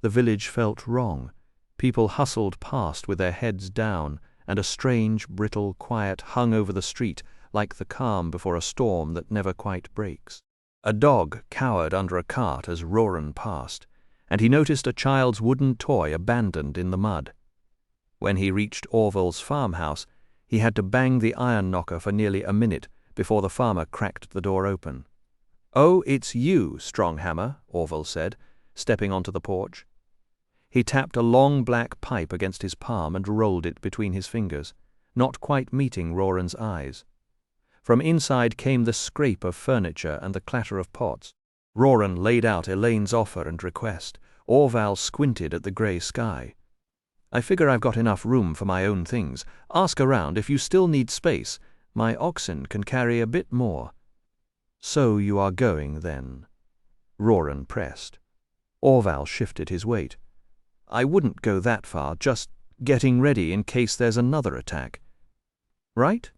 The village felt wrong. People hustled past with their heads down, and a strange, brittle quiet hung over the street like the calm before a storm that never quite breaks. A dog cowered under a cart as Roran passed, and he noticed a child's wooden toy abandoned in the mud. When he reached Orville's farmhouse, he had to bang the iron knocker for nearly a minute before the farmer cracked the door open. "Oh, it's you, Stronghammer," Orville said, stepping onto the porch. He tapped a long black pipe against his palm and rolled it between his fingers, not quite meeting Roran's eyes. From inside came the scrape of furniture and the clatter of pots. Roran laid out Elaine's offer and request. Orval squinted at the grey sky. I figure I've got enough room for my own things. Ask around if you still need space. My oxen can carry a bit more. So you are going, then? Roran pressed. Orval shifted his weight. I wouldn't go that far, just getting ready in case there's another attack. Right?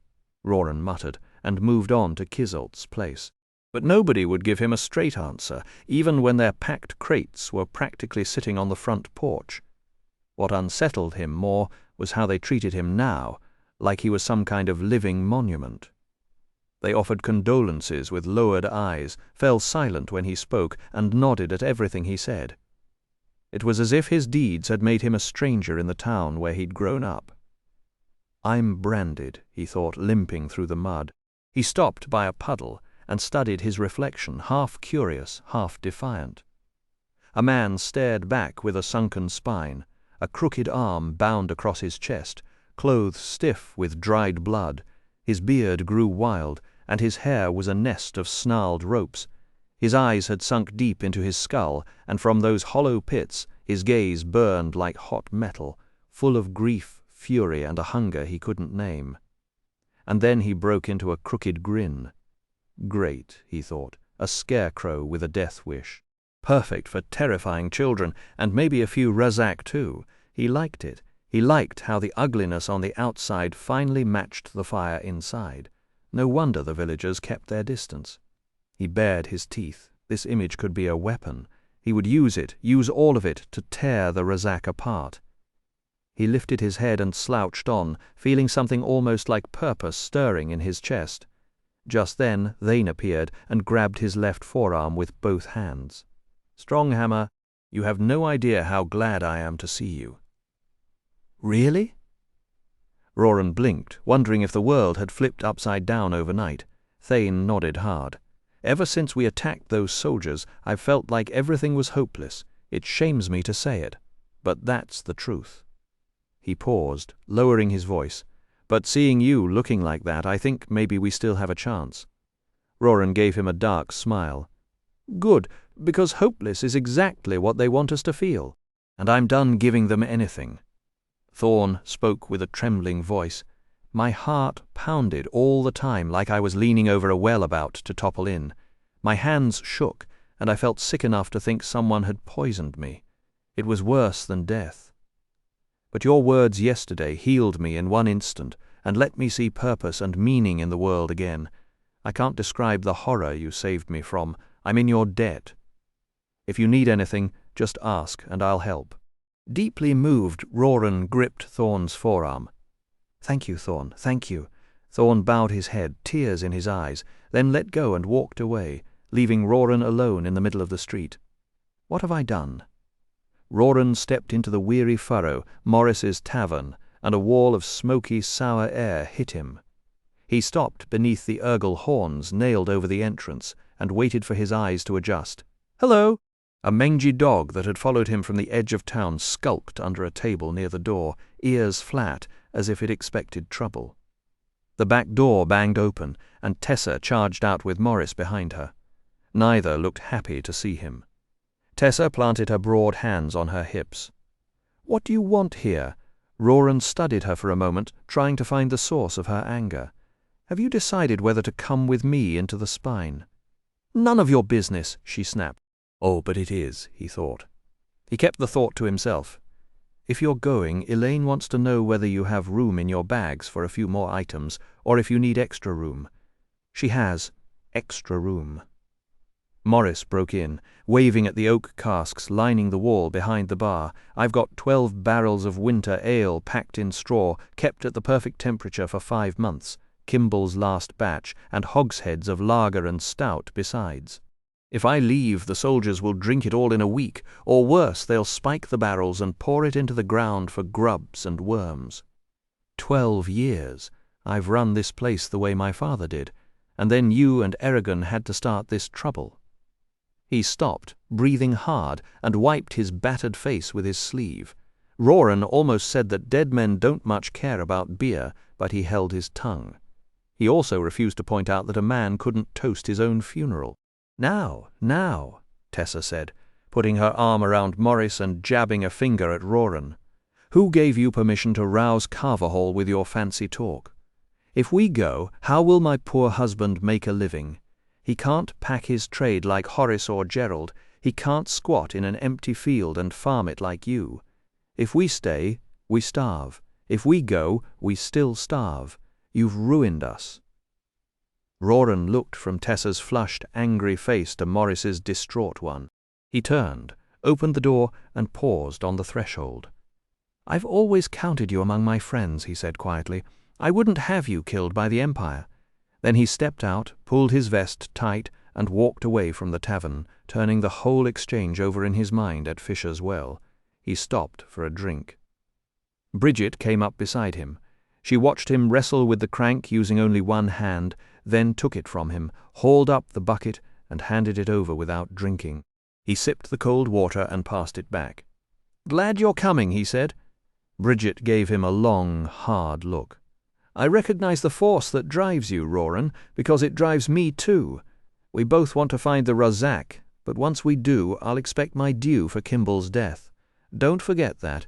Roran muttered, and moved on to Kizolt's place. But nobody would give him a straight answer, even when their packed crates were practically sitting on the front porch. What unsettled him more was how they treated him now, like he was some kind of living monument. They offered condolences with lowered eyes, fell silent when he spoke, and nodded at everything he said. It was as if his deeds had made him a stranger in the town where he'd grown up. I'm branded, he thought, limping through the mud. He stopped by a puddle and studied his reflection, half curious, half defiant. A man stared back with a sunken spine, a crooked arm bound across his chest, clothes stiff with dried blood. His beard grew wild, and his hair was a nest of snarled ropes. His eyes had sunk deep into his skull, and from those hollow pits his gaze burned like hot metal, full of grief, fury, and a hunger he couldn't name. And then he broke into a crooked grin. Great, he thought, a scarecrow with a death wish. Perfect for terrifying children, and maybe a few Razak too. He liked it. He liked how the ugliness on the outside finally matched the fire inside. No wonder the villagers kept their distance. He bared his teeth. This image could be a weapon. He would use it, use all of it, to tear the Razak apart. He lifted his head and slouched on, feeling something almost like purpose stirring in his chest. Just then Thane appeared and grabbed his left forearm with both hands. Stronghammer, you have no idea how glad I am to see you. Really? Roran blinked, wondering if the world had flipped upside down overnight. Thane nodded hard. Ever since we attacked those soldiers, I've felt like everything was hopeless. It shames me to say it, but that's the truth. He paused, lowering his voice. But seeing you looking like that, I think maybe we still have a chance. Roran gave him a dark smile. Good, because hopeless is exactly what they want us to feel, and I'm done giving them anything. Thorn spoke with a trembling voice. My heart pounded all the time like I was leaning over a well about to topple in. My hands shook, and I felt sick enough to think someone had poisoned me. It was worse than death. But your words yesterday healed me in one instant and let me see purpose and meaning in the world again. I can't describe the horror you saved me from. I'm in your debt. If you need anything, just ask and I'll help. Deeply moved, Roran gripped Thorn's forearm. Thank you, Thorn, thank you. Thorn bowed his head, tears in his eyes, then let go and walked away, leaving Roran alone in the middle of the street. What have I done? Roran stepped into the weary furrow, Morris's tavern, and a wall of smoky, sour air hit him. He stopped beneath the Urgle horns nailed over the entrance and waited for his eyes to adjust. Hello! A mangy dog that had followed him from the edge of town skulked under a table near the door, ears flat, as if it expected trouble. The back door banged open, and Tessa charged out with Morris behind her. Neither looked happy to see him. Tessa planted her broad hands on her hips. What do you want here? Roran studied her for a moment, trying to find the source of her anger. Have you decided whether to come with me into the spine? None of your business, she snapped. Oh, but it is, he thought. He kept the thought to himself. If you're going, Elaine wants to know whether you have room in your bags for a few more items, or if you need extra room. She has extra room. Morris broke in, waving at the oak casks lining the wall behind the bar. I've got 12 barrels of winter ale packed in straw, kept at the perfect temperature for 5 months, Kimball's last batch, and hogsheads of lager and stout besides. If I leave, the soldiers will drink it all in a week, or worse, they'll spike the barrels and pour it into the ground for grubs and worms. 12 years. I've run this place the way my father did, and then you and Eragon had to start this trouble. He stopped, breathing hard, and wiped his battered face with his sleeve. Roran almost said that dead men don't much care about beer, but he held his tongue. He also refused to point out that a man couldn't toast his own funeral. Now, Tessa said, putting her arm around Morris and jabbing a finger at Roran. Who gave you permission to rouse Carverhall with your fancy talk? If we go, how will my poor husband make a living? He can't pack his trade like Horace or Gerald. He can't squat in an empty field and farm it like you. If we stay, we starve. If we go, we still starve. You've ruined us. Roran looked from Tessa's flushed, angry face to Morris's distraught one. He turned, opened the door, and paused on the threshold. I've always counted you among my friends, he said quietly. I wouldn't have you killed by the Empire. Then he stepped out, pulled his vest tight, and walked away from the tavern, turning the whole exchange over in his mind at Fisher's Well. He stopped for a drink. Bridget came up beside him. She watched him wrestle with the crank using only one hand, then took it from him, hauled up the bucket, and handed it over without drinking. He sipped the cold water and passed it back. Glad you're coming, he said. Bridget gave him a long, hard look. I recognize the force that drives you, Roran, because it drives me too. We both want to find the Razak, but once we do, I'll expect my due for Kimball's death. Don't forget that.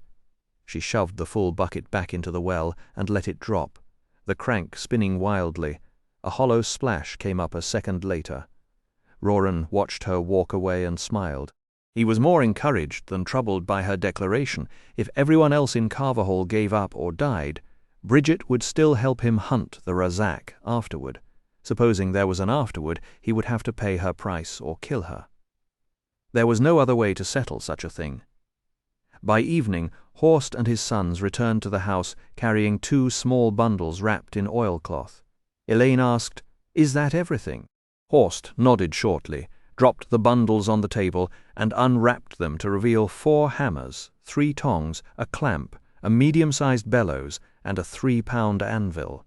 She shoved the full bucket back into the well and let it drop, the crank spinning wildly. A hollow splash came up a second later. Roran watched her walk away and smiled. He was more encouraged than troubled by her declaration. If everyone else in Carverhall gave up or died, Bridget would still help him hunt the Razak afterward. Supposing there was an afterward, he would have to pay her price or kill her. There was no other way to settle such a thing. By evening, Horst and his sons returned to the house carrying 2 small bundles wrapped in oilcloth. Elaine asked, Is that everything? Horst nodded shortly, dropped the bundles on the table, and unwrapped them to reveal 4 hammers, 3 tongs, a clamp, a medium-sized bellows, and a 3-pound anvil.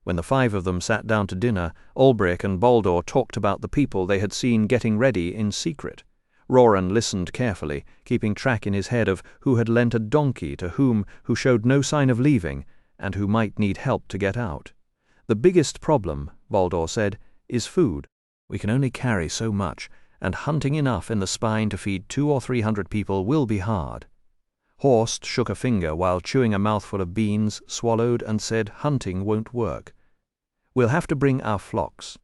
When the 5 of them sat down to dinner, Ulbrich and Baldur talked about the people they had seen getting ready in secret. Roran listened carefully, keeping track in his head of who had lent a donkey to whom who showed no sign of leaving, and who might need help to get out. The biggest problem, Baldur said, is food. We can only carry so much, and hunting enough in the spine to feed 200 or 300 people will be hard. Horst shook a finger while chewing a mouthful of beans, swallowed, and said hunting won't work. We'll have to bring our flocks.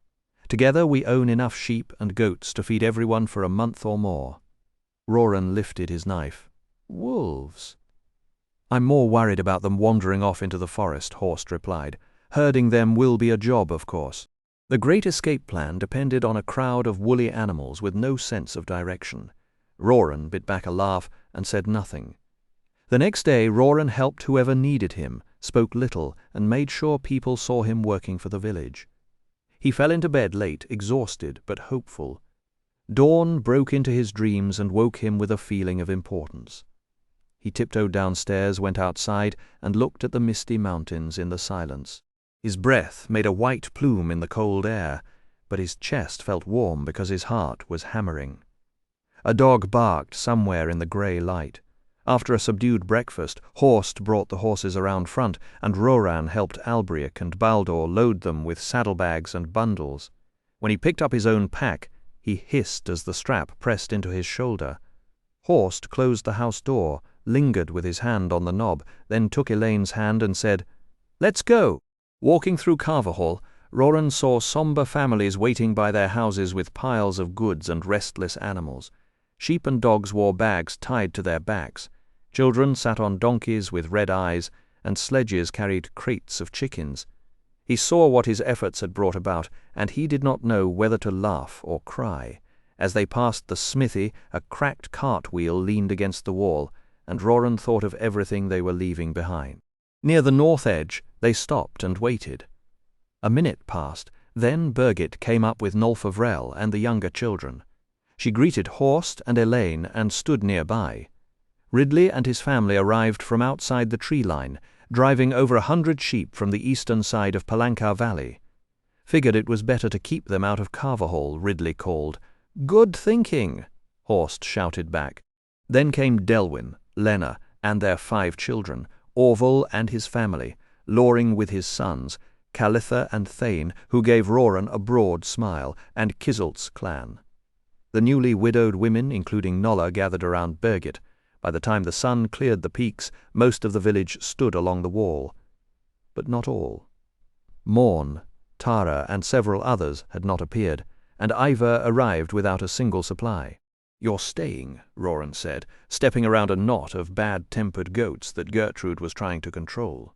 Together we own enough sheep and goats to feed everyone for a month or more. Roran lifted his knife. Wolves. I'm more worried about them wandering off into the forest, Horst replied. Herding them will be a job, of course. The great escape plan depended on a crowd of woolly animals with no sense of direction. Roran bit back a laugh and said nothing. The next day Roran helped whoever needed him, spoke little, and made sure people saw him working for the village. He fell into bed late, exhausted but hopeful. Dawn broke into his dreams and woke him with a feeling of importance. He tiptoed downstairs, went outside, and looked at the misty mountains in the silence. His breath made a white plume in the cold air, but his chest felt warm because his heart was hammering. A dog barked somewhere in the grey light. After a subdued breakfast, Horst brought the horses around front, and Roran helped Albric and Baldur load them with saddlebags and bundles. When he picked up his own pack, he hissed as the strap pressed into his shoulder. Horst closed the house door, lingered with his hand on the knob, then took Elaine's hand and said, Let's go! Walking through Carverhall, Roran saw sombre families waiting by their houses with piles of goods and restless animals. Sheep and dogs wore bags tied to their backs. Children sat on donkeys with red eyes, and sledges carried crates of chickens. He saw what his efforts had brought about, and he did not know whether to laugh or cry. As they passed the smithy, a cracked cart wheel leaned against the wall, and Roran thought of everything they were leaving behind. Near the north edge, they stopped and waited. A minute passed, then Birgit came up with Nolf of Rel and the younger children. She greeted Horst and Elaine and stood nearby. Ridley and his family arrived from outside the tree line, driving over 100 sheep from the eastern side of Palancar Valley. Figured it was better to keep them out of Carverhall, Ridley called. Good thinking, Horst shouted back. Then came Delwyn, Lena, and their 5 children, Orval and his family, Loring with his sons, Calitha and Thane, who gave Roran a broad smile, and Kizult's clan. The newly widowed women, including Nolla, gathered around Birgit. By the time the sun cleared the peaks, most of the village stood along the wall. But not all. Morn, Tara, and several others had not appeared, and Ivar arrived without a single supply. "You're staying," Roran said, stepping around a knot of bad-tempered goats that Gertrude was trying to control.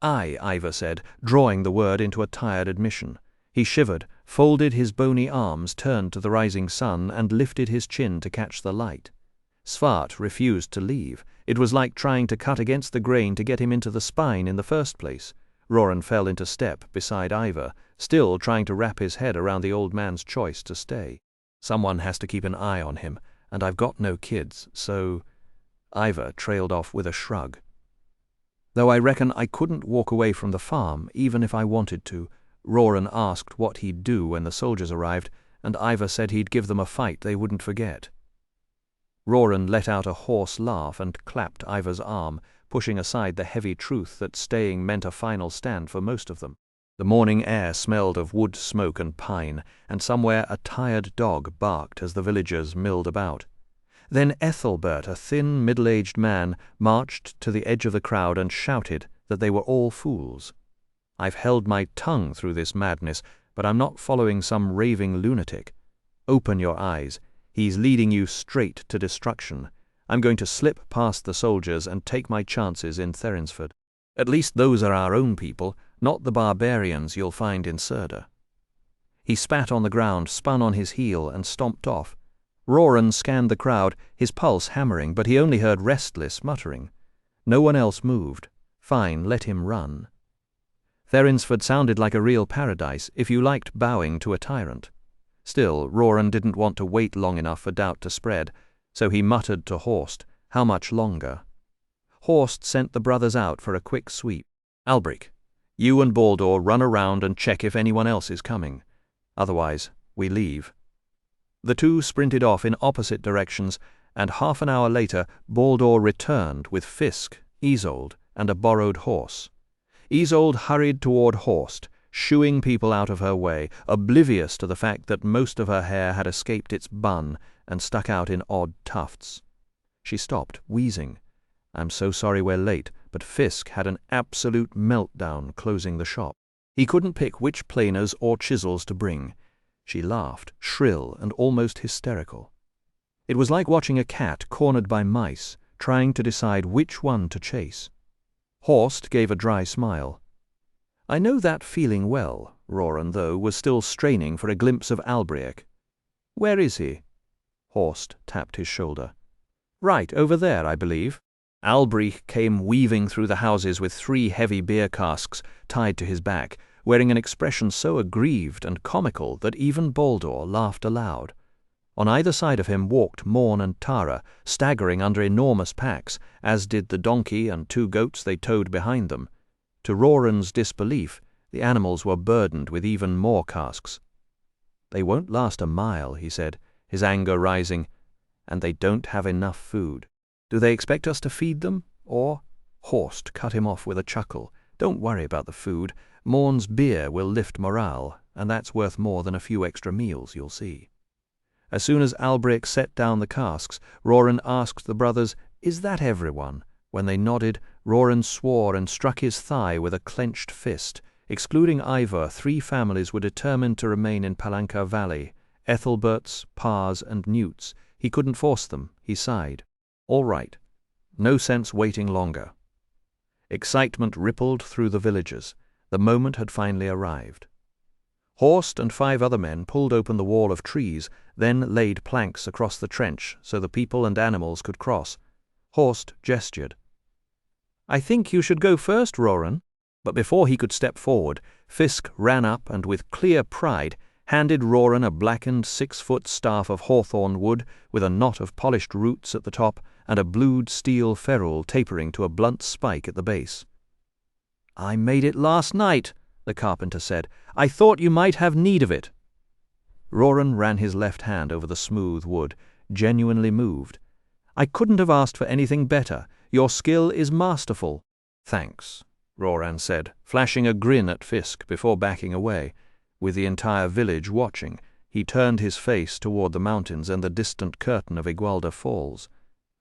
"Aye," Ivar said, drawing the word into a tired admission. He shivered, folded his bony arms, turned to the rising sun, and lifted his chin to catch the light. Svart refused to leave. It was like trying to cut against the grain to get him into the spine in the first place. Roran fell into step beside Ivar, still trying to wrap his head around the old man's choice to stay. "Someone has to keep an eye on him, and I've got no kids, so—" Ivar trailed off with a shrug. "Though I reckon I couldn't walk away from the farm, even if I wanted to." Roran asked what he'd do when the soldiers arrived, and Ivar said he'd give them a fight they wouldn't forget. Roran let out a hoarse laugh and clapped Ivar's arm, pushing aside the heavy truth that staying meant a final stand for most of them. The morning air smelled of wood smoke and pine, and somewhere a tired dog barked as the villagers milled about. Then Ethelbert, a thin, middle-aged man, marched to the edge of the crowd and shouted that they were all fools. "I've held my tongue through this madness, but I'm not following some raving lunatic. Open your eyes. He's leading you straight to destruction. I'm going to slip past the soldiers and take my chances in Therinsford. At least those are our own people, not the barbarians you'll find in Surda." He spat on the ground, spun on his heel, and stomped off. Roran scanned the crowd, his pulse hammering, but he only heard restless muttering. No one else moved. Fine, let him run. Therinsford sounded like a real paradise if you liked bowing to a tyrant. Still, Roran didn't want to wait long enough for doubt to spread, so he muttered to Horst, "How much longer?" Horst sent the brothers out for a quick sweep. "Albric, you and Baldur run around and check if anyone else is coming. Otherwise, we leave." The two sprinted off in opposite directions, and half an hour later Baldur returned with Fisk, Isolde, and a borrowed horse. Isolde hurried toward Horst, shooing people out of her way, oblivious to the fact that most of her hair had escaped its bun and stuck out in odd tufts. She stopped, wheezing. "I'm so sorry we're late, but Fisk had an absolute meltdown closing the shop. He couldn't pick which planers or chisels to bring." She laughed, shrill and almost hysterical. It was like watching a cat cornered by mice, trying to decide which one to chase. Horst gave a dry smile. "I know that feeling well." Roran, though, was still straining for a glimpse of Albric. "Where is he?" Horst tapped his shoulder. "Right, over there, I believe." Albric came weaving through the houses with 3 heavy beer casks tied to his back, wearing an expression so aggrieved and comical that even Baldur laughed aloud. On either side of him walked Morn and Tara, staggering under enormous packs, as did the donkey and 2 goats they towed behind them. To Roran's disbelief, the animals were burdened with even more casks. "They won't last a mile," he said, his anger rising, "and they don't have enough food. Do they expect us to feed them? Or—" Horst cut him off with a chuckle. "Don't worry about the food. Morn's beer will lift morale, and that's worth more than a few extra meals, you'll see." As soon as Albric set down the casks, Roran asked the brothers, "Is that everyone?" When they nodded, Roran swore and struck his thigh with a clenched fist. Excluding Ivar, 3 families were determined to remain in Palancar Valley. Ethelberts, Pars, and Newts. He couldn't force them, he sighed. All right. No sense waiting longer. Excitement rippled through the villagers. The moment had finally arrived. Horst and 5 other men pulled open the wall of trees, then laid planks across the trench so the people and animals could cross. Horst gestured. "I think you should go first, Roran." But before he could step forward, Fisk ran up and with clear pride handed Roran a blackened 6-foot staff of hawthorn wood with a knot of polished roots at the top and a blued steel ferrule tapering to a blunt spike at the base. "I made it last night," the carpenter said. "I thought you might have need of it." Roran ran his left hand over the smooth wood, genuinely moved. "I couldn't have asked for anything better. Your skill is masterful." "Thanks," Roran said, flashing a grin at Fisk before backing away. With the entire village watching, He turned his face toward the mountains and the distant curtain of Igualda Falls.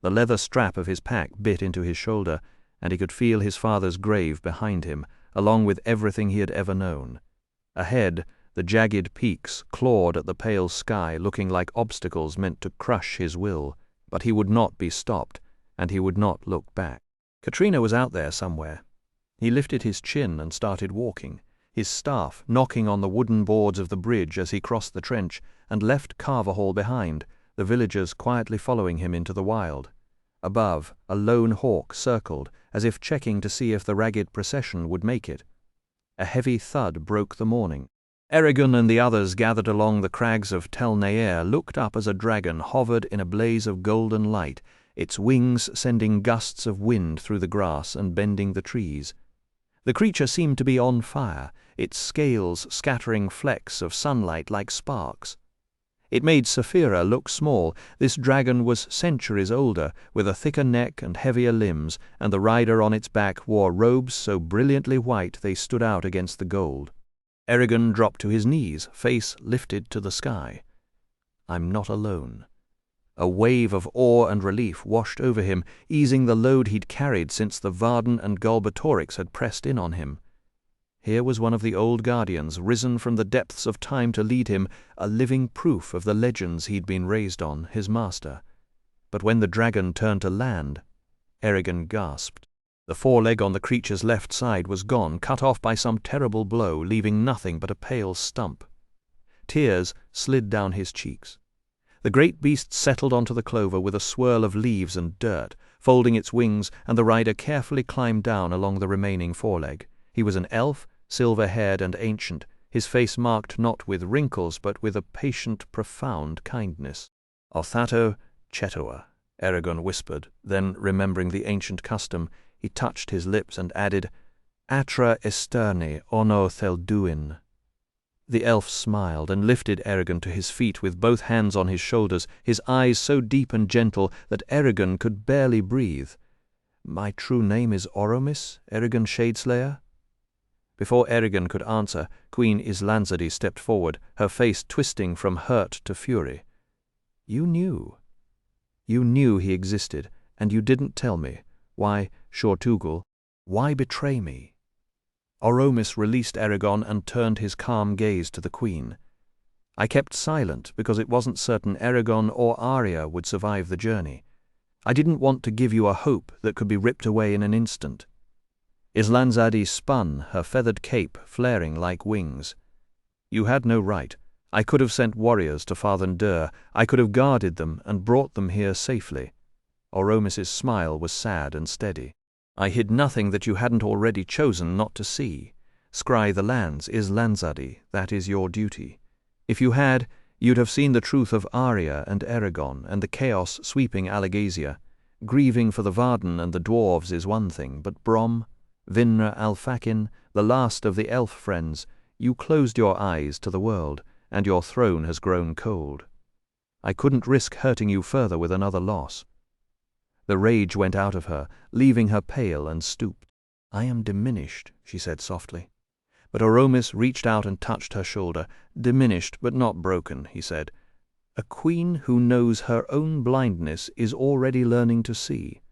The leather strap of his pack bit into his shoulder, and he could feel his father's grave behind him, along with everything he had ever known. Ahead, the jagged peaks clawed at the pale sky, looking like obstacles meant to crush his will, but he would not be stopped, and he would not look back. Katrina was out there somewhere. He lifted his chin and started walking, his staff knocking on the wooden boards of the bridge as he crossed the trench and left Carverhall behind, the villagers quietly following him into the wild. Above, a lone hawk circled, as if checking to see if the ragged procession would make it. A heavy thud broke the morning. Eragon and the others gathered along the crags of Tel Nair looked up as a dragon hovered in a blaze of golden light, its wings sending gusts of wind through the grass and bending the trees. The creature seemed to be on fire, its scales scattering flecks of sunlight like sparks. It made Saphira look small. This dragon was centuries older, with a thicker neck and heavier limbs, and the rider on its back wore robes so brilliantly white they stood out against the gold. Eragon dropped to his knees, face lifted to the sky. "I'm not alone." A wave of awe and relief washed over him, easing the load he'd carried since the Varden and Galbatorix had pressed in on him. Here was one of the old guardians, risen from the depths of time to lead him, a living proof of the legends he'd been raised on, his master. But when the dragon turned to land, Eragon gasped. The foreleg on the creature's left side was gone, cut off by some terrible blow, leaving nothing but a pale stump. Tears slid down his cheeks. The great beast settled onto the clover with a swirl of leaves and dirt, folding its wings, and the rider carefully climbed down along the remaining foreleg. He was an elf, silver-haired and ancient, his face marked not with wrinkles but with a patient, profound kindness. "Othato Chetoa," Eragon whispered, then, remembering the ancient custom, he touched his lips and added, "Atra esterni ono thelduin." The elf smiled and lifted Eragon to his feet with both hands on his shoulders, his eyes so deep and gentle that Eragon could barely breathe. "My true name is Oromis, Eragon Shadeslayer?" Before Eragon could answer, Queen Islanzadi stepped forward, her face twisting from hurt to fury. "You knew. You knew he existed, and you didn't tell me. Why, Shortugul, why betray me?" Oromis released Eragon and turned his calm gaze to the Queen. "I kept silent because it wasn't certain Eragon or Arya would survive the journey. I didn't want to give you a hope that could be ripped away in an instant." Islanzadi spun, her feathered cape flaring like wings. "You had no right. I could have sent warriors to Farthen-Dur. I could have guarded them and brought them here safely." Oromis's smile was sad and steady. "I hid nothing that you hadn't already chosen not to see. Scry the lands, Islanzadi, that is your duty. If you had, you'd have seen the truth of Arya and Eragon and the chaos sweeping Alagasia. Grieving for the Varden and the dwarves is one thing, but Brom, Vinra Alfakin, the last of the elf friends, you closed your eyes to the world, and your throne has grown cold. I couldn't risk hurting you further with another loss." The rage went out of her, leaving her pale and stooped. "I am diminished," she said softly. But Oromis reached out and touched her shoulder. "Diminished, but not broken," he said. "A queen who knows her own blindness is already learning to see."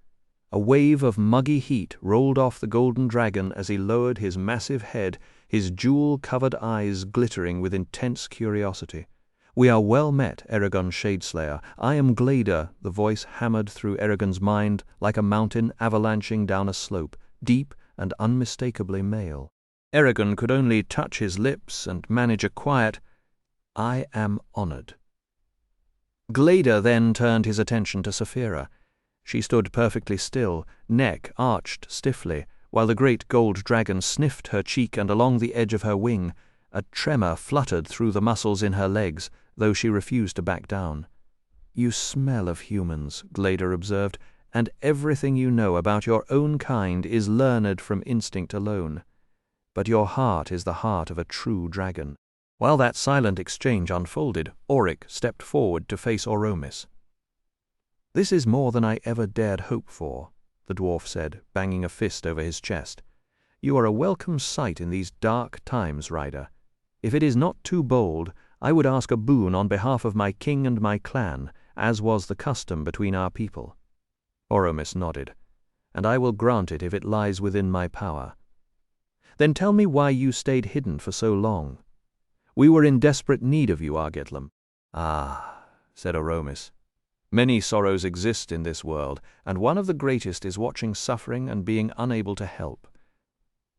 A wave of muggy heat rolled off the golden dragon as he lowered his massive head, his jewel-covered eyes glittering with intense curiosity. "We are well met, Eragon Shadeslayer. I am Glader," the voice hammered through Eragon's mind like a mountain avalanching down a slope, deep and unmistakably male. Eragon could only touch his lips and manage a quiet, "I am honored." Glader then turned his attention to Saphira. She stood perfectly still, neck arched stiffly, while the great gold dragon sniffed her cheek and along the edge of her wing. A tremor fluttered through the muscles in her legs, though she refused to back down. "You smell of humans," Glader observed, "and everything you know about your own kind is learned from instinct alone. But your heart is the heart of a true dragon." While that silent exchange unfolded, Auric stepped forward to face Oromis. "This is more than I ever dared hope for," the dwarf said, banging a fist over his chest. "You are a welcome sight in these dark times, Rider. If it is not too bold, I would ask a boon on behalf of my king and my clan, as was the custom between our people." Oromis nodded. "And I will grant it if it lies within my power." "Then tell me why you stayed hidden for so long." "We were in desperate need of you, Argetlam." "Ah," said Oromis. "Many sorrows exist in this world, and one of the greatest is watching suffering and being unable to help.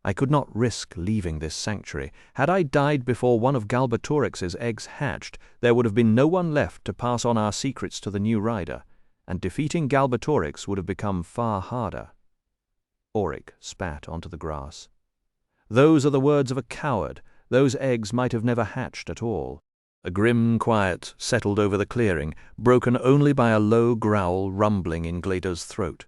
I could not risk leaving this sanctuary. Had I died before one of Galbatorix's eggs hatched, there would have been no one left to pass on our secrets to the new rider, and defeating Galbatorix would have become far harder." Auric spat onto the grass. "Those are the words of a coward. Those eggs might have never hatched at all." A grim quiet settled over the clearing, broken only by a low growl rumbling in Glader's throat.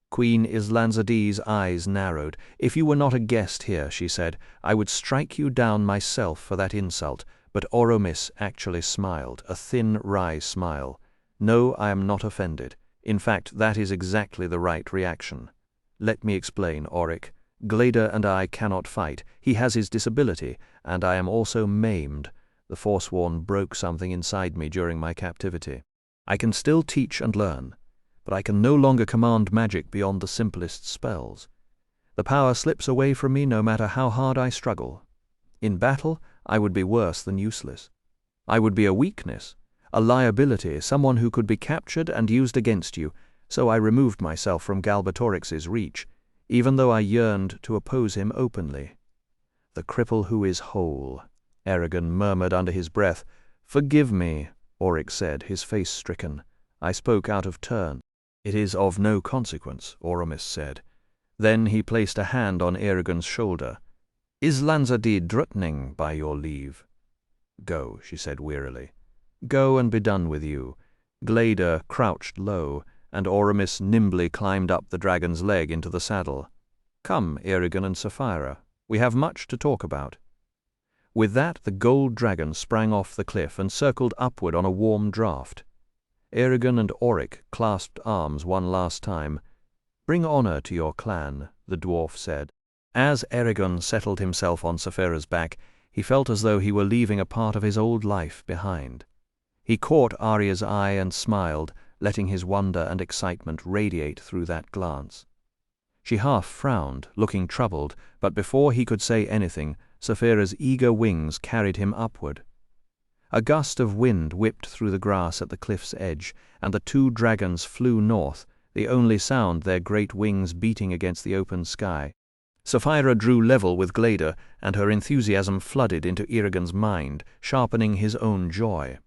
Queen Islanzadi's eyes narrowed. "If you were not a guest here," she said, "I would strike you down myself for that insult." But Oromis actually smiled, a thin, wry smile. "No, I am not offended. In fact, that is exactly the right reaction. Let me explain, Auric. Glader and I cannot fight. He has his disability, and I am also maimed. The Forsworn broke something inside me during my captivity. I can still teach and learn, but I can no longer command magic beyond the simplest spells. The power slips away from me no matter how hard I struggle. In battle, I would be worse than useless. I would be a weakness, a liability, someone who could be captured and used against you, so I removed myself from Galbatorix's reach, even though I yearned to oppose him openly." "The cripple who is whole," Eragon murmured under his breath. "Forgive me," Auric said, his face stricken. "I spoke out of turn." "It is of no consequence," Oromis said. Then he placed a hand on Eragon's shoulder. "Islanzadi Drutning, by your leave." "Go," she said wearily. "Go and be done with you." Glader crouched low, and Oromis nimbly climbed up the dragon's leg into the saddle. "Come, Eragon and Sapphira, we have much to talk about." With that, the gold dragon sprang off the cliff and circled upward on a warm draught. Eragon and Auric clasped arms one last time. "Bring honor to your clan," the dwarf said. As Eragon settled himself on Sapphira's back, he felt as though he were leaving a part of his old life behind. He caught Arya's eye and smiled, letting his wonder and excitement radiate through that glance. She half frowned, looking troubled, but before he could say anything, Sapphira's eager wings carried him upward. A gust of wind whipped through the grass at the cliff's edge, and the two dragons flew north, the only sound their great wings beating against the open sky. Sapphira drew level with Glader, and her enthusiasm flooded into Eragon's mind, sharpening his own joy.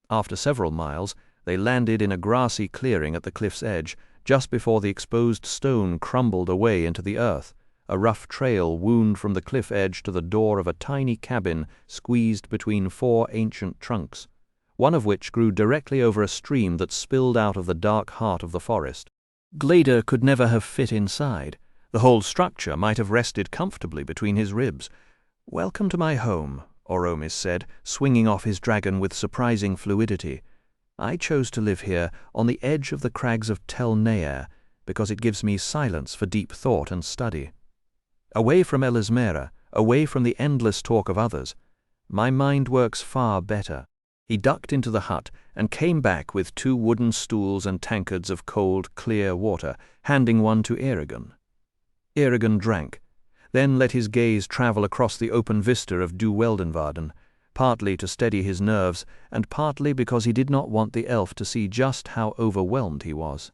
After several miles, they landed in a grassy clearing at the cliff's edge, just before the exposed stone crumbled away into the earth. A rough trail wound from the cliff edge to the door of a tiny cabin squeezed between four ancient trunks, one of which grew directly over a stream that spilled out of the dark heart of the forest. Glader could never have fit inside. The whole structure might have rested comfortably between his ribs. "Welcome to my home," Oromis said, swinging off his dragon with surprising fluidity. "I chose to live here on the edge of the crags of Tel Neir because it gives me silence for deep thought and study. Away from Elismera, away from the endless talk of others, my mind works far better." He ducked into the hut and came back with 2 wooden stools and tankards of cold, clear water, handing one to Eragon. Eragon drank, then let his gaze travel across the open vista of Du Weldenvarden, partly to steady his nerves, and partly because he did not want the elf to see just how overwhelmed he was.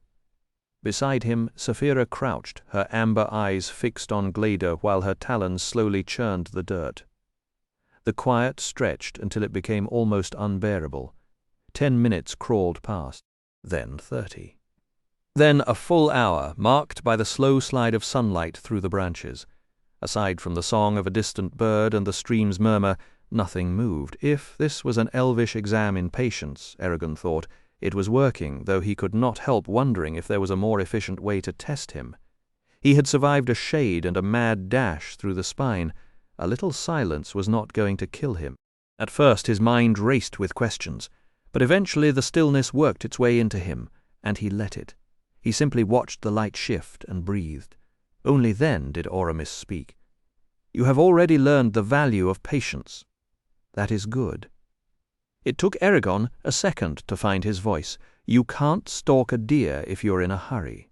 Beside him, Sapphira crouched, her amber eyes fixed on Glader while her talons slowly churned the dirt. The quiet stretched until it became almost unbearable. 10 minutes crawled past, then 30. Then a full hour, marked by the slow slide of sunlight through the branches. Aside from the song of a distant bird and the stream's murmur, nothing moved. If this was an elvish exam in patience, Eragon thought, it was working, though he could not help wondering if there was a more efficient way to test him. He had survived a shade and a mad dash through the spine. A little silence was not going to kill him. At first his mind raced with questions, but eventually the stillness worked its way into him, and he let it. He simply watched the light shift and breathed. Only then did Oromis speak. "You have already learned the value of patience. That is good. It took Eragon a second to find his voice. "You can't stalk a deer if you're in a hurry."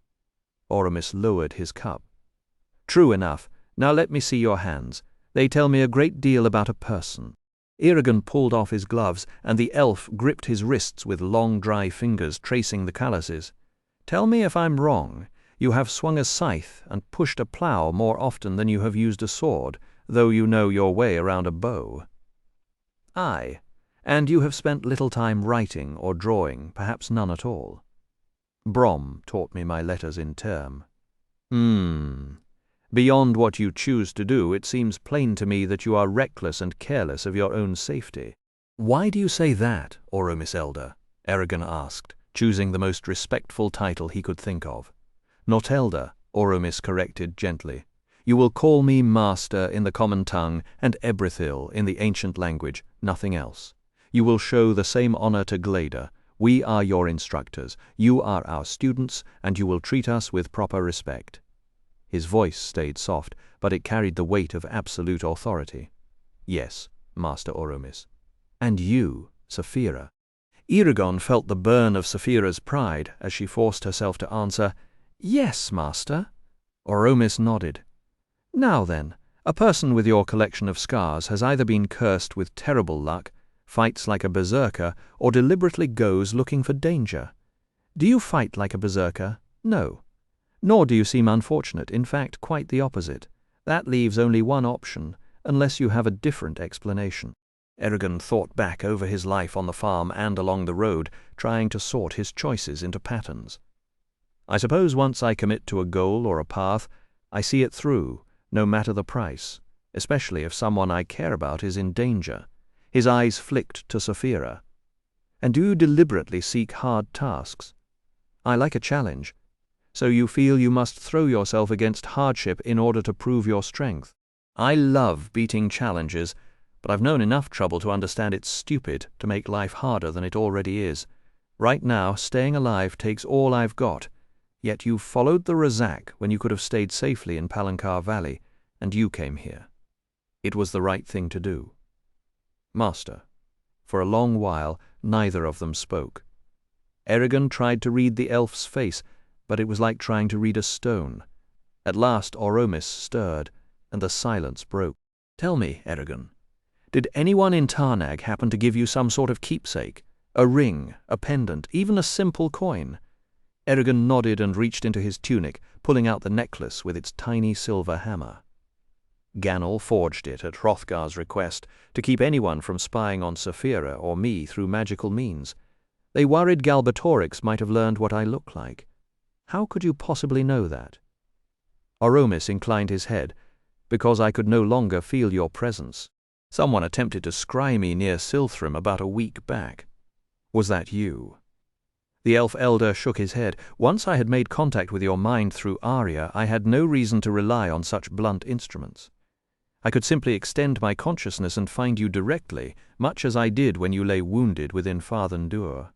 Oramis lowered his cup. "True enough. Now let me see your hands. They tell me a great deal about a person." Eragon pulled off his gloves, and the elf gripped his wrists with long, dry fingers tracing the calluses. "Tell me if I'm wrong. You have swung a scythe and pushed a plough more often than you have used a sword, though you know your way around a bow." "Aye, and you have spent little time writing or drawing, perhaps none at all." "Brom taught me my letters in term." Beyond what you choose to do, it seems plain to me that you are reckless and careless of your own safety." "Why do you say that, Oromis Elder?" Eragon asked, choosing the most respectful title he could think of. "Not Elder," Oromis corrected gently. "You will call me Master in the common tongue and Ebrithil in the ancient language, nothing else. You will show the same honor to Glada. We are your instructors, you are our students, and you will treat us with proper respect." His voice stayed soft, but it carried the weight of absolute authority. "Yes, Master Oromis." "And you, Saphira?" Eragon felt the burn of Saphira's pride as she forced herself to answer, "Yes, Master." Oromis nodded. "Now then, a person with your collection of scars has either been cursed with terrible luck, fights like a berserker, or deliberately goes looking for danger. Do you fight like a berserker? No. Nor do you seem unfortunate, in fact, quite the opposite. That leaves only one option, unless you have a different explanation." Eragon thought back over his life on the farm and along the road, trying to sort his choices into patterns. "I suppose once I commit to a goal or a path, I see it through, no matter the price, especially if someone I care about is in danger." His eyes flicked to Saphira. "And do you deliberately seek hard tasks?" "I like a challenge." "So you feel you must throw yourself against hardship in order to prove your strength?" "I love beating challenges, but I've known enough trouble to understand it's stupid to make life harder than it already is. Right now, staying alive takes all I've got. Yet you followed the Razak when you could have stayed safely in Palancar Valley, and you came here. It was the right thing to do." "Master." For a long while, neither of them spoke. Eragon tried to read the elf's face, but it was like trying to read a stone. At last Oromis stirred, and the silence broke. "Tell me, Eragon, did anyone in Tarnag happen to give you some sort of keepsake? A ring, a pendant, even a simple coin?" Eragon nodded and reached into his tunic, pulling out the necklace with its tiny silver hammer. "Ganel forged it at Hrothgar's request to keep anyone from spying on Saphira or me through magical means. They worried Galbatorix might have learned what I look like. How could you possibly know that?" Oromis inclined his head. "Because I could no longer feel your presence. Someone attempted to scry me near Silthrim about a week back." "Was that you?" The elf elder shook his head. "Once I had made contact with your mind through Arya, I had no reason to rely on such blunt instruments. I could simply extend my consciousness and find you directly, much as I did when you lay wounded within Farthendur."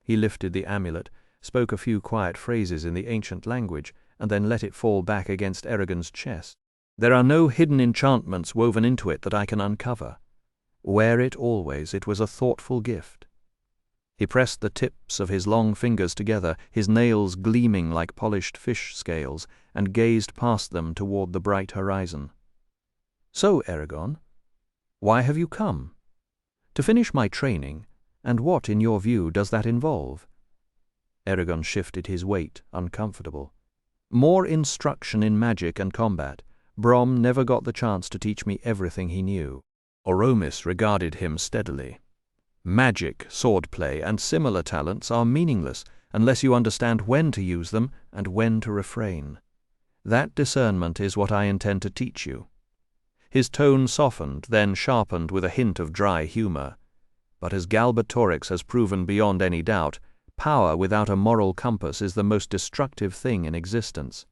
He lifted the amulet, spoke a few quiet phrases in the ancient language, and then let it fall back against Eragon's chest. "There are no hidden enchantments woven into it that I can uncover. Wear it always, it was a thoughtful gift." He pressed the tips of his long fingers together, his nails gleaming like polished fish scales, and gazed past them toward the bright horizon. "So, Eragon, why have you come?" "To finish my training, and what, in your view, does that involve?" Eragon shifted his weight, uncomfortable. "More instruction in magic and combat. Brom never got the chance to teach me everything he knew." Oromis regarded him steadily. "Magic, swordplay, and similar talents are meaningless unless you understand when to use them and when to refrain. That discernment is what I intend to teach you." His tone softened, then sharpened with a hint of dry humor. "But as Galbatorix has proven beyond any doubt, power without a moral compass is the most destructive thing in existence.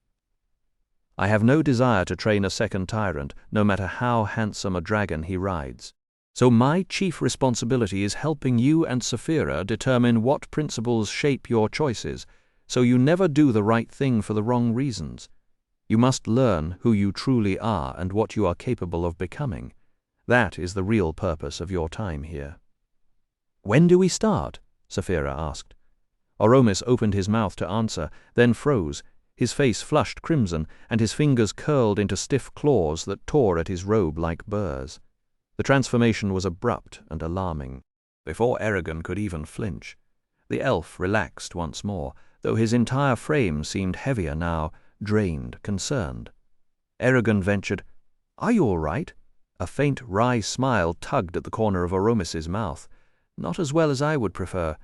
I have no desire to train a second tyrant, no matter how handsome a dragon he rides. So my chief responsibility is helping you and Saphira determine what principles shape your choices, so you never do the right thing for the wrong reasons. You must learn who you truly are and what you are capable of becoming. That is the real purpose of your time here." "When do we start?" Saphira asked. Oromis opened his mouth to answer, then froze. His face flushed crimson, and his fingers curled into stiff claws that tore at his robe like burrs. The transformation was abrupt and alarming. Before Eragon could even flinch, the elf relaxed once more, though his entire frame seemed heavier now, drained, concerned. Eragon ventured, "Are you all right?" A faint wry smile tugged at the corner of Oromis's mouth. "Not as well as I would prefer.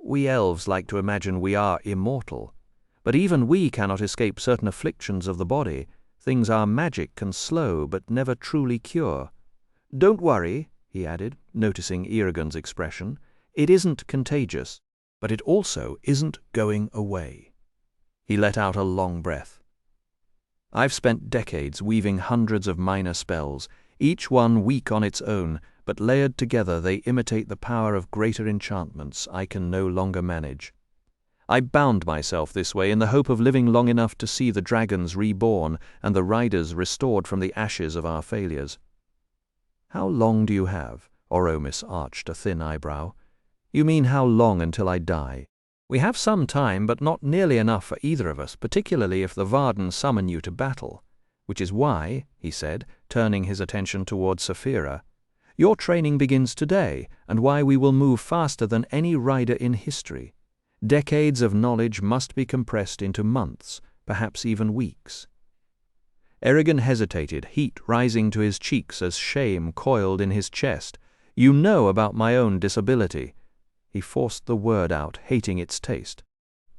We elves like to imagine we are immortal. But even we cannot escape certain afflictions of the body. Things are magic and slow, but never truly cure. Don't worry," he added, noticing Eragon's expression. "It isn't contagious, but it also isn't going away." He let out a long breath. "I've spent decades weaving hundreds of minor spells, each one weak on its own, but layered together they imitate the power of greater enchantments I can no longer manage. I bound myself this way in the hope of living long enough to see the dragons reborn and the riders restored from the ashes of our failures." "How long do you have?" Oromis arched a thin eyebrow. "You mean how long until I die?" "We have some time, but not nearly enough for either of us, particularly if the Varden summon you to battle. Which is why," he said, turning his attention towards Saphira, "your training begins today, and why we will move faster than any rider in history. Decades of knowledge must be compressed into months, perhaps even weeks." Eragon hesitated, heat rising to his cheeks as shame coiled in his chest. "You know about my own disability." He forced the word out, hating its taste.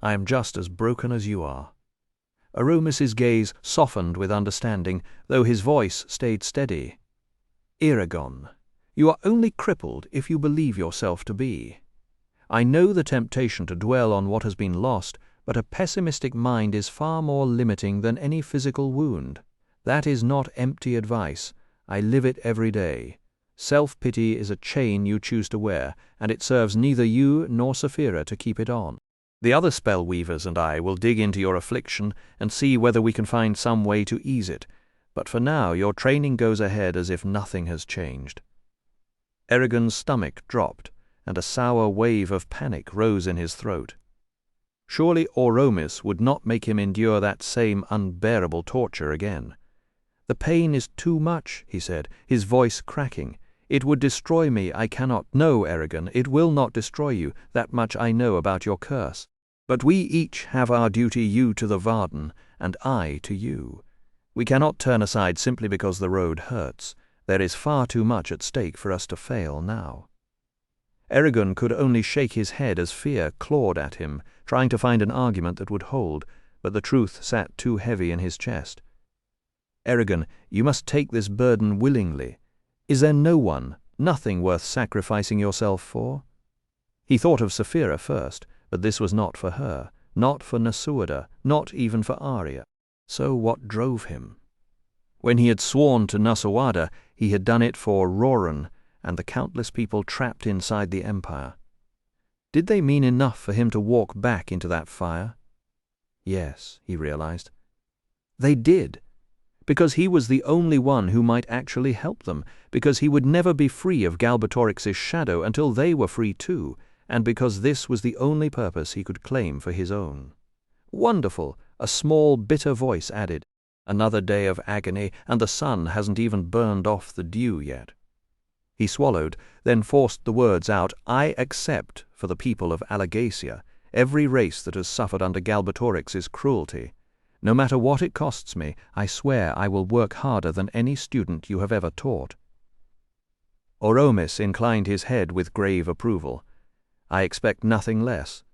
"I am just as broken as you are." Oromis's gaze softened with understanding, though his voice stayed steady. "Eragon, you are only crippled if you believe yourself to be. I know the temptation to dwell on what has been lost, but a pessimistic mind is far more limiting than any physical wound. That is not empty advice. I live it every day. Self-pity is a chain you choose to wear, and it serves neither you nor Saphira to keep it on. The other spell-weavers and I will dig into your affliction and see whether we can find some way to ease it, but for now your training goes ahead as if nothing has changed." Eragon's stomach dropped, and a sour wave of panic rose in his throat. Surely Oromis would not make him endure that same unbearable torture again. "The pain is too much," he said, his voice cracking. "It would destroy me, I cannot—" "No, Eragon, it will not destroy you, that much I know about your curse. But we each have our duty, you to the Varden, and I to you. We cannot turn aside simply because the road hurts. There is far too much at stake for us to fail now." Eragon could only shake his head as fear clawed at him, trying to find an argument that would hold, but the truth sat too heavy in his chest. "Eragon, you must take this burden willingly. Is there no one, nothing worth sacrificing yourself for?" He thought of Saphira first, but this was not for her, not for Nasuada, not even for Arya. So what drove him? When he had sworn to Nasuada, he had done it for Roran and the countless people trapped inside the Empire. Did they mean enough for him to walk back into that fire? Yes, he realized. They did. Because he was the only one who might actually help them, because he would never be free of Galbatorix's shadow until they were free too, and because this was the only purpose he could claim for his own. "Wonderful," a small, bitter voice added. "Another day of agony, and the sun hasn't even burned off the dew yet." He swallowed, then forced the words out. "I accept, for the people of Alagacia, every race that has suffered under Galbatorix's cruelty. No matter what it costs me, I swear I will work harder than any student you have ever taught." Oromis inclined his head with grave approval. "I expect nothing less."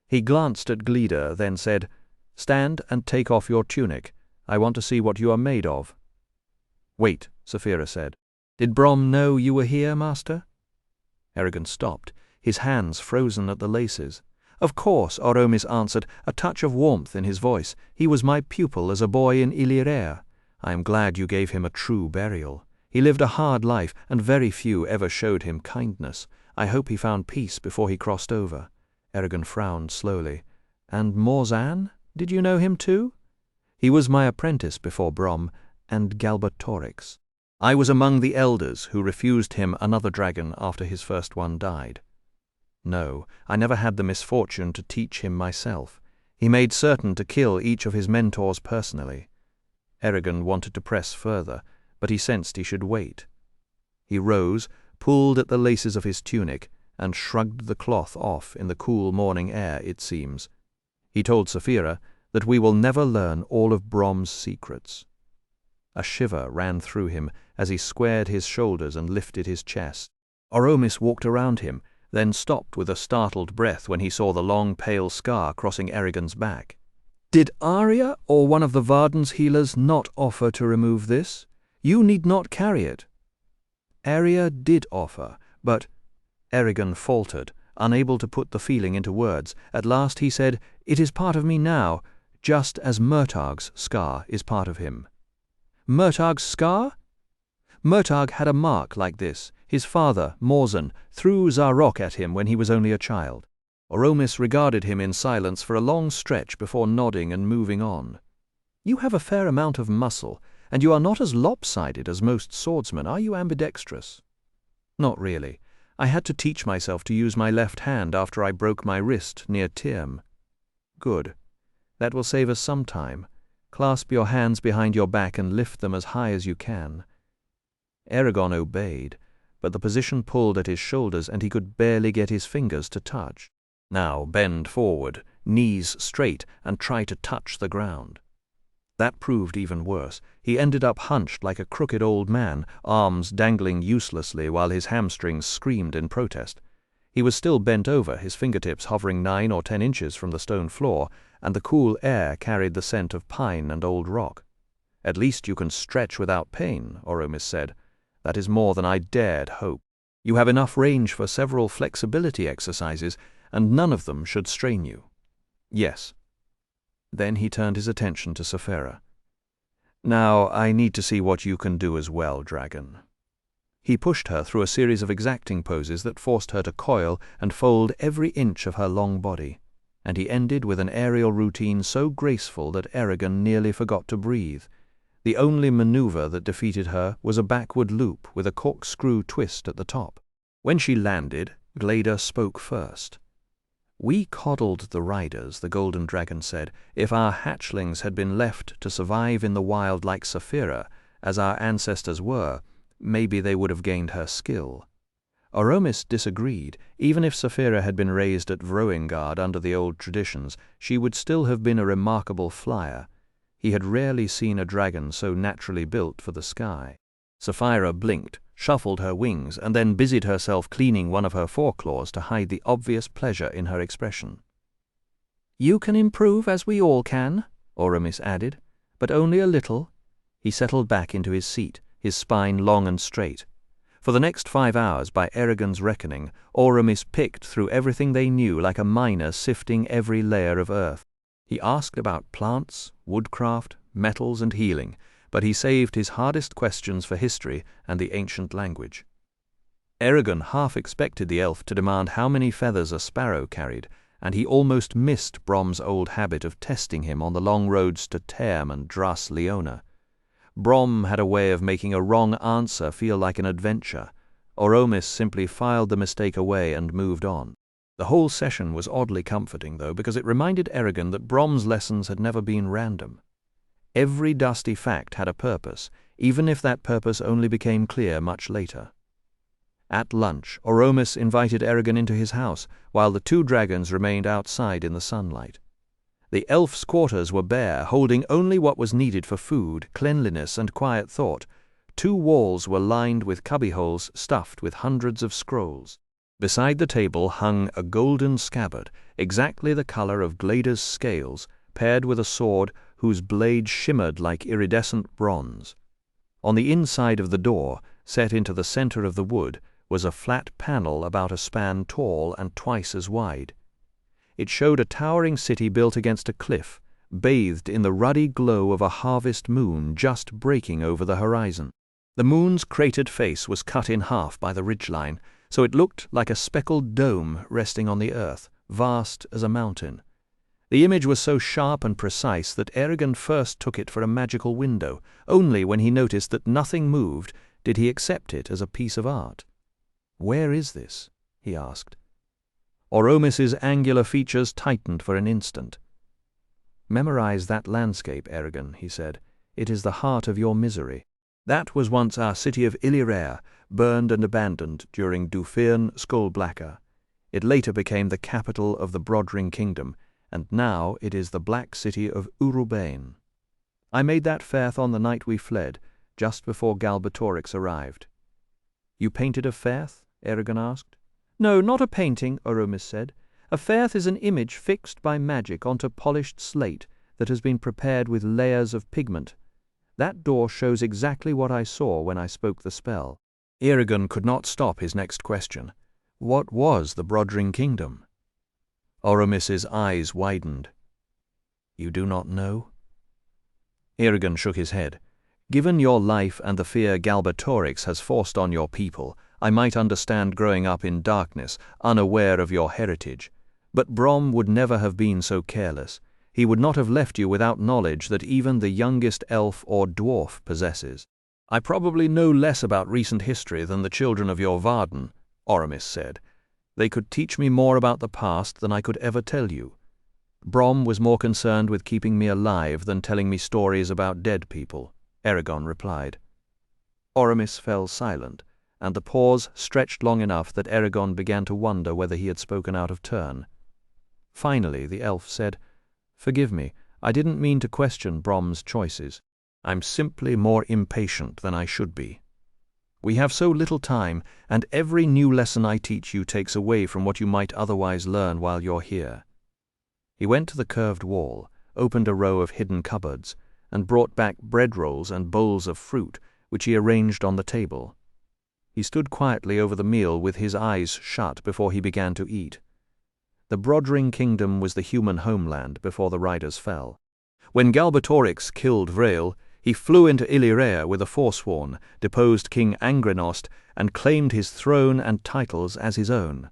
He glanced at Glida, then said, "Stand and take off your tunic. I want to see what you are made of." "Wait," Saphira said. "Did Brom know you were here, Master?" Eragon stopped, his hands frozen at the laces. "Of course," Oromis answered, a touch of warmth in his voice. "He was my pupil as a boy in Illyria. I am glad you gave him a true burial. He lived a hard life, and very few ever showed him kindness. I hope he found peace before he crossed over." Eragon frowned slowly. "And Morzan? Did you know him too?" "He was my apprentice before Brom, and Galbatorix. I was among the elders who refused him another dragon after his first one died." No, I never had the misfortune to teach him myself. He made certain to kill each of his mentors personally. Eragon wanted to press further, but he sensed he should wait. He rose, pulled at the laces of his tunic, and shrugged the cloth off in the cool morning air, it seems. He told Saphira that we will never learn all of Brom's secrets. A shiver ran through him as he squared his shoulders and lifted his chest. Oromis walked around him, then stopped with a startled breath when he saw the long pale scar crossing Eragon's back. "Did Arya or one of the Varden's healers not offer to remove this? You need not carry it." "Arya did offer, but—" Eragon faltered, unable to put the feeling into words. At last he said, "It is part of me now, just as Murtagh's scar is part of him." "Murtagh's scar?" "Murtagh had a mark like this. His father, Morzan, threw Zarok at him when he was only a child." Oromis regarded him in silence for a long stretch before nodding and moving on. "You have a fair amount of muscle, and you are not as lopsided as most swordsmen. Are you ambidextrous?" "Not really. I had to teach myself to use my left hand after I broke my wrist near Tyrm." "Good. That will save us some time. Clasp your hands behind your back and lift them as high as you can." Eragon obeyed, but the position pulled at his shoulders and he could barely get his fingers to touch. "Now bend forward, knees straight, and try to touch the ground." That proved even worse. He ended up hunched like a crooked old man, arms dangling uselessly while his hamstrings screamed in protest. He was still bent over, his fingertips hovering 9 or 10 inches from the stone floor, and the cool air carried the scent of pine and old rock. "At least you can stretch without pain," Oromis said. "That is more than I dared hope. You have enough range for several flexibility exercises, and none of them should strain you." "Yes." Then he turned his attention to Saphira. "Now I need to see what you can do as well, dragon." He pushed her through a series of exacting poses that forced her to coil and fold every inch of her long body, and he ended with an aerial routine so graceful that Eragon nearly forgot to breathe. The only maneuver that defeated her was a backward loop with a corkscrew twist at the top. When she landed, Glader spoke first. "We coddled the riders," the Golden Dragon said. "If our hatchlings had been left to survive in the wild like Saphira, as our ancestors were, maybe they would have gained her skill." Oromis disagreed. Even if Saphira had been raised at Vroingard under the old traditions, she would still have been a remarkable flyer. He had rarely seen a dragon so naturally built for the sky. Saphira blinked, shuffled her wings, and then busied herself cleaning one of her foreclaws to hide the obvious pleasure in her expression. "You can improve as we all can," Oromis added, "but only a little." He settled back into his seat, his spine long and straight. For the next 5 hours, by Eragon's reckoning, Oromis picked through everything they knew like a miner sifting every layer of earth. He asked about plants, woodcraft, metals, and healing, but he saved his hardest questions for history and the ancient language. Eragon half expected the elf to demand how many feathers a sparrow carried, and he almost missed Brom's old habit of testing him on the long roads to Term and Dras Leona. Brom had a way of making a wrong answer feel like an adventure. Oromis simply filed the mistake away and moved on. The whole session was oddly comforting, though, because it reminded Eragon that Brom's lessons had never been random. Every dusty fact had a purpose, even if that purpose only became clear much later. At lunch, Oromis invited Eragon into his house, while the 2 dragons remained outside in the sunlight. The elf's quarters were bare, holding only what was needed for food, cleanliness, and quiet thought. 2 walls were lined with cubbyholes stuffed with hundreds of scrolls. Beside the table hung a golden scabbard, exactly the color of Glader's scales, paired with a sword whose blade shimmered like iridescent bronze. On the inside of the door, set into the center of the wood, was a flat panel about a span tall and twice as wide. It showed a towering city built against a cliff, bathed in the ruddy glow of a harvest moon just breaking over the horizon. The moon's cratered face was cut in half by the ridgeline, so it looked like a speckled dome resting on the earth, vast as a mountain. The image was so sharp and precise that Eragon first took it for a magical window. Only when he noticed that nothing moved did he accept it as a piece of art. "Where is this?" he asked. Oromis's angular features tightened for an instant. "Memorize that landscape, Eragon," he said. "It is the heart of your misery. That was once our city of Illyria, burned and abandoned during Dufyrn Skullblacker. It later became the capital of the Brodring Kingdom, and now it is the Black City of Urubain. I made that Firth on the night we fled, just before Galbatorix arrived." "You painted a Firth?" Eragon asked. "No, not a painting," Oromis said. "A Firth is an image fixed by magic onto polished slate that has been prepared with layers of pigment. That door shows exactly what I saw when I spoke the spell." Eragon could not stop his next question. What was the Brodring Kingdom? Oromis's eyes widened. "You do not know?" Eragon shook his head. "Given your life and the fear Galbatorix has forced on your people, I might understand growing up in darkness, unaware of your heritage. But Brom would never have been so careless. He would not have left you without knowledge that even the youngest elf or dwarf possesses." "I probably know less about recent history than the children of your Varden," Oromis said. "They could teach me more about the past than I could ever tell you. Brom was more concerned with keeping me alive than telling me stories about dead people," Eragon replied. Oromis fell silent, and the pause stretched long enough that Eragon began to wonder whether he had spoken out of turn. Finally the elf said, "Forgive me, I didn't mean to question Brom's choices. I'm simply more impatient than I should be. We have so little time, and every new lesson I teach you takes away from what you might otherwise learn while you're here." He went to the curved wall, opened a row of hidden cupboards, and brought back bread rolls and bowls of fruit, which he arranged on the table. He stood quietly over the meal with his eyes shut before he began to eat. The Brodring Kingdom was the human homeland before the riders fell. When Galbatorix killed Vrail, he flew into Illyria with a forsworn, deposed King Angrenost, and claimed his throne and titles as his own.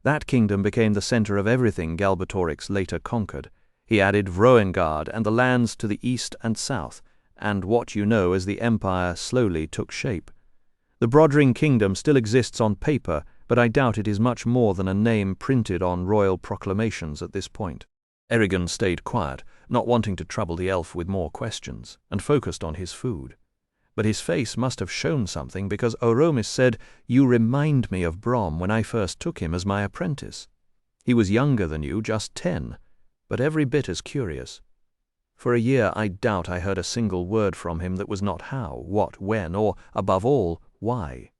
That kingdom became the center of everything Galbatorix later conquered. He added Vroengard and the lands to the east and south, and what you know as the Empire slowly took shape. The Brodring Kingdom still exists on paper, but I doubt it is much more than a name printed on royal proclamations at this point. Eragon stayed quiet, not wanting to trouble the elf with more questions, and focused on his food. But his face must have shown something, because Oromis said, "You remind me of Brom when I first took him as my apprentice. He was younger than you, just 10, but every bit as curious. For a year I doubt I heard a single word from him that was not how, what, when, or, above all, why.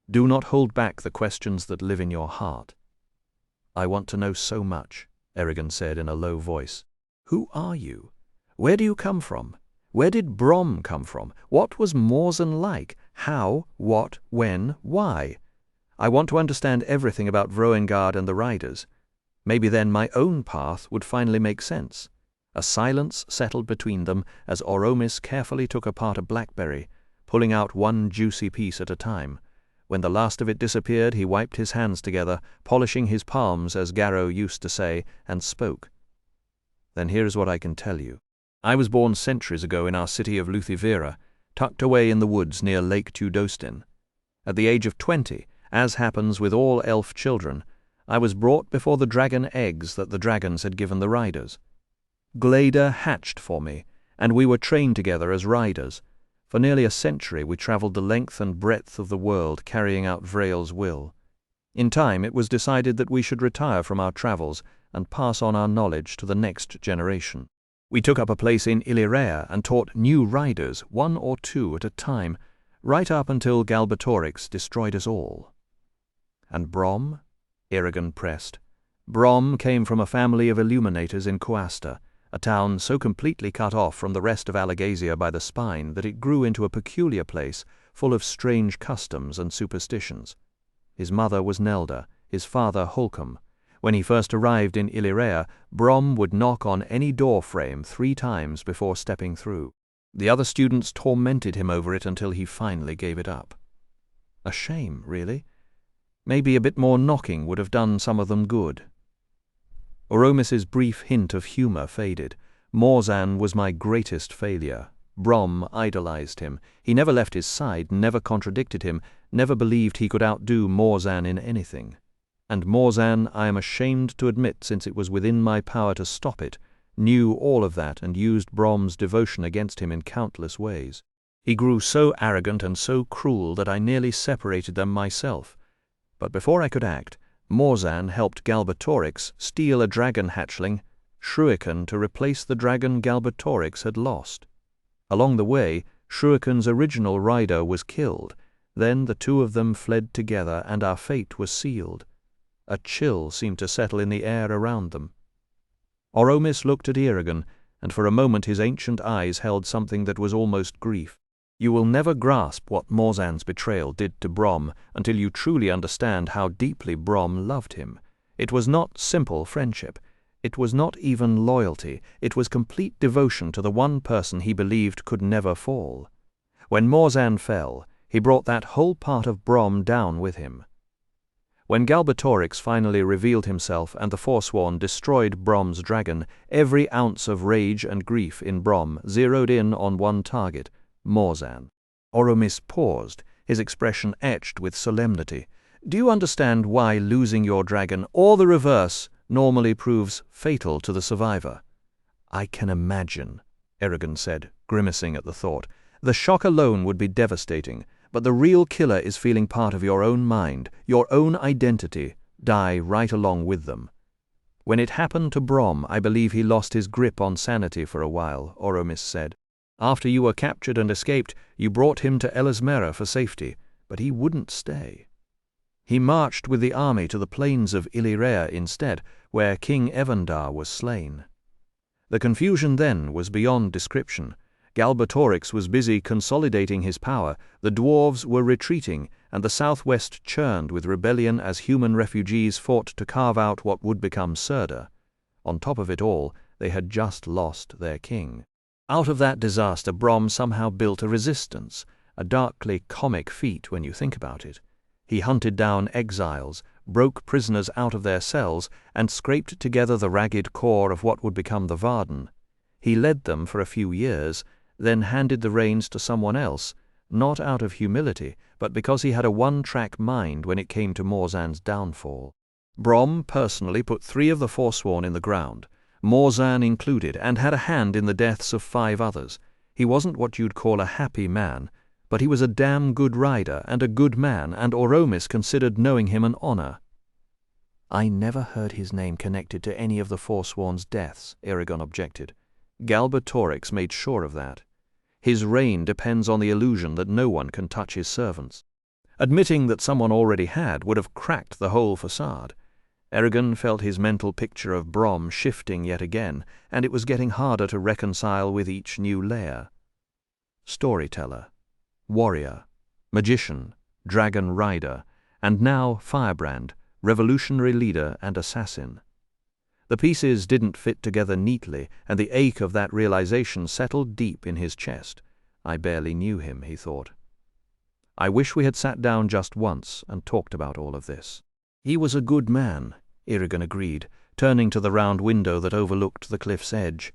Do not hold back the questions that live in your heart." "I want to know so much," Eragon said in a low voice. "Who are you? Where do you come from? Where did Brom come from? What was Morzan like? How, what, when, why? I want to understand everything about Vroengard and the riders. Maybe then my own path would finally make sense." A silence settled between them as Oromis carefully took apart a blackberry, pulling out one juicy piece at a time. When the last of it disappeared, he wiped his hands together, polishing his palms, as Garrow used to say, and spoke. "Then here's what I can tell you. I was born centuries ago in our city of Luthivera, tucked away in the woods near Lake Tudostin. At the age of 20, as happens with all elf children, I was brought before the dragon eggs that the dragons had given the riders. Glader hatched for me, and we were trained together as riders. For nearly a century we travelled the length and breadth of the world carrying out Vrail's will. In time it was decided that we should retire from our travels and pass on our knowledge to the next generation. We took up a place in Illyria and taught new riders, 1 or 2 at a time, right up until Galbatorix destroyed us all." "And Brom?" Eragon pressed. "Brom came from a family of illuminators in Coasta, a town so completely cut off from the rest of Alagasia by the spine that it grew into a peculiar place full of strange customs and superstitions. His mother was Nelda, his father Holcomb. When he first arrived in Illyria, Brom would knock on any door frame 3 times before stepping through. The other students tormented him over it until he finally gave it up. A shame, really. Maybe a bit more knocking would have done some of them good." Oromis's brief hint of humor faded. "Morzan was my greatest failure. Brom idolized him. He never left his side, never contradicted him, never believed he could outdo Morzan in anything. and Morzan, I am ashamed to admit, since it was within my power to stop it, knew all of that and used Brom's devotion against him in countless ways. He grew so arrogant and so cruel that I nearly separated them myself. But before I could act, Morzan helped Galbatorix steal a dragon hatchling, Shruikan, to replace the dragon Galbatorix had lost. Along the way, Shruikan's original rider was killed. Then the two of them fled together, and our fate was sealed. A chill seemed to settle in the air around them. Oromis looked at Eragon, and for a moment his ancient eyes held something that was almost grief. You will never grasp what Morzan's betrayal did to Brom until you truly understand how deeply Brom loved him. It was not simple friendship. It was not even loyalty. It was complete devotion to the one person he believed could never fall. When Morzan fell, he brought that whole part of Brom down with him. When Galbatorix finally revealed himself and the Forsworn destroyed Brom's dragon, every ounce of rage and grief in Brom zeroed in on one target, Morzan. Oromis paused, his expression etched with solemnity. Do you understand why losing your dragon, or the reverse, normally proves fatal to the survivor? I can imagine, Eragon said, grimacing at the thought. The shock alone would be devastating, but the real killer is feeling part of your own mind, your own identity, die right along with them. When it happened to Brom, I believe he lost his grip on sanity for a while, Oromis said. After you were captured and escaped, you brought him to Elismera for safety, but he wouldn't stay. He marched with the army to the plains of Ilirea instead, where King Evandar was slain. The confusion then was beyond description. Galbatorix was busy consolidating his power, the dwarves were retreating, and the southwest churned with rebellion as human refugees fought to carve out what would become Serda. On top of it all, they had just lost their king. Out of that disaster, Brom somehow built a resistance, a darkly comic feat when you think about it. He hunted down exiles, broke prisoners out of their cells, and scraped together the ragged core of what would become the Varden. He led them for a few years, then handed the reins to someone else, not out of humility, but because he had a one-track mind when it came to Morzan's downfall. Brom personally put 3 of the Forsworn in the ground, Morzan included, and had a hand in the deaths of 5 others. He wasn't what you'd call a happy man, but he was a damn good rider and a good man, and Oromis considered knowing him an honor. I never heard his name connected to any of the Forsworn's deaths, Eragon objected. Galbatorix made sure of that. His reign depends on the illusion that no one can touch his servants. Admitting that someone already had would have cracked the whole facade. Eragon felt his mental picture of Brom shifting yet again, and it was getting harder to reconcile with each new layer. Storyteller, warrior, magician, dragon rider, and now firebrand, revolutionary leader and assassin. The pieces didn't fit together neatly, and the ache of that realization settled deep in his chest. I barely knew him, he thought. I wish we had sat down just once and talked about all of this. He was a good man, Eragon agreed, turning to the round window that overlooked the cliff's edge.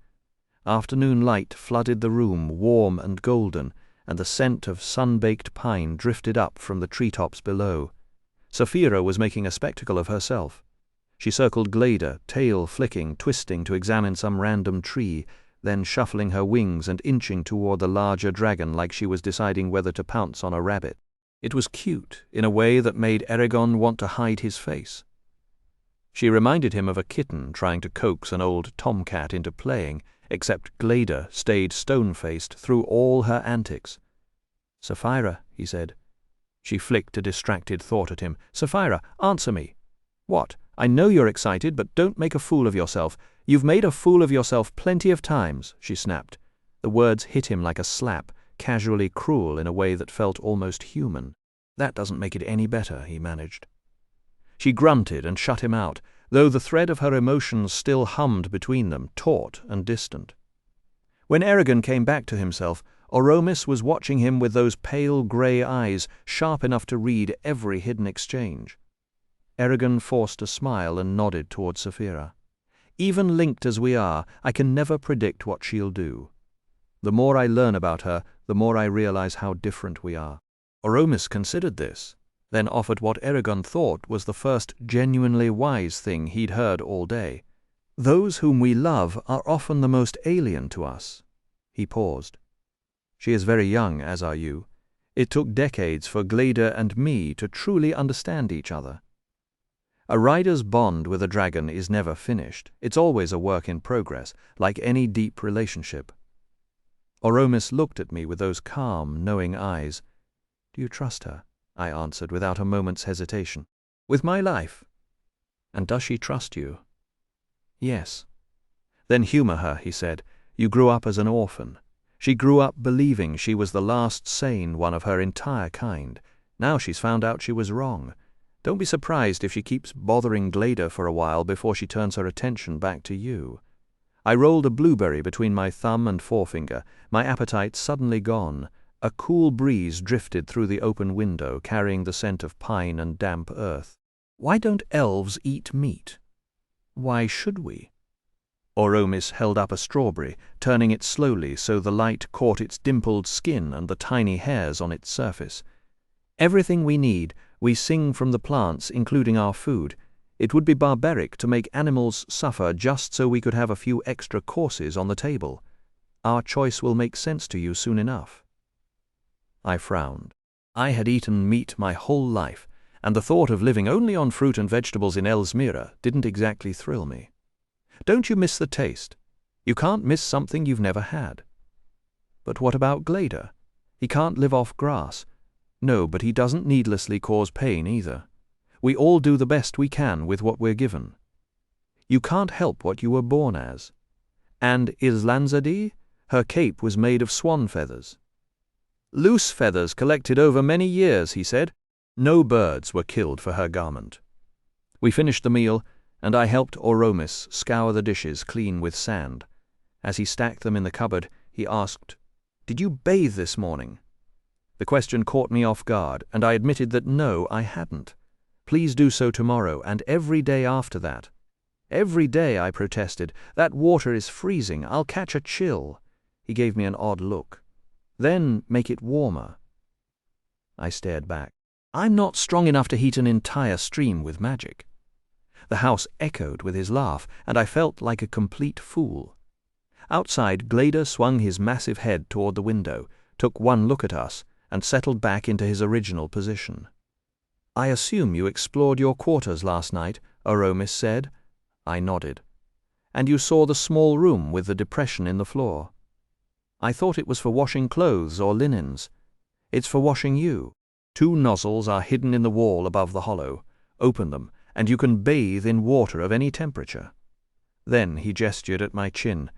Afternoon light flooded the room, warm and golden, and the scent of sun-baked pine drifted up from the treetops below. Saphira was making a spectacle of herself. She circled Glader, tail flicking, twisting to examine some random tree, then shuffling her wings and inching toward the larger dragon like she was deciding whether to pounce on a rabbit. It was cute, in a way that made Eragon want to hide his face. She reminded him of a kitten trying to coax an old tomcat into playing, except Glader stayed stone-faced through all her antics. "Saphira," he said. She flicked a distracted thought at him. "Saphira, answer me." "What? I know you're excited, but don't make a fool of yourself. You've made a fool of yourself plenty of times," she snapped. The words hit him like a slap, casually cruel in a way that felt almost human. "That doesn't make it any better," he managed. She grunted and shut him out, though the thread of her emotions still hummed between them, taut and distant. When Eragon came back to himself, Oromis was watching him with those pale grey eyes, sharp enough to read every hidden exchange. Eragon forced a smile and nodded toward Saphira. "Even linked as we are, I can never predict what she'll do. The more I learn about her, the more I realize how different we are." Oromis considered this. then offered what Eragon thought was the first genuinely wise thing he'd heard all day. "Those whom we love are often the most alien to us." He paused. "She is very young, as are you. It took decades for Glader and me to truly understand each other. A rider's bond with a dragon is never finished. It's always a work in progress, like any deep relationship." Oromis looked at me with those calm, knowing eyes. "Do you trust her?" I answered without a moment's hesitation. "With my life." "And does she trust you?" "Yes." "Then humor her," he said. "You grew up as an orphan. She grew up believing she was the last sane one of her entire kind. Now she's found out she was wrong. Don't be surprised if she keeps bothering Glader for a while before she turns her attention back to you." I rolled a blueberry between my thumb and forefinger, my appetite suddenly gone. A cool breeze drifted through the open window, carrying the scent of pine and damp earth. "Why don't elves eat meat?" "Why should we?" Oromis held up a strawberry, turning it slowly so the light caught its dimpled skin and the tiny hairs on its surface. "Everything we need, we sing from the plants, including our food. It would be barbaric to make animals suffer just so we could have a few extra courses on the table. Our choice will make sense to you soon enough." I frowned. I had eaten meat my whole life, and the thought of living only on fruit and vegetables in Elsmere didn't exactly thrill me. "Don't you miss the taste? You can't miss something you've never had." "But what about Glader? He can't live off grass." "No, but he doesn't needlessly cause pain either. We all do the best we can with what we're given. You can't help what you were born as. And Islanzadi? Her cape was made of swan feathers." "Loose feathers collected over many years," he said. "No birds were killed for her garment." We finished the meal, and I helped Oromis scour the dishes clean with sand. As he stacked them in the cupboard, he asked, "Did you bathe this morning?" The question caught me off guard, and I admitted that no, I hadn't. "Please do so tomorrow, and every day after that." "Every day," I protested. "That water is freezing. I'll catch a chill." He gave me an odd look. "Then make it warmer." I stared back. I'm not strong enough to heat an entire stream with magic. The house echoed with his laugh, and I felt like a complete fool. Outside, Glader swung his massive head toward the window, took one look at us, and settled back into his original position. "I assume you explored your quarters last night," Oromis said. I nodded. "And you saw the small room with the depression in the floor?" "I thought it was for washing clothes or linens." "It's for washing you. 2 nozzles are hidden in the wall above the hollow. Open them, and you can bathe in water of any temperature." Then he gestured at my chin.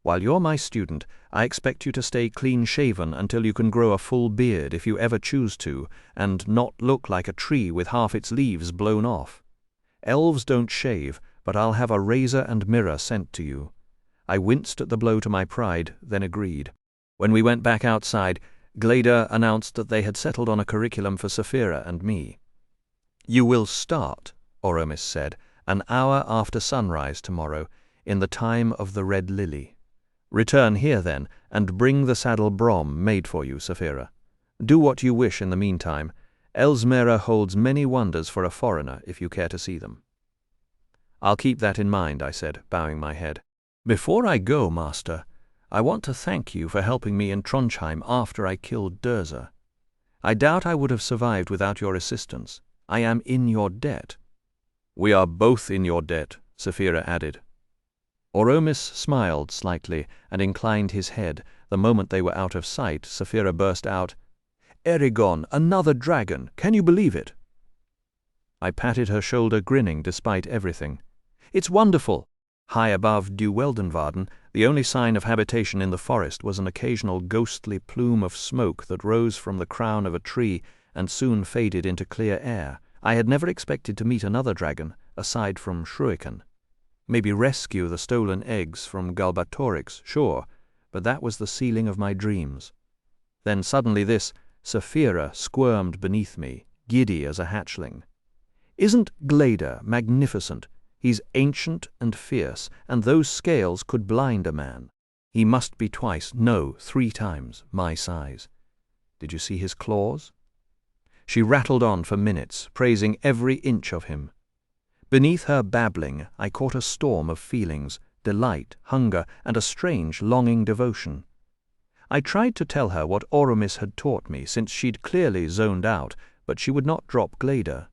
"While you're my student, I expect you to stay clean-shaven until you can grow a full beard if you ever choose to, and not look like a tree with half its leaves blown off. Elves don't shave, but I'll have a razor and mirror sent to you." I winced at the blow to my pride, then agreed. When we went back outside, Glader announced that they had settled on a curriculum for Saphira and me. "You will start," Oromis said, "an hour after sunrise tomorrow, in the time of the Red Lily. Return here then, and bring the saddle Brom made for you, Saphira. Do what you wish in the meantime. Elsmere holds many wonders for a foreigner if you care to see them." "I'll keep that in mind," I said, bowing my head. "Before I go, Master, I want to thank you for helping me in Trondheim after I killed Durza. I doubt I would have survived without your assistance. I am in your debt." "We are both in your debt," Saphira added. Oromis smiled slightly and inclined his head. The moment they were out of sight, Saphira burst out, "Eragon, another dragon! Can you believe it?" I patted her shoulder, grinning despite everything. "It's wonderful." High above Due Weldenvarden, the only sign of habitation in the forest was an occasional ghostly plume of smoke that rose from the crown of a tree and soon faded into clear air. I had never expected to meet another dragon, aside from Shruikan. Maybe rescue the stolen eggs from Galbatorix, sure, but that was the ceiling of my dreams. Then suddenly this, Saphira squirmed beneath me, giddy as a hatchling. "Isn't Glader magnificent? He's ancient and fierce, and those scales could blind a man. He must be twice, no, 3 times, my size. Did you see his claws?" She rattled on for minutes, praising every inch of him. Beneath her babbling, I caught a storm of feelings, delight, hunger, and a strange, longing devotion. I tried to tell her what Oromis had taught me, since she'd clearly zoned out, but she would not drop Glader.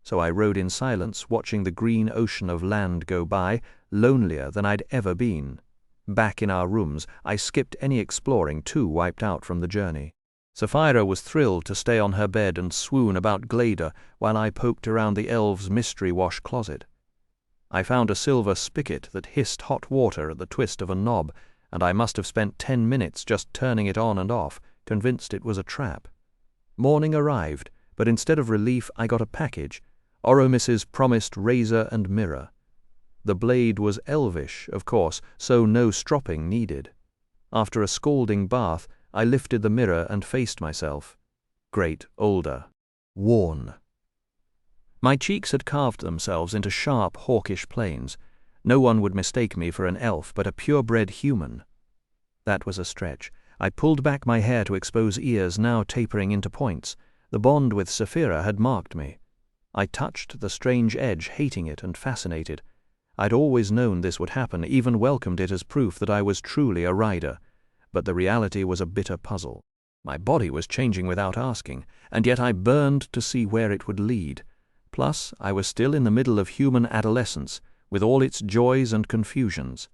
So I rode in silence, watching the green ocean of land go by, lonelier than I'd ever been. Back in our rooms, I skipped any exploring, too wiped out from the journey. Sapphira was thrilled to stay on her bed and swoon about Glader while I poked around the elves' mystery wash closet. I found a silver spigot that hissed hot water at the twist of a knob, and I must have spent 10 minutes just turning it on and off, convinced it was a trap. Morning arrived, but instead of relief I got a package, Oromis's promised razor and mirror. The blade was elvish, of course, so no stropping needed. After a scalding bath, I lifted the mirror and faced myself. Great, older, worn. My cheeks had carved themselves into sharp, hawkish planes. No one would mistake me for an elf, but a purebred human. That was a stretch. I pulled back my hair to expose ears now tapering into points. The bond with Sapphira had marked me. I touched the strange edge, hating it and fascinated. I'd always known this would happen, even welcomed it as proof that I was truly a rider. But the reality was a bitter puzzle. My body was changing without asking, and yet I burned to see where it would lead. Plus, I was still in the middle of human adolescence, with all its joys and confusions.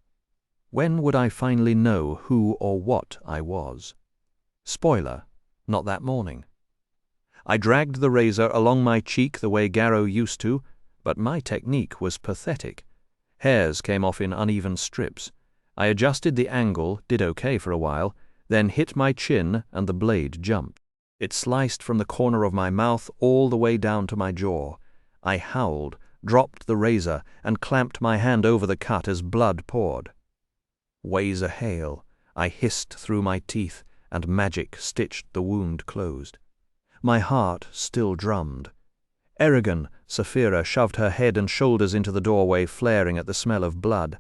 When would I finally know who or what I was? Spoiler, not that morning. I dragged the razor along my cheek the way Garrow used to, but my technique was pathetic. Hairs came off in uneven strips. I adjusted the angle, did okay for a while, then hit my chin and the blade jumped. It sliced from the corner of my mouth all the way down to my jaw. I howled, dropped the razor, and clamped my hand over the cut as blood poured. Ways a hail, I hissed through my teeth, and magic stitched the wound closed. My heart still drummed. Eragon, Sapphira shoved her head and shoulders into the doorway, flaring at the smell of blood.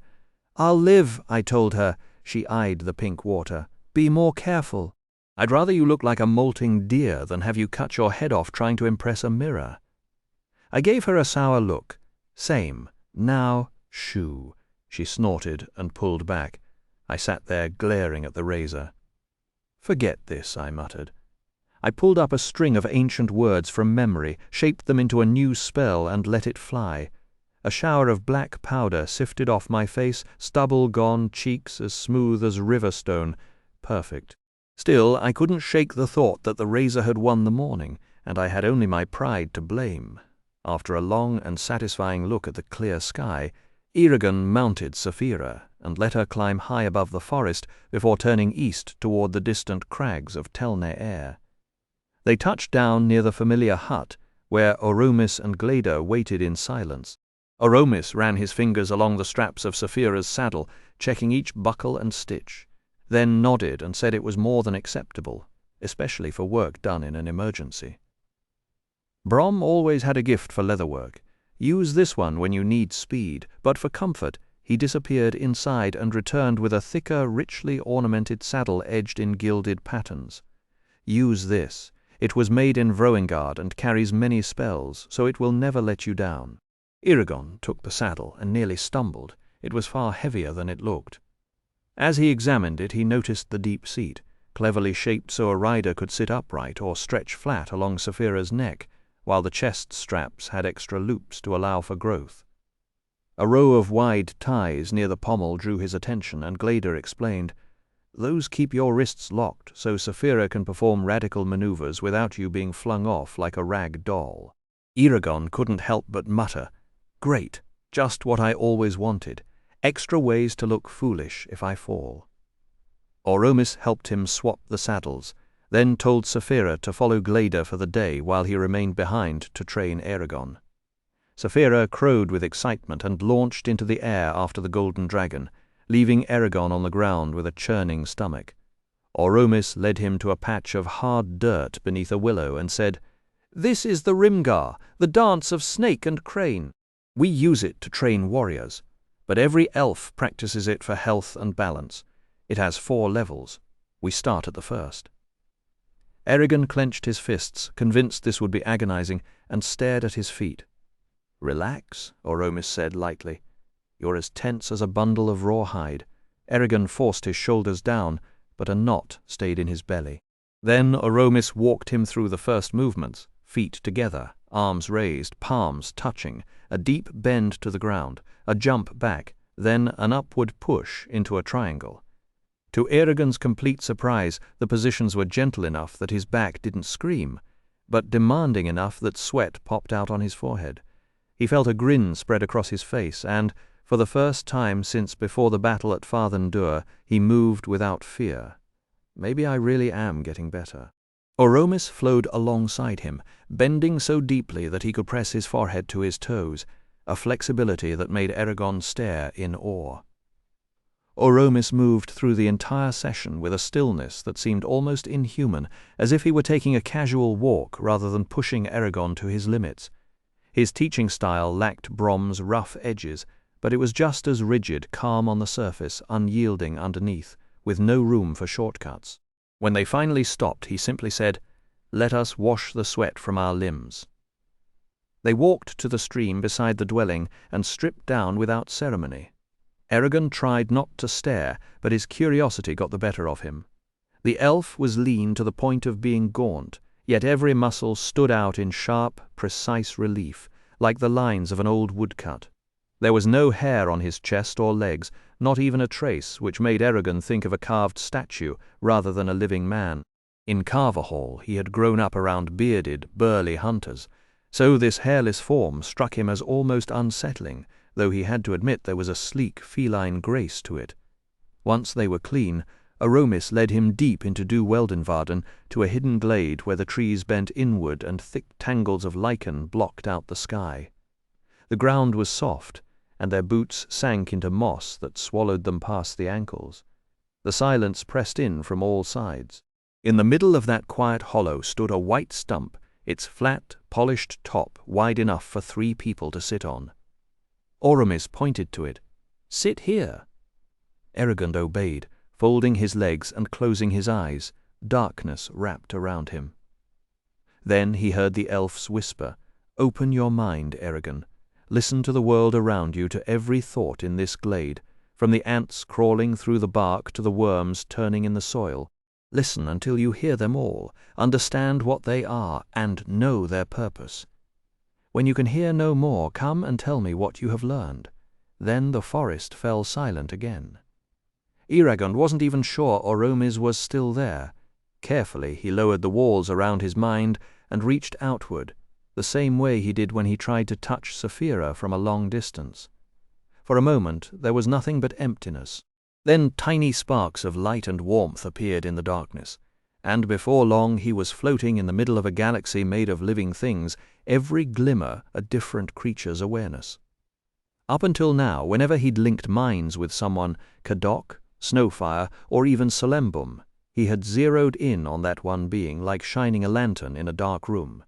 "I'll live," I told her. She eyed the pink water. "Be more careful." "I'd rather you look like a molting deer than have you cut your head off trying to impress a mirror." I gave her a sour look. "Same. Now, shoo." She snorted and pulled back. I sat there glaring at the razor. "Forget this," I muttered. I pulled up a string of ancient words from memory, shaped them into a new spell, and let it fly. A shower of black powder sifted off my face, stubble gone, cheeks as smooth as river stone. Perfect. Still, I couldn't shake the thought that the razor had won the morning, and I had only my pride to blame. After a long and satisfying look at the clear sky, Eragon mounted Sapphira and let her climb high above the forest before turning east toward the distant crags of Telne Air. They touched down near the familiar hut, where Oromis and Glader waited in silence. Oromis ran his fingers along the straps of Sapphira's saddle, checking each buckle and stitch, then nodded and said it was more than acceptable, especially for work done in an emergency. Brom always had a gift for leatherwork. Use this one when you need speed, but for comfort, he disappeared inside and returned with a thicker, richly ornamented saddle edged in gilded patterns. Use this. It was made in Vroingard and carries many spells, so it will never let you down. Eragon took the saddle and nearly stumbled. It was far heavier than it looked. As he examined it, he noticed the deep seat, cleverly shaped so a rider could sit upright or stretch flat along Sapphira's neck, while the chest straps had extra loops to allow for growth. A row of wide ties near the pommel drew his attention, and Glader explained, "Those keep your wrists locked so Sapphira can perform radical maneuvers without you being flung off like a rag doll." Eragon couldn't help but mutter, "Great, just what I always wanted. Extra ways to look foolish if I fall." Oromis helped him swap the saddles, then told Sapphira to follow Glader for the day while he remained behind to train Eragon. Sapphira crowed with excitement and launched into the air after the golden dragon, leaving Eragon on the ground with a churning stomach. Oromis led him to a patch of hard dirt beneath a willow and said, "This is the Rimgar, the dance of snake and crane. We use it to train warriors, but every elf practices it for health and balance. It has 4 levels. We start at the first." Eragon clenched his fists, convinced this would be agonizing, and stared at his feet. "Relax," Oromis said lightly. "You're as tense as a bundle of rawhide." Eragon forced his shoulders down, but a knot stayed in his belly. Then Oromis walked him through the first movements, feet together, arms raised, palms touching, a deep bend to the ground, a jump back, then an upward push into a triangle. To Eragon's complete surprise, the positions were gentle enough that his back didn't scream, but demanding enough that sweat popped out on his forehead. He felt a grin spread across his face, and, for the first time since before the battle at Farthendur, he moved without fear. Maybe I really am getting better. Oromis flowed alongside him, bending so deeply that he could press his forehead to his toes, a flexibility that made Eragon stare in awe. Oromis moved through the entire session with a stillness that seemed almost inhuman, as if he were taking a casual walk rather than pushing Eragon to his limits. His teaching style lacked Brom's rough edges, but it was just as rigid, calm on the surface, unyielding underneath, with no room for shortcuts. When they finally stopped, he simply said, "Let us wash the sweat from our limbs." They walked to the stream beside the dwelling and stripped down without ceremony. Eragon tried not to stare, but his curiosity got the better of him. The elf was lean to the point of being gaunt, yet every muscle stood out in sharp, precise relief, like the lines of an old woodcut. There was no hair on his chest or legs, not even a trace, which made Eragon think of a carved statue rather than a living man. In Carverhall he had grown up around bearded, burly hunters, so this hairless form struck him as almost unsettling, though he had to admit there was a sleek, feline grace to it. Once they were clean, Oromis led him deep into Du Weldenvarden to a hidden glade where the trees bent inward and thick tangles of lichen blocked out the sky. The ground was soft, and their boots sank into moss that swallowed them past the ankles. The silence pressed in from all sides. In the middle of that quiet hollow stood a white stump, its flat, polished top wide enough for 3 people to sit on. Oromis pointed to it. "Sit here." Eragon obeyed, folding his legs and closing his eyes. Darkness wrapped around him. Then he heard the elf's whisper, "Open your mind, Eragon. Listen to the world around you, to every thought in this glade, from the ants crawling through the bark to the worms turning in the soil. Listen until you hear them all, understand what they are, and know their purpose. When you can hear no more, come and tell me what you have learned." Then the forest fell silent again. Eragon wasn't even sure Oromis was still there. Carefully he lowered the walls around his mind and reached outward, the same way he did when he tried to touch Saphira from a long distance. For a moment there was nothing but emptiness. Then tiny sparks of light and warmth appeared in the darkness, and before long he was floating in the middle of a galaxy made of living things, every glimmer a different creature's awareness. Up until now, whenever he'd linked minds with someone, Kadok, Snowfire, or even Solembum, he had zeroed in on that one being like shining a lantern in a dark room.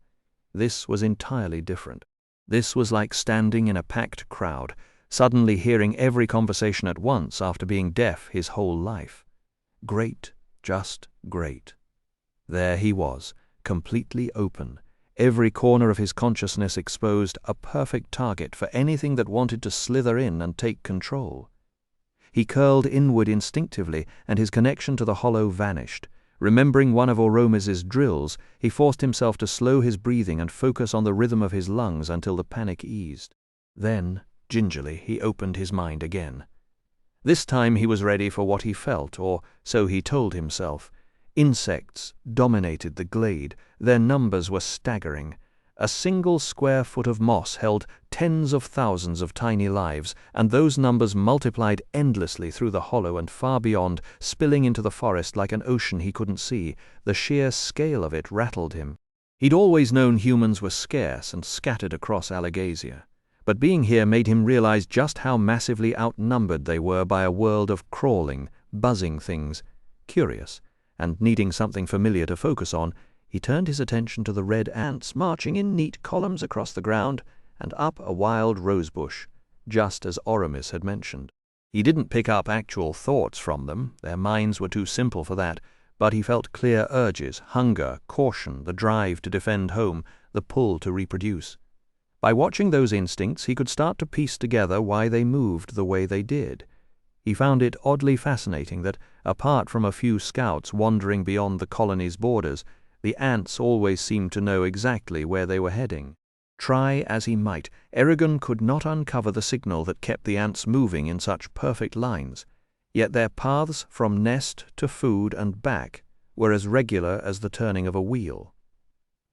This was entirely different. This was like standing in a packed crowd, suddenly hearing every conversation at once after being deaf his whole life. Great, just great. There he was, completely open, every corner of his consciousness exposed, a perfect target for anything that wanted to slither in and take control. He curled inward instinctively, and his connection to the hollow vanished. Remembering one of Oromis's drills, he forced himself to slow his breathing and focus on the rhythm of his lungs until the panic eased. Then, gingerly, he opened his mind again. This time he was ready for what he felt, or so he told himself. Insects dominated the glade. Their numbers were staggering. A single square foot of moss held tens of thousands of tiny lives, and those numbers multiplied endlessly through the hollow and far beyond, spilling into the forest like an ocean he couldn't see. The sheer scale of it rattled him. He'd always known humans were scarce and scattered across Alagasia, but being here made him realize just how massively outnumbered they were by a world of crawling, buzzing things. Curious, and needing something familiar to focus on, he turned his attention to the red ants marching in neat columns across the ground and up a wild rosebush, just as Oromis had mentioned. He didn't pick up actual thoughts from them, their minds were too simple for that, but he felt clear urges: hunger, caution, the drive to defend home, the pull to reproduce. By watching those instincts, he could start to piece together why they moved the way they did. He found it oddly fascinating that, apart from a few scouts wandering beyond the colony's borders, the ants always seemed to know exactly where they were heading. Try as he might, Eragon could not uncover the signal that kept the ants moving in such perfect lines, yet their paths from nest to food and back were as regular as the turning of a wheel.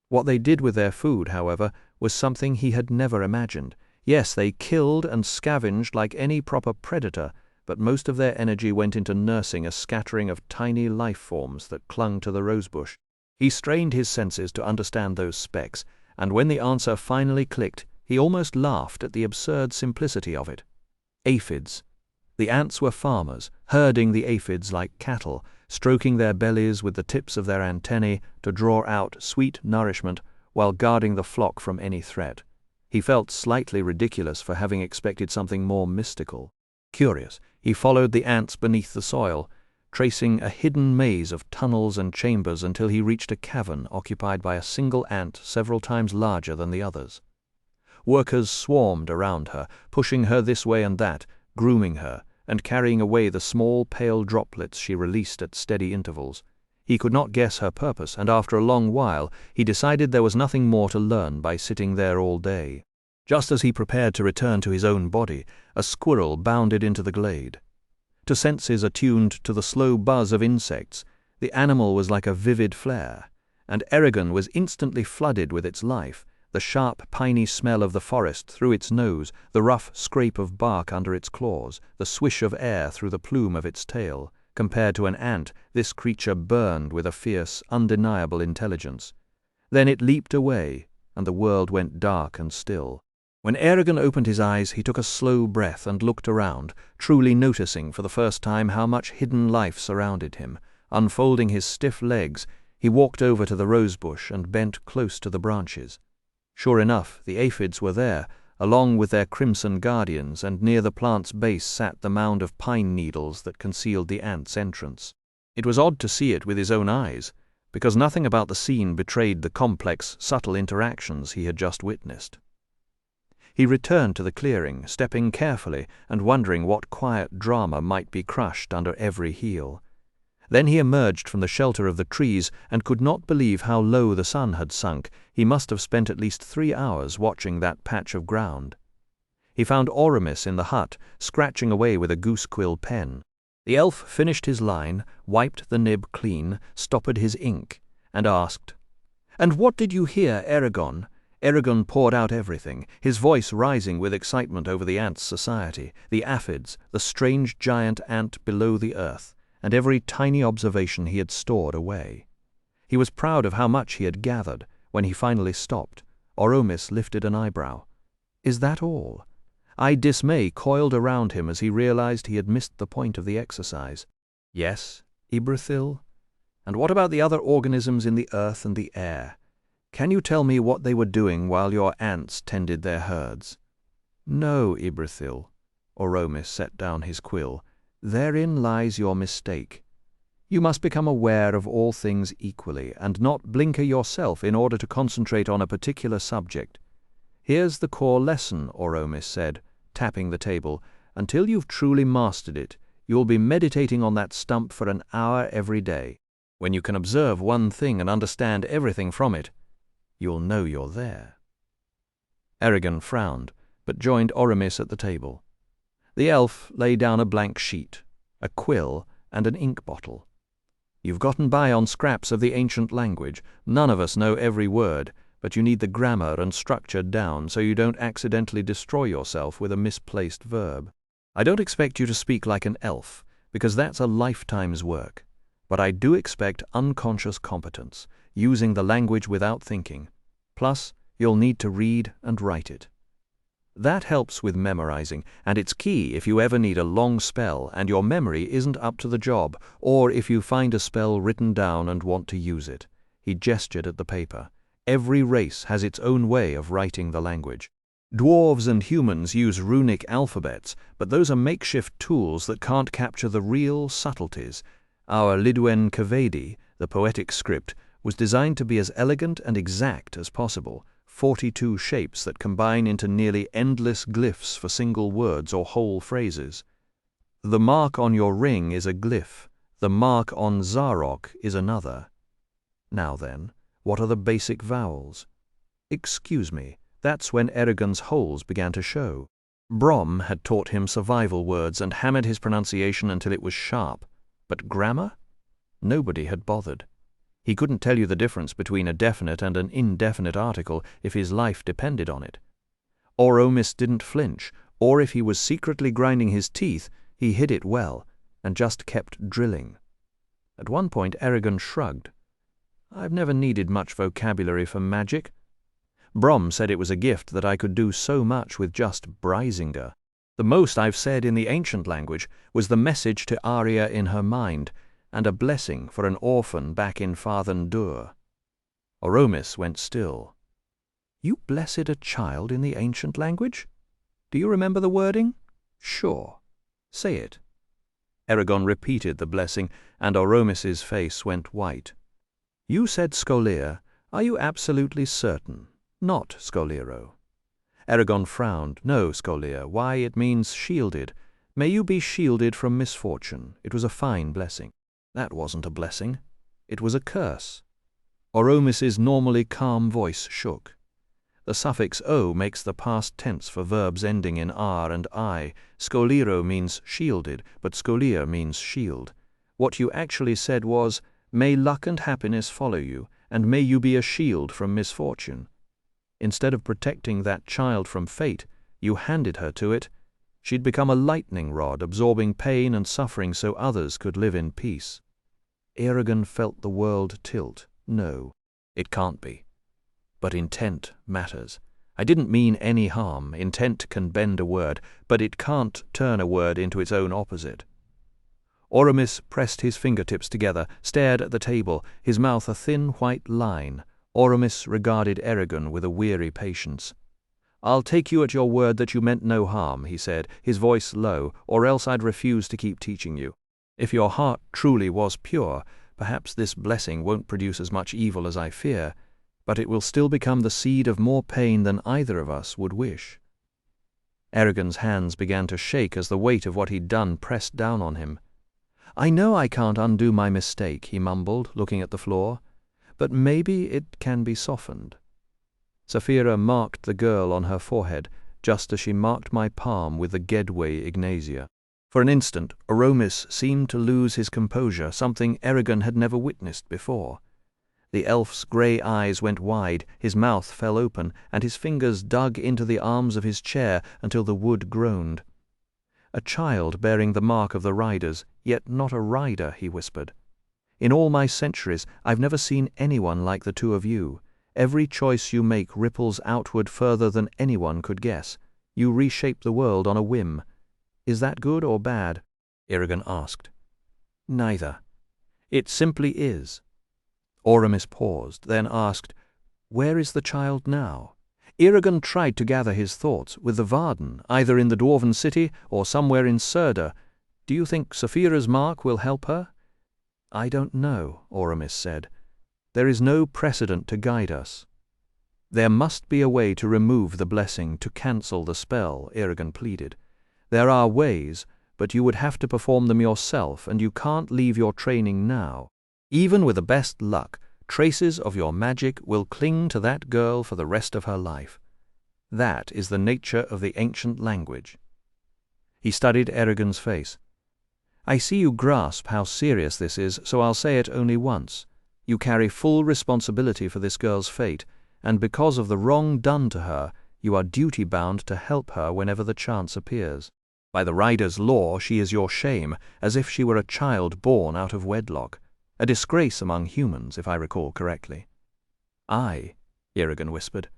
What they did with their food, however, was something he had never imagined. Yes, they killed and scavenged like any proper predator, but most of their energy went into nursing a scattering of tiny life forms that clung to the rosebush. He strained his senses to understand those specks, and when the answer finally clicked, he almost laughed at the absurd simplicity of it. Aphids. The ants were farmers, herding the aphids like cattle, stroking their bellies with the tips of their antennae to draw out sweet nourishment while guarding the flock from any threat. He felt slightly ridiculous for having expected something more mystical. Curious, he followed the ants beneath the soil, tracing a hidden maze of tunnels and chambers until he reached a cavern occupied by a single ant several times larger than the others. Workers swarmed around her, pushing her this way and that, grooming her, and carrying away the small pale droplets she released at steady intervals. He could not guess her purpose, and after a long while he decided there was nothing more to learn by sitting there all day. Just as he prepared to return to his own body, a squirrel bounded into the glade. To senses attuned to the slow buzz of insects, the animal was like a vivid flare, and Eragon was instantly flooded with its life, the sharp, piney smell of the forest through its nose, the rough scrape of bark under its claws, the swish of air through the plume of its tail. Compared to an ant, this creature burned with a fierce, undeniable intelligence. Then it leaped away, and the world went dark and still. When Eragon opened his eyes, he took a slow breath and looked around, truly noticing for the first time how much hidden life surrounded him. Unfolding his stiff legs, he walked over to the rosebush and bent close to the branches. Sure enough, the aphids were there, along with their crimson guardians, and near the plant's base sat the mound of pine needles that concealed the ants' entrance. It was odd to see it with his own eyes, because nothing about the scene betrayed the complex, subtle interactions he had just witnessed. He returned to the clearing, stepping carefully and wondering what quiet drama might be crushed under every heel. Then he emerged from the shelter of the trees and could not believe how low the sun had sunk. He must have spent at least 3 hours watching that patch of ground. He found Oramis in the hut, scratching away with a goose-quill pen. The elf finished his line, wiped the nib clean, stoppered his ink, and asked, "And what did you hear, Eragon?" Eragon poured out everything, his voice rising with excitement over the ants' society, the aphids, the strange giant ant below the earth, and every tiny observation he had stored away. He was proud of how much he had gathered. When he finally stopped, Oramis lifted an eyebrow. "Is that all?" Dismay coiled around him as he realized he had missed the point of the exercise. "Yes, Ibrithil? And what about the other organisms in the earth and the air? Can you tell me what they were doing while your ants tended their herds?" "No, Ibrithil." Oramis set down his quill. "Therein lies your mistake. You must become aware of all things equally, and not blinker yourself in order to concentrate on a particular subject. Here's the core lesson," Oramis said, tapping the table. "Until you've truly mastered it, you'll be meditating on that stump for an hour every day. When you can observe one thing and understand everything from it, you'll know you're there." Eragon frowned, but joined Oramis at the table. The elf laid down a blank sheet, a quill, and an ink bottle. "You've gotten by on scraps of the ancient language. None of us know every word, but you need the grammar and structure down so you don't accidentally destroy yourself with a misplaced verb. I don't expect you to speak like an elf, because that's a lifetime's work, but I do expect unconscious competence, using the language without thinking. Plus, you'll need to read and write it. That helps with memorizing, and it's key if you ever need a long spell and your memory isn't up to the job, or if you find a spell written down and want to use it." He gestured at the paper. "Every race has its own way of writing the language. Dwarves and humans use runic alphabets, but those are makeshift tools that can't capture the real subtleties, Our Lidwen Kavedi, the poetic script, was designed to be as elegant and exact as possible, 42 shapes that combine into nearly endless glyphs for single words or whole phrases. The mark on your ring is a glyph, the mark on Zarok is another. Now then, what are the basic vowels? Excuse me, that's when Eragon's holes began to show. Brom had taught him survival words and hammered his pronunciation until it was sharp. But grammar? Nobody had bothered. He couldn't tell you the difference between a definite and an indefinite article if his life depended on it. Oromis didn't flinch, or if he was secretly grinding his teeth, he hid it well, and just kept drilling. At one point Eragon shrugged. I've never needed much vocabulary for magic. Brom said it was a gift that I could do so much with just Breisinger. The most I've said in the ancient language was the message to Arya in her mind, and a blessing for an orphan back in Farthen Dur. Oromis went still. You blessed a child in the ancient language? Do you remember the wording? Sure. Say it. Eragon repeated the blessing, and Oromis's face went white. You said Scolir. Are you absolutely certain? Not Scoliro. Eragon frowned. No, Scolir. Why, it means shielded. May you be shielded from misfortune. It was a fine blessing. That wasn't a blessing. It was a curse. Oromis's normally calm voice shook. The suffix o makes the past tense for verbs ending in r and I. Scoliro means shielded, but scolir means shield. What you actually said was, may luck and happiness follow you, and may you be a shield from misfortune. Instead of protecting that child from fate, you handed her to it. She'd become a lightning rod, absorbing pain and suffering so others could live in peace. Eragon felt the world tilt. No, it can't be. But intent matters. I didn't mean any harm. Intent can bend a word, but it can't turn a word into its own opposite. Oromis pressed his fingertips together, stared at the table, his mouth a thin white line. Oromis regarded Eragon with a weary patience. I'll take you at your word that you meant no harm, he said, his voice low, or else I'd refuse to keep teaching you. If your heart truly was pure, perhaps this blessing won't produce as much evil as I fear, but it will still become the seed of more pain than either of us would wish. Eragon's hands began to shake as the weight of what he'd done pressed down on him. I know I can't undo my mistake, he mumbled, looking at the floor, but maybe it can be softened. Saphira marked the girl on her forehead, just as she marked my palm with the Gedway Ignasia. For an instant, Oromis seemed to lose his composure, something Eragon had never witnessed before. The elf's grey eyes went wide, his mouth fell open, and his fingers dug into the arms of his chair until the wood groaned. A child bearing the mark of the riders, yet not a rider, he whispered. In all my centuries, I've never seen anyone like the two of you. Every choice you make ripples outward further than anyone could guess. You reshape the world on a whim. Is that good or bad? Eragon asked. Neither. It simply is. Oromis paused, then asked, Where is the child now? Eragon tried to gather his thoughts. With the Varden, either in the Dwarven city or somewhere in Surda. Do you think Saphira's mark will help her? I don't know, Oromis said. There is no precedent to guide us. There must be a way to remove the blessing, to cancel the spell, Eragon pleaded. There are ways, but you would have to perform them yourself, and you can't leave your training now. Even with the best luck, traces of your magic will cling to that girl for the rest of her life. That is the nature of the ancient language. He studied Eragon's face. I see you grasp how serious this is, so I'll say it only once. You carry full responsibility for this girl's fate, and because of the wrong done to her, you are duty-bound to help her whenever the chance appears. By the rider's law, she is your shame, as if she were a child born out of wedlock. A disgrace among humans, if I recall correctly. Aye, Eragon whispered.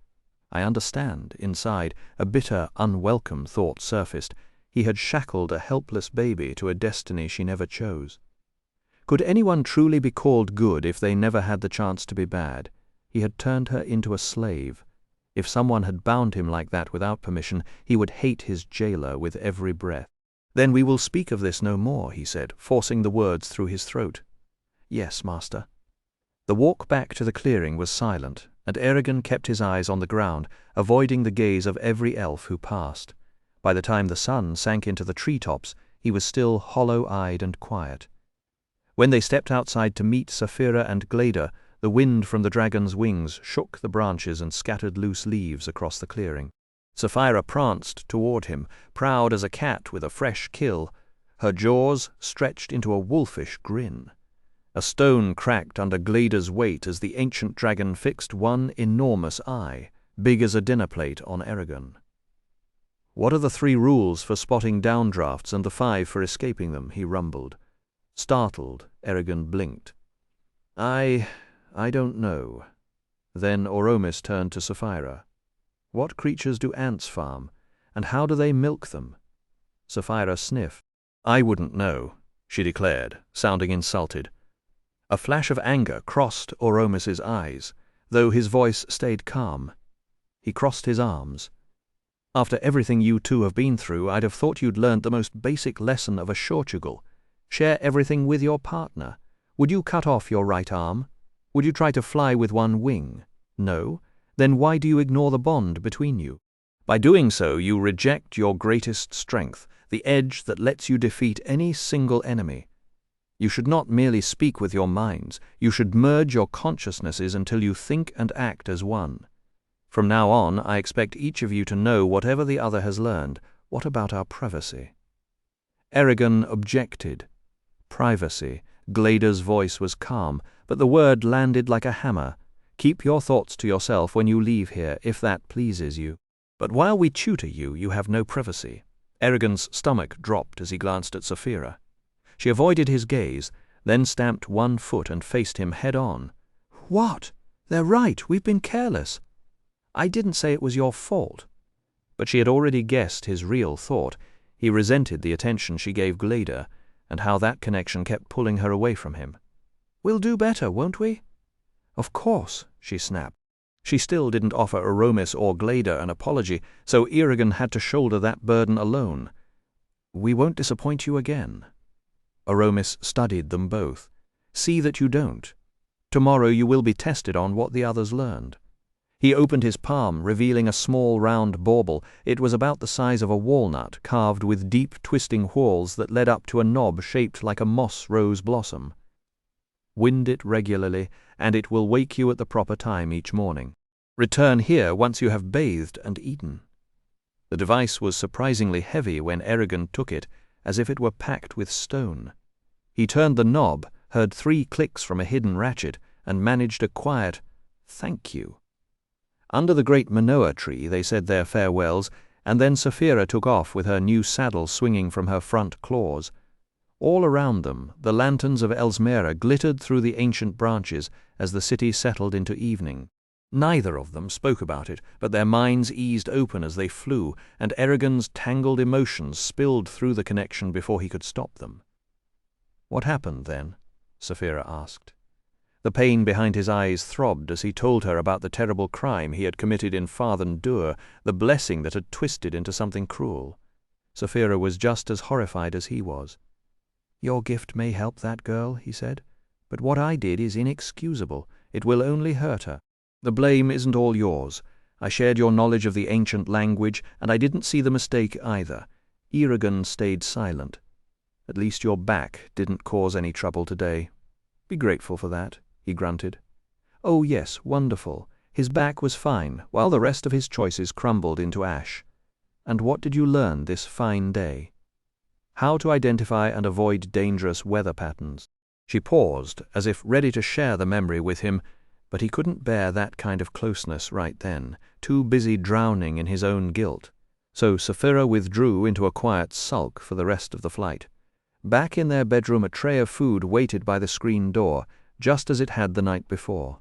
I understand. Inside, a bitter, unwelcome thought surfaced. He had shackled a helpless baby to a destiny she never chose. Could anyone truly be called good if they never had the chance to be bad? He had turned her into a slave. If someone had bound him like that without permission, he would hate his jailer with every breath. "Then we will speak of this no more," he said, forcing the words through his throat. "Yes, master." The walk back to the clearing was silent, and Eragon kept his eyes on the ground, avoiding the gaze of every elf who passed. By the time the sun sank into the tree-tops, he was still hollow-eyed and quiet. When they stepped outside to meet Saphira and Glader, the wind from the dragon's wings shook the branches and scattered loose leaves across the clearing. Saphira pranced toward him, proud as a cat with a fresh kill, her jaws stretched into a wolfish grin. A stone cracked under Glader's weight as the ancient dragon fixed one enormous eye, big as a dinner plate, on Eragon. "What are the 3 rules for spotting downdrafts and the 5 for escaping them?" he rumbled. Startled, Eragon blinked. I don't know." Then Oromis turned to Saphira. "What creatures do ants farm, and how do they milk them?" Saphira sniffed. "I wouldn't know," she declared, sounding insulted. A flash of anger crossed Oromis's eyes, though his voice stayed calm. He crossed his arms. "After everything you two have been through, I'd have thought you'd learned the most basic lesson of a Shortugal. Share everything with your partner. Would you cut off your right arm? Would you try to fly with one wing? No? Then why do you ignore the bond between you? By doing so, you reject your greatest strength, the edge that lets you defeat any single enemy. You should not merely speak with your minds. You should merge your consciousnesses until you think and act as one. From now on, I expect each of you to know whatever the other has learned. What about our privacy?" Eragon objected. Privacy. Glader's voice was calm, but the word landed like a hammer. "Keep your thoughts to yourself when you leave here, if that pleases you. But while we tutor you, you have no privacy." Eragon's stomach dropped as he glanced at Saphira. She avoided his gaze, then stamped one foot and faced him head-on. "What? They're right, we've been careless." "I didn't say it was your fault." But she had already guessed his real thought. He resented the attention she gave Glader, and how that connection kept pulling her away from him. "We'll do better, won't we?" "Of course," she snapped. She still didn't offer Oromis or Glader an apology, so Eragon had to shoulder that burden alone. "We won't disappoint you again." Oromis studied them both. "See that you don't. Tomorrow you will be tested on what the others learned." He opened his palm, revealing a small round bauble. It was about the size of a walnut, carved with deep twisting whorls that led up to a knob shaped like a moss rose blossom. "Wind it regularly, and it will wake you at the proper time each morning. Return here once you have bathed and eaten." The device was surprisingly heavy when Eragon took it, as if it were packed with stone. He turned the knob, heard 3 clicks from a hidden ratchet, and managed a quiet, "Thank you." Under the great Manoa tree they said their farewells, and then Saphira took off with her new saddle swinging from her front claws. All around them, the lanterns of Elsmera glittered through the ancient branches as the city settled into evening. Neither of them spoke about it, but their minds eased open as they flew, and Eragon's tangled emotions spilled through the connection before he could stop them. "What happened then?" Saphira asked. The pain behind his eyes throbbed as he told her about the terrible crime he had committed in Farthen Dûr, the blessing that had twisted into something cruel. Saphira was just as horrified as he was. "Your gift may help that girl," he said, "but what I did is inexcusable. It will only hurt her. The blame isn't all yours. I shared your knowledge of the ancient language, and I didn't see the mistake either." Eragon stayed silent. "At least your back didn't cause any trouble today. Be grateful for that," he grunted. "Oh yes, wonderful. His back was fine, while the rest of his choices crumbled into ash. And what did you learn this fine day?" "How to identify and avoid dangerous weather patterns." She paused, as if ready to share the memory with him, but he couldn't bear that kind of closeness right then, too busy drowning in his own guilt. So Saphira withdrew into a quiet sulk for the rest of the flight. Back in their bedroom, a tray of food waited by the screen door, just as it had the night before.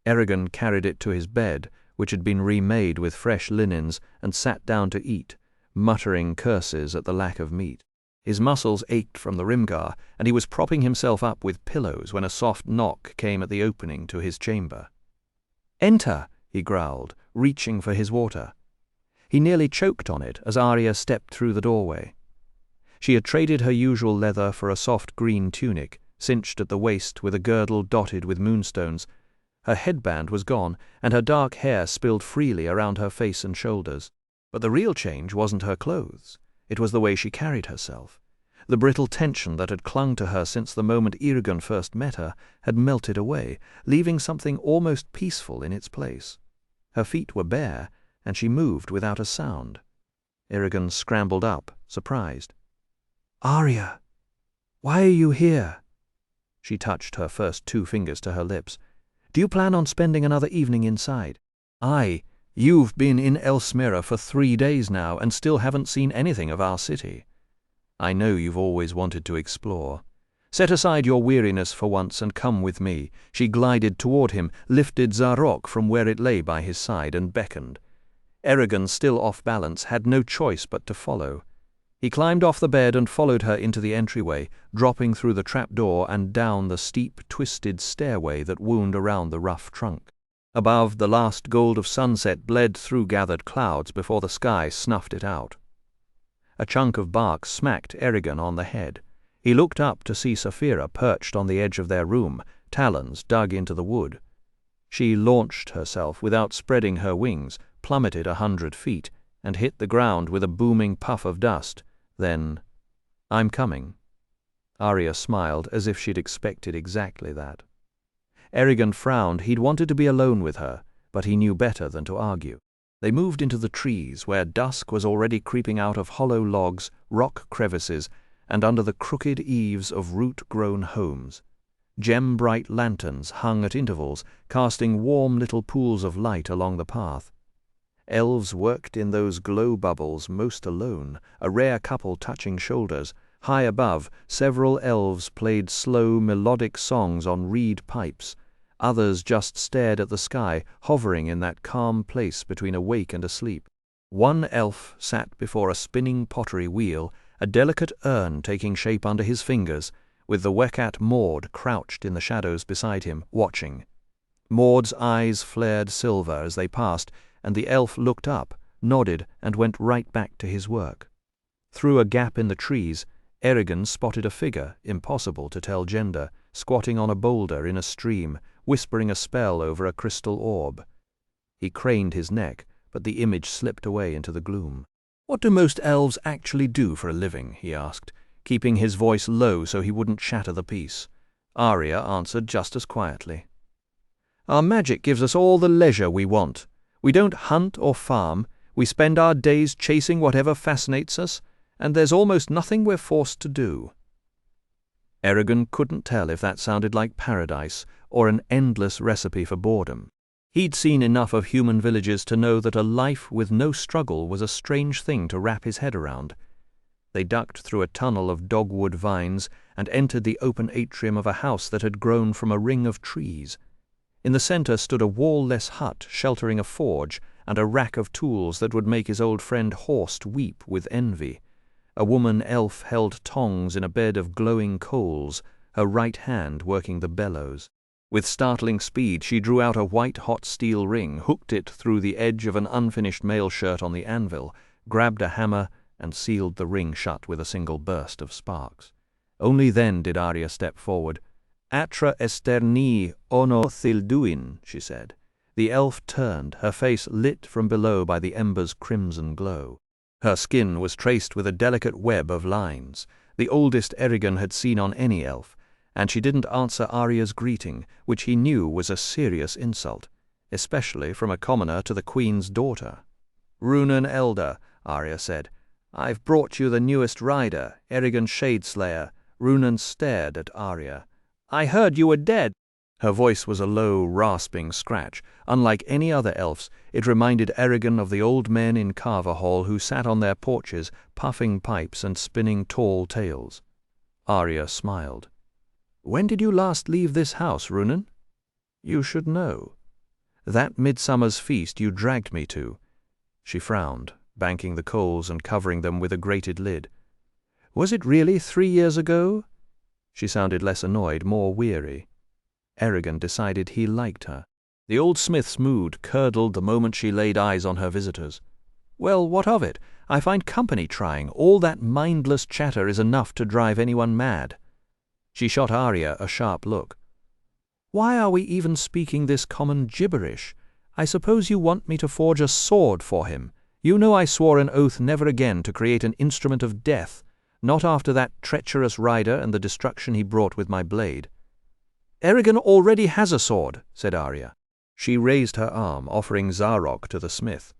Eragon carried it to his bed, which had been remade with fresh linens, and sat down to eat, muttering curses at the lack of meat. His muscles ached from the Rimgar, and he was propping himself up with pillows when a soft knock came at the opening to his chamber. "Enter," he growled, reaching for his water. He nearly choked on it as Arya stepped through the doorway. She had traded her usual leather for a soft green tunic, cinched at the waist with a girdle dotted with moonstones. Her headband was gone, and her dark hair spilled freely around her face and shoulders. But the real change wasn't her clothes. It was the way she carried herself. The brittle tension that had clung to her since the moment Irigon first met her had melted away, leaving something almost peaceful in its place. Her feet were bare, and she moved without a sound. Irigon scrambled up, surprised. "Arya, why are you here?" She touched her first 2 fingers to her lips. "Do you plan on spending another evening inside?" "Aye, you've been in Elsmere for 3 days now and still haven't seen anything of our city. I know you've always wanted to explore. Set aside your weariness for once and come with me." She glided toward him, lifted Zarok from where it lay by his side and beckoned. Eragon, still off balance, had no choice but to follow. He climbed off the bed and followed her into the entryway, dropping through the trapdoor and down the steep, twisted stairway that wound around the rough trunk. Above, the last gold of sunset bled through gathered clouds before the sky snuffed it out. A chunk of bark smacked Eragon on the head. He looked up to see Saphira perched on the edge of their room, talons dug into the wood. She launched herself without spreading her wings, plummeted 100 feet, and hit the ground with a booming puff of dust. Then, "I'm coming." Arya smiled as if she'd expected exactly that. Eragon frowned. He'd wanted to be alone with her, but he knew better than to argue. They moved into the trees, where dusk was already creeping out of hollow logs, rock crevices, and under the crooked eaves of root-grown homes. Gem-bright lanterns hung at intervals, casting warm little pools of light along the path. Elves worked in those glow bubbles most alone, a rare couple touching shoulders. High above, several elves played slow, melodic songs on reed pipes. Others just stared at the sky, hovering in that calm place between awake and asleep. One elf sat before a spinning pottery wheel, a delicate urn taking shape under his fingers, with the Wecat Maud crouched in the shadows beside him, watching. Maud's eyes flared silver as they passed, and the elf looked up, nodded, and went right back to his work. Through a gap in the trees, Eragon spotted a figure, impossible to tell gender, squatting on a boulder in a stream, whispering a spell over a crystal orb. He craned his neck, but the image slipped away into the gloom. "What do most elves actually do for a living?" he asked, keeping his voice low so he wouldn't shatter the peace. Arya answered just as quietly. "Our magic gives us all the leisure we want. We don't hunt or farm. We spend our days chasing whatever fascinates us, and there's almost nothing we're forced to do." Eragon couldn't tell if that sounded like paradise or an endless recipe for boredom. He'd seen enough of human villages to know that a life with no struggle was a strange thing to wrap his head around. They ducked through a tunnel of dogwood vines and entered the open atrium of a house that had grown from a ring of trees. In the center stood a wall-less hut sheltering a forge and a rack of tools that would make his old friend Horst weep with envy. A woman elf held tongs in a bed of glowing coals, her right hand working the bellows. With startling speed she drew out a white-hot steel ring, hooked it through the edge of an unfinished mail shirt on the anvil, grabbed a hammer, and sealed the ring shut with a single burst of sparks. Only then did Arya step forward. "Atra esterni ono thilduin," she said. The elf turned, her face lit from below by the ember's crimson glow. Her skin was traced with a delicate web of lines, the oldest Eragon had seen on any elf, and she didn't answer Arya's greeting, which he knew was a serious insult, especially from a commoner to the Queen's daughter. "Runan Elder," Arya said. "I've brought you the newest rider, Eragon Shadeslayer." Runan stared at Arya. "I heard you were dead." Her voice was a low, rasping scratch. Unlike any other elf's, it reminded Eragon of the old men in Carver Hall who sat on their porches, puffing pipes and spinning tall tales. Arya smiled. "When did you last leave this house, Runan?" "You should know. That midsummer's feast you dragged me to." She frowned, banking the coals and covering them with a grated lid. "Was it really 3 years ago?" She sounded less annoyed, more weary. Eragon decided he liked her. The old smith's mood curdled the moment she laid eyes on her visitors. Well, what of it? I find company trying. All that mindless chatter is enough to drive anyone mad. She shot Arya a sharp look. Why are we even speaking this common gibberish? I suppose you want me to forge a sword for him. You know I swore an oath never again to create an instrument of death, not after that treacherous rider and the destruction he brought with my blade. Eragon already has a sword, said Arya. She raised her arm, offering Zarok to the smith.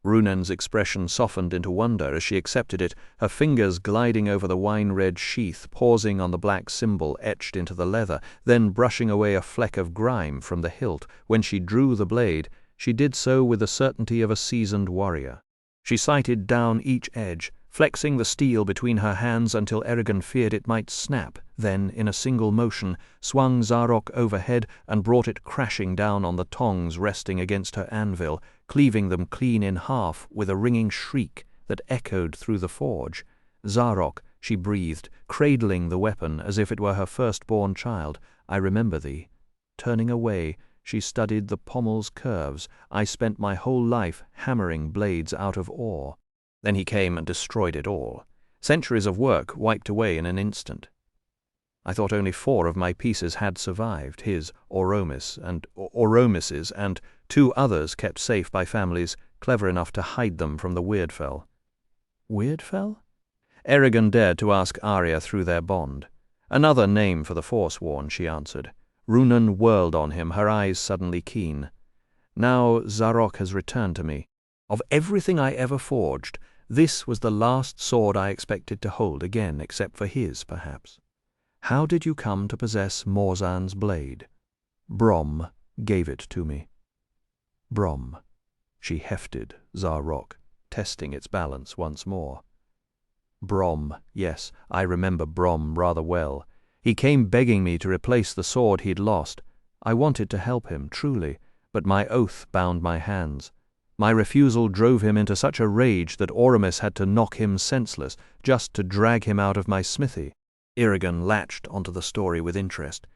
Runan's expression softened into wonder as she accepted it, her fingers gliding over the wine-red sheath, pausing on the black symbol etched into the leather, then brushing away a fleck of grime from the hilt. When she drew the blade, she did so with the certainty of a seasoned warrior. She sighted down each edge, flexing the steel between her hands until Eragon feared it might snap, then, in a single motion, swung Zarok overhead and brought it crashing down on the tongs resting against her anvil, cleaving them clean in half with a ringing shriek that echoed through the forge. Zarok, she breathed, cradling the weapon as if it were her firstborn child. I remember thee. Turning away, she studied the pommel's curves. I spent my whole life hammering blades out of ore. Then he came and destroyed it all. Centuries of work wiped away in an instant. I thought only 4 of my pieces had survived, his, Oromis's, and 2 others kept safe by families clever enough to hide them from the Weirdfell. Weirdfell? Eragon dared to ask Arya through their bond. Another name for the Forsworn, she answered. Runan whirled on him, her eyes suddenly keen. Now Zarok has returned to me. Of everything I ever forged, this was the last sword I expected to hold again, except for his, perhaps. How did you come to possess Morzan's blade? Brom gave it to me. Brom. She hefted Zarok, testing its balance once more. Brom, yes, I remember Brom rather well. He came begging me to replace the sword he'd lost. I wanted to help him, truly, but my oath bound my hands. My refusal drove him into such a rage that Oramis had to knock him senseless, just to drag him out of my smithy. Eragon latched onto the story with interest.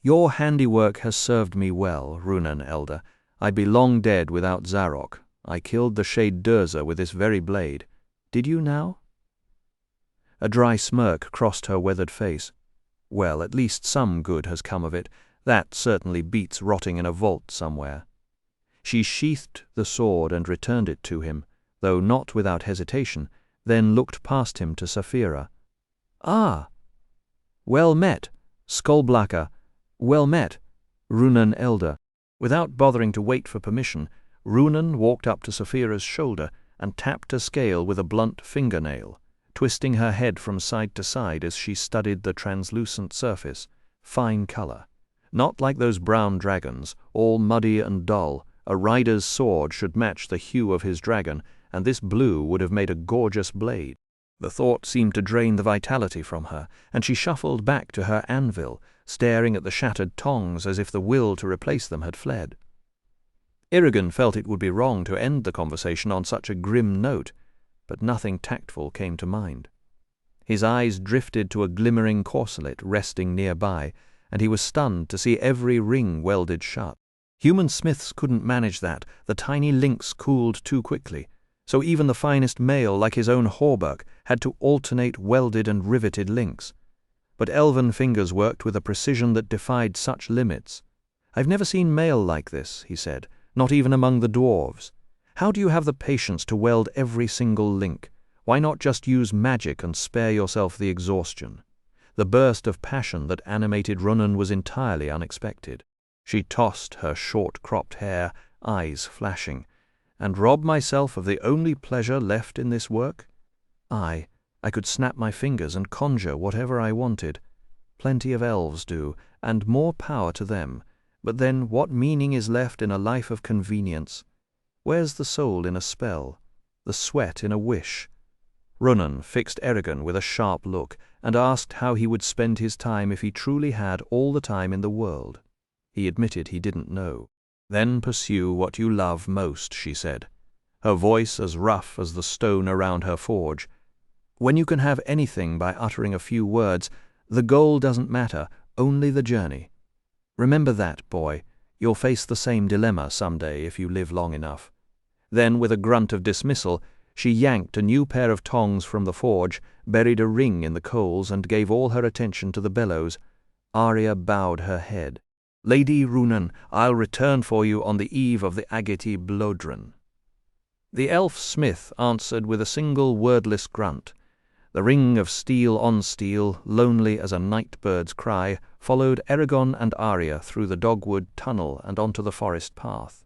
Your handiwork has served me well, Runan Elder. I'd be long dead without Zarok. I killed the Shade Durza with this very blade. Did you now? A dry smirk crossed her weathered face. Well, at least some good has come of it. That certainly beats rotting in a vault somewhere. She sheathed the sword and returned it to him, though not without hesitation, then looked past him to Saphira. Ah! Well met, Skullblacker. Well met, Runan Elder. Without bothering to wait for permission, Runan walked up to Saphira's shoulder and tapped a scale with a blunt fingernail, twisting her head from side to side as she studied the translucent surface. Fine color. Not like those brown dragons, all muddy and dull. A rider's sword should match the hue of his dragon, and this blue would have made a gorgeous blade. The thought seemed to drain the vitality from her, and she shuffled back to her anvil, staring at the shattered tongs as if the will to replace them had fled. Eragon felt it would be wrong to end the conversation on such a grim note, but nothing tactful came to mind. His eyes drifted to a glimmering corselet resting nearby, and he was stunned to see every ring welded shut. Human smiths couldn't manage that. The tiny links cooled too quickly, so even the finest mail, like his own hauberk, had to alternate welded and riveted links. But elven fingers worked with a precision that defied such limits. I've never seen mail like this, he said, not even among the dwarves. How do you have the patience to weld every single link? Why not just use magic and spare yourself the exhaustion? The burst of passion that animated Runan was entirely unexpected. She tossed her short-cropped hair, eyes flashing. And rob myself of the only pleasure left in this work? I could snap my fingers and conjure whatever I wanted. Plenty of elves do, and more power to them. But then what meaning is left in a life of convenience? Where's the soul in a spell? The sweat in a wish? Runan fixed Eragon with a sharp look, and asked how he would spend his time if he truly had all the time in the world. He admitted he didn't know. Then pursue what you love most, she said, her voice as rough as the stone around her forge. When you can have anything by uttering a few words, the goal doesn't matter, only the journey. Remember that, boy. You'll face the same dilemma someday if you live long enough. Then, with a grunt of dismissal, She yanked a new pair of tongs from the forge, buried a ring in the coals, and gave all her attention to the bellows. Arya bowed her head. "Lady Runan, I'll return for you on the eve of the Ageti Blodren." The elf smith answered with a single wordless grunt. The ring of steel on steel, lonely as a night bird's cry, followed Eragon and Arya through the dogwood tunnel and onto the forest path.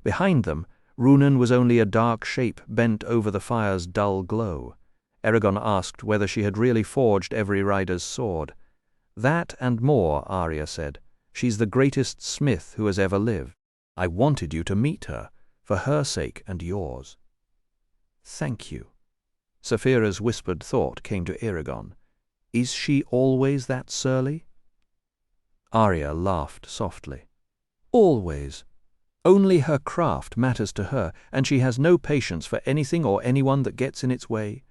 Behind them, Runan was only a dark shape bent over the fire's dull glow. Eragon asked whether she had really forged every rider's sword. "That and more," Arya said. "She's the greatest smith who has ever lived. I wanted you to meet her, for her sake and yours." "Thank you." Saphira's whispered thought came to Eragon. "Is she always that surly?" Arya laughed softly. "Always. Only her craft matters to her, and she has no patience for anything or anyone that gets in its way.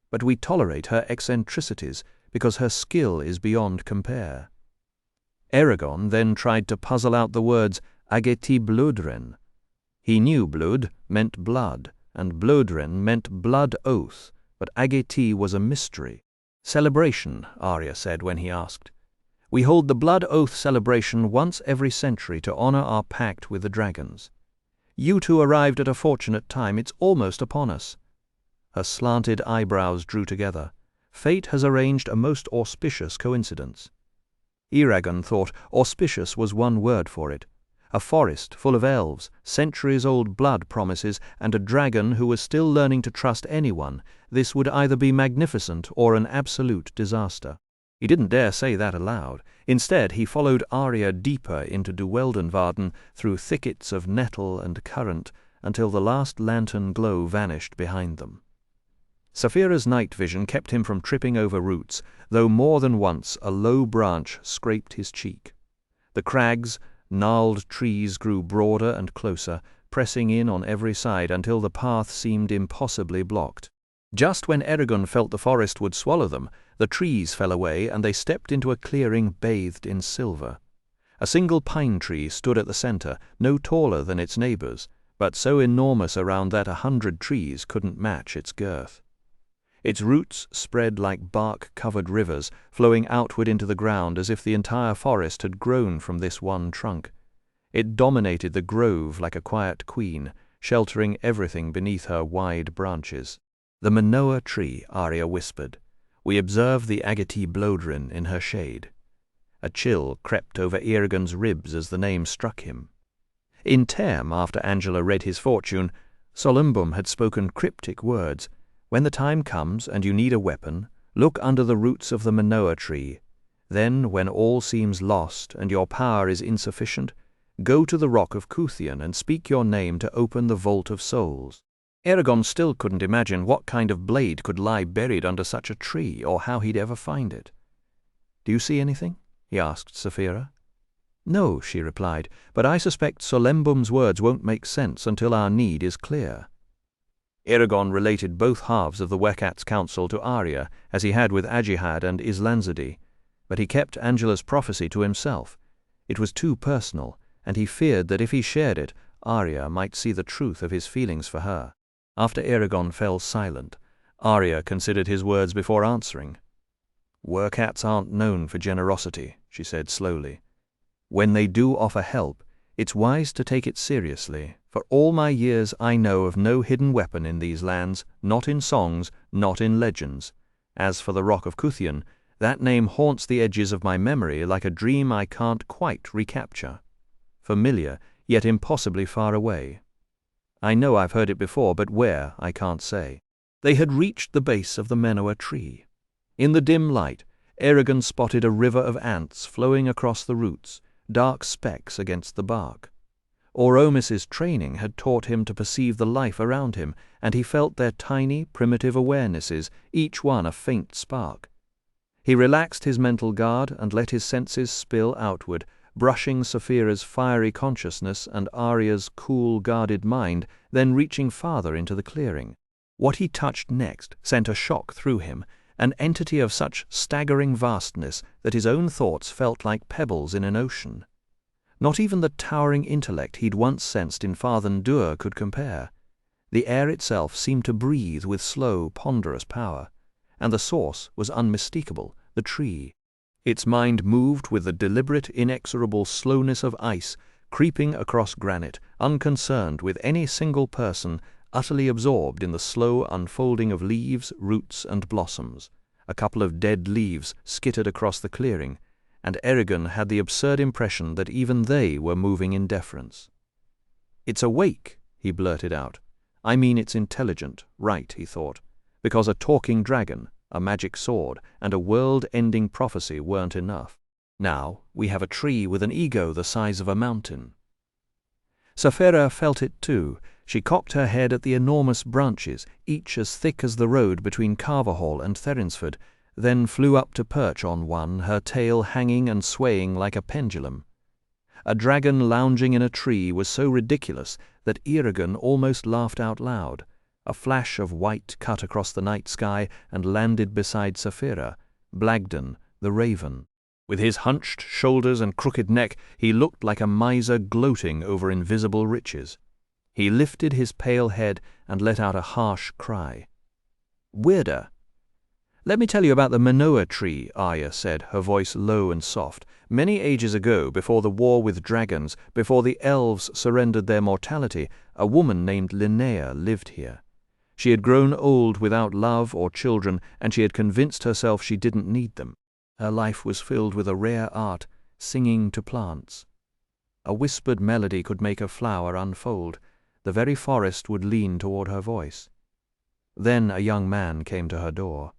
But we tolerate her eccentricities because her skill is beyond compare." Eragon then tried to puzzle out the words Ageti Blodren. He knew Blod meant blood, and Blodren meant blood oath, but Ageti was a mystery. "Celebration," Arya said when he asked. "We hold the blood oath celebration once every century to honor our pact with the dragons. You two arrived at a fortunate time. It's almost upon us." Her slanted eyebrows drew together. Fate has arranged a most auspicious coincidence. Eragon thought auspicious was one word for it. A forest full of elves, centuries-old blood promises, and a dragon who was still learning to trust anyone. This would either be magnificent or an absolute disaster. He didn't dare say that aloud. Instead, he followed Arya deeper into Duweldenvarden through thickets of nettle and currant until the last lantern glow vanished behind them. Saphira's night vision kept him from tripping over roots, though more than once a low branch scraped his cheek. The crags, gnarled trees grew broader and closer, pressing in on every side until the path seemed impossibly blocked. Just when Eragon felt the forest would swallow them, the trees fell away and they stepped into a clearing bathed in silver. A single pine tree stood at the center, no taller than its neighbors, but so enormous around that 100 trees couldn't match its girth. Its roots spread like bark-covered rivers, flowing outward into the ground as if the entire forest had grown from this one trunk. It dominated the grove like a quiet queen, sheltering everything beneath her wide branches. "The Manoa tree," Arya whispered. "We observe the Ageti Blodren in her shade." A chill crept over Eragon's ribs as the name struck him. In Term, after Angela read his fortune, Solimbum had spoken cryptic words. "When the time comes and you need a weapon, look under the roots of the Manoa tree. Then, when all seems lost and your power is insufficient, go to the rock of Kuthian and speak your name to open the vault of souls." Eragon still couldn't imagine what kind of blade could lie buried under such a tree, or how he'd ever find it. "Do you see anything?" he asked Saphira. "No," she replied, "but I suspect Solembum's words won't make sense until our need is clear." Eragon related both halves of the Wekat's council to Arya, as he had with Ajihad and Islanzadi, but he kept Angela's prophecy to himself. It was too personal, and he feared that if he shared it, Arya might see the truth of his feelings for her. After Eragon fell silent, Arya considered his words before answering. "Werkats aren't known for generosity," she said slowly. "When they do offer help, it's wise to take it seriously. For all my years I know of no hidden weapon in these lands, not in songs, not in legends. As for the Rock of Kuthian, that name haunts the edges of my memory like a dream I can't quite recapture. Familiar, yet impossibly far away. I know I've heard it before, but where, I can't say." They had reached the base of the Manoa tree. In the dim light, Eragon spotted a river of ants flowing across the roots, dark specks against the bark. Oromis's training had taught him to perceive the life around him, and he felt their tiny, primitive awarenesses, each one a faint spark. He relaxed his mental guard and let his senses spill outward, brushing Saphira's fiery consciousness and Arya's cool, guarded mind, then reaching farther into the clearing. What he touched next sent a shock through him, an entity of such staggering vastness that his own thoughts felt like pebbles in an ocean. Not even the towering intellect he'd once sensed in Fathan Dur could compare. The air itself seemed to breathe with slow, ponderous power, and the source was unmistakable, the tree. Its mind moved with the deliberate, inexorable slowness of ice, creeping across granite, unconcerned with any single person, utterly absorbed in the slow unfolding of leaves, roots, and blossoms. A couple of dead leaves skittered across the clearing, and Eragon had the absurd impression that even they were moving in deference. "It's awake," he blurted out. "I mean it's intelligent, right," he thought, because a talking dragon, a magic sword, and a world-ending prophecy weren't enough. Now we have a tree with an ego the size of a mountain. Saphira felt it too. She cocked her head at the enormous branches, each as thick as the road between Carverhall and Therinsford, then flew up to perch on one, her tail hanging and swaying like a pendulum. A dragon lounging in a tree was so ridiculous that Eragon almost laughed out loud. A flash of white cut across the night sky and landed beside Saphira, Blagden, the raven. With his hunched shoulders and crooked neck, he looked like a miser gloating over invisible riches. He lifted his pale head and let out a harsh cry. "Weirder." "Let me tell you about the Manoa tree," Arya said, her voice low and soft. "Many ages ago, before the war with dragons, before the elves surrendered their mortality, a woman named Linnea lived here. She had grown old without love or children, and she had convinced herself she didn't need them. Her life was filled with a rare art, singing to plants. A whispered melody could make a flower unfold. The very forest would lean toward her voice. Then a young man came to her door.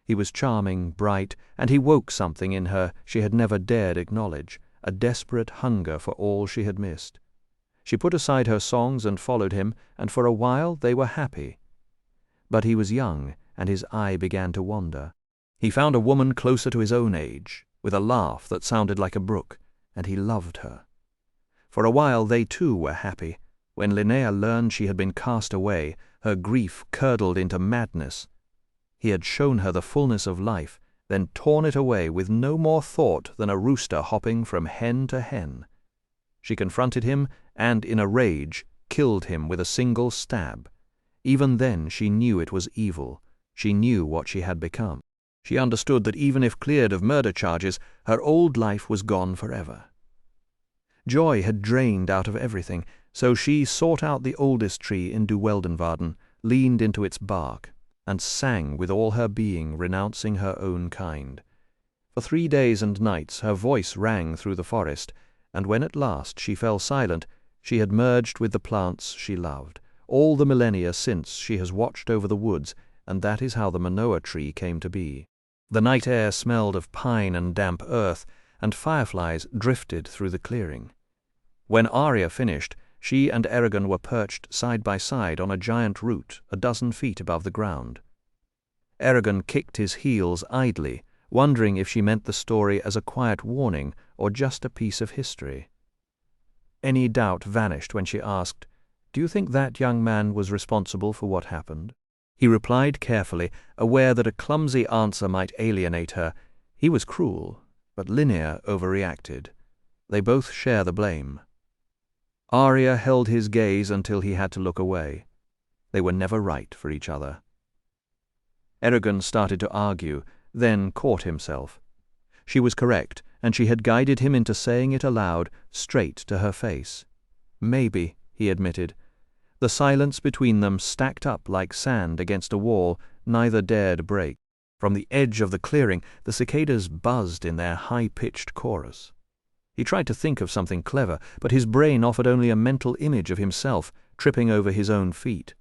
He was charming, bright, and he woke something in her she had never dared acknowledge, a desperate hunger for all she had missed. She put aside her songs and followed him, and for a while they were happy. But he was young, and his eye began to wander. He found a woman closer to his own age, with a laugh that sounded like a brook, and he loved her. For a while they too were happy. When Linnea learned she had been cast away, her grief curdled into madness. He had shown her the fullness of life, then torn it away with no more thought than a rooster hopping from hen to hen. She confronted him, and in a rage killed him with a single stab. Even then she knew it was evil. She knew what she had become. She understood that even if cleared of murder charges, her old life was gone forever. Joy had drained out of everything, so she sought out the oldest tree in Duweldenvarden, leaned into its bark, and sang with all her being, renouncing her own kind. For 3 days and nights her voice rang through the forest, and when at last she fell silent, she had merged with the plants she loved. All the millennia since she has watched over the woods, and that is how the Manoa tree came to be. The night air smelled of pine and damp earth, and fireflies drifted through the clearing. When Arya finished, she and Eragon were perched side by side on a giant root 12 feet above the ground. Eragon kicked his heels idly, wondering if she meant the story as a quiet warning or just a piece of history. Any doubt vanished when she asked, "Do you think that young man was responsible for what happened?" He replied carefully, aware that a clumsy answer might alienate her. He was cruel, but Linnea overreacted. They both share the blame. Arya held his gaze until he had to look away. They were never right for each other. Eragon started to argue, then caught himself. She was correct, and she had guided him into saying it aloud, straight to her face. "Maybe," he admitted. The silence between them stacked up like sand against a wall neither dared break. From the edge of the clearing, the cicadas buzzed in their high-pitched chorus. He tried to think of something clever, but his brain offered only a mental image of himself, tripping over his own feet.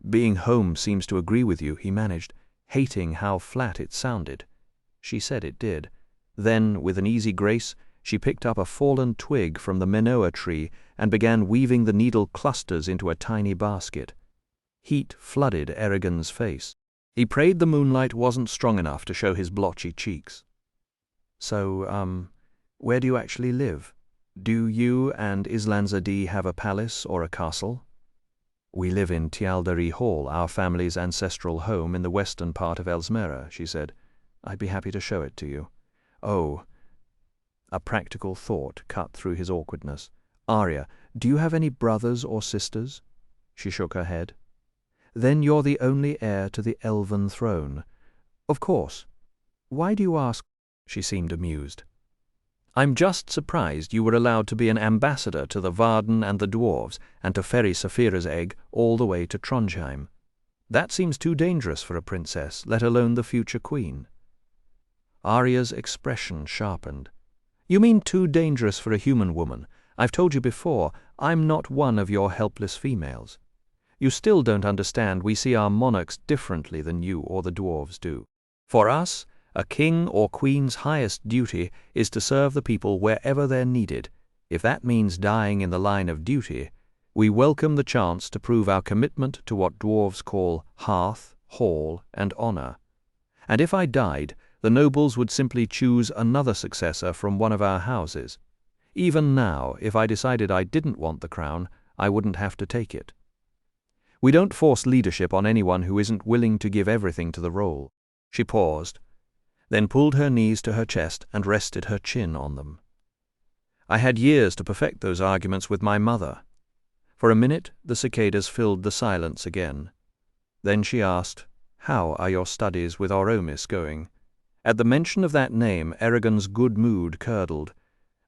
"Being home seems to agree with you," he managed, hating how flat it sounded. She said it did. Then, with an easy grace, she picked up a fallen twig from the Manoa tree and began weaving the needle clusters into a tiny basket. Heat flooded Eragon's face. He prayed the moonlight wasn't strong enough to show his blotchy cheeks. "So, where do you actually live? Do you and Islanzadi have a palace or a castle?" "We live in Tialdari Hall, our family's ancestral home in the western part of Elsmera," she said. "I'd be happy to show it to you." "Oh." A practical thought cut through his awkwardness. "Arya, do you have any brothers or sisters?" She shook her head. Then you're the only heir to the Elven throne. Of course. Why do you ask? She seemed amused. I'm just surprised you were allowed to be an ambassador to the Varden and the dwarves, and to ferry Saphira's egg all the way to Trondheim. That seems too dangerous for a princess, let alone the future queen. Arya's expression sharpened. You mean too dangerous for a human woman? I've told you before, I'm not one of your helpless females. You still don't understand we see our monarchs differently than you or the dwarves do. For us, a king or queen's highest duty is to serve the people wherever they're needed. If that means dying in the line of duty, we welcome the chance to prove our commitment to what dwarves call hearth, hall, and honor. And if I died, the nobles would simply choose another successor from one of our houses. Even now, if I decided I didn't want the crown, I wouldn't have to take it. We don't force leadership on anyone who isn't willing to give everything to the role. She paused, then pulled her knees to her chest and rested her chin on them. I had years to perfect those arguments with my mother. For a minute the cicadas filled the silence again. Then she asked, How are your studies with Oromis going? At the mention of that name, Eragon's good mood curdled.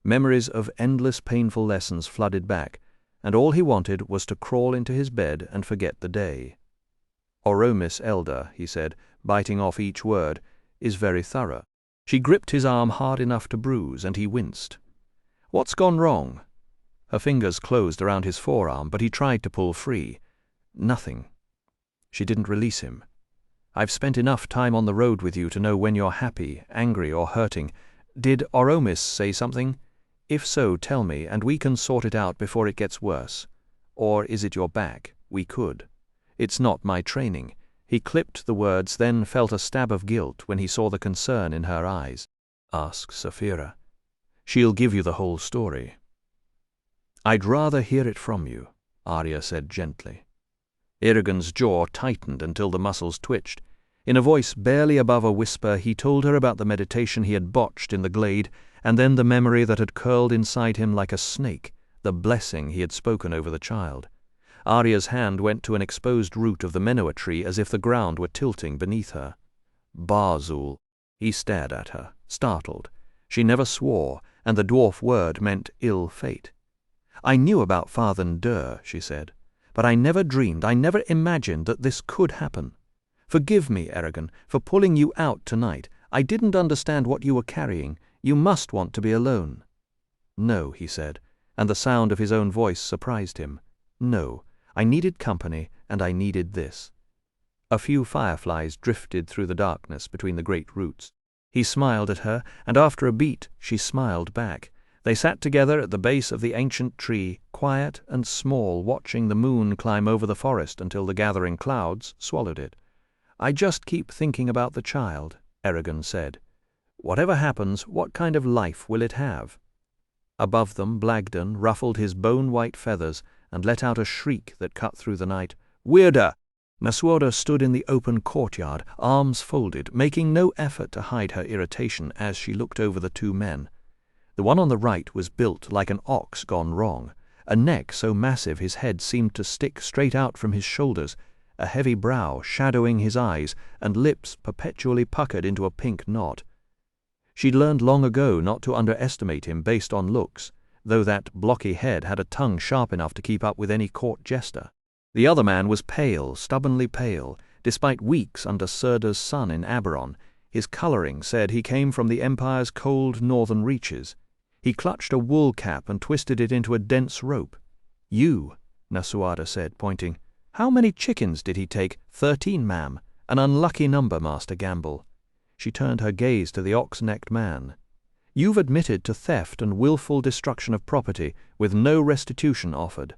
Memories of endless painful lessons flooded back, and all he wanted was to crawl into his bed and forget the day. Oromis Elder, he said, biting off each word, is very thorough. She gripped his arm hard enough to bruise, and he winced. What's gone wrong? Her fingers closed around his forearm, but he tried to pull free. Nothing. She didn't release him. I've spent enough time on the road with you to know when you're happy, angry, or hurting. Did Oromis say something? If so, tell me, and we can sort it out before it gets worse. Or is it your back? We could. It's not my training. He clipped the words, then felt a stab of guilt when he saw the concern in her eyes. Ask Saphira. She'll give you the whole story. I'd rather hear it from you, Arya said gently. Eragon's jaw tightened until the muscles twitched. In a voice barely above a whisper, he told her about the meditation he had botched in the glade, and then the memory that had curled inside him like a snake, the blessing he had spoken over the child. Arya's hand went to an exposed root of the menua tree as if the ground were tilting beneath her. Barzul. He stared at her, startled. She never swore, and the dwarf word meant ill fate. I knew about Father Dur, she said, but I never dreamed, I never imagined that this could happen. Forgive me, Eragon, for pulling you out tonight. I didn't understand what you were carrying. You must want to be alone. No, he said, and the sound of his own voice surprised him. No, I needed company, and I needed this. A few fireflies drifted through the darkness between the great roots. He smiled at her, and after a beat she smiled back. They sat together at the base of the ancient tree, quiet and small, watching the moon climb over the forest until the gathering clouds swallowed it. I just keep thinking about the child, Eragon said. Whatever happens, what kind of life will it have? Above them, Blagden ruffled his bone-white feathers and let out a shriek that cut through the night. Weirda! Nasuoda stood in the open courtyard, arms folded, making no effort to hide her irritation as she looked over the two men. The one on the right was built like an ox gone wrong, a neck so massive his head seemed to stick straight out from his shoulders, a heavy brow shadowing his eyes, and lips perpetually puckered into a pink knot. She'd learned long ago not to underestimate him based on looks, though that blocky head had a tongue sharp enough to keep up with any court jester. The other man was pale, stubbornly pale. Despite weeks under Surda's sun in Aberon, his colouring said he came from the Empire's cold northern reaches. He clutched a wool cap and twisted it into a dense rope. You, Nasuada said, pointing. How many chickens did he take? 13, ma'am. An unlucky number, Master Gamble. She turned her gaze to the ox-necked man. You've admitted to theft and willful destruction of property, with no restitution offered.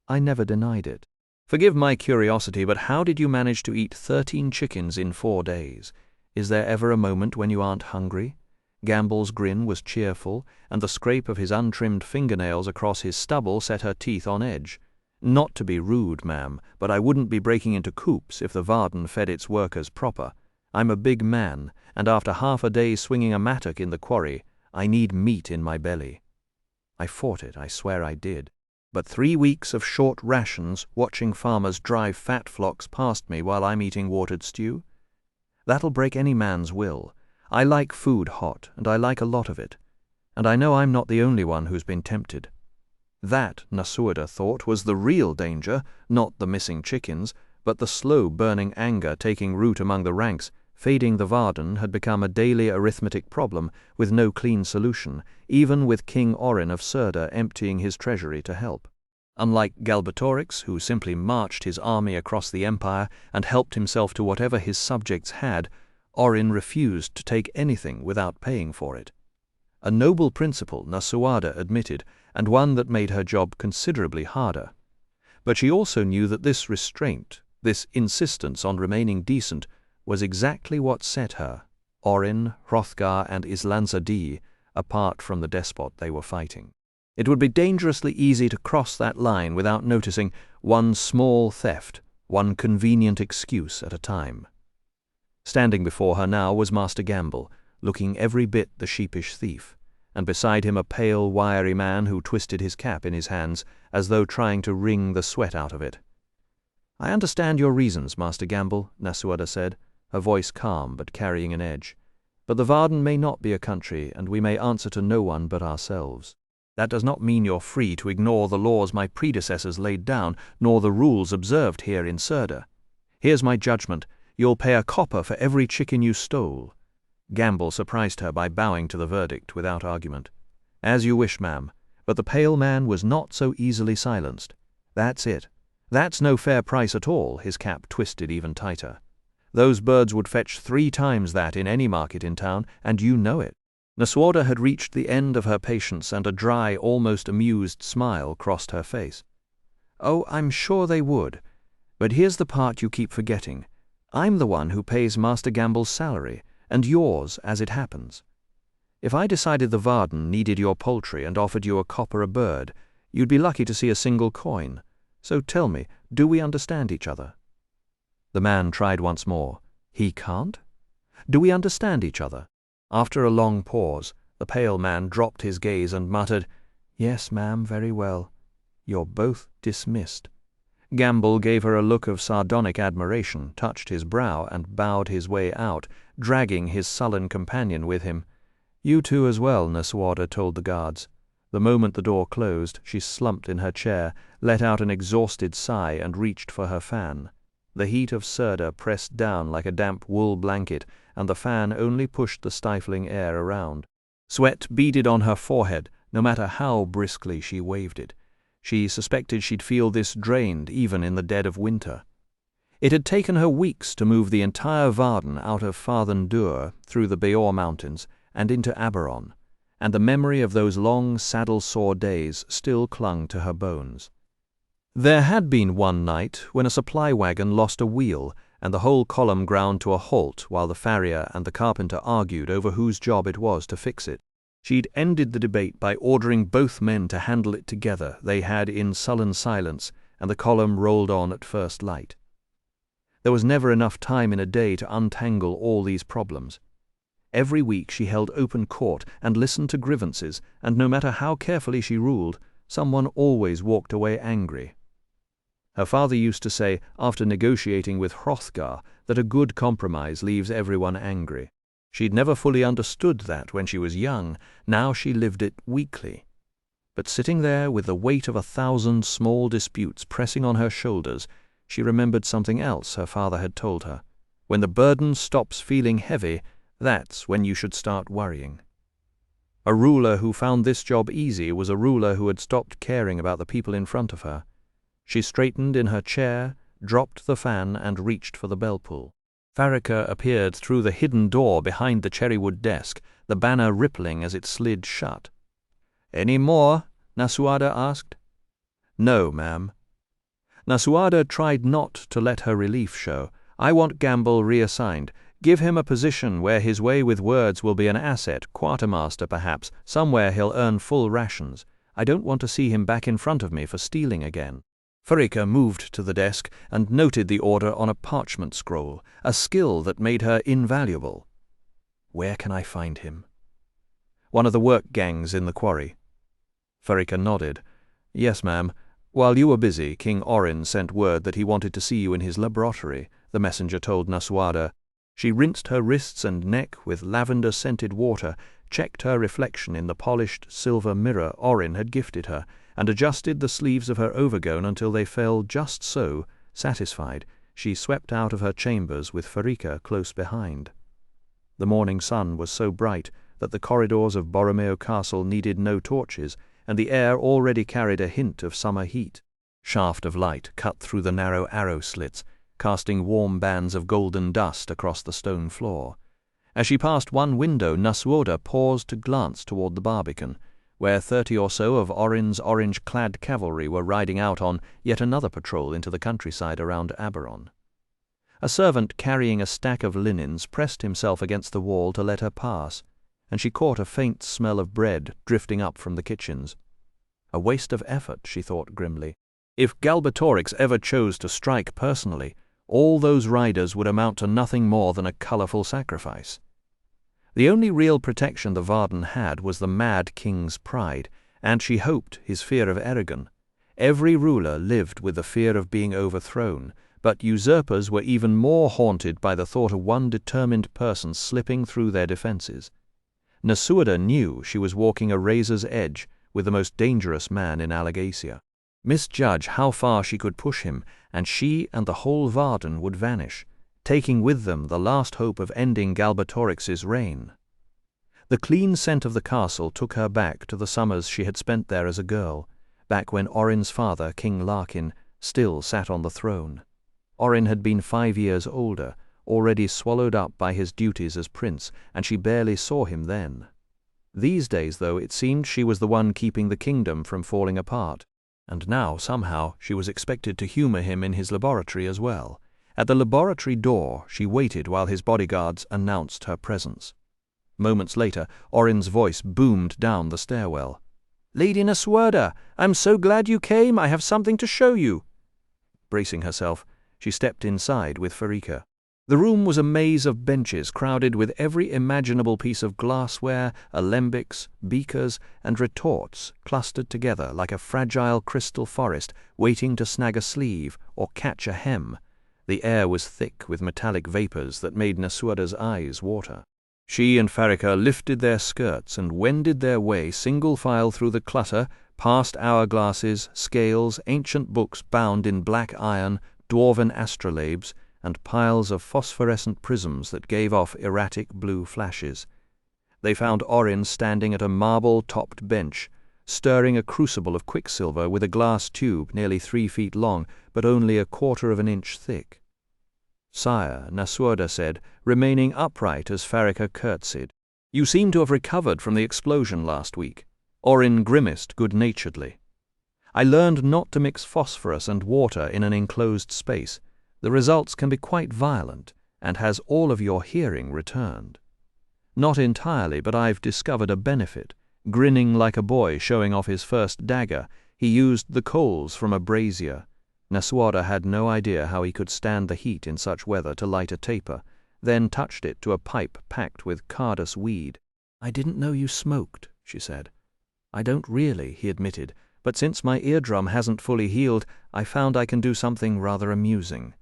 I never denied it. Forgive my curiosity, but how did you manage to eat 13 chickens in 4 days? Is there ever a moment when you aren't hungry? Gamble's grin was cheerful, and the scrape of his untrimmed fingernails across his stubble set her teeth on edge. Not to be rude, ma'am, but I wouldn't be breaking into coops if the Varden fed its workers proper. I'm a big man, and after half a day swinging a mattock in the quarry, I need meat in my belly. I fought it, I swear I did. But 3 weeks of short rations watching farmers drive fat flocks past me while I'm eating watered stew? That'll break any man's will. I like food hot, and I like a lot of it. And I know I'm not the only one who's been tempted. That, Nasuada thought, was the real danger, not the missing chickens, but the slow-burning anger taking root among the ranks. Fading the Varden had become a daily arithmetic problem with no clean solution, even with King Orin of Surda emptying his treasury to help. Unlike Galbatorix, who simply marched his army across the empire and helped himself to whatever his subjects had, Orin refused to take anything without paying for it. A noble principle, Nasuada admitted, and one that made her job considerably harder. But she also knew that this restraint, this insistence on remaining decent, was exactly what set her, Orin, Hrothgar, and Islanza Dee, apart from the despot they were fighting. It would be dangerously easy to cross that line without noticing one small theft, one convenient excuse at a time. Standing before her now was Master Gamble, looking every bit the sheepish thief, and beside him a pale, wiry man who twisted his cap in his hands as though trying to wring the sweat out of it. "I understand your reasons, Master Gamble," Nasuada said, her voice calm but carrying an edge. "But the Varden may not be a country, and we may answer to no one but ourselves. That does not mean you're free to ignore the laws my predecessors laid down, nor the rules observed here in Surda. Here's my judgment. You'll pay a copper for every chicken you stole." Gamble surprised her by bowing to the verdict without argument. "As you wish, ma'am, but the pale man was not so easily silenced. That's it. That's no fair price at all," his cap twisted even tighter. "Those birds would fetch 3 times that in any market in town, and you know it." Nasuada had reached the end of her patience, and a dry, almost amused smile crossed her face. "Oh, I'm sure they would. But here's the part you keep forgetting. I'm the one who pays Master Gamble's salary, and yours as it happens. If I decided the Varden needed your poultry and offered you a copper a bird, you'd be lucky to see a single coin. So tell me, do we understand each other?" The man tried once more. "He can't? Do we understand each other?" After a long pause, the pale man dropped his gaze and muttered, "Yes, ma'am, very well. You're both dismissed." Gamble gave her a look of sardonic admiration, touched his brow, and bowed his way out, dragging his sullen companion with him. "You two as well," Nasuada told the guards. The moment the door closed, she slumped in her chair, let out an exhausted sigh, and reached for her fan. The heat of Surda pressed down like a damp wool blanket, and the fan only pushed the stifling air around. Sweat beaded on her forehead, no matter how briskly she waved it. She suspected she'd feel this drained even in the dead of winter. It had taken her weeks to move the entire Varden out of Farthen Dûr through the Beor Mountains and into Aberon, and the memory of those long saddle-sore days still clung to her bones. There had been one night when a supply wagon lost a wheel, and the whole column ground to a halt while the farrier and the carpenter argued over whose job it was to fix it. She'd ended the debate by ordering both men to handle it together. They had in sullen silence, and the column rolled on at first light. There was never enough time in a day to untangle all these problems. Every week she held open court and listened to grievances, and no matter how carefully she ruled, someone always walked away angry. Her father used to say, after negotiating with Hrothgar, that a good compromise leaves everyone angry. She'd never fully understood that when she was young. Now she lived it weekly. But sitting there with the weight of 1,000 small disputes pressing on her shoulders, she remembered something else her father had told her. When the burden stops feeling heavy, that's when you should start worrying. A ruler who found this job easy was a ruler who had stopped caring about the people in front of her. She straightened in her chair, dropped the fan, and reached for the bell-pull. Farrica appeared through the hidden door behind the cherrywood desk, the banner rippling as it slid shut. "Any more?" Nasuada asked. "No, ma'am." Nasuada tried not to let her relief show. "I want Gamble reassigned. Give him a position where his way with words will be an asset, quartermaster perhaps, somewhere he'll earn full rations. I don't want to see him back in front of me for stealing again." Farrica moved to the desk and noted the order on a parchment scroll, a skill that made her invaluable. "Where can I find him?" "One of the work gangs in the quarry." Farrica nodded. Yes, ma'am. While you were busy, King Orin sent word that he wanted to see you in his laboratory, the messenger told Nasuada. She rinsed her wrists and neck with lavender-scented water, checked her reflection in the polished silver mirror Orin had gifted her, and adjusted the sleeves of her overgown until they fell just so. Satisfied, she swept out of her chambers with Farika close behind. The morning sun was so bright that the corridors of Borromeo Castle needed no torches, and the air already carried a hint of summer heat. Shaft of light cut through the narrow arrow slits, casting warm bands of golden dust across the stone floor. As she passed one window, Nasuoda paused to glance toward the Barbican, where 30 or so of Orin's orange-clad cavalry were riding out on yet another patrol into the countryside around Aberon. A servant carrying a stack of linens pressed himself against the wall to let her pass, and she caught a faint smell of bread drifting up from the kitchens. A waste of effort, she thought grimly. If Galbatorix ever chose to strike personally, all those riders would amount to nothing more than a colourful sacrifice. The only real protection the Varden had was the mad king's pride, and she hoped his fear of Eragon. Every ruler lived with the fear of being overthrown, but usurpers were even more haunted by the thought of one determined person slipping through their defences. Nasuoda knew she was walking a razor's edge with the most dangerous man in Alagacia. Misjudge how far she could push him, and she and the whole Varden would vanish, taking with them the last hope of ending Galbatorix's reign. The clean scent of the castle took her back to the summers she had spent there as a girl, back when Orin's father, King Larkin, still sat on the throne. Orin had been 5 years older, already swallowed up by his duties as prince, and she barely saw him then. These days, though, it seemed she was the one keeping the kingdom from falling apart, and now, somehow, she was expected to humour him in his laboratory as well. At the laboratory door, she waited while his bodyguards announced her presence. Moments later, Orin's voice boomed down the stairwell. "Lady Nasuoda, I'm so glad you came. I have something to show you." Bracing herself, she stepped inside with Farika. The room was a maze of benches crowded with every imaginable piece of glassware, alembics, beakers, and retorts clustered together like a fragile crystal forest waiting to snag a sleeve or catch a hem. The air was thick with metallic vapors that made Nasuoda's eyes water. She and Farika lifted their skirts and wended their way single file through the clutter, past hourglasses, scales, ancient books bound in black iron, dwarven astrolabes, and piles of phosphorescent prisms that gave off erratic blue flashes. They found Orin standing at a marble-topped bench, stirring a crucible of quicksilver with a glass tube nearly 3 feet long, but only 1/4 of an inch thick. "Sire," Nasuoda said, remaining upright as Farika curtsied, "you seem to have recovered from the explosion last week." Orin grimaced good-naturedly. "I learned not to mix phosphorus and water in an enclosed space. The results can be quite violent, and has all of your hearing returned?" "Not entirely, but I've discovered a benefit." Grinning like a boy showing off his first dagger, he used the coals from a brazier. Nasuoda had no idea how he could stand the heat in such weather to light a taper, then touched it to a pipe packed with cardus weed. "I didn't know you smoked," she said. "I don't really," he admitted, "but since my eardrum hasn't fully healed, I found I can do something rather amusing."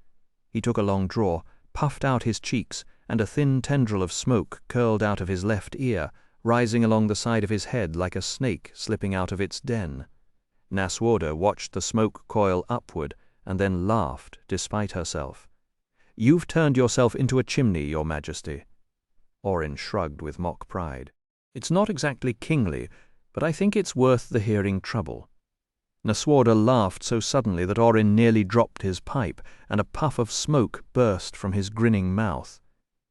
He took a long draw, puffed out his cheeks, and a thin tendril of smoke curled out of his left ear, rising along the side of his head like a snake slipping out of its den. Nasuoda watched the smoke coil upward, and then laughed despite herself. "You've turned yourself into a chimney, Your Majesty." Orin shrugged with mock pride. "It's not exactly kingly, but I think it's worth the hearing trouble." Nasuoda laughed so suddenly that Orin nearly dropped his pipe, and a puff of smoke burst from his grinning mouth.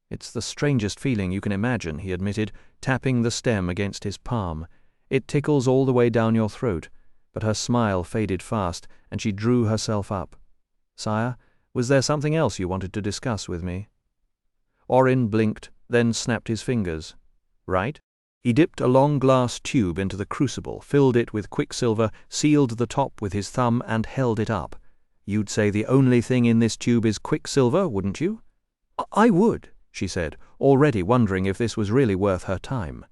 "It's the strangest feeling you can imagine," he admitted, tapping the stem against his palm. "It tickles all the way down your throat." But her smile faded fast, and she drew herself up. "Sire, was there something else you wanted to discuss with me?" Orin blinked, then snapped his fingers. "Right?" He dipped a long glass tube into the crucible, filled it with quicksilver, sealed the top with his thumb, and held it up. "You'd say the only thing in this tube is quicksilver, wouldn't you?" "I would," she said, already wondering if this was really worth her time.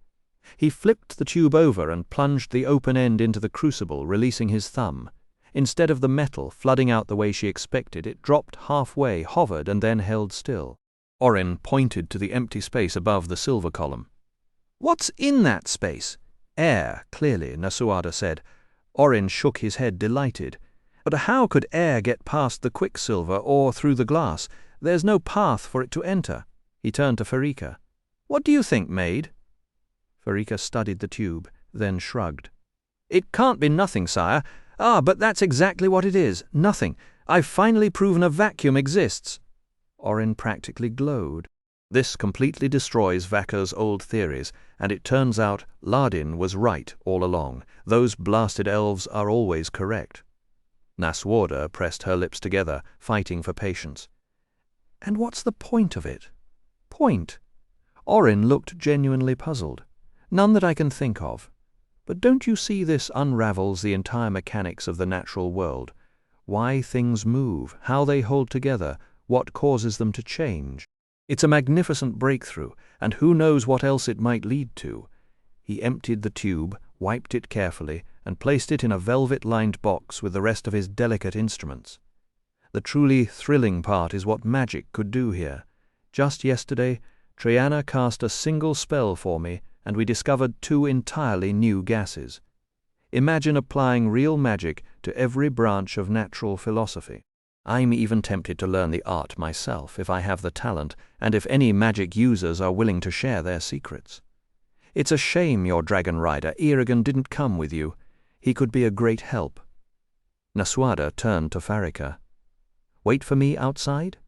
He flipped the tube over and plunged the open end into the crucible, releasing his thumb. Instead of the metal flooding out the way she expected, it dropped halfway, hovered, and then held still. Orin pointed to the empty space above the silver column. "What's in that space?" "Air, clearly," Nasuada said. Orin shook his head, delighted. "But how could air get past the quicksilver or through the glass? There's no path for it to enter." He turned to Farika. "What do you think, maid?" Farika studied the tube, then shrugged. "It can't be nothing, sire. Ah, but that's exactly what it is. Nothing. I've finally proven a vacuum exists." Orin practically glowed. "This completely destroys Vacca's old theories, and it turns out Lardin was right all along. Those blasted elves are always correct." Nasuada pressed her lips together, fighting for patience. "And what's the point of it?" "Point?" Orin looked genuinely puzzled. "None that I can think of. But don't you see this unravels the entire mechanics of the natural world? Why things move, how they hold together, what causes them to change. It's a magnificent breakthrough, and who knows what else it might lead to." He emptied the tube, wiped it carefully, and placed it in a velvet-lined box with the rest of his delicate instruments. "The truly thrilling part is what magic could do here. Just yesterday, Triana cast a single spell for me, and we discovered 2 entirely new gases. Imagine applying real magic to every branch of natural philosophy. I'm even tempted to learn the art myself, if I have the talent, and if any magic users are willing to share their secrets. It's a shame your dragon rider, Eragon, didn't come with you. He could be a great help." Nasuada turned to Farika. "Wait for me outside?"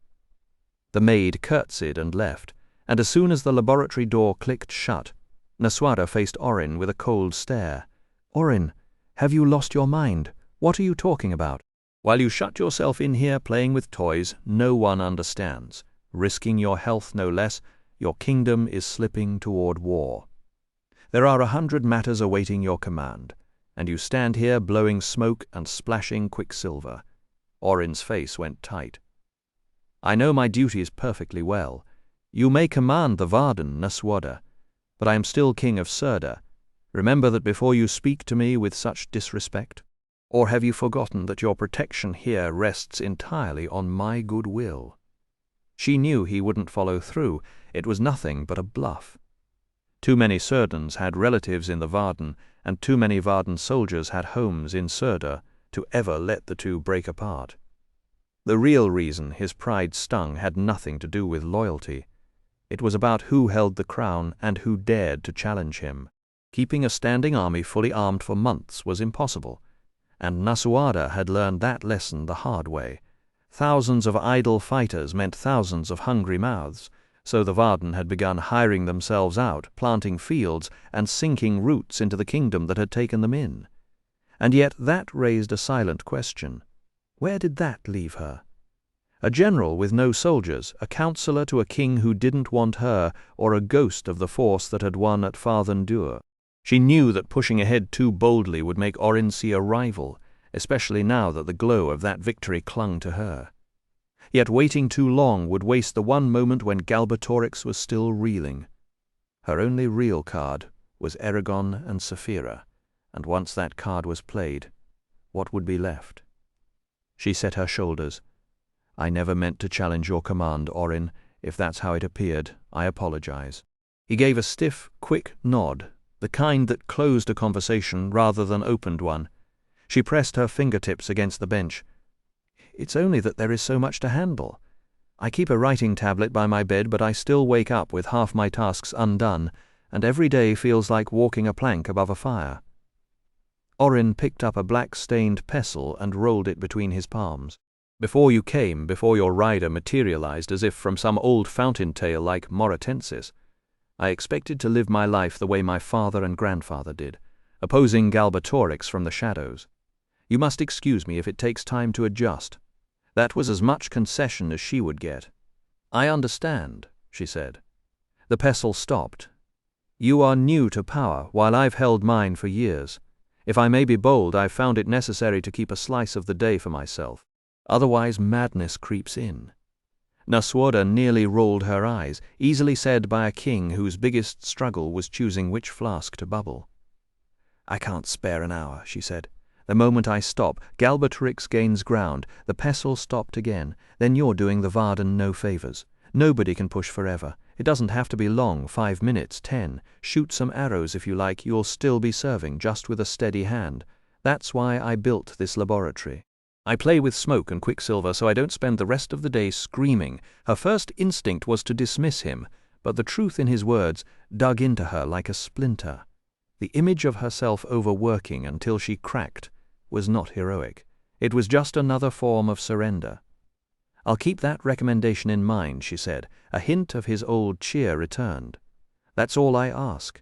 The maid curtsied and left, and as soon as the laboratory door clicked shut, Nasuada faced Orin with a cold stare. "Orin, have you lost your mind? What are you talking about?" "While you shut yourself in here playing with toys, no one understands. Risking your health no less, your kingdom is slipping toward war. There are 100 matters awaiting your command, and you stand here blowing smoke and splashing quicksilver." Orin's face went tight. "I know my duties perfectly well. You may command the Varden, Nasuada, but I am still king of Surda. Remember that before you speak to me with such disrespect. Or have you forgotten that your protection here rests entirely on my good will?" She knew he wouldn't follow through. It was nothing but a bluff. Too many Surdans had relatives in the Varden, and too many Varden soldiers had homes in Surda to ever let the two break apart. The real reason his pride stung had nothing to do with loyalty. It was about who held the crown and who dared to challenge him. Keeping a standing army fully armed for months was impossible, and Nasuada had learned that lesson the hard way. Thousands of idle fighters meant thousands of hungry mouths, so the Varden had begun hiring themselves out, planting fields, and sinking roots into the kingdom that had taken them in. And yet that raised a silent question. Where did that leave her? A general with no soldiers, a counselor to a king who didn't want her, or a ghost of the force that had won at Farthen-Dur. She knew that pushing ahead too boldly would make Orin see a rival, especially now that the glow of that victory clung to her. Yet waiting too long would waste the one moment when Galbatorix was still reeling. Her only real card was Eragon and Saphira, and once that card was played, what would be left? She set her shoulders. "I never meant to challenge your command, Orin. If that's how it appeared, I apologize." He gave a stiff, quick nod, the kind that closed a conversation rather than opened one. She pressed her fingertips against the bench. "It's only that there is so much to handle. I keep a writing tablet by my bed, but I still wake up with half my tasks undone, and every day feels like walking a plank above a fire." Orin picked up a black-stained pestle and rolled it between his palms. "Before you came, before your rider materialized as if from some old fountain tale like Moratensis, I expected to live my life the way my father and grandfather did, opposing Galbatorix from the shadows. You must excuse me if it takes time to adjust. That was as much concession as she would get." "I understand," she said. The pestle stopped. "You are new to power, while I've held mine for years. If I may be bold, I've found it necessary to keep a slice of the day for myself. Otherwise madness creeps in." Naswoda nearly rolled her eyes, easily said by a king whose biggest struggle was choosing which flask to bubble. "I can't spare an hour," she said. "The moment I stop, Galbatorix gains ground, the pestle stopped again, then you're doing the Varden no favors. Nobody can push forever. It doesn't have to be long, 5 minutes, 10. Shoot some arrows if you like, you'll still be serving, just with a steady hand. That's why I built this laboratory. I play with smoke and quicksilver so I don't spend the rest of the day screaming." Her first instinct was to dismiss him, but the truth in his words dug into her like a splinter. The image of herself overworking until she cracked was not heroic. It was just another form of surrender. "I'll keep that recommendation in mind," she said. A hint of his old cheer returned. "That's all I ask."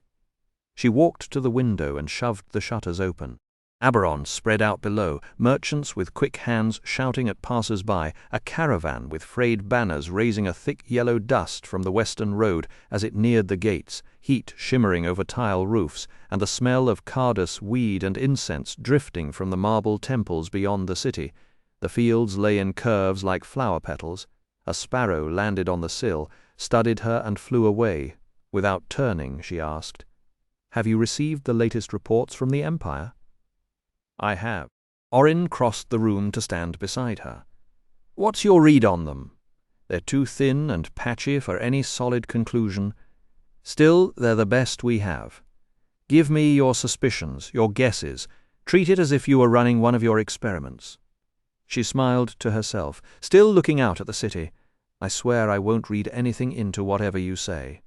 She walked to the window and shoved the shutters open. Aberon spread out below, merchants with quick hands shouting at passers-by, a caravan with frayed banners raising a thick yellow dust from the western road as it neared the gates, heat shimmering over tile roofs, and the smell of cardus, weed, and incense drifting from the marble temples beyond the city. The fields lay in curves like flower petals. A sparrow landed on the sill, studied her and flew away. Without turning, she asked, "Have you received the latest reports from the Empire?" "I have." Orin crossed the room to stand beside her. "What's your read on them?" "They're too thin and patchy for any solid conclusion. Still, they're the best we have. Give me your suspicions, your guesses. Treat it as if you were running one of your experiments." She smiled to herself, still looking out at the city. "I swear I won't read anything into whatever you say."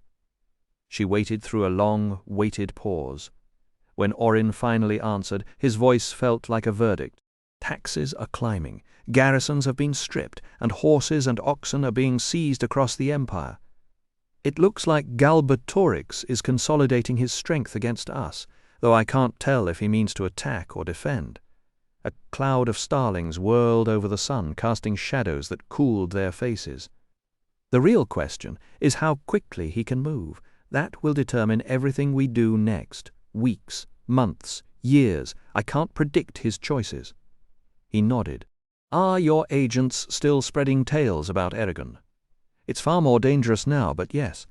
She waited through a long, weighted pause. When Orin finally answered, his voice felt like a verdict. "Taxes are climbing, garrisons have been stripped, and horses and oxen are being seized across the Empire. It looks like Galbatorix is consolidating his strength against us, though I can't tell if he means to attack or defend." A cloud of starlings whirled over the sun, casting shadows that cooled their faces. "The real question is how quickly he can move. That will determine everything we do next. Weeks, months, years. I can't predict his choices." He nodded. "Are your agents still spreading tales about Eragon?" "It's far more dangerous now, but yes.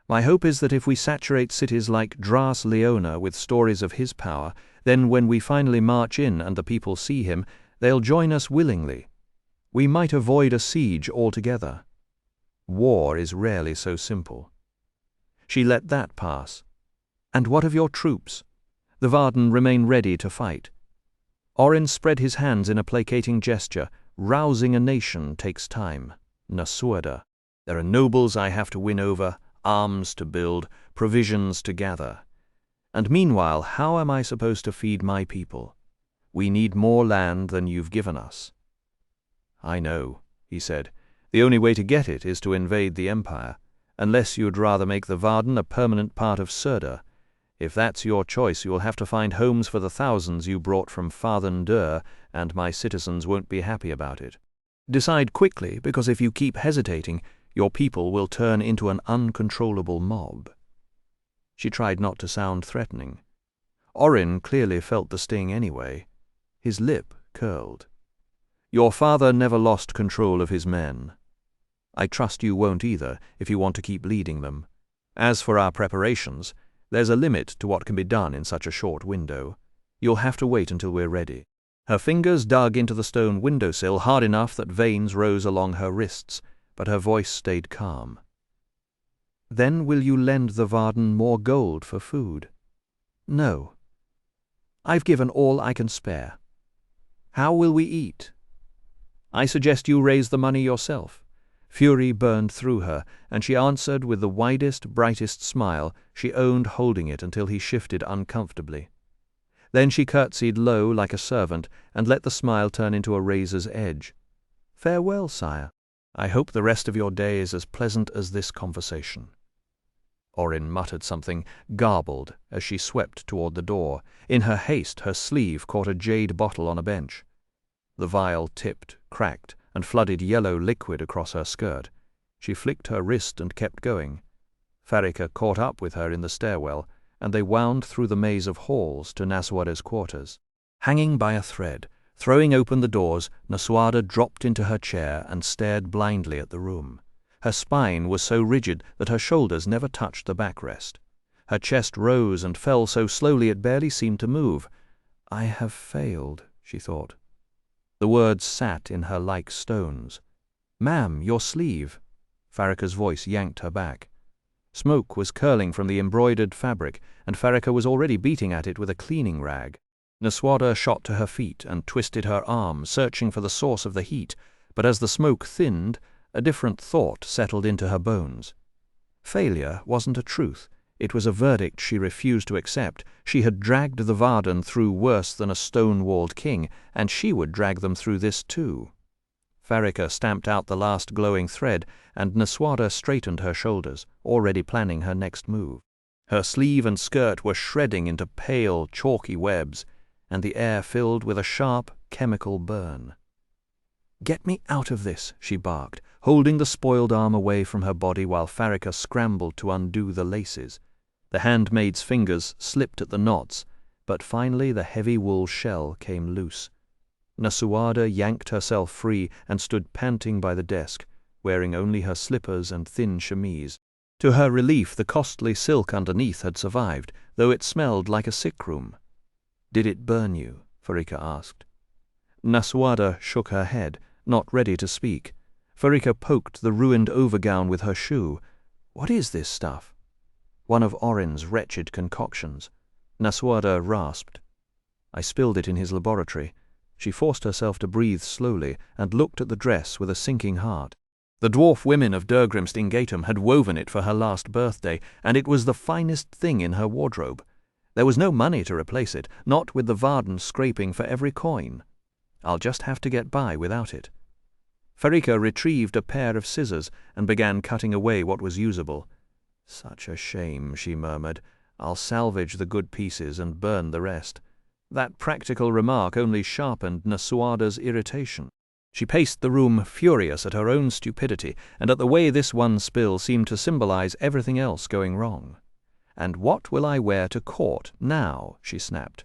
My hope is that if we saturate cities like Dras Leona with stories of his power, then when we finally march in and the people see him, they'll join us willingly. We might avoid a siege altogether. War is rarely so simple." She let that pass. "And what of your troops? The Varden remain ready to fight." Orin spread his hands in a placating gesture. "Rousing a nation takes time, Naswoda. There are nobles I have to win over, arms to build, provisions to gather. And meanwhile, how am I supposed to feed my people? We need more land than you've given us." "I know," he said. "The only way to get it is to invade the Empire, unless you'd rather make the Varden a permanent part of Surda. If that's your choice, you'll have to find homes for the thousands you brought from Farthen Dur, and my citizens won't be happy about it. Decide quickly, because if you keep hesitating, your people will turn into an uncontrollable mob." She tried not to sound threatening. Orin clearly felt the sting anyway. His lip curled. "Your father never lost control of his men. I trust you won't either, if you want to keep leading them. As for our preparations, there's a limit to what can be done in such a short window. You'll have to wait until we're ready." Her fingers dug into the stone windowsill hard enough that veins rose along her wrists, but her voice stayed calm. "Then will you lend the Varden more gold for food?" "No. I've given all I can spare. How will we eat?" "I suggest you raise the money yourself." Fury burned through her, and she answered with the widest, brightest smile. She owned holding it until he shifted uncomfortably. Then she curtsied low like a servant and let the smile turn into a razor's edge. "Farewell, sire. I hope the rest of your day is as pleasant as this conversation." Orin muttered something, garbled, as she swept toward the door. In her haste, her sleeve caught a jade bottle on a bench. The vial tipped, cracked, and flooded yellow liquid across her skirt. She flicked her wrist and kept going. Farika caught up with her in the stairwell, and they wound through the maze of halls to Naswoda's quarters. Hanging by a thread, throwing open the doors, Naswoda dropped into her chair and stared blindly at the room. Her spine was so rigid that her shoulders never touched the backrest. Her chest rose and fell so slowly it barely seemed to move. "I have failed," she thought. The words sat in her like stones. "Ma'am, your sleeve." Farraka's voice yanked her back. Smoke was curling from the embroidered fabric, and Farraka was already beating at it with a cleaning rag. Naswada shot to her feet and twisted her arm, searching for the source of the heat, but as the smoke thinned, a different thought settled into her bones. Failure wasn't a truth. It was a verdict she refused to accept. She had dragged the Varden through worse than a stone-walled king, and she would drag them through this too. Farraka stamped out the last glowing thread, and Naswada straightened her shoulders, already planning her next move. Her sleeve and skirt were shredding into pale, chalky webs, and the air filled with a sharp, chemical burn. "Get me out of this," she barked, holding the spoiled arm away from her body while Farraka scrambled to undo the laces. The handmaid's fingers slipped at the knots, but finally the heavy wool shell came loose. Naswada yanked herself free and stood panting by the desk, wearing only her slippers and thin chemise. To her relief, the costly silk underneath had survived, though it smelled like a sick room. "Did it burn you?" Farraka asked. Naswada shook her head, not ready to speak. Farraka poked the ruined overgown with her shoe. "What is this stuff?" "One of Orin's wretched concoctions." Naswada rasped. "I spilled it in his laboratory." She forced herself to breathe slowly and looked at the dress with a sinking heart. The dwarf women of Durgrimstingatum had woven it for her last birthday, and it was the finest thing in her wardrobe. There was no money to replace it, not with the Varden scraping for every coin. "I'll just have to get by without it." Farraka retrieved a pair of scissors and began cutting away what was usable. "Such a shame," she murmured. "I'll salvage the good pieces and burn the rest." That practical remark only sharpened Naswada's irritation. She paced the room, furious at her own stupidity and at the way this one spill seemed to symbolize everything else going wrong. "And what will I wear to court now?" she snapped.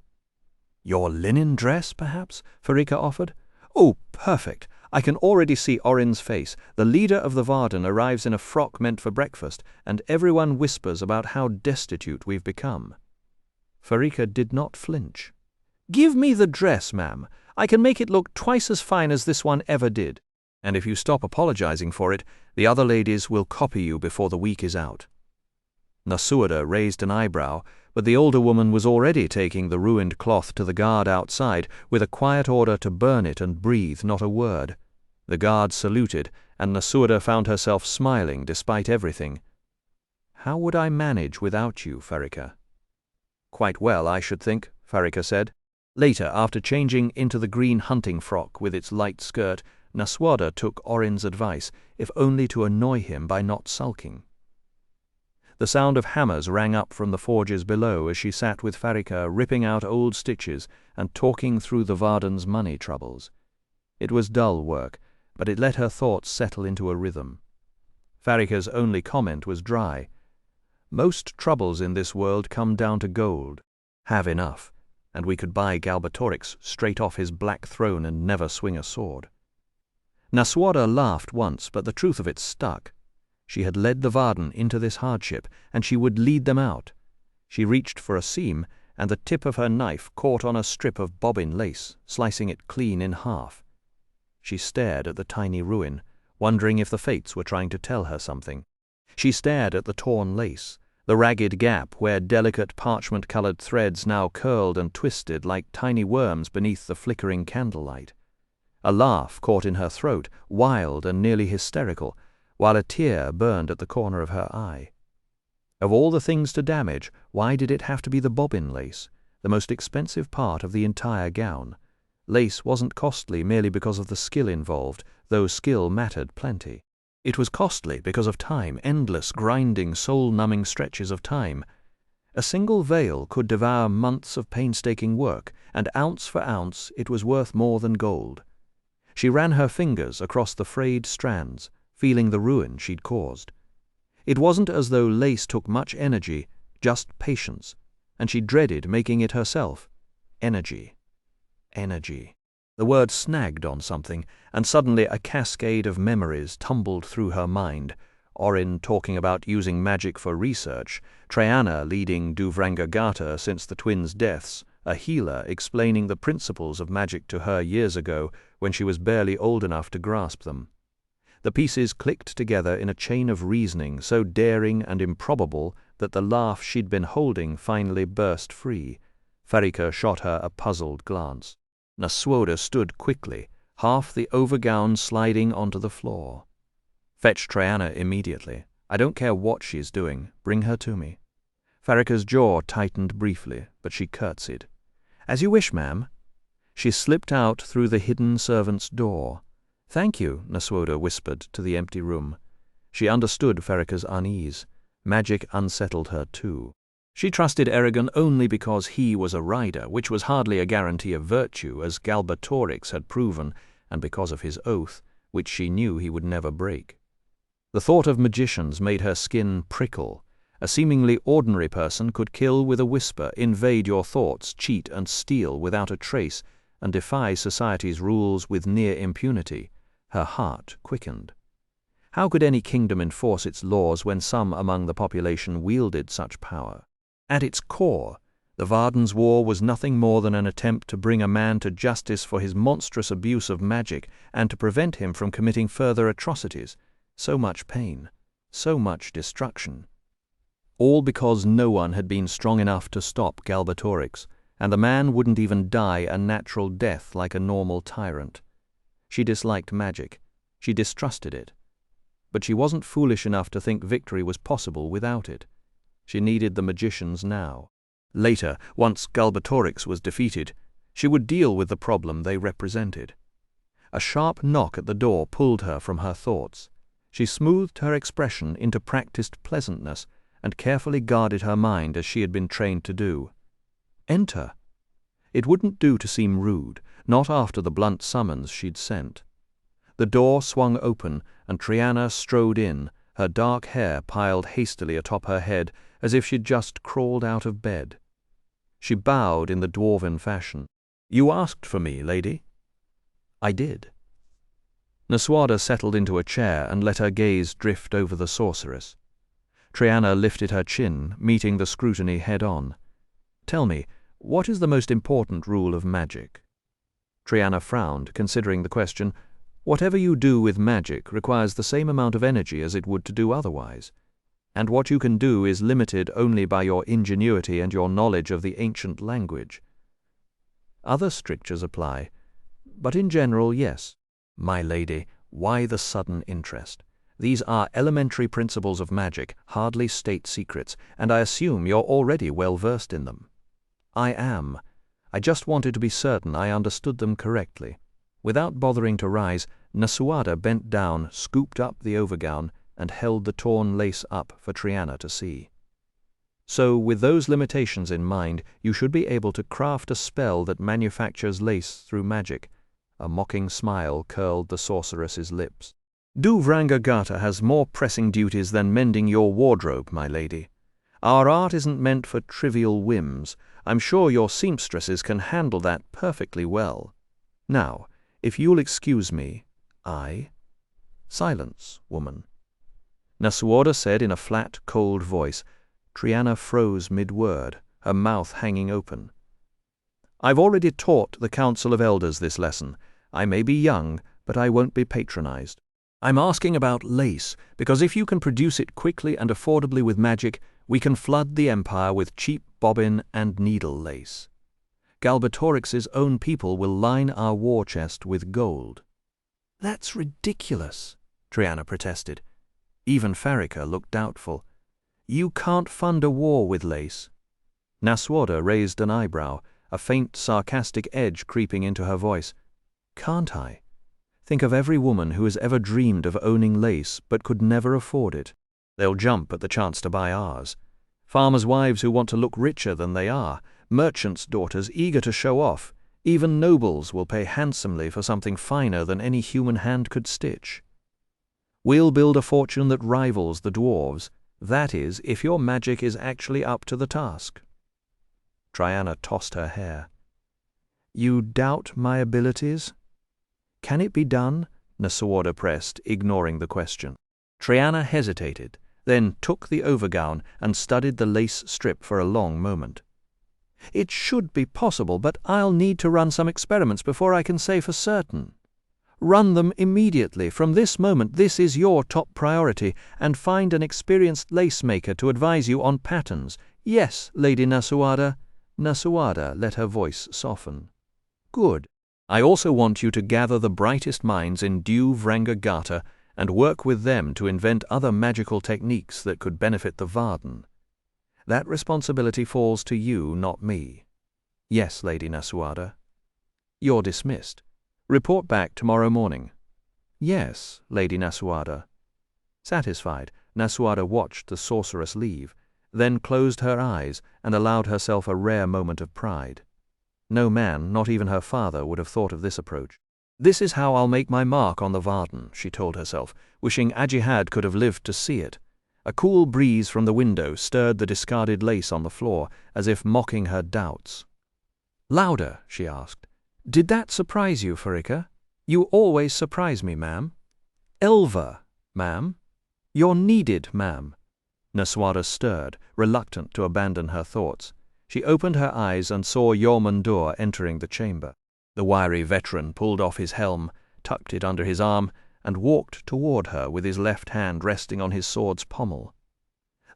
"Your linen dress, perhaps?" Farraka offered. "Oh, perfect! I can already see Orin's face. The leader of the Varden arrives in a frock meant for breakfast, and everyone whispers about how destitute we've become." Farraka did not flinch. "Give me the dress, ma'am. I can make it look twice as fine as this one ever did. And if you stop apologizing for it, the other ladies will copy you before the week is out." Naswada raised an eyebrow, but the older woman was already taking the ruined cloth to the guard outside with a quiet order to burn it and breathe not a word. The guard saluted, and Naswada found herself smiling despite everything. "How would I manage without you, Farraka?" "Quite well, I should think," Farraka said. Later, after changing into the green hunting frock with its light skirt, Naswada took Orin's advice, if only to annoy him by not sulking. The sound of hammers rang up from the forges below as she sat with Farraka ripping out old stitches and talking through the Varden's money troubles. It was dull work, but it let her thoughts settle into a rhythm. Farraka's only comment was dry. "Most troubles in this world come down to gold. Have enough, and we could buy Galbatorix straight off his black throne and never swing a sword." Naswada laughed once, but the truth of it stuck. She had led the Varden into this hardship, and she would lead them out. She reached for a seam, and the tip of her knife caught on a strip of bobbin lace, slicing it clean in half. She stared at the tiny ruin, wondering if the fates were trying to tell her something. She stared at the torn lace, the ragged gap where delicate parchment-colored threads now curled and twisted like tiny worms beneath the flickering candlelight. A laugh caught in her throat, wild and nearly hysterical, while a tear burned at the corner of her eye. Of all the things to damage, why did it have to be the bobbin lace, the most expensive part of the entire gown? Lace wasn't costly merely because of the skill involved, though skill mattered plenty. It was costly because of time, endless, grinding, soul-numbing stretches of time. A single veil could devour months of painstaking work, and ounce for ounce it was worth more than gold. She ran her fingers across the frayed strands, feeling the ruin she'd caused. It wasn't as though lace took much energy, just patience, and she dreaded making it herself. Energy. Energy. The word snagged on something, and suddenly a cascade of memories tumbled through her mind. Orin talking about using magic for research, Triana leading Duvrangagata since the twins' deaths, a healer explaining the principles of magic to her years ago when she was barely old enough to grasp them. The pieces clicked together in a chain of reasoning so daring and improbable that the laugh she'd been holding finally burst free. Farika shot her a puzzled glance. Naswoda stood quickly, half the overgown sliding onto the floor. "Fetch Triana immediately. I don't care what she's doing. Bring her to me." Farika's jaw tightened briefly, but she curtsied. "As you wish, ma'am." She slipped out through the hidden servant's door. "Thank you," Naswoda whispered to the empty room. She understood Farika's unease. Magic unsettled her too. She trusted Eragon only because he was a rider, which was hardly a guarantee of virtue, as Galbatorix had proven, and because of his oath, which she knew he would never break. The thought of magicians made her skin prickle. A seemingly ordinary person could kill with a whisper, invade your thoughts, cheat and steal without a trace, and defy society's rules with near impunity. Her heart quickened. How could any kingdom enforce its laws when some among the population wielded such power? At its core, the Varden's War was nothing more than an attempt to bring a man to justice for his monstrous abuse of magic and to prevent him from committing further atrocities. So much pain, so much destruction. All because no one had been strong enough to stop Galbatorix, and the man wouldn't even die a natural death like a normal tyrant. She disliked magic. She distrusted it. But she wasn't foolish enough to think victory was possible without it. She needed the magicians now. Later, once Galbatorix was defeated, she would deal with the problem they represented. A sharp knock at the door pulled her from her thoughts. She smoothed her expression into practiced pleasantness and carefully guarded her mind as she had been trained to do. Enter. It wouldn't do to seem rude, not after the blunt summons she'd sent. The door swung open, and Triana strode in, her dark hair piled hastily atop her head as if she'd just crawled out of bed. She bowed in the dwarven fashion. "You asked for me, lady?" "I did." Naswoda settled into a chair and let her gaze drift over the sorceress. Triana lifted her chin, meeting the scrutiny head-on. "Tell me, what is the most important rule of magic?" Triana frowned, considering the question. "Whatever you do with magic requires the same amount of energy as it would to do otherwise. And what you can do is limited only by your ingenuity and your knowledge of the ancient language. Other strictures apply, but in general, yes." "My lady, why the sudden interest? These are elementary principles of magic, hardly state secrets, and I assume you're already well versed in them." "I am. I just wanted to be certain I understood them correctly." Without bothering to rise, Naswoda bent down, scooped up the overgown, and held the torn lace up for Triana to see. "So, with those limitations in mind, you should be able to craft a spell that manufactures lace through magic." A mocking smile curled the sorceress's lips. "Duvrangagata has more pressing duties than mending your wardrobe, my lady. Our art isn't meant for trivial whims. I'm sure your seamstresses can handle that perfectly well. Now, if you'll excuse me, Silence, woman," Naswoda said in a flat, cold voice. Triana froze mid-word, her mouth hanging open. "I've already taught the Council of Elders this lesson. I may be young, but I won't be patronized. I'm asking about lace, because if you can produce it quickly and affordably with magic, we can flood the Empire with cheap bobbin and needle lace. Galbatorix's own people will line our war chest with gold." "That's ridiculous," Triana protested. Even Farika looked doubtful. "You can't fund a war with lace." Naswoda raised an eyebrow, a faint sarcastic edge creeping into her voice. "Can't I? Think of every woman who has ever dreamed of owning lace but could never afford it. They'll jump at the chance to buy ours. Farmers' wives who want to look richer than they are, merchants' daughters eager to show off, even nobles will pay handsomely for something finer than any human hand could stitch. We'll build a fortune that rivals the dwarves. That is, if your magic is actually up to the task." Triana tossed her hair. You doubt my abilities? Can it be done? Nasuada pressed, ignoring the question. Triana hesitated, then took the overgown and studied the lace strip for a long moment. It should be possible, but I'll need to run some experiments before I can say for certain. Run them immediately. From this moment, this is your top priority, and find an experienced lace maker to advise you on patterns. Yes, Lady Nasuada. Nasuada let her voice soften. Good. I also want you to gather the brightest minds in Dew Vrangagata and work with them to invent other magical techniques that could benefit the Varden. That responsibility falls to you, not me. Yes, Lady Nasuada. You're dismissed. Report back tomorrow morning. Yes, Lady Nasuada. Satisfied, Nasuada watched the sorceress leave, then closed her eyes and allowed herself a rare moment of pride. No man, not even her father, would have thought of this approach. This is how I'll make my mark on the Varden, she told herself, wishing Ajihad could have lived to see it. A cool breeze from the window stirred the discarded lace on the floor, as if mocking her doubts. Louder, she asked. Did that surprise you, Farika? You always surprise me, ma'am. Elva, ma'am. You're needed, ma'am. Nasuada stirred, reluctant to abandon her thoughts. She opened her eyes and saw Jormundur entering the chamber. The wiry veteran pulled off his helm, tucked it under his arm, and walked toward her with his left hand resting on his sword's pommel.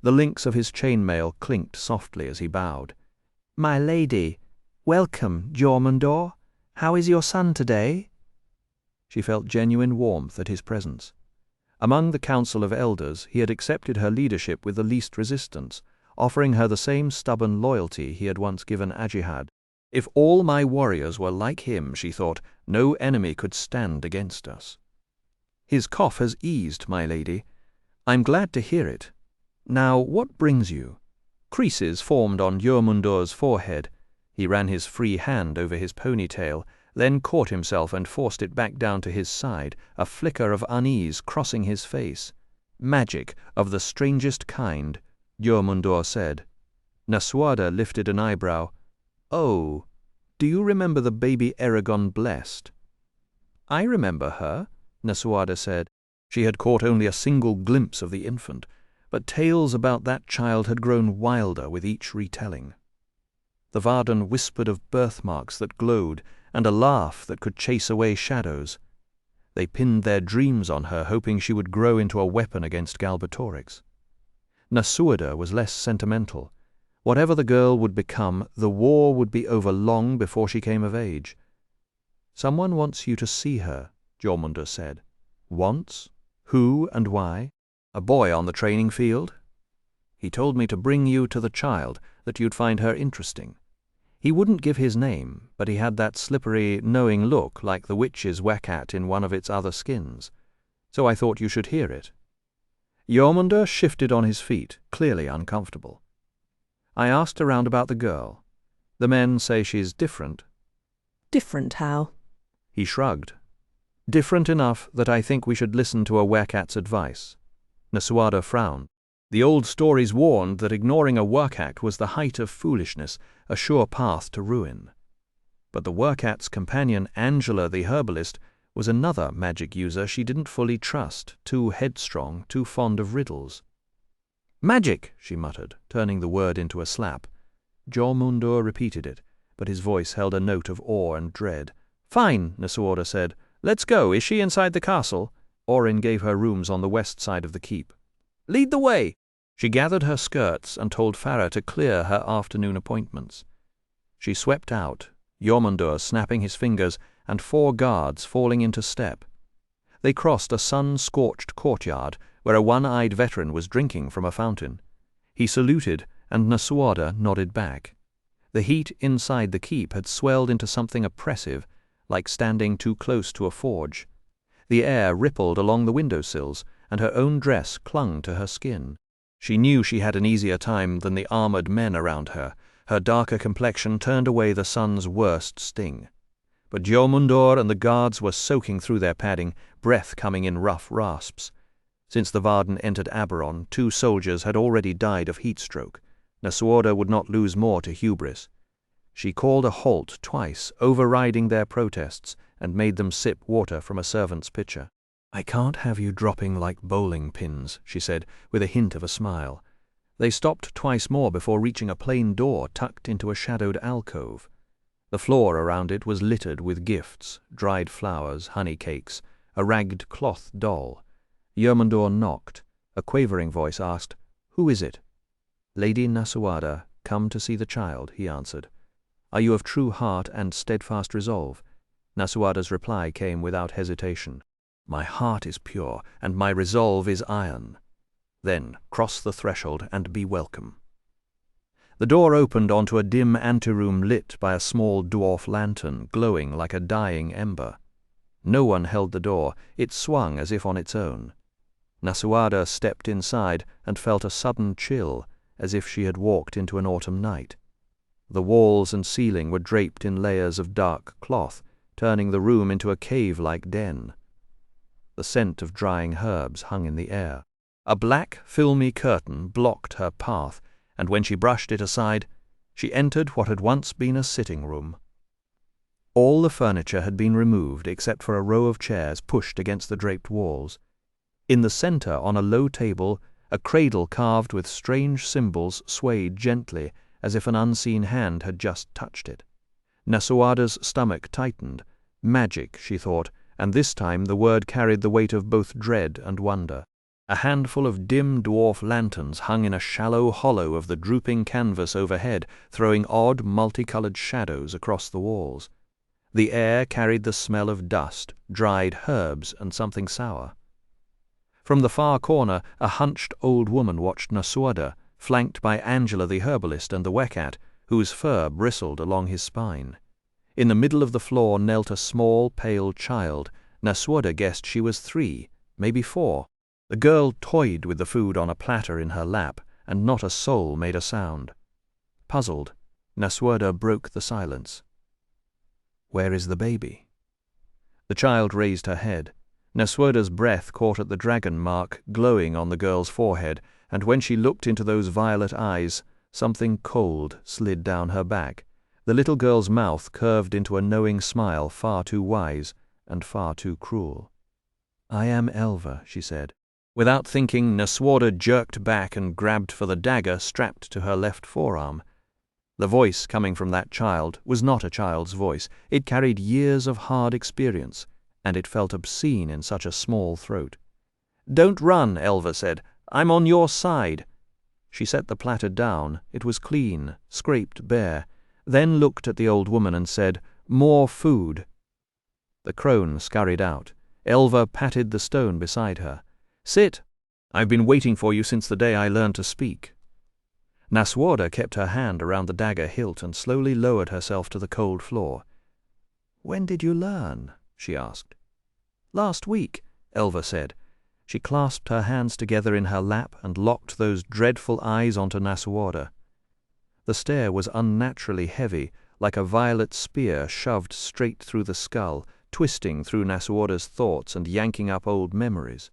The links of his chainmail clinked softly as he bowed. My lady, welcome, Jormundur. How is your son today? She felt genuine warmth at his presence. Among the council of elders, he had accepted her leadership with the least resistance, offering her the same stubborn loyalty he had once given Ajihad. If all my warriors were like him, she thought, no enemy could stand against us. His cough has eased, my lady. I'm glad to hear it. Now, what brings you? Creases formed on Jormundur's forehead. He ran his free hand over his ponytail, then caught himself and forced it back down to his side, a flicker of unease crossing his face. Magic of the strangest kind, Jormundur said. Nasuada lifted an eyebrow. Oh, do you remember the baby Eragon blessed? I remember her, Nasuada said. She had caught only a single glimpse of the infant, but tales about that child had grown wilder with each retelling. The Varden whispered of birthmarks that glowed and a laugh that could chase away shadows. They pinned their dreams on her, hoping she would grow into a weapon against Galbatorix. Nasuada was less sentimental. Whatever the girl would become, the war would be over long before she came of age. Someone wants you to see her, Jormundur said. Wants? Who and why? A boy on the training field? He told me to bring you to the child, that you'd find her interesting. He wouldn't give his name, but he had that slippery, knowing look like the witch's whack-at in one of its other skins. So I thought you should hear it. Jormundur shifted on his feet, clearly uncomfortable. I asked around about the girl. The men say she's different. Different how? He shrugged. Different enough that I think we should listen to a whack-at's advice. Nasuada frowned. The old stories warned that ignoring a whack-at was the height of foolishness, a sure path to ruin. But the whack-at's companion, Angela the herbalist, was another magic user she didn't fully trust, too headstrong, too fond of riddles. Magic, she muttered, turning the word into a slap. Jormundur repeated it, but his voice held a note of awe and dread. Fine, Nasuada said. Let's go. Is she inside the castle? Orin gave her rooms on the west side of the keep. Lead the way. She gathered her skirts and told Farah to clear her afternoon appointments. She swept out, Jormundur snapping his fingers and 4 guards falling into step. They crossed a sun-scorched courtyard where a one-eyed veteran was drinking from a fountain. He saluted, and Nasuada nodded back. The heat inside the keep had swelled into something oppressive, like standing too close to a forge. The air rippled along the windowsills, and her own dress clung to her skin. She knew she had an easier time than the armored men around her. Her darker complexion turned away the sun's worst sting. But Jormundur and the guards were soaking through their padding, breath coming in rough rasps. Since the Varden entered Aberon, 2 soldiers had already died of heat stroke. Nasuada would not lose more to hubris. She called a halt twice, overriding their protests, and made them sip water from a servant's pitcher. "I can't have you dropping like bowling pins," she said, with a hint of a smile. They stopped twice more before reaching a plain door tucked into a shadowed alcove. The floor around it was littered with gifts, dried flowers, honey cakes, a ragged cloth doll. Yermundor knocked. A quavering voice asked, "Who is it?" "Lady Nasuada, come to see the child," he answered. "Are you of true heart and steadfast resolve?" Nasuada's reply came without hesitation. "My heart is pure, and my resolve is iron." "Then cross the threshold and be welcome." The door opened onto a dim anteroom lit by a small dwarf lantern, glowing like a dying ember. No one held the door, it swung as if on its own. Nasuada stepped inside and felt a sudden chill, as if she had walked into an autumn night. The walls and ceiling were draped in layers of dark cloth, turning the room into a cave-like den. The scent of drying herbs hung in the air. A black, filmy curtain blocked her path, and when she brushed it aside, she entered what had once been a sitting room. All the furniture had been removed except for a row of chairs pushed against the draped walls. In the center, on a low table, a cradle carved with strange symbols swayed gently, as if an unseen hand had just touched it. Nasuada's stomach tightened. Magic, she thought, and this time the word carried the weight of both dread and wonder. A handful of dim dwarf lanterns hung in a shallow hollow of the drooping canvas overhead, throwing odd, multicolored shadows across the walls. The air carried the smell of dust, dried herbs, and something sour. From the far corner, a hunched old woman watched Nasuada, flanked by Angela the herbalist and the wecat, whose fur bristled along his spine. In the middle of the floor knelt a small, pale child. Nasuada guessed she was 3, maybe 4. The girl toyed with the food on a platter in her lap, and not a soul made a sound. Puzzled, Nasuada broke the silence. "Where is the baby?" The child raised her head. Nasuada's breath caught at the dragon mark glowing on the girl's forehead, and when she looked into those violet eyes, something cold slid down her back. The little girl's mouth curved into a knowing smile far too wise and far too cruel. "I am Elva," she said. Without thinking, Nasuada jerked back and grabbed for the dagger strapped to her left forearm. The voice coming from that child was not a child's voice. It carried years of hard experience, and it felt obscene in such a small throat. "Don't run," Elva said. "I'm on your side." She set the platter down. It was clean, scraped bare, then looked at the old woman and said, "More food." The crone scurried out. Elva patted the stone beside her. "Sit. I've been waiting for you since the day I learned to speak." Nasuada kept her hand around the dagger hilt and slowly lowered herself to the cold floor. "When did you learn?" she asked. "Last week," Elva said. She clasped her hands together in her lap and locked those dreadful eyes onto Nasuada. The stare was unnaturally heavy, like a violet spear shoved straight through the skull, twisting through Nasuada's thoughts and yanking up old memories.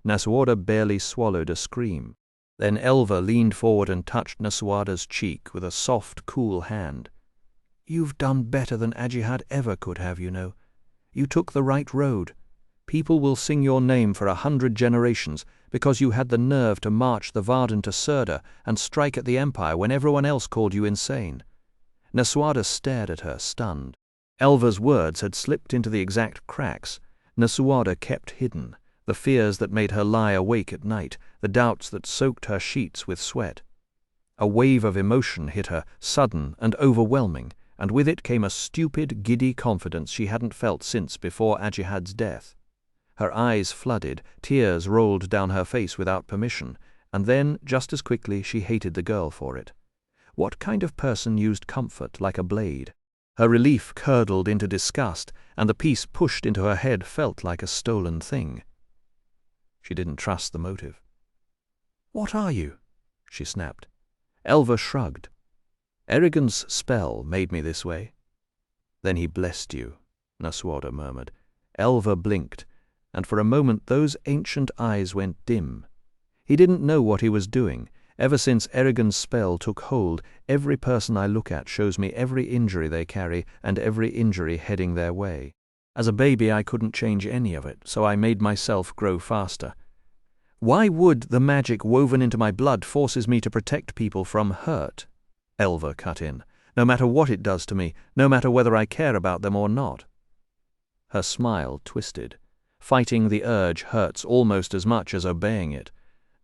Nasuada barely swallowed a scream. Then Elva leaned forward and touched Nasuada's cheek with a soft, cool hand. "You've done better than Ajihad ever could have, you know. You took the right road. People will sing your name for 100 generations because you had the nerve to march the Varden to Surda and strike at the Empire when everyone else called you insane." Nasuada stared at her, stunned. Elva's words had slipped into the exact cracks. Nasuada kept hidden. The fears that made her lie awake at night, the doubts that soaked her sheets with sweat. A wave of emotion hit her, sudden and overwhelming, and with it came a stupid, giddy confidence she hadn't felt since before Ajihad's death. Her eyes flooded, tears rolled down her face without permission, and then, just as quickly, she hated the girl for it. What kind of person used comfort like a blade? Her relief curdled into disgust, and the piece pushed into her head felt like a stolen thing. She didn't trust the motive. "What are you?" she snapped. Elva shrugged. "Erigon's spell made me this way." "Then he blessed you," Nasuada murmured. Elva blinked, and for a moment those ancient eyes went dim. He didn't know what he was doing. Ever since Erigon's spell took hold, every person I look at shows me every injury they carry and every injury heading their way. As a baby I couldn't change any of it, so I made myself grow faster. Why would the magic woven into my blood forces me to protect people from hurt? Elva cut in. No matter what it does to me, no matter whether I care about them or not. Her smile twisted. Fighting the urge hurts almost as much as obeying it.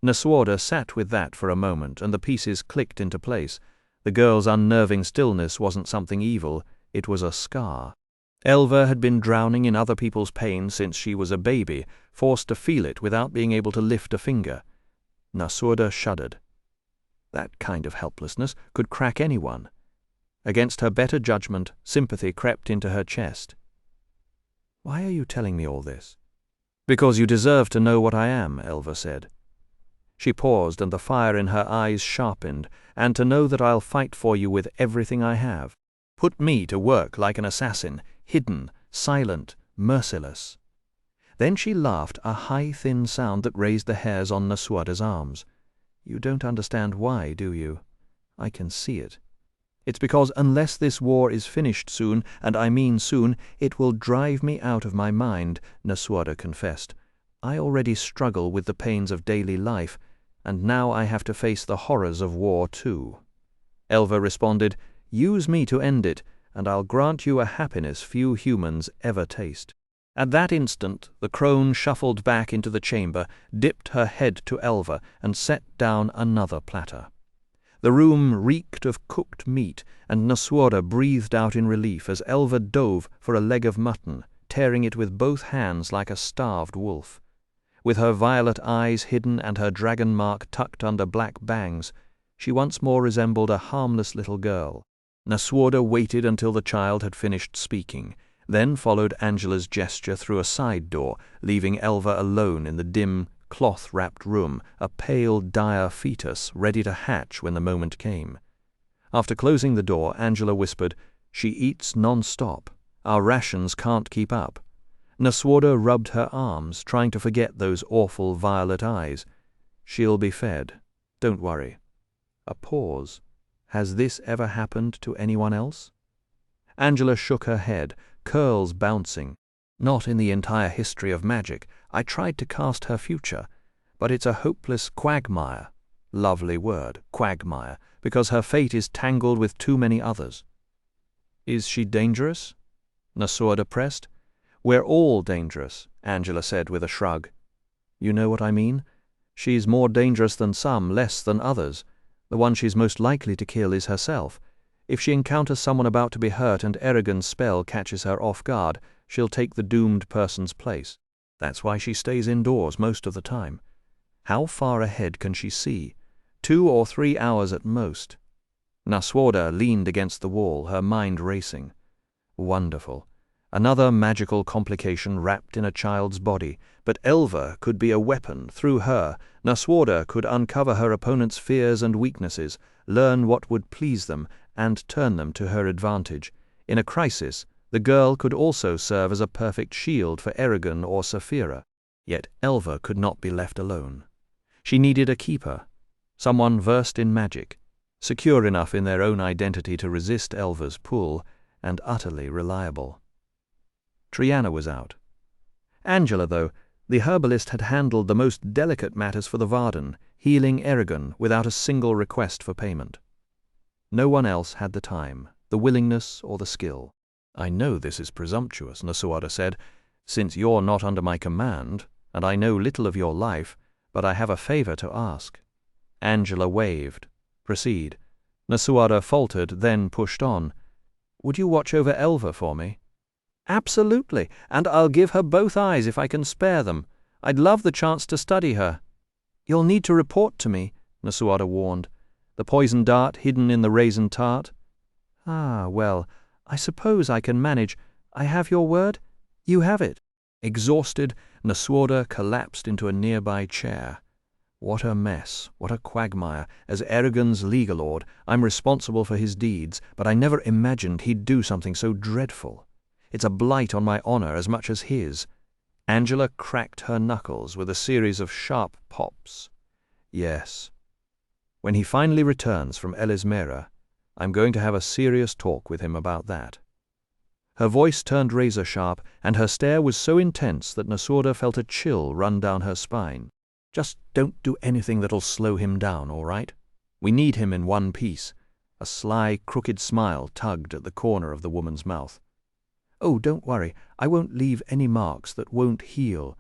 Naswada sat with that for a moment, and the pieces clicked into place. The girl's unnerving stillness wasn't something evil, it was a scar. Elva had been drowning in other people's pain since she was a baby, forced to feel it without being able to lift a finger. Naswada shuddered. That kind of helplessness could crack anyone. Against her better judgment, sympathy crept into her chest. "Why are you telling me all this?" "Because you deserve to know what I am," Elva said. She paused, and the fire in her eyes sharpened, "and to know that I'll fight for you with everything I have. Put me to work like an assassin, hidden, silent, merciless." Then she laughed, a high, thin sound that raised the hairs on Naswada's arms. "You don't understand why, do you? I can see it. It's because unless this war is finished soon, and I mean soon, it will drive me out of my mind," Naswada confessed. "I already struggle with the pains of daily life, and now I have to face the horrors of war too." Elva responded, "Use me to end it, and I'll grant you a happiness few humans ever taste." At that instant the crone shuffled back into the chamber, dipped her head to Elva, and set down another platter. The room reeked of cooked meat, and Naswada breathed out in relief as Elva dove for a leg of mutton, tearing it with both hands like a starved wolf. With her violet eyes hidden and her dragon mark tucked under black bangs, she once more resembled a harmless little girl. Naswada waited until the child had finished speaking, then followed Angela's gesture through a side door, leaving Elva alone in the dim, cloth-wrapped room, a pale, dire fetus ready to hatch when the moment came. After closing the door, Angela whispered, "She eats non-stop. Our rations can't keep up." Naswada rubbed her arms, trying to forget those awful violet eyes. "She'll be fed. Don't worry." A pause. "Has this ever happened to anyone else?" Angela shook her head, curls bouncing. "Not in the entire history of magic. I tried to cast her future, but it's a hopeless quagmire." Lovely word, quagmire, because her fate is tangled with too many others. "Is she dangerous?" Naswada pressed. "We're all dangerous," Angela said with a shrug. "You know what I mean? She's more dangerous than some, less than others. The one she's most likely to kill is herself. If she encounters someone about to be hurt and Erigon's spell catches her off guard, she'll take the doomed person's place. That's why she stays indoors most of the time. How far ahead can she see? 2 or 3 hours at most." Naswada leaned against the wall, her mind racing. Wonderful. Another magical complication wrapped in a child's body, but Elva could be a weapon. Through her, Naswada could uncover her opponent's fears and weaknesses, learn what would please them, and turn them to her advantage. In a crisis, the girl could also serve as a perfect shield for Erigon or Saphira. Yet Elva could not be left alone. She needed a keeper, someone versed in magic, secure enough in their own identity to resist Elva's pull, and utterly reliable. Triana was out. Angela, though, the herbalist, had handled the most delicate matters for the Varden, healing Erigon without a single request for payment. No one else had the time, the willingness, or the skill. "I know this is presumptuous," Naswada said, "since you're not under my command, and I know little of your life, but I have a favor to ask." Angela waved. "Proceed." Naswada faltered, then pushed on. "Would you watch over Elva for me?" "Absolutely, and I'll give her both eyes if I can spare them. I'd love the chance to study her." "You'll need to report to me," Naswada warned. "The poison dart hidden in the raisin tart?" "Ah, well, I suppose I can manage. I have your word? You have it." Exhausted, Naswada collapsed into a nearby chair. "What a mess, what a quagmire. As Erigon's legal lord, I'm responsible for his deeds, but I never imagined he'd do something so dreadful. It's a blight on my honor as much as his." Angela cracked her knuckles with a series of sharp pops. "Yes." When he finally returns from Elismera, I'm going to have a serious talk with him about that." Her voice turned razor-sharp, and her stare was so intense that Nasorda felt a chill run down her spine. "Just don't do anything that'll slow him down, all right? We need him in one piece." A sly, crooked smile tugged at the corner of the woman's mouth. "Oh, don't worry. I won't leave any marks that won't heal.